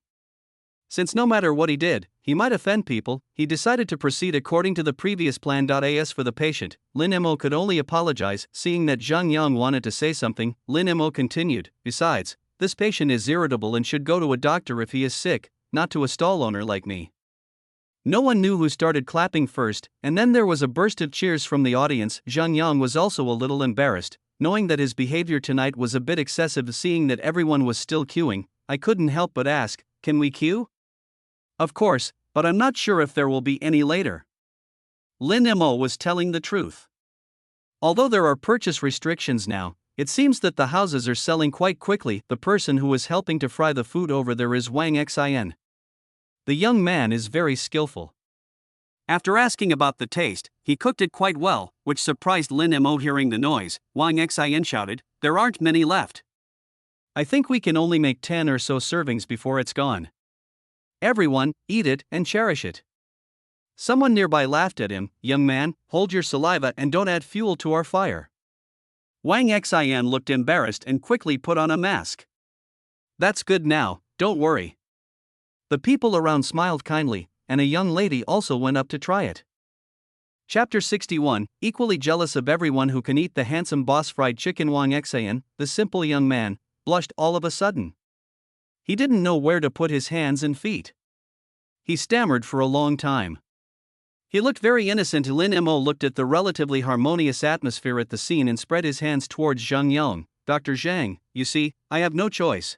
Since no matter what he did, he might offend people, he decided to proceed according to the previous plan. As for the patient, Lin Mo could only apologize. Seeing that Zhang Yang wanted to say something, Lin Mo continued, "Besides, this patient is irritable and should go to a doctor if he is sick, not to a stall owner like me." No one knew who started clapping first, and then there was a burst of cheers from the audience. Zhang Yang was also a little embarrassed, knowing that his behavior tonight was a bit excessive. Seeing that everyone was still queuing, "I couldn't help but ask, can we queue?" "Of course, but I'm not sure if there will be any later." Lin Mo was telling the truth. Although there are purchase restrictions now, it seems that the houses are selling quite quickly. The person who is helping to fry the food over there is Wang Xin. The young man is very skillful. After asking about the taste, he cooked it quite well, which surprised Lin Mo. Hearing the noise, Wang Xin shouted, "There aren't many left. I think we can only make 10 or so servings before it's gone. Everyone, eat it and cherish it." Someone nearby laughed at him. "Young man, hold your saliva and don't add fuel to our fire." Wang Xin looked embarrassed and quickly put on a mask. "That's good now, don't worry." The people around smiled kindly, and a young lady also went up to try it. Chapter 61, equally jealous of everyone who can eat the handsome boss fried chicken. Wang Xin, the simple young man, blushed all of a sudden. He didn't know where to put his hands and feet. He stammered for a long time. He looked very innocent. Lin Mo looked at the relatively harmonious atmosphere at the scene and spread his hands towards Zhang Yang. "Dr. Zhang, you see, I have no choice."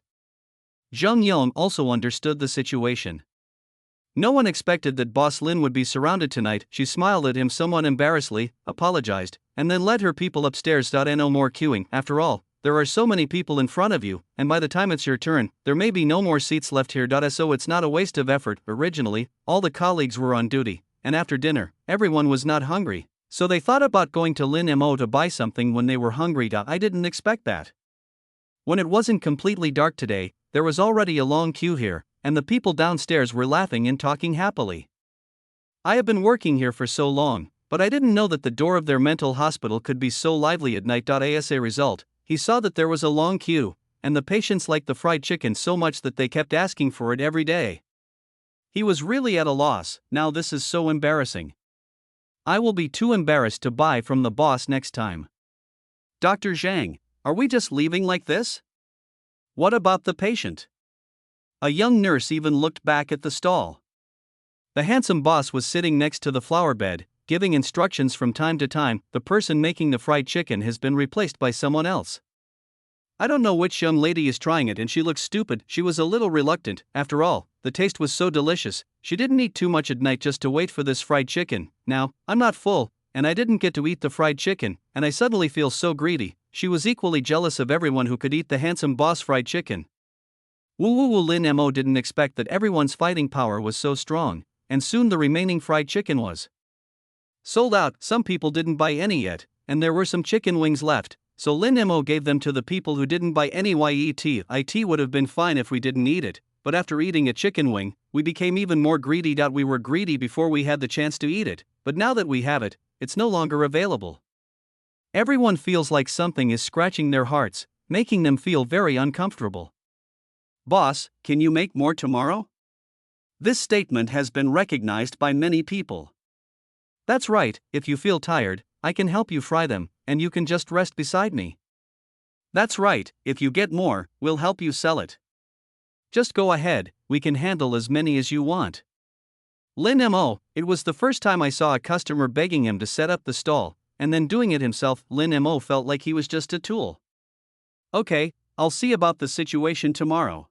Zhang Yang also understood the situation. No one expected that Boss Lin would be surrounded tonight. She smiled at him somewhat embarrassedly, apologized, and then led her people upstairs. No more queuing. After all, there are so many people in front of you, and by the time it's your turn, there may be no more seats left here. So it's not a waste of effort. Originally, all the colleagues were on duty, and after dinner, everyone was not hungry. So they thought about going to Lin Mo to buy something when they were hungry. I didn't expect that. When it wasn't completely dark today, there was already a long queue here, and the people downstairs were laughing and talking happily. I have been working here for so long, but I didn't know that the door of their mental hospital could be so lively at night. As a result, he saw that there was a long queue, and the patients liked the fried chicken so much that they kept asking for it every day. He was really at a loss. Now this is so embarrassing. I will be too embarrassed to buy from the boss next time. Dr. Zhang, are we just leaving like this? What about the patient? A young nurse even looked back at the stall. The handsome boss was sitting next to the flower bed, giving instructions from time to time. The person making the fried chicken has been replaced by someone else. I don't know which young lady is trying it and she looks stupid. She was a little reluctant. After all, the taste was so delicious. She didn't eat too much at night just to wait for this fried chicken. Now, I'm not full, and I didn't get to eat the fried chicken, and I suddenly feel so greedy. She was equally jealous of everyone who could eat the handsome boss fried chicken. Lin Mo didn't expect that everyone's fighting power was so strong, and soon the remaining fried chicken was sold out. Some people didn't buy any yet, and there were some chicken wings left. So Lin Mo gave them to the people who didn't buy any. It would have been fine if we didn't eat it, but after eating a chicken wing, we became even more greedy. We were greedy before we had the chance to eat it, but now that we have it, it's no longer available. Everyone feels like something is scratching their hearts, making them feel very uncomfortable. Boss, can you make more tomorrow? This statement has been recognized by many people. That's right, if you feel tired, I can help you fry them, and you can just rest beside me. That's right, if you get more, we'll help you sell it. Just go ahead, we can handle as many as you want. Lin Mo, it was the first time I saw a customer begging him to set up the stall, and then doing it himself. Lin Mo felt like he was just a tool. Okay, I'll see about the situation tomorrow.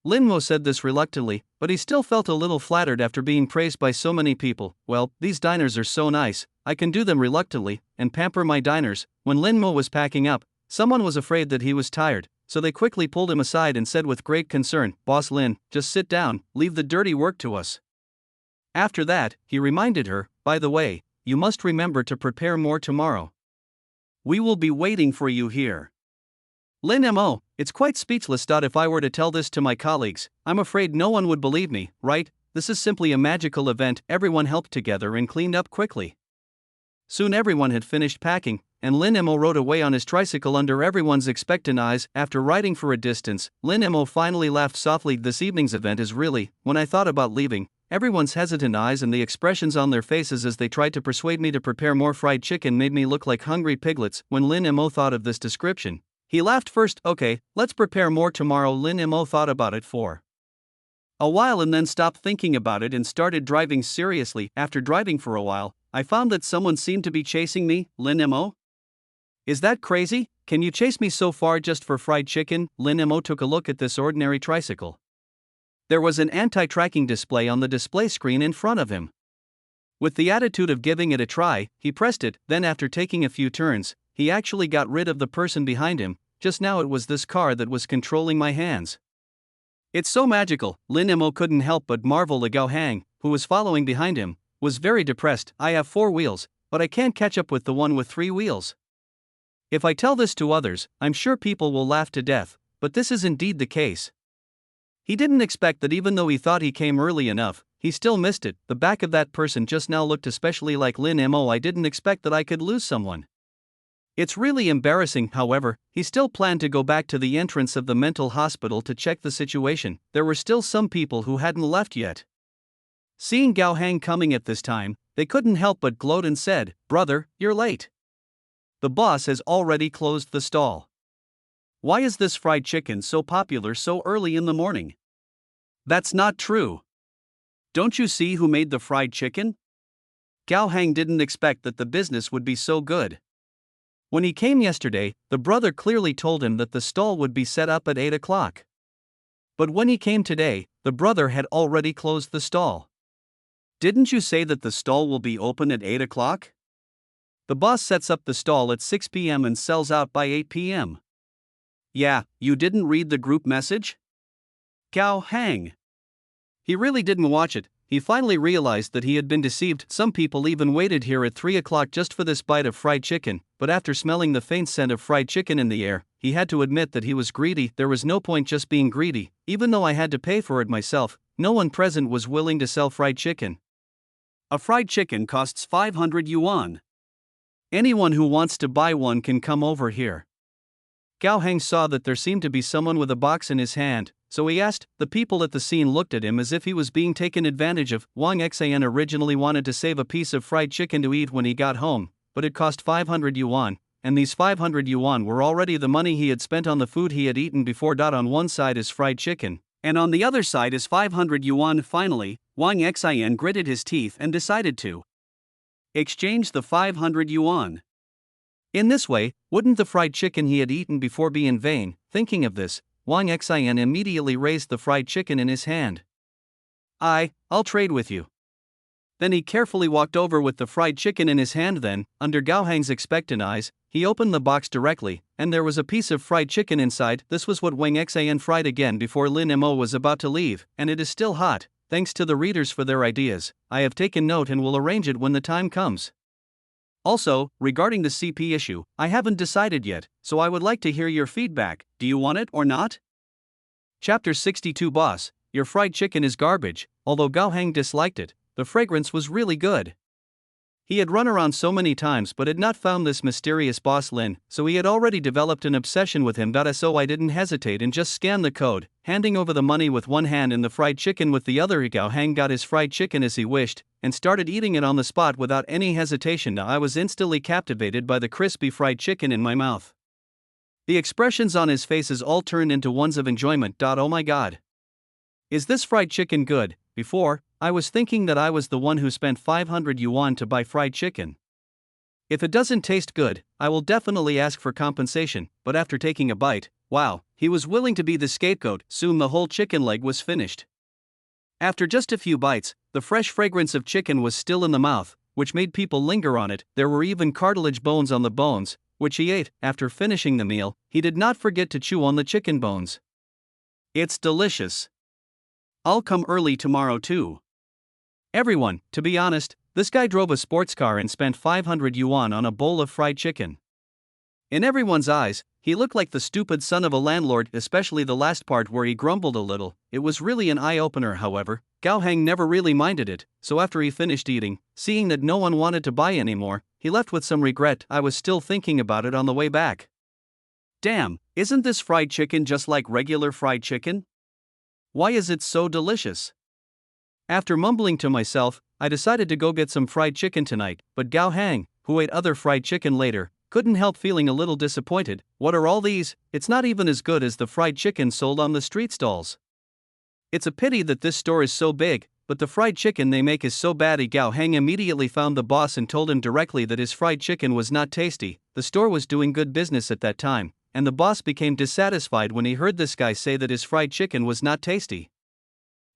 Lin Mo said this reluctantly, but he still felt a little flattered after being praised by so many people. Well, these diners are so nice, I can do them reluctantly, and pamper my diners. When Lin Mo was packing up, someone was afraid that he was tired, so they quickly pulled him aside and said with great concern, Boss Lin, just sit down, leave the dirty work to us. After that, he reminded her, by the way, you must remember to prepare more tomorrow. We will be waiting for you here. Lin Mo, it's quite speechless. If I were to tell this to my colleagues, I'm afraid no one would believe me, right? This is simply a magical event. Everyone helped together and cleaned up quickly. Soon everyone had finished packing, and Lin Mo rode away on his tricycle under everyone's expectant eyes. After riding for a distance, Lin Mo finally laughed softly. This evening's event is really, when I thought about leaving, everyone's hesitant eyes and the expressions on their faces as they tried to persuade me to prepare more fried chicken made me look like hungry piglets. When Lin Mo thought of this description, he laughed first. Okay, let's prepare more tomorrow. Lin Mo thought about it for a while and then stopped thinking about it and started driving seriously. After driving for a while, I found that someone seemed to be chasing me. Lin Mo? Is that crazy? Can you chase me so far just for fried chicken? Lin Mo took a look at this ordinary tricycle. There was an anti-tracking display on the display screen in front of him. With the attitude of giving it a try, he pressed it. Then after taking a few turns, he actually got rid of the person behind him. Just now it was this car that was controlling my hands. It's so magical. Lin Mo couldn't help but marvel. Gao Hang, who was following behind him, was very depressed. I have 4 wheels, but I can't catch up with the one with 3 wheels. If I tell this to others, I'm sure people will laugh to death, but this is indeed the case. He didn't expect that even though he thought he came early enough, he still missed it. The back of that person just now looked especially like Lin Mo. I didn't expect that I could lose someone. It's really embarrassing. However, he still planned to go back to the entrance of the mental hospital to check the situation. There were still some people who hadn't left yet. Seeing Gao Hang coming at this time, they couldn't help but gloat and said, "Brother, you're late. The boss has already closed the stall. Why is this fried chicken so popular so early in the morning?" That's not true. Don't you see who made the fried chicken? Gao Hang didn't expect that the business would be so good. When he came yesterday, the brother clearly told him that the stall would be set up at 8 o'clock. But when he came today, the brother had already closed the stall. Didn't you say that the stall will be open at 8 o'clock? The boss sets up the stall at 6 p.m. and sells out by 8 p.m. Yeah, you didn't read the group message? Gao Hang. He really didn't watch it. he finally realized that he had been deceived. Some people even waited here at 3 o'clock just for this bite of fried chicken, but after smelling the faint scent of fried chicken in the air, he had to admit that he was greedy. There was no point just being greedy, even though I had to pay for it myself. No one present was willing to sell fried chicken. A fried chicken costs 500 yuan. Anyone who wants to buy one can come over here. Gao Heng saw that there seemed to be someone with a box in his hand, so he asked. The people at the scene looked at him as if he was being taken advantage of. Wang Xian originally wanted to save a piece of fried chicken to eat when he got home, but it cost 500 yuan, and these 500 yuan were already the money he had spent on the food he had eaten before. On one side is fried chicken, and on the other side is 500 yuan. Finally, Wang Xian gritted his teeth and decided to exchange the 500 yuan. In this way, wouldn't the fried chicken he had eaten before be in vain? Thinking of this, Wang Xian immediately raised the fried chicken in his hand. I'll trade with you. Then he carefully walked over with the fried chicken in his hand. Then, under Gao Heng's expectant eyes, he opened the box directly, and there was a piece of fried chicken inside. This was what Wang Xian fried again before Lin Mo was about to leave, and it is still hot. Thanks to the readers for their ideas. I have taken note and will arrange it when the time comes. Also, regarding the CP issue, I haven't decided yet, so I would like to hear your feedback. Do you want it or not? Chapter 62. Boss, your fried chicken is garbage. Although Gao Heng disliked it, the fragrance was really good. He had run around so many times but had not found this mysterious boss Lin, so he had already developed an obsession with him. So I didn't hesitate and just scanned the code, handing over the money with one hand and the fried chicken with the other. Gao Heng got his fried chicken as he wished, and started eating it on the spot without any hesitation. I was instantly captivated by the crispy fried chicken in my mouth. The expressions on his faces all turned into ones of enjoyment. Oh my god. Is this fried chicken good? Before, I was thinking that I was the one who spent 500 yuan to buy fried chicken. If it doesn't taste good, I will definitely ask for compensation, but after taking a bite, wow, he was willing to be the scapegoat. Soon the whole chicken leg was finished. After just a few bites, the fresh fragrance of chicken was still in the mouth, which made people linger on it. There were even cartilage bones on the bones, which he ate. After finishing the meal, he did not forget to chew on the chicken bones. It's delicious. I'll come early tomorrow too. Everyone, to be honest, this guy drove a sports car and spent 500 yuan on a bowl of fried chicken. In everyone's eyes, he looked like the stupid son of a landlord, especially the last part where he grumbled a little. It was really an eye-opener. However, Gao Heng never really minded it, so after he finished eating, seeing that no one wanted to buy anymore, he left with some regret. I was still thinking about it on the way back. Damn, isn't this fried chicken just like regular fried chicken? Why is it so delicious? After mumbling to myself, I decided to go get some fried chicken tonight, but Gao Heng, who ate other fried chicken later, couldn't help feeling a little disappointed. What are all these? It's not even as good as the fried chicken sold on the street stalls. It's a pity that this store is so big, but the fried chicken they make is so bad. Gao Heng immediately found the boss and told him directly that his fried chicken was not tasty. The store was doing good business at that time, and the boss became dissatisfied when he heard this guy say that his fried chicken was not tasty.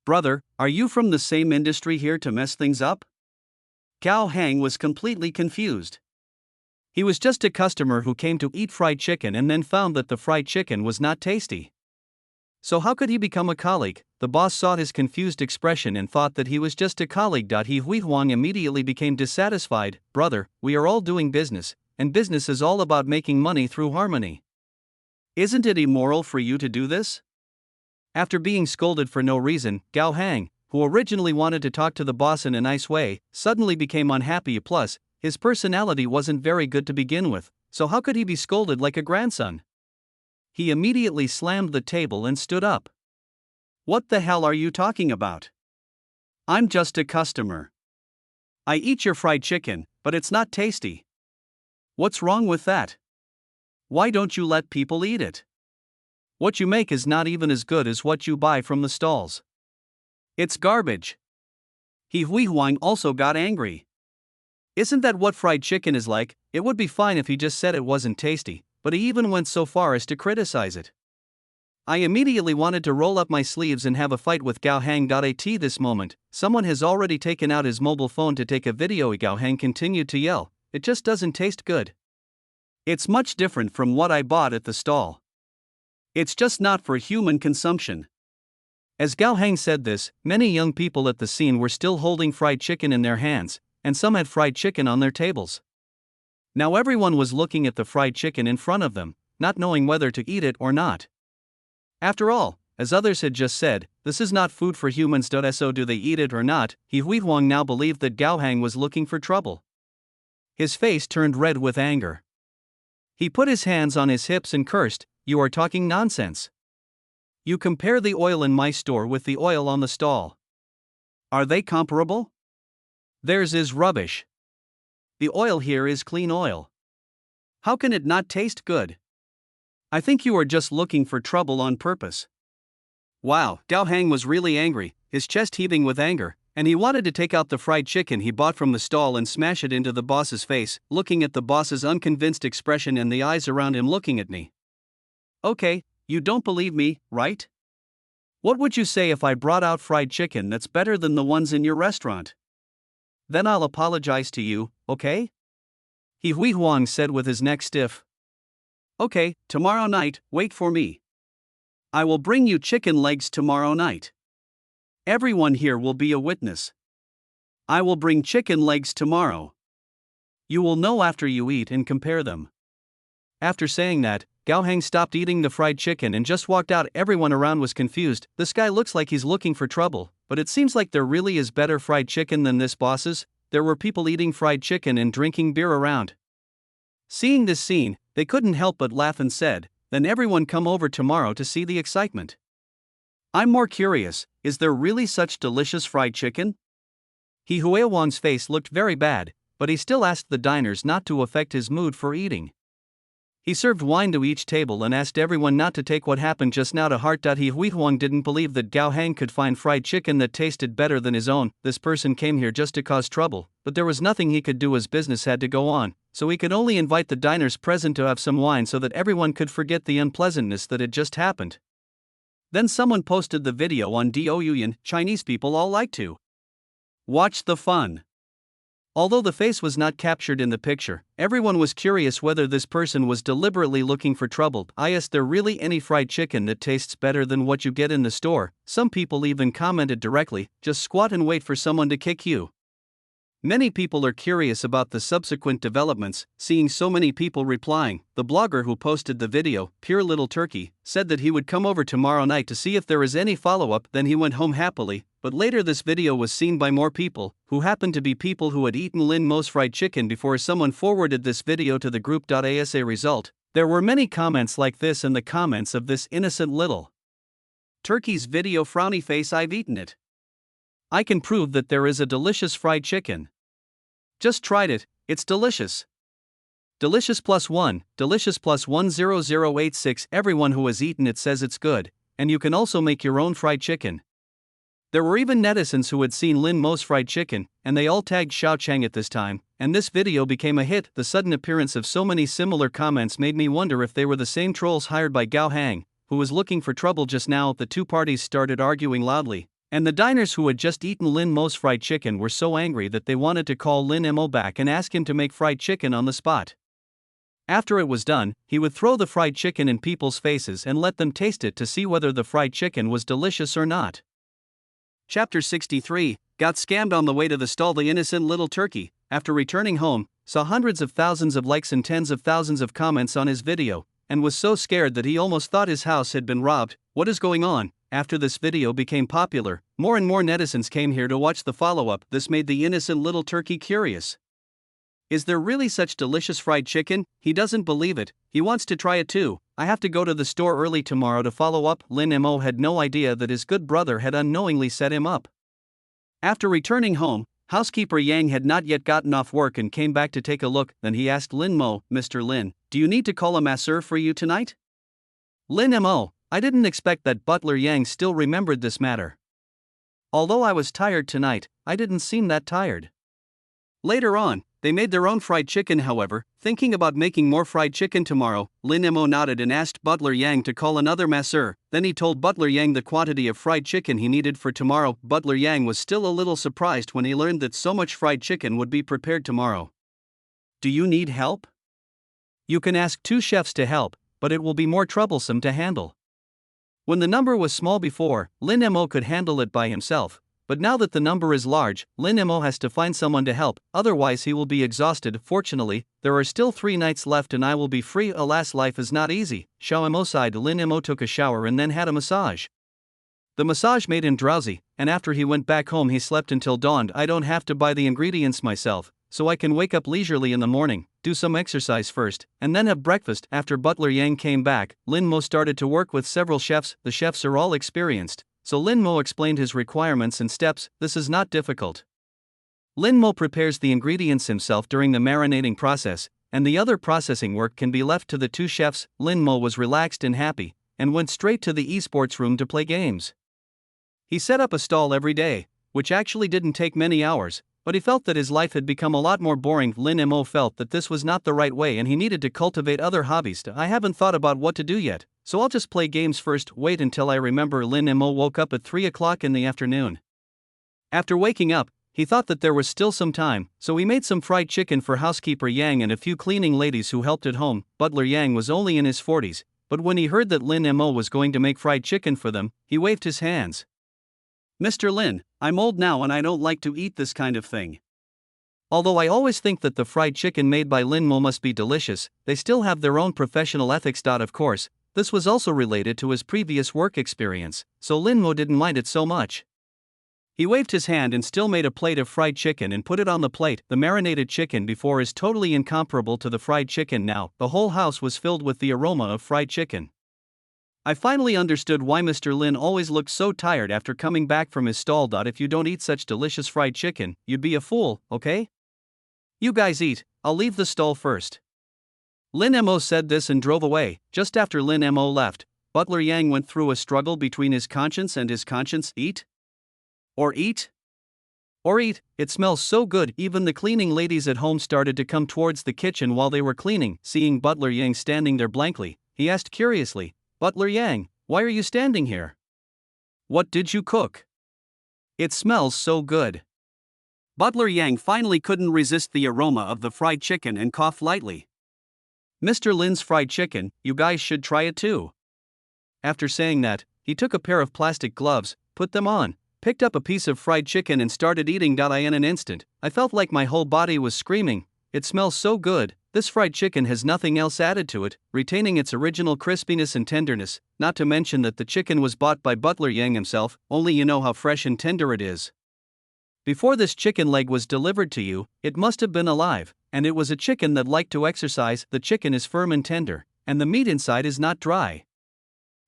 Brother, are you from the same industry here to mess things up? Gao Heng was completely confused. He was just a customer who came to eat fried chicken and then found that the fried chicken was not tasty. So how could he become a colleague? The boss saw his confused expression and thought that he was just a colleague. Hui Huang immediately became dissatisfied. Brother, we are all doing business, and business is all about making money through harmony. Isn't it immoral for you to do this? After being scolded for no reason, Gao Heng, who originally wanted to talk to the boss in a nice way, suddenly became unhappy. Plus, his personality wasn't very good to begin with, so how could he be scolded like a grandson? He immediately slammed the table and stood up. What the hell are you talking about? I'm just a customer. I eat your fried chicken, but it's not tasty. What's wrong with that? Why don't you let people eat it? What you make is not even as good as what you buy from the stalls. It's garbage. Hui Huang also got angry. Isn't that what fried chicken is like? It would be fine if he just said it wasn't tasty, but he even went so far as to criticize it. I immediately wanted to roll up my sleeves and have a fight with Gao Heng. At this moment, someone has already taken out his mobile phone to take a video. Gao Heng continued to yell, it just doesn't taste good. It's much different from what I bought at the stall. It's just not for human consumption. As Gao Hang said this, many young people at the scene were still holding fried chicken in their hands, and some had fried chicken on their tables. Now everyone was looking at the fried chicken in front of them, not knowing whether to eat it or not. After all, as others had just said, this is not food for humans. So do they eat it or not? He Huang now believed that Gao Hang was looking for trouble. His face turned red with anger. He put his hands on his hips and cursed, "You are talking nonsense. You compare the oil in my store with the oil on the stall. Are they comparable? Theirs is rubbish. The oil here is clean oil. How can it not taste good? I think you are just looking for trouble on purpose." Wow, Gao Hang was really angry, his chest heaving with anger, and he wanted to take out the fried chicken he bought from the stall and smash it into the boss's face, looking at the boss's unconvinced expression and the eyes around him looking at me. "Okay, you don't believe me, right? What would you say if I brought out fried chicken that's better than the ones in your restaurant? Then I'll apologize to you, okay?" He Huang said with his neck stiff. "Okay, tomorrow night, wait for me. I will bring you chicken legs tomorrow night. Everyone here will be a witness. I will bring chicken legs tomorrow. You will know after you eat and compare them." After saying that, Gao Hang stopped eating the fried chicken and just walked out. Everyone around was confused. This guy looks like he's looking for trouble, but it seems like there really is better fried chicken than this, bosses. There were people eating fried chicken and drinking beer around. Seeing this scene, they couldn't help but laugh and said, "Then everyone come over tomorrow to see the excitement." I'm more curious, is there really such delicious fried chicken? He Huang's face looked very bad, but he still asked the diners not to affect his mood for eating. He served wine to each table and asked everyone not to take what happened just now to heart. He Huang didn't believe that Gao Hang could find fried chicken that tasted better than his own. This person came here just to cause trouble, but there was nothing he could do as business had to go on, so he could only invite the diners present to have some wine so that everyone could forget the unpleasantness that had just happened. Then someone posted the video on Douyin. Chinese people all like to watch the fun. Although the face was not captured in the picture, everyone was curious whether this person was deliberately looking for trouble. Is there really any fried chicken that tastes better than what you get in the store? Some people even commented directly, "Just squat and wait for someone to kick you." Many people are curious about the subsequent developments, seeing so many people replying. The blogger who posted the video, Pure Little Turkey, said that he would come over tomorrow night to see if there is any follow-up, then he went home happily, but later this video was seen by more people, who happened to be people who had eaten Lin Mo's fried chicken before someone forwarded this video to the group. As a result, there were many comments like this in the comments of this innocent little turkey's video. Frowny face, "I've eaten it. I can prove that there is a delicious fried chicken. Just tried it, it's delicious. Delicious +1, delicious +10086. Everyone who has eaten it says it's good, and you can also make your own fried chicken." There were even netizens who had seen Lin Mo's fried chicken, and they all tagged Xiaochang at this time, and this video became a hit. The sudden appearance of so many similar comments made me wonder if they were the same trolls hired by Gao Hang, who was looking for trouble just now. The two parties started arguing loudly, and the diners who had just eaten Lin Mo's fried chicken were so angry that they wanted to call Lin Mo back and ask him to make fried chicken on the spot. After it was done, he would throw the fried chicken in people's faces and let them taste it to see whether the fried chicken was delicious or not. Chapter 63, got scammed on the way to the stall. The innocent little turkey, after returning home, saw hundreds of thousands of likes and tens of thousands of comments on his video, and was so scared that he almost thought his house had been robbed. What is going on? After this video became popular, more and more netizens came here to watch the follow-up. This made the innocent little turkey curious. Is there really such delicious fried chicken? He doesn't believe it, he wants to try it too. I have to go to the store early tomorrow to follow up. Lin Mo had no idea that his good brother had unknowingly set him up. After returning home, housekeeper Yang had not yet gotten off work and came back to take a look. Then he asked Lin Mo, "Mr. Lin, do you need to call a masseur for you tonight?" Lin Mo, I didn't expect that butler Yang still remembered this matter. Although I was tired tonight, I didn't seem that tired. Later on, they made their own fried chicken. However, thinking about making more fried chicken tomorrow, Lin Mo nodded and asked butler Yang to call another masseur. Then he told butler Yang the quantity of fried chicken he needed for tomorrow. Butler Yang was still a little surprised when he learned that so much fried chicken would be prepared tomorrow. Do you need help? You can ask 2 chefs to help, but it will be more troublesome to handle. When the number was small before, Lin Mo could handle it by himself, but now that the number is large, Lin Mo has to find someone to help, otherwise he will be exhausted. Fortunately, there are still 3 nights left and I will be free. Alas, life is not easy. Xiao Mo sighed. Lin Mo took a shower and then had a massage. The massage made him drowsy, and after he went back home he slept until dawn. I don't have to buy the ingredients myself, so I can wake up leisurely in the morning, do some exercise first, and then have breakfast. After Butler Yang came back, Lin Mo started to work with several chefs. The chefs are all experienced, so Lin Mo explained his requirements and steps. This is not difficult. Lin Mo prepares the ingredients himself during the marinating process, and the other processing work can be left to the 2 chefs. Lin Mo was relaxed and happy, and went straight to the esports room to play games. He set up a stall every day, which actually didn't take many hours, but he felt that his life had become a lot more boring. Lin Mo felt that this was not the right way and he needed to cultivate other hobbies. I haven't thought about what to do yet, so I'll just play games first. Wait until I remember. Lin Mo woke up at 3 o'clock in the afternoon. After waking up, he thought that there was still some time, so he made some fried chicken for housekeeper Yang and a few cleaning ladies who helped at home. Butler Yang was only in his 40s, but when he heard that Lin Mo was going to make fried chicken for them, he waved his hands. Mr. Lin, I'm old now and I don't like to eat this kind of thing. Although I always think that the fried chicken made by Lin Mo must be delicious, they still have their own professional ethics. Of course, this was also related to his previous work experience, so Lin Mo didn't mind it so much. He waved his hand and still made a plate of fried chicken and put it on the plate. The marinated chicken before is totally incomparable to the fried chicken now. The whole house was filled with the aroma of fried chicken. I finally understood why Mr. Lin always looked so tired after coming back from his stall. If you don't eat such delicious fried chicken, you'd be a fool, okay? You guys eat, I'll leave the stall first. Lin Mo said this and drove away. Just after Lin Mo left, Butler Yang went through a struggle between his conscience and his conscience. Eat? Or eat? Or eat? It smells so good. Even the cleaning ladies at home started to come towards the kitchen while they were cleaning. Seeing Butler Yang standing there blankly, he asked curiously, Butler Yang, why are you standing here? What did you cook? It smells so good. Butler Yang finally couldn't resist the aroma of the fried chicken and coughed lightly. Mr. Lin's fried chicken, you guys should try it too. After saying that, he took a pair of plastic gloves, put them on, picked up a piece of fried chicken and started eating. In an instant, I felt like my whole body was screaming, it smells so good. This fried chicken has nothing else added to it, retaining its original crispiness and tenderness, not to mention that the chicken was bought by Butler Yang himself. Only you know how fresh and tender it is. Before this chicken leg was delivered to you, it must have been alive, and it was a chicken that liked to exercise. The chicken is firm and tender, and the meat inside is not dry.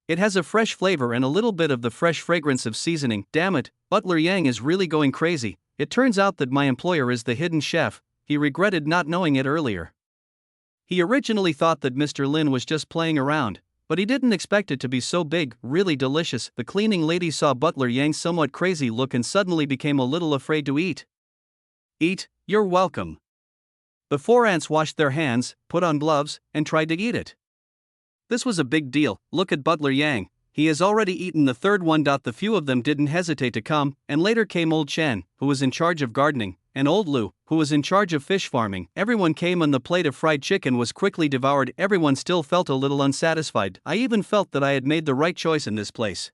It has a fresh flavor and a little bit of the fresh fragrance of seasoning. Damn it, Butler Yang is really going crazy. It turns out that my employer is the hidden chef. He regretted not knowing it earlier. He originally thought that Mr. Lin was just playing around, but he didn't expect it to be so big. Really delicious. The cleaning lady saw Butler Yang's somewhat crazy look and suddenly became a little afraid to eat. Eat, you're welcome. The 4 ants washed their hands, put on gloves, and tried to eat it. This was a big deal. Look at Butler Yang, he has already eaten the 3rd one. The few of them didn't hesitate to come, and later came Old Chen, who was in charge of gardening, and Old Lu, who was in charge of fish farming. Everyone came and the plate of fried chicken was quickly devoured. Everyone still felt a little unsatisfied. I even felt that I had made the right choice in this place.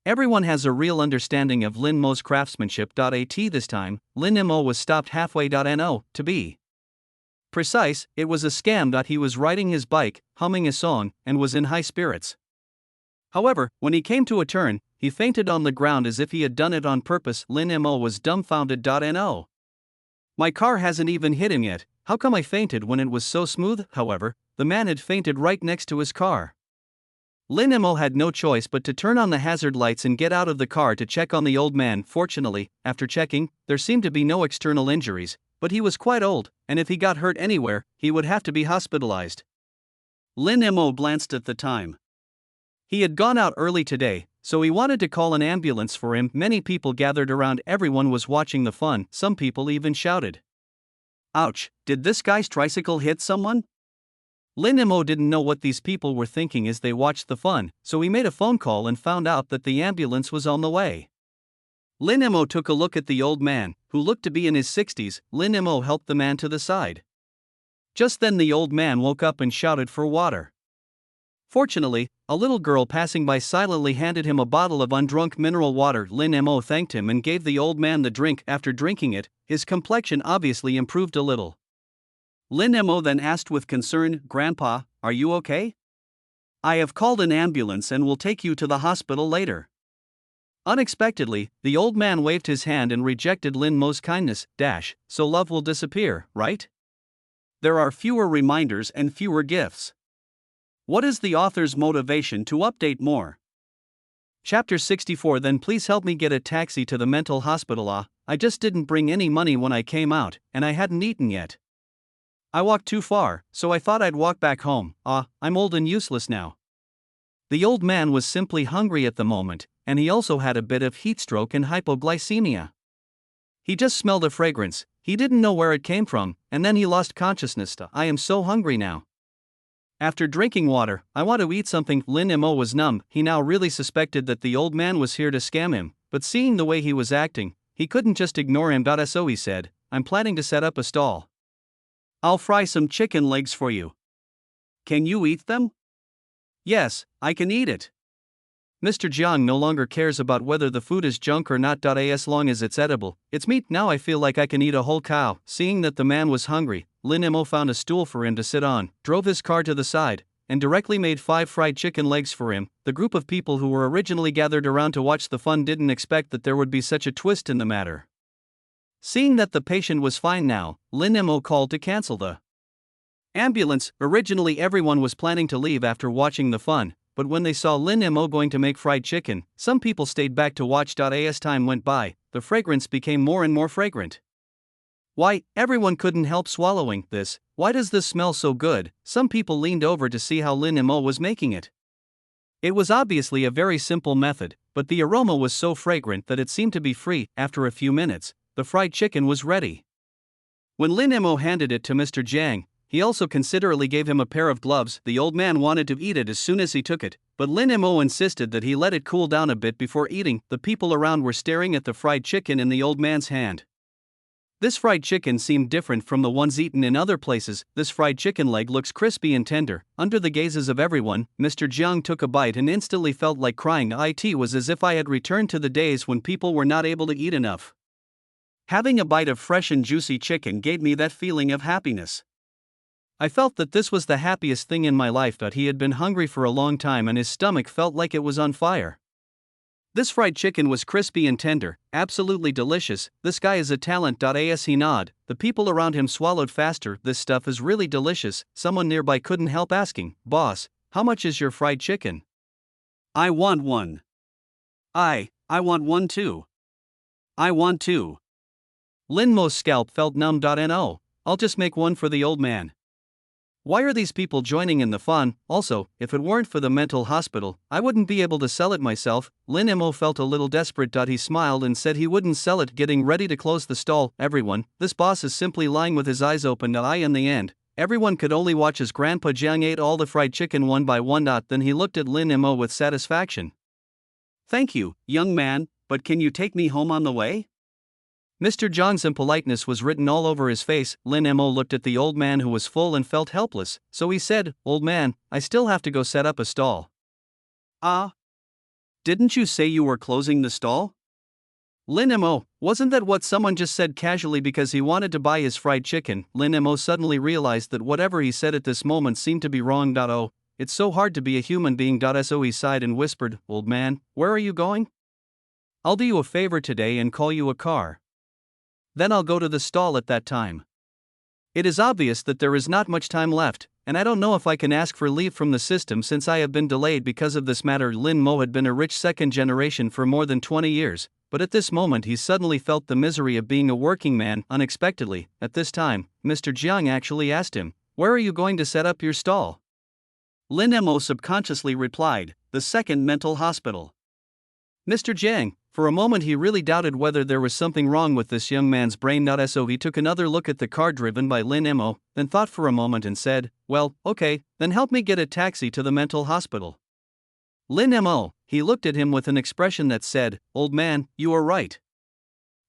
Everyone has a real understanding of Lin Mo's craftsmanship. At this time, Lin Mo was stopped halfway. No, to be precise, it was a scam. He was riding his bike, humming a song, and was in high spirits. However, when he came to a turn, he fainted on the ground as if he had done it on purpose. Lin Mo was dumbfounded. No. My car hasn't even hit him yet, how come I fainted when it was so smooth? However, the man had fainted right next to his car. Lin Mo had no choice but to turn on the hazard lights and get out of the car to check on the old man. Fortunately, after checking, there seemed to be no external injuries, but he was quite old, and if he got hurt anywhere, he would have to be hospitalized. Lin Mo glanced at the time. He had gone out early today, so he wanted to call an ambulance for him. Many people gathered around. Everyone was watching the fun. Some people even shouted, "Ouch, did this guy's tricycle hit someone?" Lin Mo didn't know what these people were thinking as they watched the fun, so he made a phone call and found out that the ambulance was on the way. Lin Mo took a look at the old man, who looked to be in his 60s. Lin Mo helped the man to the side. Just then the old man woke up and shouted for water. Fortunately, a little girl passing by silently handed him a bottle of undrunk mineral water. Lin Mo thanked him and gave the old man the drink. After drinking it, his complexion obviously improved a little. Lin Mo then asked with concern, "Grandpa, are you okay? I have called an ambulance and will take you to the hospital later." Unexpectedly, the old man waved his hand and rejected Lin Mo's kindness. So love will disappear, right? There are fewer reminders and fewer gifts. What is the author's motivation to update more? Chapter 64. Then please help me get a taxi to the mental hospital. I just didn't bring any money when I came out, and I hadn't eaten yet. I walked too far, so I thought I'd walk back home. I'm old and useless now. The old man was simply hungry at the moment, and he also had a bit of heatstroke and hypoglycemia. He just smelled a fragrance, he didn't know where it came from, and then he lost consciousness. I am so hungry now. After drinking water, I want to eat something. Lin Mo was numb. He now really suspected that the old man was here to scam him, but seeing the way he was acting, he couldn't just ignore him. So he said, "I'm planning to set up a stall. I'll fry some chicken legs for you. Can you eat them?" "Yes, I can eat it." Mr. Jiang no longer cares about whether the food is junk or not. As long as it's edible, it's meat. Now I feel like I can eat a whole cow. Seeing that the man was hungry, Lin Mo found a stool for him to sit on, drove his car to the side, and directly made 5 fried chicken legs for him. The group of people who were originally gathered around to watch the fun didn't expect that there would be such a twist in the matter. Seeing that the patient was fine now, Lin Mo called to cancel the ambulance. Originally everyone was planning to leave after watching the fun, but when they saw Lin Mo going to make fried chicken, some people stayed back to watch. As time went by, the fragrance became more and more fragrant. "Why, everyone couldn't help swallowing this. Why does this smell so good?" Some people leaned over to see how Lin Mo was making it. It was obviously a very simple method, but the aroma was so fragrant that it seemed to be free. After a few minutes, the fried chicken was ready. When Lin Mo handed it to Mr. Jiang, he also considerately gave him a pair of gloves. The old man wanted to eat it as soon as he took it, but Lin Mo insisted that he let it cool down a bit before eating. The people around were staring at the fried chicken in the old man's hand. This fried chicken seemed different from the ones eaten in other places. This fried chicken leg looks crispy and tender. Under the gazes of everyone, Mr. Jiang took a bite and instantly felt like crying. It was as if I had returned to the days when people were not able to eat enough. Having a bite of fresh and juicy chicken gave me that feeling of happiness. I felt that this was the happiest thing in my life. But he had been hungry for a long time and his stomach felt like it was on fire. This fried chicken was crispy and tender, absolutely delicious. "This guy is a talent." As he nodded, the people around him swallowed faster. "This stuff is really delicious." Someone nearby couldn't help asking, "Boss, how much is your fried chicken?" "I want one." I want one too." "I want two." Lin Mo's scalp felt numb. No, I'll just make one for the old man. Why are these people joining in the fun? Also, if it weren't for the mental hospital, I wouldn't be able to sell it myself. Lin Mo felt a little desperate. He smiled and said he wouldn't sell it. Getting ready to close the stall. "Everyone, this boss is simply lying with his eyes open." In the end, everyone could only watch as Grandpa Jiang ate all the fried chicken one by one. Then he looked at Lin Mo with satisfaction. "Thank you, young man, but can you take me home on the way?" Mr. Jiang's impoliteness was written all over his face. Lin Mo looked at the old man who was full and felt helpless, so he said, "Old man, I still have to go set up a stall." Didn't you say you were closing the stall?" "Lin Mo, wasn't that what someone just said casually because he wanted to buy his fried chicken?" Lin Mo suddenly realized that whatever he said at this moment seemed to be wrong. "Oh, it's so hard to be a human being." So he sighed and whispered, "Old man, where are you going?" "I'll do you a favor today and call you a car. Then I'll go to the stall at that time. It is obvious that there is not much time left, and I don't know if I can ask for leave from the system since I have been delayed because of this matter." Lin Mo had been a rich second generation for more than 20 years, but at this moment he suddenly felt the misery of being a working man. Unexpectedly, at this time, Mr. Jiang actually asked him, "Where are you going to set up your stall?" Lin Mo subconsciously replied, "The second mental hospital." Mr. Jiang, for a moment he really doubted whether there was something wrong with this young man's brain. So he took another look at the car driven by Lin Mo, then thought for a moment and said, "Well, okay, then help me get a taxi to the mental hospital." Lin Mo, he looked at him with an expression that said, "Old man, you are right."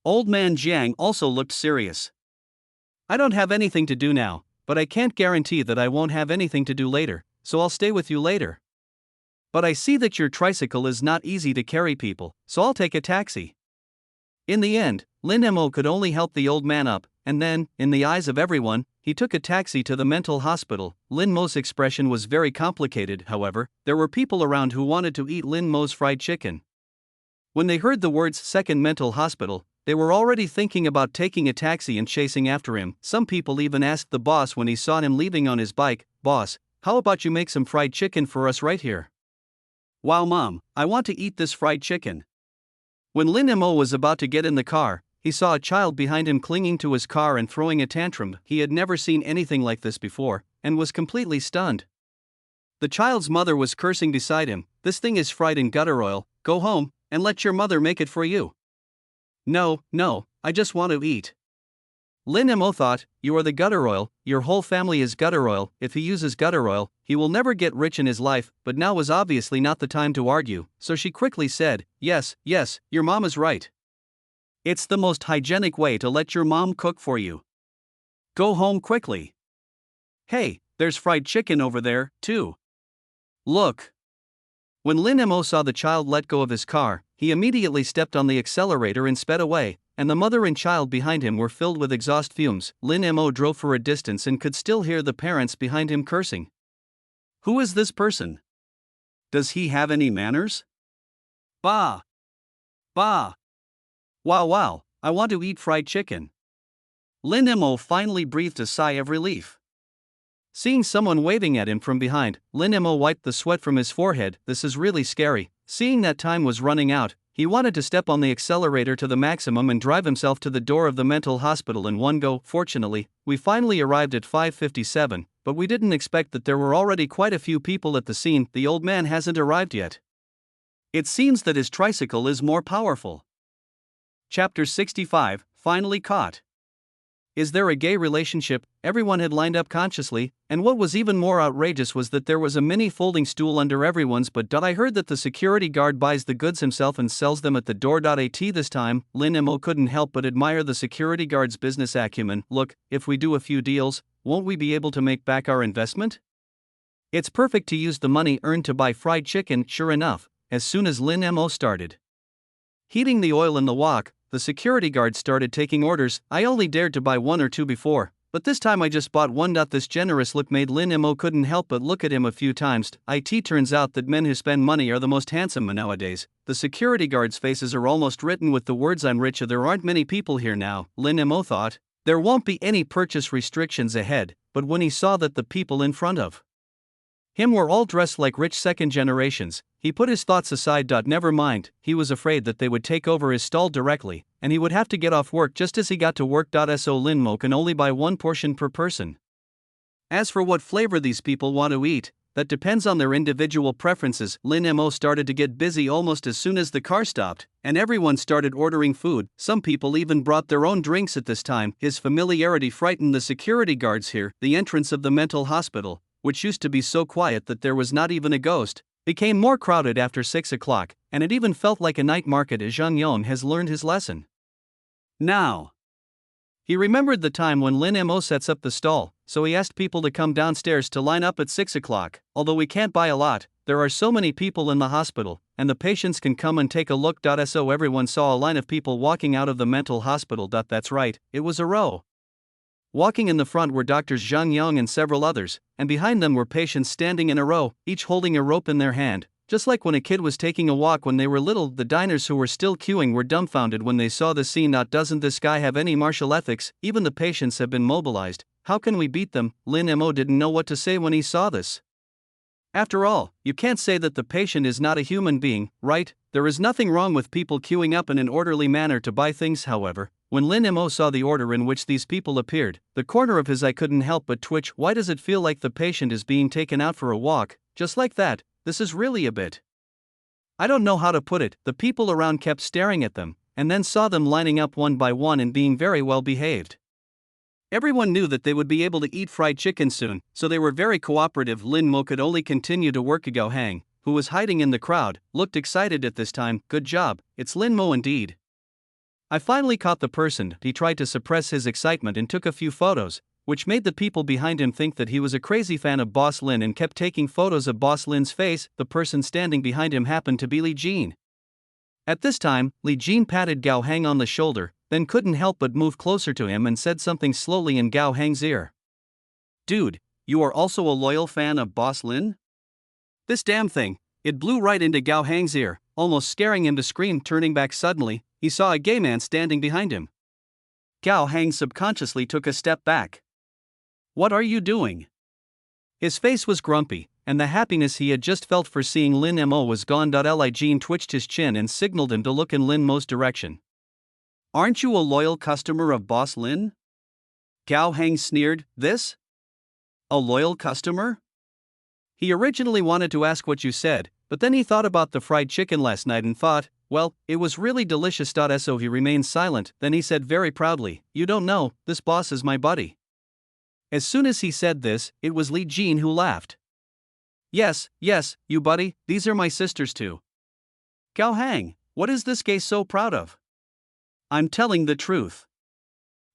Old man Jiang also looked serious. "I don't have anything to do now, but I can't guarantee that I won't have anything to do later, so I'll stay with you later." But I see that your tricycle is not easy to carry people, so I'll take a taxi. In the end, Lin Mo could only help the old man up, and then, in the eyes of everyone, he took a taxi to the mental hospital. Lin Mo's expression was very complicated, however. There were people around who wanted to eat Lin Mo's fried chicken. When they heard the words second mental hospital, they were already thinking about taking a taxi and chasing after him. Some people even asked the boss when he saw him leaving on his bike, "Boss, how about you make some fried chicken for us right here?" "Wow, Mom, I want to eat this fried chicken." When Lin Mo was about to get in the car, he saw a child behind him clinging to his car and throwing a tantrum. He had never seen anything like this before, and was completely stunned. The child's mother was cursing beside him. "This thing is fried in gutter oil, go home, and let your mother make it for you." No, I just want to eat." Lin Mo thought, "You are the gutter oil, your whole family is gutter oil. If he uses gutter oil, he will never get rich in his life." But now was obviously not the time to argue, so she quickly said, Yes, your mom is right. It's the most hygienic way to let your mom cook for you. Go home quickly. Hey, there's fried chicken over there, too. Look." When Lin Mo saw the child let go of his car, he immediately stepped on the accelerator and sped away, and the mother and child behind him were filled with exhaust fumes. Lin Mo drove for a distance and could still hear the parents behind him cursing. Who is this person? Does he have any manners? Bah! Wow, I want to eat fried chicken. Lin Mo finally breathed a sigh of relief. Seeing someone waving at him from behind, Lin Mo wiped the sweat from his forehead. This is really scary. Seeing that time was running out, he wanted to step on the accelerator to the maximum and drive himself to the door of the mental hospital in one go. Fortunately, we finally arrived at 5:57, but we didn't expect that there were already quite a few people at the scene. The old man hasn't arrived yet. It seems that his tricycle is more powerful. Chapter 65, Finally Caught. Is there a gay relationship? Everyone had lined up consciously, and what was even more outrageous was that there was a mini folding stool under everyone's. But I heard that the security guard buys the goods himself and sells them at the door. At this time, Lin Mo couldn't help but admire the security guard's business acumen. Look, if we do a few deals, won't we be able to make back our investment? It's perfect to use the money earned to buy fried chicken. Sure enough, as soon as Lin Mo started heating the oil in the wok, the security guard started taking orders. I only dared to buy one or two before, but this time I just bought one. This generous look made Lin Mo couldn't help but look at him a few times. It turns out that men who spend money are the most handsome nowadays. The security guards' faces are almost written with the words "I'm rich." There aren't many people here now, Lin Mo thought. There won't be any purchase restrictions ahead, but when he saw that the people in front of him were all dressed like rich second generations, he put his thoughts aside. Never mind, he was afraid that they would take over his stall directly, and he would have to get off work just as he got to work. So Lin Mo can only buy one portion per person. As for what flavor these people want to eat, that depends on their individual preferences. Lin Mo started to get busy almost as soon as the car stopped, and everyone started ordering food. Some people even brought their own drinks at this time. His familiarity frightened the security guards here. The entrance of the mental hospital, which used to be so quiet that there was not even a ghost, became more crowded after 6 o'clock, and it even felt like a night market. As Zhang Yong has learned his lesson. Now, he remembered the time when Lin Mo sets up the stall, so he asked people to come downstairs to line up at 6 o'clock. Although we can't buy a lot, there are so many people in the hospital, and the patients can come and take a look. So everyone saw a line of people walking out of the mental hospital. That's right, it was a row. Walking in the front were doctors Zhang Yong and several others, and behind them were patients standing in a row, each holding a rope in their hand, just like when a kid was taking a walk when they were little. The diners who were still queuing were dumbfounded when they saw the scene. Doesn't this guy have any martial ethics? Even the patients have been mobilized. How can we beat them? Lin Mo didn't know what to say when he saw this. After all, you can't say that the patient is not a human being, right? There is nothing wrong with people queuing up in an orderly manner to buy things. However, when Lin Mo saw the order in which these people appeared, the corner of his eye couldn't help but twitch. Why does it feel like the patient is being taken out for a walk, just like that? This is really a bit. I don't know how to put it. The people around kept staring at them, and then saw them lining up one by one and being very well behaved. Everyone knew that they would be able to eat fried chicken soon, so they were very cooperative. Lin Mo could only continue to work. Gao Hang, who was hiding in the crowd, looked excited at this time. Good job, it's Lin Mo indeed. I finally caught the person. He tried to suppress his excitement and took a few photos, which made the people behind him think that he was a crazy fan of Boss Lin and kept taking photos of Boss Lin's face. The person standing behind him happened to be Li Jin. At this time, Li Jin patted Gao Hang on the shoulder, then couldn't help but move closer to him and said something slowly in Gao Hang's ear. "Dude, you are also a loyal fan of Boss Lin?" This damn thing, it blew right into Gao Hang's ear, almost scaring him to scream. Turning back suddenly, he saw a gay man standing behind him. Gao Hang subconsciously took a step back. "What are you doing?" His face was grumpy, and the happiness he had just felt for seeing Lin Mo was gone. Li Jin twitched his chin and signaled him to look in Lin Mo's direction. "Aren't you a loyal customer of Boss Lin?" Gao Hang sneered. "This? A loyal customer?" He originally wanted to ask what you said, but then he thought about the fried chicken last night and thought, well, it was really delicious. So he remained silent. Then he said very proudly, "You don't know, this boss is my buddy." As soon as he said this, it was Li Jin who laughed. Yes, you buddy, these are my sisters too." "Gao Hang, what is this gay so proud of?" "I'm telling the truth."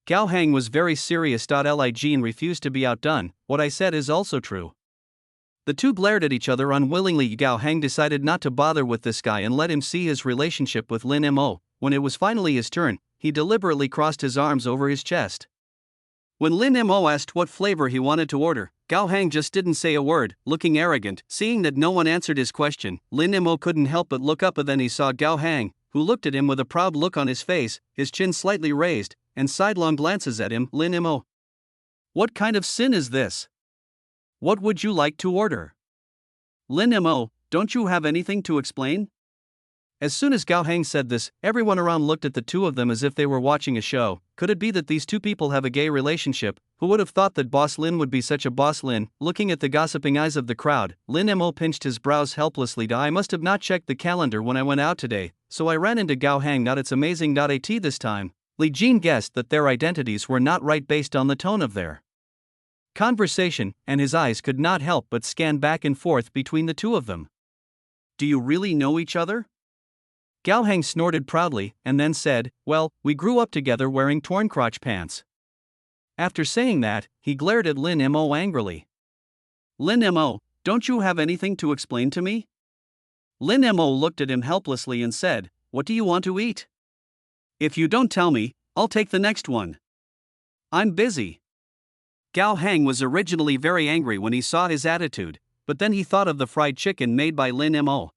Gao Hang was very serious. Li Jin refused to be outdone. "What I said is also true." The two glared at each other unwillingly. Gao Hang decided not to bother with this guy and let him see his relationship with Lin Mo. When it was finally his turn, he deliberately crossed his arms over his chest. When Lin Mo asked what flavor he wanted to order, Gao Hang just didn't say a word, looking arrogant. Seeing that no one answered his question, Lin Mo couldn't help but look up. Then he saw Gao Hang, who looked at him with a proud look on his face, his chin slightly raised, and sidelong glances at him. "Lin Mo, what kind of sin is this? What would you like to order?" "Lin Mo, don't you have anything to explain?" As soon as Gao Hang said this, everyone around looked at the two of them as if they were watching a show. Could it be that these two people have a gay relationship? Who would have thought that Boss Lin would be such a Boss Lin? Looking at the gossiping eyes of the crowd, Lin Mo pinched his brows helplessly. "I must have not checked the calendar when I went out today, so I ran into Gao Hang. It's amazing. At this time, Li Jin guessed that their identities were not right based on the tone of their conversation, and his eyes could not help but scan back and forth between the two of them. "Do you really know each other?" Gao Hang snorted proudly, and then said, "Well, we grew up together wearing torn crotch pants." After saying that, he glared at Lin Mo angrily. "Lin Mo, don't you have anything to explain to me?" Lin Mo looked at him helplessly and said, "What do you want to eat?" "If you don't tell me, I'll take the next one. I'm busy." Gao Hang was originally very angry when he saw his attitude, but then he thought of the fried chicken made by Lin Mo.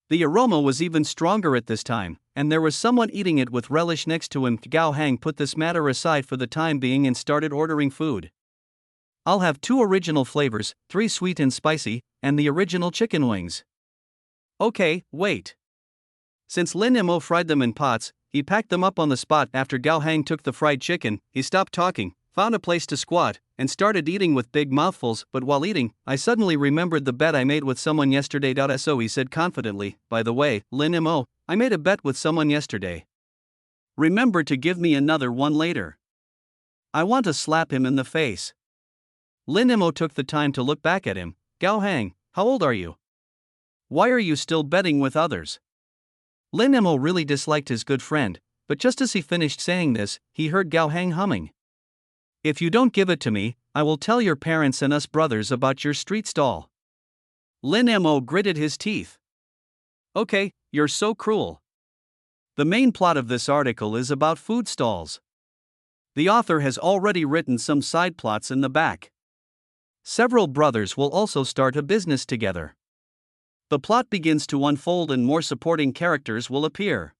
The aroma was even stronger at this time, and there was someone eating it with relish next to him. Gao Hang put this matter aside for the time being and started ordering food. "I'll have 2 original flavors, 3 sweet and spicy, and the original chicken wings." "Okay, wait." Since Lin Mo fried them in pots, he packed them up on the spot. After Gao Hang took the fried chicken, he stopped talking, found a place to squat, and started eating with big mouthfuls. "But while eating, I suddenly remembered the bet I made with someone yesterday. So he said confidently, "By the way, Lin Mo, I made a bet with someone yesterday. Remember to give me another one later." I want to slap him in the face. Lin Mo took the time to look back at him. "Gao Hang, how old are you? Why are you still betting with others?" Lin Mo really disliked his good friend, but just as he finished saying this, he heard Gao Hang humming. "If you don't give it to me, I will tell your parents and us brothers about your street stall." Lin Mo gritted his teeth. "Okay, you're so cruel." The main plot of this article is about food stalls. The author has already written some side plots in the back. Several brothers will also start a business together. The plot begins to unfold and more supporting characters will appear.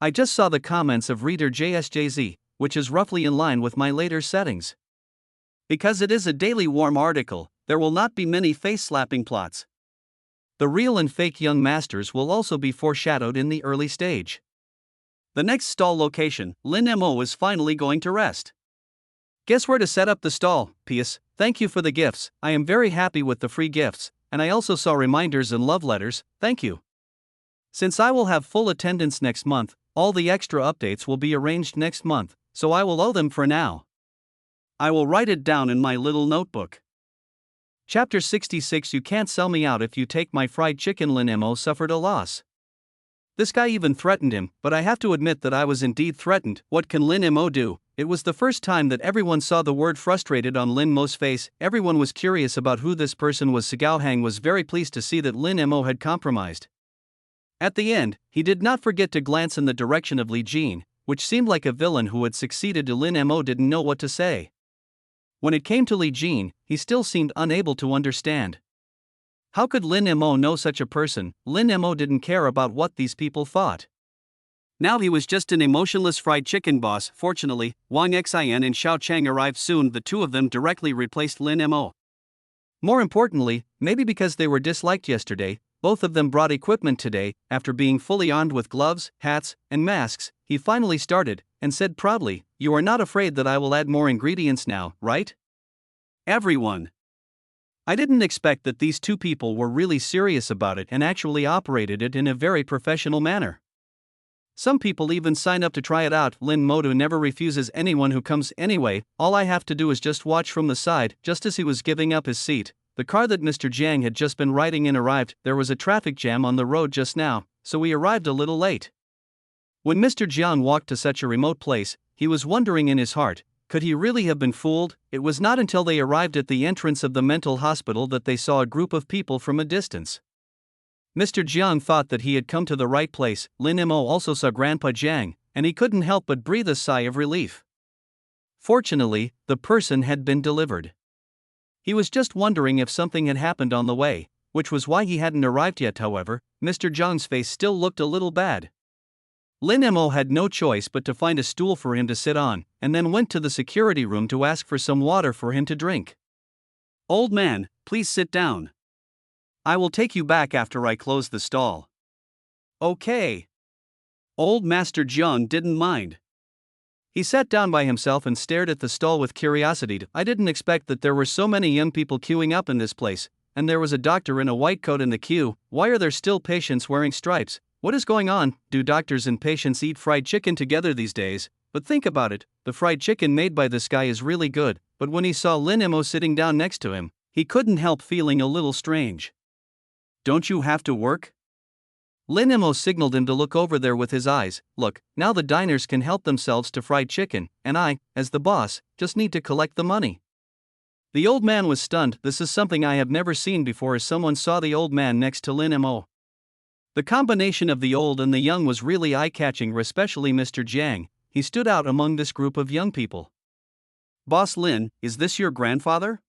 I just saw the comments of reader JSJZ, which is roughly in line with my later settings. Because it is a daily warm article, there will not be many face-slapping plots. The real and fake young masters will also be foreshadowed in the early stage. The next stall location, Lin Mo is finally going to rest. Guess where to set up the stall? P.S. Thank you for the gifts. I am very happy with the free gifts, and I also saw reminders and love letters. Thank you. Since I will have full attendance next month, all the extra updates will be arranged next month, so I will owe them for now. I will write it down in my little notebook. Chapter 66. You can't sell me out if you take my fried chicken. Lin Mo suffered a loss. This guy even threatened him, but I have to admit that I was indeed threatened. What can Lin Mo do? It was the first time that everyone saw the word frustrated on Lin Mo's face. Everyone was curious about who this person was. Sigao Hang was very pleased to see that Lin Mo had compromised. At the end, he did not forget to glance in the direction of Li Jin, which seemed like a villain who had succeeded. To Lin Mo didn't know what to say. When it came to Li Jin, he still seemed unable to understand. How could Lin Mo know such a person? Lin Mo didn't care about what these people thought. Now he was just an emotionless fried chicken boss. Fortunately, Wang Xian and Xiao Chang arrived soon. The two of them directly replaced Lin Mo. More importantly, maybe because they were disliked yesterday, both of them brought equipment today. After being fully armed with gloves, hats, and masks, he finally started, and said proudly, "You are not afraid that I will add more ingredients now, right?" Everyone. I didn't expect that these two people were really serious about it and actually operated it in a very professional manner. Some people even sign up to try it out. Lin Modu never refuses anyone who comes. Anyway, all I have to do is just watch from the side. Just as he was giving up his seat, the car that Mr. Jiang had just been riding in arrived. There was a traffic jam on the road just now, so we arrived a little late. When Mr. Jiang walked to such a remote place, he was wondering in his heart, could he really have been fooled? It was not until they arrived at the entrance of the mental hospital that they saw a group of people from a distance. Mr. Jiang thought that he had come to the right place. Lin Mo also saw Grandpa Jiang, and he couldn't help but breathe a sigh of relief. Fortunately, the person had been delivered. He was just wondering if something had happened on the way, which was why he hadn't arrived yet. However, Mr. Jiang's face still looked a little bad. Lin Mo had no choice but to find a stool for him to sit on, and then went to the security room to ask for some water for him to drink. "Old man, please sit down. I will take you back after I close the stall." "Okay." Old Master Jiang didn't mind. He sat down by himself and stared at the stall with curiosity. "I didn't expect that there were so many young people queuing up in this place, and there was a doctor in a white coat in the queue. Why are there still patients wearing stripes? What is going on? Do doctors and patients eat fried chicken together these days?" But think about it, the fried chicken made by this guy is really good, but when he saw Lin Mo sitting down next to him, he couldn't help feeling a little strange. "Don't you have to work?" Lin Mo signaled him to look over there with his eyes. "Look, now the diners can help themselves to fried chicken, and I, as the boss, just need to collect the money." The old man was stunned. "This is something I have never seen before." As someone saw the old man next to Lin Mo. The combination of the old and the young was really eye-catching, especially Mr. Jiang. He stood out among this group of young people. "Boss Lin, is this your grandfather?"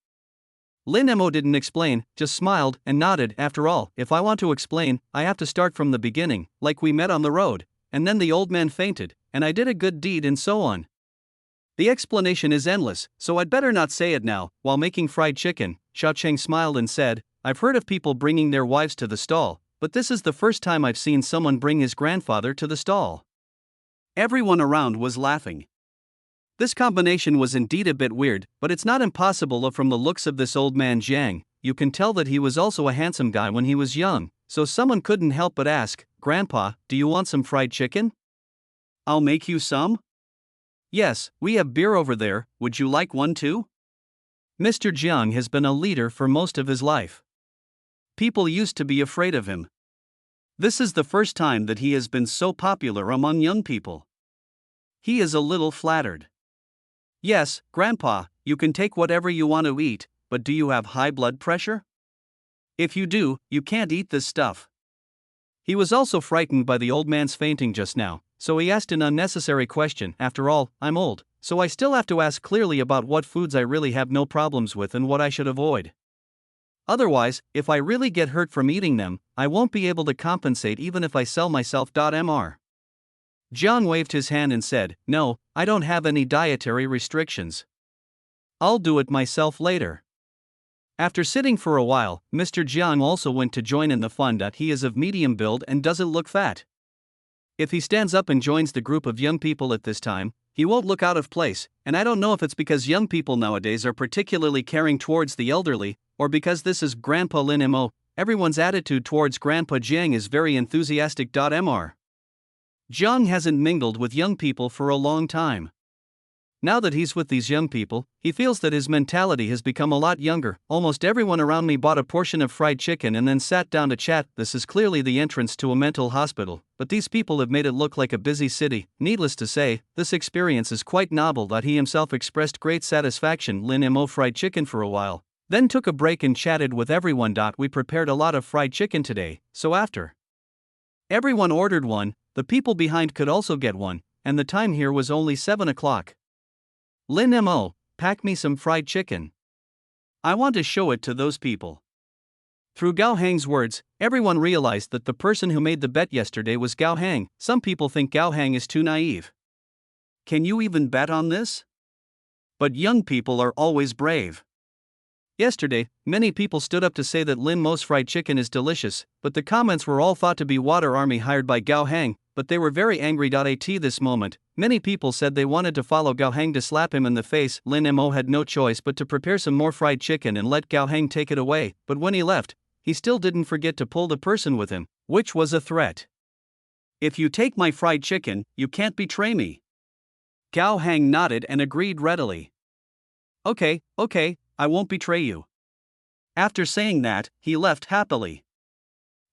Lin Mo didn't explain, just smiled and nodded. "After all, if I want to explain, I have to start from the beginning, like we met on the road, and then the old man fainted, and I did a good deed and so on. The explanation is endless, so I'd better not say it now." While making fried chicken, Xiao Cheng smiled and said, "I've heard of people bringing their wives to the stall, but this is the first time I've seen someone bring his grandfather to the stall." Everyone around was laughing. This combination was indeed a bit weird, but it's not impossible. From the looks of this old man Jiang, you can tell that he was also a handsome guy when he was young, so someone couldn't help but ask, "Grandpa, do you want some fried chicken?" "I'll make you some." "Yes, we have beer over there, would you like one too?" Mr. Jiang has been a leader for most of his life. People used to be afraid of him. This is the first time that he has been so popular among young people. He is a little flattered. "Yes, Grandpa, you can take whatever you want to eat, but do you have high blood pressure? If you do, you can't eat this stuff." He was also frightened by the old man's fainting just now, so he asked an unnecessary question. "After all, I'm old, so I still have to ask clearly about what foods I really have no problems with and what I should avoid. Otherwise, if I really get hurt from eating them, I won't be able to compensate even if I sell myself. Mr. Jiang waved his hand and said, "No, I don't have any dietary restrictions. I'll do it myself later." After sitting for a while, Mr. Jiang also went to join in the fun. He is of medium build and doesn't look fat. If he stands up and joins the group of young people at this time, he won't look out of place, and I don't know if it's because young people nowadays are particularly caring towards the elderly, or because this is Grandpa Lin Mo. Everyone's attitude towards Grandpa Jiang is very enthusiastic. Mr. Jiang hasn't mingled with young people for a long time. Now that he's with these young people, he feels that his mentality has become a lot younger. Almost everyone around me bought a portion of fried chicken and then sat down to chat. This is clearly the entrance to a mental hospital, but these people have made it look like a busy city. Needless to say, this experience is quite novel. He himself expressed great satisfaction. Lin Mo fried chicken for a while, then took a break and chatted with everyone. We prepared a lot of fried chicken today, so after everyone ordered one, the people behind could also get one, and the time here was only 7 o'clock. Lin Mo, pack me some fried chicken. I want to show it to those people. Through Gao Hang's words, everyone realized that the person who made the bet yesterday was Gao Hang. Some people think Gao Hang is too naive. Can you even bet on this? But young people are always brave. Yesterday, many people stood up to say that Lin Mo's fried chicken is delicious, but the comments were all thought to be water army hired by Gao Hang, but they were very angry. At this moment, many people said they wanted to follow Gao Hang to slap him in the face. Lin Mo had no choice but to prepare some more fried chicken and let Gao Hang take it away, but when he left, he still didn't forget to pull the person with him, which was a threat. If you take my fried chicken, you can't betray me. Gao Hang nodded and agreed readily. Okay, I won't betray you. After saying that, he left happily.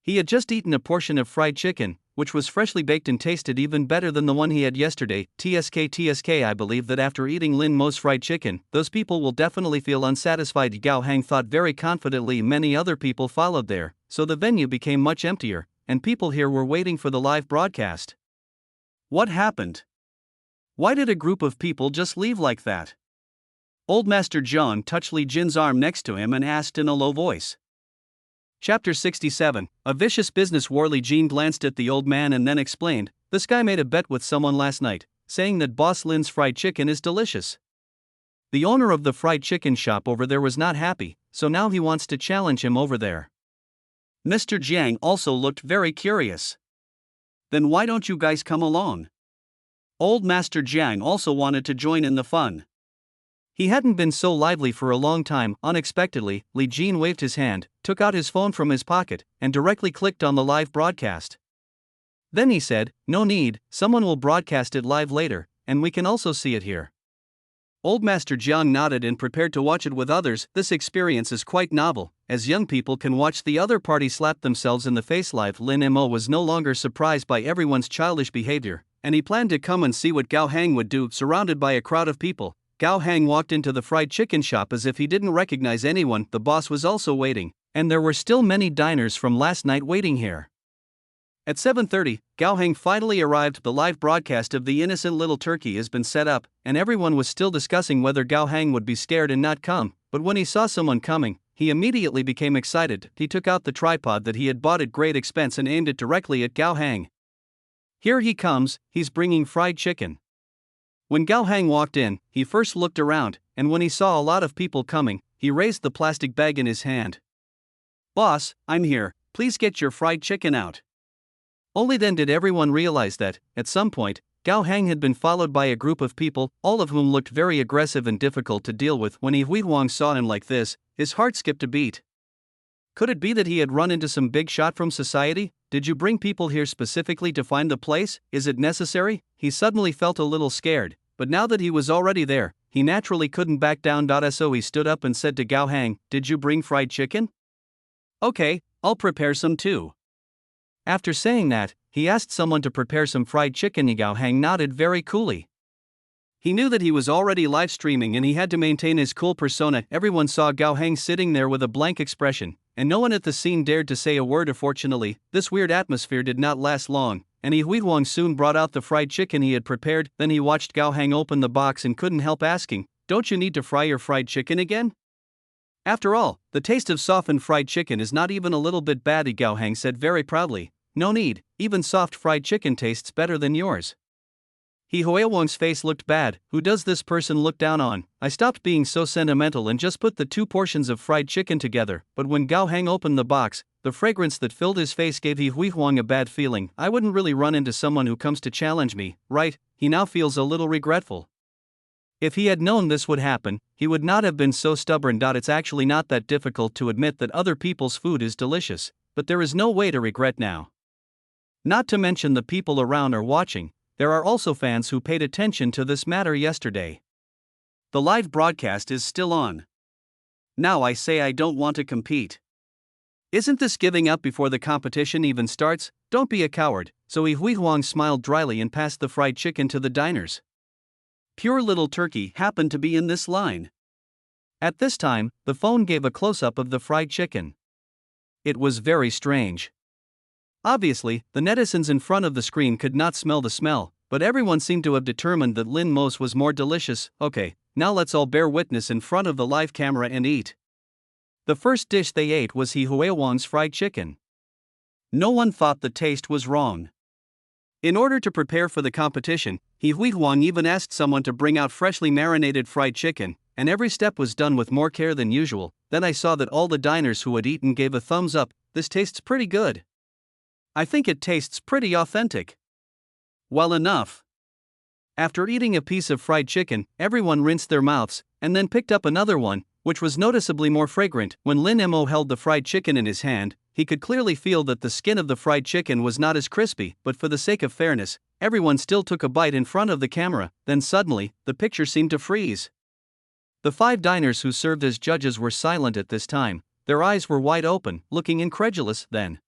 He had just eaten a portion of fried chicken, which was freshly baked and tasted even better than the one he had yesterday. TSK, I believe that after eating Lin Mo's fried chicken, those people will definitely feel unsatisfied. Gao Hang thought very confidently. Many other people followed there, so the venue became much emptier, and people here were waiting for the live broadcast. What happened? Why did a group of people just leave like that? Old Master John touched Li Jin's arm next to him and asked in a low voice. Chapter 67, A Vicious Business War. Li Jin glanced at the old man and then explained, this guy made a bet with someone last night, saying that Boss Lin's fried chicken is delicious. The owner of the fried chicken shop over there was not happy, so now he wants to challenge him over there. Mr. Jiang also looked very curious. Then why don't you guys come along? Old Master Jiang also wanted to join in the fun. He hadn't been so lively for a long time. Unexpectedly, Li Jin waved his hand, took out his phone from his pocket, and directly clicked on the live broadcast. Then he said, no need, someone will broadcast it live later, and we can also see it here. Old Master Jiang nodded and prepared to watch it with others. This experience is quite novel, as young people can watch the other party slap themselves in the face live. Lin Mo was no longer surprised by everyone's childish behavior, and he planned to come and see what Gao Hang would do. Surrounded by a crowd of people, Gao Hang walked into the fried chicken shop as if he didn't recognize anyone. The boss was also waiting, and there were still many diners from last night waiting here. At 7:30, Gao Hang finally arrived. The live broadcast of The Innocent Little Turkey has been set up, and everyone was still discussing whether Gao Hang would be scared and not come, but when he saw someone coming, he immediately became excited. He took out the tripod that he had bought at great expense and aimed it directly at Gao Hang. Here he comes, he's bringing fried chicken. When Gao Hang walked in, he first looked around, and when he saw a lot of people coming, he raised the plastic bag in his hand. Boss, I'm here, please get your fried chicken out. Only then did everyone realize that, at some point, Gao Hang had been followed by a group of people, all of whom looked very aggressive and difficult to deal with. When Hui Huang saw him like this, his heart skipped a beat. Could it be that he had run into some big shot from society? Did you bring people here specifically to find the place? Is it necessary? He suddenly felt a little scared, but now that he was already there, he naturally couldn't back down. So he stood up and said to Gao Hang, did you bring fried chicken? Okay, I'll prepare some too. After saying that, he asked someone to prepare some fried chicken. Gao Hang nodded very coolly. He knew that he was already live streaming and he had to maintain his cool persona. Everyone saw Gao Hang sitting there with a blank expression, and no one at the scene dared to say a word. Fortunately, this weird atmosphere did not last long, and Hui Huang soon brought out the fried chicken he had prepared. Then he watched Gao Hang open the box and couldn't help asking, don't you need to fry your fried chicken again? After all, the taste of softened fried chicken is not even a little bit bad. Gao Hang said very proudly, no need, even soft fried chicken tastes better than yours. Hui Huang's face looked bad. Who does this person look down on? I stopped being so sentimental and just put the 2 portions of fried chicken together, but when Gao Hang opened the box, the fragrance that filled his face gave Hui Huang a bad feeling. I wouldn't really run into someone who comes to challenge me, right? He now feels a little regretful. If he had known this would happen, he would not have been so stubborn. It's actually not that difficult to admit that other people's food is delicious, but there is no way to regret now. Not to mention the people around are watching. There are also fans who paid attention to this matter yesterday. The live broadcast is still on. Now I say I don't want to compete. Isn't this giving up before the competition even starts? Don't be a coward. So Hui Huang smiled dryly and passed the fried chicken to the diners. Pure Little Turkey happened to be in this line. At this time, the phone gave a close-up of the fried chicken. It was very strange. Obviously, the netizens in front of the screen could not smell the smell, but everyone seemed to have determined that Lin Mo's was more delicious. Okay, now let's all bear witness in front of the live camera and eat. The first dish they ate was Hui Huang's fried chicken. No one thought the taste was wrong. In order to prepare for the competition, Hui Huang even asked someone to bring out freshly marinated fried chicken, and every step was done with more care than usual. Then I saw that all the diners who had eaten gave a thumbs up. This tastes pretty good. I think it tastes pretty authentic. Well enough. After eating a piece of fried chicken, everyone rinsed their mouths, and then picked up another one, which was noticeably more fragrant. When Lin Mo held the fried chicken in his hand, he could clearly feel that the skin of the fried chicken was not as crispy, but for the sake of fairness, everyone still took a bite in front of the camera. Then suddenly, the picture seemed to freeze. The 5 diners who served as judges were silent at this time. Their eyes were wide open, looking incredulous. Then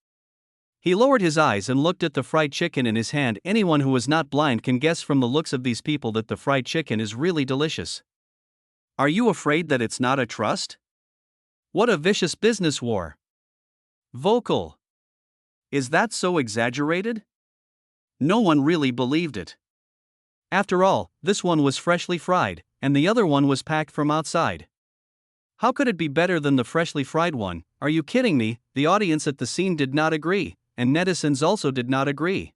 he lowered his eyes and looked at the fried chicken in his hand. Anyone who is not blind can guess from the looks of these people that the fried chicken is really delicious. Are you afraid that it's not a trust? What a vicious business war. Vocal. Is that so exaggerated? No one really believed it. After all, this one was freshly fried, and the other one was packed from outside. How could it be better than the freshly fried one? Are you kidding me? The audience at the scene did not agree, and netizens also did not agree.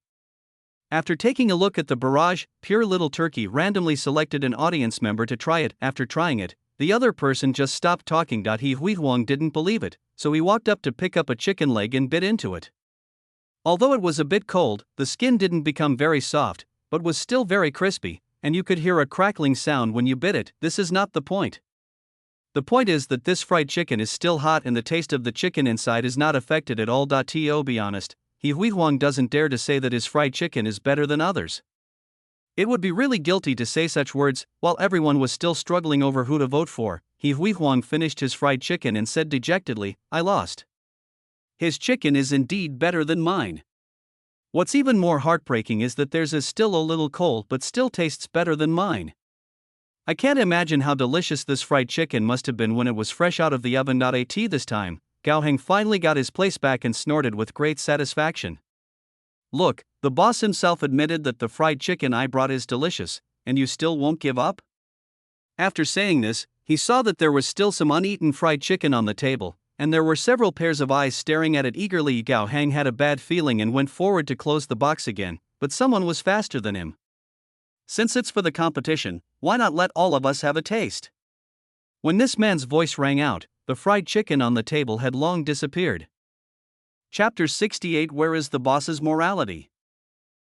After taking a look at the barrage, Pure Little Turkey randomly selected an audience member to try it. After trying it, the other person just stopped talking. Hui Huang didn't believe it, so he walked up to pick up a chicken leg and bit into it. Although it was a bit cold, the skin didn't become very soft, but was still very crispy, and you could hear a crackling sound when you bit it. This is not the point. The point is that this fried chicken is still hot and the taste of the chicken inside is not affected at all. To be honest, Hui Huang doesn't dare to say that his fried chicken is better than others. It would be really guilty to say such words. While everyone was still struggling over who to vote for, Hui Huang finished his fried chicken and said dejectedly, "I lost. His chicken is indeed better than mine. What's even more heartbreaking is that theirs is still a little cold but still tastes better than mine. I can't imagine how delicious this fried chicken must have been when it was fresh out of the oven." At this time, Gao Heng finally got his place back and snorted with great satisfaction. Look, the boss himself admitted that the fried chicken I brought is delicious, and you still won't give up? After saying this, he saw that there was still some uneaten fried chicken on the table, and there were several pairs of eyes staring at it eagerly. Gao Heng had a bad feeling and went forward to close the box again, but someone was faster than him. Since it's for the competition, why not let all of us have a taste? When this man's voice rang out, the fried chicken on the table had long disappeared. Chapter 68. Where is the boss's morality?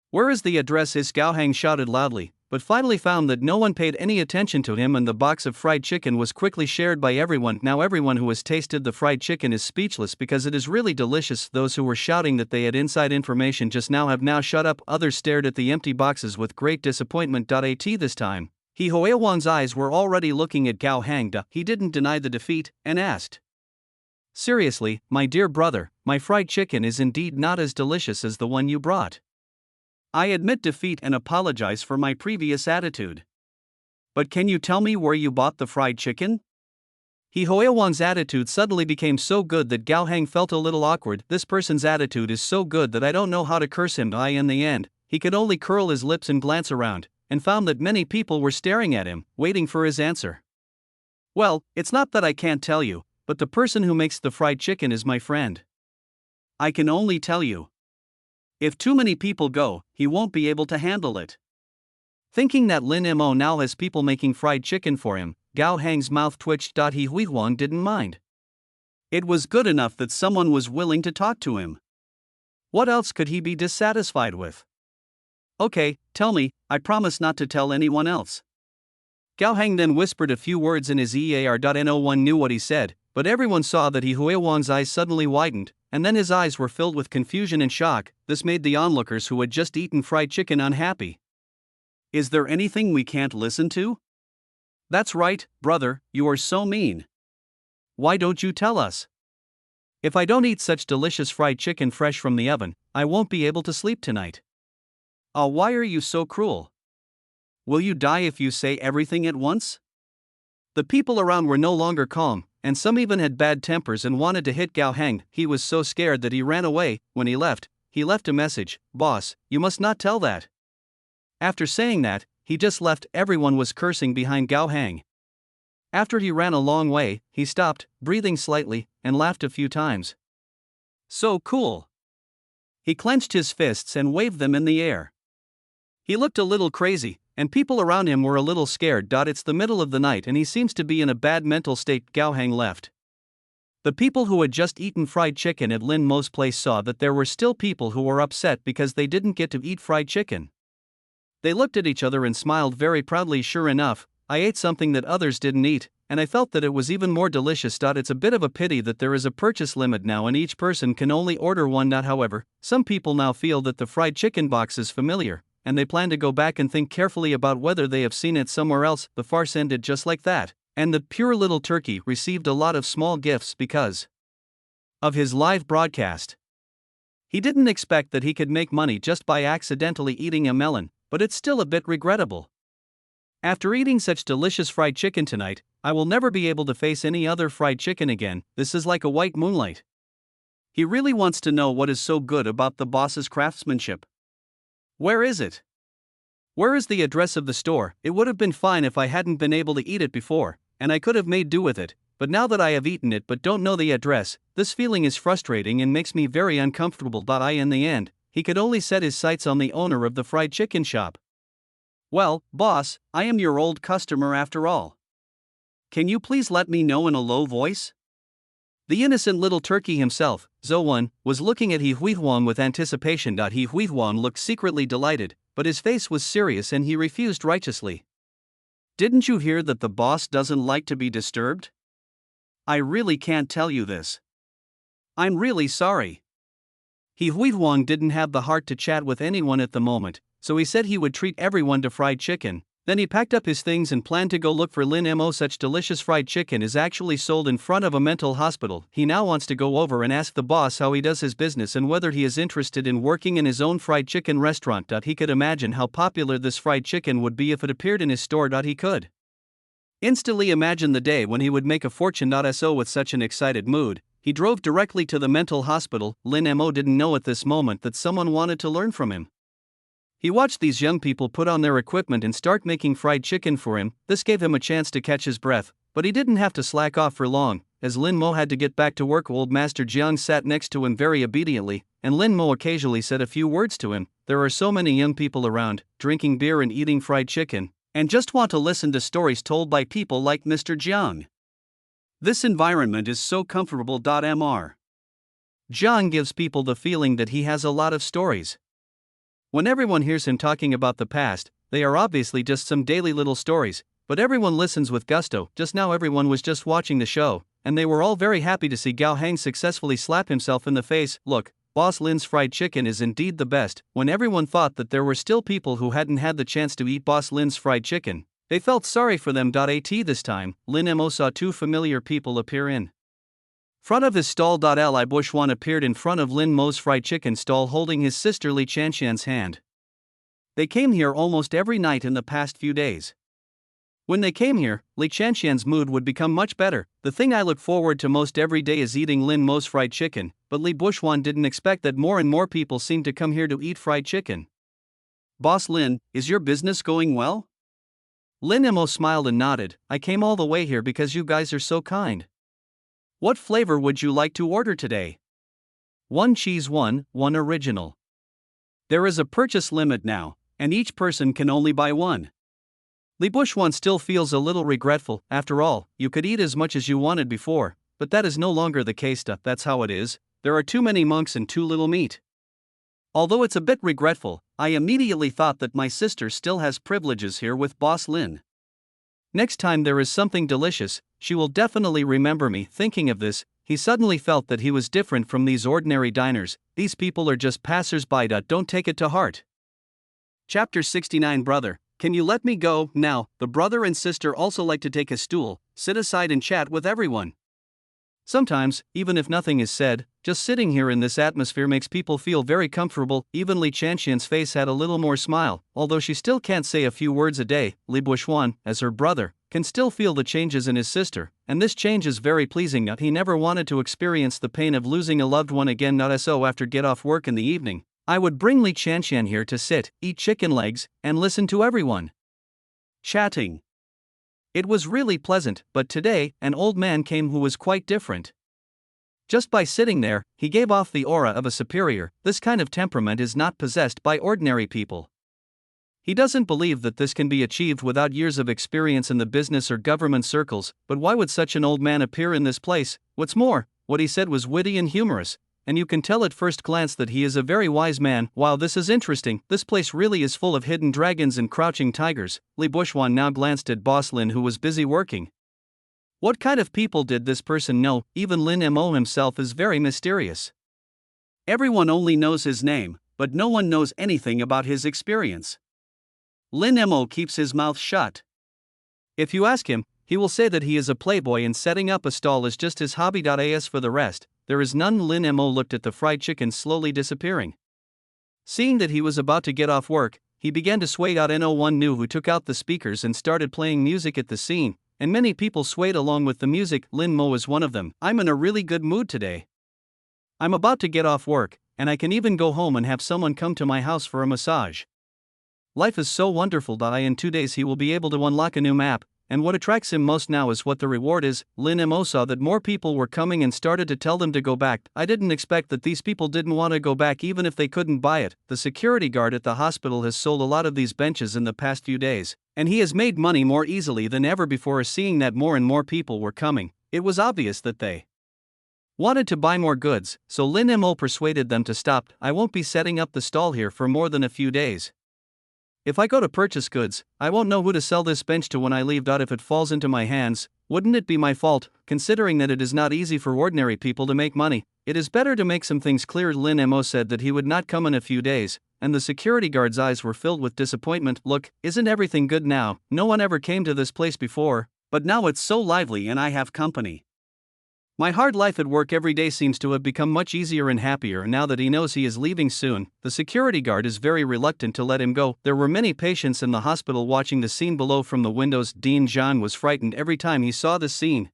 Where is the address? Gao Heng shouted loudly, but finally found that no one paid any attention to him and the box of fried chicken was quickly shared by everyone. Now everyone who has tasted the fried chicken is speechless because it is really delicious. Those who were shouting that they had inside information just now have now shut up. Others stared at the empty boxes with great disappointment. At this time, Hui Huang's eyes were already looking at Gao Heng. He didn't deny the defeat, and asked, "Seriously, my dear brother, my fried chicken is indeed not as delicious as the one you brought. I admit defeat and apologize for my previous attitude. But can you tell me where you bought the fried chicken?" Hui Huang's attitude suddenly became so good that Gao Heng felt a little awkward. This person's attitude is so good that I don't know how to curse him. In the end, he could only curl his lips and glance around, and found that many people were staring at him, waiting for his answer. "Well, it's not that I can't tell you, but the person who makes the fried chicken is my friend. I can only tell you. If too many people go, he won't be able to handle it." Thinking that Lin Mo now has people making fried chicken for him, Gao Heng's mouth twitched. Hui Huang didn't mind. It was good enough that someone was willing to talk to him. What else could he be dissatisfied with? "Okay, tell me, I promise not to tell anyone else." Gao Heng then whispered a few words in his ear. No one knew what he said, but everyone saw that Hui Huang's eyes suddenly widened, and then his eyes were filled with confusion and shock. This made the onlookers who had just eaten fried chicken unhappy. "Is there anything we can't listen to?" That's right, brother, you are so mean. Why don't you tell us? If I don't eat such delicious fried chicken fresh from the oven, I won't be able to sleep tonight. Oh, why are you so cruel? Will you die if you say everything at once? The people around were no longer calm, and some even had bad tempers and wanted to hit Gao Hang. He was so scared that he ran away. When he left a message, "Boss, you must not tell that." After saying that, he just left. Everyone was cursing behind Gao Hang. After he ran a long way, he stopped, breathing slightly, and laughed a few times. So cool. He clenched his fists and waved them in the air. He looked a little crazy, and people around him were a little scared. It's the middle of the night and he seems to be in a bad mental state. Gao Hang left. The people who had just eaten fried chicken at Lin Mo's place saw that there were still people who were upset because they didn't get to eat fried chicken. They looked at each other and smiled very proudly. Sure enough, I ate something that others didn't eat, and I felt that it was even more delicious. It's a bit of a pity that there is a purchase limit now and each person can only order one. However, some people now feel that the fried chicken box is familiar, and they plan to go back and think carefully about whether they have seen it somewhere else. The farce ended just like that, and the pure little turkey received a lot of small gifts because of his live broadcast. He didn't expect that he could make money just by accidentally eating a melon, but it's still a bit regrettable. After eating such delicious fried chicken tonight, I will never be able to face any other fried chicken again. This is like a white moonlight. He really wants to know what is so good about the boss's craftsmanship. Where is it? Where is the address of the store? It would have been fine if I hadn't been able to eat it before, and I could have made do with it, but now that I have eaten it but don't know the address, this feeling is frustrating and makes me very uncomfortable. In the end, he could only set his sights on the owner of the fried chicken shop. Well, boss, I am your old customer after all. Can you please let me know in a low voice? The innocent little turkey himself, Zhou was looking at He Huihuang with anticipation. He Huihuang looked secretly delighted, but his face was serious and he refused righteously. Didn't you hear that the boss doesn't like to be disturbed? I really can't tell you this. I'm really sorry. He Huihuang didn't have the heart to chat with anyone at the moment, so he said he would treat everyone to fried chicken. Then he packed up his things and planned to go look for Lin Mo. Such delicious fried chicken is actually sold in front of a mental hospital. He now wants to go over and ask the boss how he does his business and whether he is interested in working in his own fried chicken restaurant. He could imagine how popular this fried chicken would be if it appeared in his store. He could instantly imagine the day when he would make a fortune. So with such an excited mood, he drove directly to the mental hospital. Lin Mo didn't know at this moment that someone wanted to learn from him. He watched these young people put on their equipment and start making fried chicken for him. This gave him a chance to catch his breath, but he didn't have to slack off for long, as Lin Mo had to get back to work. Old Master Jiang sat next to him very obediently, and Lin Mo occasionally said a few words to him. There are so many young people around, drinking beer and eating fried chicken, and just want to listen to stories told by people like Mr. Jiang. This environment is so comfortable. Mr. Jiang gives people the feeling that he has a lot of stories. When everyone hears him talking about the past, they are obviously just some daily little stories, but everyone listens with gusto. Just now everyone was just watching the show, and they were all very happy to see Gao Hang successfully slap himself in the face. Look, Boss Lin's fried chicken is indeed the best. When everyone thought that there were still people who hadn't had the chance to eat Boss Lin's fried chicken, they felt sorry for them. This time, Lin Mo saw two familiar people appear in front of his stall. Li Bushwan appeared in front of Lin Mo's fried chicken stall holding his sister Li Chanxian's hand. They came here almost every night in the past few days. When they came here, Li Chanxian's mood would become much better. The thing I look forward to most every day is eating Lin Mo's fried chicken, but Li Bushwan didn't expect that more and more people seem to come here to eat fried chicken. Boss Lin, is your business going well? Lin Mo smiled and nodded. I came all the way here because you guys are so kind. What flavor would you like to order today? One cheese, one original. There is a purchase limit now, and each person can only buy one. Li Bushwan still feels a little regretful. After all, you could eat as much as you wanted before, but that is no longer the case. That's how it is. There are too many monks and too little meat. Although it's a bit regretful, I immediately thought that my sister still has privileges here with Boss Lin. Next time there is something delicious, she will definitely remember me. Thinking of this, he suddenly felt that he was different from these ordinary diners. These people are just passers-by. Don't take it to heart. Chapter 69. Brother, Can you let me go now? The brother and sister also like to take a stool, sit aside and chat with everyone. Sometimes, even if nothing is said, just sitting here in this atmosphere makes people feel very comfortable. Even Li Chanxian's face had a little more smile, although she still can't say a few words a day. Li Buishuan, as her brother, can still feel the changes in his sister, and this change is very pleasing. He never wanted to experience the pain of losing a loved one again. Not so after get off work in the evening, I would bring Li Chanxian here to sit, eat chicken legs, and listen to everyone chatting. It was really pleasant, but today, an old man came who was quite different. Just by sitting there, he gave off the aura of a superior. This kind of temperament is not possessed by ordinary people. He doesn't believe that this can be achieved without years of experience in the business or government circles. But why would such an old man appear in this place? What's more, what he said was witty and humorous, and you can tell at first glance that he is a very wise man. Wow, this is interesting. This place really is full of hidden dragons and crouching tigers. Li Buishuan now glanced at Boss Lin, who was busy working. What kind of people did this person know? Even Lin Mo himself is very mysterious. Everyone only knows his name, but no one knows anything about his experience. Lin Mo keeps his mouth shut. If you ask him, he will say that he is a playboy and setting up a stall is just his hobby. As for the rest, there is none. Lin Mo looked at the fried chicken slowly disappearing. Seeing that he was about to get off work, he began to sway. No one knew who took out the speakers and started playing music at the scene, and many people swayed along with the music. Lin Mo is one of them. I'm in a really good mood today. I'm about to get off work, and I can even go home and have someone come to my house for a massage. Life is so wonderful. In 2 days he will be able to unlock a new map, and what attracts him most now is what the reward is. Lin Mo saw that more people were coming and started to tell them to go back. I didn't expect that these people didn't want to go back even if they couldn't buy it. The security guard at the hospital has sold a lot of these benches in the past few days, and he has made money more easily than ever before. Seeing that more and more people were coming, it was obvious that they wanted to buy more goods, so Lin Mo persuaded them to stop. I won't be setting up the stall here for more than a few days. If I go to purchase goods, I won't know who to sell this bench to when I leave. If it falls into my hands, wouldn't it be my fault? Considering that it is not easy for ordinary people to make money, it is better to make some things clear. Lin Mo said that he would not come in a few days, and the security guard's eyes were filled with disappointment. Look, isn't everything good now? No one ever came to this place before, but now it's so lively and I have company. My hard life at work every day seems to have become much easier and happier now that he knows he is leaving soon. The security guard is very reluctant to let him go. There were many patients in the hospital watching the scene below from the windows. Dean Zhang was frightened every time he saw the scene.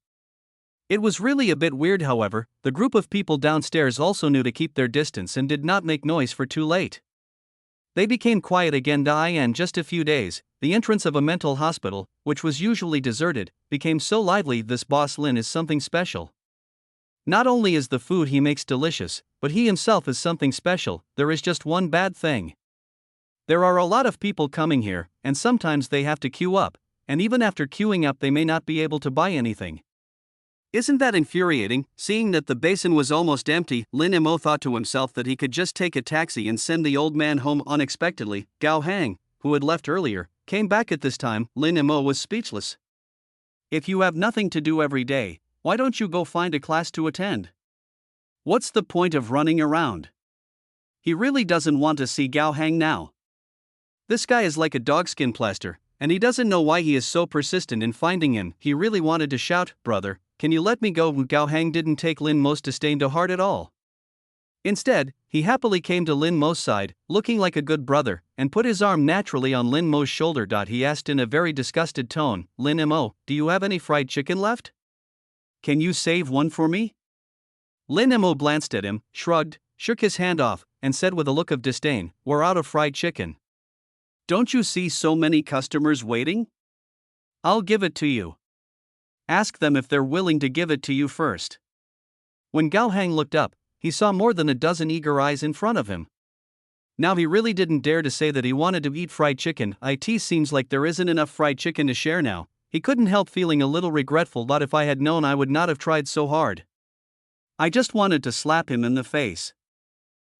It was really a bit weird. However, the group of people downstairs also knew to keep their distance and did not make noise for too late. They became quiet again. In just a few days, the entrance of a mental hospital, which was usually deserted, became so lively. This Boss Lin is something special. Not only is the food he makes delicious, but he himself is something special. There is just one bad thing. There are a lot of people coming here, and sometimes they have to queue up, and even after queuing up they may not be able to buy anything. Isn't that infuriating? Seeing that the basin was almost empty, Lin Mo thought to himself that he could just take a taxi and send the old man home. Unexpectedly, Gao Hang, who had left earlier, came back at this time. Lin Mo was speechless. If you have nothing to do every day, why don't you go find a class to attend? What's the point of running around? He really doesn't want to see Gao Hang now. This guy is like a dogskin plaster, and he doesn't know why he is so persistent in finding him. He really wanted to shout, "Brother, can you let me go?" Gao Hang didn't take Lin Mo's disdain to heart at all. Instead, he happily came to Lin Mo's side, looking like a good brother, and put his arm naturally on Lin Mo's shoulder. He asked in a very disgusted tone, "Lin Mo, do you have any fried chicken left? Can you save one for me?" Lin Mo glanced at him, shrugged, shook his hand off, and said with a look of disdain, "We're out of fried chicken. Don't you see so many customers waiting? I'll give it to you. Ask them if they're willing to give it to you first." When Gao Hang looked up, he saw more than a dozen eager eyes in front of him. Now he really didn't dare to say that he wanted to eat fried chicken. It seems like there isn't enough fried chicken to share now. He couldn't help feeling a little regretful. If I had known, I would not have tried so hard. I just wanted to slap him in the face.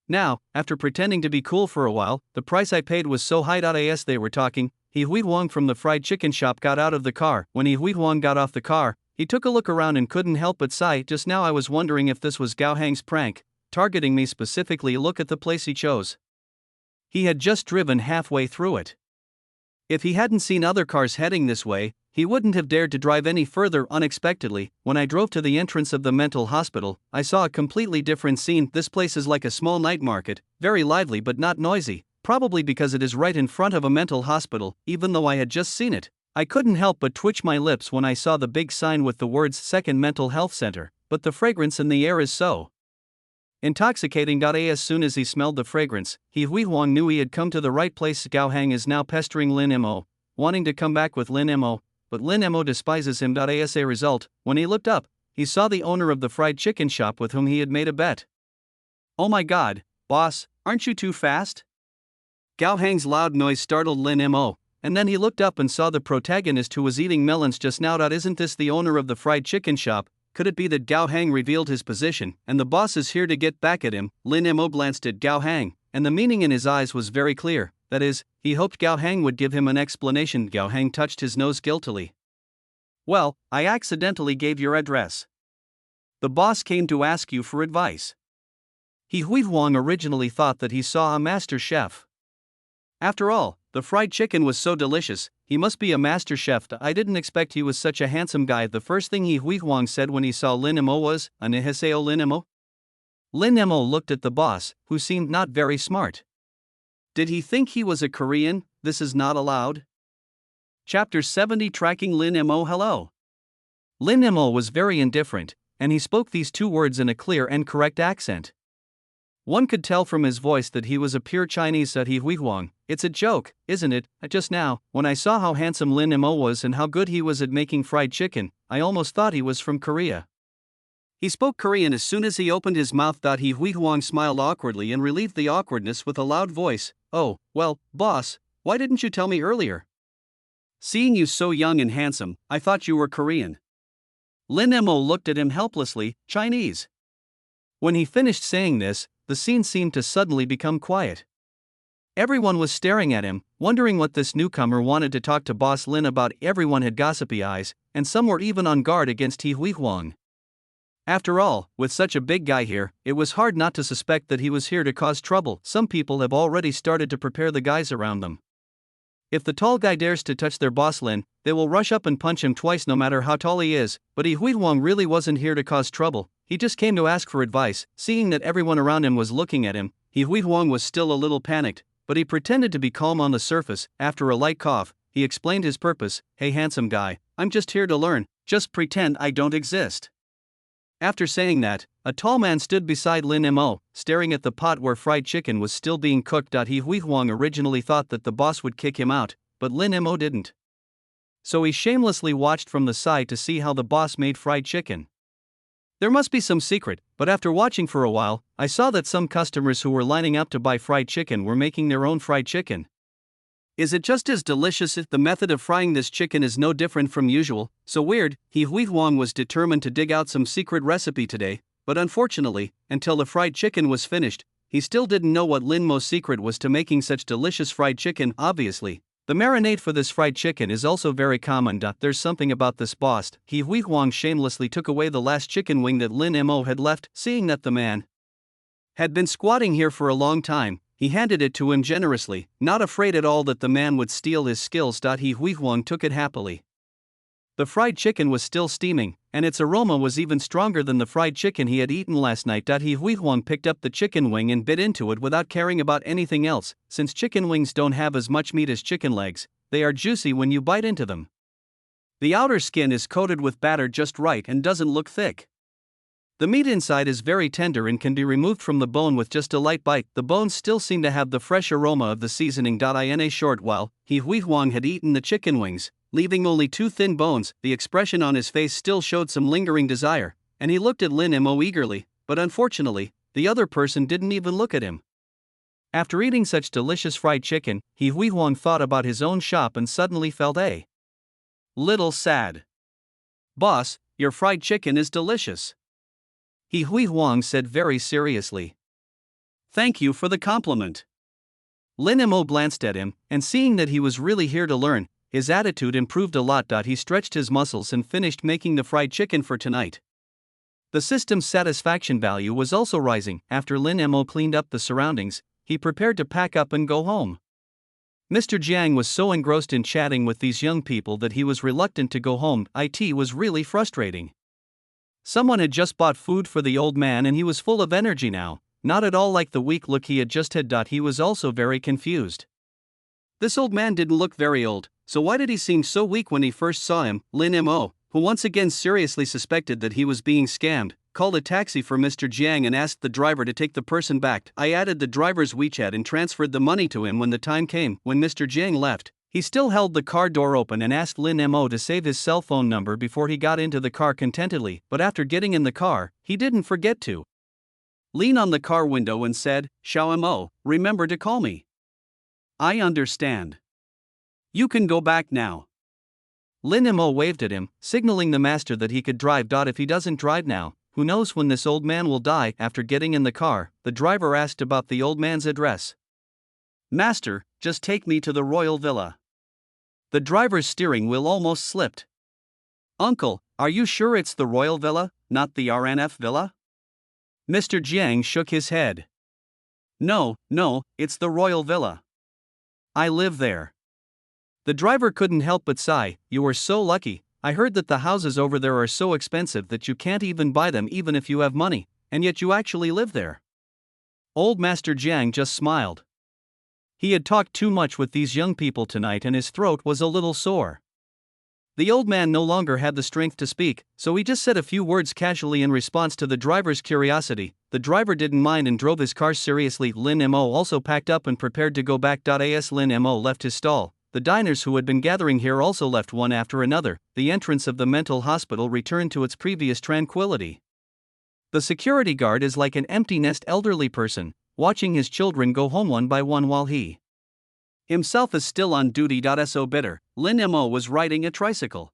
Now, after pretending to be cool for a while, the price I paid was so high. As they were talking, He Huihuang from the fried chicken shop got out of the car. When He Huihuang got off the car, he took a look around and couldn't help but sigh. Just now I was wondering if this was Gao Hang's prank, targeting me specifically. Look at the place he chose. He had just driven halfway through it. If he hadn't seen other cars heading this way, he wouldn't have dared to drive any further. Unexpectedly, when I drove to the entrance of the mental hospital, I saw a completely different scene. This place is like a small night market, very lively but not noisy, probably because it is right in front of a mental hospital. Even though I had just seen it, I couldn't help but twitch my lips when I saw the big sign with the words Second Mental Health Center, but the fragrance in the air is so intoxicating. As soon as he smelled the fragrance, Hui Huang knew he had come to the right place. Gao Hang is now pestering Lin Mo, wanting to come back with Lin Mo, but Lin Mo despises him. As a result, when he looked up, he saw the owner of the fried chicken shop with whom he had made a bet. "Oh my god, boss, aren't you too fast?" Gao Hang's loud noise startled Lin Mo, and then he looked up and saw the protagonist who was eating melons just now. Isn't this the owner of the fried chicken shop? Could it be that Gao Hang revealed his position, and the boss is here to get back at him? Lin Mo glanced at Gao Hang, and the meaning in his eyes was very clear. That is, he hoped Gao Hang would give him an explanation. Gao Hang touched his nose guiltily. "Well, I accidentally gave your address. The boss came to ask you for advice." Hui Huang originally thought that he saw a master chef. After all, the fried chicken was so delicious, he must be a master chef. I didn't expect he was such a handsome guy. The first thing Hui Huang said when he saw Lin Mo was, "Annyeonghaseyo Lin Mo?" Lin Mo looked at the boss, who seemed not very smart. Did he think he was a Korean? This is not allowed. Chapter 70 Tracking Lin Mo. Hello. Lin Mo was very indifferent, and he spoke these two words in a clear and correct accent. One could tell from his voice that he was a pure Chinese. Hui Huang, it's a joke, isn't it? Just now, when I saw how handsome Lin Mo was and how good he was at making fried chicken, I almost thought he was from Korea. He spoke Korean as soon as he opened his mouth. Hui Huang smiled awkwardly and relieved the awkwardness with a loud voice. "Oh, well, boss, why didn't you tell me earlier? Seeing you so young and handsome, I thought you were Korean." Lin Mo looked at him helplessly. "Chinese." When he finished saying this, the scene seemed to suddenly become quiet. Everyone was staring at him, wondering what this newcomer wanted to talk to Boss Lin about. Everyone had gossipy eyes, and some were even on guard against Hui Huang. After all, with such a big guy here, it was hard not to suspect that he was here to cause trouble. Some people have already started to prepare the guys around them. If the tall guy dares to touch their boss Lin, they will rush up and punch him twice no matter how tall he is. But Hui Huang really wasn't here to cause trouble, he just came to ask for advice. Seeing that everyone around him was looking at him, Hui Huang was still a little panicked, but he pretended to be calm on the surface. After a light cough, he explained his purpose. "Hey handsome guy, I'm just here to learn, just pretend I don't exist." After saying that, a tall man stood beside Lin Mo, staring at the pot where fried chicken was still being cooked. Hui Huang originally thought that the boss would kick him out, but Lin Mo didn't. So he shamelessly watched from the side to see how the boss made fried chicken. There must be some secret, but after watching for a while, I saw that some customers who were lining up to buy fried chicken were making their own fried chicken. Is it just as delicious? If the method of frying this chicken is no different from usual, so weird. Hui Huang was determined to dig out some secret recipe today, but unfortunately, until the fried chicken was finished, he still didn't know what Lin Mo's secret was to making such delicious fried chicken. Obviously, the marinade for this fried chicken is also very common. There's something about this boss. Hui Huang shamelessly took away the last chicken wing that Lin Mo had left. Seeing that the man had been squatting here for a long time, he handed it to him generously, not afraid at all that the man would steal his skills. Hui Huang took it happily. The fried chicken was still steaming, and its aroma was even stronger than the fried chicken he had eaten last night. Hui Huang picked up the chicken wing and bit into it without caring about anything else. Since chicken wings don't have as much meat as chicken legs, they are juicy when you bite into them. The outer skin is coated with batter just right and doesn't look thick. The meat inside is very tender and can be removed from the bone with just a light bite. The bones still seem to have the fresh aroma of the seasoning. In a short while, Hui Huang had eaten the chicken wings, leaving only two thin bones. The expression on his face still showed some lingering desire, and he looked at Lin Mo eagerly, but unfortunately, the other person didn't even look at him. After eating such delicious fried chicken, Hui Huang thought about his own shop and suddenly felt a little sad. "Boss, your fried chicken is delicious," Hui Huang said very seriously. "Thank you for the compliment." Lin Mo glanced at him, and seeing that he was really here to learn, his attitude improved a lot. He stretched his muscles and finished making the fried chicken for tonight. The system's satisfaction value was also rising. After Lin Mo cleaned up the surroundings, he prepared to pack up and go home. Mr. Jiang was so engrossed in chatting with these young people that he was reluctant to go home. It was really frustrating. Someone had just bought food for the old man and he was full of energy now, not at all like the weak look he had just had. He was also very confused. This old man didn't look very old, so why did he seem so weak when he first saw him? Lin Mo, who once again seriously suspected that he was being scammed, called a taxi for Mr. Jiang and asked the driver to take the person back. I added the driver's WeChat and transferred the money to him when the time came. When Mr. Jiang left, he still held the car door open and asked Lin Mo to save his cell phone number before he got into the car contentedly, but after getting in the car, he didn't forget to lean on the car window and said, "Xiao Mo, remember to call me." "I understand. You can go back now." Lin Mo waved at him, signaling the master that he could drive. If he doesn't drive now, who knows when this old man will die. After getting in the car, the driver asked about the old man's address. "Master, just take me to the royal villa." The driver's steering wheel almost slipped. "Uncle, are you sure it's the royal villa, not the RNF villa?" Mr. Jiang shook his head. No, it's the royal villa. I live there." The driver couldn't help but sigh. "You are so lucky. I heard that the houses over there are so expensive that you can't even buy them even if you have money, and yet you actually live there." Old Master Jiang just smiled. He had talked too much with these young people tonight and his throat was a little sore. The old man no longer had the strength to speak, so he just said a few words casually in response to the driver's curiosity. The driver didn't mind and drove his car seriously. Lin Mo also packed up and prepared to go back. As Lin Mo left his stall, the diners who had been gathering here also left one after another. The entrance of the mental hospital returned to its previous tranquility. The security guard is like an empty nest elderly person, watching his children go home one by one while he himself is still on duty. So bitter, Lin Mo was riding a tricycle.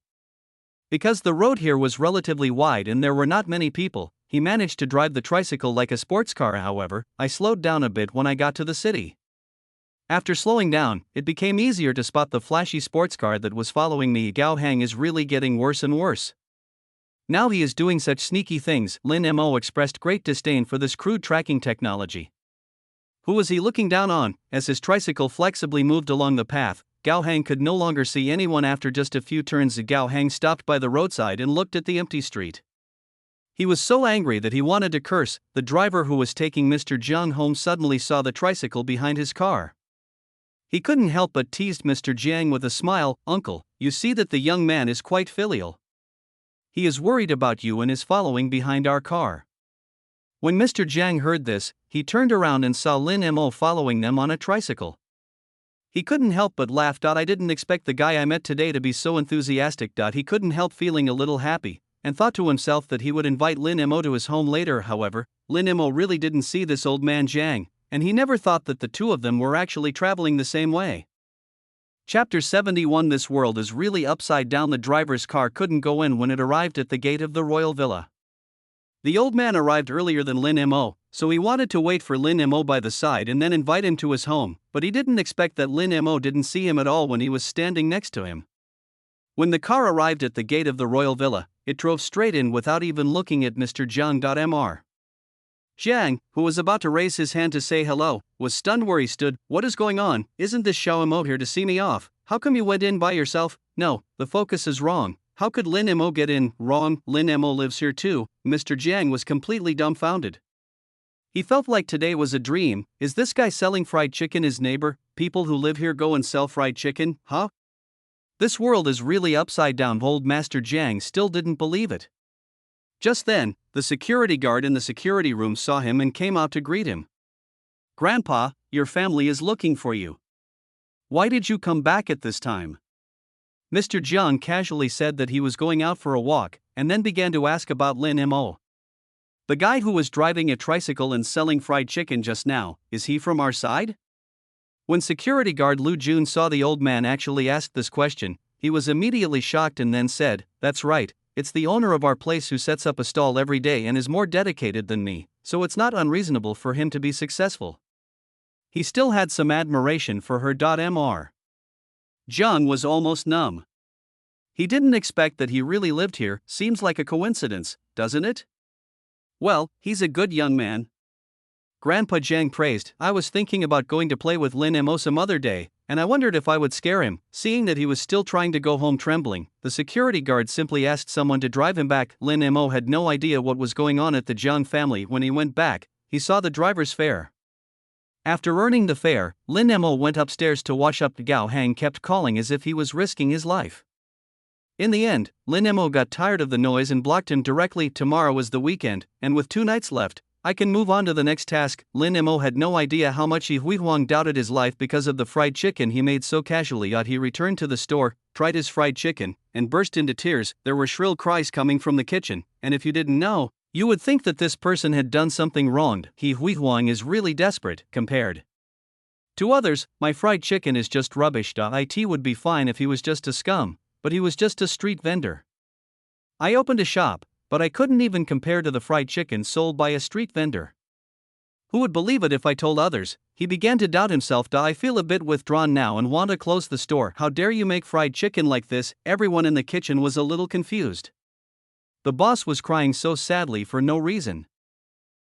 Because the road here was relatively wide and there were not many people, he managed to drive the tricycle like a sports car. However, I slowed down a bit when I got to the city. After slowing down, it became easier to spot the flashy sports car that was following me. Gao Hang is really getting worse and worse. Now he is doing such sneaky things. Lin Mo expressed great disdain for this crude tracking technology. Who was he looking down on? As his tricycle flexibly moved along the path, Gao Hang could no longer see anyone. After just a few turns, Gao Hang stopped by the roadside and looked at the empty street. He was so angry that he wanted to curse. The driver who was taking Mr. Jiang home suddenly saw the tricycle behind his car. He couldn't help but teased Mr. Jiang with a smile. "Uncle, you see that the young man is quite filial. He is worried about you and is following behind our car." When Mr. Jiang heard this, he turned around and saw Lin Mo following them on a tricycle. He couldn't help but laugh. "I didn't expect the guy I met today to be so enthusiastic." He couldn't help feeling a little happy, and thought to himself that he would invite Lin Mo to his home later. However, Lin Mo really didn't see this old man Jiang, and he never thought that the two of them were actually traveling the same way. Chapter 71. This world is really upside down. The driver's car couldn't go in when it arrived at the gate of the royal villa. The old man arrived earlier than Lin Mo, so he wanted to wait for Lin Mo by the side and then invite him to his home, but he didn't expect that Lin Mo didn't see him at all when he was standing next to him. When the car arrived at the gate of the royal villa, it drove straight in without even looking at Mr. Jiang. Mr. Jiang, who was about to raise his hand to say hello, was stunned where he stood. "What is going on? Isn't this Xiao Mo here to see me off? How come you went in by yourself?" "No, the focus is wrong. How could Lin Mo get in?" "Wrong, Lin Mo lives here too." Mr. Jiang was completely dumbfounded. He felt like today was a dream. Is this guy selling fried chicken his neighbor? People who live here go and sell fried chicken, huh? This world is really upside down. Old Master Jiang still didn't believe it. Just then, the security guard in the security room saw him and came out to greet him. "Grandpa, your family is looking for you. Why did you come back at this time?" Mr. Jiang casually said that he was going out for a walk, and then began to ask about Lin Mo. "The guy who was driving a tricycle and selling fried chicken just now, is he from our side?" When security guard Lu Jun saw the old man actually ask this question, he was immediately shocked and then said, "That's right, it's the owner of our place who sets up a stall every day and is more dedicated than me, so it's not unreasonable for him to be successful." He still had some admiration for her. Mr. Jiang was almost numb. He didn't expect that he really lived here. Seems like a coincidence, doesn't it? Well, he's a good young man. Grandpa Jiang praised. "I was thinking about going to play with Lin Mo some other day, and I wondered if I would scare him. Seeing that he was still trying to go home trembling, the security guard simply asked someone to drive him back. Lin Mo had no idea what was going on at the Jiang family. When he went back, he saw the driver's fare. After earning the fare, Lin Mo went upstairs to wash up. Gao Hang kept calling as if he was risking his life. In the end, Lin Mo got tired of the noise and blocked him directly. Tomorrow is the weekend, and with 2 nights left, I can move on to the next task. Lin Mo had no idea how much Yi Huihuang doubted his life because of the fried chicken he made so casually. He returned to the store, tried his fried chicken, and burst into tears. There were shrill cries coming from the kitchen, and if you didn't know, you would think that this person had done something wrong. Yi Huihuang is really desperate, compared to others. My fried chicken is just rubbish. It would be fine if he was just a scum, but he was just a street vendor. I opened a shop, but I couldn't even compare to the fried chicken sold by a street vendor. Who would believe it if I told others? He began to doubt himself. I feel a bit withdrawn now and want to close the store. How dare you make fried chicken like this? Everyone in the kitchen was a little confused. The boss was crying so sadly for no reason.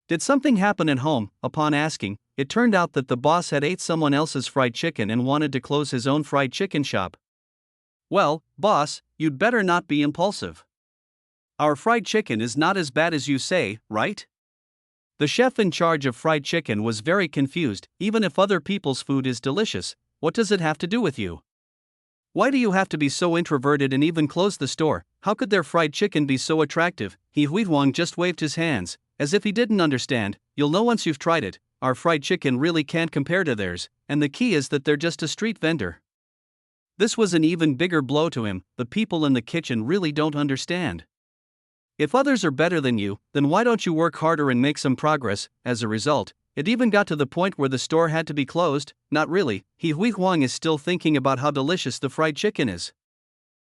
Did something happen at home? Upon asking, it turned out that the boss had ate someone else's fried chicken and wanted to close his own fried chicken shop. Well, boss, you'd better not be impulsive. Our fried chicken is not as bad as you say, right? The chef in charge of fried chicken was very confused. Even if other people's food is delicious, what does it have to do with you? Why do you have to be so introverted and even close the store? How could their fried chicken be so attractive? Yi Huihuang just waved his hands, as if he didn't understand. You'll know once you've tried it. Our fried chicken really can't compare to theirs, and the key is that they're just a street vendor. This was an even bigger blow to him. The people in the kitchen really don't understand. If others are better than you, then why don't you work harder and make some progress? As a result, it even got to the point where the store had to be closed. Not really. Yi Huihuang is still thinking about how delicious the fried chicken is.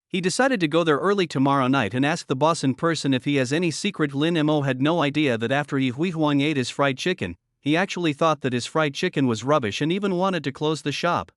He decided to go there early tomorrow night and ask the boss in person if he has any secret. Lin Mo had no idea that after Yi Huihuang ate his fried chicken, he actually thought that his fried chicken was rubbish and even wanted to close the shop.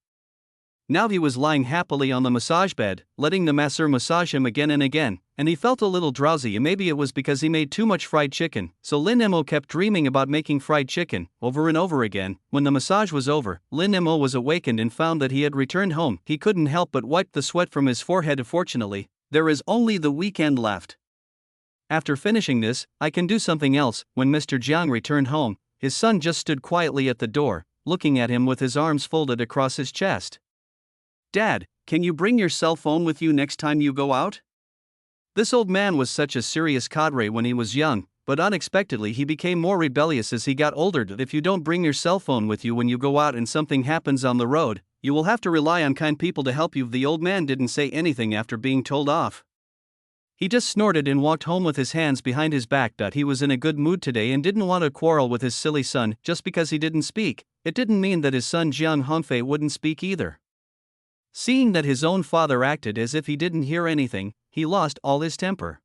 Now he was lying happily on the massage bed, letting the masseur massage him again and again, and he felt a little drowsy. Maybe it was because he made too much fried chicken, so Lin Mo kept dreaming about making fried chicken, over and over again. When the massage was over, Lin Mo was awakened and found that he had returned home. He couldn't help but wipe the sweat from his forehead. Fortunately, there is only the weekend left. After finishing this, I can do something else. When Mr. Jiang returned home, his son just stood quietly at the door, looking at him with his arms folded across his chest. Dad, can you bring your cell phone with you next time you go out? This old man was such a serious cadre when he was young, but unexpectedly he became more rebellious as he got older. If you don't bring your cell phone with you when you go out and something happens on the road, you will have to rely on kind people to help you. The old man didn't say anything after being told off. He just snorted and walked home with his hands behind his back. He was in a good mood today and didn't want to quarrel with his silly son. Just because he didn't speak, it didn't mean that his son Jiang Hongfei wouldn't speak either. Seeing that his own father acted as if he didn't hear anything, he lost all his temper.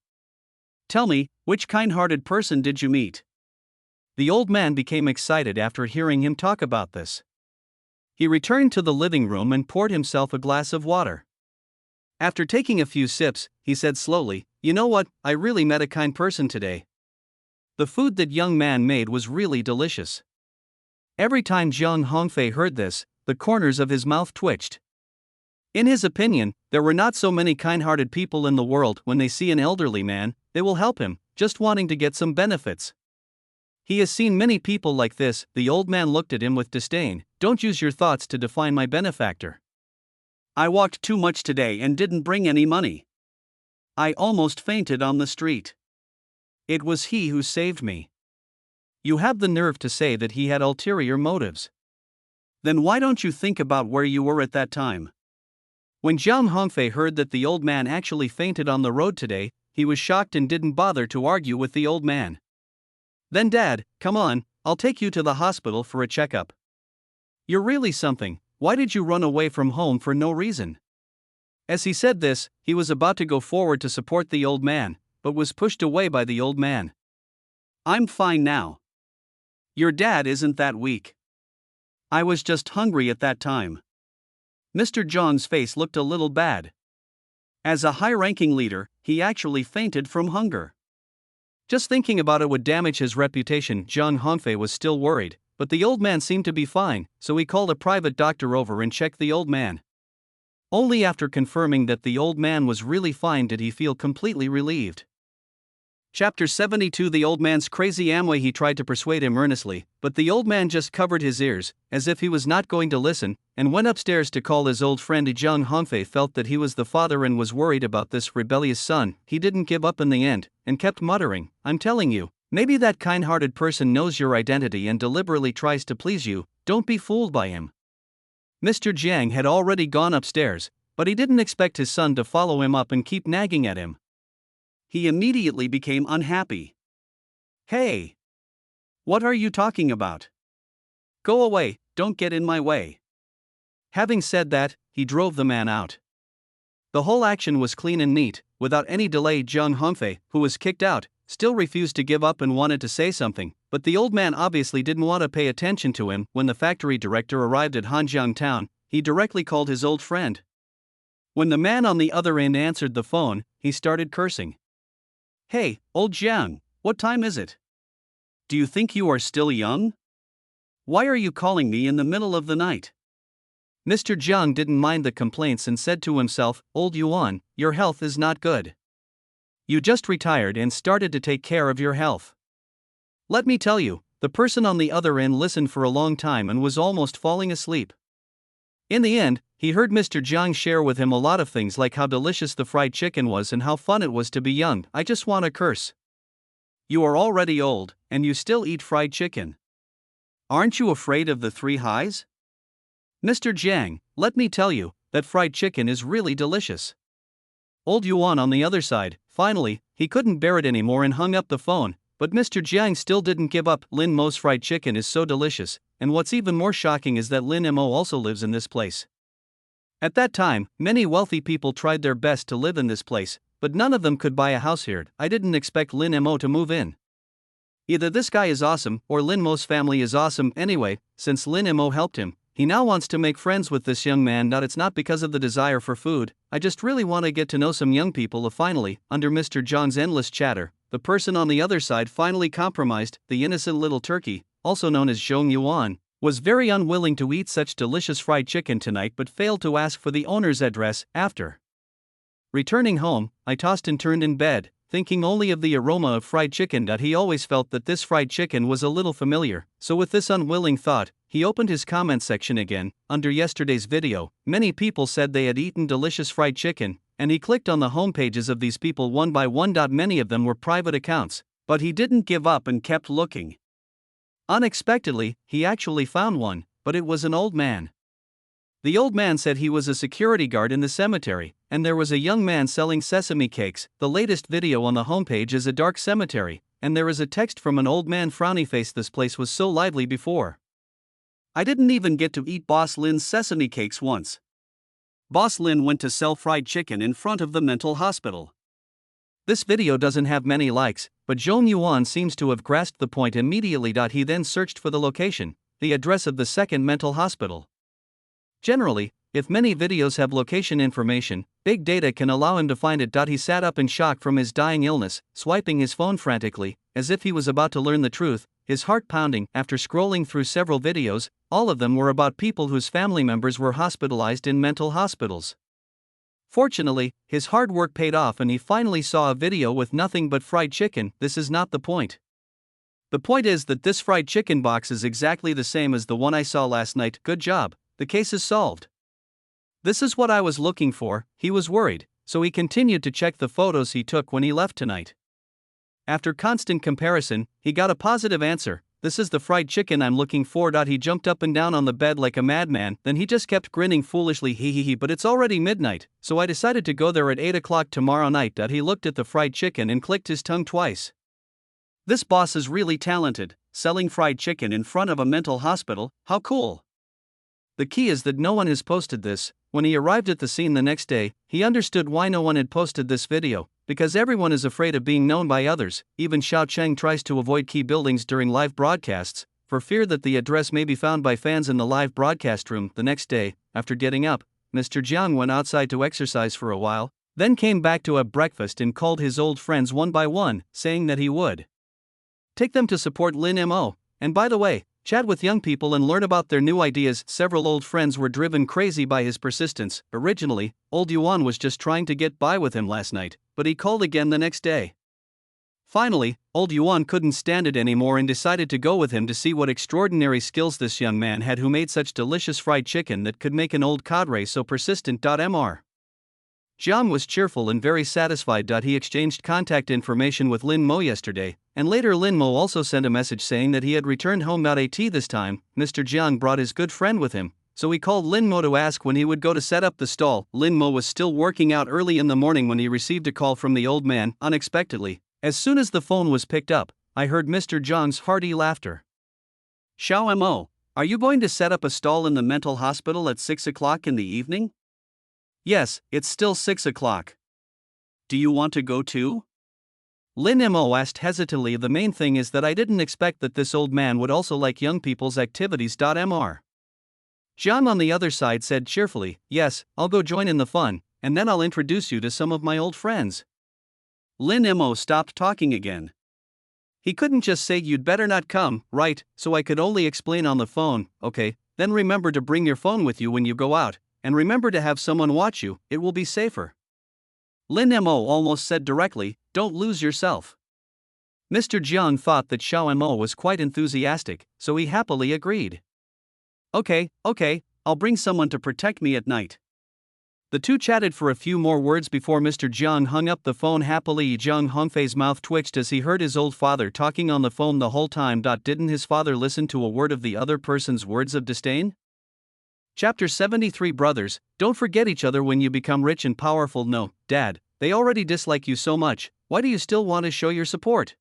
Tell me, which kind-hearted person did you meet? The old man became excited after hearing him talk about this. He returned to the living room and poured himself a glass of water. After taking a few sips, he said slowly, "You know what, I really met a kind person today. The food that young man made was really delicious." Every time Jiang Hongfei heard this, the corners of his mouth twitched. In his opinion, there were not so many kind-hearted people in the world. When they see an elderly man, they will help him, just wanting to get some benefits. He has seen many people like this. The old man looked at him with disdain. Don't use your thoughts to define my benefactor. I walked too much today and didn't bring any money. I almost fainted on the street. It was he who saved me. You have the nerve to say that he had ulterior motives. Then why don't you think about where you were at that time? When Jiang Hongfei heard that the old man actually fainted on the road today, he was shocked and didn't bother to argue with the old man. Then Dad, come on, I'll take you to the hospital for a checkup. You're really something. Why did you run away from home for no reason? As he said this, he was about to go forward to support the old man, but was pushed away by the old man. I'm fine now. Your dad isn't that weak. I was just hungry at that time. Mr. John's face looked a little bad. As a high-ranking leader, he actually fainted from hunger. Just thinking about it would damage his reputation. Jiang Hongfei was still worried. but the old man seemed to be fine, so he called a private doctor over and checked the old man. Only after confirming that the old man was really fine did he feel completely relieved. Chapter 72. The old man's crazy Amway. He tried to persuade him earnestly, but the old man just covered his ears, as if he was not going to listen, and went upstairs to call his old friend. Jung Hongfei felt that he was the father and was worried about this rebellious son. He didn't give up in the end, and kept muttering, "I'm telling you, maybe that kind-hearted person knows your identity and deliberately tries to please you, don't be fooled by him." Mr. Jiang had already gone upstairs, but he didn't expect his son to follow him up and keep nagging at him. He immediately became unhappy. "Hey! What are you talking about? Go away, don't get in my way." Having said that, he drove the man out. The whole action was clean and neat. Without any delay, Zhang Hongfei, who was kicked out, still refused to give up and wanted to say something, but the old man obviously didn't want to pay attention to him. When the factory director arrived at Hanjiang town, he directly called his old friend. When the man on the other end answered the phone, he started cursing. "Hey, old Jiang, what time is it? Do you think you are still young? Why are you calling me in the middle of the night?" Mr. Jiang didn't mind the complaints and said to himself, "Old Yuan, your health is not good. You just retired and started to take care of your health. Let me tell you." The person on the other end listened for a long time and was almost falling asleep. In the end, he heard Mr. Jiang share with him a lot of things, like how delicious the fried chicken was and how fun it was to be young. "I just want to curse. You are already old, and you still eat fried chicken. Aren't you afraid of the 3 highs? Mr. Jiang, let me tell you, that fried chicken is really delicious." Old Yuan on the other side, finally, he couldn't bear it anymore and hung up the phone, but Mr. Jiang still didn't give up. "Lin Mo's fried chicken is so delicious, and what's even more shocking is that Lin Mo also lives in this place." At that time, many wealthy people tried their best to live in this place, but none of them could buy a house here. "I didn't expect Lin Mo to move in. Either this guy is awesome, or Lin Mo's family is awesome. Anyway, since Lin Mo helped him, he now wants to make friends with this young man. It's not because of the desire for food, I just really want to get to know some young people." Finally, under Mr. Zhang's endless chatter, the person on the other side finally compromised. The innocent little turkey, also known as Zhong Yuan, was very unwilling to eat such delicious fried chicken tonight but failed to ask for the owner's address. After returning home, I tossed and turned in bed, thinking only of the aroma of fried chicken. He always felt that this fried chicken was a little familiar, so with this unwilling thought, he opened his comment section again. Under yesterday's video, many people said they had eaten delicious fried chicken, and he clicked on the homepages of these people one by one. Many of them were private accounts, but he didn't give up and kept looking. Unexpectedly, he actually found one, but it was an old man. The old man said he was a security guard in the cemetery, and there was a young man selling sesame cakes. The latest video on the homepage is a dark cemetery, and there is a text from an old man frowny face. This place was so lively before. I didn't even get to eat Boss Lin's sesame cakes once. Boss Lin went to sell fried chicken in front of the mental hospital. This video doesn't have many likes, but Zhong Yuan seems to have grasped the point immediately. He then searched for the location, the address of the second mental hospital. Generally, if many videos have location information, big data can allow him to find it. He sat up in shock from his dying illness, swiping his phone frantically, as if he was about to learn the truth, his heart pounding. After scrolling through several videos, all of them were about people whose family members were hospitalized in mental hospitals. Fortunately, his hard work paid off and he finally saw a video with nothing but fried chicken. This is not the point. The point is that this fried chicken box is exactly the same as the one I saw last night. Good job, the case is solved. This is what I was looking for. He was worried, so he continued to check the photos he took when he left tonight. After constant comparison, he got a positive answer. This is the fried chicken I'm looking for. He jumped up and down on the bed like a madman, then he just kept grinning foolishly. He, but it's already midnight, so I decided to go there at 8 o'clock tomorrow night. He looked at the fried chicken and clicked his tongue twice. This boss is really talented, selling fried chicken in front of a mental hospital. How cool. The key is that no one has posted this. When he arrived at the scene the next day, he understood why no one had posted this video, because everyone is afraid of being known by others. Even Xiao Cheng tries to avoid key buildings during live broadcasts, for fear that the address may be found by fans in the live broadcast room. The next day, after getting up, Mr. Jiang went outside to exercise for a while, then came back to have breakfast and called his old friends one by one, saying that he would take them to support Lin Mo. And by the way, chat with young people and learn about their new ideas. Several old friends were driven crazy by his persistence. Originally, old Yuan was just trying to get by with him last night, but he called again the next day. Finally, old Yuan couldn't stand it anymore and decided to go with him to see what extraordinary skills this young man had who made such delicious fried chicken that could make an old cadre so persistent. Mr. Jiang was cheerful and very satisfied. He exchanged contact information with Lin Mo yesterday, and later Lin Mo also sent a message saying that he had returned home. This time, Mr. Jiang brought his good friend with him, so he called Lin Mo to ask when he would go to set up the stall. Lin Mo was still working out early in the morning when he received a call from the old man, unexpectedly. As soon as the phone was picked up, I heard Mr. Jiang's hearty laughter. Xiao Mo, are you going to set up a stall in the mental hospital at 6 o'clock in the evening? Yes, it's still 6 o'clock. Do you want to go too? Lin Mo asked hesitantly. The main thing is that I didn't expect that this old man would also like young people's activities. Mr. Jiang on the other side said cheerfully, yes, I'll go join in the fun, and then I'll introduce you to some of my old friends. Lin Mo stopped talking again. He couldn't just say you'd better not come, right, so I could only explain on the phone, okay, then remember to bring your phone with you when you go out, and remember to have someone watch you, it will be safer. Lin Mo almost said directly, don't lose yourself. Mr. Jiang thought that Xiao Mo was quite enthusiastic, so he happily agreed. Okay, I'll bring someone to protect me at night. The two chatted for a few more words before Mr. Jiang hung up the phone happily. Jiang Hongfei's mouth twitched as he heard his old father talking on the phone the whole time. Didn't his father listen to a word of the other person's words of disdain? Chapter 73. Brothers, don't forget each other when you become rich and powerful. No, Dad, they already dislike you so much, why do you still want to show your support?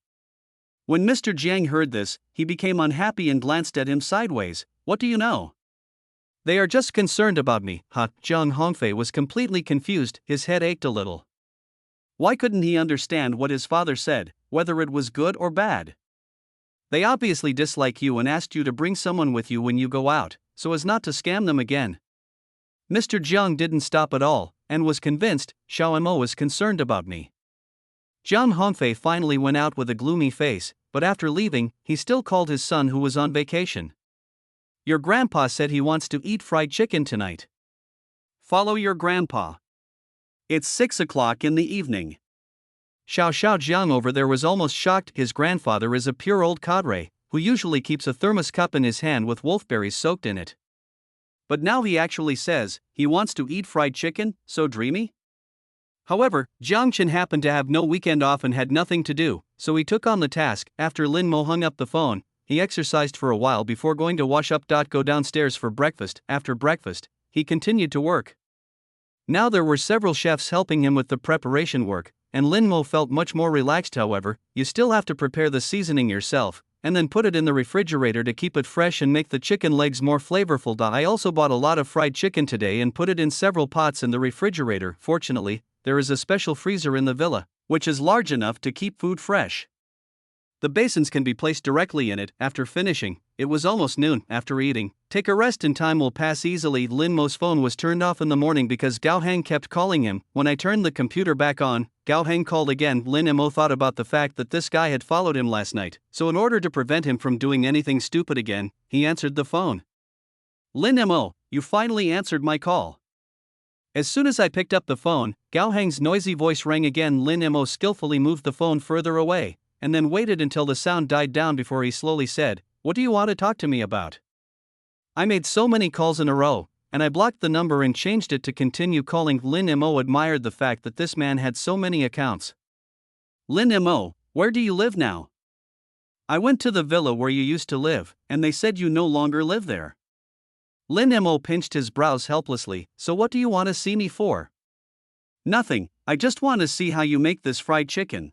When Mr. Jiang heard this, he became unhappy and glanced at him sideways. What do you know? They are just concerned about me, huh? Jiang Hongfei was completely confused, his head ached a little. Why couldn't he understand what his father said, whether it was good or bad? They obviously dislike you and asked you to bring someone with you when you go out, so as not to scam them again. Mr. Jiang didn't stop at all, and was convinced Xiao Mo was concerned about me. Jiang Hongfei finally went out with a gloomy face, but after leaving, he still called his son who was on vacation. Your grandpa said he wants to eat fried chicken tonight. Follow your grandpa. It's 6 o'clock in the evening. Xiao Jiang over there was almost shocked. His grandfather is a pure old cadre, who usually keeps a thermos cup in his hand with wolfberries soaked in it. But now he actually says he wants to eat fried chicken, so dreamy? However, Jiang Chen happened to have no weekend off and had nothing to do, so he took on the task. After Lin Mo hung up the phone, he exercised for a while before going to wash up. Go downstairs for breakfast. After breakfast, he continued to work. Now there were several chefs helping him with the preparation work, and Lin Mo felt much more relaxed. However, you still have to prepare the seasoning yourself, and then put it in the refrigerator to keep it fresh and make the chicken legs more flavorful. I also bought a lot of fried chicken today and put it in several pots in the refrigerator. Fortunately, there is a special freezer in the villa, which is large enough to keep food fresh. The basins can be placed directly in it. After finishing, it was almost noon. After eating, take a rest and time will pass easily. Lin Mo's phone was turned off in the morning because Gao Hang kept calling him. When I turned the computer back on, Gao Hang called again. Lin Mo thought about the fact that this guy had followed him last night, so in order to prevent him from doing anything stupid again, he answered the phone. Lin Mo, you finally answered my call. As soon as I picked up the phone, Gao Hang's noisy voice rang again. Lin Mo skillfully moved the phone further away, and then waited until the sound died down before he slowly said, What do you want to talk to me about? I made so many calls in a row, and I blocked the number and changed it to continue calling. Lin Mo admired the fact that this man had so many accounts. Lin Mo, where do you live now? I went to the villa where you used to live, and they said you no longer live there. Lin Mo pinched his brows helplessly. So what do you want to see me for? Nothing, I just want to see how you make this fried chicken.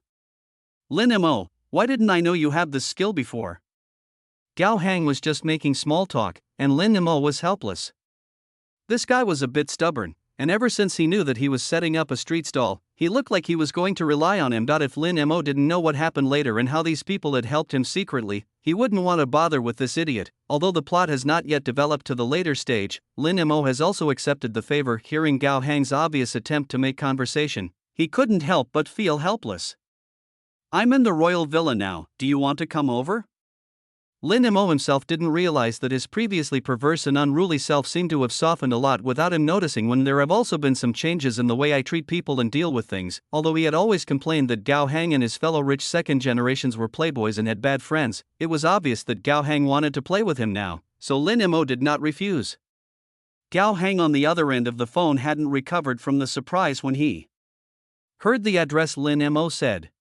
Lin Mo, why didn't I know you have this skill before? Gao Hang was just making small talk, and Lin Mo was helpless. This guy was a bit stubborn, and ever since he knew that he was setting up a street stall, he looked like he was going to rely on him. If Lin Mo didn't know what happened later and how these people had helped him secretly, he wouldn't want to bother with this idiot. Although the plot has not yet developed to the later stage, Lin Mo has also accepted the favor. Hearing Gao Hang's obvious attempt to make conversation, he couldn't help but feel helpless. I'm in the royal villa now, do you want to come over? Lin Mo himself didn't realize that his previously perverse and unruly self seemed to have softened a lot without him noticing when there have also been some changes in the way I treat people and deal with things. Although he had always complained that Gao Hang and his fellow rich second generations were playboys and had bad friends, it was obvious that Gao Hang wanted to play with him now, so Lin Mo did not refuse. Gao Hang on the other end of the phone hadn't recovered from the surprise when he heard the address. Lin Mo said,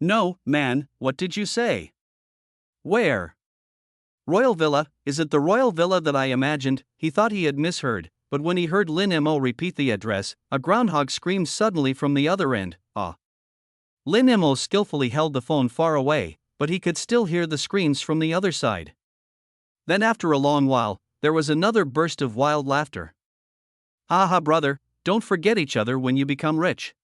"No, man, what did you say? Where? Royal Villa, is it the Royal Villa that I imagined?" He thought he had misheard, but when he heard Lin Mo repeat the address, a groundhog screamed suddenly from the other end, "Ah!" Lin Mo skillfully held the phone far away, but he could still hear the screams from the other side. Then after a long while, there was another burst of wild laughter. "Aha, brother, don't forget each other when you become rich."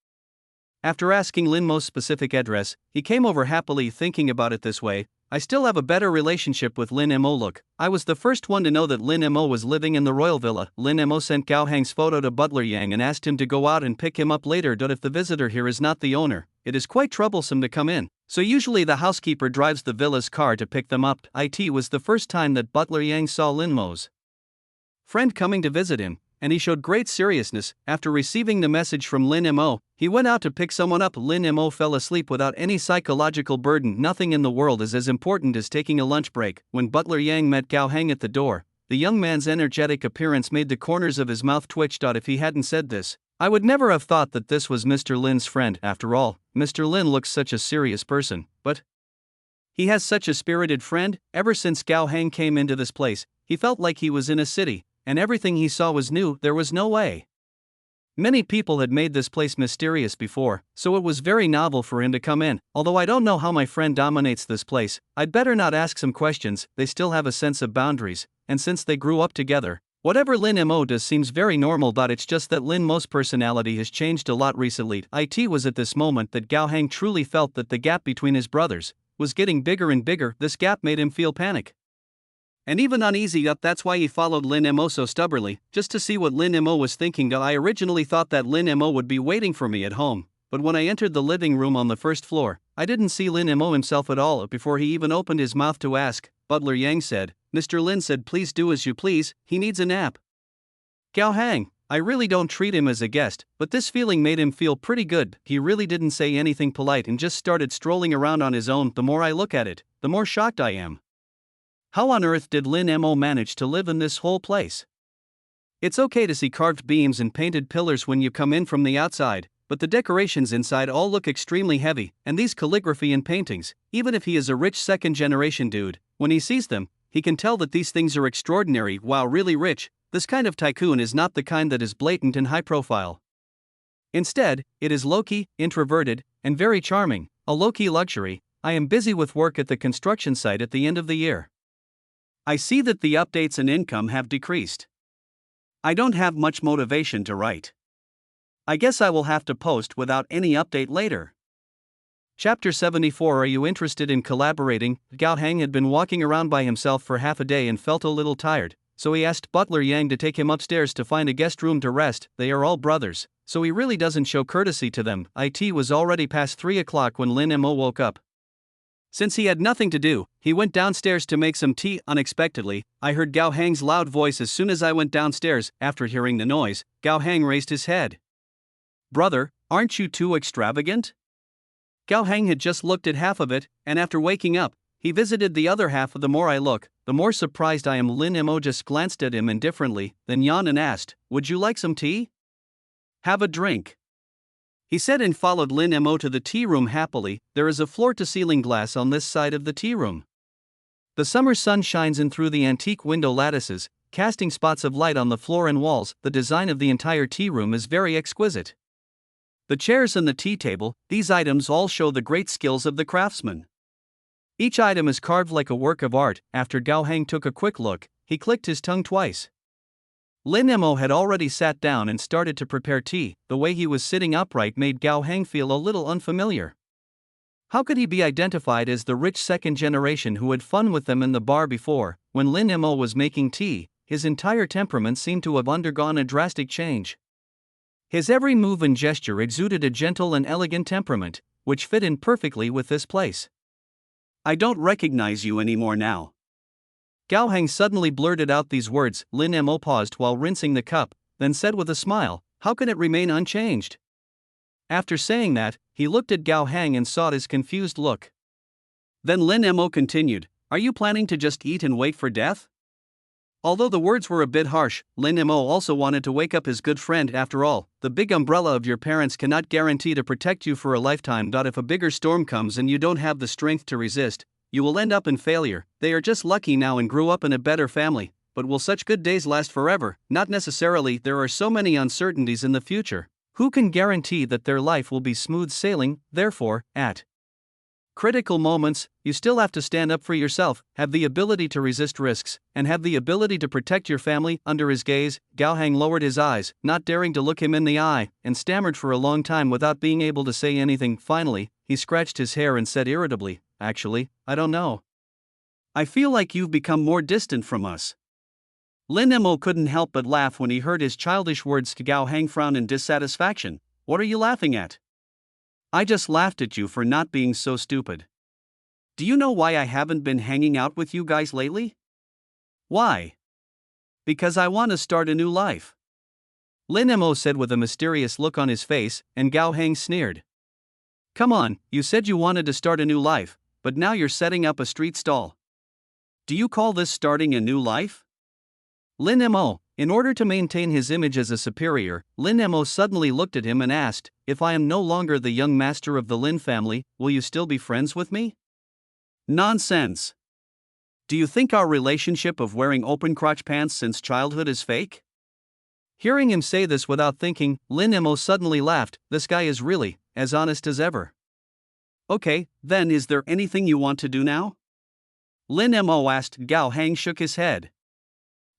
After asking Lin Mo's specific address, he came over happily, thinking about it this way: I still have a better relationship with Lin Mo. Look, I was the first one to know that Lin Mo was living in the Royal Villa. Lin Mo sent Gao Hang's photo to Butler Yang and asked him to go out and pick him up later. If the visitor here is not the owner, it is quite troublesome to come in, so usually the housekeeper drives the villa's car to pick them up. It was the first time that Butler Yang saw Lin Mo's friend coming to visit him, and he showed great seriousness. After receiving the message from Lin Mo, he went out to pick someone up. Lin Mo fell asleep without any psychological burden. Nothing in the world is as important as taking a lunch break. When Butler Yang met Gao Hang at the door, the young man's energetic appearance made the corners of his mouth twitch. If he hadn't said this, I would never have thought that this was Mr. Lin's friend. After all, Mr. Lin looks such a serious person, but he has such a spirited friend. Ever since Gao Hang came into this place, he felt like he was in a city, and everything he saw was new. There was no way many people had made this place mysterious before, so it was very novel for him to come in. Although I don't know how my friend dominates this place, I'd better not ask some questions. They still have a sense of boundaries, and since they grew up together, whatever Lin Mo does seems very normal. It's just that Lin Mo's personality has changed a lot recently. It was at this moment that Gao Hang truly felt that the gap between his brothers was getting bigger and bigger. This gap made him feel panic and even uneasy. That's why he followed Lin Mo so stubbornly, just to see what Lin Mo was thinking. I originally thought that Lin Mo would be waiting for me at home, but when I entered the living room on the first floor, I didn't see Lin Mo himself at all. Before he even opened his mouth to ask, Butler Yang said, "Mr. Lin said please do as you please, he needs a nap." Gao Hang, I really don't treat him as a guest, but this feeling made him feel pretty good. He really didn't say anything polite and just started strolling around on his own. The more I look at it, the more shocked I am. How on earth did Lin Mo manage to live in this whole place? It's okay to see carved beams and painted pillars when you come in from the outside, but the decorations inside all look extremely heavy, and these calligraphy and paintings, even if he is a rich second-generation dude, when he sees them, he can tell that these things are extraordinary. While really rich, this kind of tycoon is not the kind that is blatant and high-profile. Instead, it is low-key, introverted, and very charming. A low-key luxury. I am busy with work at the construction site at the end of the year. I see that the updates and income have decreased. I don't have much motivation to write. I guess I will have to post without any update later. Chapter 74. Are you interested in collaborating? Gao Hang had been walking around by himself for half a day and felt a little tired, so he asked Butler Yang to take him upstairs to find a guest room to rest. They are all brothers, so he really doesn't show courtesy to them. It was already past 3 o'clock when Lin Mo woke up. Since he had nothing to do, he went downstairs to make some tea. Unexpectedly, I heard Gao Hang's loud voice as soon as I went downstairs. After hearing the noise, Gao Hang raised his head. "Brother, aren't you too extravagant?" Gao Hang had just looked at half of it, and after waking up, he visited the other half. The more I look, the more surprised I am. Lin Mo just glanced at him indifferently, then yawned and asked, "Would you like some tea?" "Have a drink," he said, and followed Lin Mo to the tea room happily. There is a floor-to-ceiling glass on this side of the tea room. The summer sun shines in through the antique window lattices, casting spots of light on the floor and walls. The design of the entire tea room is very exquisite. The chairs and the tea table, these items all show the great skills of the craftsman. Each item is carved like a work of art. After Gao Hang took a quick look, he clicked his tongue twice. Lin Mo had already sat down and started to prepare tea. The way he was sitting upright made Gao Hang feel a little unfamiliar. How could he be identified as the rich second generation who had fun with them in the bar before? When Lin Mo was making tea, his entire temperament seemed to have undergone a drastic change. His every move and gesture exuded a gentle and elegant temperament, which fit in perfectly with this place. I don't recognize you anymore now. Gao Hang suddenly blurted out these words. Lin Mo paused while rinsing the cup, then said with a smile, "How can it remain unchanged?" After saying that, he looked at Gao Hang and saw his confused look. Then Lin Mo continued, "Are you planning to just eat and wait for death?" Although the words were a bit harsh, Lin Mo also wanted to wake up his good friend. After all, the big umbrella of your parents cannot guarantee to protect you for a lifetime. If a bigger storm comes and you don't have the strength to resist, you will end up in failure. They are just lucky now and grew up in a better family, but will such good days last forever? Not necessarily. There are so many uncertainties in the future. Who can guarantee that their life will be smooth sailing? Therefore, at critical moments, you still have to stand up for yourself, have the ability to resist risks, and have the ability to protect your family. Under his gaze, Gao Hang lowered his eyes, not daring to look him in the eye, and stammered for a long time without being able to say anything. Finally, he scratched his hair and said irritably, "Actually, I don't know. I feel like you've become more distant from us." Lin Mo couldn't help but laugh when he heard his childish words. Gao Hang frowned in dissatisfaction. "What are you laughing at?" "I just laughed at you for not being so stupid. Do you know why I haven't been hanging out with you guys lately?" "Why?" "Because I want to start a new life," Lin Mo said with a mysterious look on his face, and Gao Hang sneered. "Come on, you said you wanted to start a new life, but now you're setting up a street stall. Do you call this starting a new life?" Lin Mo, in order to maintain his image as a superior, Lin Mo suddenly looked at him and asked, "If I am no longer the young master of the Lin family, will you still be friends with me?" "Nonsense. Do you think our relationship of wearing open crotch pants since childhood is fake?" Hearing him say this without thinking, Lin Mo suddenly laughed. This guy is really as honest as ever. "Okay, then is there anything you want to do now?" Lin Mo asked. Gao Hang shook his head.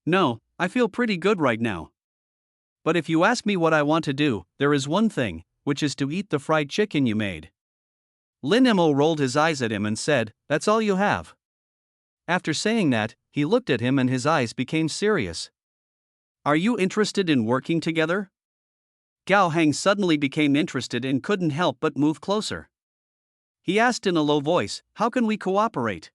"No, I feel pretty good right now. But if you ask me what I want to do, there is one thing, which is to eat the fried chicken you made." Lin Mo rolled his eyes at him and said, "That's all you have?" After saying that, he looked at him and his eyes became serious. "Are you interested in working together?" Gao Hang suddenly became interested and couldn't help but move closer. He asked in a low voice, "How can we cooperate?"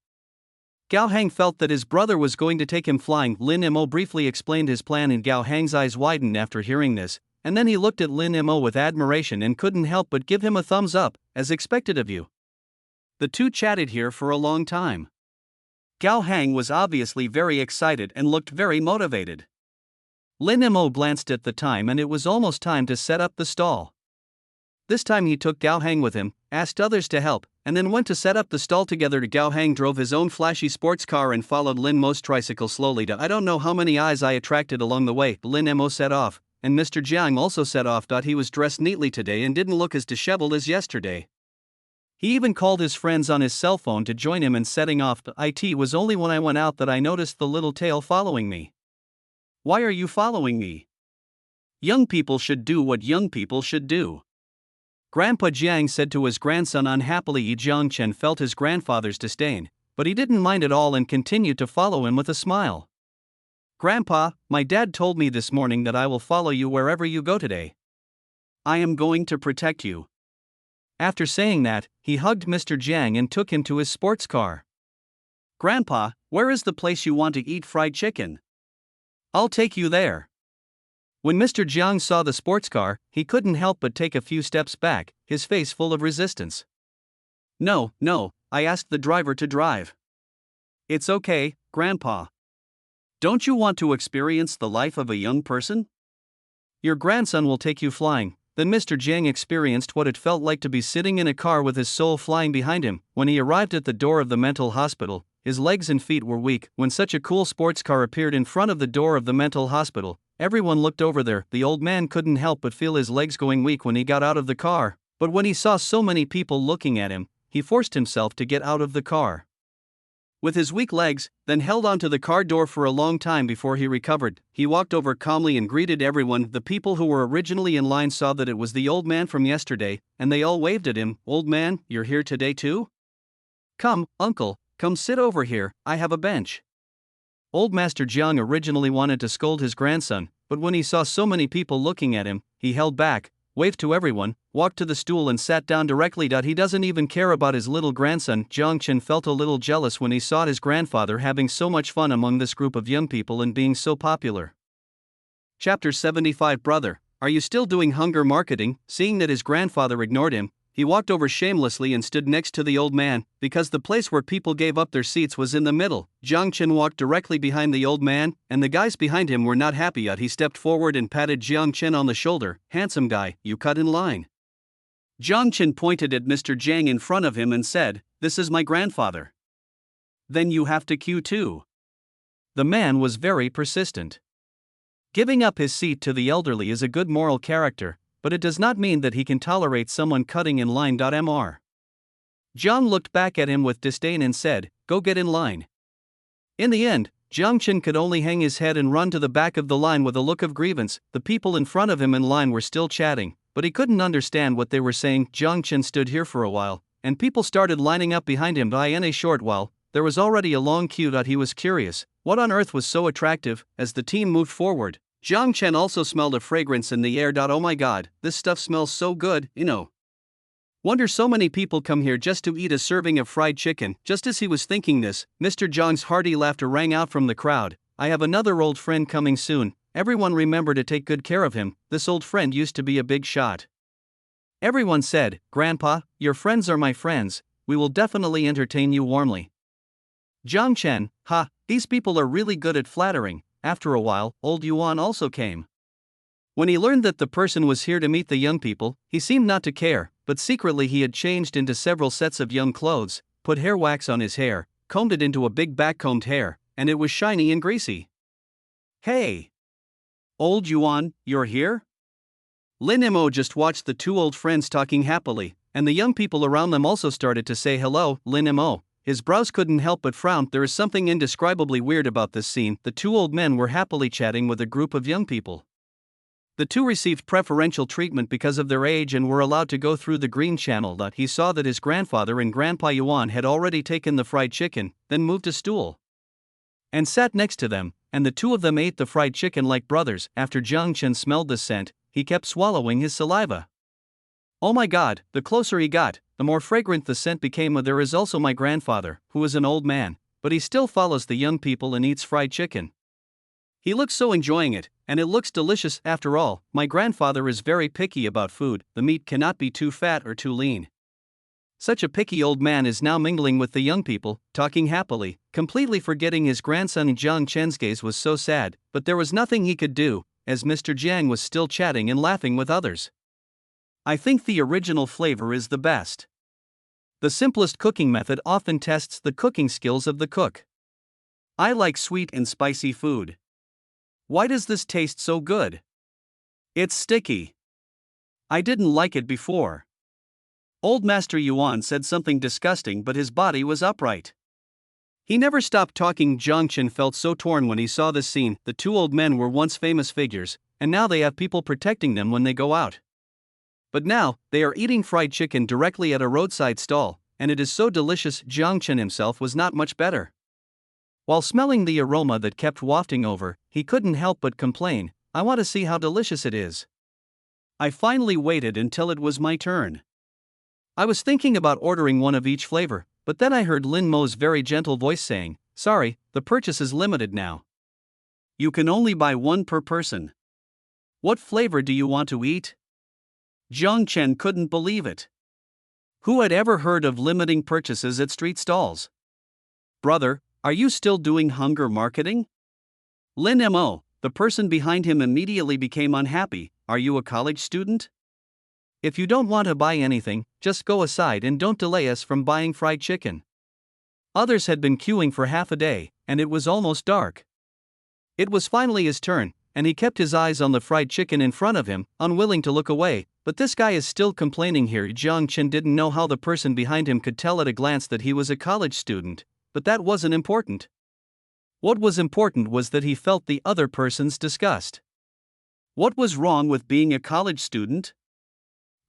Gao Hang felt that his brother was going to take him flying. Lin Mo briefly explained his plan and Gao Hang's eyes widened after hearing this, and then he looked at Lin Mo with admiration and couldn't help but give him a thumbs up, as expected of you. The two chatted here for a long time. Gao Hang was obviously very excited and looked very motivated. Lin Mo glanced at the time and it was almost time to set up the stall. This time he took Gao Hang with him, asked others to help, and then went to set up the stall together. Gao Hang drove his own flashy sports car and followed Lin Mo's tricycle slowly. I don't know how many eyes I attracted along the way. Lin Mo set off, and Mr. Jiang also set off. He was dressed neatly today and didn't look as disheveled as yesterday. He even called his friends on his cell phone to join him in setting off. It was only when I went out that I noticed the little tail following me. "Why are you following me?" "Young people should do what young people should do," Grandpa Jiang said to his grandson unhappily. Yi Jiangchen felt his grandfather's disdain, but he didn't mind at all and continued to follow him with a smile. "Grandpa, my dad told me this morning that I will follow you wherever you go today. I am going to protect you." After saying that, he hugged Mr. Jiang and took him to his sports car. "Grandpa, where is the place you want to eat fried chicken?" "I'll take you there." When Mr. Jiang saw the sports car, he couldn't help but take a few steps back, his face full of resistance. No, I asked the driver to drive." "It's okay, Grandpa. Don't you want to experience the life of a young person?" "Your grandson will take you flying." Then Mr. Jiang experienced what it felt like to be sitting in a car with his soul flying behind him. When he arrived at the door of the mental hospital, his legs and feet were weak. When such a cool sports car appeared in front of the door of the mental hospital, everyone looked over there. The old man couldn't help but feel his legs going weak when he got out of the car, but when he saw so many people looking at him, he forced himself to get out of the car. With his weak legs, then held onto the car door for a long time before he recovered. He walked over calmly and greeted everyone. The people who were originally in line saw that it was the old man from yesterday, and they all waved at him. "Old man, you're here today too? Come, uncle, come sit over here, I have a bench." Old Master Jiang originally wanted to scold his grandson, but when he saw so many people looking at him, he held back. waved to everyone, walked to the stool and sat down directly. He doesn't even care about his little grandson. Jiang Chen felt a little jealous when he saw his grandfather having so much fun among this group of young people and being so popular. Chapter 75. Brother, are you still doing hunger marketing? Seeing that his grandfather ignored him, he walked over shamelessly and stood next to the old man, because the place where people gave up their seats was in the middle. Jiang Chen walked directly behind the old man, and the guys behind him were not happy. He stepped forward and patted Jiang Chen on the shoulder. Handsome guy, you cut in line. Jiang Chen pointed at Mr. Jiang in front of him and said, "This is my grandfather." "Then you have to queue too." The man was very persistent. Giving up his seat to the elderly is a good moral character, but it does not mean that he can tolerate someone cutting in line. Mr. Jiang looked back at him with disdain and said, "Go get in line." In the end, Jiang Chen could only hang his head and run to the back of the line with a look of grievance. The people in front of him in line were still chatting, but he couldn't understand what they were saying. Jiang Chen stood here for a while, and people started lining up behind him. In a short while, there was already a long queue. He was curious, what on earth was so attractive? As the team moved forward, Jiang Chen also smelled a fragrance in the air. Oh my god, this stuff smells so good, Wonder so many people come here just to eat a serving of fried chicken. Just as he was thinking this, Mr. Jiang's hearty laughter rang out from the crowd. "I have another old friend coming soon. Everyone remember to take good care of him. This old friend used to be a big shot." Everyone said, "Grandpa, your friends are my friends. We will definitely entertain you warmly." Jiang Chen, these people are really good at flattering. After a while, old Yuan also came. When he learned that the person was here to meet the young people, he seemed not to care, but secretly he had changed into several sets of young clothes, put hair wax on his hair, combed it into a big back-combed hair, and it was shiny and greasy. "Hey! Old Yuan, you're here?" Lin Mo just watched the two old friends talking happily, and the young people around them also started to say hello. Lin Mo, his brows couldn't help but frown. There is something indescribably weird about this scene. The two old men were happily chatting with a group of young people. The two received preferential treatment because of their age and were allowed to go through the green channel. He saw that his grandfather and Grandpa Yuan had already taken the fried chicken, then moved a stool and sat next to them, and the two of them ate the fried chicken like brothers. After Jiang Chen smelled the scent, he kept swallowing his saliva. Oh my god, the closer he got, the more fragrant the scent became. There is also my grandfather, who is an old man, but he still follows the young people and eats fried chicken. He looks so enjoying it, and it looks delicious. After all, my grandfather is very picky about food. The meat cannot be too fat or too lean. Such a picky old man is now mingling with the young people, talking happily, completely forgetting his grandson. Jiang Chen's gaze was so sad, but there was nothing he could do, as Mr. Jiang was still chatting and laughing with others. "I think the original flavor is the best. The simplest cooking method often tests the cooking skills of the cook. I like sweet and spicy food. Why does this taste so good? It's sticky. I didn't like it before." Old Master Yuan said something disgusting, but his body was upright. He never stopped talking. Jiang Chen felt so torn when he saw this scene. The two old men were once famous figures, and now they have people protecting them when they go out. But now, they are eating fried chicken directly at a roadside stall, and it is so delicious. Jiang Chen himself was not much better. While smelling the aroma that kept wafting over, he couldn't help but complain, "I want to see how delicious it is." I finally waited until it was my turn. I was thinking about ordering one of each flavor, but then I heard Lin Mo's very gentle voice saying, "Sorry, the purchase is limited now. You can only buy one per person. What flavor do you want to eat?" Jiang Chen couldn't believe it. Who had ever heard of limiting purchases at street stalls? "Brother, are you still doing hunger marketing?" Lin Mo, the person behind him, immediately became unhappy. "Are you a college student? If you don't want to buy anything, just go aside and don't delay us from buying fried chicken." Others had been queuing for half a day, and it was almost dark. It was finally his turn, and he kept his eyes on the fried chicken in front of him, unwilling to look away. But this guy is still complaining here. Jiang Chen didn't know how the person behind him could tell at a glance that he was a college student, but that wasn't important. What was important was that he felt the other person's disgust. What was wrong with being a college student?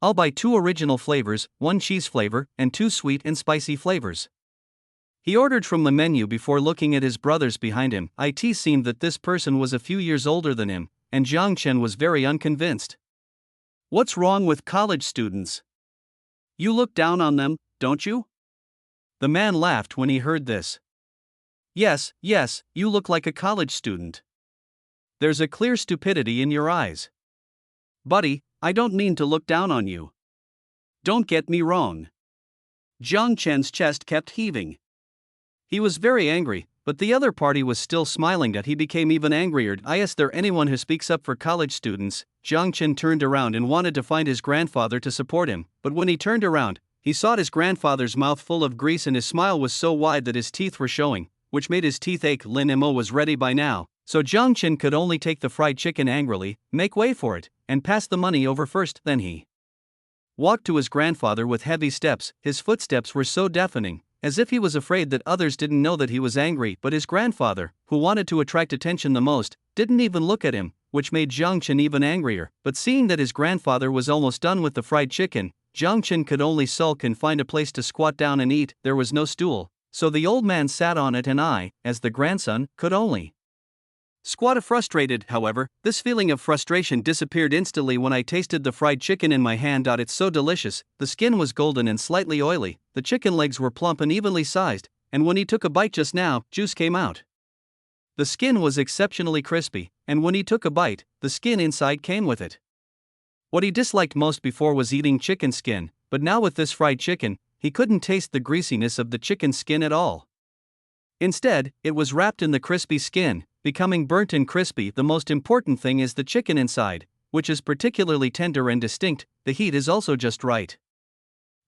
"I'll buy 2 original flavors, 1 cheese flavor, and 2 sweet and spicy flavors." He ordered from the menu before looking at his brothers behind him. It seemed that this person was a few years older than him, and Jiang Chen was very unconvinced. What's wrong with college students? You look down on them, don't you? The man laughed when he heard this. Yes, you look like a college student. There's a clear stupidity in your eyes. Buddy, I don't mean to look down on you. Don't get me wrong. Jiang Chen's chest kept heaving. He was very angry, but the other party was still smiling that he became even angrier. Is there anyone who speaks up for college students? Jiang Chen turned around and wanted to find his grandfather to support him, but when he turned around, he saw his grandfather's mouth full of grease and his smile was so wide that his teeth were showing, which made his teeth ache. Lin Mo was ready by now, so Jiang Chen could only take the fried chicken angrily, make way for it, and pass the money over first. Then he walked to his grandfather with heavy steps. His footsteps were so deafening, as if he was afraid that others didn't know that he was angry, but his grandfather, who wanted to attract attention the most, didn't even look at him, which made Jiang Chen even angrier. But seeing that his grandfather was almost done with the fried chicken, Jiang Chen could only sulk and find a place to squat down and eat. There was no stool, so the old man sat on it and I, as the grandson, could only squat. Frustrated, however, this feeling of frustration disappeared instantly when I tasted the fried chicken in my hand. It's so delicious. The skin was golden and slightly oily, the chicken legs were plump and evenly sized, and when he took a bite just now, juice came out. The skin was exceptionally crispy, and when he took a bite, the skin inside came with it. What he disliked most before was eating chicken skin, but now with this fried chicken, he couldn't taste the greasiness of the chicken skin at all. Instead, it was wrapped in the crispy skin, becoming burnt and crispy. The most important thing is the chicken inside, which is particularly tender and distinct. The heat is also just right.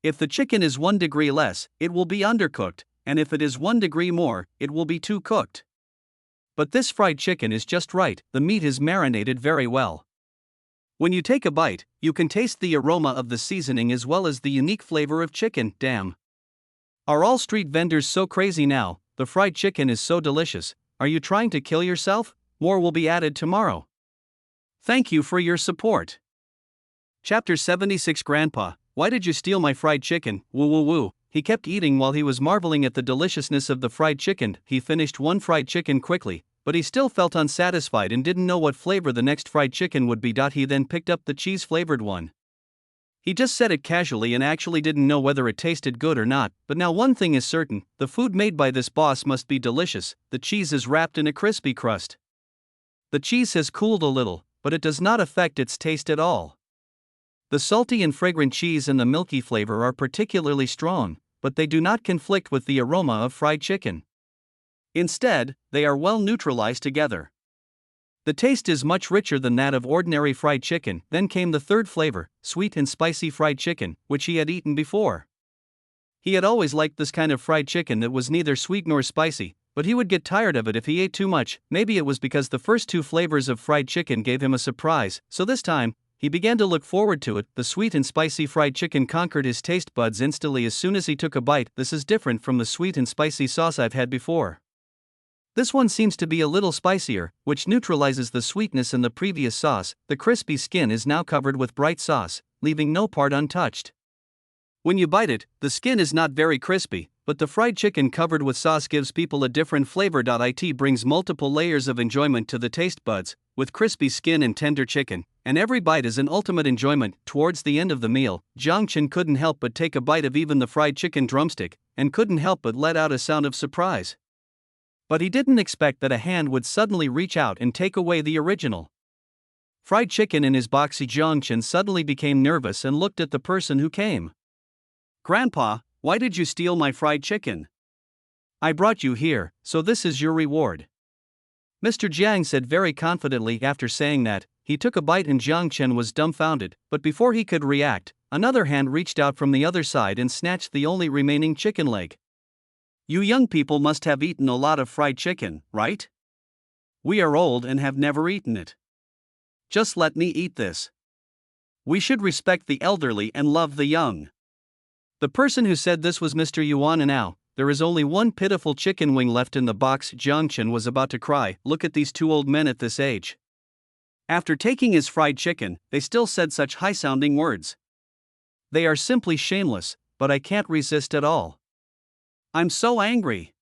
If the chicken is 1 degree less, it will be undercooked, and if it is 1 degree more, it will be too cooked. But this fried chicken is just right. The meat is marinated very well. When you take a bite, you can taste the aroma of the seasoning as well as the unique flavor of chicken. Damn. Are all street vendors so crazy now? The fried chicken is so delicious. Are you trying to kill yourself? More will be added tomorrow. Thank you for your support. Chapter 76. Grandpa, why did you steal my fried chicken? Woo woo woo. He kept eating while he was marveling at the deliciousness of the fried chicken. He finished one fried chicken quickly, but he still felt unsatisfied and didn't know what flavor the next fried chicken would be. He then picked up the cheese-flavored one. He just said it casually and actually didn't know whether it tasted good or not, but now one thing is certain, the food made by this boss must be delicious. The cheese is wrapped in a crispy crust. The cheese has cooled a little, but it does not affect its taste at all. The salty and fragrant cheese and the milky flavor are particularly strong, but they do not conflict with the aroma of fried chicken. Instead, they are well neutralized together. The taste is much richer than that of ordinary fried chicken. Then came the third flavor, sweet and spicy fried chicken, which he had eaten before. He had always liked this kind of fried chicken that was neither sweet nor spicy, but he would get tired of it if he ate too much. Maybe it was because the first two flavors of fried chicken gave him a surprise, so this time, he began to look forward to it. The sweet and spicy fried chicken conquered his taste buds instantly as soon as he took a bite. This is different from the sweet and spicy sauce I've had before. This one seems to be a little spicier, which neutralizes the sweetness in the previous sauce. The crispy skin is now covered with bright sauce, leaving no part untouched. When you bite it, the skin is not very crispy, but the fried chicken covered with sauce gives people a different flavor. It brings multiple layers of enjoyment to the taste buds, with crispy skin and tender chicken, and every bite is an ultimate enjoyment. Towards the end of the meal, Jiang Chen couldn't help but take a bite of even the fried chicken drumstick, and couldn't help but let out a sound of surprise. But he didn't expect that a hand would suddenly reach out and take away the original fried chicken in his box. Jiang Chen suddenly became nervous and looked at the person who came. Grandpa, why did you steal my fried chicken? I brought you here, so this is your reward. Mr. Jiang said very confidently. After saying that, he took a bite and Jiang Chen was dumbfounded, but before he could react, another hand reached out from the other side and snatched the only remaining chicken leg. You young people must have eaten a lot of fried chicken, right? We are old and have never eaten it. Just let me eat this. We should respect the elderly and love the young. The person who said this was Mr. Yuan, and now, there is only one pitiful chicken wing left in the box. Jiang Chen was about to cry. Look at these two old men at this age. After taking his fried chicken, they still said such high-sounding words. They are simply shameless, but I can't resist at all. I'm so angry.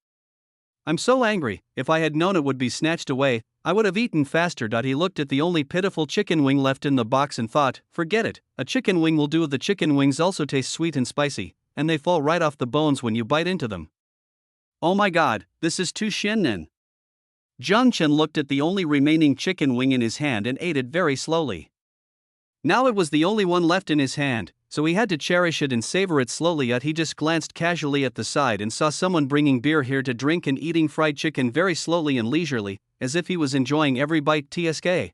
I'm so angry, if I had known it would be snatched away, I would have eaten faster. He looked at the only pitiful chicken wing left in the box and thought, forget it, a chicken wing will do. The chicken wings also taste sweet and spicy, and they fall right off the bones when you bite into them. Oh my god, this is too shinin. Jiang Chen looked at the only remaining chicken wing in his hand and ate it very slowly. Now it was the only one left in his hand, so he had to cherish it and savor it slowly. Yet he just glanced casually at the side and saw someone bringing beer here to drink and eating fried chicken very slowly and leisurely, as if he was enjoying every bite. TSK.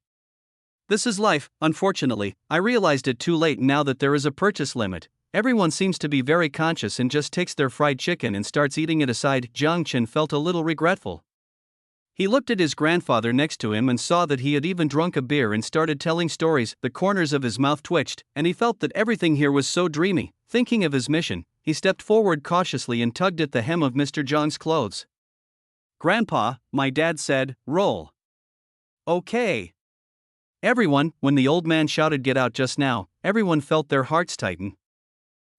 This is life. Unfortunately, I realized it too late. Now that there is a purchase limit, everyone seems to be very conscious and just takes their fried chicken and starts eating it aside. Jiang Chen felt a little regretful. He looked at his grandfather next to him and saw that he had even drunk a beer and started telling stories. The corners of his mouth twitched, and he felt that everything here was so dreamy. Thinking of his mission, he stepped forward cautiously and tugged at the hem of Mr. Zhang's clothes. Grandpa, my dad said, roll. Okay. Everyone, when the old man shouted get out just now, everyone felt their hearts tighten.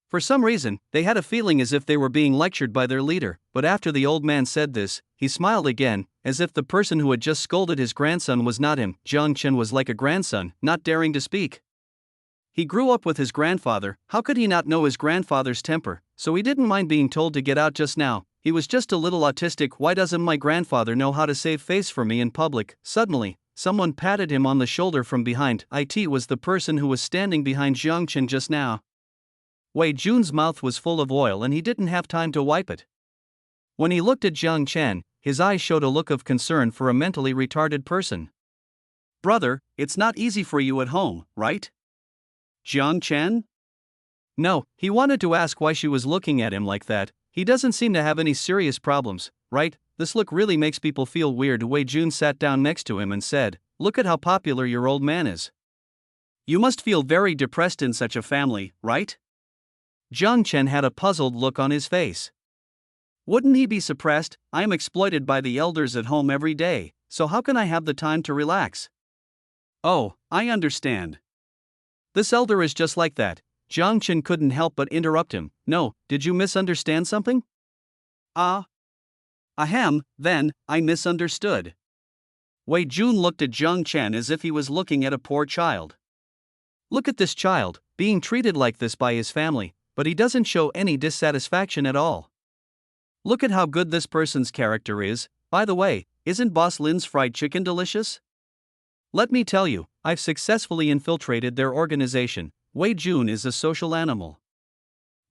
For some reason, they had a feeling as if they were being lectured by their leader, but after the old man said this, he smiled again, as if the person who had just scolded his grandson was not him. Jiang Chen was like a grandson, not daring to speak. He grew up with his grandfather, how could he not know his grandfather's temper? So he didn't mind being told to get out just now. He was just a little autistic. Why doesn't my grandfather know how to save face for me in public? Suddenly, someone patted him on the shoulder from behind. It was the person who was standing behind Jiang Chen just now. Wei Jun's mouth was full of oil and he didn't have time to wipe it. When he looked at Jiang Chen, his eyes showed a look of concern for a mentally retarded person. Brother, it's not easy for you at home, right? Jiang Chen? No, he wanted to ask why she was looking at him like that. He doesn't seem to have any serious problems, right? This look really makes people feel weird. Wei Jun sat down next to him and said, look at how popular your old man is. You must feel very depressed in such a family, right? Jiang Chen had a puzzled look on his face. Wouldn't he be suppressed? I am exploited by the elders at home every day, so how can I have the time to relax? Oh, I understand. This elder is just like that. Jiang Chen couldn't help but interrupt him. No, did you misunderstand something? Ahem, then, I misunderstood. Wei Jun looked at Jiang Chen as if he was looking at a poor child. Look at this child, being treated like this by his family, but he doesn't show any dissatisfaction at all. Look at how good this person's character is. By the way, isn't Boss Lin's fried chicken delicious? Let me tell you, I've successfully infiltrated their organization. Wei Jun is a social animal.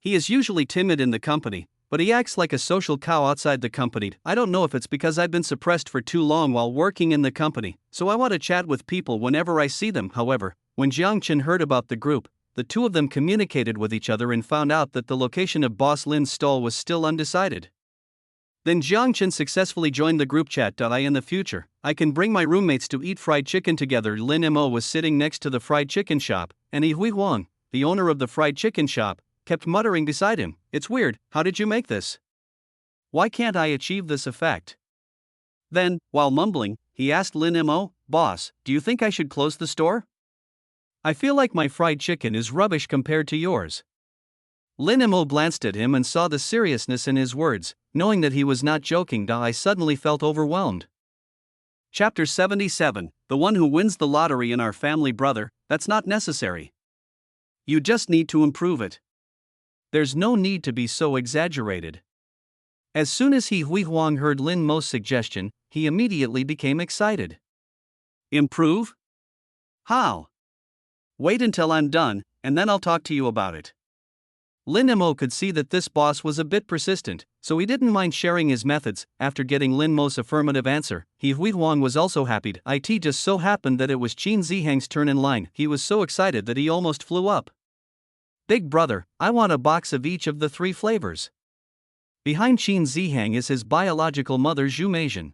He is usually timid in the company, but he acts like a social cow outside the company. I don't know if it's because I've been suppressed for too long while working in the company, so I want to chat with people whenever I see them. However, when Jiang Chen heard about the group, the two of them communicated with each other and found out that the location of Boss Lin's stall was still undecided. Then Jiang Chen successfully joined the group chat. In the future, I can bring my roommates to eat fried chicken together. Lin Mo was sitting next to the fried chicken shop, and Hui Huang, the owner of the fried chicken shop, kept muttering beside him, it's weird, how did you make this? Why can't I achieve this effect? Then, while mumbling, he asked Lin Mo, boss, do you think I should close the store? I feel like my fried chicken is rubbish compared to yours. Lin Mo glanced at him and saw the seriousness in his words. Knowing that he was not joking, I suddenly felt overwhelmed. Chapter 77, the one who wins the lottery in our family. Brother, that's not necessary. You just need to improve it. There's no need to be so exaggerated. As soon as Hui Huang heard Lin Mo's suggestion, he immediately became excited. Improve? How? Wait until I'm done, and then I'll talk to you about it. Lin Mo could see that this boss was a bit persistent, so he didn't mind sharing his methods. After getting Lin Mo's affirmative answer, Hui Huang was also happy. It just so happened that it was Qin Zihang's turn in line. He was so excited that he almost flew up. Big brother, I want a box of each of the 3 flavors. Behind Qin Zihang is his biological mother Zhu Meijian.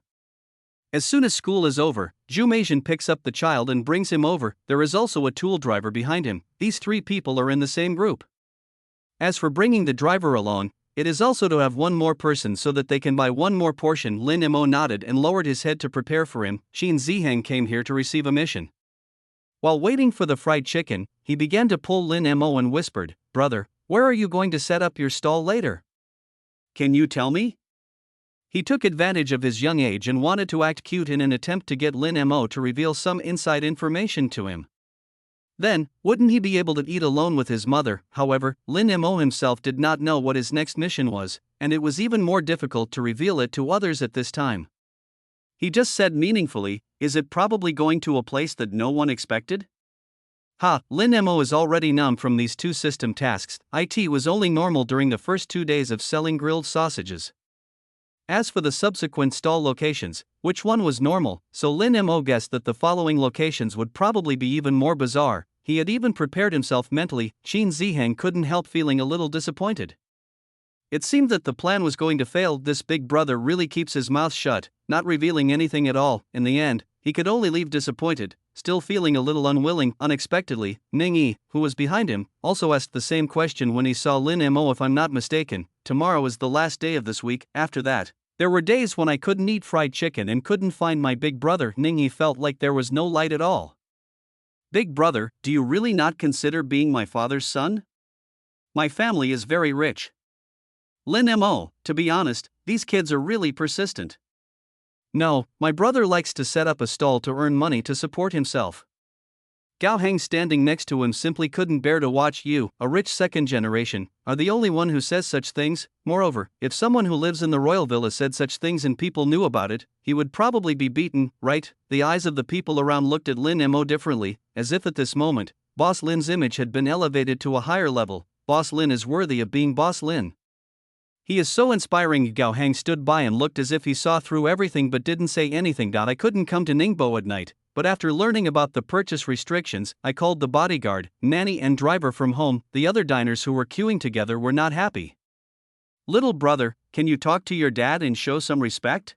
As soon as school is over, Zhu Meijian picks up the child and brings him over. There is also a tool driver behind him. These 3 people are in the same group. As for bringing the driver alone, it is also to have one more person so that they can buy one more portion. Lin Mo nodded and lowered his head to prepare for him. Qin Zihang came here to receive a mission. While waiting for the fried chicken, he began to pull Lin Mo and whispered, brother, where are you going to set up your stall later? Can you tell me? He took advantage of his young age and wanted to act cute in an attempt to get Lin Mo to reveal some inside information to him. Then, wouldn't he be able to eat alone with his mother? However, Lin Mo himself did not know what his next mission was, and it was even more difficult to reveal it to others at this time. He just said meaningfully, "Is it probably going to a place that no one expected?" Lin Mo is already numb from these two system tasks. It was only normal during the first 2 days of selling grilled sausages. As for the subsequent stall locations, which one was normal, so Lin Mo guessed that the following locations would probably be even more bizarre. He had even prepared himself mentally. Qin Ziheng couldn't help feeling a little disappointed. It seemed that the plan was going to fail. This big brother really keeps his mouth shut, not revealing anything at all. In the end, he could only leave disappointed, still feeling a little unwilling. Unexpectedly, Ning Yi, who was behind him, also asked the same question when he saw Lin Mo. "If I'm not mistaken, tomorrow is the last day of this week. After that, there were days when I couldn't eat fried chicken and couldn't find my big brother." Ning Yi felt like there was no light at all. "Big brother, do you really not consider being my father's son? My family is very rich." Lin Mo, to be honest, these kids are really persistent. "No, my brother likes to set up a stall to earn money to support himself." Gao Heng, standing next to him, simply couldn't bear to watch. "You, a rich second generation, are the only one who says such things. Moreover, if someone who lives in the royal villa said such things and people knew about it, he would probably be beaten, right?" The eyes of the people around looked at Lin Mo differently, as if at this moment, Boss Lin's image had been elevated to a higher level. Boss Lin is worthy of being Boss Lin. He is so inspiring. Gao Heng stood by and looked as if he saw through everything but didn't say anything. "I couldn't come to Ningbo at night, but after learning about the purchase restrictions, I called the bodyguard, nanny and driver from home." The other diners who were queuing together were not happy. "Little brother, can you talk to your dad and show some respect?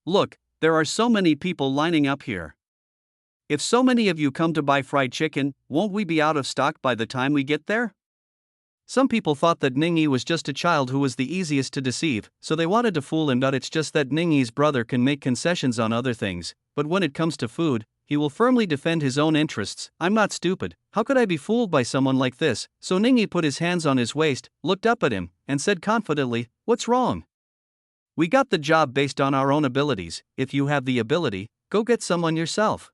Look, there are so many people lining up here. If so many of you come to buy fried chicken, won't we be out of stock by the time we get there?" Some people thought that Ning Yi was just a child who was the easiest to deceive, so they wanted to fool him. It's just that Ning Yi's brother can make concessions on other things, but when it comes to food, he will firmly defend his own interests. "I'm not stupid. How could I be fooled by someone like this?" So Ning Yi put his hands on his waist, looked up at him, and said confidently, "What's wrong? We got the job based on our own abilities. If you have the ability, go get someone yourself."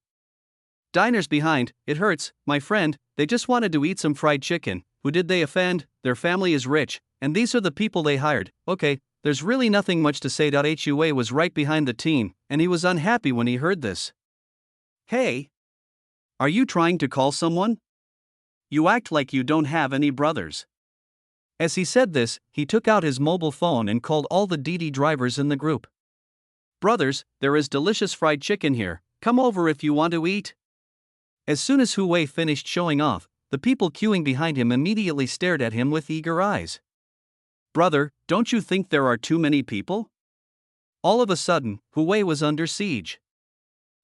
Diners behind, "It hurts, my friend, they just wanted to eat some fried chicken. Who did they offend? Their family is rich, and these are the people they hired. Okay, there's really nothing much to say." Hua was right behind the team, and he was unhappy when he heard this. "Hey! Are you trying to call someone? You act like you don't have any brothers." As he said this, he took out his mobile phone and called all the Didi drivers in the group. "Brothers, there is delicious fried chicken here. Come over if you want to eat." As soon as Hu Wei finished showing off, the people queuing behind him immediately stared at him with eager eyes. "Brother, don't you think there are too many people?" All of a sudden, Hu Wei was under siege.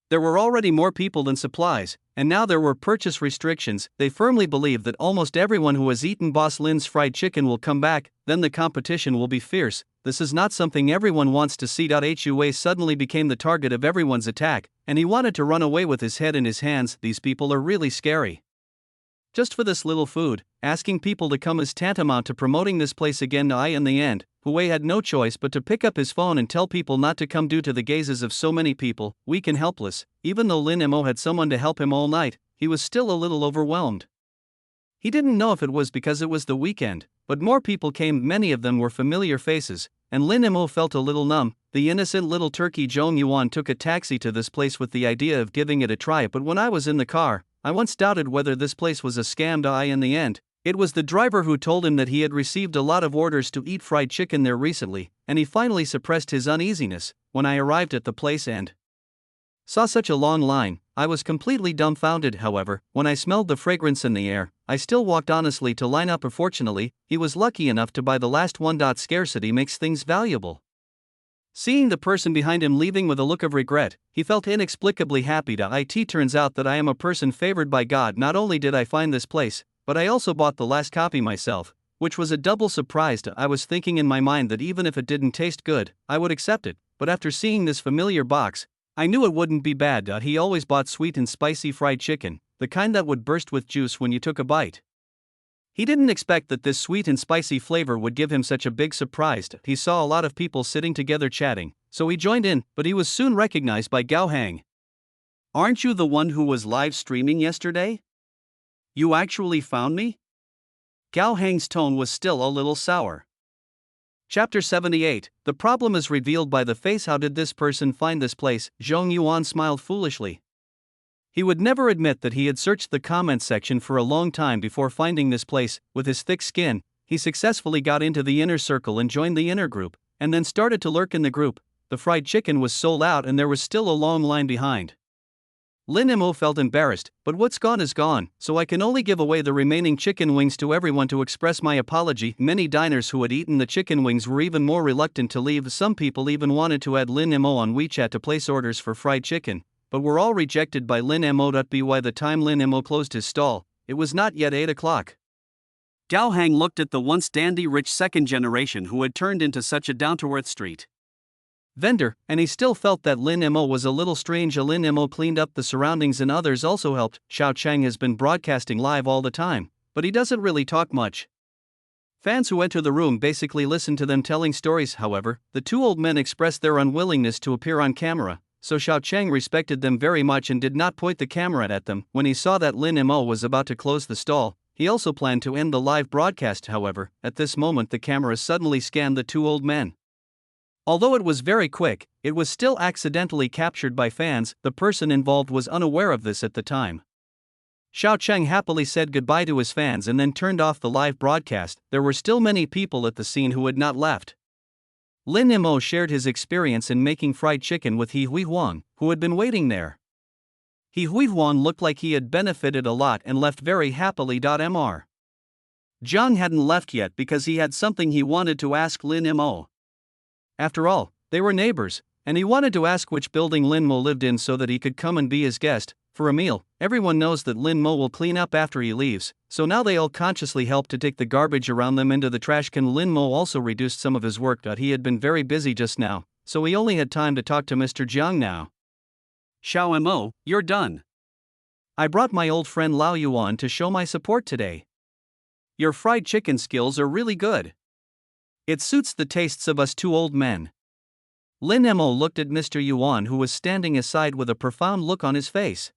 There were already more people than supplies, and now there were purchase restrictions. They firmly believe that almost everyone who has eaten Boss Lin's fried chicken will come back, then the competition will be fierce. This is not something everyone wants to see. Hu Wei suddenly became the target of everyone's attack, and he wanted to run away with his head in his hands. These people are really scary. Just for this little food, asking people to come is tantamount to promoting this place again. In the end, Hu Wei had no choice but to pick up his phone and tell people not to come due to the gazes of so many people, weak and helpless. Even though Lin Mo had someone to help him all night, he was still a little overwhelmed. He didn't know if it was because it was the weekend, but more people came. Many of them were familiar faces, and Lin Mo felt a little numb. The innocent little turkey Zhong Yuan took a taxi to this place with the idea of giving it a try, but when I was in the car, I once doubted whether this place was a scam. In the end, it was the driver who told him that he had received a lot of orders to eat fried chicken there recently, and he finally suppressed his uneasiness. When I arrived at the place and saw such a long line, I was completely dumbfounded. However, when I smelled the fragrance in the air, I still walked honestly to line up. Fortunately, he was lucky enough to buy the last one. Scarcity makes things valuable. Seeing the person behind him leaving with a look of regret, he felt inexplicably happy. It turns out that I am a person favored by God. Not only did I find this place, but I also bought the last copy myself, which was a double surprise. I was thinking in my mind that even if it didn't taste good, I would accept it, but after seeing this familiar box, I knew it wouldn't be bad. He always bought sweet and spicy fried chicken, the kind that would burst with juice when you took a bite. He didn't expect that this sweet and spicy flavor would give him such a big surprise. He saw a lot of people sitting together chatting, so he joined in, but he was soon recognized by Gao Hang. Aren't you the one who was live streaming yesterday? You actually found me? Gao Hang's tone was still a little sour. Chapter 78, The problem is revealed by the face. How did this person find this place? Zhong Yuan smiled foolishly. He would never admit that he had searched the comments section for a long time before finding this place. With his thick skin, he successfully got into the inner circle and joined the inner group, and then started to lurk in the group. The fried chicken was sold out and there was still a long line behind. Lin Mo felt embarrassed, but what's gone is gone, so I can only give away the remaining chicken wings to everyone to express my apology. Many diners who had eaten the chicken wings were even more reluctant to leave. Some people even wanted to add Lin Mo on WeChat to place orders for fried chicken, but were all rejected by Lin Mo. By the time Lin Mo closed his stall, it was not yet 8 o'clock. Gao Hang looked at the once dandy rich second generation who had turned into such a down-to-earth street vendor, and he still felt that Lin Mo was a little strange. Lin Mo cleaned up the surroundings and others also helped. Xiao Chang has been broadcasting live all the time, but he doesn't really talk much. Fans who enter the room basically listen to them telling stories. However, the two old men expressed their unwillingness to appear on camera, so Xiao Chang respected them very much and did not point the camera at them. When he saw that Lin Mo was about to close the stall, he also planned to end the live broadcast. However, at this moment the camera suddenly scanned the two old men. Although it was very quick, it was still accidentally captured by fans. The person involved was unaware of this at the time. Xiao Cheng happily said goodbye to his fans and then turned off the live broadcast. There were still many people at the scene who had not left. Lin Mo shared his experience in making fried chicken with He Hui Huang, who had been waiting there. He Hui Huang looked like he had benefited a lot and left very happily. Mr. Jiang hadn't left yet because he had something he wanted to ask Lin Mo. After all, they were neighbors, and he wanted to ask which building Lin Mo lived in so that he could come and be his guest. For a meal, everyone knows that Lin Mo will clean up after he leaves, so now they all consciously help to take the garbage around them into the trash can. Lin Mo also reduced some of his work. He had been very busy just now, so he only had time to talk to Mr. Jiang now. Xiao Mo, you're done. I brought my old friend Lao Yuan to show my support today. Your fried chicken skills are really good. It suits the tastes of us two old men. Lin Mo looked at Mr. Yuan, who was standing aside with a profound look on his face.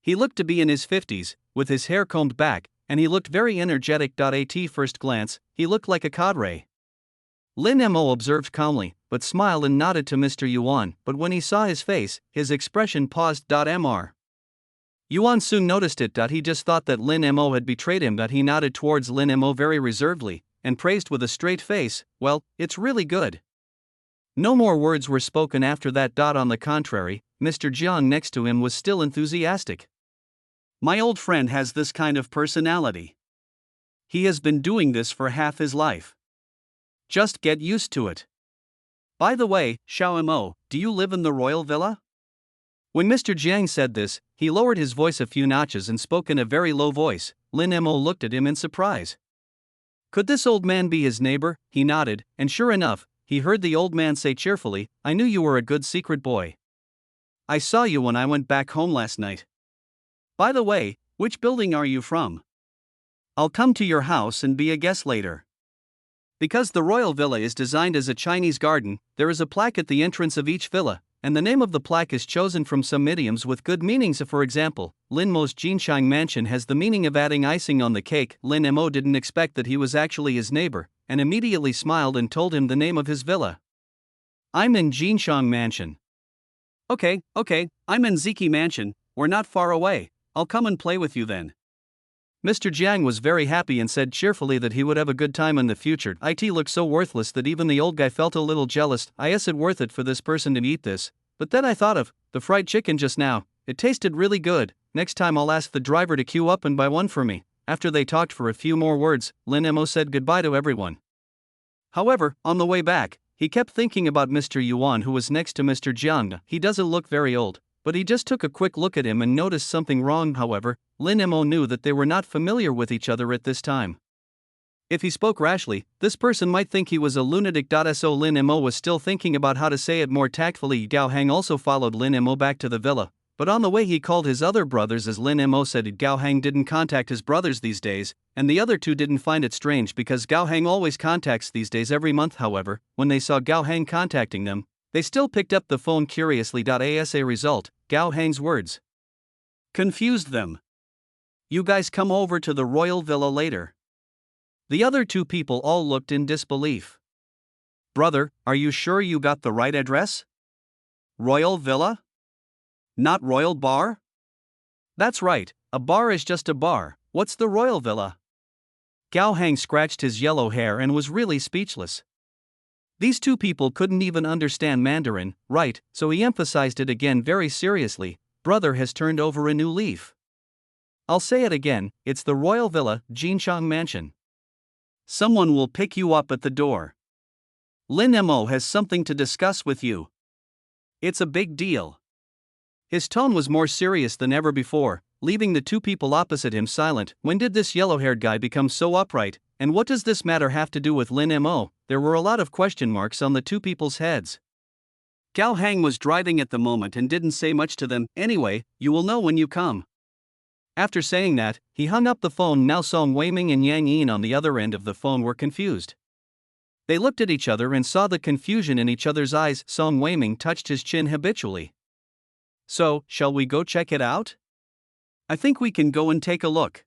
He looked to be in his 50s, with his hair combed back, and he looked very energetic. At first glance, he looked like a cadre. Lin Mo observed calmly, but smiled and nodded to Mr. Yuan, but when he saw his face, his expression paused. Mr. Yuan soon noticed it. He just thought that Lin Mo had betrayed him. He nodded towards Lin Mo very reservedly, and praised with a straight face, "Well, it's really good." No more words were spoken after that. On the contrary, Mr. Jiang next to him was still enthusiastic. My old friend has this kind of personality. He has been doing this for half his life. Just get used to it. By the way, Xiao Mo, do you live in the royal villa? When Mr. Jiang said this, he lowered his voice a few notches and spoke in a very low voice. Lin Mo looked at him in surprise. Could this old man be his neighbor? He nodded, and sure enough, he heard the old man say cheerfully, "I knew you were a good secret boy. I saw you when I went back home last night. By the way, which building are you from? I'll come to your house and be a guest later." Because the royal villa is designed as a Chinese garden, there is a plaque at the entrance of each villa, and the name of the plaque is chosen from some idioms with good meanings. For example, Lin Mo's Jinshang Mansion has the meaning of adding icing on the cake. Lin Mo didn't expect that he was actually his neighbor, and immediately smiled and told him the name of his villa. "I'm in Jinshang Mansion." Okay, I'm in Ziki Mansion, we're not far away, I'll come and play with you then. Mr. Jiang was very happy and said cheerfully that he would have a good time in the future. It looked so worthless that even the old guy felt a little jealous. Is it worth it for this person to eat this? But then I thought of the fried chicken just now. It tasted really good. Next time I'll ask the driver to queue up and buy one for me. After they talked for a few more words, Lin Mo said goodbye to everyone. However, on the way back, he kept thinking about Mr. Yuan, who was next to Mr. Jiang. He doesn't look very old, but he just took a quick look at him and noticed something wrong. However, Lin Mo knew that they were not familiar with each other at this time. If he spoke rashly, this person might think he was a lunatic. So Lin Mo was still thinking about how to say it more tactfully. Gao Hang also followed Lin Mo back to the villa, but on the way he called his other brothers as Lin Mo said Gao Hang didn't contact his brothers these days, and the other two didn't find it strange because Gao Hang always contacts these days every month. However, when they saw Gao Hang contacting them, they still picked up the phone curiously. As a result, Gao Hang's words confused them. You guys come over to the royal villa later. The other two people all looked in disbelief. Brother, are you sure you got the right address? Royal villa? Not royal bar? That's right, a bar is just a bar, what's the royal villa? Gao Hang scratched his yellow hair and was really speechless. These two people couldn't even understand Mandarin, right, so he emphasized it again very seriously. Brother has turned over a new leaf. I'll say it again, it's the royal villa, Jinchang Mansion. Someone will pick you up at the door. Lin Mo has something to discuss with you. It's a big deal. His tone was more serious than ever before, leaving the two people opposite him silent. When did this yellow-haired guy become so upright, and what does this matter have to do with Lin Mo? There were a lot of question marks on the two people's heads. Gao Hang was driving at the moment and didn't say much to them. Anyway, you will know when you come. After saying that, he hung up the phone. Now Song Weiming and Yang Yin on the other end of the phone were confused. They looked at each other and saw the confusion in each other's eyes. Song Weiming touched his chin habitually. So, shall we go check it out? I think we can go and take a look.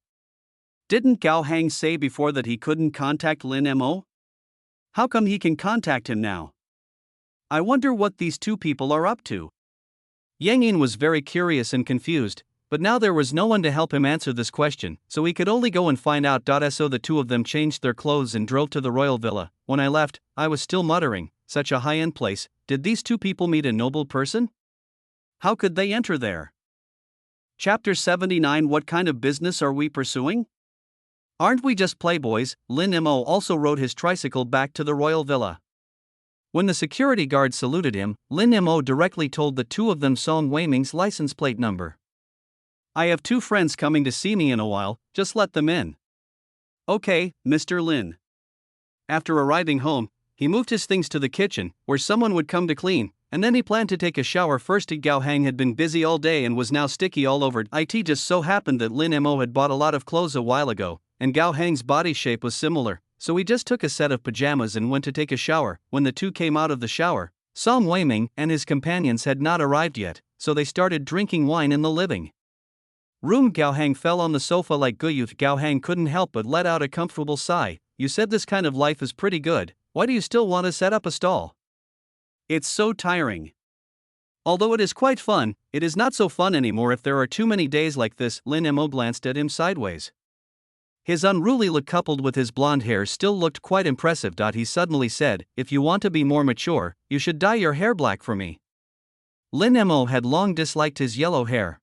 Didn't Gao Hang say before that he couldn't contact Lin Mo? How come he can contact him now? I wonder what these two people are up to. Yang Yin was very curious and confused, but now there was no one to help him answer this question, so he could only go and find out. So the two of them changed their clothes and drove to the royal villa. When I left, I was still muttering, such a high-end place. Did these two people meet a noble person? How could they enter there? Chapter 79. What kind of business are we pursuing? Aren't we just playboys? Lin Mo also rode his tricycle back to the royal villa. When the security guard saluted him, Lin Mo directly told the two of them Song Weiming's license plate number. I have two friends coming to see me in a while, just let them in. Okay, Mr. Lin. After arriving home, he moved his things to the kitchen, where someone would come to clean, and then he planned to take a shower first. Gao Hang had been busy all day and was now sticky all over. It just so happened that Lin Mo had bought a lot of clothes a while ago, and Gao Hang's body shape was similar, so he just took a set of pajamas and went to take a shower. When the two came out of the shower, Song Weiming and his companions had not arrived yet, so they started drinking wine in the living room. Gao Hang fell on the sofa like Guyuth. Gao Hang couldn't help but let out a comfortable sigh. You said this kind of life is pretty good, why do you still want to set up a stall? It's so tiring. Although it is quite fun, it is not so fun anymore if there are too many days like this. Lin Mo glanced at him sideways. His unruly look coupled with his blonde hair still looked quite impressive. He suddenly said, if you want to be more mature, you should dye your hair black for me. Lin Mo had long disliked his yellow hair.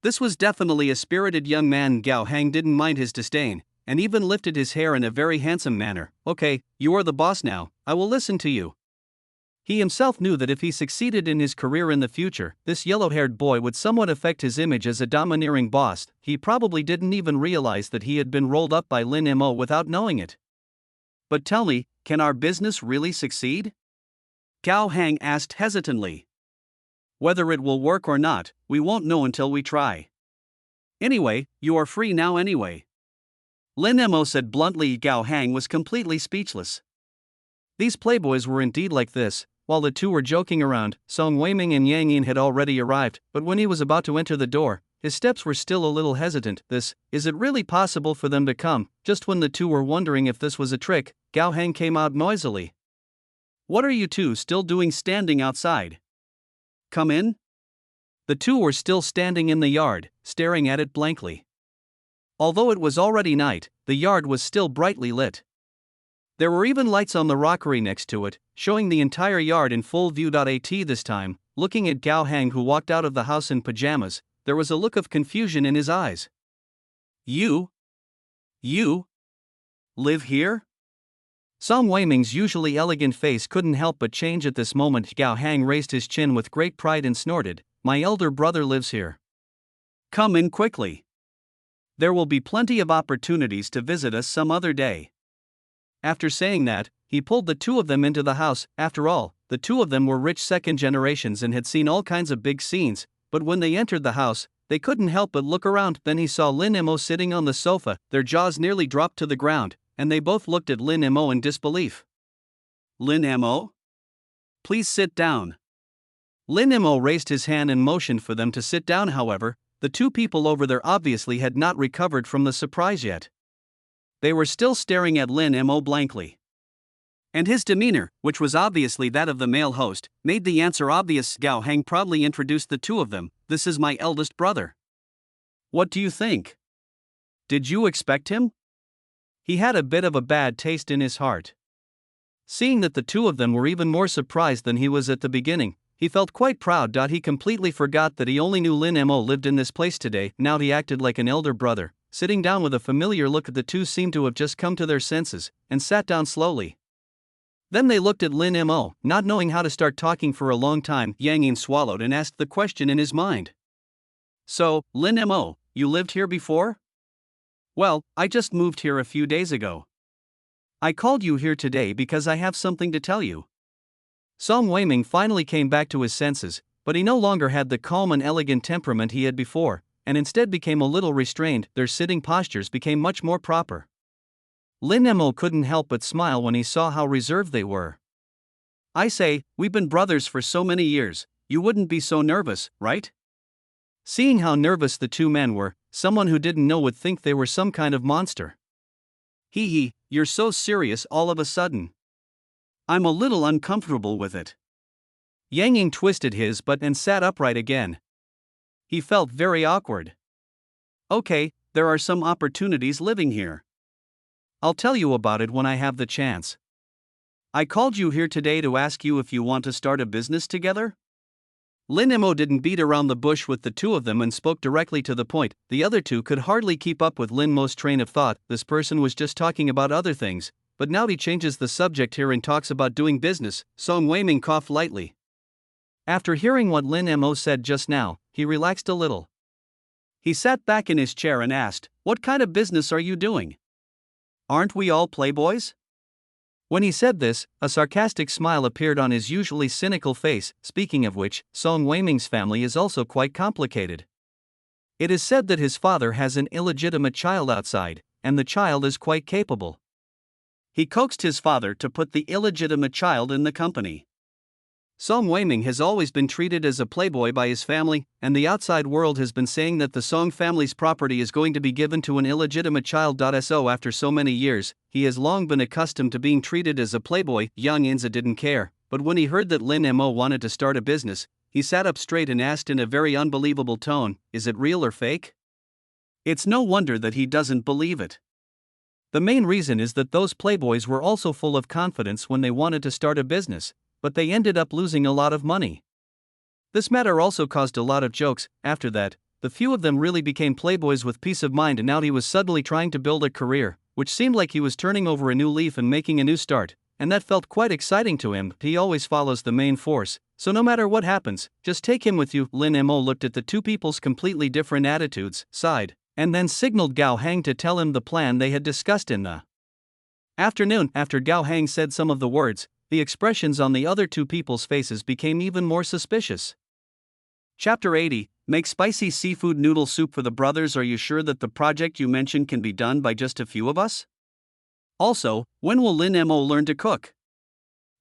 This was definitely a spirited young man. Gao Hang didn't mind his disdain, and even lifted his hair in a very handsome manner. Okay, you are the boss now, I will listen to you. He himself knew that if he succeeded in his career in the future, this yellow-haired boy would somewhat affect his image as a domineering boss. He probably didn't even realize that he had been rolled up by Lin Mo without knowing it. But tell me, can our business really succeed? Gao Hang asked hesitantly. Whether it will work or not, we won't know until we try. Anyway, you are free now anyway. Lin Mo said bluntly. Gao Hang was completely speechless. These playboys were indeed like this. While the two were joking around, Song Weiming and Yang Yin had already arrived, but when he was about to enter the door, his steps were still a little hesitant. Is it really possible for them to come? Just when the two were wondering if this was a trick, Gao Hang came out noisily. What are you two still doing standing outside? Come in? The two were still standing in the yard, staring at it blankly. Although it was already night, the yard was still brightly lit. There were even lights on the rockery next to it, showing the entire yard in full view. This time, looking at Gao Hang, who walked out of the house in pajamas, there was a look of confusion in his eyes. You live here? Song Weiming's usually elegant face couldn't help but change at this moment. Gao Hang raised his chin with great pride and snorted, my elder brother lives here. Come in quickly. There will be plenty of opportunities to visit us some other day. After saying that, he pulled the two of them into the house. After all, the two of them were rich second generations and had seen all kinds of big scenes, but when they entered the house, they couldn't help but look around. Then he saw Lin Mo sitting on the sofa, their jaws nearly dropped to the ground, and they both looked at Lin Mo in disbelief. Lin Mo? Please sit down. Lin Mo raised his hand and motioned for them to sit down. However, the two people over there obviously had not recovered from the surprise yet. They were still staring at Lin Mo blankly. And his demeanor, which was obviously that of the male host, made the answer obvious. Gao Hang proudly introduced the two of them. This is my eldest brother. What do you think? Did you expect him? He had a bit of a bad taste in his heart. Seeing that the two of them were even more surprised than he was at the beginning, he felt quite proud. He completely forgot that he only knew Lin Mo lived in this place today. Now he acted like an elder brother, sitting down with a familiar look. The two seemed to have just come to their senses, and sat down slowly. Then they looked at Lin Mo, not knowing how to start talking for a long time. Yang Yin swallowed and asked the question in his mind. So, Lin Mo, you lived here before? Well, I just moved here a few days ago. I called you here today because I have something to tell you. Song Weiming finally came back to his senses, but he no longer had the calm and elegant temperament he had before, and instead became a little restrained. Their sitting postures became much more proper. Lin Mo couldn't help but smile when he saw how reserved they were. I say, we've been brothers for so many years, you wouldn't be so nervous, right? Seeing how nervous the two men were, someone who didn't know would think they were some kind of monster. Hee, you're so serious all of a sudden. I'm a little uncomfortable with it. Yang Ying twisted his butt and sat upright again. He felt very awkward. Okay, there are some opportunities living here. I'll tell you about it when I have the chance. I called you here today to ask you if you want to start a business together? Lin Mo didn't beat around the bush with the two of them and spoke directly to the point. The other two could hardly keep up with Lin Mo's train of thought. This person was just talking about other things, but now he changes the subject here and talks about doing business. Song Weiming coughed lightly. After hearing what Lin Mo said just now, he relaxed a little. He sat back in his chair and asked, what kind of business are you doing? Aren't we all playboys? When he said this, a sarcastic smile appeared on his usually cynical face. Speaking of which, Song Weiming's family is also quite complicated. It is said that his father has an illegitimate child outside, and the child is quite capable. He coaxed his father to put the illegitimate child in the company. Song Weiming has always been treated as a playboy by his family, and the outside world has been saying that the Song family's property is going to be given to an illegitimate child. So after so many years, he has long been accustomed to being treated as a playboy. Yang Inza didn't care, but when he heard that Lin Mo wanted to start a business, he sat up straight and asked in a very unbelievable tone, is it real or fake? It's no wonder that he doesn't believe it. The main reason is that those playboys were also full of confidence when they wanted to start a business, but they ended up losing a lot of money. This matter also caused a lot of jokes. After that, the few of them really became playboys with peace of mind, and now he was suddenly trying to build a career, which seemed like he was turning over a new leaf and making a new start, and that felt quite exciting to him. He always follows the main force, so no matter what happens, just take him with you. Lin Mo looked at the two people's completely different attitudes, sighed, and then signaled Gao Hang to tell him the plan they had discussed in the afternoon. After Gao Hang said some of the words, the expressions on the other two people's faces became even more suspicious. Chapter 80, Make spicy seafood noodle soup for the brothers. Are you sure that the project you mentioned can be done by just a few of us? Also, when will Lin Mo learn to cook?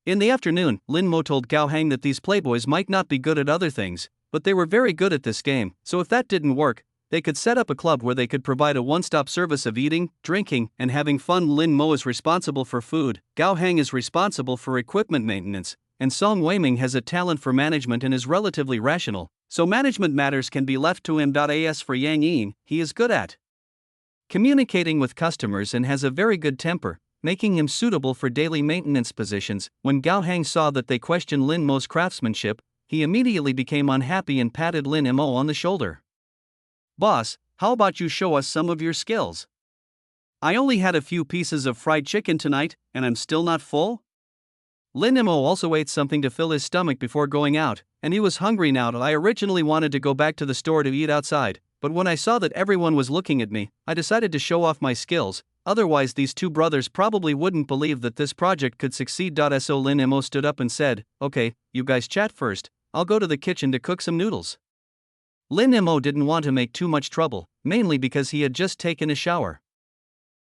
In the afternoon, Lin Mo told Gao Hang that these playboys might not be good at other things, but they were very good at this game, so if that didn't work, they could set up a club where they could provide a one-stop service of eating, drinking, and having fun. Lin Mo is responsible for food, Gao Hang is responsible for equipment maintenance, and Song Weiming has a talent for management and is relatively rational, so management matters can be left to him. As for Yang Yin, he is good at communicating with customers and has a very good temper, making him suitable for daily maintenance positions. When Gao Hang saw that they questioned Lin Mo's craftsmanship, he immediately became unhappy and patted Lin Mo on the shoulder. Boss, how about you show us some of your skills? I only had a few pieces of fried chicken tonight, and I'm still not full? Lin Mo also ate something to fill his stomach before going out, and he was hungry now. I originally wanted to go back to the store to eat outside, but when I saw that everyone was looking at me, I decided to show off my skills, otherwise these two brothers probably wouldn't believe that this project could succeed. So Lin Mo stood up and said, okay, you guys chat first, I'll go to the kitchen to cook some noodles. Lin Mo didn't want to make too much trouble, mainly because he had just taken a shower.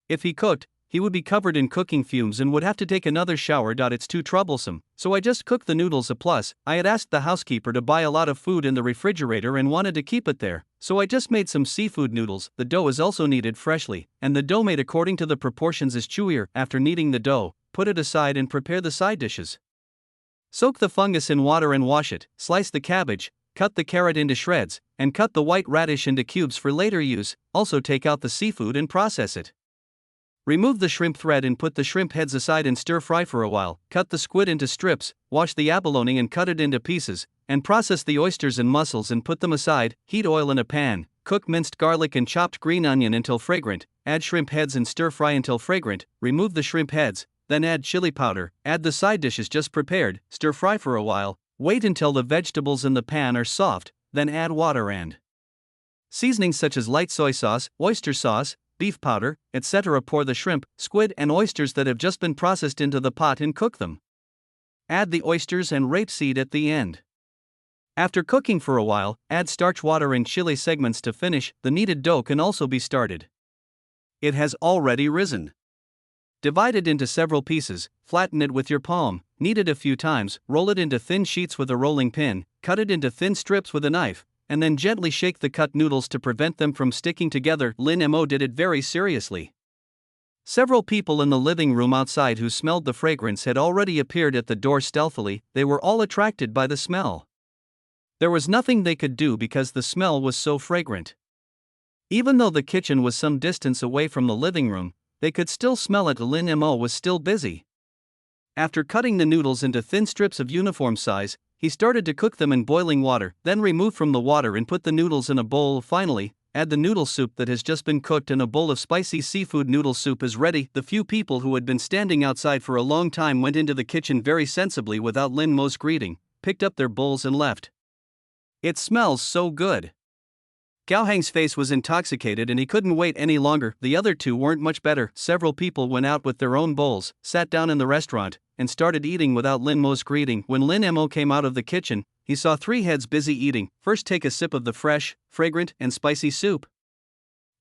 If he cooked, he would be covered in cooking fumes and would have to take another shower. It's too troublesome, so I just cooked the noodles. Plus, I had asked the housekeeper to buy a lot of food in the refrigerator and wanted to keep it there, so I just made some seafood noodles. The dough is also kneaded freshly, and the dough made according to the proportions is chewier. After kneading the dough, put it aside and prepare the side dishes. Soak the fungus in water and wash it, slice the cabbage, cut the carrot into shreds, and cut the white radish into cubes for later use. Also take out the seafood and process it. Remove the shrimp thread and put the shrimp heads aside and stir fry for a while. Cut the squid into strips, wash the abalone and cut it into pieces, and process the oysters and mussels and put them aside. Heat oil in a pan, cook minced garlic and chopped green onion until fragrant, add shrimp heads and stir fry until fragrant, remove the shrimp heads, then add chili powder, add the side dishes just prepared, stir fry for a while, wait until the vegetables in the pan are soft, then add water and seasonings such as light soy sauce, oyster sauce, beef powder, etc. Pour the shrimp, squid, and oysters that have just been processed into the pot and cook them. Add the oysters and rapeseed at the end. After cooking for a while, add starch water and chili segments to finish. The kneaded dough can also be started. It has already risen. Divide it into several pieces, flatten it with your palm, knead it a few times, roll it into thin sheets with a rolling pin, cut it into thin strips with a knife, and then gently shake the cut noodles to prevent them from sticking together. Lin Mo did it very seriously. Several people in the living room outside who smelled the fragrance had already appeared at the door stealthily. They were all attracted by the smell. There was nothing they could do because the smell was so fragrant. Even though the kitchen was some distance away from the living room, they could still smell it. Lin Mo was still busy. After cutting the noodles into thin strips of uniform size, he started to cook them in boiling water, then remove from the water and put the noodles in a bowl. Finally, add the noodle soup that has just been cooked, and a bowl of spicy seafood noodle soup is ready. The few people who had been standing outside for a long time went into the kitchen very sensibly without Lin Mo's greeting, picked up their bowls and left. It smells so good. Gao Hang's face was intoxicated and he couldn't wait any longer. The other two weren't much better. Several people went out with their own bowls, sat down in the restaurant, and started eating without Lin Mo's greeting. When Lin Mo came out of the kitchen, he saw three heads busy eating. First, take a sip of the fresh, fragrant, and spicy soup.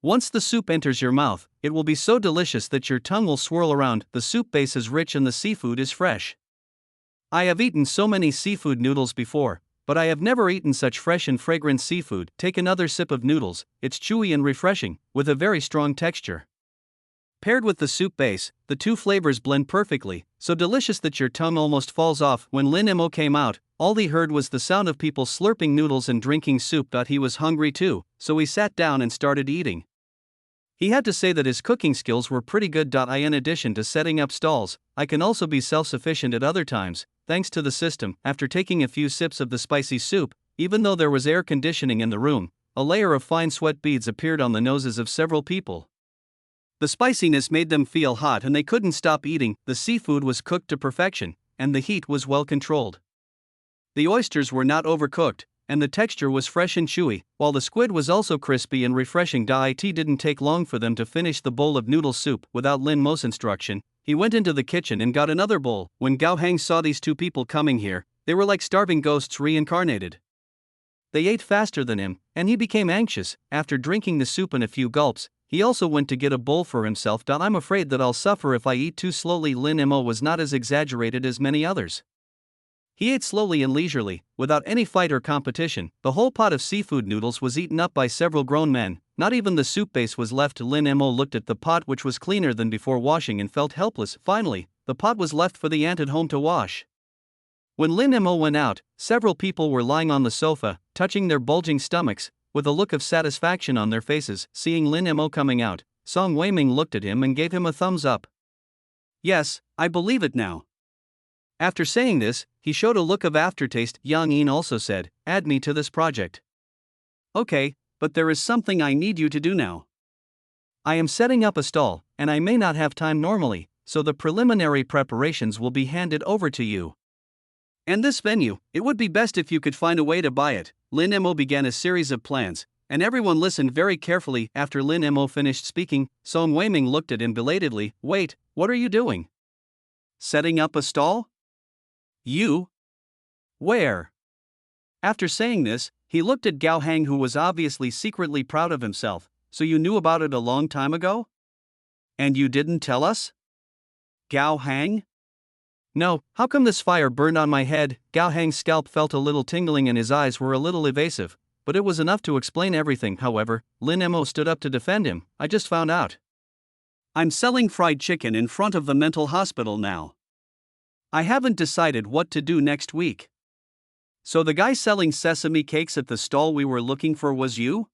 Once the soup enters your mouth, it will be so delicious that your tongue will swirl around. The soup base is rich and the seafood is fresh. I have eaten so many seafood noodles before, but I have never eaten such fresh and fragrant seafood. Take another sip of noodles. It's chewy and refreshing, with a very strong texture. Paired with the soup base, the two flavors blend perfectly, so delicious that your tongue almost falls off. When Lin Mo came out, all he heard was the sound of people slurping noodles and drinking soup. He was hungry too, so he sat down and started eating. He had to say that his cooking skills were pretty good. In addition to setting up stalls, I can also be self-sufficient at other times, thanks to the system. After taking a few sips of the spicy soup, even though there was air conditioning in the room, a layer of fine sweat beads appeared on the noses of several people. The spiciness made them feel hot and they couldn't stop eating. The seafood was cooked to perfection, and the heat was well controlled. The oysters were not overcooked, and the texture was fresh and chewy, while the squid was also crispy and refreshing. It didn't take long for them to finish the bowl of noodle soup. Without Lin Mo's instruction, he went into the kitchen and got another bowl. When Gao Hang saw these two people coming here, they were like starving ghosts reincarnated. They ate faster than him, and he became anxious. After drinking the soup in a few gulps, he also went to get a bowl for himself. I'm afraid that I'll suffer if I eat too slowly. Lin Mo was not as exaggerated as many others. He ate slowly and leisurely, without any fight or competition. The whole pot of seafood noodles was eaten up by several grown men. Not even the soup base was left. Lin Mo looked at the pot, which was cleaner than before washing, and felt helpless. Finally, the pot was left for the aunt at home to wash. When Lin Mo went out, several people were lying on the sofa, touching their bulging stomachs, with a look of satisfaction on their faces. Seeing Lin Mo coming out, Song Weiming looked at him and gave him a thumbs up. "Yes, I believe it now." After saying this, he showed a look of aftertaste. Yang Yin also said, "Add me to this project." "Okay, but there is something I need you to do now. I am setting up a stall, and I may not have time normally, so the preliminary preparations will be handed over to you. And this venue, it would be best if you could find a way to buy it." Lin Mo began a series of plans, and everyone listened very carefully. After Lin Mo finished speaking, Song Weiming looked at him belatedly. "Wait, what are you doing? Setting up a stall? You? Where?" After saying this, He looked at Gao Hang, who was obviously secretly proud of himself. So you knew about it a long time ago? And you didn't tell us? Gao Hang? No, how come this fire burned on my head? Gao Hang's scalp felt a little tingling and his eyes were a little evasive, but it was enough to explain everything. However, Lin Mo stood up to defend him. I just found out. I'm selling fried chicken in front of the mental hospital now. I haven't decided what to do next week. So the guy selling sesame cakes at the stall we were looking for was you?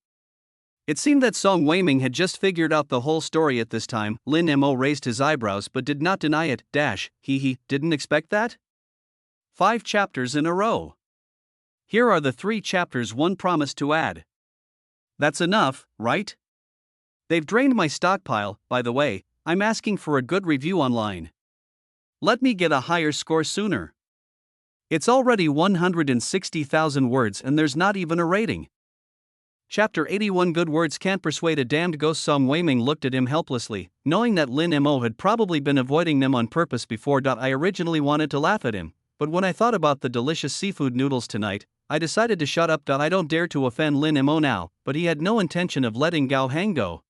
It seemed that Song Weiming had just figured out the whole story at this time. Lin Mo raised his eyebrows but did not deny it. He didn't expect that? 5 chapters in a row. Here are the 3 chapters one promised to add. That's enough, right? They've drained my stockpile. By the way, I'm asking for a good review online. Let me get a higher score sooner. It's already 160,000 words and there's not even a rating. Chapter 81. Good words can't persuade a damned ghost. Song Weiming looked at him helplessly, knowing that Lin Mo had probably been avoiding them on purpose before. I originally wanted to laugh at him, but when I thought about the delicious seafood noodles tonight, I decided to shut up. I don't dare to offend Lin Mo now, but he had no intention of letting Gao Hang go.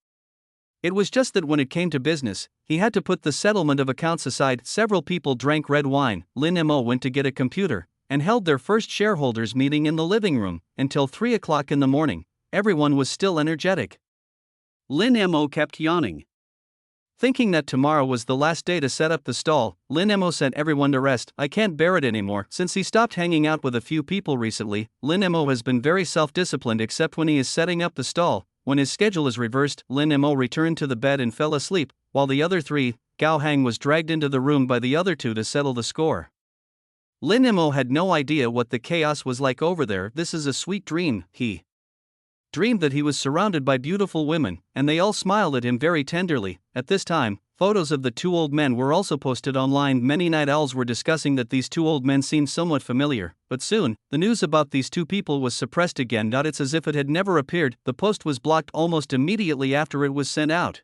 It was just that when it came to business, he had to put the settlement of accounts aside. Several people drank red wine. Lin Mo went to get a computer and held their first shareholders meeting in the living room until 3 o'clock in the morning. Everyone was still energetic. Lin Mo kept yawning. Thinking that tomorrow was the last day to set up the stall, Lin Mo sent everyone to rest. I can't bear it anymore. Since he stopped hanging out with a few people recently, Lin Mo has been very self-disciplined except when he is setting up the stall. When his schedule is reversed, Lin Mo returned to the bed and fell asleep, while the other 3, Gao Hang was dragged into the room by the other 2 to settle the score. Lin Mo had no idea what the chaos was like over there. This is a sweet dream, he dreamed that he was surrounded by beautiful women, and they all smiled at him very tenderly. At this time, photos of the 2 old men were also posted online. Many night owls were discussing that these 2 old men seemed somewhat familiar, but soon, the news about these 2 people was suppressed again. It's as if it had never appeared. The post was blocked almost immediately after it was sent out.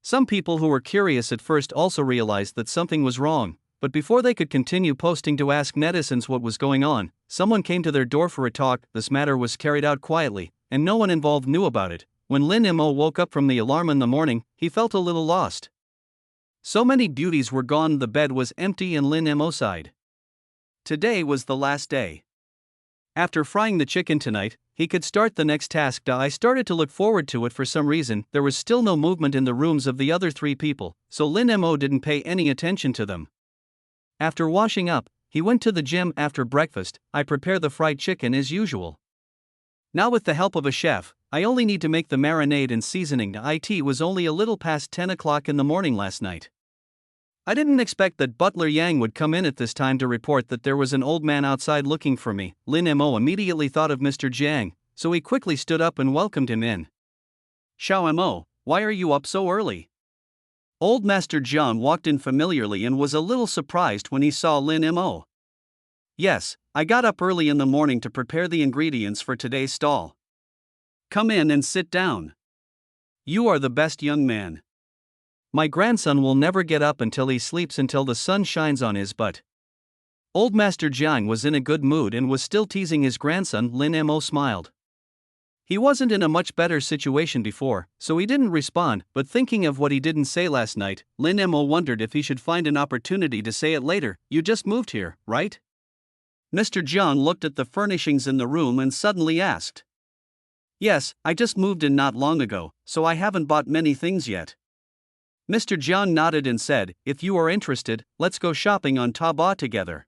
Some people who were curious at first also realized that something was wrong, but before they could continue posting to ask netizens what was going on, someone came to their door for a talk. This matter was carried out quietly, and no one involved knew about it. When Lin Mo woke up from the alarm in the morning, he felt a little lost. So many beauties were gone. The bed was empty and Lin Mo sighed. Today was the last day. After frying the chicken tonight, he could start the next task. I started to look forward to it. For some reason, there was still no movement in the rooms of the other 3 people, so Lin Mo didn't pay any attention to them. After washing up, he went to the gym. After breakfast, I prepare the fried chicken as usual. Now with the help of a chef, I only need to make the marinade and seasoning. It was only a little past 10 o'clock in the morning last night. I didn't expect that Butler Yang would come in at this time to report that there was an old man outside looking for me. Lin Mo immediately thought of Mr. Jiang, so he quickly stood up and welcomed him in. Xiao Mo, why are you up so early? Old Master Jiang walked in familiarly and was a little surprised when he saw Lin Mo. Yes, I got up early in the morning to prepare the ingredients for today's stall. Come in and sit down. You are the best young man. My grandson will never get up until he sleeps until the sun shines on his butt. Old Master Jiang was in a good mood and was still teasing his grandson. Lin Mo smiled. He wasn't in a much better situation before, so he didn't respond, but thinking of what he didn't say last night, Lin Mo wondered if he should find an opportunity to say it later. You just moved here, right? Mr. Jiang looked at the furnishings in the room and suddenly asked. Yes, I just moved in not long ago, so I haven't bought many things yet. Mr. Jiang nodded and said, if you are interested, let's go shopping on Taobao together.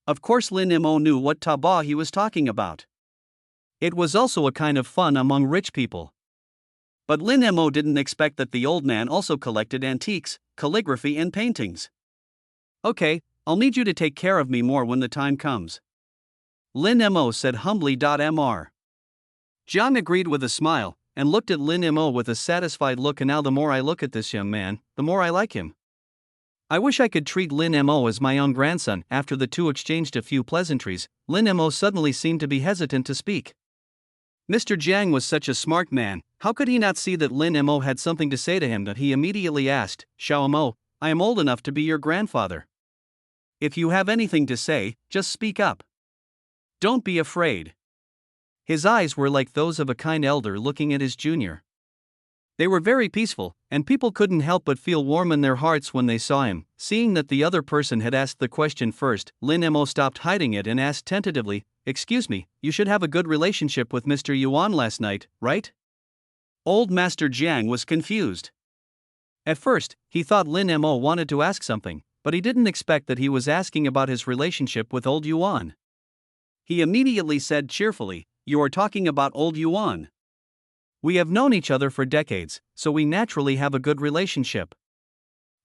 Of course Lin Mo knew what Taobao he was talking about. It was also a kind of fun among rich people. But Lin Mo didn't expect that the old man also collected antiques, calligraphy and paintings. Okay, I'll need you to take care of me more when the time comes. Lin Mo said humbly. Mr. Jiang agreed with a smile, and looked at Lin Mo with a satisfied look. And now the more I look at this young man, the more I like him. I wish I could treat Lin Mo as my own grandson. After the 2 exchanged a few pleasantries, Lin Mo suddenly seemed to be hesitant to speak. Mr. Jiang was such a smart man, how could he not see that Lin Mo had something to say to him? That he immediately asked, Xiao Mo, I am old enough to be your grandfather. If you have anything to say, just speak up. Don't be afraid. His eyes were like those of a kind elder looking at his junior. They were very peaceful, and people couldn't help but feel warm in their hearts when they saw him. Seeing that the other person had asked the question first, Lin Mo stopped hiding it and asked tentatively, "Excuse me, you should have a good relationship with Mr. Yuan last night, right?" Old Master Jiang was confused. At first, he thought Lin Mo wanted to ask something, but he didn't expect that he was asking about his relationship with old Yuan. He immediately said cheerfully, "You are talking about old Yuan. We have known each other for decades, so we naturally have a good relationship.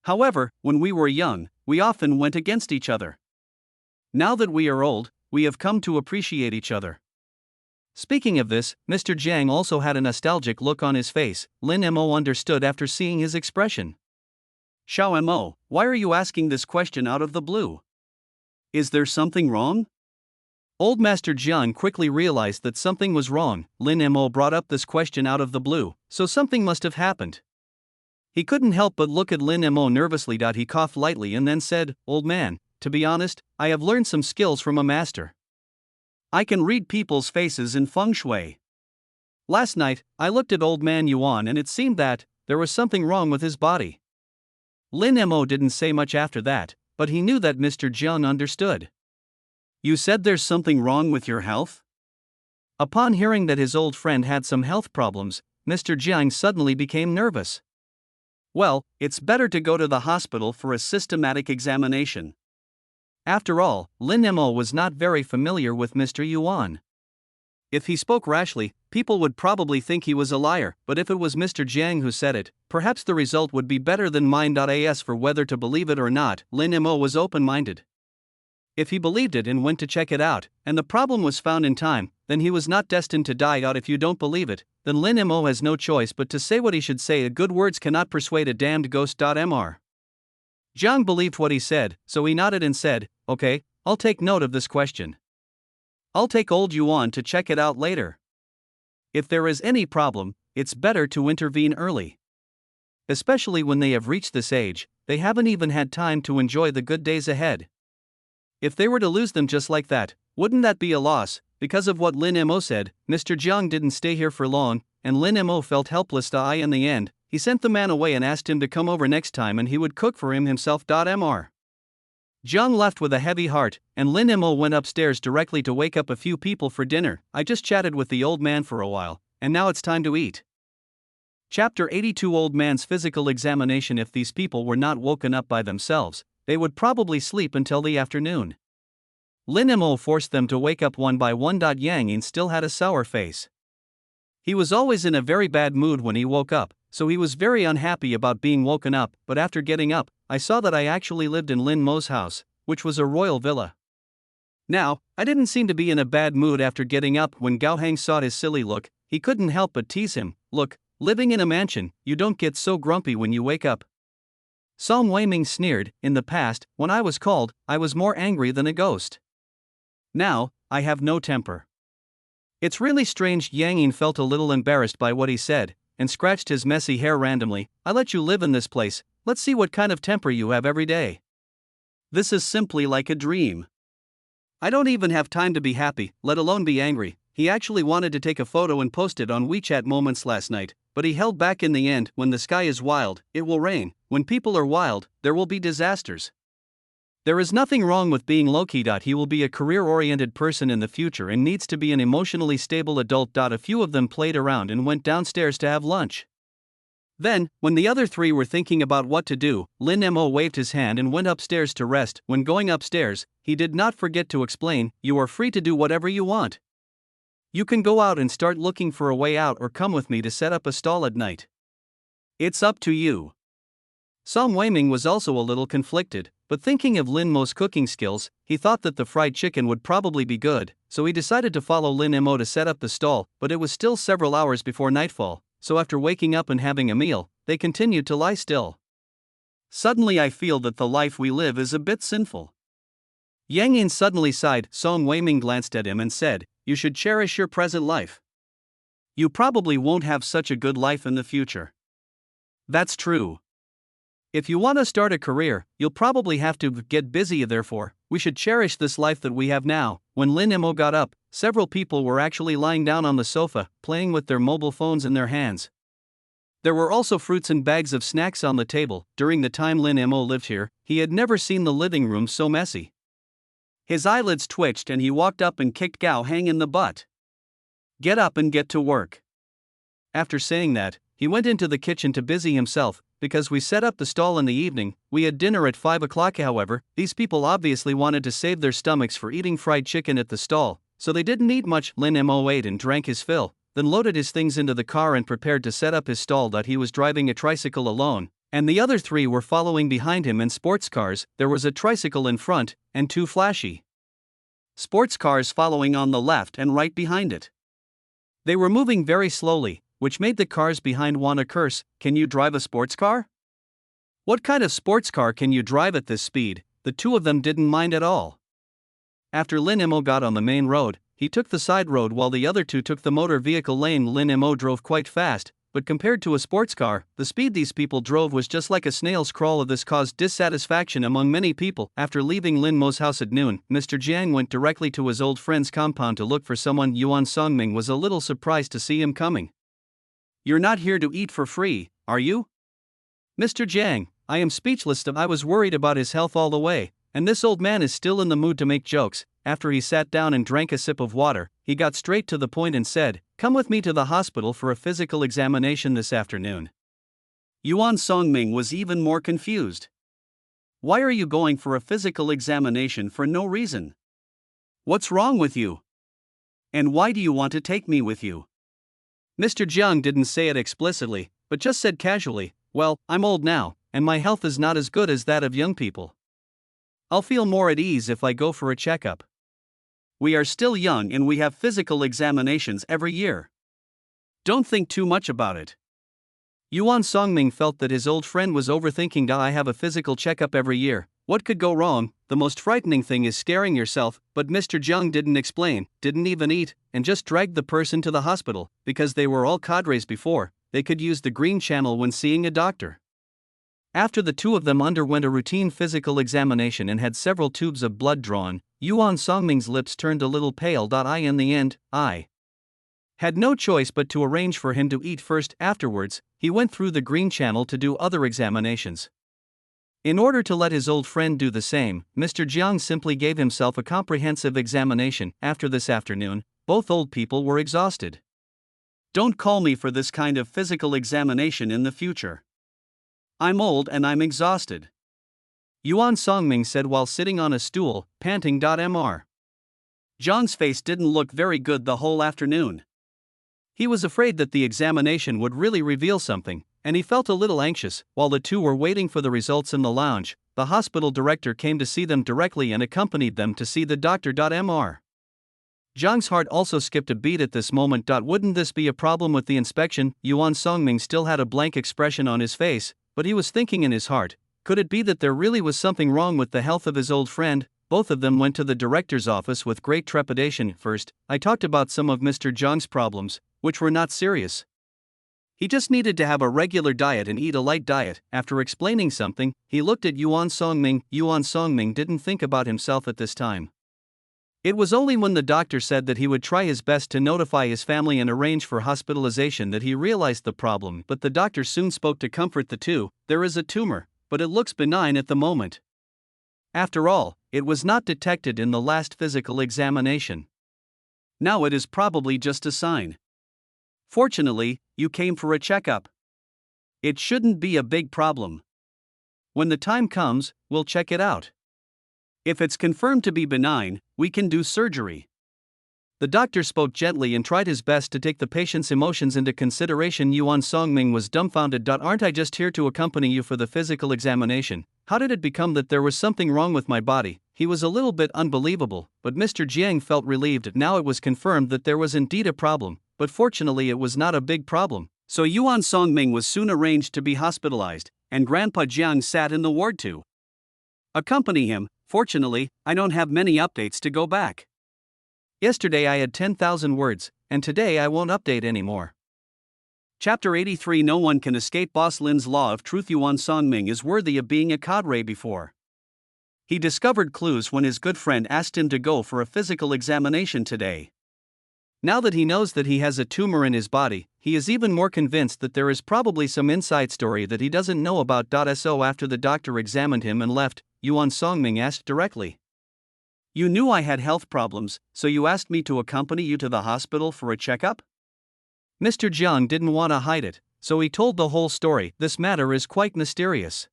However, when we were young, we often went against each other. Now that we are old, we have come to appreciate each other." Speaking of this, Mr. Jiang also had a nostalgic look on his face. Lin Mo understood after seeing his expression. "Xiao Mo, why are you asking this question out of the blue? Is there something wrong?" Old Master Jiang quickly realized that something was wrong. Lin Mo brought up this question out of the blue, so something must have happened. He couldn't help but look at Lin Mo nervously. He coughed lightly and then said, "Old man, to be honest, I have learned some skills from a master. I can read people's faces in feng shui. Last night, I looked at old man Yuan and it seemed that there was something wrong with his body." Lin Mo didn't say much after that, but he knew that Mr. Jiang understood. "You said there's something wrong with your health?" Upon hearing that his old friend had some health problems, Mr. Jiang suddenly became nervous. "Well, it's better to go to the hospital for a systematic examination." After all, Lin Mo was not very familiar with Mr. Yuan. If he spoke rashly, people would probably think he was a liar, but if it was Mr. Jiang who said it, perhaps the result would be better than mine. As for whether to believe it or not, Lin Mo was open-minded. If he believed it and went to check it out, and the problem was found in time, then he was not destined to die. If you don't believe it, then Lin Mo has no choice but to say what he should say. Good words cannot persuade a damned ghost. Mr. Jiang believed what he said, so he nodded and said, "Okay, I'll take note of this question. I'll take old Yuan to check it out later. If there is any problem, it's better to intervene early. Especially when they have reached this age, they haven't even had time to enjoy the good days ahead. If they were to lose them just like that, wouldn't that be a loss?" Because of what Lin Mo said, Mr. Jiang didn't stay here for long, and Lin Mo felt helpless. In the end, he sent the man away and asked him to come over next time and he would cook for him himself. Mr. Jiang left with a heavy heart, and Lin Mo went upstairs directly to wake up a few people for dinner. "I just chatted with the old man for a while, and now it's time to eat." Chapter 82 Old Man's Physical Examination. If these people were not woken up by themselves, they would probably sleep until the afternoon. Lin Mo forced them to wake up one by one. Yang Yin still had a sour face. He was always in a very bad mood when he woke up, so he was very unhappy about being woken up. "But after getting up, I saw that I actually lived in Lin Mo's house, which was a royal villa. Now, I didn't seem to be in a bad mood after getting up." When Gao Hang saw his silly look, he couldn't help but tease him. "Look, living in a mansion, you don't get so grumpy when you wake up." Song Weiming sneered, "In the past, when I was called, I was more angry than a ghost. Now, I have no temper." "It's really strange." Yang Yin felt a little embarrassed by what he said, and scratched his messy hair randomly. "I let you live in this place, let's see what kind of temper you have every day. This is simply like a dream. I don't even have time to be happy, let alone be angry." He actually wanted to take a photo and post it on WeChat Moments last night, but he held back. In the end, when the sky is wild, it will rain. When people are wild, there will be disasters. There is nothing wrong with being low-key. He will be a career-oriented person in the future and needs to be an emotionally stable adult. A few of them played around and went downstairs to have lunch. Then, when the other three were thinking about what to do, Lin Mo waved his hand and went upstairs to rest. When going upstairs, he did not forget to explain, "You are free to do whatever you want. You can go out and start looking for a way out or come with me to set up a stall at night. It's up to you." Song Weiming was also a little conflicted, but thinking of Lin Mo's cooking skills, he thought that the fried chicken would probably be good, so he decided to follow Lin Mo to set up the stall. But it was still several hours before nightfall, so after waking up and having a meal, they continued to lie still. "Suddenly I feel that the life we live is a bit sinful." Yang Yin suddenly sighed. Song Weiming glanced at him and said, "You should cherish your present life. You probably won't have such a good life in the future." "That's true. If you want to start a career, you'll probably have to get busy. Therefore, we should cherish this life that we have now." When Lin Mo got up, several people were actually lying down on the sofa, playing with their mobile phones in their hands. There were also fruits and bags of snacks on the table. During the time Lin Mo lived here, he had never seen the living room so messy. His eyelids twitched and he walked up and kicked Gao Hang in the butt. "Get up and get to work." After saying that, he went into the kitchen to busy himself. Because we set up the stall in the evening, we had dinner at 5 o'clock. However, these people obviously wanted to save their stomachs for eating fried chicken at the stall, so they didn't eat much. Lin Mo ate and drank his fill, then loaded his things into the car and prepared to set up his stall. He was driving a tricycle alone, and the other three were following behind him in sports cars. There was a tricycle in front, and two flashy sports cars following on the left and right behind it. They were moving very slowly, which made the cars behind want to curse. "Can you drive a sports car? What kind of sports car can you drive at this speed?" The two of them didn't mind at all. After Lin Mo got on the main road, he took the side road while the other two took the motor vehicle lane. Lin Mo drove quite fast, but compared to a sports car, the speed these people drove was just like a snail's crawl. This caused dissatisfaction among many people. After leaving Lin Mo's house at noon, Mr. Jiang went directly to his old friend's compound to look for someone. Yuan Songming was a little surprised to see him coming. "You're not here to eat for free, are you?" "Mr. Jiang, I am speechless. I was worried about his health all the way, and this old man is still in the mood to make jokes." After he sat down and drank a sip of water, he got straight to the point and said, "Come with me to the hospital for a physical examination this afternoon." Yuan Songming was even more confused. "Why are you going for a physical examination for no reason? What's wrong with you? And why do you want to take me with you?" Mr. Jiang didn't say it explicitly, but just said casually, "Well, I'm old now, and my health is not as good as that of young people. I'll feel more at ease if I go for a checkup. We are still young and we have physical examinations every year. Don't think too much about it." Yuan Songming felt that his old friend was overthinking. "I have a physical checkup every year. What could go wrong? The most frightening thing is scaring yourself." But Mr. Jiang didn't explain, didn't even eat, and just dragged the person to the hospital. Because they were all cadres before, they could use the green channel when seeing a doctor. After the two of them underwent a routine physical examination and had several tubes of blood drawn, Yuan Songming's lips turned a little pale. In the end, I had no choice but to arrange for him to eat first. Afterwards, he went through the green channel to do other examinations. In order to let his old friend do the same, Mr. Jiang simply gave himself a comprehensive examination. After this afternoon, both old people were exhausted. "Don't call me for this kind of physical examination in the future. I'm old and I'm exhausted," Yuan Songming said while sitting on a stool, panting. Mr. Jiang's face didn't look very good the whole afternoon. He was afraid that the examination would really reveal something, and he felt a little anxious. While the two were waiting for the results in the lounge, the hospital director came to see them directly and accompanied them to see the doctor. Mr. Jiang's heart also skipped a beat at this moment. Wouldn't this be a problem with the inspection? Yuan Songming still had a blank expression on his face, but he was thinking in his heart, could it be that there really was something wrong with the health of his old friend? Both of them went to the director's office with great trepidation. "First, I talked about some of Mr. Jiang's problems, which were not serious. He just needed to have a regular diet and eat a light diet." After explaining something, he looked at Yuan Songming. Yuan Songming didn't think about himself at this time. It was only when the doctor said that he would try his best to notify his family and arrange for hospitalization that he realized the problem. But the doctor soon spoke to comfort the two. "There is a tumor, but it looks benign at the moment. After all, it was not detected in the last physical examination. Now it is probably just a sign. Fortunately, you came for a checkup. It shouldn't be a big problem. When the time comes, we'll check it out. If it's confirmed to be benign, we can do surgery." The doctor spoke gently and tried his best to take the patient's emotions into consideration. Yuan Songming was dumbfounded. "Aren't I just here to accompany you for the physical examination? How did it become that there was something wrong with my body?" He was a little bit unbelievable, but Mr. Jiang felt relieved. Now it was confirmed that there was indeed a problem, but fortunately it was not a big problem. So Yuan Songming was soon arranged to be hospitalized, and Grandpa Jiang sat in the ward to accompany him. "Fortunately, I don't have many updates to go back. Yesterday I had 10,000 words, and today I won't update anymore." Chapter 83. No one can escape Boss Lin's law of truth. Yuan Songming is worthy of being a cadre before. He discovered clues when his good friend asked him to go for a physical examination today. Now that he knows that he has a tumor in his body, he is even more convinced that there is probably some inside story that he doesn't know about. So after the doctor examined him and left, Yuan Songming asked directly. You knew I had health problems, so you asked me to accompany you to the hospital for a checkup? Mr. Jiang didn't want to hide it, so he told the whole story. This matter is quite mysterious.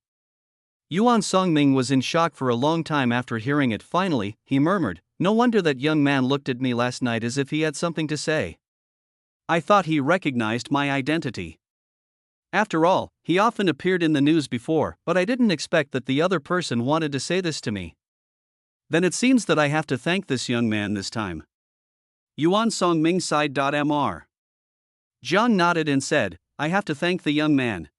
Yuan Songming was in shock for a long time after hearing it. Finally, he murmured, no wonder that young man looked at me last night as if he had something to say. I thought he recognized my identity. After all, he often appeared in the news before, but I didn't expect that the other person wanted to say this to me. Then it seems that I have to thank this young man this time. Yuan Songming sighed. Mr. Jiang nodded and said, I have to thank the young man.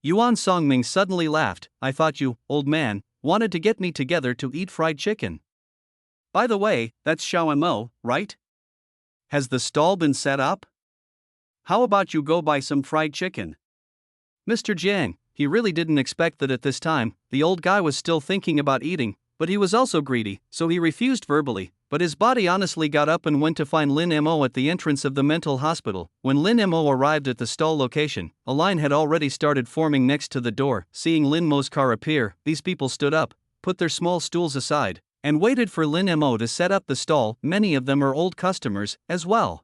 Yuan Songming suddenly laughed. I thought you, old man, wanted to get me together to eat fried chicken. By the way, that's Xiao, right? Has the stall been set up? How about you go buy some fried chicken? Mr. Jiang, he really didn't expect that at this time, the old guy was still thinking about eating, but he was also greedy, so he refused verbally, but his body honestly got up and went to find Lin Mo at the entrance of the mental hospital. When Lin Mo arrived at the stall location, a line had already started forming next to the door. Seeing Lin Mo's car appear, these people stood up, put their small stools aside, and waited for Lin Mo to set up the stall. Many of them are old customers, as well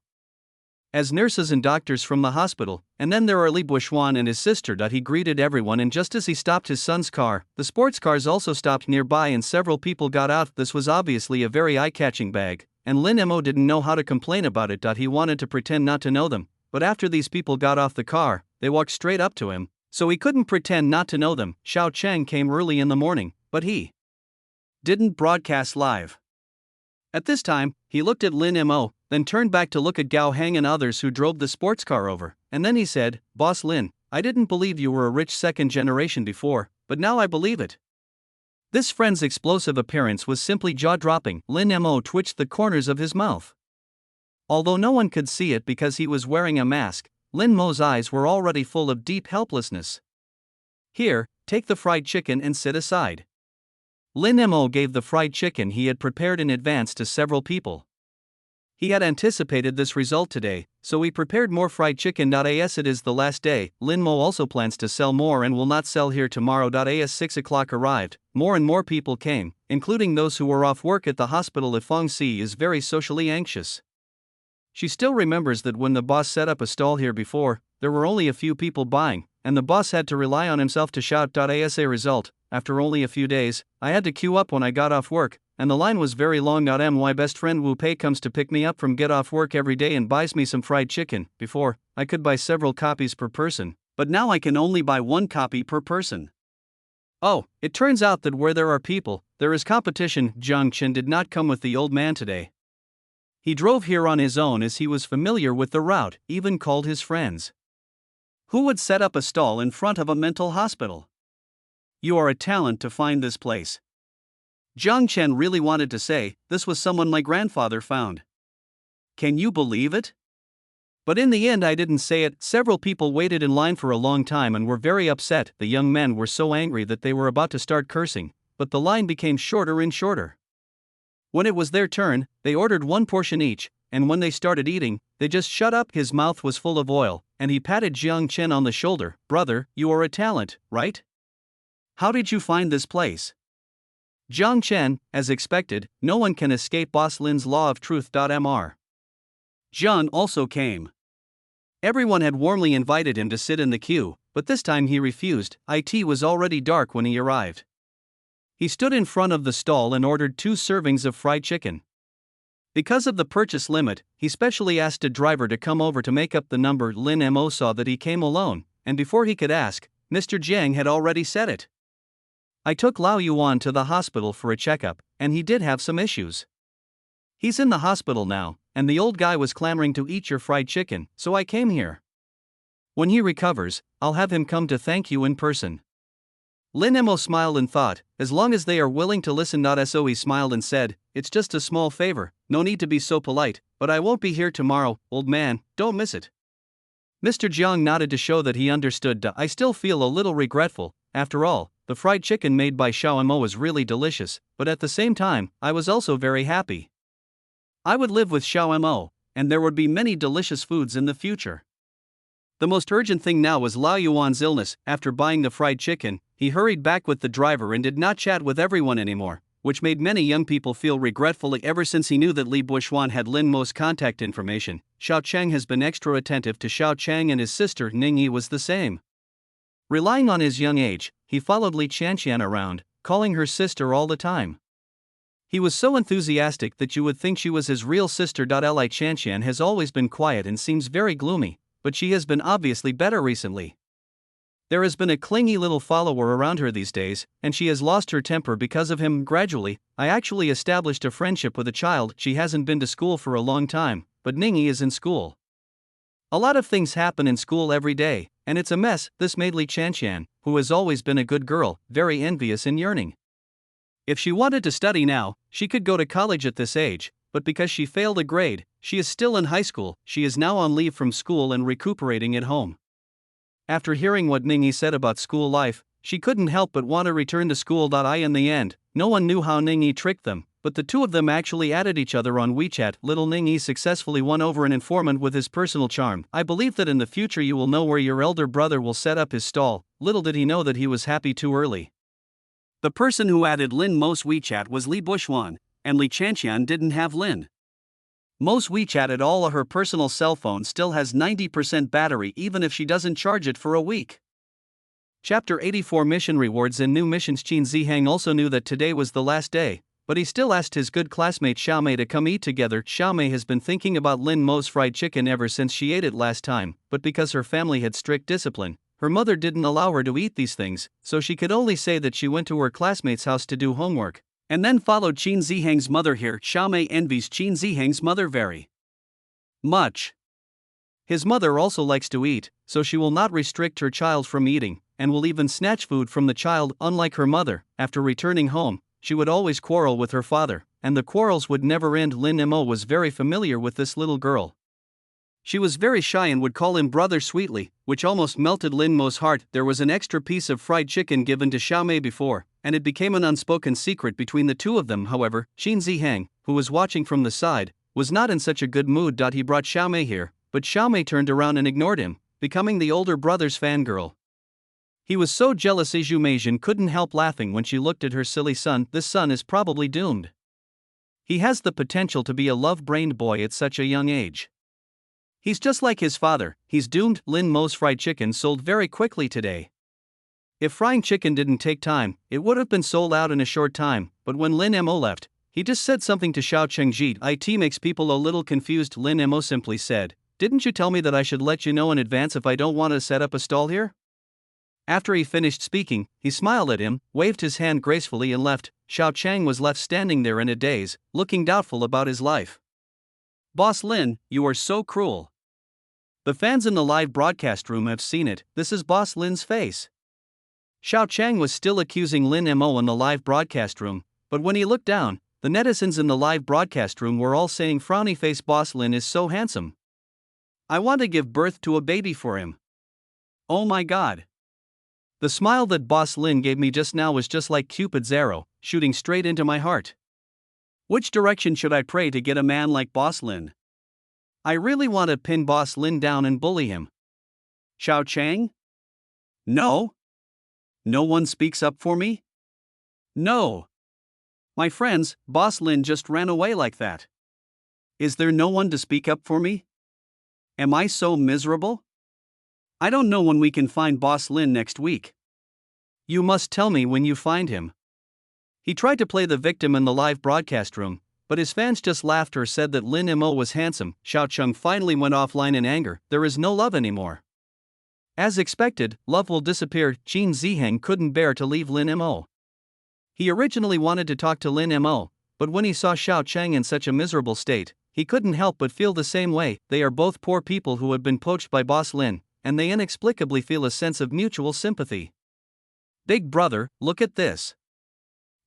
as nurses and doctors from the hospital, and then there are Li Buishuan and his sister. He greeted everyone, and just as he stopped his son's car, the sports cars also stopped nearby and several people got out. This was obviously a very eye-catching bag, and Lin Mo didn't know how to complain about it. He wanted to pretend not to know them, but after these people got off the car, they walked straight up to him, so he couldn't pretend not to know them. Xiao Cheng came early in the morning, but he didn't broadcast live. At this time, he looked at Lin Mo, then turned back to look at Gao Hang and others who drove the sports car over, and then he said, Boss Lin, I didn't believe you were a rich second generation before, but now I believe it. This friend's explosive appearance was simply jaw-dropping. Lin Mo twitched the corners of his mouth. Although no one could see it because he was wearing a mask, Lin Mo's eyes were already full of deep helplessness. Here, take the fried chicken and sit aside. Lin Mo gave the fried chicken he had prepared in advance to several people. He had anticipated this result today, so he prepared more fried chicken. As it is the last day, Lin Mo also plans to sell more and will not sell here tomorrow. As 6 o'clock arrived, more and more people came, including those who were off work at the hospital. If Feng Si is very socially anxious. She still remembers that when the boss set up a stall here before, there were only a few people buying, and the boss had to rely on himself to shout. As a result, after only a few days, I had to queue up when I got off work, and the line was very long. My best friend Wu Pei comes to pick me up from get off work every day and buys me some fried chicken. Before, I could buy several copies per person, but now I can only buy one copy per person. Oh, it turns out that where there are people, there is competition. Jiang Chen did not come with the old man today. He drove here on his own as he was familiar with the route, even called his friends. Who would set up a stall in front of a mental hospital? You are a talent to find this place. Jiang Chen really wanted to say, this was someone my grandfather found. Can you believe it? But in the end I didn't say it. Several people waited in line for a long time and were very upset. The young men were so angry that they were about to start cursing, but the line became shorter and shorter. When it was their turn, they ordered one portion each, and when they started eating, they just shut up. His mouth was full of oil, and he patted Jiang Chen on the shoulder. Brother, you are a talent, right? How did you find this place? Jiang Chen, as expected, no one can escape Boss Lin's law of truth. Mr. Jiang also came. Everyone had warmly invited him to sit in the queue, but this time he refused. It was already dark when he arrived. He stood in front of the stall and ordered 2 servings of fried chicken. Because of the purchase limit, he specially asked a driver to come over to make up the number. Lin Mo saw that he came alone, and before he could ask, Mr. Jiang had already said it. I took Lao Yuan to the hospital for a checkup, and he did have some issues. He's in the hospital now, and the old guy was clamoring to eat your fried chicken, so I came here. When he recovers, I'll have him come to thank you in person. Lin Mo smiled and thought, as long as they are willing to listen. So he smiled and said, it's just a small favor, no need to be so polite, but I won't be here tomorrow, old man, don't miss it. Mr. Jiang nodded to show that he understood. I still feel a little regretful. After all, the fried chicken made by Xiao Mo was really delicious, but at the same time, I was also very happy. I would live with Xiao Mo, and there would be many delicious foods in the future. The most urgent thing now was Lao Yuan's illness. After buying the fried chicken, he hurried back with the driver and did not chat with everyone anymore, which made many young people feel regretfully. Ever since he knew that Li Buishuan had Lin Mo's contact information, Xiao Chang has been extra attentive to Xiao Chang, and his sister Ning Yi was the same. Relying on his young age, he followed Li Qianqian around, calling her sister all the time. He was so enthusiastic that you would think she was his real sister. Li Qianqian has always been quiet and seems very gloomy, but she has been obviously better recently. There has been a clingy little follower around her these days, and she has lost her temper because of him. Gradually, I actually established a friendship with a child. She hasn't been to school for a long time, but Ningyi is in school. A lot of things happen in school every day, and it's a mess. This made Li Qianqian, who has always been a good girl, very envious and yearning. If she wanted to study now, she could go to college at this age, but because she failed a grade, she is still in high school. She is now on leave from school and recuperating at home. After hearing what Ningyi said about school life, she couldn't help but want to return to school. In the end, no one knew how Ningyi tricked them, but the two of them actually added each other on WeChat. Little Ningyi successfully won over an informant with his personal charm. I believe that in the future you will know where your elder brother will set up his stall. Little did he know that he was happy too early. The person who added Lin Mo's WeChat was Li Buishuan, and Li Qianqian didn't have Lin Mo's WeChat at all. Her personal cell phone still has 90% battery even if she doesn't charge it for a week. Chapter 84 Mission Rewards and New Missions. Qin Zihang also knew that today was the last day, but he still asked his good classmate Xiaomei to come eat together. Xiaomei has been thinking about Lin Mo's fried chicken ever since she ate it last time, but because her family had strict discipline, her mother didn't allow her to eat these things, so she could only say that she went to her classmate's house to do homework, and then followed Qin Zihang's mother here. Xiaomei envies Qin Zihang's mother very much. His mother also likes to eat, so she will not restrict her child from eating, and will even snatch food from the child. Unlike her mother, after returning home, she would always quarrel with her father, and the quarrels would never end. Lin Mo was very familiar with this little girl. She was very shy and would call him brother sweetly, which almost melted Lin Mo's heart. There was an extra piece of fried chicken given to Xiaomei before, and it became an unspoken secret between the two of them. However, Qin Zihang, who was watching from the side, was not in such a good mood. He brought Xiaomei here, but Xiaomei turned around and ignored him, becoming the older brother's fangirl. He was so jealous. Zhu Meijin couldn't help laughing when she looked at her silly son. This son is probably doomed. He has the potential to be a love-brained boy at such a young age. He's just like his father. He's doomed. Lin Mo's fried chicken sold very quickly today. If frying chicken didn't take time, it would have been sold out in a short time, but when Lin Mo left, he just said something to Xiao Chengji. It makes people a little confused. Lin Mo simply said, "Didn't you tell me that I should let you know in advance if I don't want to set up a stall here?" After he finished speaking, he smiled at him, waved his hand gracefully and left. Xiao Chang was left standing there in a daze, looking doubtful about his life. "Boss Lin, you are so cruel." The fans in the live broadcast room have seen it. This is Boss Lin's face. Xiao Chang was still accusing Lin Mo in the live broadcast room, but when he looked down, the netizens in the live broadcast room were all saying, "Frowny face, Boss Lin is so handsome. I want to give birth to a baby for him. Oh my god." The smile that Boss Lin gave me just now was just like Cupid's arrow, shooting straight into my heart. Which direction should I pray to get a man like Boss Lin? I really want to pin Boss Lin down and bully him. Xiao Chang? No? No one speaks up for me? No. My friends, Boss Lin just ran away like that. Is there no one to speak up for me? Am I so miserable? I don't know when we can find Boss Lin next week. You must tell me when you find him. He tried to play the victim in the live broadcast room, but his fans just laughed or said that Lin Mo was handsome. Xiao Cheng finally went offline in anger. There is no love anymore. As expected, love will disappear. Qin Zihang couldn't bear to leave Lin Mo. He originally wanted to talk to Lin Mo, but when he saw Xiao Cheng in such a miserable state, he couldn't help but feel the same way. They are both poor people who have been poached by Boss Lin, and they inexplicably feel a sense of mutual sympathy. Big brother, look at this.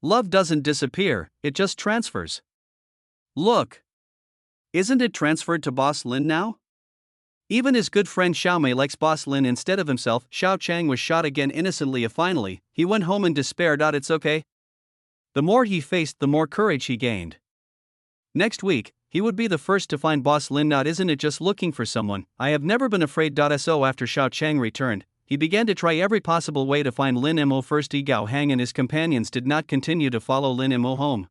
Love doesn't disappear, it just transfers. Look. Isn't it transferred to Boss Lin now? Even his good friend Xiaomei likes Boss Lin instead of himself. Xiao Chang was shot again innocently. Finally, he went home in despair. It's okay. The more he faced, the more courage he gained. Next week, he would be the first to find Boss Lin. Isn't it just looking for someone? I have never been afraid. So after Xiao Chang returned, he began to try every possible way to find Lin Mo. First, Yi Gao Hang and his companions did not continue to follow Lin Mo home.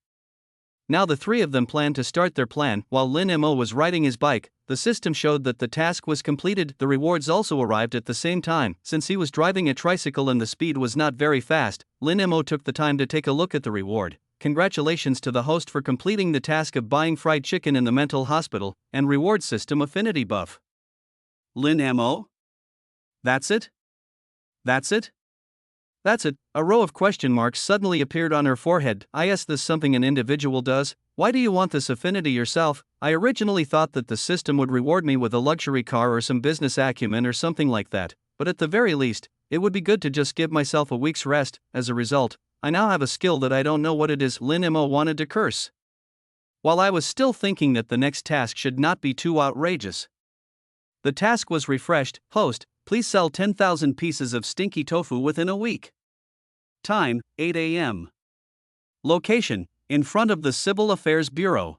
Now the three of them planned to start their plan. While Lin Mo was riding his bike, the system showed that the task was completed. The rewards also arrived at the same time. Since he was driving a tricycle and the speed was not very fast, Lin Mo took the time to take a look at the reward. Congratulations to the host for completing the task of buying fried chicken in the mental hospital, and reward system affinity buff. Lin Mo? That's it? That's it? That's it. A row of question marks suddenly appeared on her forehead. Is this something an individual does? Why do you want this affinity yourself? I originally thought that the system would reward me with a luxury car or some business acumen or something like that, but at the very least, it would be good to just give myself a week's rest. As a result, I now have a skill that I don't know what it is. Lin Mo wanted to curse, while I was still thinking that the next task should not be too outrageous. The task was refreshed. Host, please sell 10,000 pieces of stinky tofu within a week. Time, 8 a.m. Location, in front of the Civil Affairs Bureau.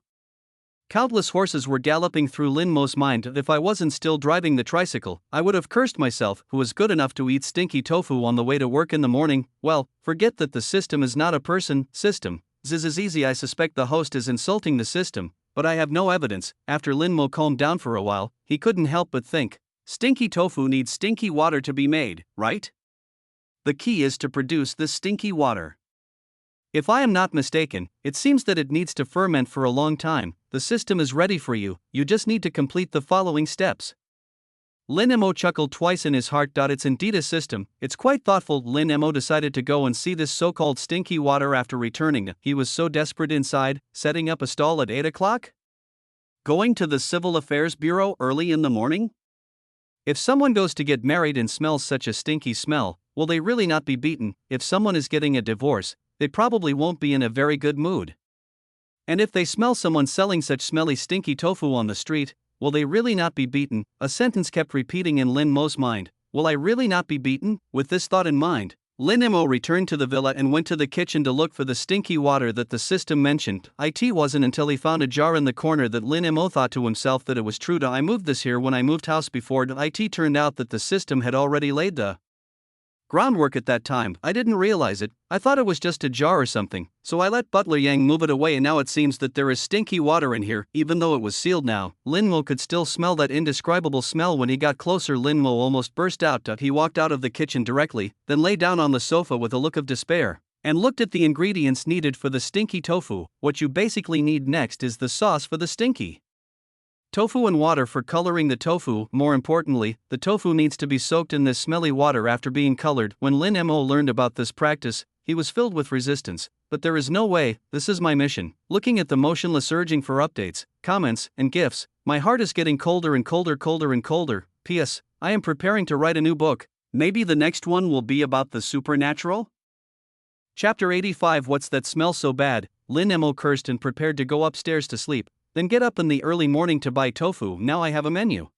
Countless horses were galloping through Lin Mo's mind. If I wasn't still driving the tricycle, I would have cursed myself, who was good enough to eat stinky tofu on the way to work in the morning. Well, forget that the system is not a person, system. This is easy. I suspect the host is insulting the system, but I have no evidence. After Lin Mo calmed down for a while, he couldn't help but think, stinky tofu needs stinky water to be made, right? The key is to produce this stinky water. If I am not mistaken, it seems that it needs to ferment for a long time. The system is ready for you, you just need to complete the following steps. Lin Mo chuckled twice in his heart. It's indeed a system, it's quite thoughtful. Lin Mo decided to go and see this so-called stinky water after returning. He was so desperate inside, setting up a stall at 8 o'clock? Going to the Civil Affairs Bureau early in the morning? If someone goes to get married and smells such a stinky smell, will they really not be beaten? If someone is getting a divorce, they probably won't be in a very good mood. And if they smell someone selling such smelly stinky tofu on the street, will they really not be beaten? A sentence kept repeating in Lin Mo's mind. Will I really not be beaten? With this thought in mind, Lin Mo returned to the villa and went to the kitchen to look for the stinky water that the system mentioned. It wasn't until he found a jar in the corner that Lin Mo thought to himself that it was true. I moved this here when I moved house before. It turned out that the system had already laid the groundwork at that time. I didn't realize it. I thought it was just a jar or something, so I let Butler Yang move it away, and now it seems that there is stinky water in here. Even though it was sealed now, Lin Mo could still smell that indescribable smell. When he got closer, Lin Mo almost burst out. He walked out of the kitchen directly, then lay down on the sofa with a look of despair, and looked at the ingredients needed for the stinky tofu. What you basically need next is the sauce for the stinky tofu and water for coloring the tofu. More importantly, the tofu needs to be soaked in this smelly water after being colored. When Lin Mo learned about this practice, he was filled with resistance. But there is no way, this is my mission. Looking at the motionless urging for updates, comments, and gifs, my heart is getting colder and colder. P.S. I am preparing to write a new book. Maybe the next one will be about the supernatural? Chapter 85. What's that smell so bad? Lin Mo cursed and prepared to go upstairs to sleep, then get up in the early morning to buy tofu. Now I have a menu.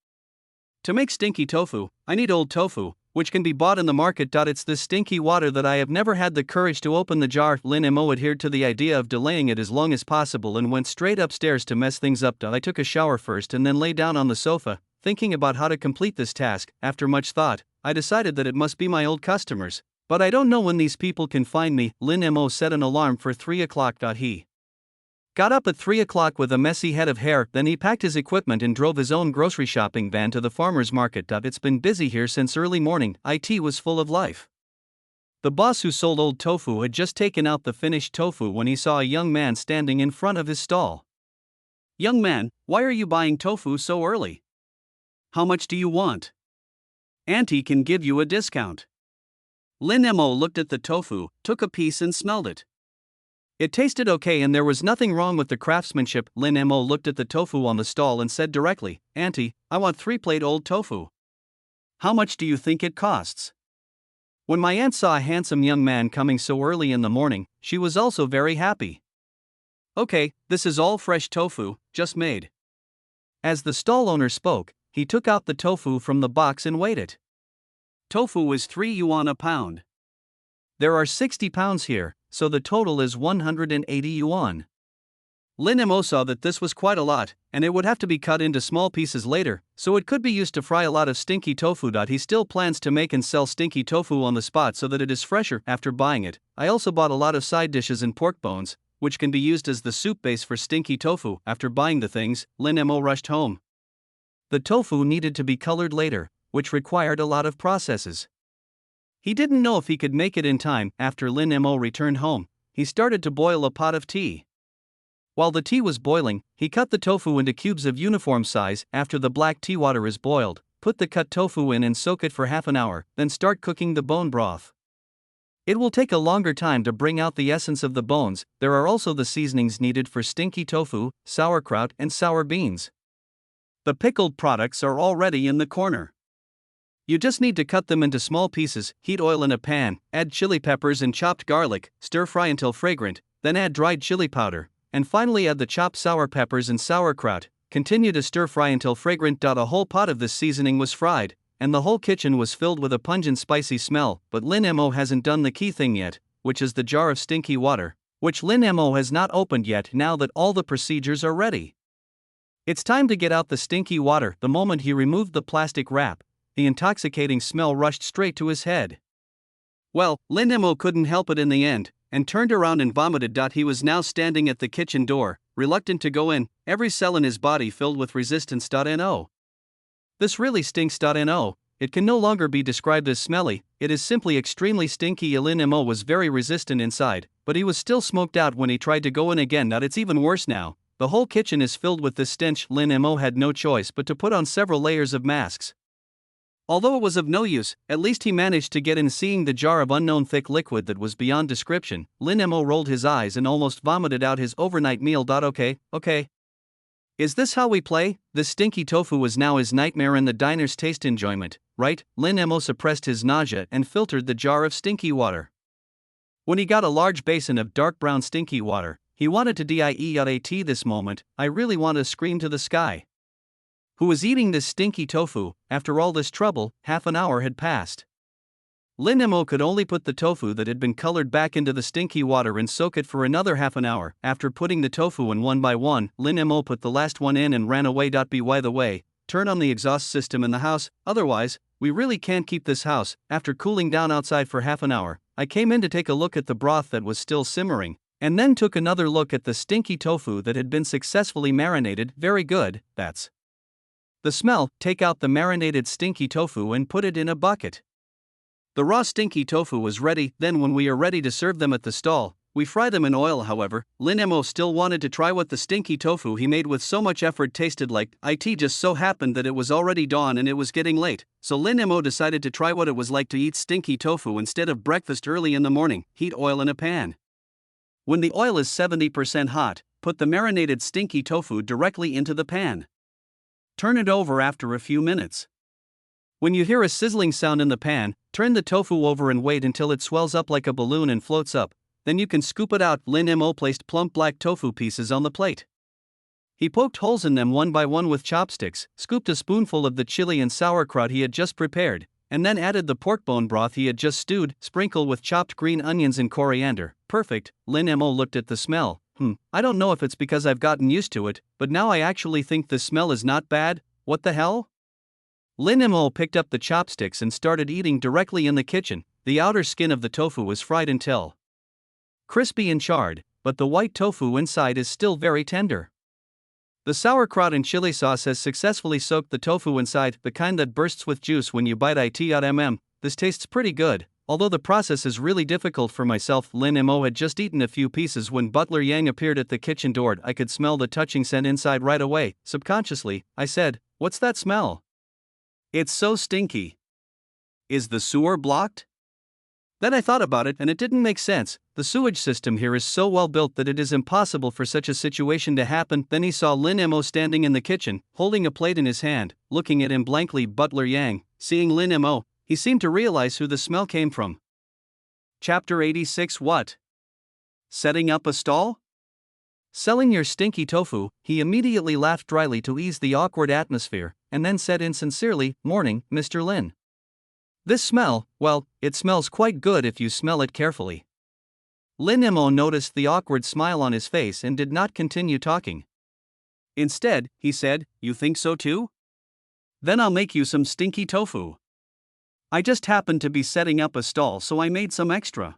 To make stinky tofu, I need old tofu, which can be bought in the market. It's this stinky water that I have never had the courage to open the jar. Lin Mo adhered to the idea of delaying it as long as possible and went straight upstairs to mess things up. I took a shower first and then lay down on the sofa, thinking about how to complete this task. After much thought, I decided that it must be my old customers. But I don't know when these people can find me. Lin Mo set an alarm for 3 o'clock. He got up at 3 o'clock with a messy head of hair. Then he packed his equipment and drove his own grocery shopping van to the farmer's market. It's been busy here since early morning. It was full of life. The boss who sold old tofu had just taken out the finished tofu when he saw a young man standing in front of his stall. Young man, why are you buying tofu so early? How much do you want? Auntie can give you a discount. Lin Mo looked at the tofu, took a piece and smelled it. It tasted okay and there was nothing wrong with the craftsmanship. Lin Mo looked at the tofu on the stall and said directly, Auntie, I want 3 plate old tofu. How much do you think it costs? When my aunt saw a handsome young man coming so early in the morning, she was also very happy. Okay, this is all fresh tofu, just made. As the stall owner spoke, he took out the tofu from the box and weighed it. Tofu is 3 yuan a pound. There are 60 pounds here, so the total is 180 yuan. Lin Mo saw that this was quite a lot, and it would have to be cut into small pieces later, so it could be used to fry a lot of stinky tofu. He still plans to make and sell stinky tofu on the spot so that it is fresher after buying it. I also bought a lot of side dishes and pork bones, which can be used as the soup base for stinky tofu. After buying the things, Lin Mo rushed home. The tofu needed to be colored later, which required a lot of processes. He didn't know if he could make it in time. After Lin Mo returned home, he started to boil a pot of tea. While the tea was boiling, he cut the tofu into cubes of uniform size. After the black tea water is boiled, put the cut tofu in and soak it for half an hour, then start cooking the bone broth. It will take a longer time to bring out the essence of the bones. There are also the seasonings needed for stinky tofu, sauerkraut, and sour beans. The pickled products are already in the corner. You just need to cut them into small pieces, heat oil in a pan, add chili peppers and chopped garlic, stir fry until fragrant, then add dried chili powder, and finally add the chopped sour peppers and sauerkraut. Continue to stir fry until fragrant. A whole pot of this seasoning was fried, and the whole kitchen was filled with a pungent spicy smell. But Lin Mo hasn't done the key thing yet, which is the jar of stinky water, which Lin Mo has not opened yet. Now that all the procedures are ready, it's time to get out the stinky water. The moment he removed the plastic wrap, the intoxicating smell rushed straight to his head. Well, Lin Mo couldn't help it in the end, and turned around and vomited. He was now standing at the kitchen door, reluctant to go in, every cell in his body filled with resistance. No. This really stinks. No. It can no longer be described as smelly, it is simply extremely stinky. Lin Mo was very resistant inside, but he was still smoked out when he tried to go in again. It's even worse now. The whole kitchen is filled with this stench. Lin Mo had no choice but to put on several layers of masks. Although it was of no use, at least he managed to get in. Seeing the jar of unknown thick liquid that was beyond description, Lin Mo rolled his eyes and almost vomited out his overnight meal. Okay. Is this how we play? This stinky tofu was now his nightmare and the diner's taste enjoyment, right? Lin Mo suppressed his nausea and filtered the jar of stinky water. When he got a large basin of dark brown stinky water, he wanted to die. This moment, I really want to scream to the sky. Who was eating this stinky tofu? After all this trouble, half an hour had passed. Lin Mo could only put the tofu that had been colored back into the stinky water and soak it for another half an hour. After putting the tofu in one by one, Lin Mo put the last one in and ran away. By the way, turn on the exhaust system in the house, otherwise, we really can't keep this house. After cooling down outside for half an hour, I came in to take a look at the broth that was still simmering, and then took another look at the stinky tofu that had been successfully marinated. Very good, that's the smell. Take out the marinated stinky tofu and put it in a bucket. The raw stinky tofu was ready. Then when we are ready to serve them at the stall, we fry them in oil. However, Lin Mo still wanted to try what the stinky tofu he made with so much effort tasted like. It just so happened that it was already dawn and it was getting late, so Lin Mo decided to try what it was like to eat stinky tofu instead of breakfast early in the morning. Heat oil in a pan. When the oil is 70% hot, put the marinated stinky tofu directly into the pan. Turn it over after a few minutes. When you hear a sizzling sound in the pan, turn the tofu over and wait until it swells up like a balloon and floats up. Then you can scoop it out. Lin Mo placed plump black tofu pieces on the plate. He poked holes in them one by one with chopsticks, scooped a spoonful of the chili and sauerkraut he had just prepared, and then added the pork bone broth he had just stewed, sprinkle with chopped green onions and coriander. Perfect. Lin Mo looked at the smell. I don't know if it's because I've gotten used to it, but now I actually think the smell is not bad. What the hell? Lin Mo picked up the chopsticks and started eating directly in the kitchen. The outer skin of the tofu was fried until crispy and charred, but the white tofu inside is still very tender. The sauerkraut and chili sauce has successfully soaked the tofu inside, the kind that bursts with juice when you bite it. This tastes pretty good, although the process is really difficult for myself. Lin Mo had just eaten a few pieces when Butler Yang appeared at the kitchen door. I could smell the touching scent inside right away. Subconsciously, I said, "What's that smell? It's so stinky. Is the sewer blocked?" Then I thought about it and it didn't make sense. The sewage system here is so well built that it is impossible for such a situation to happen. Then he saw Lin Mo standing in the kitchen, holding a plate in his hand, looking at him blankly. Butler Yang, seeing Lin Mo, he seemed to realize who the smell came from. Chapter 86. What? Setting up a stall? Selling your stinky tofu? He immediately laughed dryly to ease the awkward atmosphere, and then said insincerely, "Morning, Mr. Lin. This smell, well, it smells quite good if you smell it carefully." Lin Mo noticed the awkward smile on his face and did not continue talking. Instead, he said, "You think so too? Then I'll make you some stinky tofu. I just happened to be setting up a stall, so I made some extra."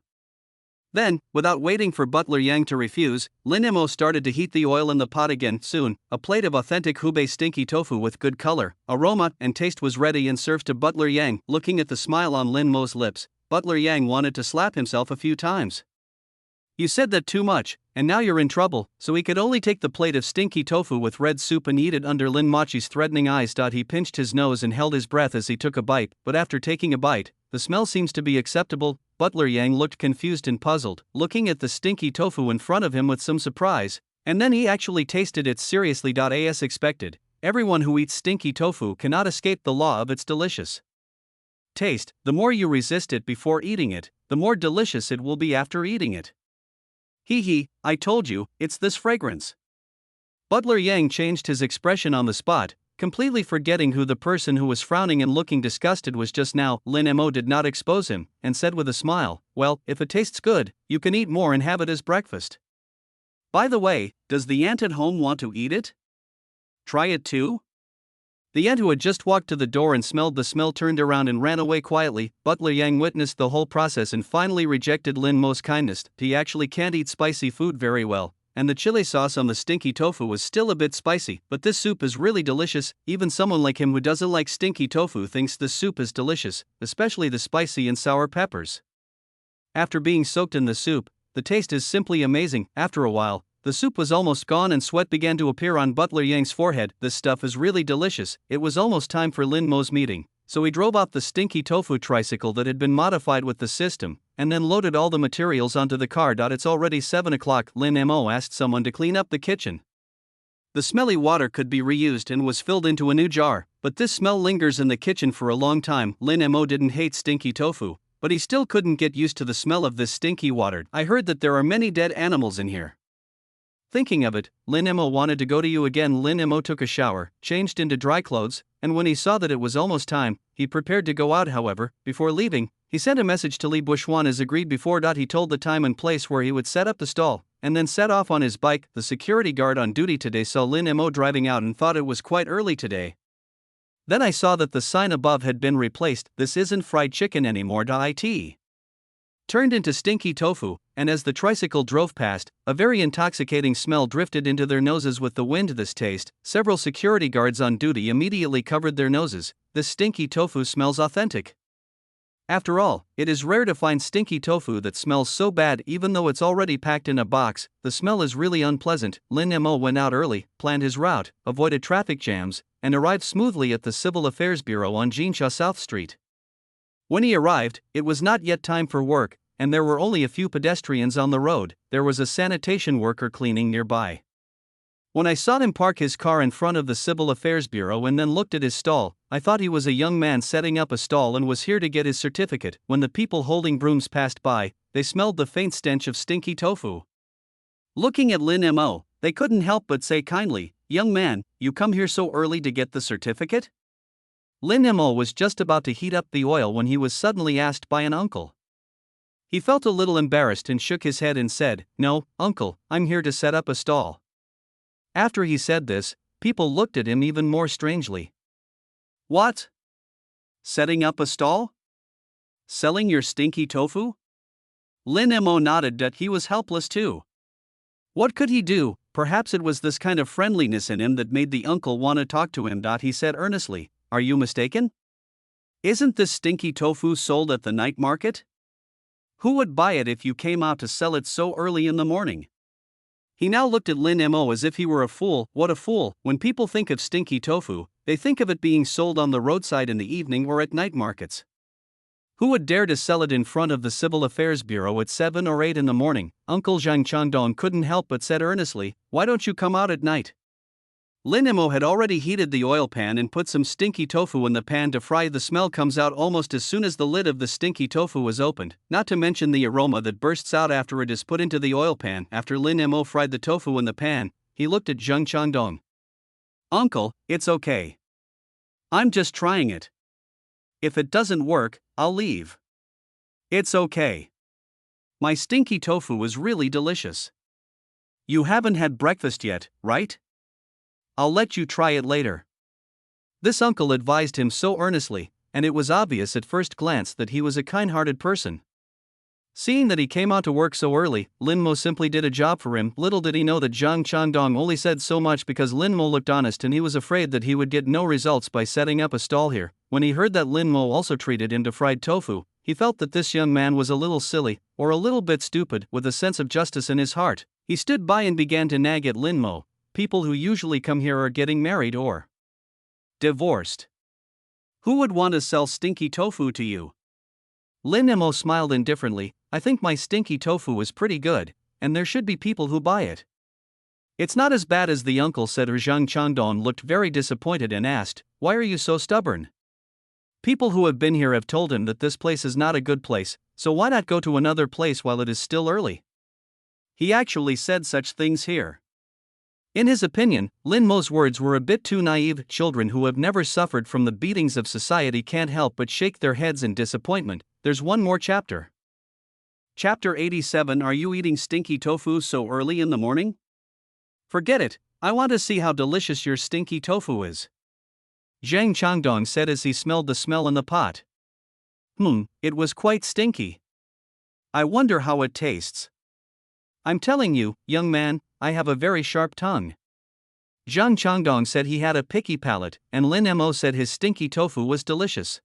Then, without waiting for Butler Yang to refuse, Lin Mo started to heat the oil in the pot again. Soon, a plate of authentic Hubei stinky tofu with good color, aroma, and taste was ready and served to Butler Yang. Looking at the smile on Lin Mo's lips, Butler Yang wanted to slap himself a few times. "You said that too much, and now you're in trouble." So he could only take the plate of stinky tofu with red soup and eat it under Lin Mochi's threatening eyes. He pinched his nose and held his breath as he took a bite, but after taking a bite, the smell seems to be acceptable. Butler Yang looked confused and puzzled, looking at the stinky tofu in front of him with some surprise, and then he actually tasted it seriously. As expected, everyone who eats stinky tofu cannot escape the law of its delicious taste. The more you resist it before eating it, the more delicious it will be after eating it. "Hee, I told you, it's this fragrance." Butler Yang changed his expression on the spot, completely forgetting who the person who was frowning and looking disgusted was just now. Lin Mo did not expose him, and said with a smile, "Well, if it tastes good, you can eat more and have it as breakfast. By the way, does the ant at home want to eat it? Try it too?" The ant, who had just walked to the door and smelled the smell, turned around and ran away quietly. Butler Yang witnessed the whole process and finally rejected Lin Mo's kindness. He actually can't eat spicy food very well, and the chili sauce on the stinky tofu was still a bit spicy, but this soup is really delicious. Even someone like him who doesn't like stinky tofu thinks this soup is delicious, especially the spicy and sour peppers. After being soaked in the soup, the taste is simply amazing. After a while, the soup was almost gone and sweat began to appear on Butler Yang's forehead. "This stuff is really delicious." It was almost time for Lin Mo's meeting, so he drove off the stinky tofu tricycle that had been modified with the system, and then loaded all the materials onto the car. It's already 7 o'clock. Lin Mo asked someone to clean up the kitchen. The smelly water could be reused and was filled into a new jar, but this smell lingers in the kitchen for a long time. Lin Mo didn't hate stinky tofu, but he still couldn't get used to the smell of this stinky water. "I heard that there are many dead animals in here." Thinking of it, Lin Mo wanted to go to you again. Lin Mo took a shower, changed into dry clothes, and when he saw that it was almost time, he prepared to go out. However, before leaving, he sent a message to Li Buxuan as agreed before. He told the time and place where he would set up the stall, and then set off on his bike. The security guard on duty today saw Lin Mo driving out and thought it was quite early today. "Then I saw that the sign above had been replaced. This isn't fried chicken anymore. It turned into stinky tofu, and as the tricycle drove past, a very intoxicating smell drifted into their noses with the wind. This taste, several security guards on duty immediately covered their noses. This stinky tofu smells authentic. After all, it is rare to find stinky tofu that smells so bad even though it's already packed in a box. The smell is really unpleasant." Lin Mo went out early, planned his route, avoided traffic jams, and arrived smoothly at the Civil Affairs Bureau on Jinsha South Street. When he arrived, it was not yet time for work, and there were only a few pedestrians on the road. There was a sanitation worker cleaning nearby. When I saw him park his car in front of the Civil Affairs Bureau and then looked at his stall, I thought he was a young man setting up a stall and was here to get his certificate. When the people holding brooms passed by, they smelled the faint stench of stinky tofu. Looking at Lin Mo, they couldn't help but say kindly, "Young man, you come here so early to get the certificate?" Lin Mo was just about to heat up the oil when he was suddenly asked by an uncle. He felt a little embarrassed and shook his head and said, "No, uncle, I'm here to set up a stall." After he said this, people looked at him even more strangely. "What? Setting up a stall? Selling your stinky tofu?" Lin Mo nodded that he was helpless too. What could he do? Perhaps it was this kind of friendliness in him that made the uncle want to talk to him. He said earnestly, "Are you mistaken? Isn't this stinky tofu sold at the night market? Who would buy it if you came out to sell it so early in the morning?" He now looked at Lin Mo as if he were a fool. What a fool! When people think of stinky tofu, they think of it being sold on the roadside in the evening or at night markets. Who would dare to sell it in front of the Civil Affairs Bureau at 7 or 8 in the morning? Uncle Zhang Chandong couldn't help but said earnestly, "Why don't you come out at night?" Lin Mo had already heated the oil pan and put some stinky tofu in the pan to fry. The smell comes out almost as soon as the lid of the stinky tofu is opened, not to mention the aroma that bursts out after it is put into the oil pan. After Lin Mo fried the tofu in the pan, he looked at Zhang Chandong. "Uncle, it's okay. I'm just trying it. If it doesn't work, I'll leave." "It's okay. My stinky tofu was really delicious. You haven't had breakfast yet, right? I'll let you try it later. This uncle advised him so earnestly, and it was obvious at first glance that he was a kind-hearted person. Seeing that he came out to work so early, Lin Mo simply did a job for him. Little did he know that Zhang Chandong only said so much because Lin Mo looked honest and he was afraid that he would get no results by setting up a stall here. When he heard that Lin Mo also treated him to fried tofu, he felt that this young man was a little silly, or a little bit stupid. With a sense of justice in his heart, he stood by and began to nag at Lin Mo. People who usually come here are getting married or divorced. Who would want to sell stinky tofu to you? Lin Mo smiled indifferently. I think my stinky tofu is pretty good, and there should be people who buy it. It's not as bad as the uncle said. Zhang Chandong looked very disappointed and asked, why are you so stubborn? People who have been here have told him that this place is not a good place, so why not go to another place while it is still early? He actually said such things here. In his opinion, Lin Mo's words were a bit too naive. Children who have never suffered from the beatings of society can't help but shake their heads in disappointment. There's one more chapter. Chapter 87. Are you eating stinky tofu so early in the morning? Forget it, I want to see how delicious your stinky tofu is. Zhang Changdong said as he smelled the smell in the pot. It was quite stinky. I wonder how it tastes. I'm telling you, young man, I have a very sharp tongue. Zhang Changdong said he had a picky palate, and Lin Mo said his stinky tofu was delicious.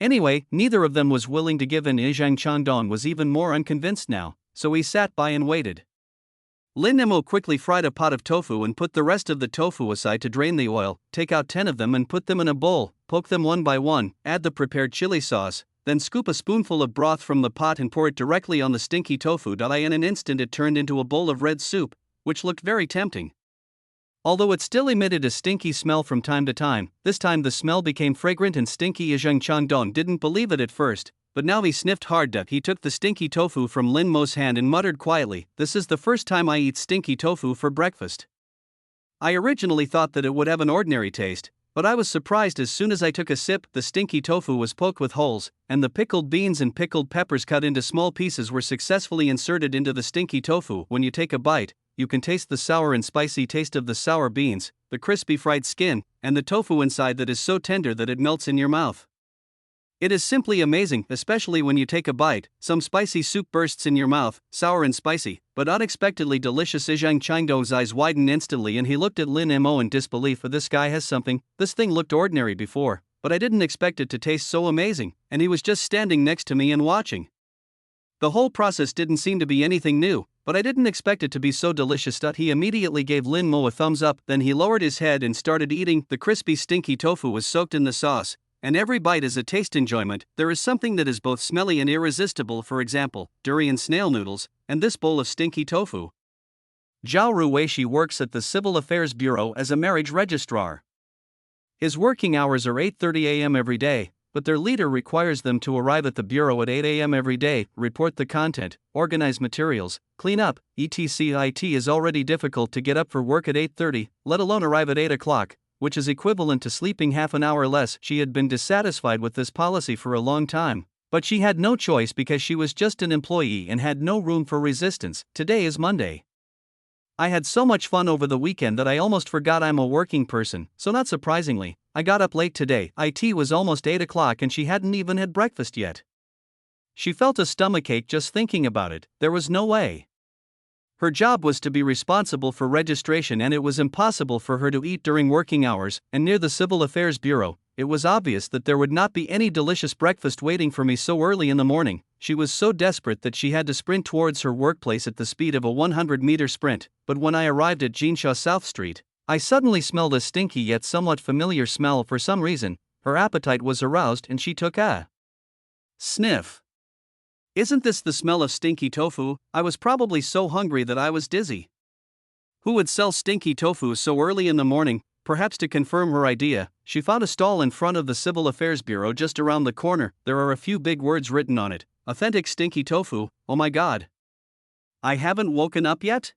Anyway, neither of them was willing to give in. Zhang Chandong was even more unconvinced now, so he sat by and waited. Lin Mo quickly fried a pot of tofu and put the rest of the tofu aside to drain the oil. Take out 10 of them and put them in a bowl, poke them one by one, add the prepared chili sauce, then scoop a spoonful of broth from the pot and pour it directly on the stinky tofu. In an instant it turned into a bowl of red soup, which looked very tempting. Although it still emitted a stinky smell from time to time, this time the smell became fragrant and stinky. Zhang Chandong didn't believe it at first, but now he sniffed hard. He took the stinky tofu from Lin Mo's hand and muttered quietly, "This is the first time I eat stinky tofu for breakfast. I originally thought that it would have an ordinary taste, but I was surprised as soon as I took a sip. The stinky tofu was poked with holes, and the pickled beans and pickled peppers cut into small pieces were successfully inserted into the stinky tofu. When you take a bite, you can taste the sour and spicy taste of the sour beans, the crispy fried skin, and the tofu inside that is so tender that it melts in your mouth. It is simply amazing, especially when you take a bite. Some spicy soup bursts in your mouth, sour and spicy, but unexpectedly delicious." Zhang Changdong's eyes widened instantly and he looked at Lin Mo in disbelief. This guy has something. This thing looked ordinary before, but I didn't expect it to taste so amazing, and he was just standing next to me and watching. The whole process didn't seem to be anything new, but I didn't expect it to be so delicious. He immediately gave Lin Mo a thumbs up, then he lowered his head and started eating. The crispy stinky tofu was soaked in the sauce, and every bite is a taste enjoyment. There is something that is both smelly and irresistible, for example, durian snail noodles, and this bowl of stinky tofu. Zhao Ruishi works at the Civil Affairs Bureau as a marriage registrar. His working hours are 8:30 a.m. every day, but their leader requires them to arrive at the bureau at 8 a.m. every day, report the content, organize materials, clean up, etc. It is already difficult to get up for work at 8:30, let alone arrive at 8 o'clock, which is equivalent to sleeping half an hour less. She had been dissatisfied with this policy for a long time, but she had no choice because she was just an employee and had no room for resistance. Today is Monday. I had so much fun over the weekend that I almost forgot I'm a working person, so not surprisingly, I got up late today. It was almost 8 o'clock and she hadn't even had breakfast yet. She felt a stomachache just thinking about it. There was no way. Her job was to be responsible for registration and it was impossible for her to eat during working hours, and near the Civil Affairs Bureau, it was obvious that there would not be any delicious breakfast waiting for me so early in the morning. She was so desperate that she had to sprint towards her workplace at the speed of a 100-meter sprint, but when I arrived at Jinsha South Street, I suddenly smelled a stinky yet somewhat familiar smell. For some reason, her appetite was aroused and she took a sniff. Isn't this the smell of stinky tofu? I was probably so hungry that I was dizzy. Who would sell stinky tofu so early in the morning? Perhaps to confirm her idea, she found a stall in front of the Civil Affairs Bureau just around the corner. There are a few big words written on it. Authentic stinky tofu. Oh my god. I haven't woken up yet?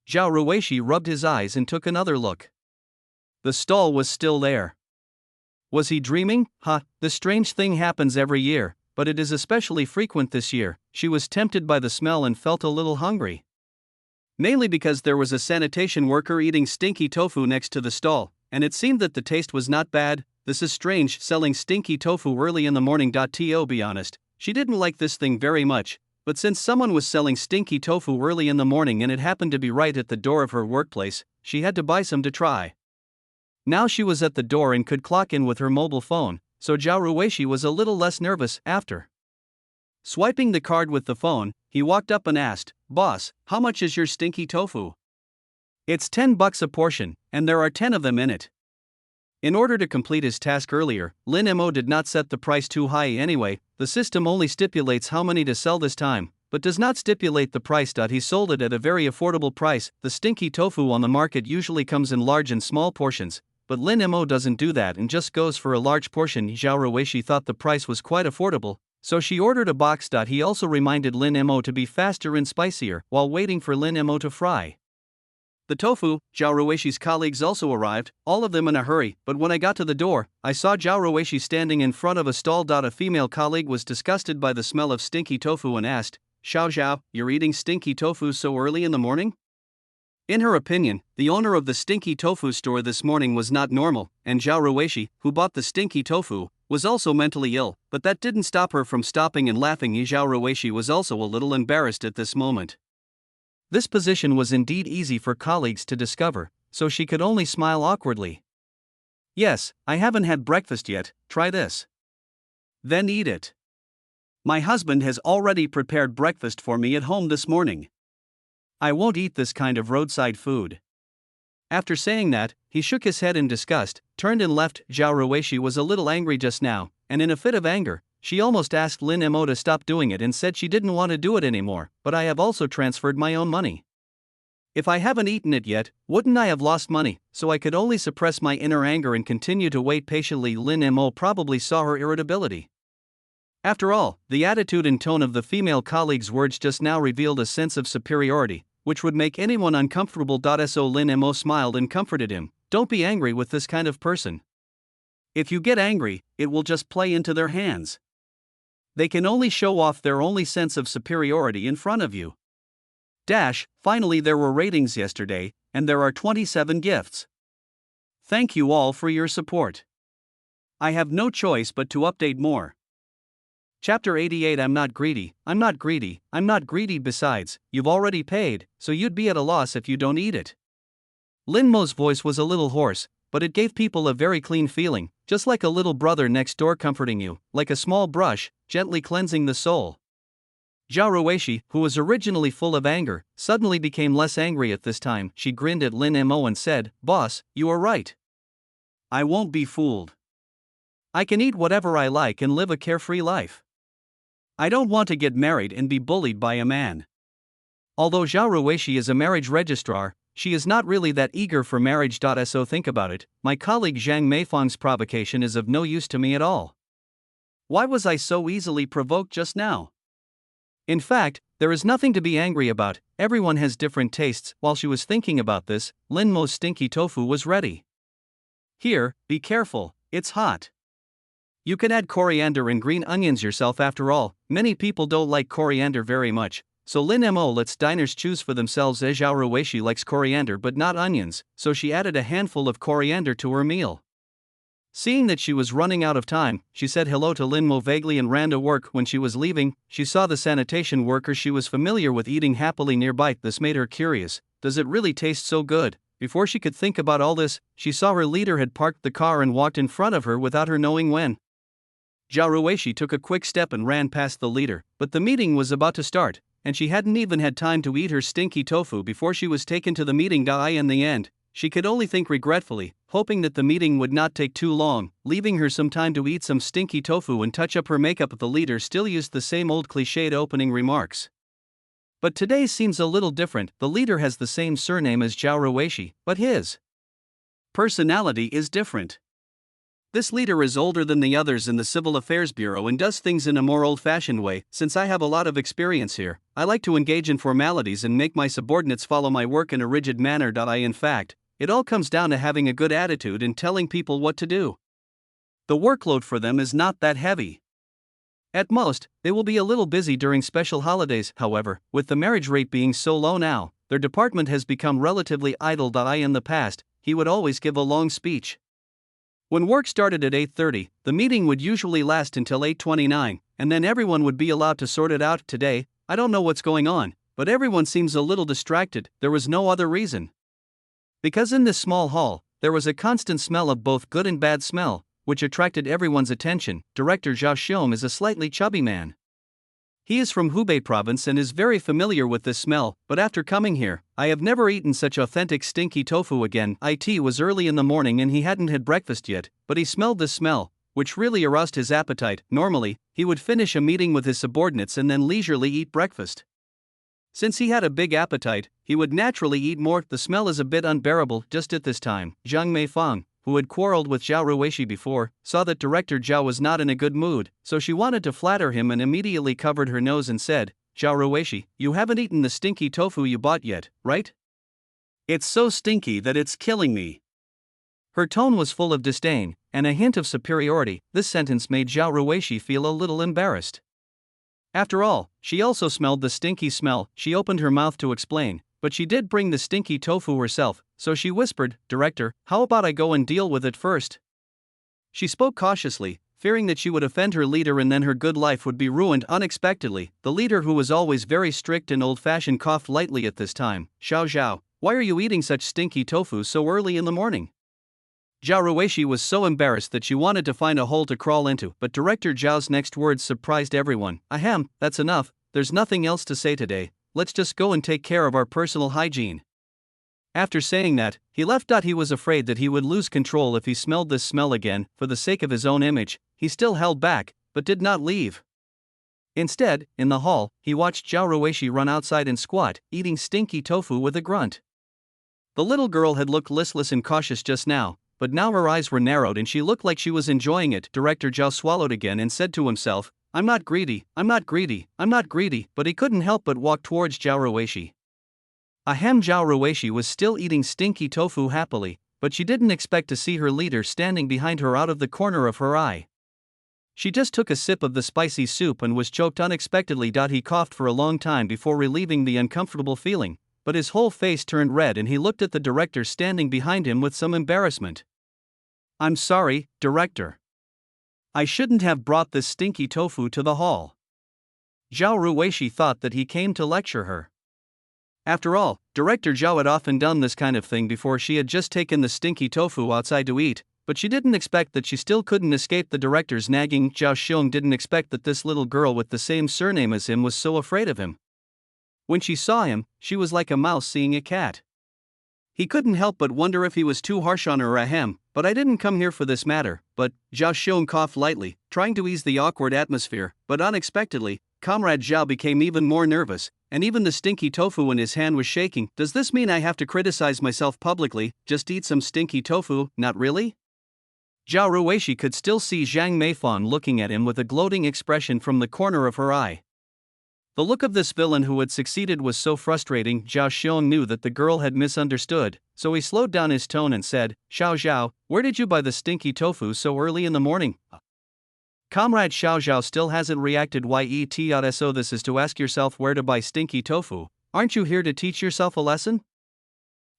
Zhao Ruishi rubbed his eyes and took another look. The stall was still there. Was he dreaming? The strange thing happens every year. but it is especially frequent this year. She was tempted by the smell and felt a little hungry. Mainly because there was a sanitation worker eating stinky tofu next to the stall, and it seemed that the taste was not bad. This is strange, selling stinky tofu early in the morning. To be honest, she didn't like this thing very much, but since someone was selling stinky tofu early in the morning and it happened to be right at the door of her workplace, she had to buy some to try. Now she was at the door and could clock in with her mobile phone, so Zhao Ruishi was a little less nervous. After swiping the card with the phone, he walked up and asked, "Boss, how much is your stinky tofu?" "It's $10 a portion, and there are 10 of them in it." In order to complete his task earlier, Lin Mo did not set the price too high anyway. The system only stipulates how many to sell this time, but does not stipulate the price. He sold it at a very affordable price. The stinky tofu on the market usually comes in large and small portions, but Lin Mo doesn't do that and just goes for a large portion. Zhao Ruishi thought the price was quite affordable, so she ordered a box. He also reminded Lin Mo to be faster and spicier while waiting for Lin Mo to fry the tofu. Zhao Ruishi's colleagues also arrived, all of them in a hurry, but when I got to the door, I saw Zhao Ruishi standing in front of a stall. A female colleague was disgusted by the smell of stinky tofu and asked, "Xiao Zhao, you're eating stinky tofu so early in the morning?" In her opinion, the owner of the stinky tofu store this morning was not normal, and Zhao Ruishi, who bought the stinky tofu, was also mentally ill, but that didn't stop her from stopping and laughing. Zhao Ruishi was also a little embarrassed at this moment. This position was indeed easy for colleagues to discover, so she could only smile awkwardly. "Yes, I haven't had breakfast yet, try this." "Then eat it. My husband has already prepared breakfast for me at home this morning. I won't eat this kind of roadside food." After saying that, he shook his head in disgust, turned and left. Zhao Ruishi was a little angry just now, and in a fit of anger, she almost asked Lin Mo to stop doing it and said she didn't want to do it anymore. "But I have also transferred my own money. If I haven't eaten it yet, wouldn't I have lost money?" So I could only suppress my inner anger and continue to wait patiently. Lin Mo probably saw her irritability. After all, the attitude and tone of the female colleague's words just now revealed a sense of superiority, which would make anyone uncomfortable. So Lin Mo smiled and comforted him. "Don't be angry with this kind of person. If you get angry, it will just play into their hands. They can only show off their only sense of superiority in front of you." Finally, there were ratings yesterday, and there are 27 gifts. Thank you all for your support. I have no choice but to update more. Chapter 88. I'm not greedy, I'm not greedy, I'm not greedy. Besides, you've already paid, so you'd be at a loss if you don't eat it. Lin Mo's voice was a little hoarse, but it gave people a very clean feeling, just like a little brother next door comforting you, like a small brush, gently cleansing the soul. Zhao Ruishi, who was originally full of anger, suddenly became less angry at this time. She grinned at Lin Mo and said, "Boss, you are right. I won't be fooled. I can eat whatever I like and live a carefree life. I don't want to get married and be bullied by a man." Although Zhao Ruishi is a marriage registrar, she is not really that eager for marriage. So think about it, my colleague Zhang Meifeng's provocation is of no use to me at all. Why was I so easily provoked just now? In fact, there is nothing to be angry about, everyone has different tastes. While she was thinking about this, Lin Mo's stinky tofu was ready. "Here, be careful, it's hot. You can add coriander and green onions yourself. After all, many people don't like coriander very much, so Lin Mo lets diners choose for themselves. Zhao Ruishi likes coriander but not onions, so she added a handful of coriander to her meal. Seeing that she was running out of time, she said hello to Lin Mo vaguely and ran to work. When she was leaving, she saw the sanitation worker she was familiar with eating happily nearby. This made her curious. Does it really taste so good? Before she could think about all this, she saw her leader had parked the car and walked in front of her without her knowing when. Zhao Ruishi took a quick step and ran past the leader, but the meeting was about to start, and she hadn't even had time to eat her stinky tofu before she was taken to the meeting. In the end, she could only think regretfully, hoping that the meeting would not take too long, leaving her some time to eat some stinky tofu and touch up her makeup. The leader still used the same old cliched opening remarks. But today seems a little different. The leader has the same surname as Zhao Ruishi, but his personality is different. This leader is older than the others in the Civil Affairs Bureau and does things in a more old-fashioned way. Since I have a lot of experience here, I like to engage in formalities and make my subordinates follow my work in a rigid manner. In fact, it all comes down to having a good attitude and telling people what to do. The workload for them is not that heavy. At most, they will be a little busy during special holidays, however, with the marriage rate being so low now, their department has become relatively idle. In the past, he would always give a long speech. When work started at 8:30, the meeting would usually last until 8:29, and then everyone would be allowed to sort it out. Today, I don't know what's going on, but everyone seems a little distracted. There was no other reason. Because in this small hall, there was a constant smell of both good and bad smell, which attracted everyone's attention. Director Zhao Xiong is a slightly chubby man. He is from Hubei province and is very familiar with this smell, but after coming here, I have never eaten such authentic stinky tofu again. It was early in the morning and he hadn't had breakfast yet, but he smelled this smell, which really aroused his appetite. Normally, he would finish a meeting with his subordinates and then leisurely eat breakfast. Since he had a big appetite, he would naturally eat more. The smell is a bit unbearable. Just at this time, Zhang Meifang, who had quarreled with Zhao Ruishi before, saw that Director Zhao was not in a good mood, so she wanted to flatter him and immediately covered her nose and said, "Zhao Ruishi, you haven't eaten the stinky tofu you bought yet, right? It's so stinky that it's killing me." Her tone was full of disdain and a hint of superiority. This sentence made Zhao Ruishi feel a little embarrassed. After all, she also smelled the stinky smell. She opened her mouth to explain, but she did bring the stinky tofu herself, so she whispered, "Director, how about I go and deal with it first?" She spoke cautiously, fearing that she would offend her leader and then her good life would be ruined. Unexpectedly, the leader, who was always very strict and old-fashioned, coughed lightly at this time. "Xiao Zhao, why are you eating such stinky tofu so early in the morning?" Zhao Ruishi was so embarrassed that she wanted to find a hole to crawl into, but Director Zhao's next words surprised everyone. "Ahem, that's enough, there's nothing else to say today, let's just go and take care of our personal hygiene." After saying that, he left. He was afraid that he would lose control if he smelled this smell again. For the sake of his own image, he still held back, but did not leave. Instead, in the hall, he watched Zhao Ruishi run outside and squat, eating stinky tofu with a grunt. The little girl had looked listless and cautious just now, but now her eyes were narrowed and she looked like she was enjoying it. Director Zhao swallowed again and said to himself, I'm not greedy, I'm not greedy, I'm not greedy, but he couldn't help but walk towards Zhao Ruishi. Zhao Ruishi was still eating stinky tofu happily, but she didn't expect to see her leader standing behind her out of the corner of her eye. She just took a sip of the spicy soup and was choked unexpectedly. He coughed for a long time before relieving the uncomfortable feeling, but his whole face turned red and he looked at the director standing behind him with some embarrassment. I'm sorry, director. I shouldn't have brought this stinky tofu to the hall. Zhao Ruishi thought that he came to lecture her. After all, Director Zhao had often done this kind of thing before. She had just taken the stinky tofu outside to eat, but she didn't expect that she still couldn't escape the director's nagging. Zhao Xiong didn't expect that this little girl with the same surname as him was so afraid of him. When she saw him, she was like a mouse seeing a cat. He couldn't help but wonder if he was too harsh on her. But I didn't come here for this matter. But Zhao Xiong coughed lightly, trying to ease the awkward atmosphere, but unexpectedly, Comrade Zhao became even more nervous, and even the stinky tofu in his hand was shaking. Does this mean I have to criticize myself publicly? Just eat some stinky tofu, not really? Zhao Ruishi could still see Zhang Meifan looking at him with a gloating expression from the corner of her eye. The look of this villain who had succeeded was so frustrating. Zhao Xiong knew that the girl had misunderstood, so he slowed down his tone and said, Xiao Zhao, where did you buy the stinky tofu so early in the morning? Comrade Xiao Zhao still hasn't reacted. So this is to ask yourself where to buy stinky tofu. Aren't you here to teach yourself a lesson?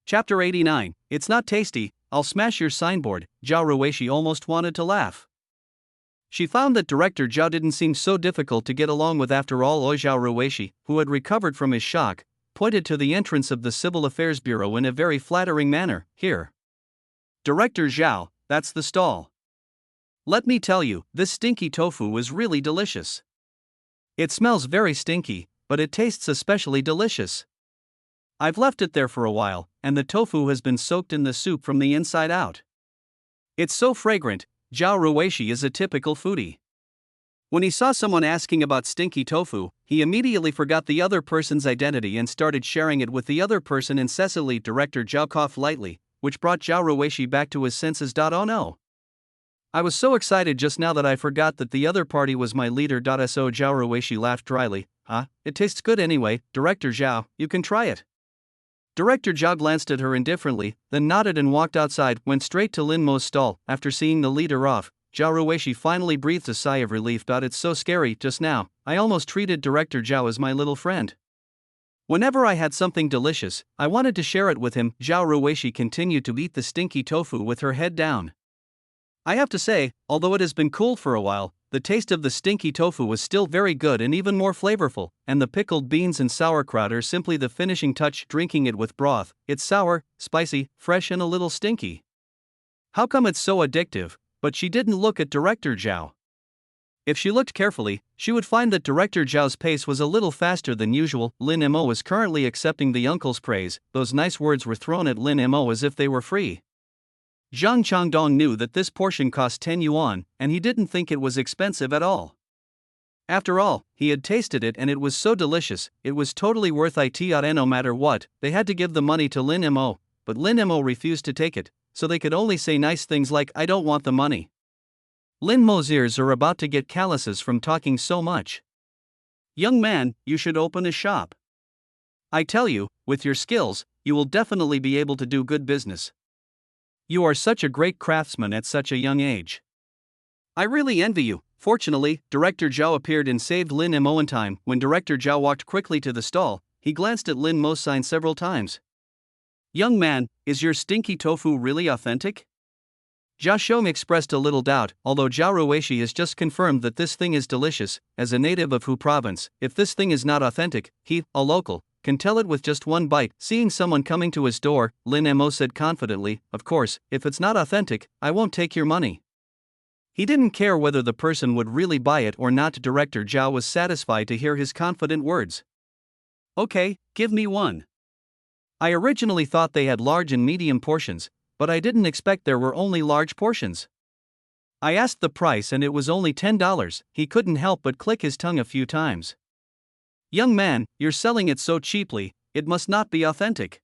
Chapter 89, It's not tasty, I'll smash your signboard. Zhao Ruishi almost wanted to laugh. She found that Director Zhao didn't seem so difficult to get along with after all. Zhao Ruishi, who had recovered from his shock, pointed to the entrance of the Civil Affairs Bureau in a very flattering manner. Here. Director Zhao, that's the stall. Let me tell you, this stinky tofu is really delicious. It smells very stinky, but it tastes especially delicious. I've left it there for a while, and the tofu has been soaked in the soup from the inside out. It's so fragrant. Zhao Ruishi is a typical foodie. When he saw someone asking about stinky tofu, he immediately forgot the other person's identity and started sharing it with the other person incessantly. Director Zhao coughed lightly, which brought Zhao Ruishi back to his senses. Oh no. I was so excited just now that I forgot that the other party was my leader. So Zhao Ruishi laughed dryly. It tastes good anyway, Director Zhao, you can try it. Director Zhao glanced at her indifferently, then nodded and walked outside. Went straight to Lin Mo's stall. After seeing the leader off, Zhao Ruishi finally breathed a sigh of relief. It's so scary. Just now, I almost treated Director Zhao as my little friend. Whenever I had something delicious, I wanted to share it with him. Zhao Ruishi continued to eat the stinky tofu with her head down. I have to say, although it has been cooled for a while, the taste of the stinky tofu was still very good and even more flavorful, and the pickled beans and sauerkraut are simply the finishing touch. Drinking it with broth, it's sour, spicy, fresh and a little stinky. How come it's so addictive? But she didn't look at Director Zhao. If she looked carefully, she would find that Director Zhao's pace was a little faster than usual. Lin Mo was currently accepting the uncle's praise. Those nice words were thrown at Lin Mo as if they were free. Zhang Changdong knew that this portion cost 10 yuan, and he didn't think it was expensive at all. After all, he had tasted it and it was so delicious, it was totally worth it. No matter what, they had to give the money to Lin Mo, but Lin Mo refused to take it, so they could only say nice things like, "I don't want the money." Lin Mo's ears are about to get calluses from talking so much. "Young man, you should open a shop. I tell you, with your skills, you will definitely be able to do good business. You are such a great craftsman at such a young age. I really envy you." Fortunately, Director Zhao appeared and saved Lin Mo in time. When Director Zhao walked quickly to the stall, he glanced at Lin Mo's sign several times. "Young man, is your stinky tofu really authentic?" Zhao Xiong expressed a little doubt, although Zhao Ruishi has just confirmed that this thing is delicious. As a native of Hu province, if this thing is not authentic, he, a local, can tell it with just one bite. Seeing someone coming to his door, Lin Mo said confidently, "Of course, if it's not authentic, I won't take your money." He didn't care whether the person would really buy it or not. Director Zhao was satisfied to hear his confident words. "Okay, give me one. I originally thought they had large and medium portions, but I didn't expect there were only large portions. I asked the price and it was only $10. He couldn't help but click his tongue a few times. "Young man, you're selling it so cheaply, it must not be authentic."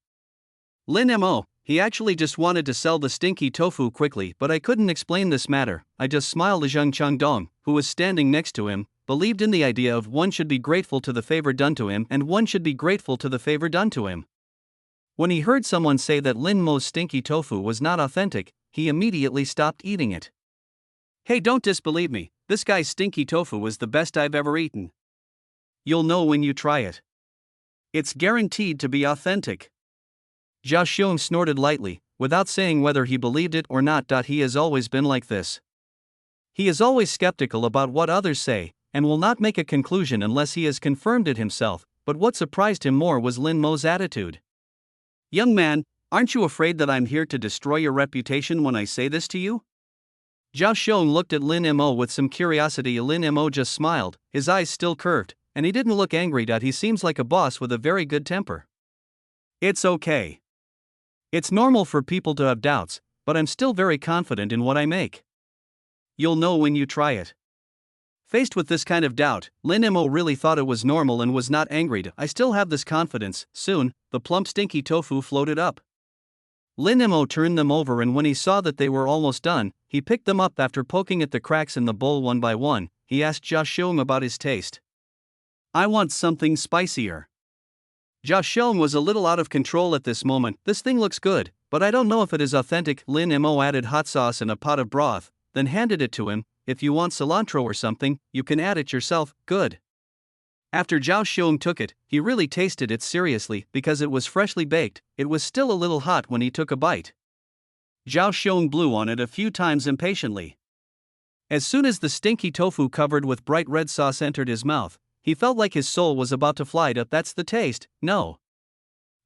Lin Mo, he actually just wanted to sell the stinky tofu quickly, but I couldn't explain this matter. I just smiled. Zhang Changdong, who was standing next to him, believed in the idea of one should be grateful to the favor done to him and one should be grateful to the favor done to him. When he heard someone say that Lin Mo's stinky tofu was not authentic, he immediately stopped eating it. "Hey, don't disbelieve me, this guy's stinky tofu was the best I've ever eaten. You'll know when you try it. It's guaranteed to be authentic." Zhao Xiong snorted lightly, without saying whether he believed it or not. He has always been like this. He is always skeptical about what others say, and will not make a conclusion unless he has confirmed it himself. But what surprised him more was Lin Mo's attitude. "Young man, aren't you afraid that I'm here to destroy your reputation when I say this to you?" Zhao Xiong looked at Lin Mo with some curiosity. Lin Mo just smiled, his eyes still curved, and he didn't look angry. He seems like a boss with a very good temper. "It's okay. It's normal for people to have doubts, but I'm still very confident in what I make. You'll know when you try it." Faced with this kind of doubt, Lin Mo really thought it was normal and was not angry. "I still have this confidence." Soon, the plump stinky tofu floated up. Lin Mo turned them over, and when he saw that they were almost done, he picked them up. After poking at the cracks in the bowl one by one, he asked Zhao Xiong about his taste. "I want something spicier." Zhao Xiong was a little out of control at this moment. "This thing looks good, but I don't know if it is authentic." Lin Mo added hot sauce in a pot of broth, then handed it to him. "If you want cilantro or something, you can add it yourself." "Good." After Zhao Xiong took it, he really tasted it seriously. Because it was freshly baked, it was still a little hot when he took a bite. Zhao Xiong blew on it a few times impatiently. As soon as the stinky tofu covered with bright red sauce entered his mouth, he felt like his soul was about to fly. "That's the taste, no.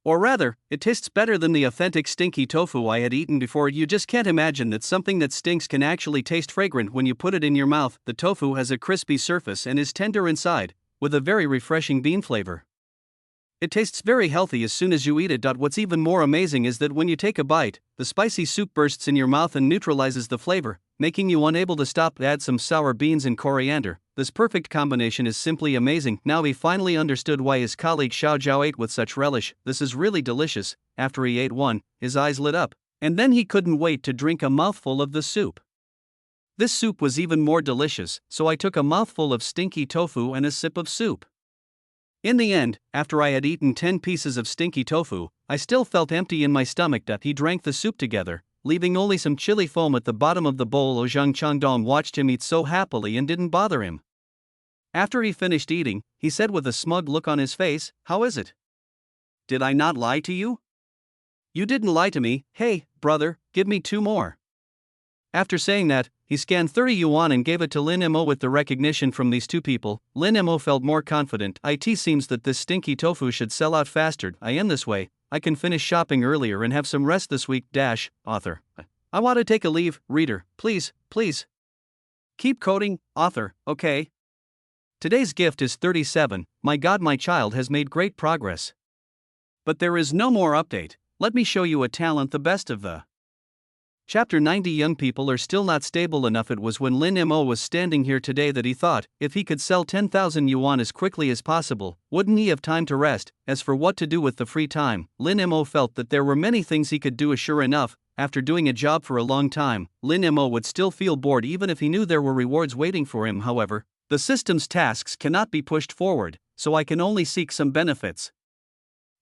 Or rather, it tastes better than the authentic stinky tofu I had eaten before." You just can't imagine that something that stinks can actually taste fragrant when you put it in your mouth. The tofu has a crispy surface and is tender inside, with a very refreshing bean flavor. It tastes very healthy as soon as you eat it. What's even more amazing is that when you take a bite, the spicy soup bursts in your mouth and neutralizes the flavor, making you unable to stop. Add some sour beans and coriander. This perfect combination is simply amazing. Now he finally understood why his colleague Xiao Zhao ate with such relish. "This is really delicious." After he ate one, his eyes lit up, and then he couldn't wait to drink a mouthful of the soup. This soup was even more delicious, so I took a mouthful of stinky tofu and a sip of soup. In the end, after I had eaten 10 pieces of stinky tofu, I still felt empty in my stomach. He drank the soup together. leaving only some chili foam at the bottom of the bowl. Zhang Changdong watched him eat so happily and didn't bother him. After he finished eating, he said with a smug look on his face, "How is it? Did I not lie to you?" "You didn't lie to me. Hey, brother, give me 2 more." After saying that, he scanned 30 yuan and gave it to Lin Mo. With the recognition from these 2 people, Lin Mo felt more confident. It seems that this stinky tofu should sell out faster. I am this way, I can finish shopping earlier and have some rest this week. Author. I want to take a leave, reader, please. Keep coding, author, okay? Today's gift is 37, my god, my child has made great progress. But there is no more update, let me show you a talent, the best of the. Chapter 90. Young people are still not stable enough. It was when Lin Mo was standing here today that he thought, if he could sell 10,000 yuan as quickly as possible, wouldn't he have time to rest? As for what to do with the free time, Lin Mo felt that there were many things he could do. Sure enough, after doing a job for a long time, Lin Mo would still feel bored even if he knew there were rewards waiting for him. However, the system's tasks cannot be pushed forward, so I can only seek some benefits.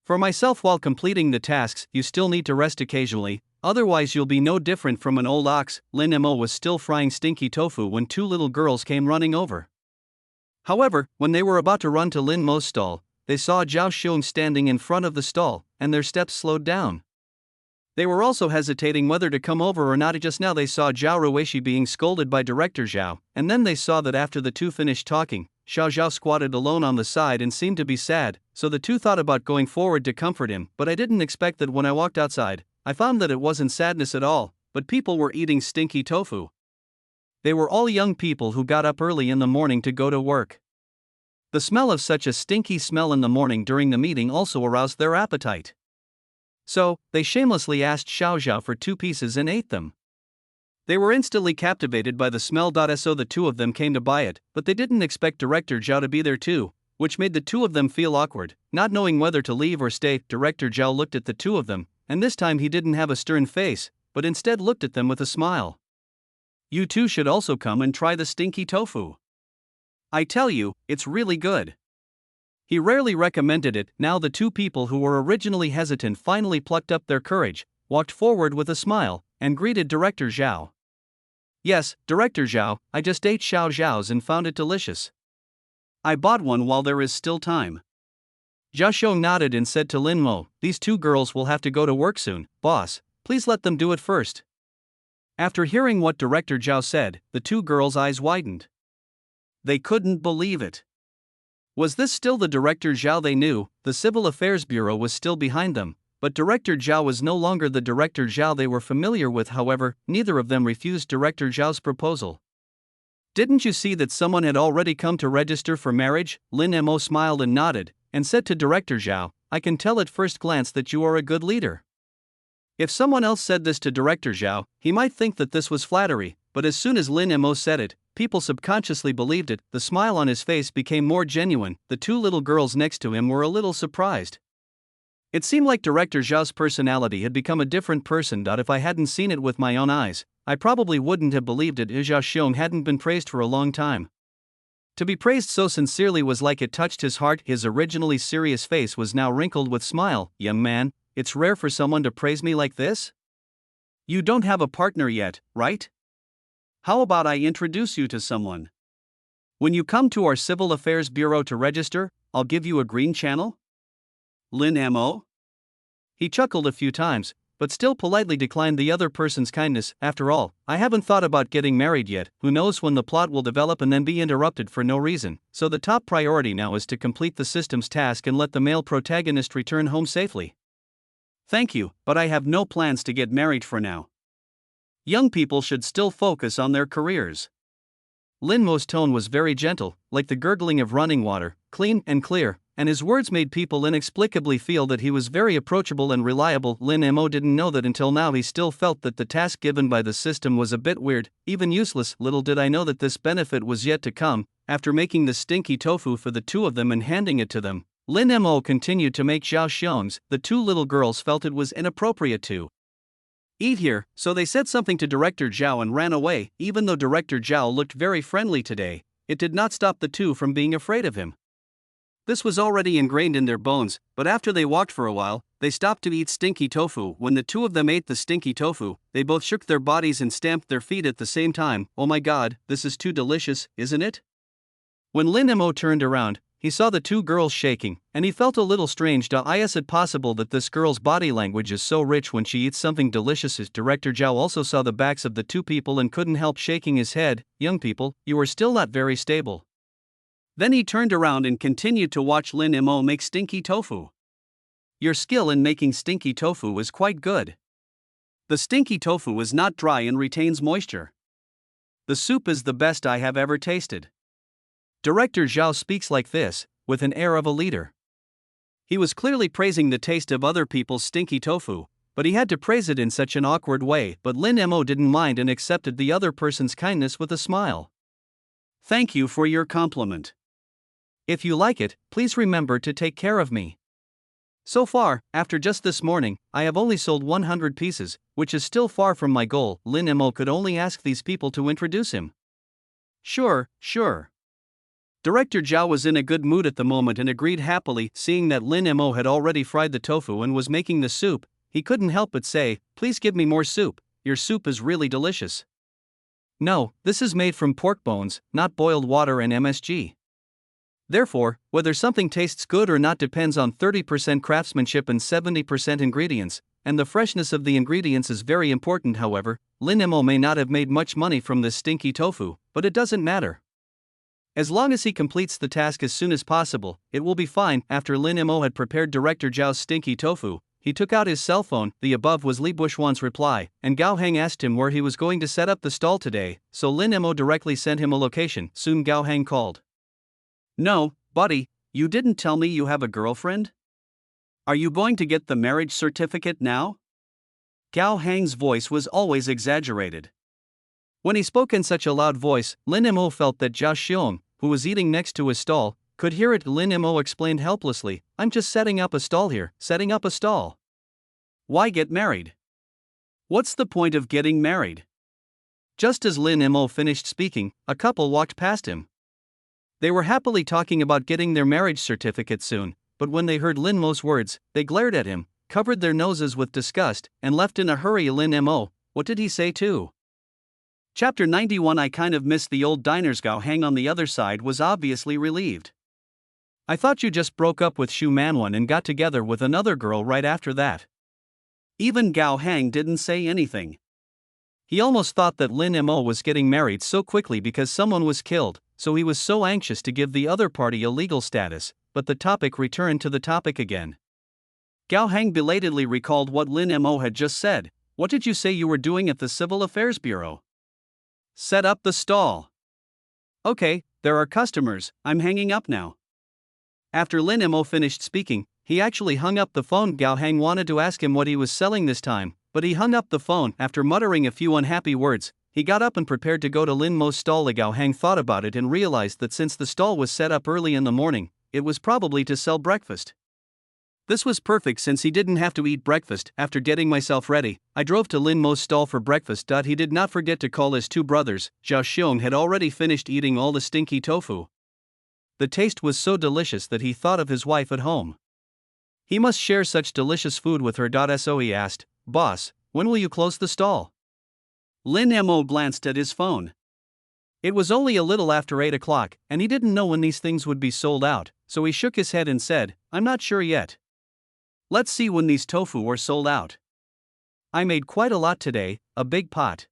For myself, while completing the tasks, you still need to rest occasionally, otherwise you'll be no different from an old ox. Lin Mo was still frying stinky tofu when 2 little girls came running over. However, when they were about to run to Lin Mo's stall, they saw Zhao Xiong standing in front of the stall, and their steps slowed down. They were also hesitating whether to come over or not. Just now they saw Zhao Ruishi being scolded by Director Zhao, and then they saw that after the 2 finished talking, Xiao Zhao squatted alone on the side and seemed to be sad, so the 2 thought about going forward to comfort him. But I didn't expect that. When I walked outside, I found that it wasn't sadness at all, but people were eating stinky tofu. They were all young people who got up early in the morning to go to work. The smell of such a stinky smell in the morning during the meeting also aroused their appetite. So, they shamelessly asked Xiao Zhao for 2 pieces and ate them. They were instantly captivated by the smell. So the 2 of them came to buy it, but they didn't expect Director Zhao to be there too, which made the 2 of them feel awkward, not knowing whether to leave or stay. Director Zhao looked at the 2 of them, and this time he didn't have a stern face, but instead looked at them with a smile. "You 2 should also come and try the stinky tofu. I tell you, it's really good." He rarely recommended it. Now the 2 people who were originally hesitant finally plucked up their courage, walked forward with a smile, and greeted Director Zhao. "Yes, Director Zhao, I just ate Xiao Zhao's and found it delicious. I bought one while there is still time." Zhao Xiong nodded and said to Lin Mo, "These 2 girls will have to go to work soon, boss, please let them do it first." After hearing what Director Zhao said, the 2 girls' eyes widened. They couldn't believe it. Was this still the Director Zhao they knew? The Civil Affairs Bureau was still behind them, but Director Zhao was no longer the Director Zhao they were familiar with. However, neither of them refused Director Zhao's proposal. "Didn't you see that someone had already come to register for marriage?" Lin Mo smiled and nodded, and said to Director Zhao, "I can tell at first glance that you are a good leader." If someone else said this to Director Zhao, he might think that this was flattery, but as soon as Lin Mo said it, people subconsciously believed it. The smile on his face became more genuine. The 2 little girls next to him were a little surprised. It seemed like Director Zhao's personality had become a different person. If I hadn't seen it with my own eyes, I probably wouldn't have believed it. Zhao Xiong hadn't been praised for a long time. To be praised so sincerely was like it touched his heart. His originally serious face was now wrinkled with smile. "Young man, it's rare for someone to praise me like this. You don't have a partner yet, right? How about I introduce you to someone? When you come to our Civil Affairs Bureau to register, I'll give you a green channel." Lin Mo? He chuckled a few times, but still politely declined the other person's kindness. "After all, I haven't thought about getting married yet. Who knows when the plot will develop and then be interrupted for no reason. So the top priority now is to complete the system's task and let the male protagonist return home safely." "Thank you, but I have no plans to get married for now. Young people should still focus on their careers." Lin Mo's tone was very gentle, like the gurgling of running water, clean and clear, and his words made people inexplicably feel that he was very approachable and reliable. Lin Mo didn't know that until now. He still felt that the task given by the system was a bit weird, even useless. Little did I know that this benefit was yet to come. After making the stinky tofu for the 2 of them and handing it to them, Lin Mo continued to make Zhao Xiong's. The 2 little girls felt it was inappropriate to eat here, so they said something to Director Zhao and ran away. Even though Director Zhao looked very friendly today, it did not stop the 2 from being afraid of him. This was already ingrained in their bones, but after they walked for a while, they stopped to eat stinky tofu. When the two of them ate the stinky tofu, they both shook their bodies and stamped their feet at the same time. Oh my god, this is too delicious, isn't it? When Lin Mo turned around, he saw the two girls shaking, and he felt a little strange. Is it possible that this girl's body language is so rich when she eats something delicious? His director Zhao also saw the backs of the two people and couldn't help shaking his head. Young people, you are still not very stable. Then he turned around and continued to watch Lin Mo make stinky tofu. Your skill in making stinky tofu is quite good. The stinky tofu is not dry and retains moisture. The soup is the best I have ever tasted. Director Zhao speaks like this, with an air of a leader. He was clearly praising the taste of other people's stinky tofu, but he had to praise it in such an awkward way. But Lin Mo didn't mind and accepted the other person's kindness with a smile. Thank you for your compliment. If you like it, please remember to take care of me. So far, after just this morning, I have only sold 100 pieces, which is still far from my goal. Lin Mo could only ask these people to introduce him. Sure. Director Zhao was in a good mood at the moment and agreed happily. Seeing that Lin Mo had already fried the tofu and was making the soup, he couldn't help but say, please give me more soup, your soup is really delicious. No, this is made from pork bones, not boiled water and MSG. Therefore, whether something tastes good or not depends on 30% craftsmanship and 70% ingredients, and the freshness of the ingredients is very important. However, Lin Mo may not have made much money from this stinky tofu, but it doesn't matter. As long as he completes the task as soon as possible, it will be fine. After Lin Mo had prepared Director Zhao's stinky tofu, he took out his cell phone. The above was Li Buxuan's reply, and Gao Hang asked him where he was going to set up the stall today, so Lin Mo directly sent him a location. Soon Gao Hang called. No, buddy, you didn't tell me you have a girlfriend? Are you going to get the marriage certificate now? Gao Hang's voice was always exaggerated. When he spoke in such a loud voice, Lin Mo felt that Zhao Xiong, who was eating next to his stall, could hear it. Lin Mo explained helplessly, I'm just setting up a stall here, setting up a stall. Why get married? What's the point of getting married? Just as Lin Mo finished speaking, a couple walked past him. They were happily talking about getting their marriage certificate soon, but when they heard Lin Mo's words, they glared at him, covered their noses with disgust, and left in a hurry. Lin Mo, what did he say too? Chapter 91. I kind of missed the old diners. Gao Hang on the other side was obviously relieved. I thought you just broke up with Shu Manwan and got together with another girl right after that. Even Gao Hang didn't say anything. He almost thought that Lin Mo was getting married so quickly because someone was killed, so he was so anxious to give the other party a legal status, but the topic returned to the topic again. Gao Hang belatedly recalled what Lin Mo had just said. What did you say you were doing at the Civil Affairs Bureau? Set up the stall. Okay, there are customers, I'm hanging up now. After Lin Mo finished speaking, he actually hung up the phone. Gao Hang wanted to ask him what he was selling this time, but he hung up the phone. After muttering a few unhappy words, he got up and prepared to go to Lin Mo's stall. Gao Hang thought about it and realized that since the stall was set up early in the morning, it was probably to sell breakfast. This was perfect since he didn't have to eat breakfast. After getting myself ready, I drove to Lin Mo's stall for breakfast. He did not forget to call his two brothers. Zhao Xiong had already finished eating all the stinky tofu. The taste was so delicious that he thought of his wife at home. He must share such delicious food with her. So he asked, Boss, when will you close the stall? Lin Mo glanced at his phone. It was only a little after 8 o'clock, and he didn't know when these things would be sold out, so he shook his head and said, I'm not sure yet. Let's see when these tofu are sold out. I made quite a lot today, a big pot.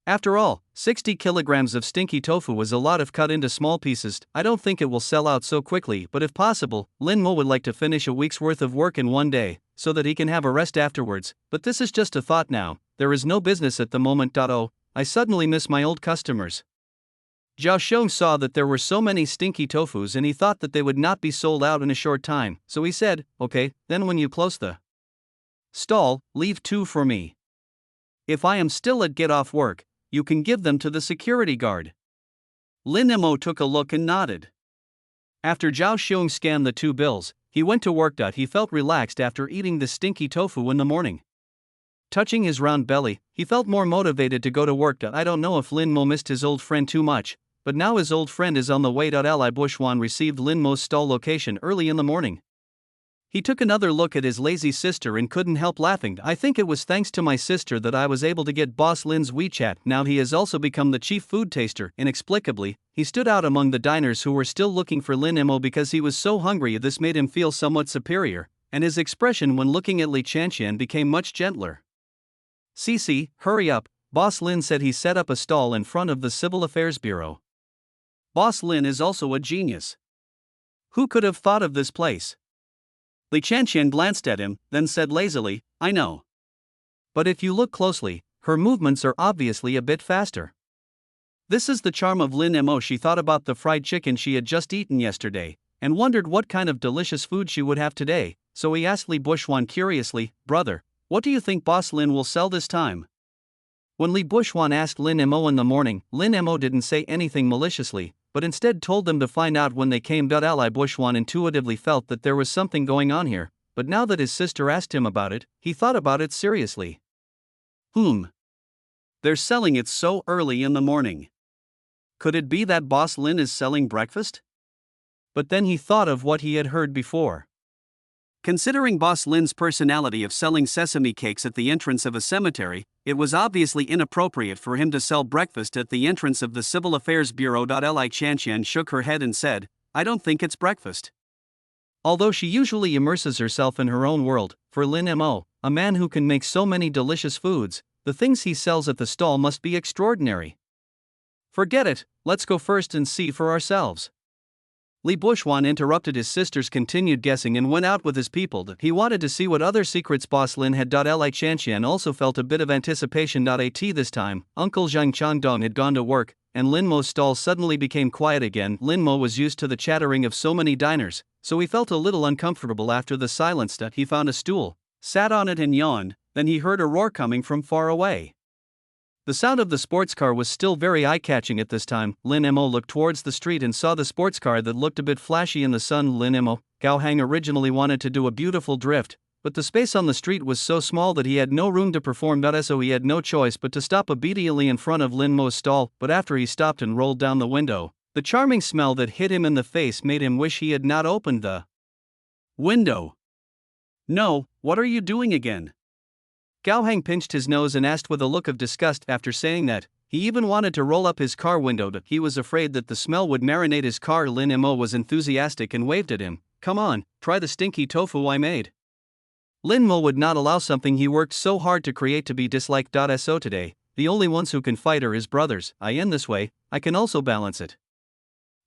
After all, 60 kilograms of stinky tofu was a lot if cut into small pieces. I don't think it will sell out so quickly, but if possible, Lin Mo would like to finish a week's worth of work in one day, so that he can have a rest afterwards, but this is just a thought now, there is no business at the moment. Oh, I suddenly miss my old customers. Zhao Xiong saw that there were so many stinky tofus and he thought that they would not be sold out in a short time, so he said, okay, then when you close the stall, leave 2 for me. If I am still at get off work, you can give them to the security guard. Lin Mo took a look and nodded. After Zhao Xiong scanned the 2 bills, he went to work. He felt relaxed after eating the stinky tofu in the morning. Touching his round belly, he felt more motivated to go to work. I don't know if Lin Mo missed his old friend too much, but now his old friend is on the way. Li Buxuan received Lin Mo's stall location early in the morning. He took another look at his lazy sister and couldn't help laughing. I think it was thanks to my sister that I was able to get Boss Lin's WeChat. Now he has also become the chief food taster. Inexplicably, he stood out among the diners who were still looking for Lin Mo because he was so hungry. This made him feel somewhat superior, and his expression when looking at Li Chanqian became much gentler. "Cece, hurry up," Boss Lin said. He set up a stall in front of the Civil Affairs Bureau. Boss Lin is also a genius. Who could have thought of this place? Li Chanqian glanced at him, then said lazily, "I know. But if you look closely, her movements are obviously a bit faster." This is the charm of Lin Mo. She thought about the fried chicken she had just eaten yesterday, and wondered what kind of delicious food she would have today, so he asked Li Bushwan curiously, "Brother, what do you think Boss Lin will sell this time?" When Li Bushwan asked Lin Mo in the morning, Lin Mo didn't say anything maliciously, but instead told them to find out when they came. Li Bushwan intuitively felt that there was something going on here, but now that his sister asked him about it, he thought about it seriously. They're selling it so early in the morning. Could it be that Boss Lin is selling breakfast? But then he thought of what he had heard before. Considering Boss Lin's personality of selling sesame cakes at the entrance of a cemetery, it was obviously inappropriate for him to sell breakfast at the entrance of the Civil Affairs Bureau. Li Chanqian shook her head and said, "I don't think it's breakfast." Although she usually immerses herself in her own world, for Lin Mo, a man who can make so many delicious foods, the things he sells at the stall must be extraordinary. "Forget it, let's go first and see for ourselves." Li Bushwan interrupted his sister's continued guessing and went out with his people. He wanted to see what other secrets Boss Lin had. Li Chanqian also felt a bit of anticipation. This time, Uncle Zhang Changdong had gone to work, and Lin Mo's stall suddenly became quiet again. Lin Mo was used to the chattering of so many diners, so he felt a little uncomfortable after the silence. He found a stool, sat on it and yawned. Then he heard a roar coming from far away. The sound of the sports car was still very eye-catching at this time. Lin Mo looked towards the street and saw the sports car that looked a bit flashy in the sun. Lin Mo, Gao Hang originally wanted to do a beautiful drift, but the space on the street was so small that he had no room to perform. So he had no choice but to stop obediently in front of Lin Mo's stall. But after he stopped and rolled down the window, the charming smell that hit him in the face made him wish he had not opened the window. "No, what are you doing again?" Gao Hang pinched his nose and asked with a look of disgust. After saying that, he even wanted to roll up his car window. He was afraid that the smell would marinate his car. Lin Mo was enthusiastic and waved at him. "Come on, try the stinky tofu I made." Lin Mo would not allow something he worked so hard to create to be disliked. So today, the only ones who can fight are his brothers. In this way, I can also balance it.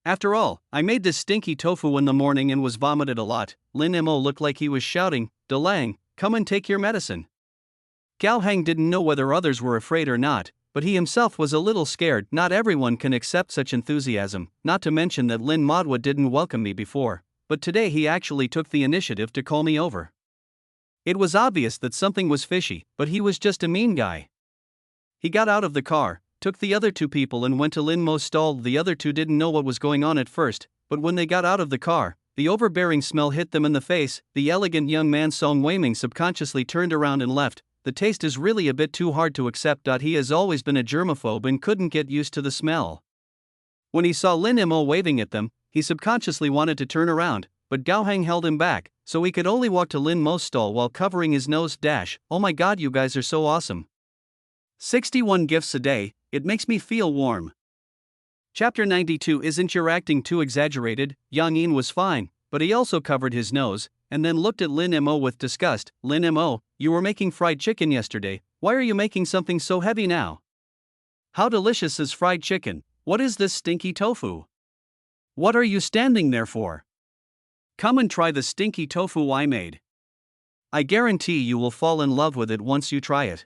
After all, I made this stinky tofu in the morning and was vomited a lot. Lin Mo looked like he was shouting, "Delang, come and take your medicine." Gao Hang didn't know whether others were afraid or not, but he himself was a little scared. Not everyone can accept such enthusiasm, not to mention that Lin Modwa didn't welcome me before, but today he actually took the initiative to call me over. It was obvious that something was fishy, but he was just a mean guy. He got out of the car, took the other two people and went to Lin Mo's stall. The other two didn't know what was going on at first, but when they got out of the car, the overbearing smell hit them in the face. The elegant young man Song Weiming subconsciously turned around and left. The taste is really a bit too hard to accept. He has always been a germaphobe and couldn't get used to the smell. When he saw Lin Mo waving at them, he subconsciously wanted to turn around, but Gao Hang held him back, so he could only walk to Lin Mo's stall while covering his nose. "Oh my god, you guys are so awesome. 61 gifts a day, it makes me feel warm." Chapter 92. Isn't your acting too exaggerated? Yang Yin was fine, but he also covered his nose, and then looked at Lin Mo with disgust. "Lin Mo, you were making fried chicken yesterday, why are you making something so heavy now? How delicious is fried chicken? What is this stinky tofu? What are you standing there for? Come and try the stinky tofu I made. I guarantee you will fall in love with it once you try it."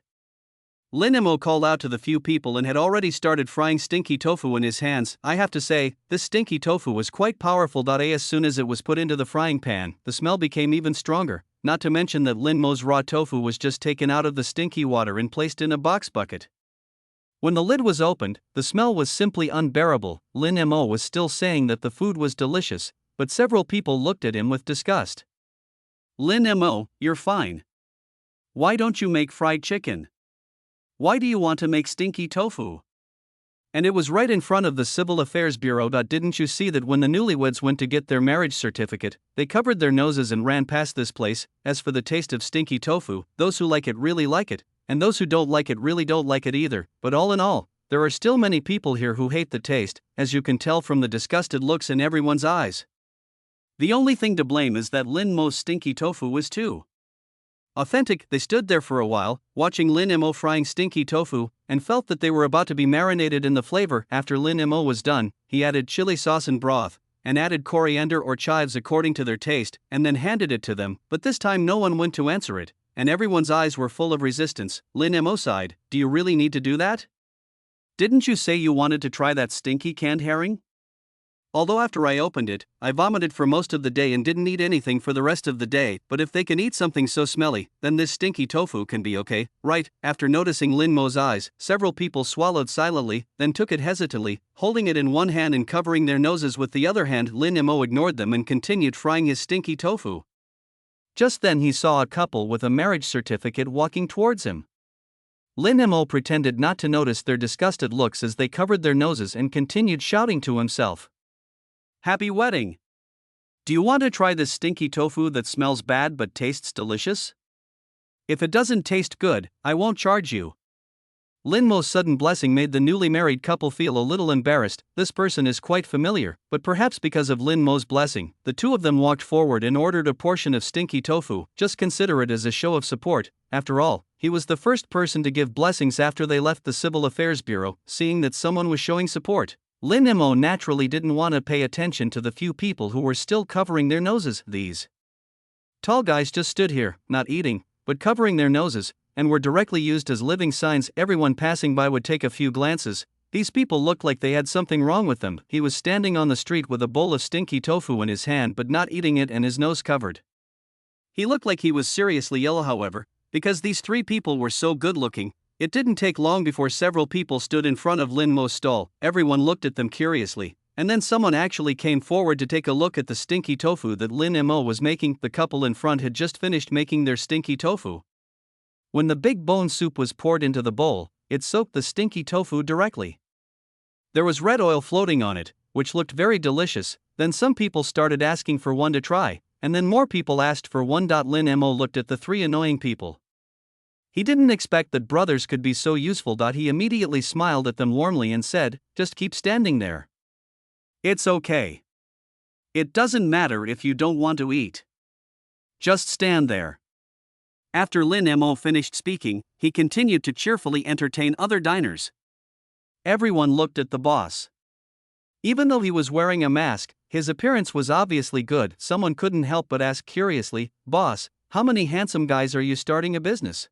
Lin Mo called out to the few people and had already started frying stinky tofu in his hands. I have to say, this stinky tofu was quite powerful. As soon as it was put into the frying pan, the smell became even stronger, not to mention that Lin Mo's raw tofu was just taken out of the stinky water and placed in a box bucket. When the lid was opened, the smell was simply unbearable. Lin Mo was still saying that the food was delicious, but several people looked at him with disgust. "Lin Mo, you're fine. Why don't you make fried chicken? Why do you want to make stinky tofu? And it was right in front of the Civil Affairs Bureau. Didn't you see that when the newlyweds went to get their marriage certificate, they covered their noses and ran past this place? As for the taste of stinky tofu, those who like it really like it, and those who don't like it really don't like it either. But all in all, there are still many people here who hate the taste, as you can tell from the disgusted looks in everyone's eyes. The only thing to blame is that Lin Mo's stinky tofu was too authentic. They stood there for a while, watching Lin Mo frying stinky tofu, and felt that they were about to be marinated in the flavor. After Lin Mo was done, he added chili sauce and broth, and added coriander or chives according to their taste, and then handed it to them. But this time no one went to answer it, and everyone's eyes were full of resistance. Lin Mo sighed, "Do you really need to do that? Didn't you say you wanted to try that stinky canned herring?" Although after I opened it, I vomited for most of the day and didn't eat anything for the rest of the day. But if they can eat something so smelly, then this stinky tofu can be okay, right? After noticing Lin Mo's eyes, several people swallowed silently, then took it hesitantly, holding it in one hand and covering their noses with the other hand. Lin Mo ignored them and continued frying his stinky tofu. Just then he saw a couple with a marriage certificate walking towards him. Lin Mo pretended not to notice their disgusted looks as they covered their noses and continued shouting to himself, "Happy wedding! Do you want to try this stinky tofu that smells bad but tastes delicious? If it doesn't taste good, I won't charge you." Lin Mo's sudden blessing made the newly married couple feel a little embarrassed. This person is quite familiar, but perhaps because of Lin Mo's blessing, the two of them walked forward and ordered a portion of stinky tofu. Just consider it as a show of support. After all, he was the first person to give blessings after they left the Civil Affairs Bureau. Seeing that someone was showing support, Lin Mo naturally didn't want to pay attention to the few people who were still covering their noses. These tall guys just stood here, not eating, but covering their noses, and were directly used as living signs. Everyone passing by would take a few glances. These people looked like they had something wrong with them. He was standing on the street with a bowl of stinky tofu in his hand but not eating it and his nose covered. He looked like he was seriously ill. However, because these three people were so good looking, it didn't take long before several people stood in front of Lin Mo's stall. Everyone looked at them curiously, and then someone actually came forward to take a look at the stinky tofu that Lin Mo was making. The couple in front had just finished making their stinky tofu. When the big bone soup was poured into the bowl, it soaked the stinky tofu directly. There was red oil floating on it, which looked very delicious. Then some people started asking for one to try, and then more people asked for one. Lin Mo looked at the three annoying people. He didn't expect that brothers could be so useful. He immediately smiled at them warmly and said, "Just keep standing there. It's okay. It doesn't matter if you don't want to eat. Just stand there." After Lin Mo finished speaking, he continued to cheerfully entertain other diners. Everyone looked at the boss. Even though he was wearing a mask, his appearance was obviously good. Someone couldn't help but ask curiously, "Boss, how many handsome guys are you starting a business?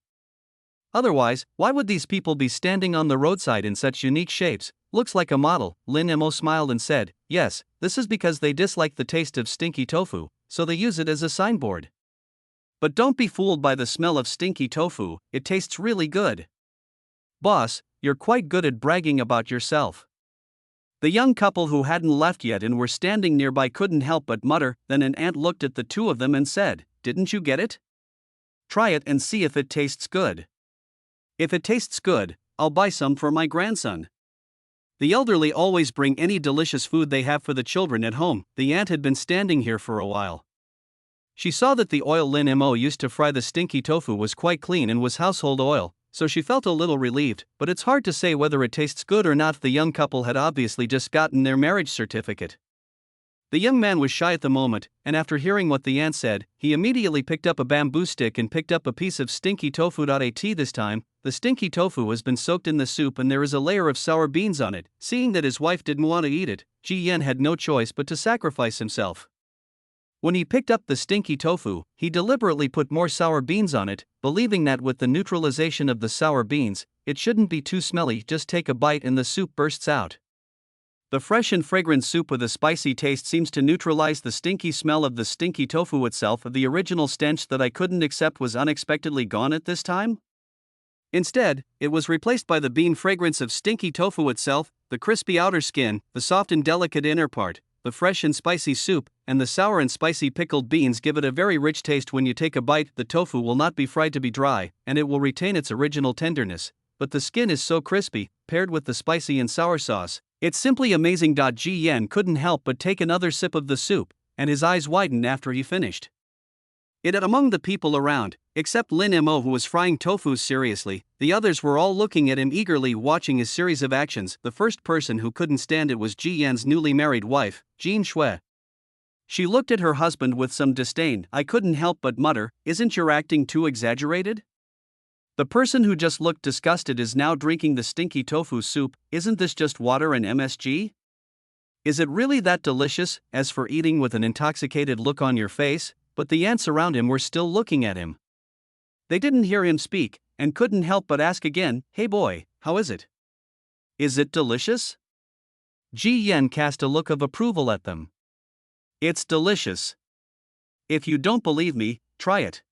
Otherwise, why would these people be standing on the roadside in such unique shapes? Looks like a model." Lin Mo smiled and said, "Yes, this is because they dislike the taste of stinky tofu, so they use it as a signboard. But don't be fooled by the smell of stinky tofu, it tastes really good." "Boss, you're quite good at bragging about yourself." The young couple who hadn't left yet and were standing nearby couldn't help but mutter. Then an ant looked at the two of them and said, "Didn't you get it? Try it and see if it tastes good. If it tastes good, I'll buy some for my grandson." The elderly always bring any delicious food they have for the children at home. The ant had been standing here for a while. She saw that the oil Lin Mo used to fry the stinky tofu was quite clean and was household oil, so she felt a little relieved. But it's hard to say whether it tastes good or not. The young couple had obviously just gotten their marriage certificate. The young man was shy at the moment, and after hearing what the ant said, he immediately picked up a bamboo stick and picked up a piece of stinky tofu. This time, the stinky tofu has been soaked in the soup and there is a layer of sour beans on it. Seeing that his wife didn't want to eat it, Ji Yan had no choice but to sacrifice himself. When he picked up the stinky tofu, he deliberately put more sour beans on it, believing that with the neutralization of the sour beans, it shouldn't be too smelly. Just take a bite and the soup bursts out. The fresh and fragrant soup with a spicy taste seems to neutralize the stinky smell of the stinky tofu itself. The original stench that I couldn't accept was unexpectedly gone at this time. Instead, it was replaced by the bean fragrance of stinky tofu itself, the crispy outer skin, the soft and delicate inner part, the fresh and spicy soup, and the sour and spicy pickled beans give it a very rich taste. When you take a bite, the tofu will not be fried to be dry, and it will retain its original tenderness. but the skin is so crispy, paired with the spicy and sour sauce. It's simply amazing. Ji Yan couldn't help but take another sip of the soup, and his eyes widened after he finished it. Among the people around, except Lin Mo, who was frying tofu seriously, the others were all looking at him eagerly, watching his series of actions. The first person who couldn't stand it was Ji Yan's newly married wife, Jin Shui. She looked at her husband with some disdain. I couldn't help but mutter, "Isn't your acting too exaggerated?" The person who just looked disgusted is now drinking the stinky tofu soup. Isn't this just water and MSG? Is it really that delicious? As for eating with an intoxicated look on your face, but the ants around him were still looking at him. They didn't hear him speak, and couldn't help but ask again, "Hey boy, how is it? Is it delicious?" Ji Yan cast a look of approval at them. "It's delicious. If you don't believe me, try it."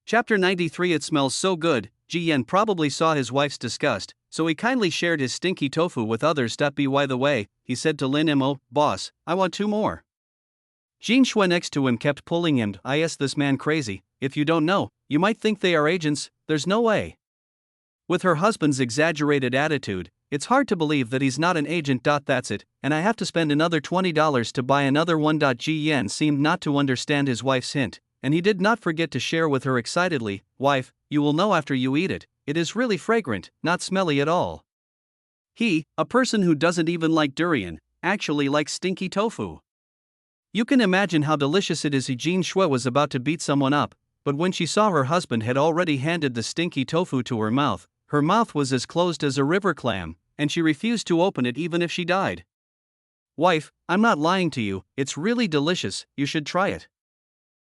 Chapter 93. It smells so good. Ji Yan probably saw his wife's disgust, so he kindly shared his stinky tofu with others. By the way, he said to Lin Mo, "Boss, I want 2 more. Jin Shui next to him kept pulling him. "Is this man crazy? If you don't know, you might think they are agents. There's no way." With her husband's exaggerated attitude, it's hard to believe that he's not an agent. That's it, and I have to spend another $20 to buy another one. Ji Yan seemed not to understand his wife's hint, and he did not forget to share with her excitedly, "Wife, you will know after you eat it, it is really fragrant, not smelly at all." He, a person who doesn't even like durian, actually likes stinky tofu. You can imagine how delicious it is. Jin Shui was about to beat someone up, but when she saw her husband had already handed the stinky tofu to her mouth was as closed as a river clam, and she refused to open it even if she died. "Wife, I'm not lying to you, it's really delicious, you should try it."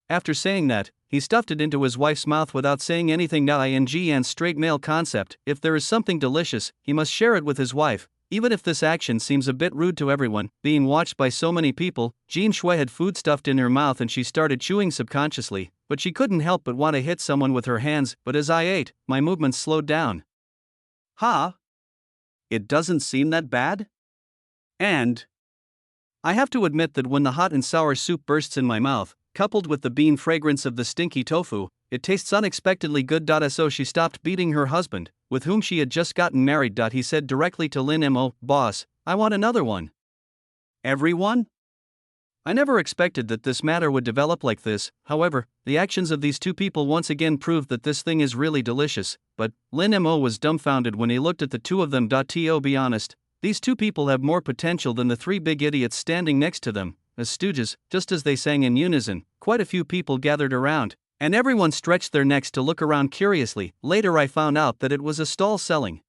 After saying that, he stuffed it into his wife's mouth without saying anything. In Ji Yan's straight male concept, if there is something delicious, he must share it with his wife. Even if this action seems a bit rude to everyone, being watched by so many people, Jin Shui had food stuffed in her mouth and she started chewing subconsciously, but she couldn't help but want to hit someone with her hands. But as I ate, my movements slowed down. It doesn't seem that bad? And I have to admit that when the hot and sour soup bursts in my mouth, coupled with the bean fragrance of the stinky tofu, it tastes unexpectedly good. So she stopped beating her husband, with whom she had just gotten married. He said directly to Lin Mo, "Boss, I want another one." "Everyone?" I never expected that this matter would develop like this. However, the actions of these 2 people once again proved that this thing is really delicious, but Lin Mo was dumbfounded when he looked at the 2 of them. To be honest, these 2 people have more potential than the 3 big idiots standing next to them. As stooges, just as they sang in unison, quite a few people gathered around, and everyone stretched their necks to look around curiously. Later I found out that it was a stall selling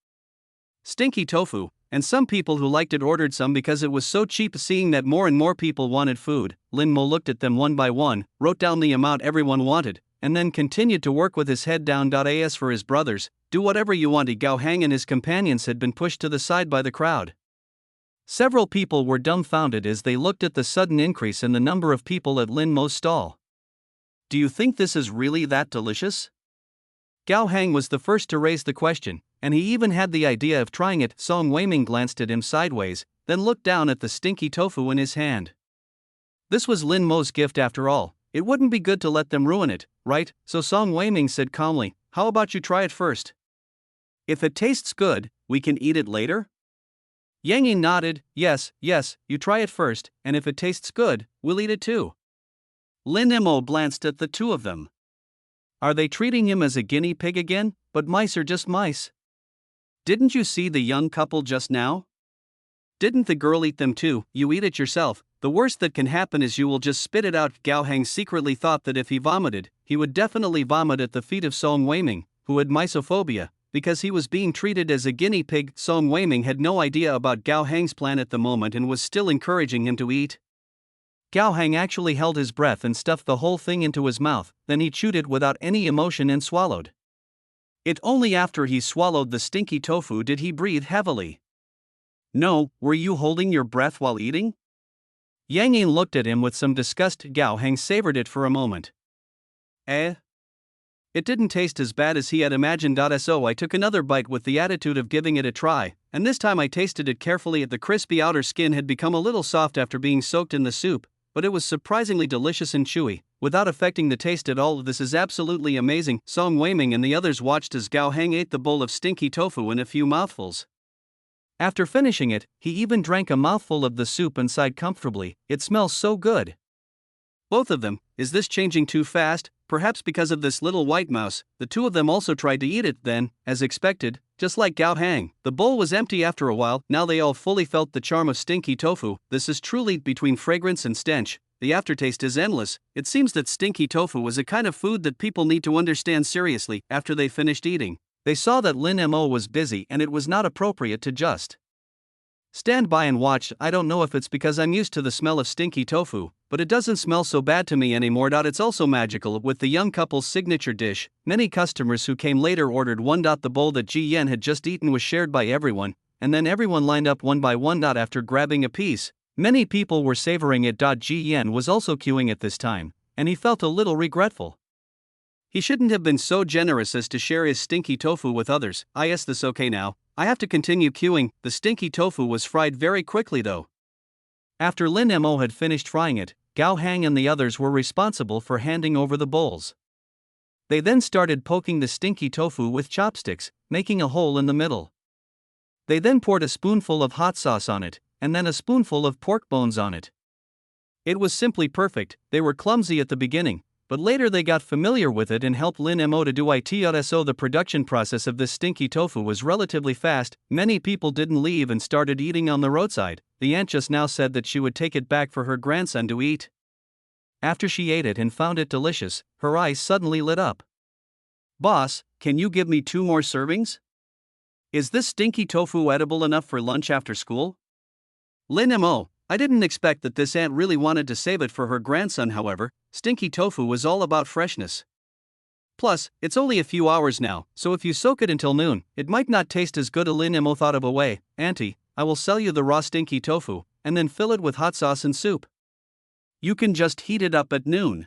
stinky tofu, and some people who liked it ordered some because it was so cheap. Seeing that more and more people wanted food, Lin Mo looked at them one by one, wrote down the amount everyone wanted, and then continued to work with his head down. As for his brothers, "Do whatever you want." Gao Hang and his companions had been pushed to the side by the crowd. Several people were dumbfounded as they looked at the sudden increase in the number of people at Lin Mo's stall. "Do you think this is really that delicious?" Gao Hang was the first to raise the question, and he even had the idea of trying it. Song Weiming glanced at him sideways, then looked down at the stinky tofu in his hand. This was Lin Mo's gift after all. It wouldn't be good to let them ruin it, right? So Song Weiming said calmly, "How about you try it first? If it tastes good, we can eat it later?" Yang Yin nodded, yes, you try it first, and if it tastes good, we'll eat it too." Lin Mo glanced at the 2 of them. Are they treating him as a guinea pig again? But mice are just mice. Didn't you see the young couple just now? Didn't the girl eat them too? You eat it yourself. The worst that can happen is you will just spit it out. Gao Hang secretly thought that if he vomited, he would definitely vomit at the feet of Song Weiming, who had misophobia, because he was being treated as a guinea pig. Song Weiming had no idea about Gao Hang's plan at the moment and was still encouraging him to eat. Gao Hang actually held his breath and stuffed the whole thing into his mouth, then he chewed it without any emotion and swallowed it. Only after he swallowed the stinky tofu did he breathe heavily. "No, were you holding your breath while eating?" Yang Yin looked at him with some disgust. Gao Hang savored it for a moment. It didn't taste as bad as he had imagined. So I took another bite with the attitude of giving it a try, and this time I tasted it carefully. The crispy outer skin had become a little soft after being soaked in the soup, but it was surprisingly delicious and chewy. without affecting the taste at all. This is absolutely amazing. Song Weiming and the others watched as Gao Hang ate the bowl of stinky tofu in a few mouthfuls. After finishing it, he even drank a mouthful of the soup and sighed comfortably. It smells so good. Both of them, is this changing too fast? Perhaps because of this little white mouse. The two of them also tried to eat it then, as expected, just like Gao Hang. The bowl was empty after a while. Now they all fully felt the charm of stinky tofu. This is truly between fragrance and stench. The aftertaste is endless. It seems that stinky tofu was a kind of food that people need to understand seriously after they finished eating. They saw that Lin Mo was busy and it was not appropriate to just stand by and watch. I don't know if it's because I'm used to the smell of stinky tofu, but it doesn't smell so bad to me anymore. It's also magical. With the young couple's signature dish, many customers who came later ordered one. The bowl that Ji Yan had just eaten was shared by everyone, and then everyone lined up one by one. After grabbing a piece, many people were savoring it. Ji Yan was also queuing at this time, and he felt a little regretful. He shouldn't have been so generous as to share his stinky tofu with others. Is this okay now? I have to continue queuing. The stinky tofu was fried very quickly though. After Lin Mo had finished frying it, Gao Hang and the others were responsible for handing over the bowls. They then started poking the stinky tofu with chopsticks, making a hole in the middle. They then poured a spoonful of hot sauce on it, and then a spoonful of pork bones on it. It was simply perfect. They were clumsy at the beginning, but later they got familiar with it and helped Lin Mo to do it. So the production process of this stinky tofu was relatively fast. Many people didn't leave and started eating on the roadside. The aunt just now said that she would take it back for her grandson to eat. After she ate it and found it delicious, her eyes suddenly lit up. Boss, can you give me 2 more servings? Is this stinky tofu edible enough for lunch after school? Lin Mo, I didn't expect that this aunt really wanted to save it for her grandson. However, stinky tofu was all about freshness. Plus, it's only a few hours now, so if you soak it until noon, it might not taste as good. Lin Mo thought of a way. Auntie, I will sell you the raw stinky tofu, and then fill it with hot sauce and soup. You can just heat it up at noon.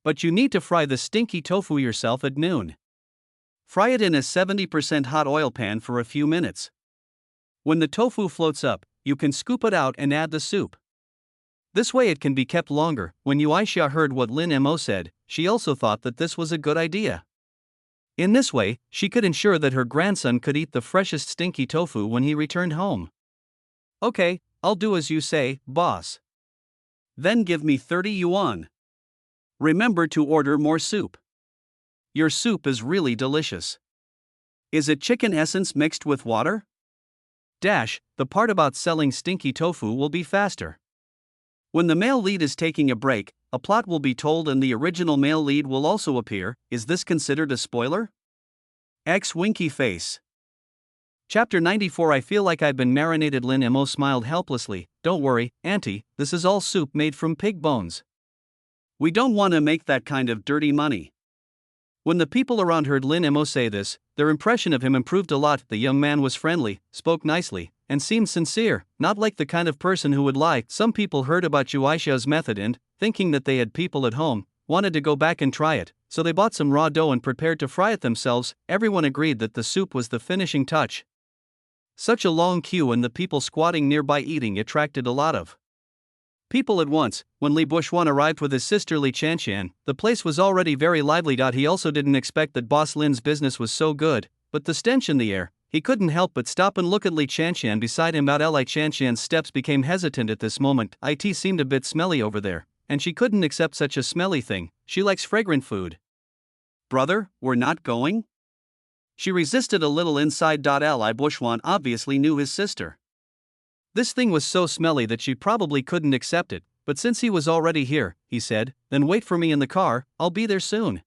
But you need to fry the stinky tofu yourself at noon. Fry it in a 70% hot oil pan for a few minutes. When the tofu floats up, you can scoop it out and add the soup. This way it can be kept longer. When Yuaixia heard what Lin Mo said, she also thought that this was a good idea. In this way, she could ensure that her grandson could eat the freshest stinky tofu when he returned home. Okay, I'll do as you say, boss. Then give me 30 yuan. Remember to order more soup. Your soup is really delicious. Is it chicken essence mixed with water? The part about selling stinky tofu will be faster. When the male lead is taking a break, a plot will be told and the original male lead will also appear. Is this considered a spoiler? X winky face. Chapter 94. I feel like I've been marinated. Lin Mo smiled helplessly. Don't worry, auntie, this is all soup made from pig bones. We don't want to make that kind of dirty money. When the people around heard Lin Mo say this, their impression of him improved a lot. The young man was friendly, spoke nicely, and seemed sincere, not like the kind of person who would lie. Some people heard about Yuaisha's method and, thinking that they had people at home, wanted to go back and try it, so they bought some raw dough and prepared to fry it themselves. Everyone agreed that the soup was the finishing touch. Such a long queue and the people squatting nearby eating attracted a lot of people at once. When Li Bushwan arrived with his sister Li Chanxian, the place was already very lively. He also didn't expect that Boss Lin's business was so good, but the stench in the air, he couldn't help but stop and look at Li Chanxian beside him. Li Chanxian's steps became hesitant at this moment. It seemed a bit smelly over there, and she couldn't accept such a smelly thing. She likes fragrant food. Brother, we're not going? She resisted a little inside. Li Bushwan obviously knew his sister. This thing was so smelly that she probably couldn't accept it, but since he was already here, he said, then wait for me in the car, I'll be there soon.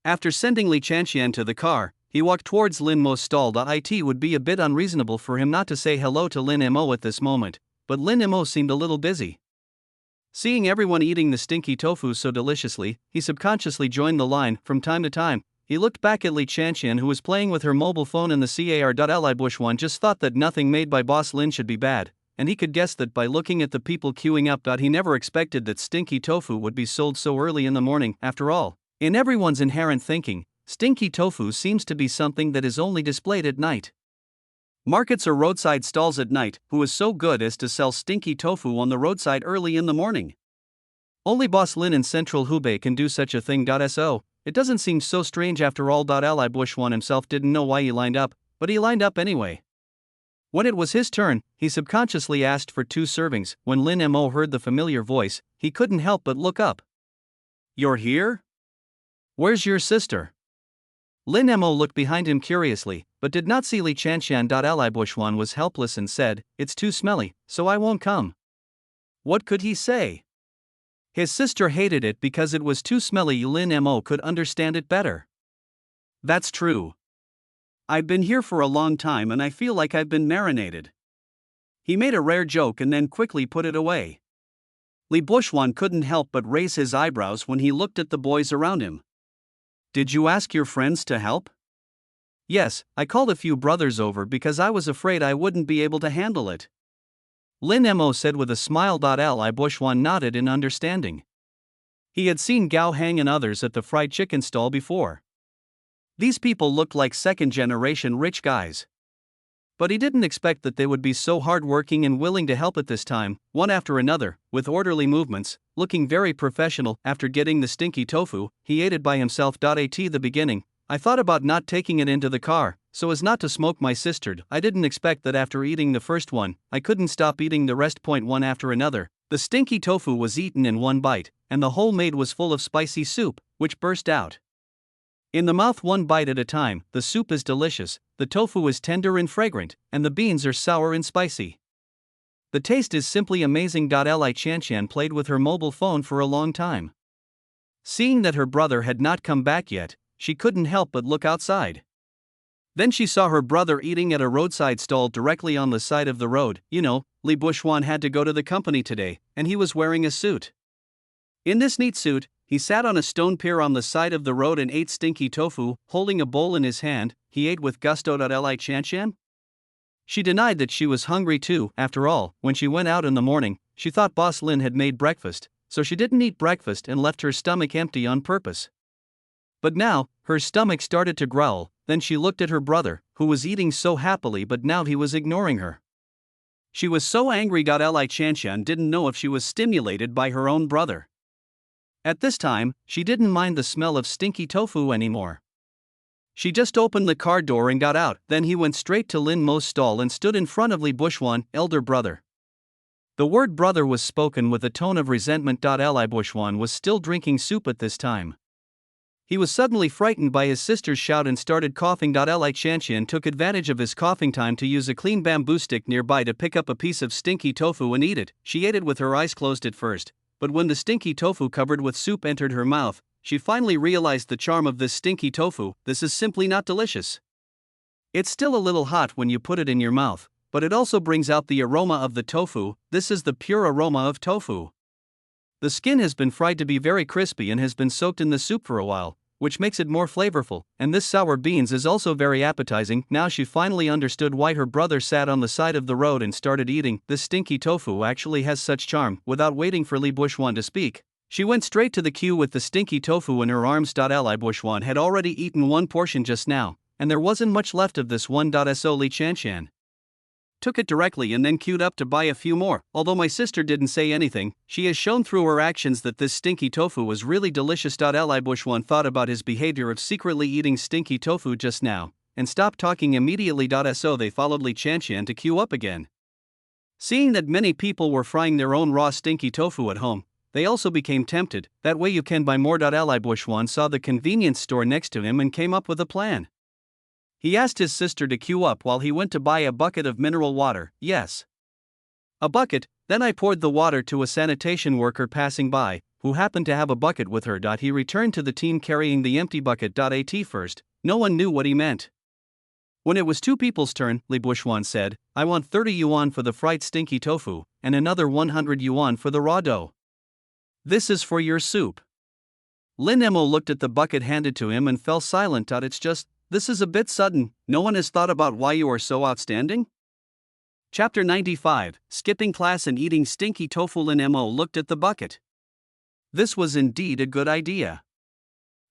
After sending Li Chanxian to the car, he walked towards Lin Mo's stall. It would be a bit unreasonable for him not to say hello to Lin Mo at this moment, but Lin Mo seemed a little busy. Seeing everyone eating the stinky tofu so deliciously, he subconsciously joined the line. From time to time, he looked back at Li Chanxian, who was playing with her mobile phone in the car. Li Bushwan just thought that nothing made by Boss Lin should be bad, and he could guess that by looking at the people queuing up. He never expected that stinky tofu would be sold so early in the morning. After all, in everyone's inherent thinking, stinky tofu seems to be something that is only displayed at night. Markets or roadside stalls at night, who is so good as to sell stinky tofu on the roadside early in the morning? Only Boss Lin in Central Hubei can do such a thing. So, it doesn't seem so strange after all. Li Bushwan himself didn't know why he lined up, but he lined up anyway. When it was his turn, he subconsciously asked for 2 servings. When Lin Mo heard the familiar voice, he couldn't help but look up. "You're here? Where's your sister?" Lin Mo looked behind him curiously, but did not see Li Chanshan. Li Bushwan was helpless and said, "It's too smelly, so I won't come." What could he say? His sister hated it because it was too smelly. Lin Mo could understand it better. "That's true. I've been here for a long time and I feel like I've been marinated." He made a rare joke and then quickly put it away. Li Bushwan couldn't help but raise his eyebrows when he looked at the boys around him. "Did you ask your friends to help?" "Yes, I called a few brothers over because I was afraid I wouldn't be able to handle it," Lin Mo said with a smile. Li Bushwan nodded in understanding. He had seen Gao Hang and others at the fried chicken stall before. These people looked like second-generation rich guys. But he didn't expect that they would be so hard-working and willing to help at this time, one after another, with orderly movements, looking very professional. After getting the stinky tofu, he ate it by himself. At the beginning, I thought about not taking it into the car, so as not to smoke my sister. I didn't expect that after eating the first one, I couldn't stop eating the rest. One after another, the stinky tofu was eaten in one bite, and the whole maid was full of spicy soup, which burst out in the mouth one bite at a time. The soup is delicious, the tofu is tender and fragrant, and the beans are sour and spicy. The taste is simply amazing. Li Chanshan played with her mobile phone for a long time. Seeing that her brother had not come back yet, she couldn't help but look outside. Then she saw her brother eating at a roadside stall directly on the side of the road. Li Bushwan had to go to the company today, and he was wearing a suit. In this neat suit, he sat on a stone pier on the side of the road and ate stinky tofu, holding a bowl in his hand. He ate with gusto. Li Chanshan? She denied that she was hungry too. After all, when she went out in the morning, she thought Boss Lin had made breakfast, so she didn't eat breakfast and left her stomach empty on purpose. But now, her stomach started to growl. Then she looked at her brother, who was eating so happily, but now he was ignoring her. She was so angry. Li Chanshan didn't know if she was stimulated by her own brother. At this time, she didn't mind the smell of stinky tofu anymore. She just opened the car door and got out. Then he went straight to Lin Mo's stall and stood in front of Li Bushwan, elder brother. The word brother was spoken with a tone of resentment. Li Bushwan was still drinking soup at this time. He was suddenly frightened by his sister's shout and started coughing. Li Chanshan took advantage of his coughing time to use a clean bamboo stick nearby to pick up a piece of stinky tofu and eat it. She ate it with her eyes closed at first, but when the stinky tofu covered with soup entered her mouth, she finally realized the charm of this stinky tofu. This is simply not delicious. It's still a little hot when you put it in your mouth, but it also brings out the aroma of the tofu. This is the pure aroma of tofu. The skin has been fried to be very crispy and has been soaked in the soup for a while, which makes it more flavorful, and this sour beans is also very appetizing. Now she finally understood why her brother sat on the side of the road and started eating. This stinky tofu actually has such charm. Without waiting for Li Bushwan to speak, she went straight to the queue with the stinky tofu in her arms. Li Bushwan had already eaten one portion just now, and there wasn't much left of this one. So Li Chanshan took it directly and then queued up to buy a few more. Although my sister didn't say anything, she has shown through her actions that this stinky tofu was really delicious. Li Bushwan thought about his behavior of secretly eating stinky tofu just now, and stopped talking immediately. So they followed Li Chanshan to queue up again. Seeing that many people were frying their own raw stinky tofu at home, they also became tempted. That way you can buy more. Li Bushwan saw the convenience store next to him and came up with a plan. He asked his sister to queue up while he went to buy a bucket of mineral water. Yes, a bucket. Then I poured the water to a sanitation worker passing by, who happened to have a bucket with her. He returned to the team carrying the empty bucket. At first, no one knew what he meant. When it was two people's turn, Li Bushwan said, "I want 30 yuan for the fried stinky tofu, and another 100 yuan for the raw dough. This is for your soup." Lin Mo looked at the bucket handed to him and fell silent. This is a bit sudden. No one has thought about why you are so outstanding? Chapter 95, Skipping Class and Eating Stinky Tofu. Lin Mo looked at the bucket. This was indeed a good idea.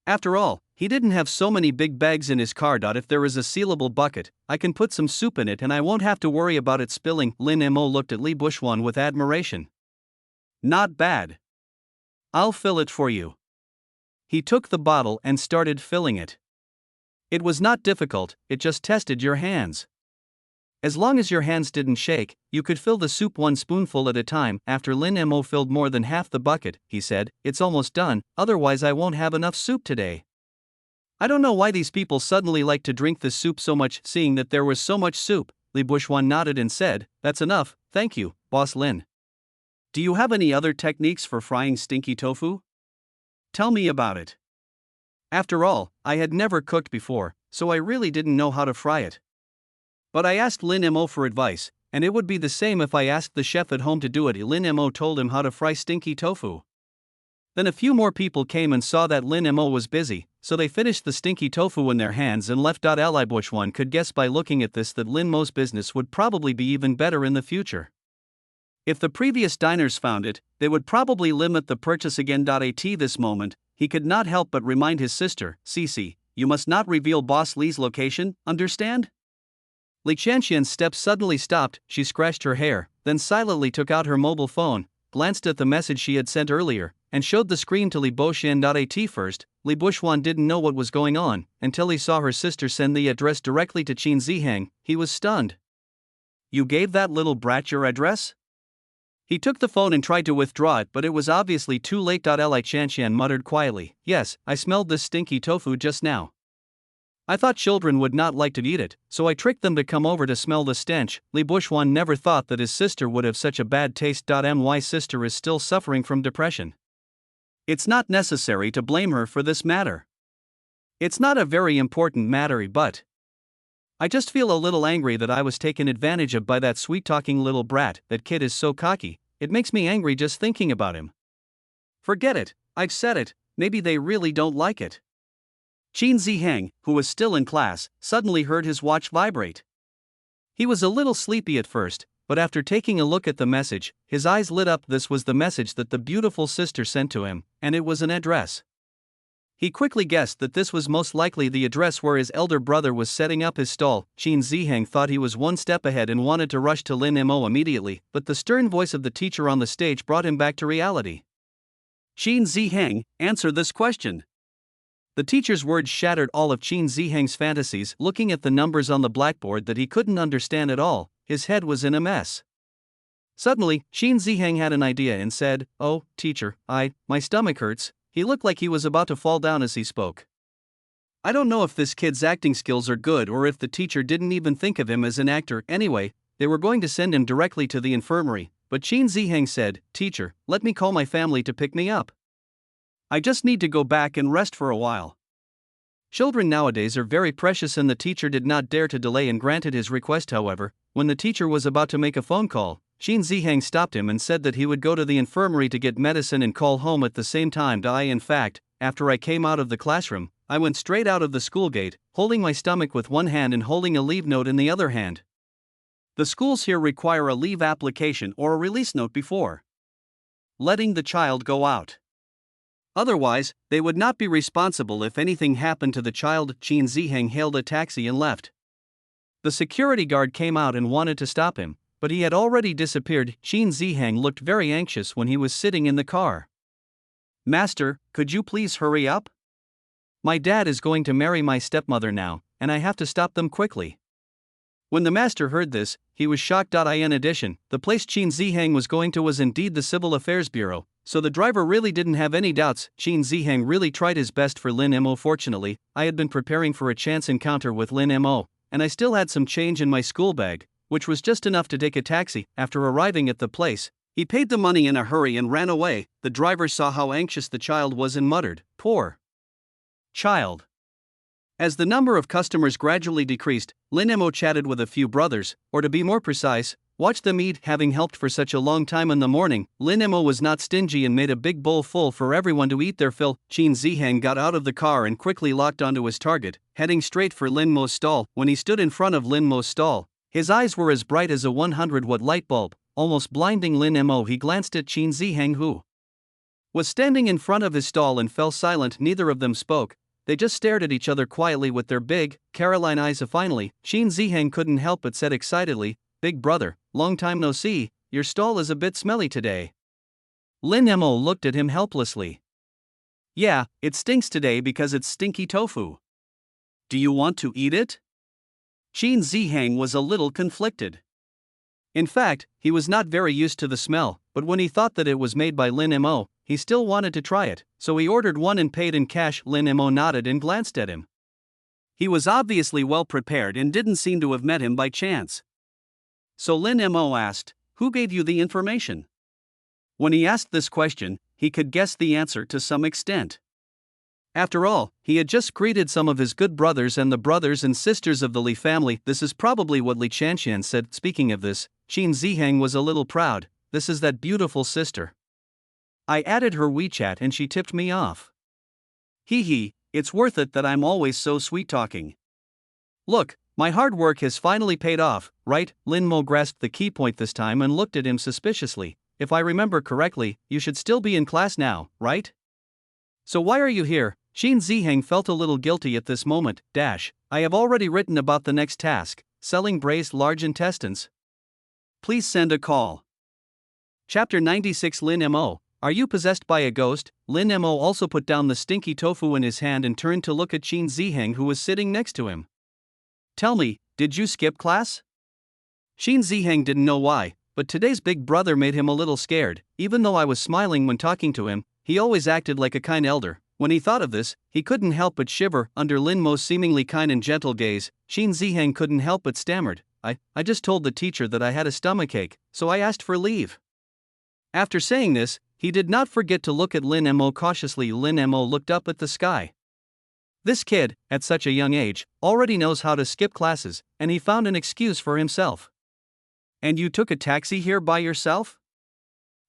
After all, he didn't have so many big bags in his car. If there is a sealable bucket, I can put some soup in it and I won't have to worry about it spilling. Lin Mo looked at Li Bushwan with admiration. Not bad. I'll fill it for you. He took the bottle and started filling it. It was not difficult, it just tested your hands. As long as your hands didn't shake, you could fill the soup one spoonful at a time. After Lin Mo filled more than half the bucket, he said, "It's almost done, otherwise I won't have enough soup today." I don't know why these people suddenly like to drink this soup so much. Seeing that there was so much soup, Li Bushwan nodded and said, "That's enough, thank you, Boss Lin. Do you have any other techniques for frying stinky tofu? Tell me about it." After all, I had never cooked before, so I really didn't know how to fry it. But I asked Lin Mo for advice, and it would be the same if I asked the chef at home to do it. Lin Mo told him how to fry stinky tofu. Then a few more people came and saw that Lin Mo was busy, so they finished the stinky tofu in their hands and left. Li Bushwan could guess by looking at this that Lin Mo's business would probably be even better in the future. If the previous diners found it, they would probably limit the purchase again. At this moment, he could not help but remind his sister, "Cece, you must not reveal Boss Li's location, understand?" Li Qianxian's steps suddenly stopped. She scratched her hair, then silently took out her mobile phone, glanced at the message she had sent earlier, and showed the screen to Li Bushwan. At first, Li Bushwan didn't know what was going on, until he saw her sister send the address directly to Qin Zihang. He was stunned. "You gave that little brat your address?" He took the phone and tried to withdraw it, but it was obviously too late. Li Qianxian muttered quietly, "Yes, I smelled this stinky tofu just now. I thought children would not like to eat it, so I tricked them to come over to smell the stench." Li Bushwan never thought that his sister would have such a bad taste. My sister is still suffering from depression. It's not necessary to blame her for this matter. It's not a very important matter, but I just feel a little angry that I was taken advantage of by that sweet-talking little brat. That kid is so cocky, it makes me angry just thinking about him. Forget it, I've said it, maybe they really don't like it. Qin Zihang, who was still in class, suddenly heard his watch vibrate. He was a little sleepy at first, but after taking a look at the message, his eyes lit up. This was the message that the beautiful sister sent to him, and it was an address. He quickly guessed that this was most likely the address where his elder brother was setting up his stall. Qin Zihang thought he was one step ahead and wanted to rush to Lin Mo immediately, but the stern voice of the teacher on the stage brought him back to reality. "Qin Zihang, answer this question." The teacher's words shattered all of Qin Zihang's fantasies. Looking at the numbers on the blackboard that he couldn't understand at all, his head was in a mess. Suddenly, Qin Zihang had an idea and said, "Oh, teacher, my stomach hurts." He looked like he was about to fall down as he spoke. I don't know if this kid's acting skills are good or if the teacher didn't even think of him as an actor. Anyway, they were going to send him directly to the infirmary, but Qin Zihang said, "Teacher, let me call my family to pick me up. I just need to go back and rest for a while." Children nowadays are very precious, and the teacher did not dare to delay and granted his request. However, when the teacher was about to make a phone call, Qin Zihang stopped him and said that he would go to the infirmary to get medicine and call home at the same time. In fact, after I came out of the classroom, I went straight out of the school gate, holding my stomach with one hand and holding a leave note in the other hand. The schools here require a leave application or a release note before letting the child go out. Otherwise, they would not be responsible if anything happened to the child. Qin Zihang hailed a taxi and left. The security guard came out and wanted to stop him, but he had already disappeared. Qin Zihang looked very anxious when he was sitting in the car. "Master, could you please hurry up? My dad is going to marry my stepmother now, and I have to stop them quickly." When the master heard this, he was shocked. In addition, the place Qin Zihang was going to was indeed the Civil Affairs Bureau, so the driver really didn't have any doubts. Qin Zihang really tried his best for Lin Mo. Fortunately, I had been preparing for a chance encounter with Lin Mo, and I still had some change in my school bag, which was just enough to take a taxi. After arriving at the place, he paid the money in a hurry and ran away. The driver saw how anxious the child was and muttered, "Poor child." As the number of customers gradually decreased, Lin Mo chatted with a few brothers, or to be more precise, watched them eat. Having helped for such a long time in the morning, Lin Mo was not stingy and made a big bowl full for everyone to eat their fill. Qin Zihang got out of the car and quickly locked onto his target, heading straight for Lin Mo's stall. When he stood in front of Lin Mo's stall, his eyes were as bright as a 100-watt light bulb, almost blinding Lin Mo. He glanced at Qin Zihang, who was standing in front of his stall, and fell silent. Neither of them spoke. They just stared at each other quietly with their big, Caroline eyes. Finally, Qin Zihang couldn't help but said excitedly, "Big brother, long time no see, your stall is a bit smelly today." Lin Mo looked at him helplessly. Yeah, it stinks today because it's stinky tofu. Do you want to eat it? Qin Zihang was a little conflicted. In fact, he was not very used to the smell, but when he thought that it was made by Lin Mo, he still wanted to try it, so he ordered one and paid in cash. Lin Mo nodded and glanced at him. He was obviously well prepared and didn't seem to have met him by chance. So Lin Mo asked, "Who gave you the information?" When he asked this question, he could guess the answer to some extent. After all, he had just greeted some of his good brothers and the brothers and sisters of the Li family. This is probably what Li Chanxian said. Speaking of this, Qin Zihang was a little proud. This is that beautiful sister. I added her WeChat and she tipped me off. Hee hee, it's worth it that I'm always so sweet talking. Look, my hard work has finally paid off, right? Lin Mo grasped the key point this time and looked at him suspiciously. If I remember correctly, you should still be in class now, right? So why are you here? Qin Zihang felt a little guilty at this moment. I have already written about the next task, selling braised large intestines. Please send a call. Chapter 96. Lin Mo, are you possessed by a ghost? Lin Mo also put down the stinky tofu in his hand and turned to look at Qin Zihang, who was sitting next to him. Tell me, did you skip class? Qin Zihang didn't know why, but today's big brother made him a little scared. Even though I was smiling when talking to him, he always acted like a kind elder. When he thought of this, he couldn't help but shiver under Lin Mo's seemingly kind and gentle gaze. Qin Zihang couldn't help but stammered. I just told the teacher that I had a stomachache, so I asked for leave. After saying this, he did not forget to look at Lin Mo cautiously. Lin Mo looked up at the sky. This kid, at such a young age, already knows how to skip classes, and he found an excuse for himself. And you took a taxi here by yourself?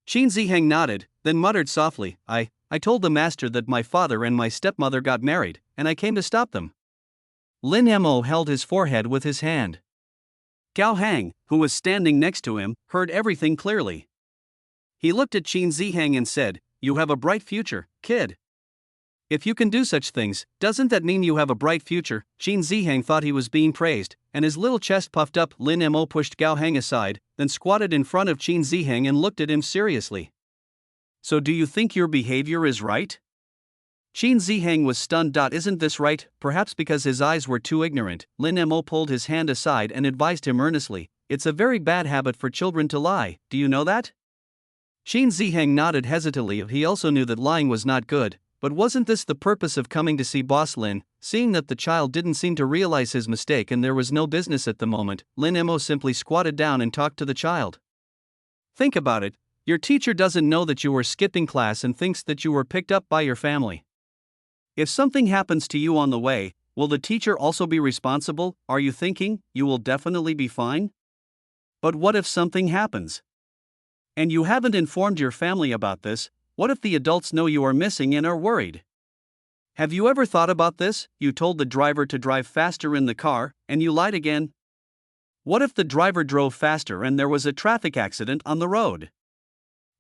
Qin Zihang nodded, then muttered softly, I told the master that my father and my stepmother got married, and I came to stop them. Lin Mo held his forehead with his hand. Gao Hang, who was standing next to him, heard everything clearly. He looked at Qin Zihang and said, "You have a bright future, kid. If you can do such things, doesn't that mean you have a bright future?" Qin Zihang thought he was being praised, and his little chest puffed up. Lin Mo pushed Gao Hang aside, then squatted in front of Qin Zihang and looked at him seriously. So do you think your behavior is right? Qin Zihang was stunned. Isn't this right? Perhaps because his eyes were too ignorant, Lin Mo pulled his hand aside and advised him earnestly, "It's a very bad habit for children to lie, do you know that?" Qin Zihang nodded hesitantly. He also knew that lying was not good, but wasn't this the purpose of coming to see Boss Lin? Seeing that the child didn't seem to realize his mistake and there was no business at the moment, Lin Mo simply squatted down and talked to the child. Think about it, your teacher doesn't know that you were skipping class and thinks that you were picked up by your family. If something happens to you on the way, will the teacher also be responsible? Are you thinking, you will definitely be fine? But what if something happens? And you haven't informed your family about this? What if the adults know you are missing and are worried? Have you ever thought about this? You told the driver to drive faster in the car, and you lied again. What if the driver drove faster and there was a traffic accident on the road?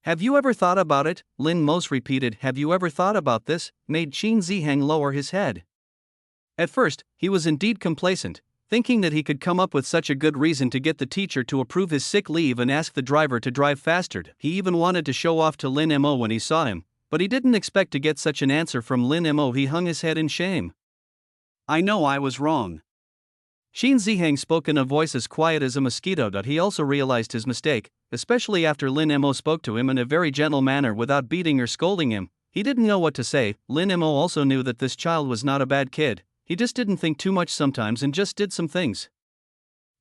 Have you ever thought about it? Lin Mo's repeated, "Have you ever thought about this?" made Qin Zihang lower his head. At first, he was indeed complacent, thinking that he could come up with such a good reason to get the teacher to approve his sick leave and ask the driver to drive faster. He even wanted to show off to Lin Mo when he saw him, but he didn't expect to get such an answer from Lin Mo. He hung his head in shame. "I know I was wrong." Qin Zihang spoke in a voice as quiet as a mosquito. He also realized his mistake, especially after Lin Mo spoke to him in a very gentle manner without beating or scolding him. He didn't know what to say. Lin Mo also knew that this child was not a bad kid, he just didn't think too much sometimes and just did some things.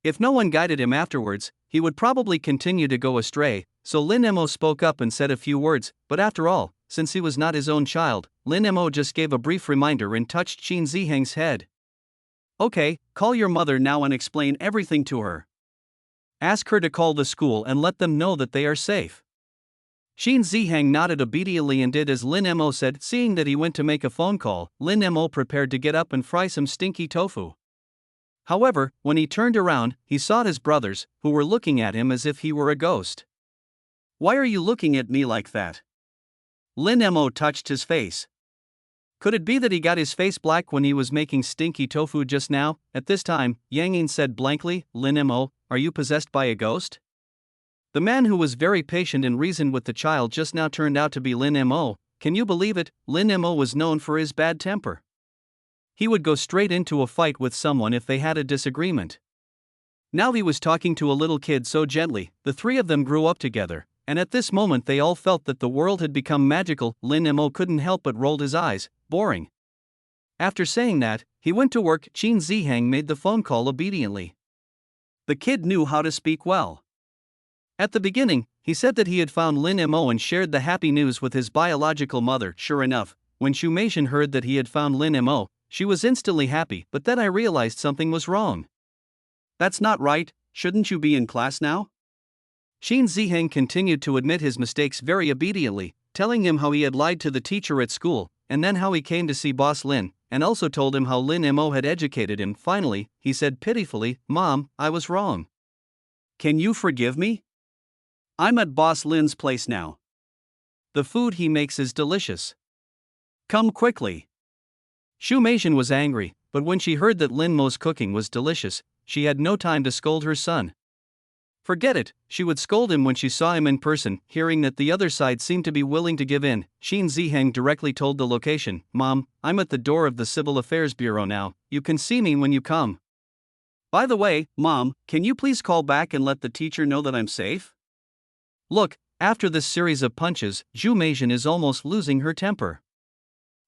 If no one guided him afterwards, he would probably continue to go astray, so Lin Mo spoke up and said a few words, but after all, since he was not his own child, Lin Mo just gave a brief reminder and touched Qin Zihang's head. "Okay, call your mother now and explain everything to her. Ask her to call the school and let them know that they are safe." Qin Zihang nodded obediently and did as Lin Mo said. Seeing that he went to make a phone call, Lin Mo prepared to get up and fry some stinky tofu. However, when he turned around, he saw his brothers, who were looking at him as if he were a ghost. "Why are you looking at me like that?" Lin Mo touched his face. Could it be that he got his face black when he was making stinky tofu just now? At this time, Yang Yin said blankly, "Lin Mo, are you possessed by a ghost?" The man who was very patient and reasoned with the child just now turned out to be Lin Mo. Can you believe it? Lin Mo was known for his bad temper. He would go straight into a fight with someone if they had a disagreement. Now he was talking to a little kid so gently. The three of them grew up together, and at this moment they all felt that the world had become magical. Lin Mo couldn't help but rolled his eyes. Boring. After saying that, he went to work. Qin Zihang made the phone call obediently. The kid knew how to speak well. At the beginning, he said that he had found Lin Mo and shared the happy news with his biological mother. Sure enough, when Xu Meishan heard that he had found Lin Mo, she was instantly happy, but then I realized something was wrong. That's not right, shouldn't you be in class now? Qin Ziheng continued to admit his mistakes very obediently, telling him how he had lied to the teacher at school, and then how he came to see Boss Lin, and also told him how Lin Mo had educated him. Finally, he said pitifully, "Mom, I was wrong. Can you forgive me? I'm at Boss Lin's place now. The food he makes is delicious. Come quickly." Xu Meishan was angry, but when she heard that Lin Mo's cooking was delicious, she had no time to scold her son. Forget it, she would scold him when she saw him in person. Hearing that the other side seemed to be willing to give in, Qin Ziheng directly told the location, "Mom, I'm at the door of the Civil Affairs Bureau now, you can see me when you come. By the way, Mom, can you please call back and let the teacher know that I'm safe?" Look, after this series of punches, Xu Meishan is almost losing her temper.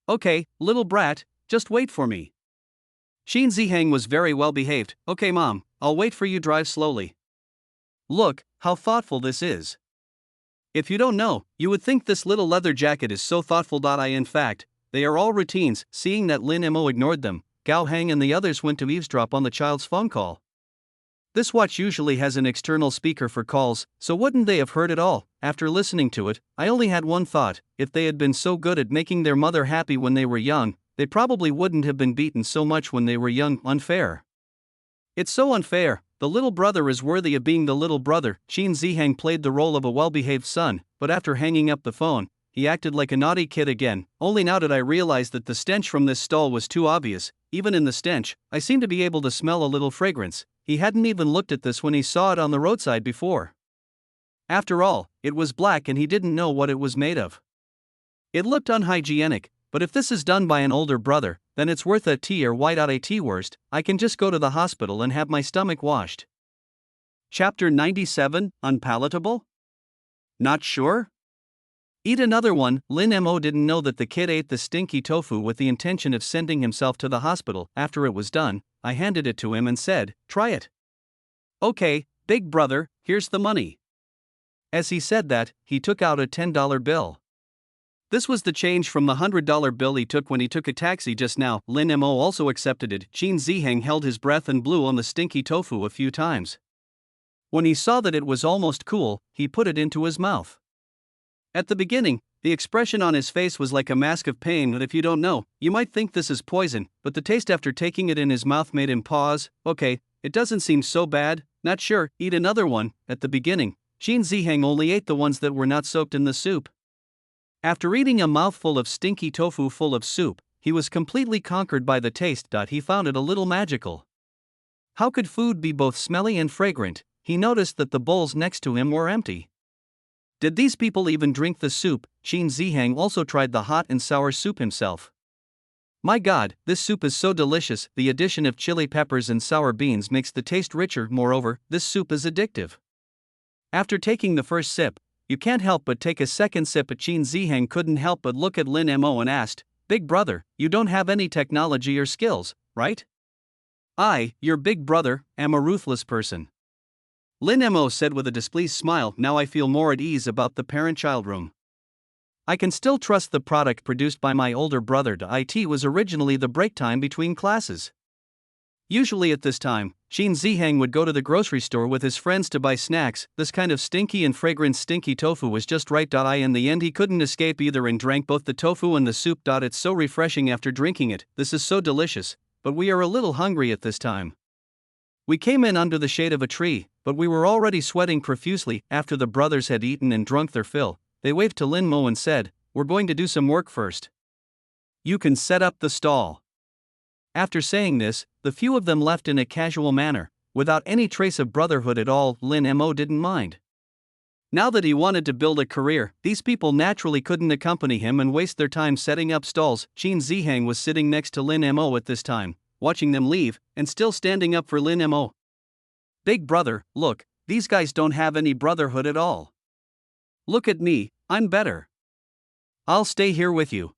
"Okay, little brat, just wait for me." Qin Ziheng was very well behaved. "Okay, Mom, I'll wait for you. Drive slowly." Look, how thoughtful this is. If you don't know, you would think this little leather jacket is so thoughtful. In fact, they are all routines. Seeing that Lin Mo ignored them, Gao Heng and the others went to eavesdrop on the child's phone call. This watch usually has an external speaker for calls, so wouldn't they have heard it all? After listening to it, I only had one thought: if they had been so good at making their mother happy when they were young, they probably wouldn't have been beaten so much when they were young. Unfair. It's so unfair. The little brother is worthy of being the little brother. Qin Ziheng played the role of a well-behaved son, but after hanging up the phone, he acted like a naughty kid again. Only now did I realize that the stench from this stall was too obvious. Even in the stench, I seemed to be able to smell a little fragrance. He hadn't even looked at this when he saw it on the roadside before. After all, it was black and he didn't know what it was made of. It looked unhygienic, but if this is done by an older brother, then it's worth a tea or white out a tea. Worst, I can just go to the hospital and have my stomach washed. Chapter 97, Unpalatable? Not sure? Eat another one. Lin Mo didn't know that the kid ate the stinky tofu with the intention of sending himself to the hospital. After it was done, I handed it to him and said, "Try it." "Okay, big brother, here's the money." As he said that, he took out a $10 bill. This was the change from the $100 bill he took when he took a taxi just now. Lin Mo also accepted it. Qin Ziheng held his breath and blew on the stinky tofu a few times. When he saw that it was almost cool, he put it into his mouth. At the beginning, the expression on his face was like a mask of pain, and if you don't know, you might think this is poison, but the taste after taking it in his mouth made him pause. "Okay, it doesn't seem so bad, not sure, eat another one." At the beginning, Qin Ziheng only ate the ones that were not soaked in the soup. After eating a mouthful of stinky tofu full of soup, he was completely conquered by the taste. He found it a little magical. How could food be both smelly and fragrant? He noticed that the bowls next to him were empty. Did these people even drink the soup? Qin Ziheng also tried the hot and sour soup himself. My God, this soup is so delicious. The addition of chili peppers and sour beans makes the taste richer. Moreover, this soup is addictive. After taking the first sip, you can't help but take a second sip. Qin Ziheng couldn't help but look at Lin Mo and asked, "Big brother, you don't have any technology or skills, right?" "I, your big brother, am a ruthless person," Lin Mo said with a displeased smile. "Now I feel more at ease about the parent-child room. I can still trust the product produced by my older brother. It was originally the break time between classes. Usually at this time, Qin Ziheng would go to the grocery store with his friends to buy snacks. This kind of stinky and fragrant stinky tofu was just right. In the end he couldn't escape either and drank both the tofu and the soup. It's so refreshing after drinking it. This is so delicious, but we are a little hungry at this time. We came in under the shade of a tree, but we were already sweating profusely. After the brothers had eaten and drunk their fill, they waved to Lin Mo and said, "We're going to do some work first. You can set up the stall." After saying this, the few of them left in a casual manner, without any trace of brotherhood at all. Lin Mo didn't mind. Now that he wanted to build a career, these people naturally couldn't accompany him and waste their time setting up stalls. Qin Zihang was sitting next to Lin Mo at this time, watching them leave, and still standing up for Lin Mo. Big brother, look, these guys don't have any brotherhood at all. Look at me, I'm better. I'll stay here with you.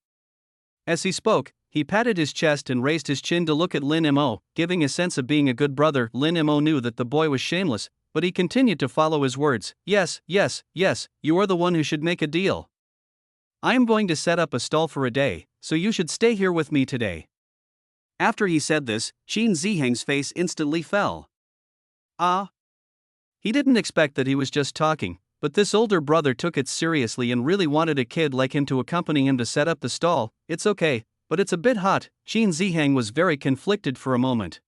As he spoke, he patted his chest and raised his chin to look at Lin Mo, giving a sense of being a good brother. Lin Mo knew that the boy was shameless, but he continued to follow his words. Yes, you are the one who should make a deal. I am going to set up a stall for a day, so you should stay here with me today. After he said this, Qin Zihang's face instantly fell. He didn't expect that he was just talking, but this older brother took it seriously and really wanted a kid like him to accompany him to set up the stall. It's okay, but it's a bit hot. Qin Zihang was very conflicted for a moment.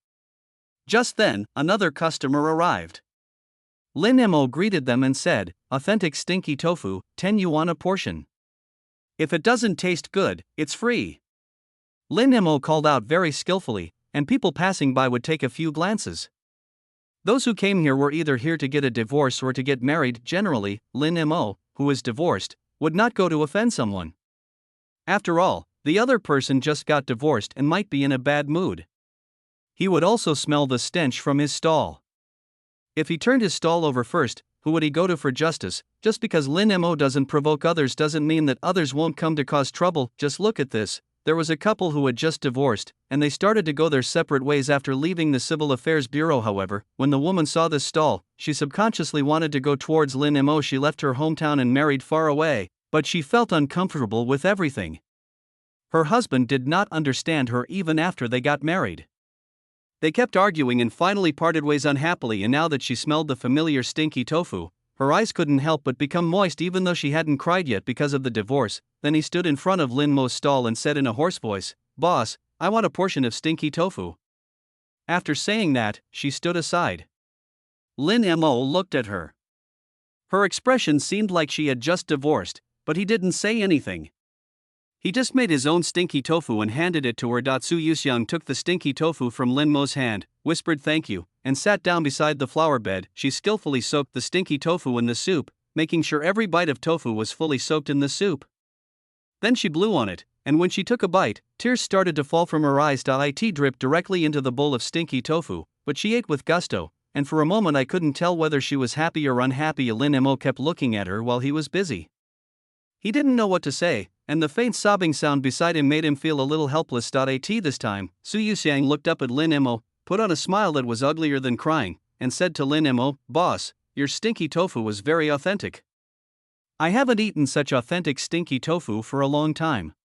Just then, another customer arrived. Lin Mo greeted them and said, "Authentic stinky tofu, 10 yuan a portion. If it doesn't taste good, it's free." Lin Mo called out very skillfully, and people passing by would take a few glances. Those who came here were either here to get a divorce or to get married. Generally, Lin Mo, who was divorced, would not go to offend someone. After all, the other person just got divorced and might be in a bad mood. He would also smell the stench from his stall. If he turned his stall over first, who would he go to for justice? Just because Lin Mo doesn't provoke others doesn't mean that others won't come to cause trouble. Just look at this. There was a couple who had just divorced, and they started to go their separate ways after leaving the Civil Affairs Bureau. However, when the woman saw this stall, she subconsciously wanted to go towards Lin Mo. She left her hometown and married far away, but she felt uncomfortable with everything. Her husband did not understand her even after they got married. They kept arguing and finally parted ways unhappily, and now that she smelled the familiar stinky tofu, her eyes couldn't help but become moist even though she hadn't cried yet because of the divorce. Then he stood in front of Lin Mo's stall and said in a hoarse voice, "Boss, I want a portion of stinky tofu." After saying that, she stood aside. Lin Mo looked at her. Her expression seemed like she had just divorced, but he didn't say anything. He just made his own stinky tofu and handed it to her. Su Yuxiang took the stinky tofu from Lin Mo's hand, whispered thank you, and sat down beside the flower bed. She skillfully soaked the stinky tofu in the soup, making sure every bite of tofu was fully soaked in the soup. Then she blew on it, and when she took a bite, tears started to fall from her eyes. It dripped directly into the bowl of stinky tofu, but she ate with gusto, and for a moment I couldn't tell whether she was happy or unhappy. Lin Mo kept looking at her while he was busy. He didn't know what to say, and the faint sobbing sound beside him made him feel a little helpless. This time, Su Yuxiang looked up at Lin Mo, put on a smile that was uglier than crying, and said to Lin Mo, "Boss, your stinky tofu was very authentic. I haven't eaten such authentic stinky tofu for a long time."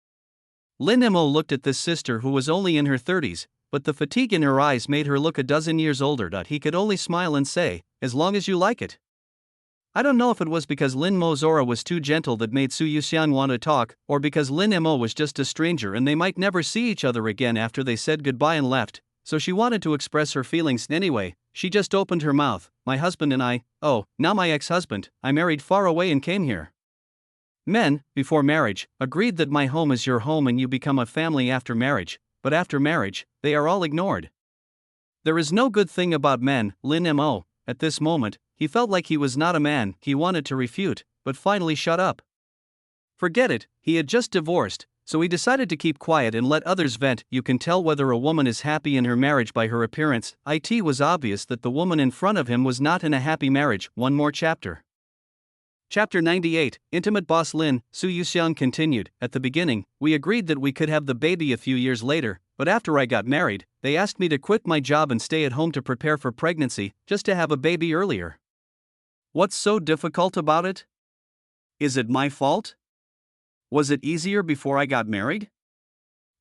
Lin Mo looked at this sister who was only in her 30s, but the fatigue in her eyes made her look a dozen years older. He could only smile and say, "As long as you like it." I don't know if it was because Lin Mo's aura was too gentle that made Su Yuxiang want to talk, or because Lin Mo was just a stranger and they might never see each other again after they said goodbye and left, so she wanted to express her feelings anyway. She just opened her mouth. "My husband and I, now my ex-husband, I married far away and came here. Men, before marriage, agreed that my home is your home and you become a family after marriage, but after marriage, they are all ignored. There is no good thing about men." Lin Mo, at this moment, he felt like he was not a man. He wanted to refute, but finally shut up. Forget it, he had just divorced, so he decided to keep quiet and let others vent. You can tell whether a woman is happy in her marriage by her appearance. It was obvious that the woman in front of him was not in a happy marriage. One more chapter. Chapter 98, Intimate Boss Lin. Su Yuxiang continued, "At the beginning, we agreed that we could have the baby a few years later, but after I got married, they asked me to quit my job and stay at home to prepare for pregnancy, just to have a baby earlier. What's so difficult about it? Is it my fault? Was it easier before I got married?"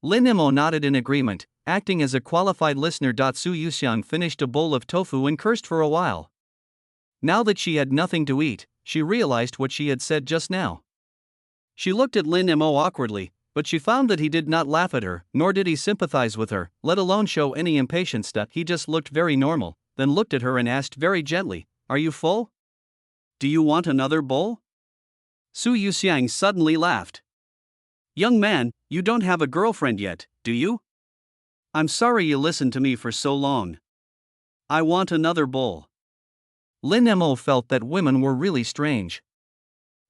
Lin Mo nodded in agreement, acting as a qualified listener. Su Yuxiang finished a bowl of tofu and cursed for a while. Now that she had nothing to eat, she realized what she had said just now. She looked at Lin Mo awkwardly, but she found that he did not laugh at her, nor did he sympathize with her, let alone show any impatience. He just looked very normal, then looked at her and asked very gently, "Are you full? Do you want another bowl?" Su Yuxiang suddenly laughed. "Young man, you don't have a girlfriend yet, do you? I'm sorry you listened to me for so long. I want another bowl." Lin Mo felt that women were really strange.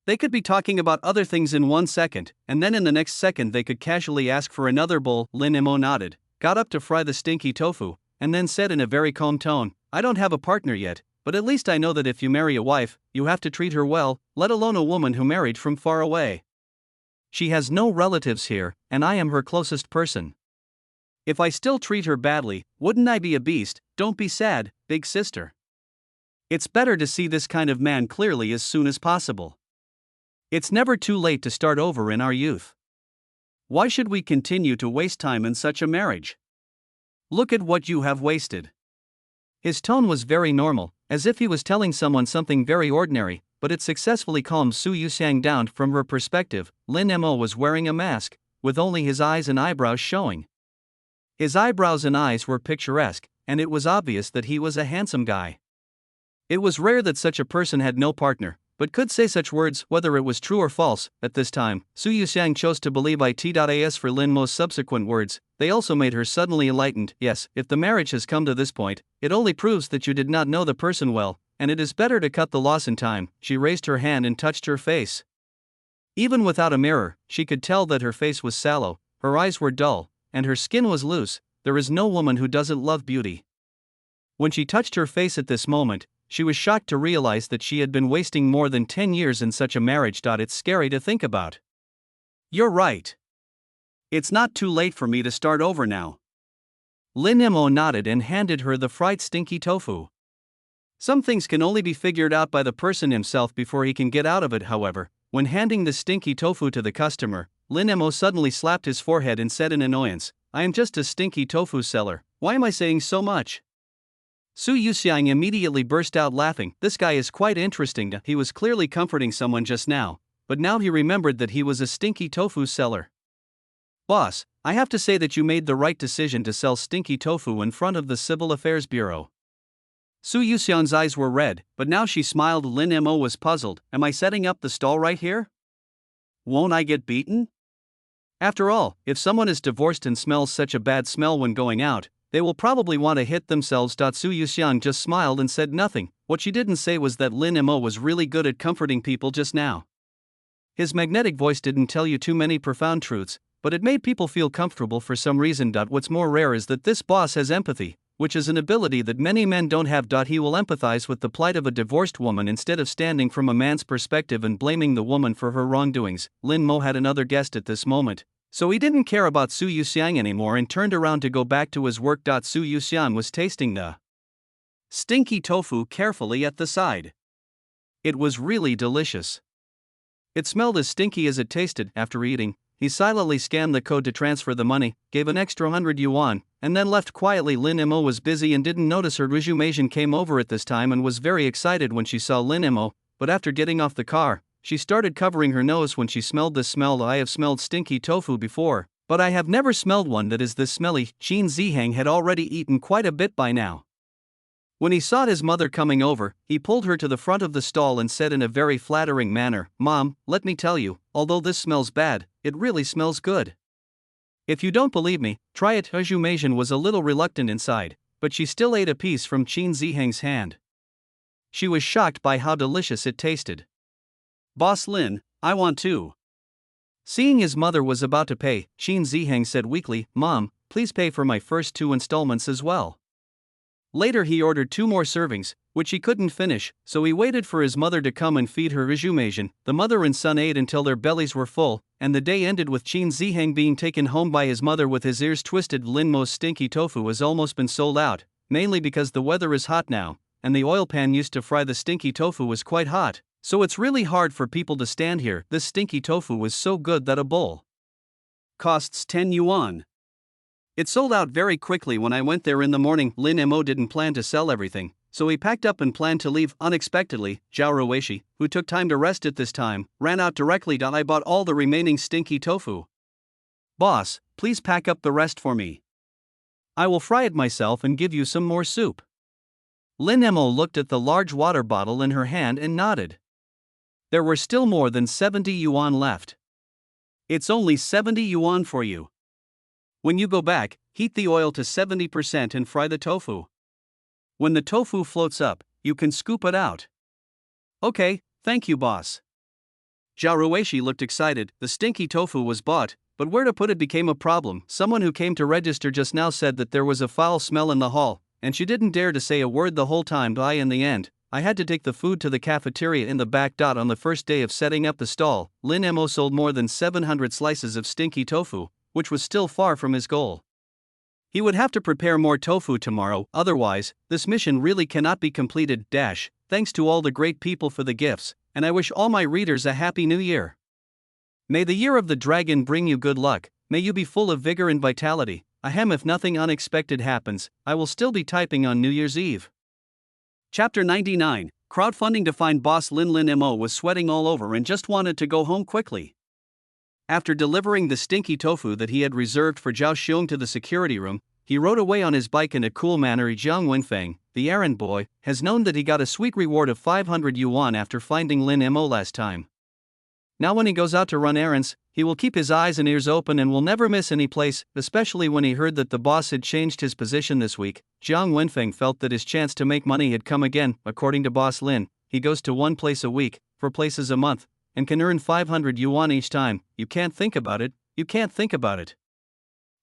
They could be talking about other things in 1 second, and then in the next second they could casually ask for another bowl. Lin Mo nodded, got up to fry the stinky tofu, and then said in a very calm tone, I don't have a partner yet, but at least I know that if you marry a wife, you have to treat her well, let alone a woman who married from far away. She has no relatives here, and I am her closest person. If I still treat her badly, wouldn't I be a beast? Don't be sad, big sister. It's better to see this kind of man clearly as soon as possible. It's never too late to start over in our youth. Why should we continue to waste time in such a marriage? Look at what you have wasted. His tone was very normal, as if he was telling someone something very ordinary, but it successfully calmed Su Yuxiang down. From her perspective, Lin Mo was wearing a mask, with only his eyes and eyebrows showing. His eyebrows and eyes were picturesque, and it was obvious that he was a handsome guy. It was rare that such a person had no partner, but could say such words. Whether it was true or false, at this time, Su Yuxiang chose to believe it. As for Lin Mo's subsequent words, they also made her suddenly enlightened. Yes, if the marriage has come to this point, it only proves that you did not know the person well, and it is better to cut the loss in time. She raised her hand and touched her face. Even without a mirror, she could tell that her face was sallow, her eyes were dull, and her skin was loose. There is no woman who doesn't love beauty. When she touched her face at this moment, she was shocked to realize that she had been wasting more than 10 years in such a marriage. It's scary to think about. You're right. It's not too late for me to start over now. Lin Mo nodded and handed her the fried stinky tofu. Some things can only be figured out by the person himself before he can get out of it. However, when handing the stinky tofu to the customer, Lin Mo suddenly slapped his forehead and said in annoyance, I am just a stinky tofu seller, why am I saying so much? Su Yuxiang immediately burst out laughing. This guy is quite interesting. He was clearly comforting someone just now, but now he remembered that he was a stinky tofu seller. Boss, I have to say that you made the right decision to sell stinky tofu in front of the Civil Affairs Bureau. Su Yuxiang's eyes were red, but now she smiled. Lin Mo was puzzled. Am I setting up the stall right here? Won't I get beaten? After all, if someone is divorced and smells such a bad smell when going out, they will probably want to hit themselves. Su Yuxiang just smiled and said nothing. What she didn't say was that Lin Mo was really good at comforting people just now. His magnetic voice didn't tell you too many profound truths, but it made people feel comfortable for some reason. What's more rare is that this boss has empathy, which is an ability that many men don't have. He will empathize with the plight of a divorced woman instead of standing from a man's perspective and blaming the woman for her wrongdoings. Lin Mo had another guest at this moment, so he didn't care about Su Yuxiang anymore and turned around to go back to his work. Su Yuxiang was tasting the stinky tofu carefully at the side. It was really delicious. It smelled as stinky as it tasted. After eating, he silently scanned the code to transfer the money, gave an extra 100 yuan, and then left quietly. Lin Mo was busy and didn't notice her. Rizumation came over at this time and was very excited when she saw Lin Mo, but after getting off the car, she started covering her nose when she smelled this smell. I have smelled stinky tofu before, but I have never smelled one that is this smelly. Qin Zihang had already eaten quite a bit by now. When he saw his mother coming over, he pulled her to the front of the stall and said in a very flattering manner, Mom, let me tell you, although this smells bad, it really smells good. If you don't believe me, try it. Rizumation was a little reluctant inside, but she still ate a piece from Qin Zihang's hand. She was shocked by how delicious it tasted. Boss Lin, I want to. Seeing his mother was about to pay, Qin Zihang said weakly, Mom, please pay for my first 2 installments as well. Later he ordered 2 more servings, which he couldn't finish, so he waited for his mother to come and feed her. Rizumation. The mother and son ate until their bellies were full, and the day ended with Qin Zihang being taken home by his mother with his ears twisted. Lin Mo's stinky tofu has almost been sold out, mainly because the weather is hot now, and the oil pan used to fry the stinky tofu was quite hot, so it's really hard for people to stand here. This stinky tofu was so good that a bowl costs 10 yuan. It sold out very quickly when I went there in the morning. Lin Mo didn't plan to sell everything, so he packed up and planned to leave. Unexpectedly, Zhao Ruishi, who took time to rest at this time, ran out directly. I bought all the remaining stinky tofu. Boss, please pack up the rest for me. I will fry it myself and give you some more soup. Lin Mo looked at the large water bottle in her hand and nodded. There were still more than 70 yuan left. It's only 70 yuan for you. When you go back, heat the oil to 70% and fry the tofu. When the tofu floats up, you can scoop it out. Okay, thank you, boss. Zhao Ruishi looked excited. The stinky tofu was bought, but where to put it became a problem. Someone who came to register just now said that there was a foul smell in the hall, and she didn't dare to say a word the whole time. In the end, I had to take the food to the cafeteria in the back. On the first day of setting up the stall, Lin Mo sold more than 700 slices of stinky tofu, which was still far from his goal. He would have to prepare more tofu tomorrow, otherwise, this mission really cannot be completed. Thanks to all the great people for the gifts, and I wish all my readers a happy new year. May the year of the dragon bring you good luck, may you be full of vigor and vitality. Ahem, if nothing unexpected happens, I will still be typing on New Year's Eve. Chapter 99, Crowdfunding to find boss Lin Mo was sweating all over and just wanted to go home quickly. After delivering the stinky tofu that he had reserved for Zhao Xiong to the security room, he rode away on his bike in a cool manner. Jiang Wenfeng, the errand boy, has known that he got a sweet reward of 500 yuan after finding Lin Mo last time. Now when he goes out to run errands, he will keep his eyes and ears open and will never miss any place, especially when he heard that the boss had changed his position this week. Jiang Wenfeng felt that his chance to make money had come again. According to boss Lin, he goes to one place a week, 4 places a month, and can earn 500 yuan each time. You can't think about it, you can't think about it.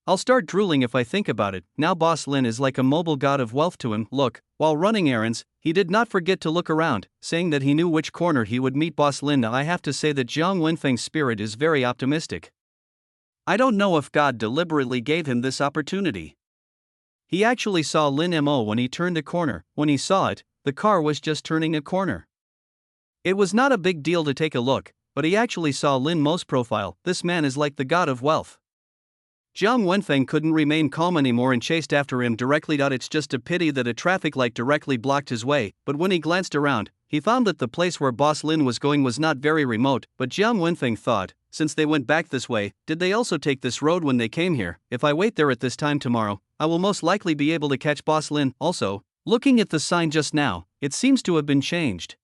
I'll start drooling if I think about it. Now boss Lin is like a mobile god of wealth to him. Look, while running errands, he did not forget to look around, saying that he knew which corner he would meet boss Lin. Now I have to say that Jiang Wenfeng's spirit is very optimistic. I don't know if God deliberately gave him this opportunity. He actually saw Lin Mo when he turned a corner. When he saw it, the car was just turning a corner. It was not a big deal to take a look, but he actually saw Lin Mo's profile. This man is like the god of wealth. Jiang Wenfeng couldn't remain calm anymore and chased after him directly. It's just a pity that a traffic light directly blocked his way, but when he glanced around, he found that the place where boss Lin was going was not very remote. But Jiang Wenfeng thought, since they went back this way, did they also take this road when they came here? If I wait there at this time tomorrow, I will most likely be able to catch boss Lin. Also, looking at the sign just now, it seems to have been changed.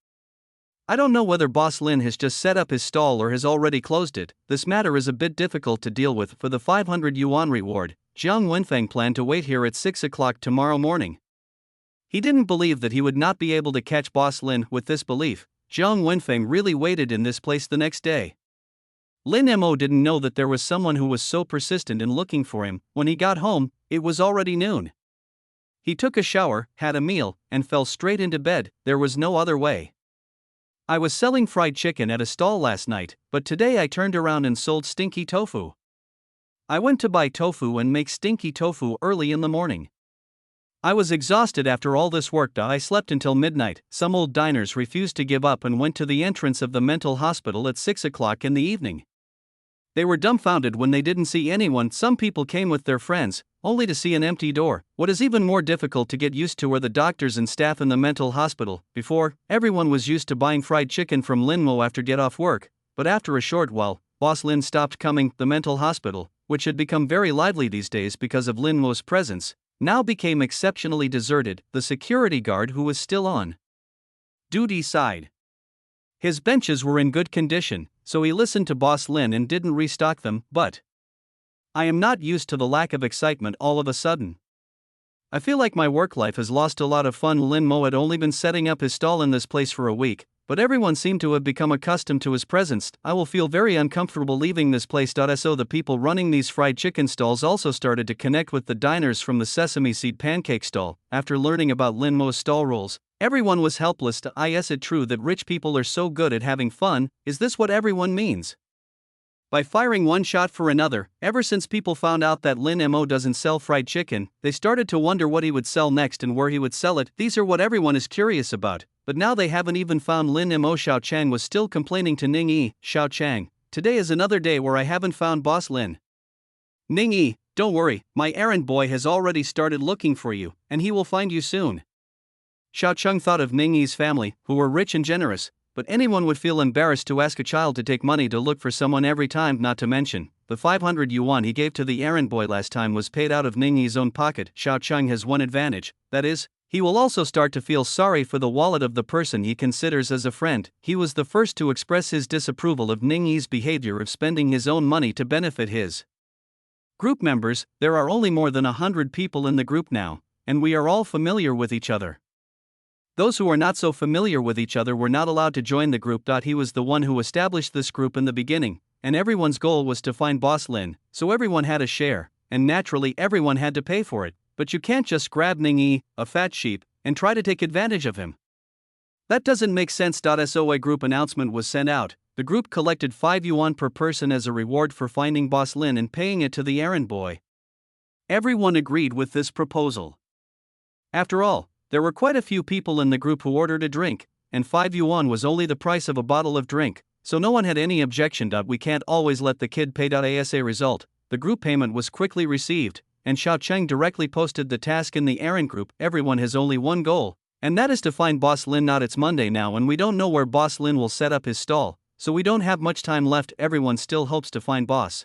I don't know whether boss Lin has just set up his stall or has already closed it. This matter is a bit difficult to deal with. For the 500 yuan reward, Jiang Wenfeng planned to wait here at 6 o'clock tomorrow morning. He didn't believe that he would not be able to catch boss Lin. With this belief, Jiang Wenfeng really waited in this place the next day. Lin Mo didn't know that there was someone who was so persistent in looking for him. When he got home, it was already noon. He took a shower, had a meal, and fell straight into bed. There was no other way. I was selling fried chicken at a stall last night, but today I turned around and sold stinky tofu. I went to buy tofu and make stinky tofu early in the morning. I was exhausted after all this work. I slept until midnight. Some old diners refused to give up and went to the entrance of the mental hospital at 6 o'clock in the evening. They were dumbfounded when they didn't see anyone. Some people came with their friends, only to see an empty door. What is even more difficult to get used to are the doctors and staff in the mental hospital. Before, everyone was used to buying fried chicken from Lin Mo after get off work, but after a short while, boss Lin stopped coming. The mental hospital, which had become very lively these days because of Lin Mo's presence, now became exceptionally deserted. The security guard who was still on duty sighed. His benches were in good condition, so he listened to boss Lin and didn't restock them. But I am not used to the lack of excitement all of a sudden. I feel like my work life has lost a lot of fun. Lin Mo had only been setting up his stall in this place for a week, but everyone seemed to have become accustomed to his presence. I will feel very uncomfortable leaving this place. So the people running these fried chicken stalls also started to connect with the diners from the sesame seed pancake stall. After learning about Lin Mo's stall rules, everyone was helpless. Is it true that rich people are so good at having fun? Is this what everyone means by firing one shot for another? Ever since people found out that Lin Mo doesn't sell fried chicken, they started to wonder what he would sell next and where he would sell it. These are what everyone is curious about, but now they haven't even found Lin Mo. Xiao Chang was still complaining to Ning Yi. Xiao Chang, today is another day where I haven't found boss Lin. Ning Yi, don't worry, my errand boy has already started looking for you, and he will find you soon. Xiao Chang thought of Ning Yi's family, who were rich and generous, but anyone would feel embarrassed to ask a child to take money to look for someone every time. Not to mention, the 500 yuan he gave to the errand boy last time was paid out of Ning Yi's own pocket. Xiao Chang has one advantage, that is, he will also start to feel sorry for the wallet of the person he considers as a friend. He was the first to express his disapproval of Ning Yi's behavior of spending his own money to benefit his group members. There are only more than 100 people in the group now, and we are all familiar with each other. Those who are not so familiar with each other were not allowed to join the group. He was the one who established this group in the beginning, and everyone's goal was to find Boss Lin, so everyone had a share, and naturally everyone had to pay for it, but you can't just grab Ning-yi, a fat sheep, and try to take advantage of him. That doesn't make sense. So a group announcement was sent out. The group collected 5 yuan per person as a reward for finding Boss Lin and paying it to the errand boy. Everyone agreed with this proposal. After all, there were quite a few people in the group who ordered a drink, and 5 yuan was only the price of a bottle of drink, so no one had any objection. We can't always let the kid pay. As a result, the group payment was quickly received, and Xiao Cheng directly posted the task in the errand group. Everyone has only one goal, and that is to find Boss Lin. It's Monday now and we don't know where Boss Lin will set up his stall, so we don't have much time left. Everyone still hopes to find Boss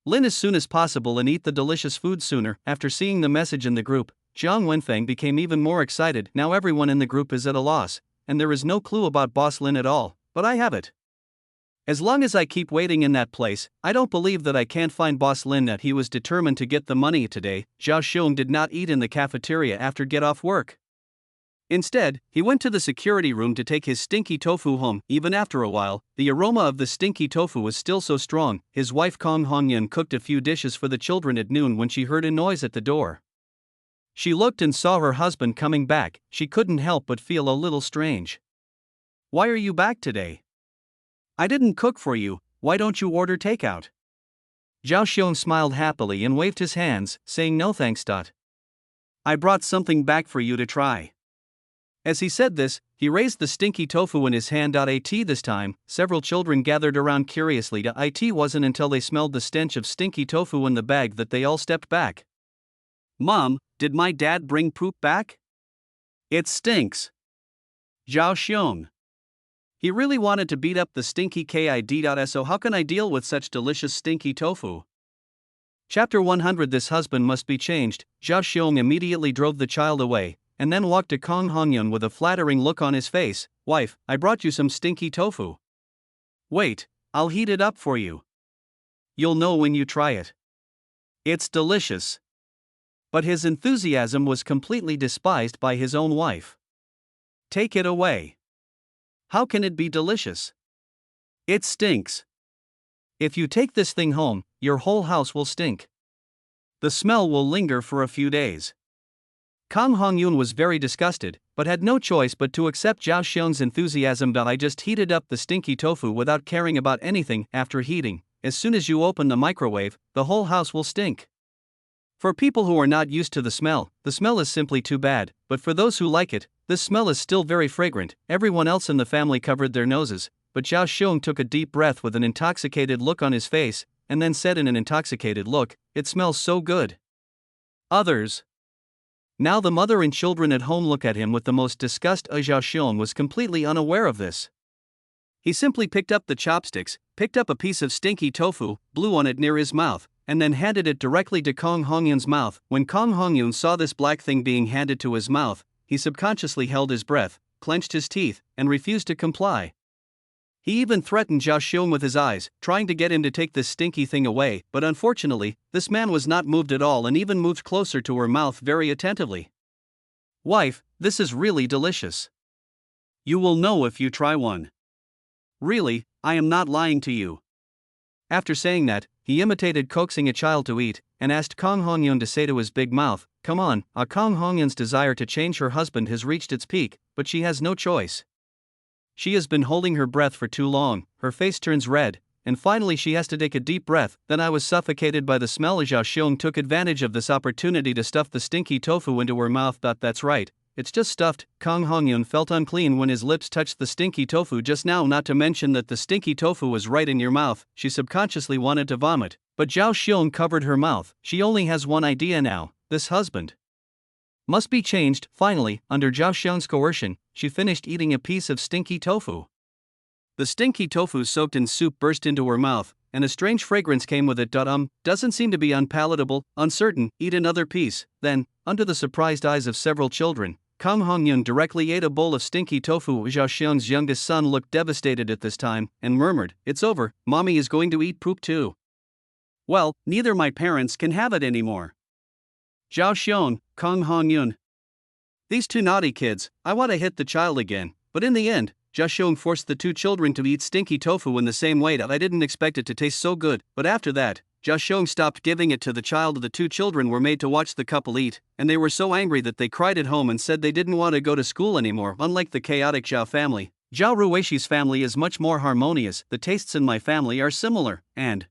Lin as soon as possible and eat the delicious food sooner. After seeing the message in the group, Jiang Wenfeng became even more excited. Now everyone in the group is at a loss, and there is no clue about Boss Lin at all, but I have it. As long as I keep waiting in that place, I don't believe that I can't find Boss Lin. He was determined to get the money today. Zhao Xiong did not eat in the cafeteria after get off work. Instead, he went to the security room to take his stinky tofu home. Even after a while, the aroma of the stinky tofu was still so strong. His wife Kong Hongyan cooked a few dishes for the children at noon when she heard a noise at the door. She looked and saw her husband coming back. She couldn't help but feel a little strange. "Why are you back today? I didn't cook for you, why don't you order takeout?" Zhao Xiong smiled happily and waved his hands, saying no thanks. "I brought something back for you to try." As he said this, he raised the stinky tofu in his hand. This time, several children gathered around curiously. It wasn't until they smelled the stench of stinky tofu in the bag that they all stepped back. "Mom, did my dad bring poop back? It stinks." Zhao Xiong. He really wanted to beat up the stinky kid. So how can I deal with such delicious stinky tofu? Chapter 100. This husband must be changed. Zhao Xiong immediately drove the child away, and then walked to Kong Hongyun with a flattering look on his face. "Wife, I brought you some stinky tofu. Wait, I'll heat it up for you. You'll know when you try it. It's delicious." But his enthusiasm was completely despised by his own wife. "Take it away. How can it be delicious? It stinks. If you take this thing home, your whole house will stink. The smell will linger for a few days." Kang Hongyun was very disgusted, but had no choice but to accept Zhao Xiong's enthusiasm. "I just heated up the stinky tofu without caring about anything. After heating, as soon as you open the microwave, the whole house will stink." For people who are not used to the smell is simply too bad, but for those who like it, this smell is still very fragrant. Everyone else in the family covered their noses, but Zhao Xiong took a deep breath with an intoxicated look on his face, and then said in an intoxicated look, "It smells so good." Others. Now the mother and children at home look at him with the most disgust. Zhao Xiong was completely unaware of this. He simply picked up the chopsticks, picked up a piece of stinky tofu, blew on it near his mouth, and then handed it directly to Kong Hongyun's mouth. When Kong Hongyun saw this black thing being handed to his mouth, he subconsciously held his breath, clenched his teeth, and refused to comply. He even threatened Zhao Xiong with his eyes, trying to get him to take this stinky thing away, but unfortunately, this man was not moved at all and even moved closer to her mouth very attentively. "Wife, this is really delicious. You will know if you try one. Really, I am not lying to you." After saying that, he imitated coaxing a child to eat, and asked Kong Hongyun to say to his big mouth, "Come on." Kong Hongyun's desire to change her husband has reached its peak, but she has no choice. She has been holding her breath for too long, her face turns red, and finally she has to take a deep breath. "Then I was suffocated by the smell." Zhao Xiong took advantage of this opportunity to stuff the stinky tofu into her mouth. "That's right, it's just stuffed." Kong Hongyun felt unclean when his lips touched the stinky tofu just now, not to mention that the stinky tofu was right in your mouth. She subconsciously wanted to vomit, but Zhao Xiong covered her mouth. She only has one idea now: this husband must be changed. Finally, under Zhao Xiong's coercion, she finished eating a piece of stinky tofu. The stinky tofu soaked in soup burst into her mouth, and a strange fragrance came with it. Doesn't seem to be unpalatable. Uncertain, eat another piece. Then, under the surprised eyes of several children, Kang Hongyun directly ate a bowl of stinky tofu. Zhao Xiong's youngest son looked devastated at this time, and murmured, "It's over, mommy is going to eat poop too." "Well, neither my parents can have it anymore." Zhao Xiong, Kang Hongyun. These two naughty kids, I want to hit the child again, but in the end, Joshung forced the two children to eat stinky tofu in the same way that I didn't expect it to taste so good, but after that, Joshung stopped giving it to the child. The two children were made to watch the couple eat, and they were so angry that they cried at home and said they didn't want to go to school anymore. Unlike the chaotic Zhao family, Zhao Ruishi's family is much more harmonious. The tastes in my family are similar, and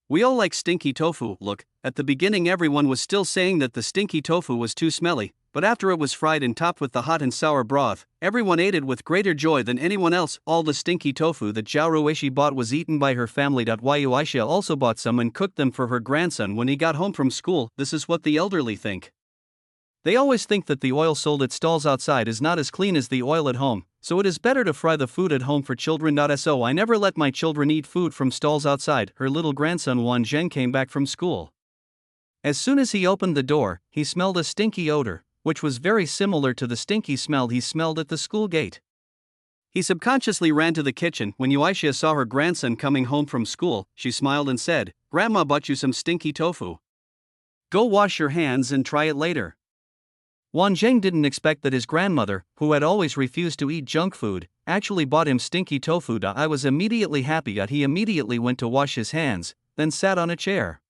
we all like stinky tofu. Look, at the beginning everyone was still saying that the stinky tofu was too smelly, but after it was fried and topped with the hot and sour broth, everyone ate it with greater joy than anyone else. All the stinky tofu that Zhao Ruishi bought was eaten by her family. Yu Aisha also bought some and cooked them for her grandson when he got home from school. This is what the elderly think. They always think that the oil sold at stalls outside is not as clean as the oil at home, so it is better to fry the food at home for children. So I never let my children eat food from stalls outside. Her little grandson Wan Zheng came back from school. As soon as he opened the door, he smelled a stinky odor, which was very similar to the stinky smell he smelled at the school gate. He subconsciously ran to the kitchen. When Yuaisha saw her grandson coming home from school, she smiled and said, "Grandma bought you some stinky tofu. Go wash your hands and try it later." Wan Zheng didn't expect that his grandmother, who had always refused to eat junk food, actually bought him stinky tofu. I was immediately happy that he immediately went to wash his hands, then sat on a chair.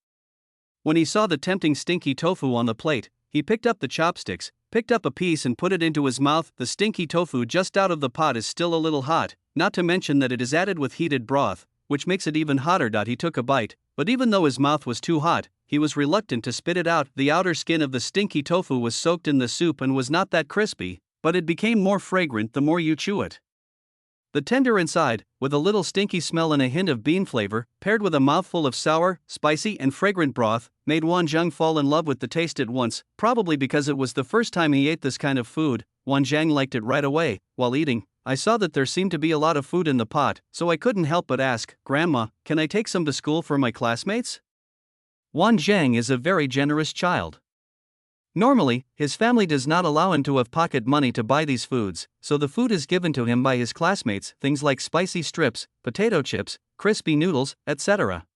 When he saw the tempting stinky tofu on the plate, he picked up the chopsticks, picked up a piece and put it into his mouth. The stinky tofu just out of the pot is still a little hot, not to mention that it is added with heated broth, which makes it even hotter. He took a bite, but even though his mouth was too hot, he was reluctant to spit it out. The outer skin of the stinky tofu was soaked in the soup and was not that crispy, but it became more fragrant the more you chew it. The tender inside, with a little stinky smell and a hint of bean flavor, paired with a mouthful of sour, spicy and fragrant broth, made Wan Zheng fall in love with the taste at once. Probably because it was the first time he ate this kind of food, Wan Zheng liked it right away. While eating, I saw that there seemed to be a lot of food in the pot, so I couldn't help but ask, "Grandma, can I take some to school for my classmates?" Wan Zheng is a very generous child. Normally, his family does not allow him to have pocket money to buy these foods, so the food is given to him by his classmates, things like spicy strips, potato chips, crispy noodles, etc.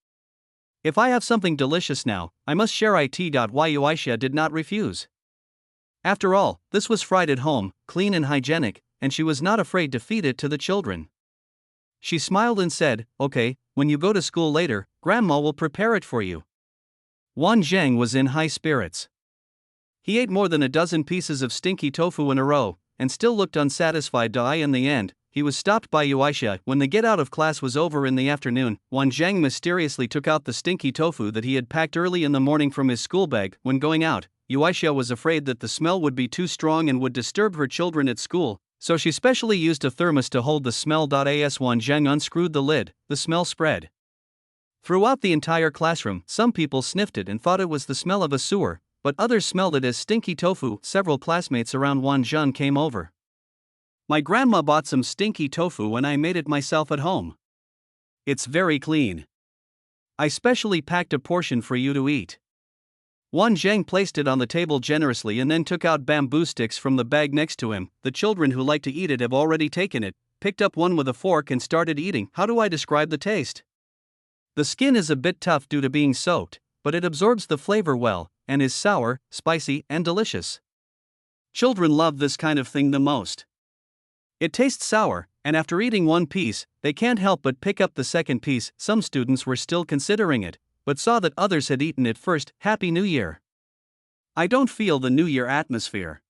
If I have something delicious now, I must share it. Yuaisha did not refuse. After all, this was fried at home, clean and hygienic, and she was not afraid to feed it to the children. She smiled and said, "Okay, when you go to school later, Grandma will prepare it for you." Wan Zheng was in high spirits. He ate more than a dozen pieces of stinky tofu in a row, and still looked unsatisfied. In the end, he was stopped by Yuaisha. When the get out of class was over in the afternoon, Wan Zheng mysteriously took out the stinky tofu that he had packed early in the morning from his school bag. When going out, Yuaisha was afraid that the smell would be too strong and would disturb her children at school, so she specially used a thermos to hold the smell. As Wan Zheng unscrewed the lid, the smell spread throughout the entire classroom. Some people sniffed it and thought it was the smell of a sewer, but others smelled it as stinky tofu. Several classmates around Wan Zheng came over. "My grandma bought some stinky tofu and I made it myself at home. It's very clean. I specially packed a portion for you to eat." Wan Zheng placed it on the table generously and then took out bamboo sticks from the bag next to him. The children who like to eat it have already taken it, picked up one with a fork and started eating. How do I describe the taste? The skin is a bit tough due to being soaked, but it absorbs the flavor well, and is sour, spicy, and delicious. Children love this kind of thing the most. It tastes sour, and after eating one piece, they can't help but pick up the second piece. Some students were still considering it, but saw that others had eaten it first. Happy New Year! I don't feel the New Year atmosphere.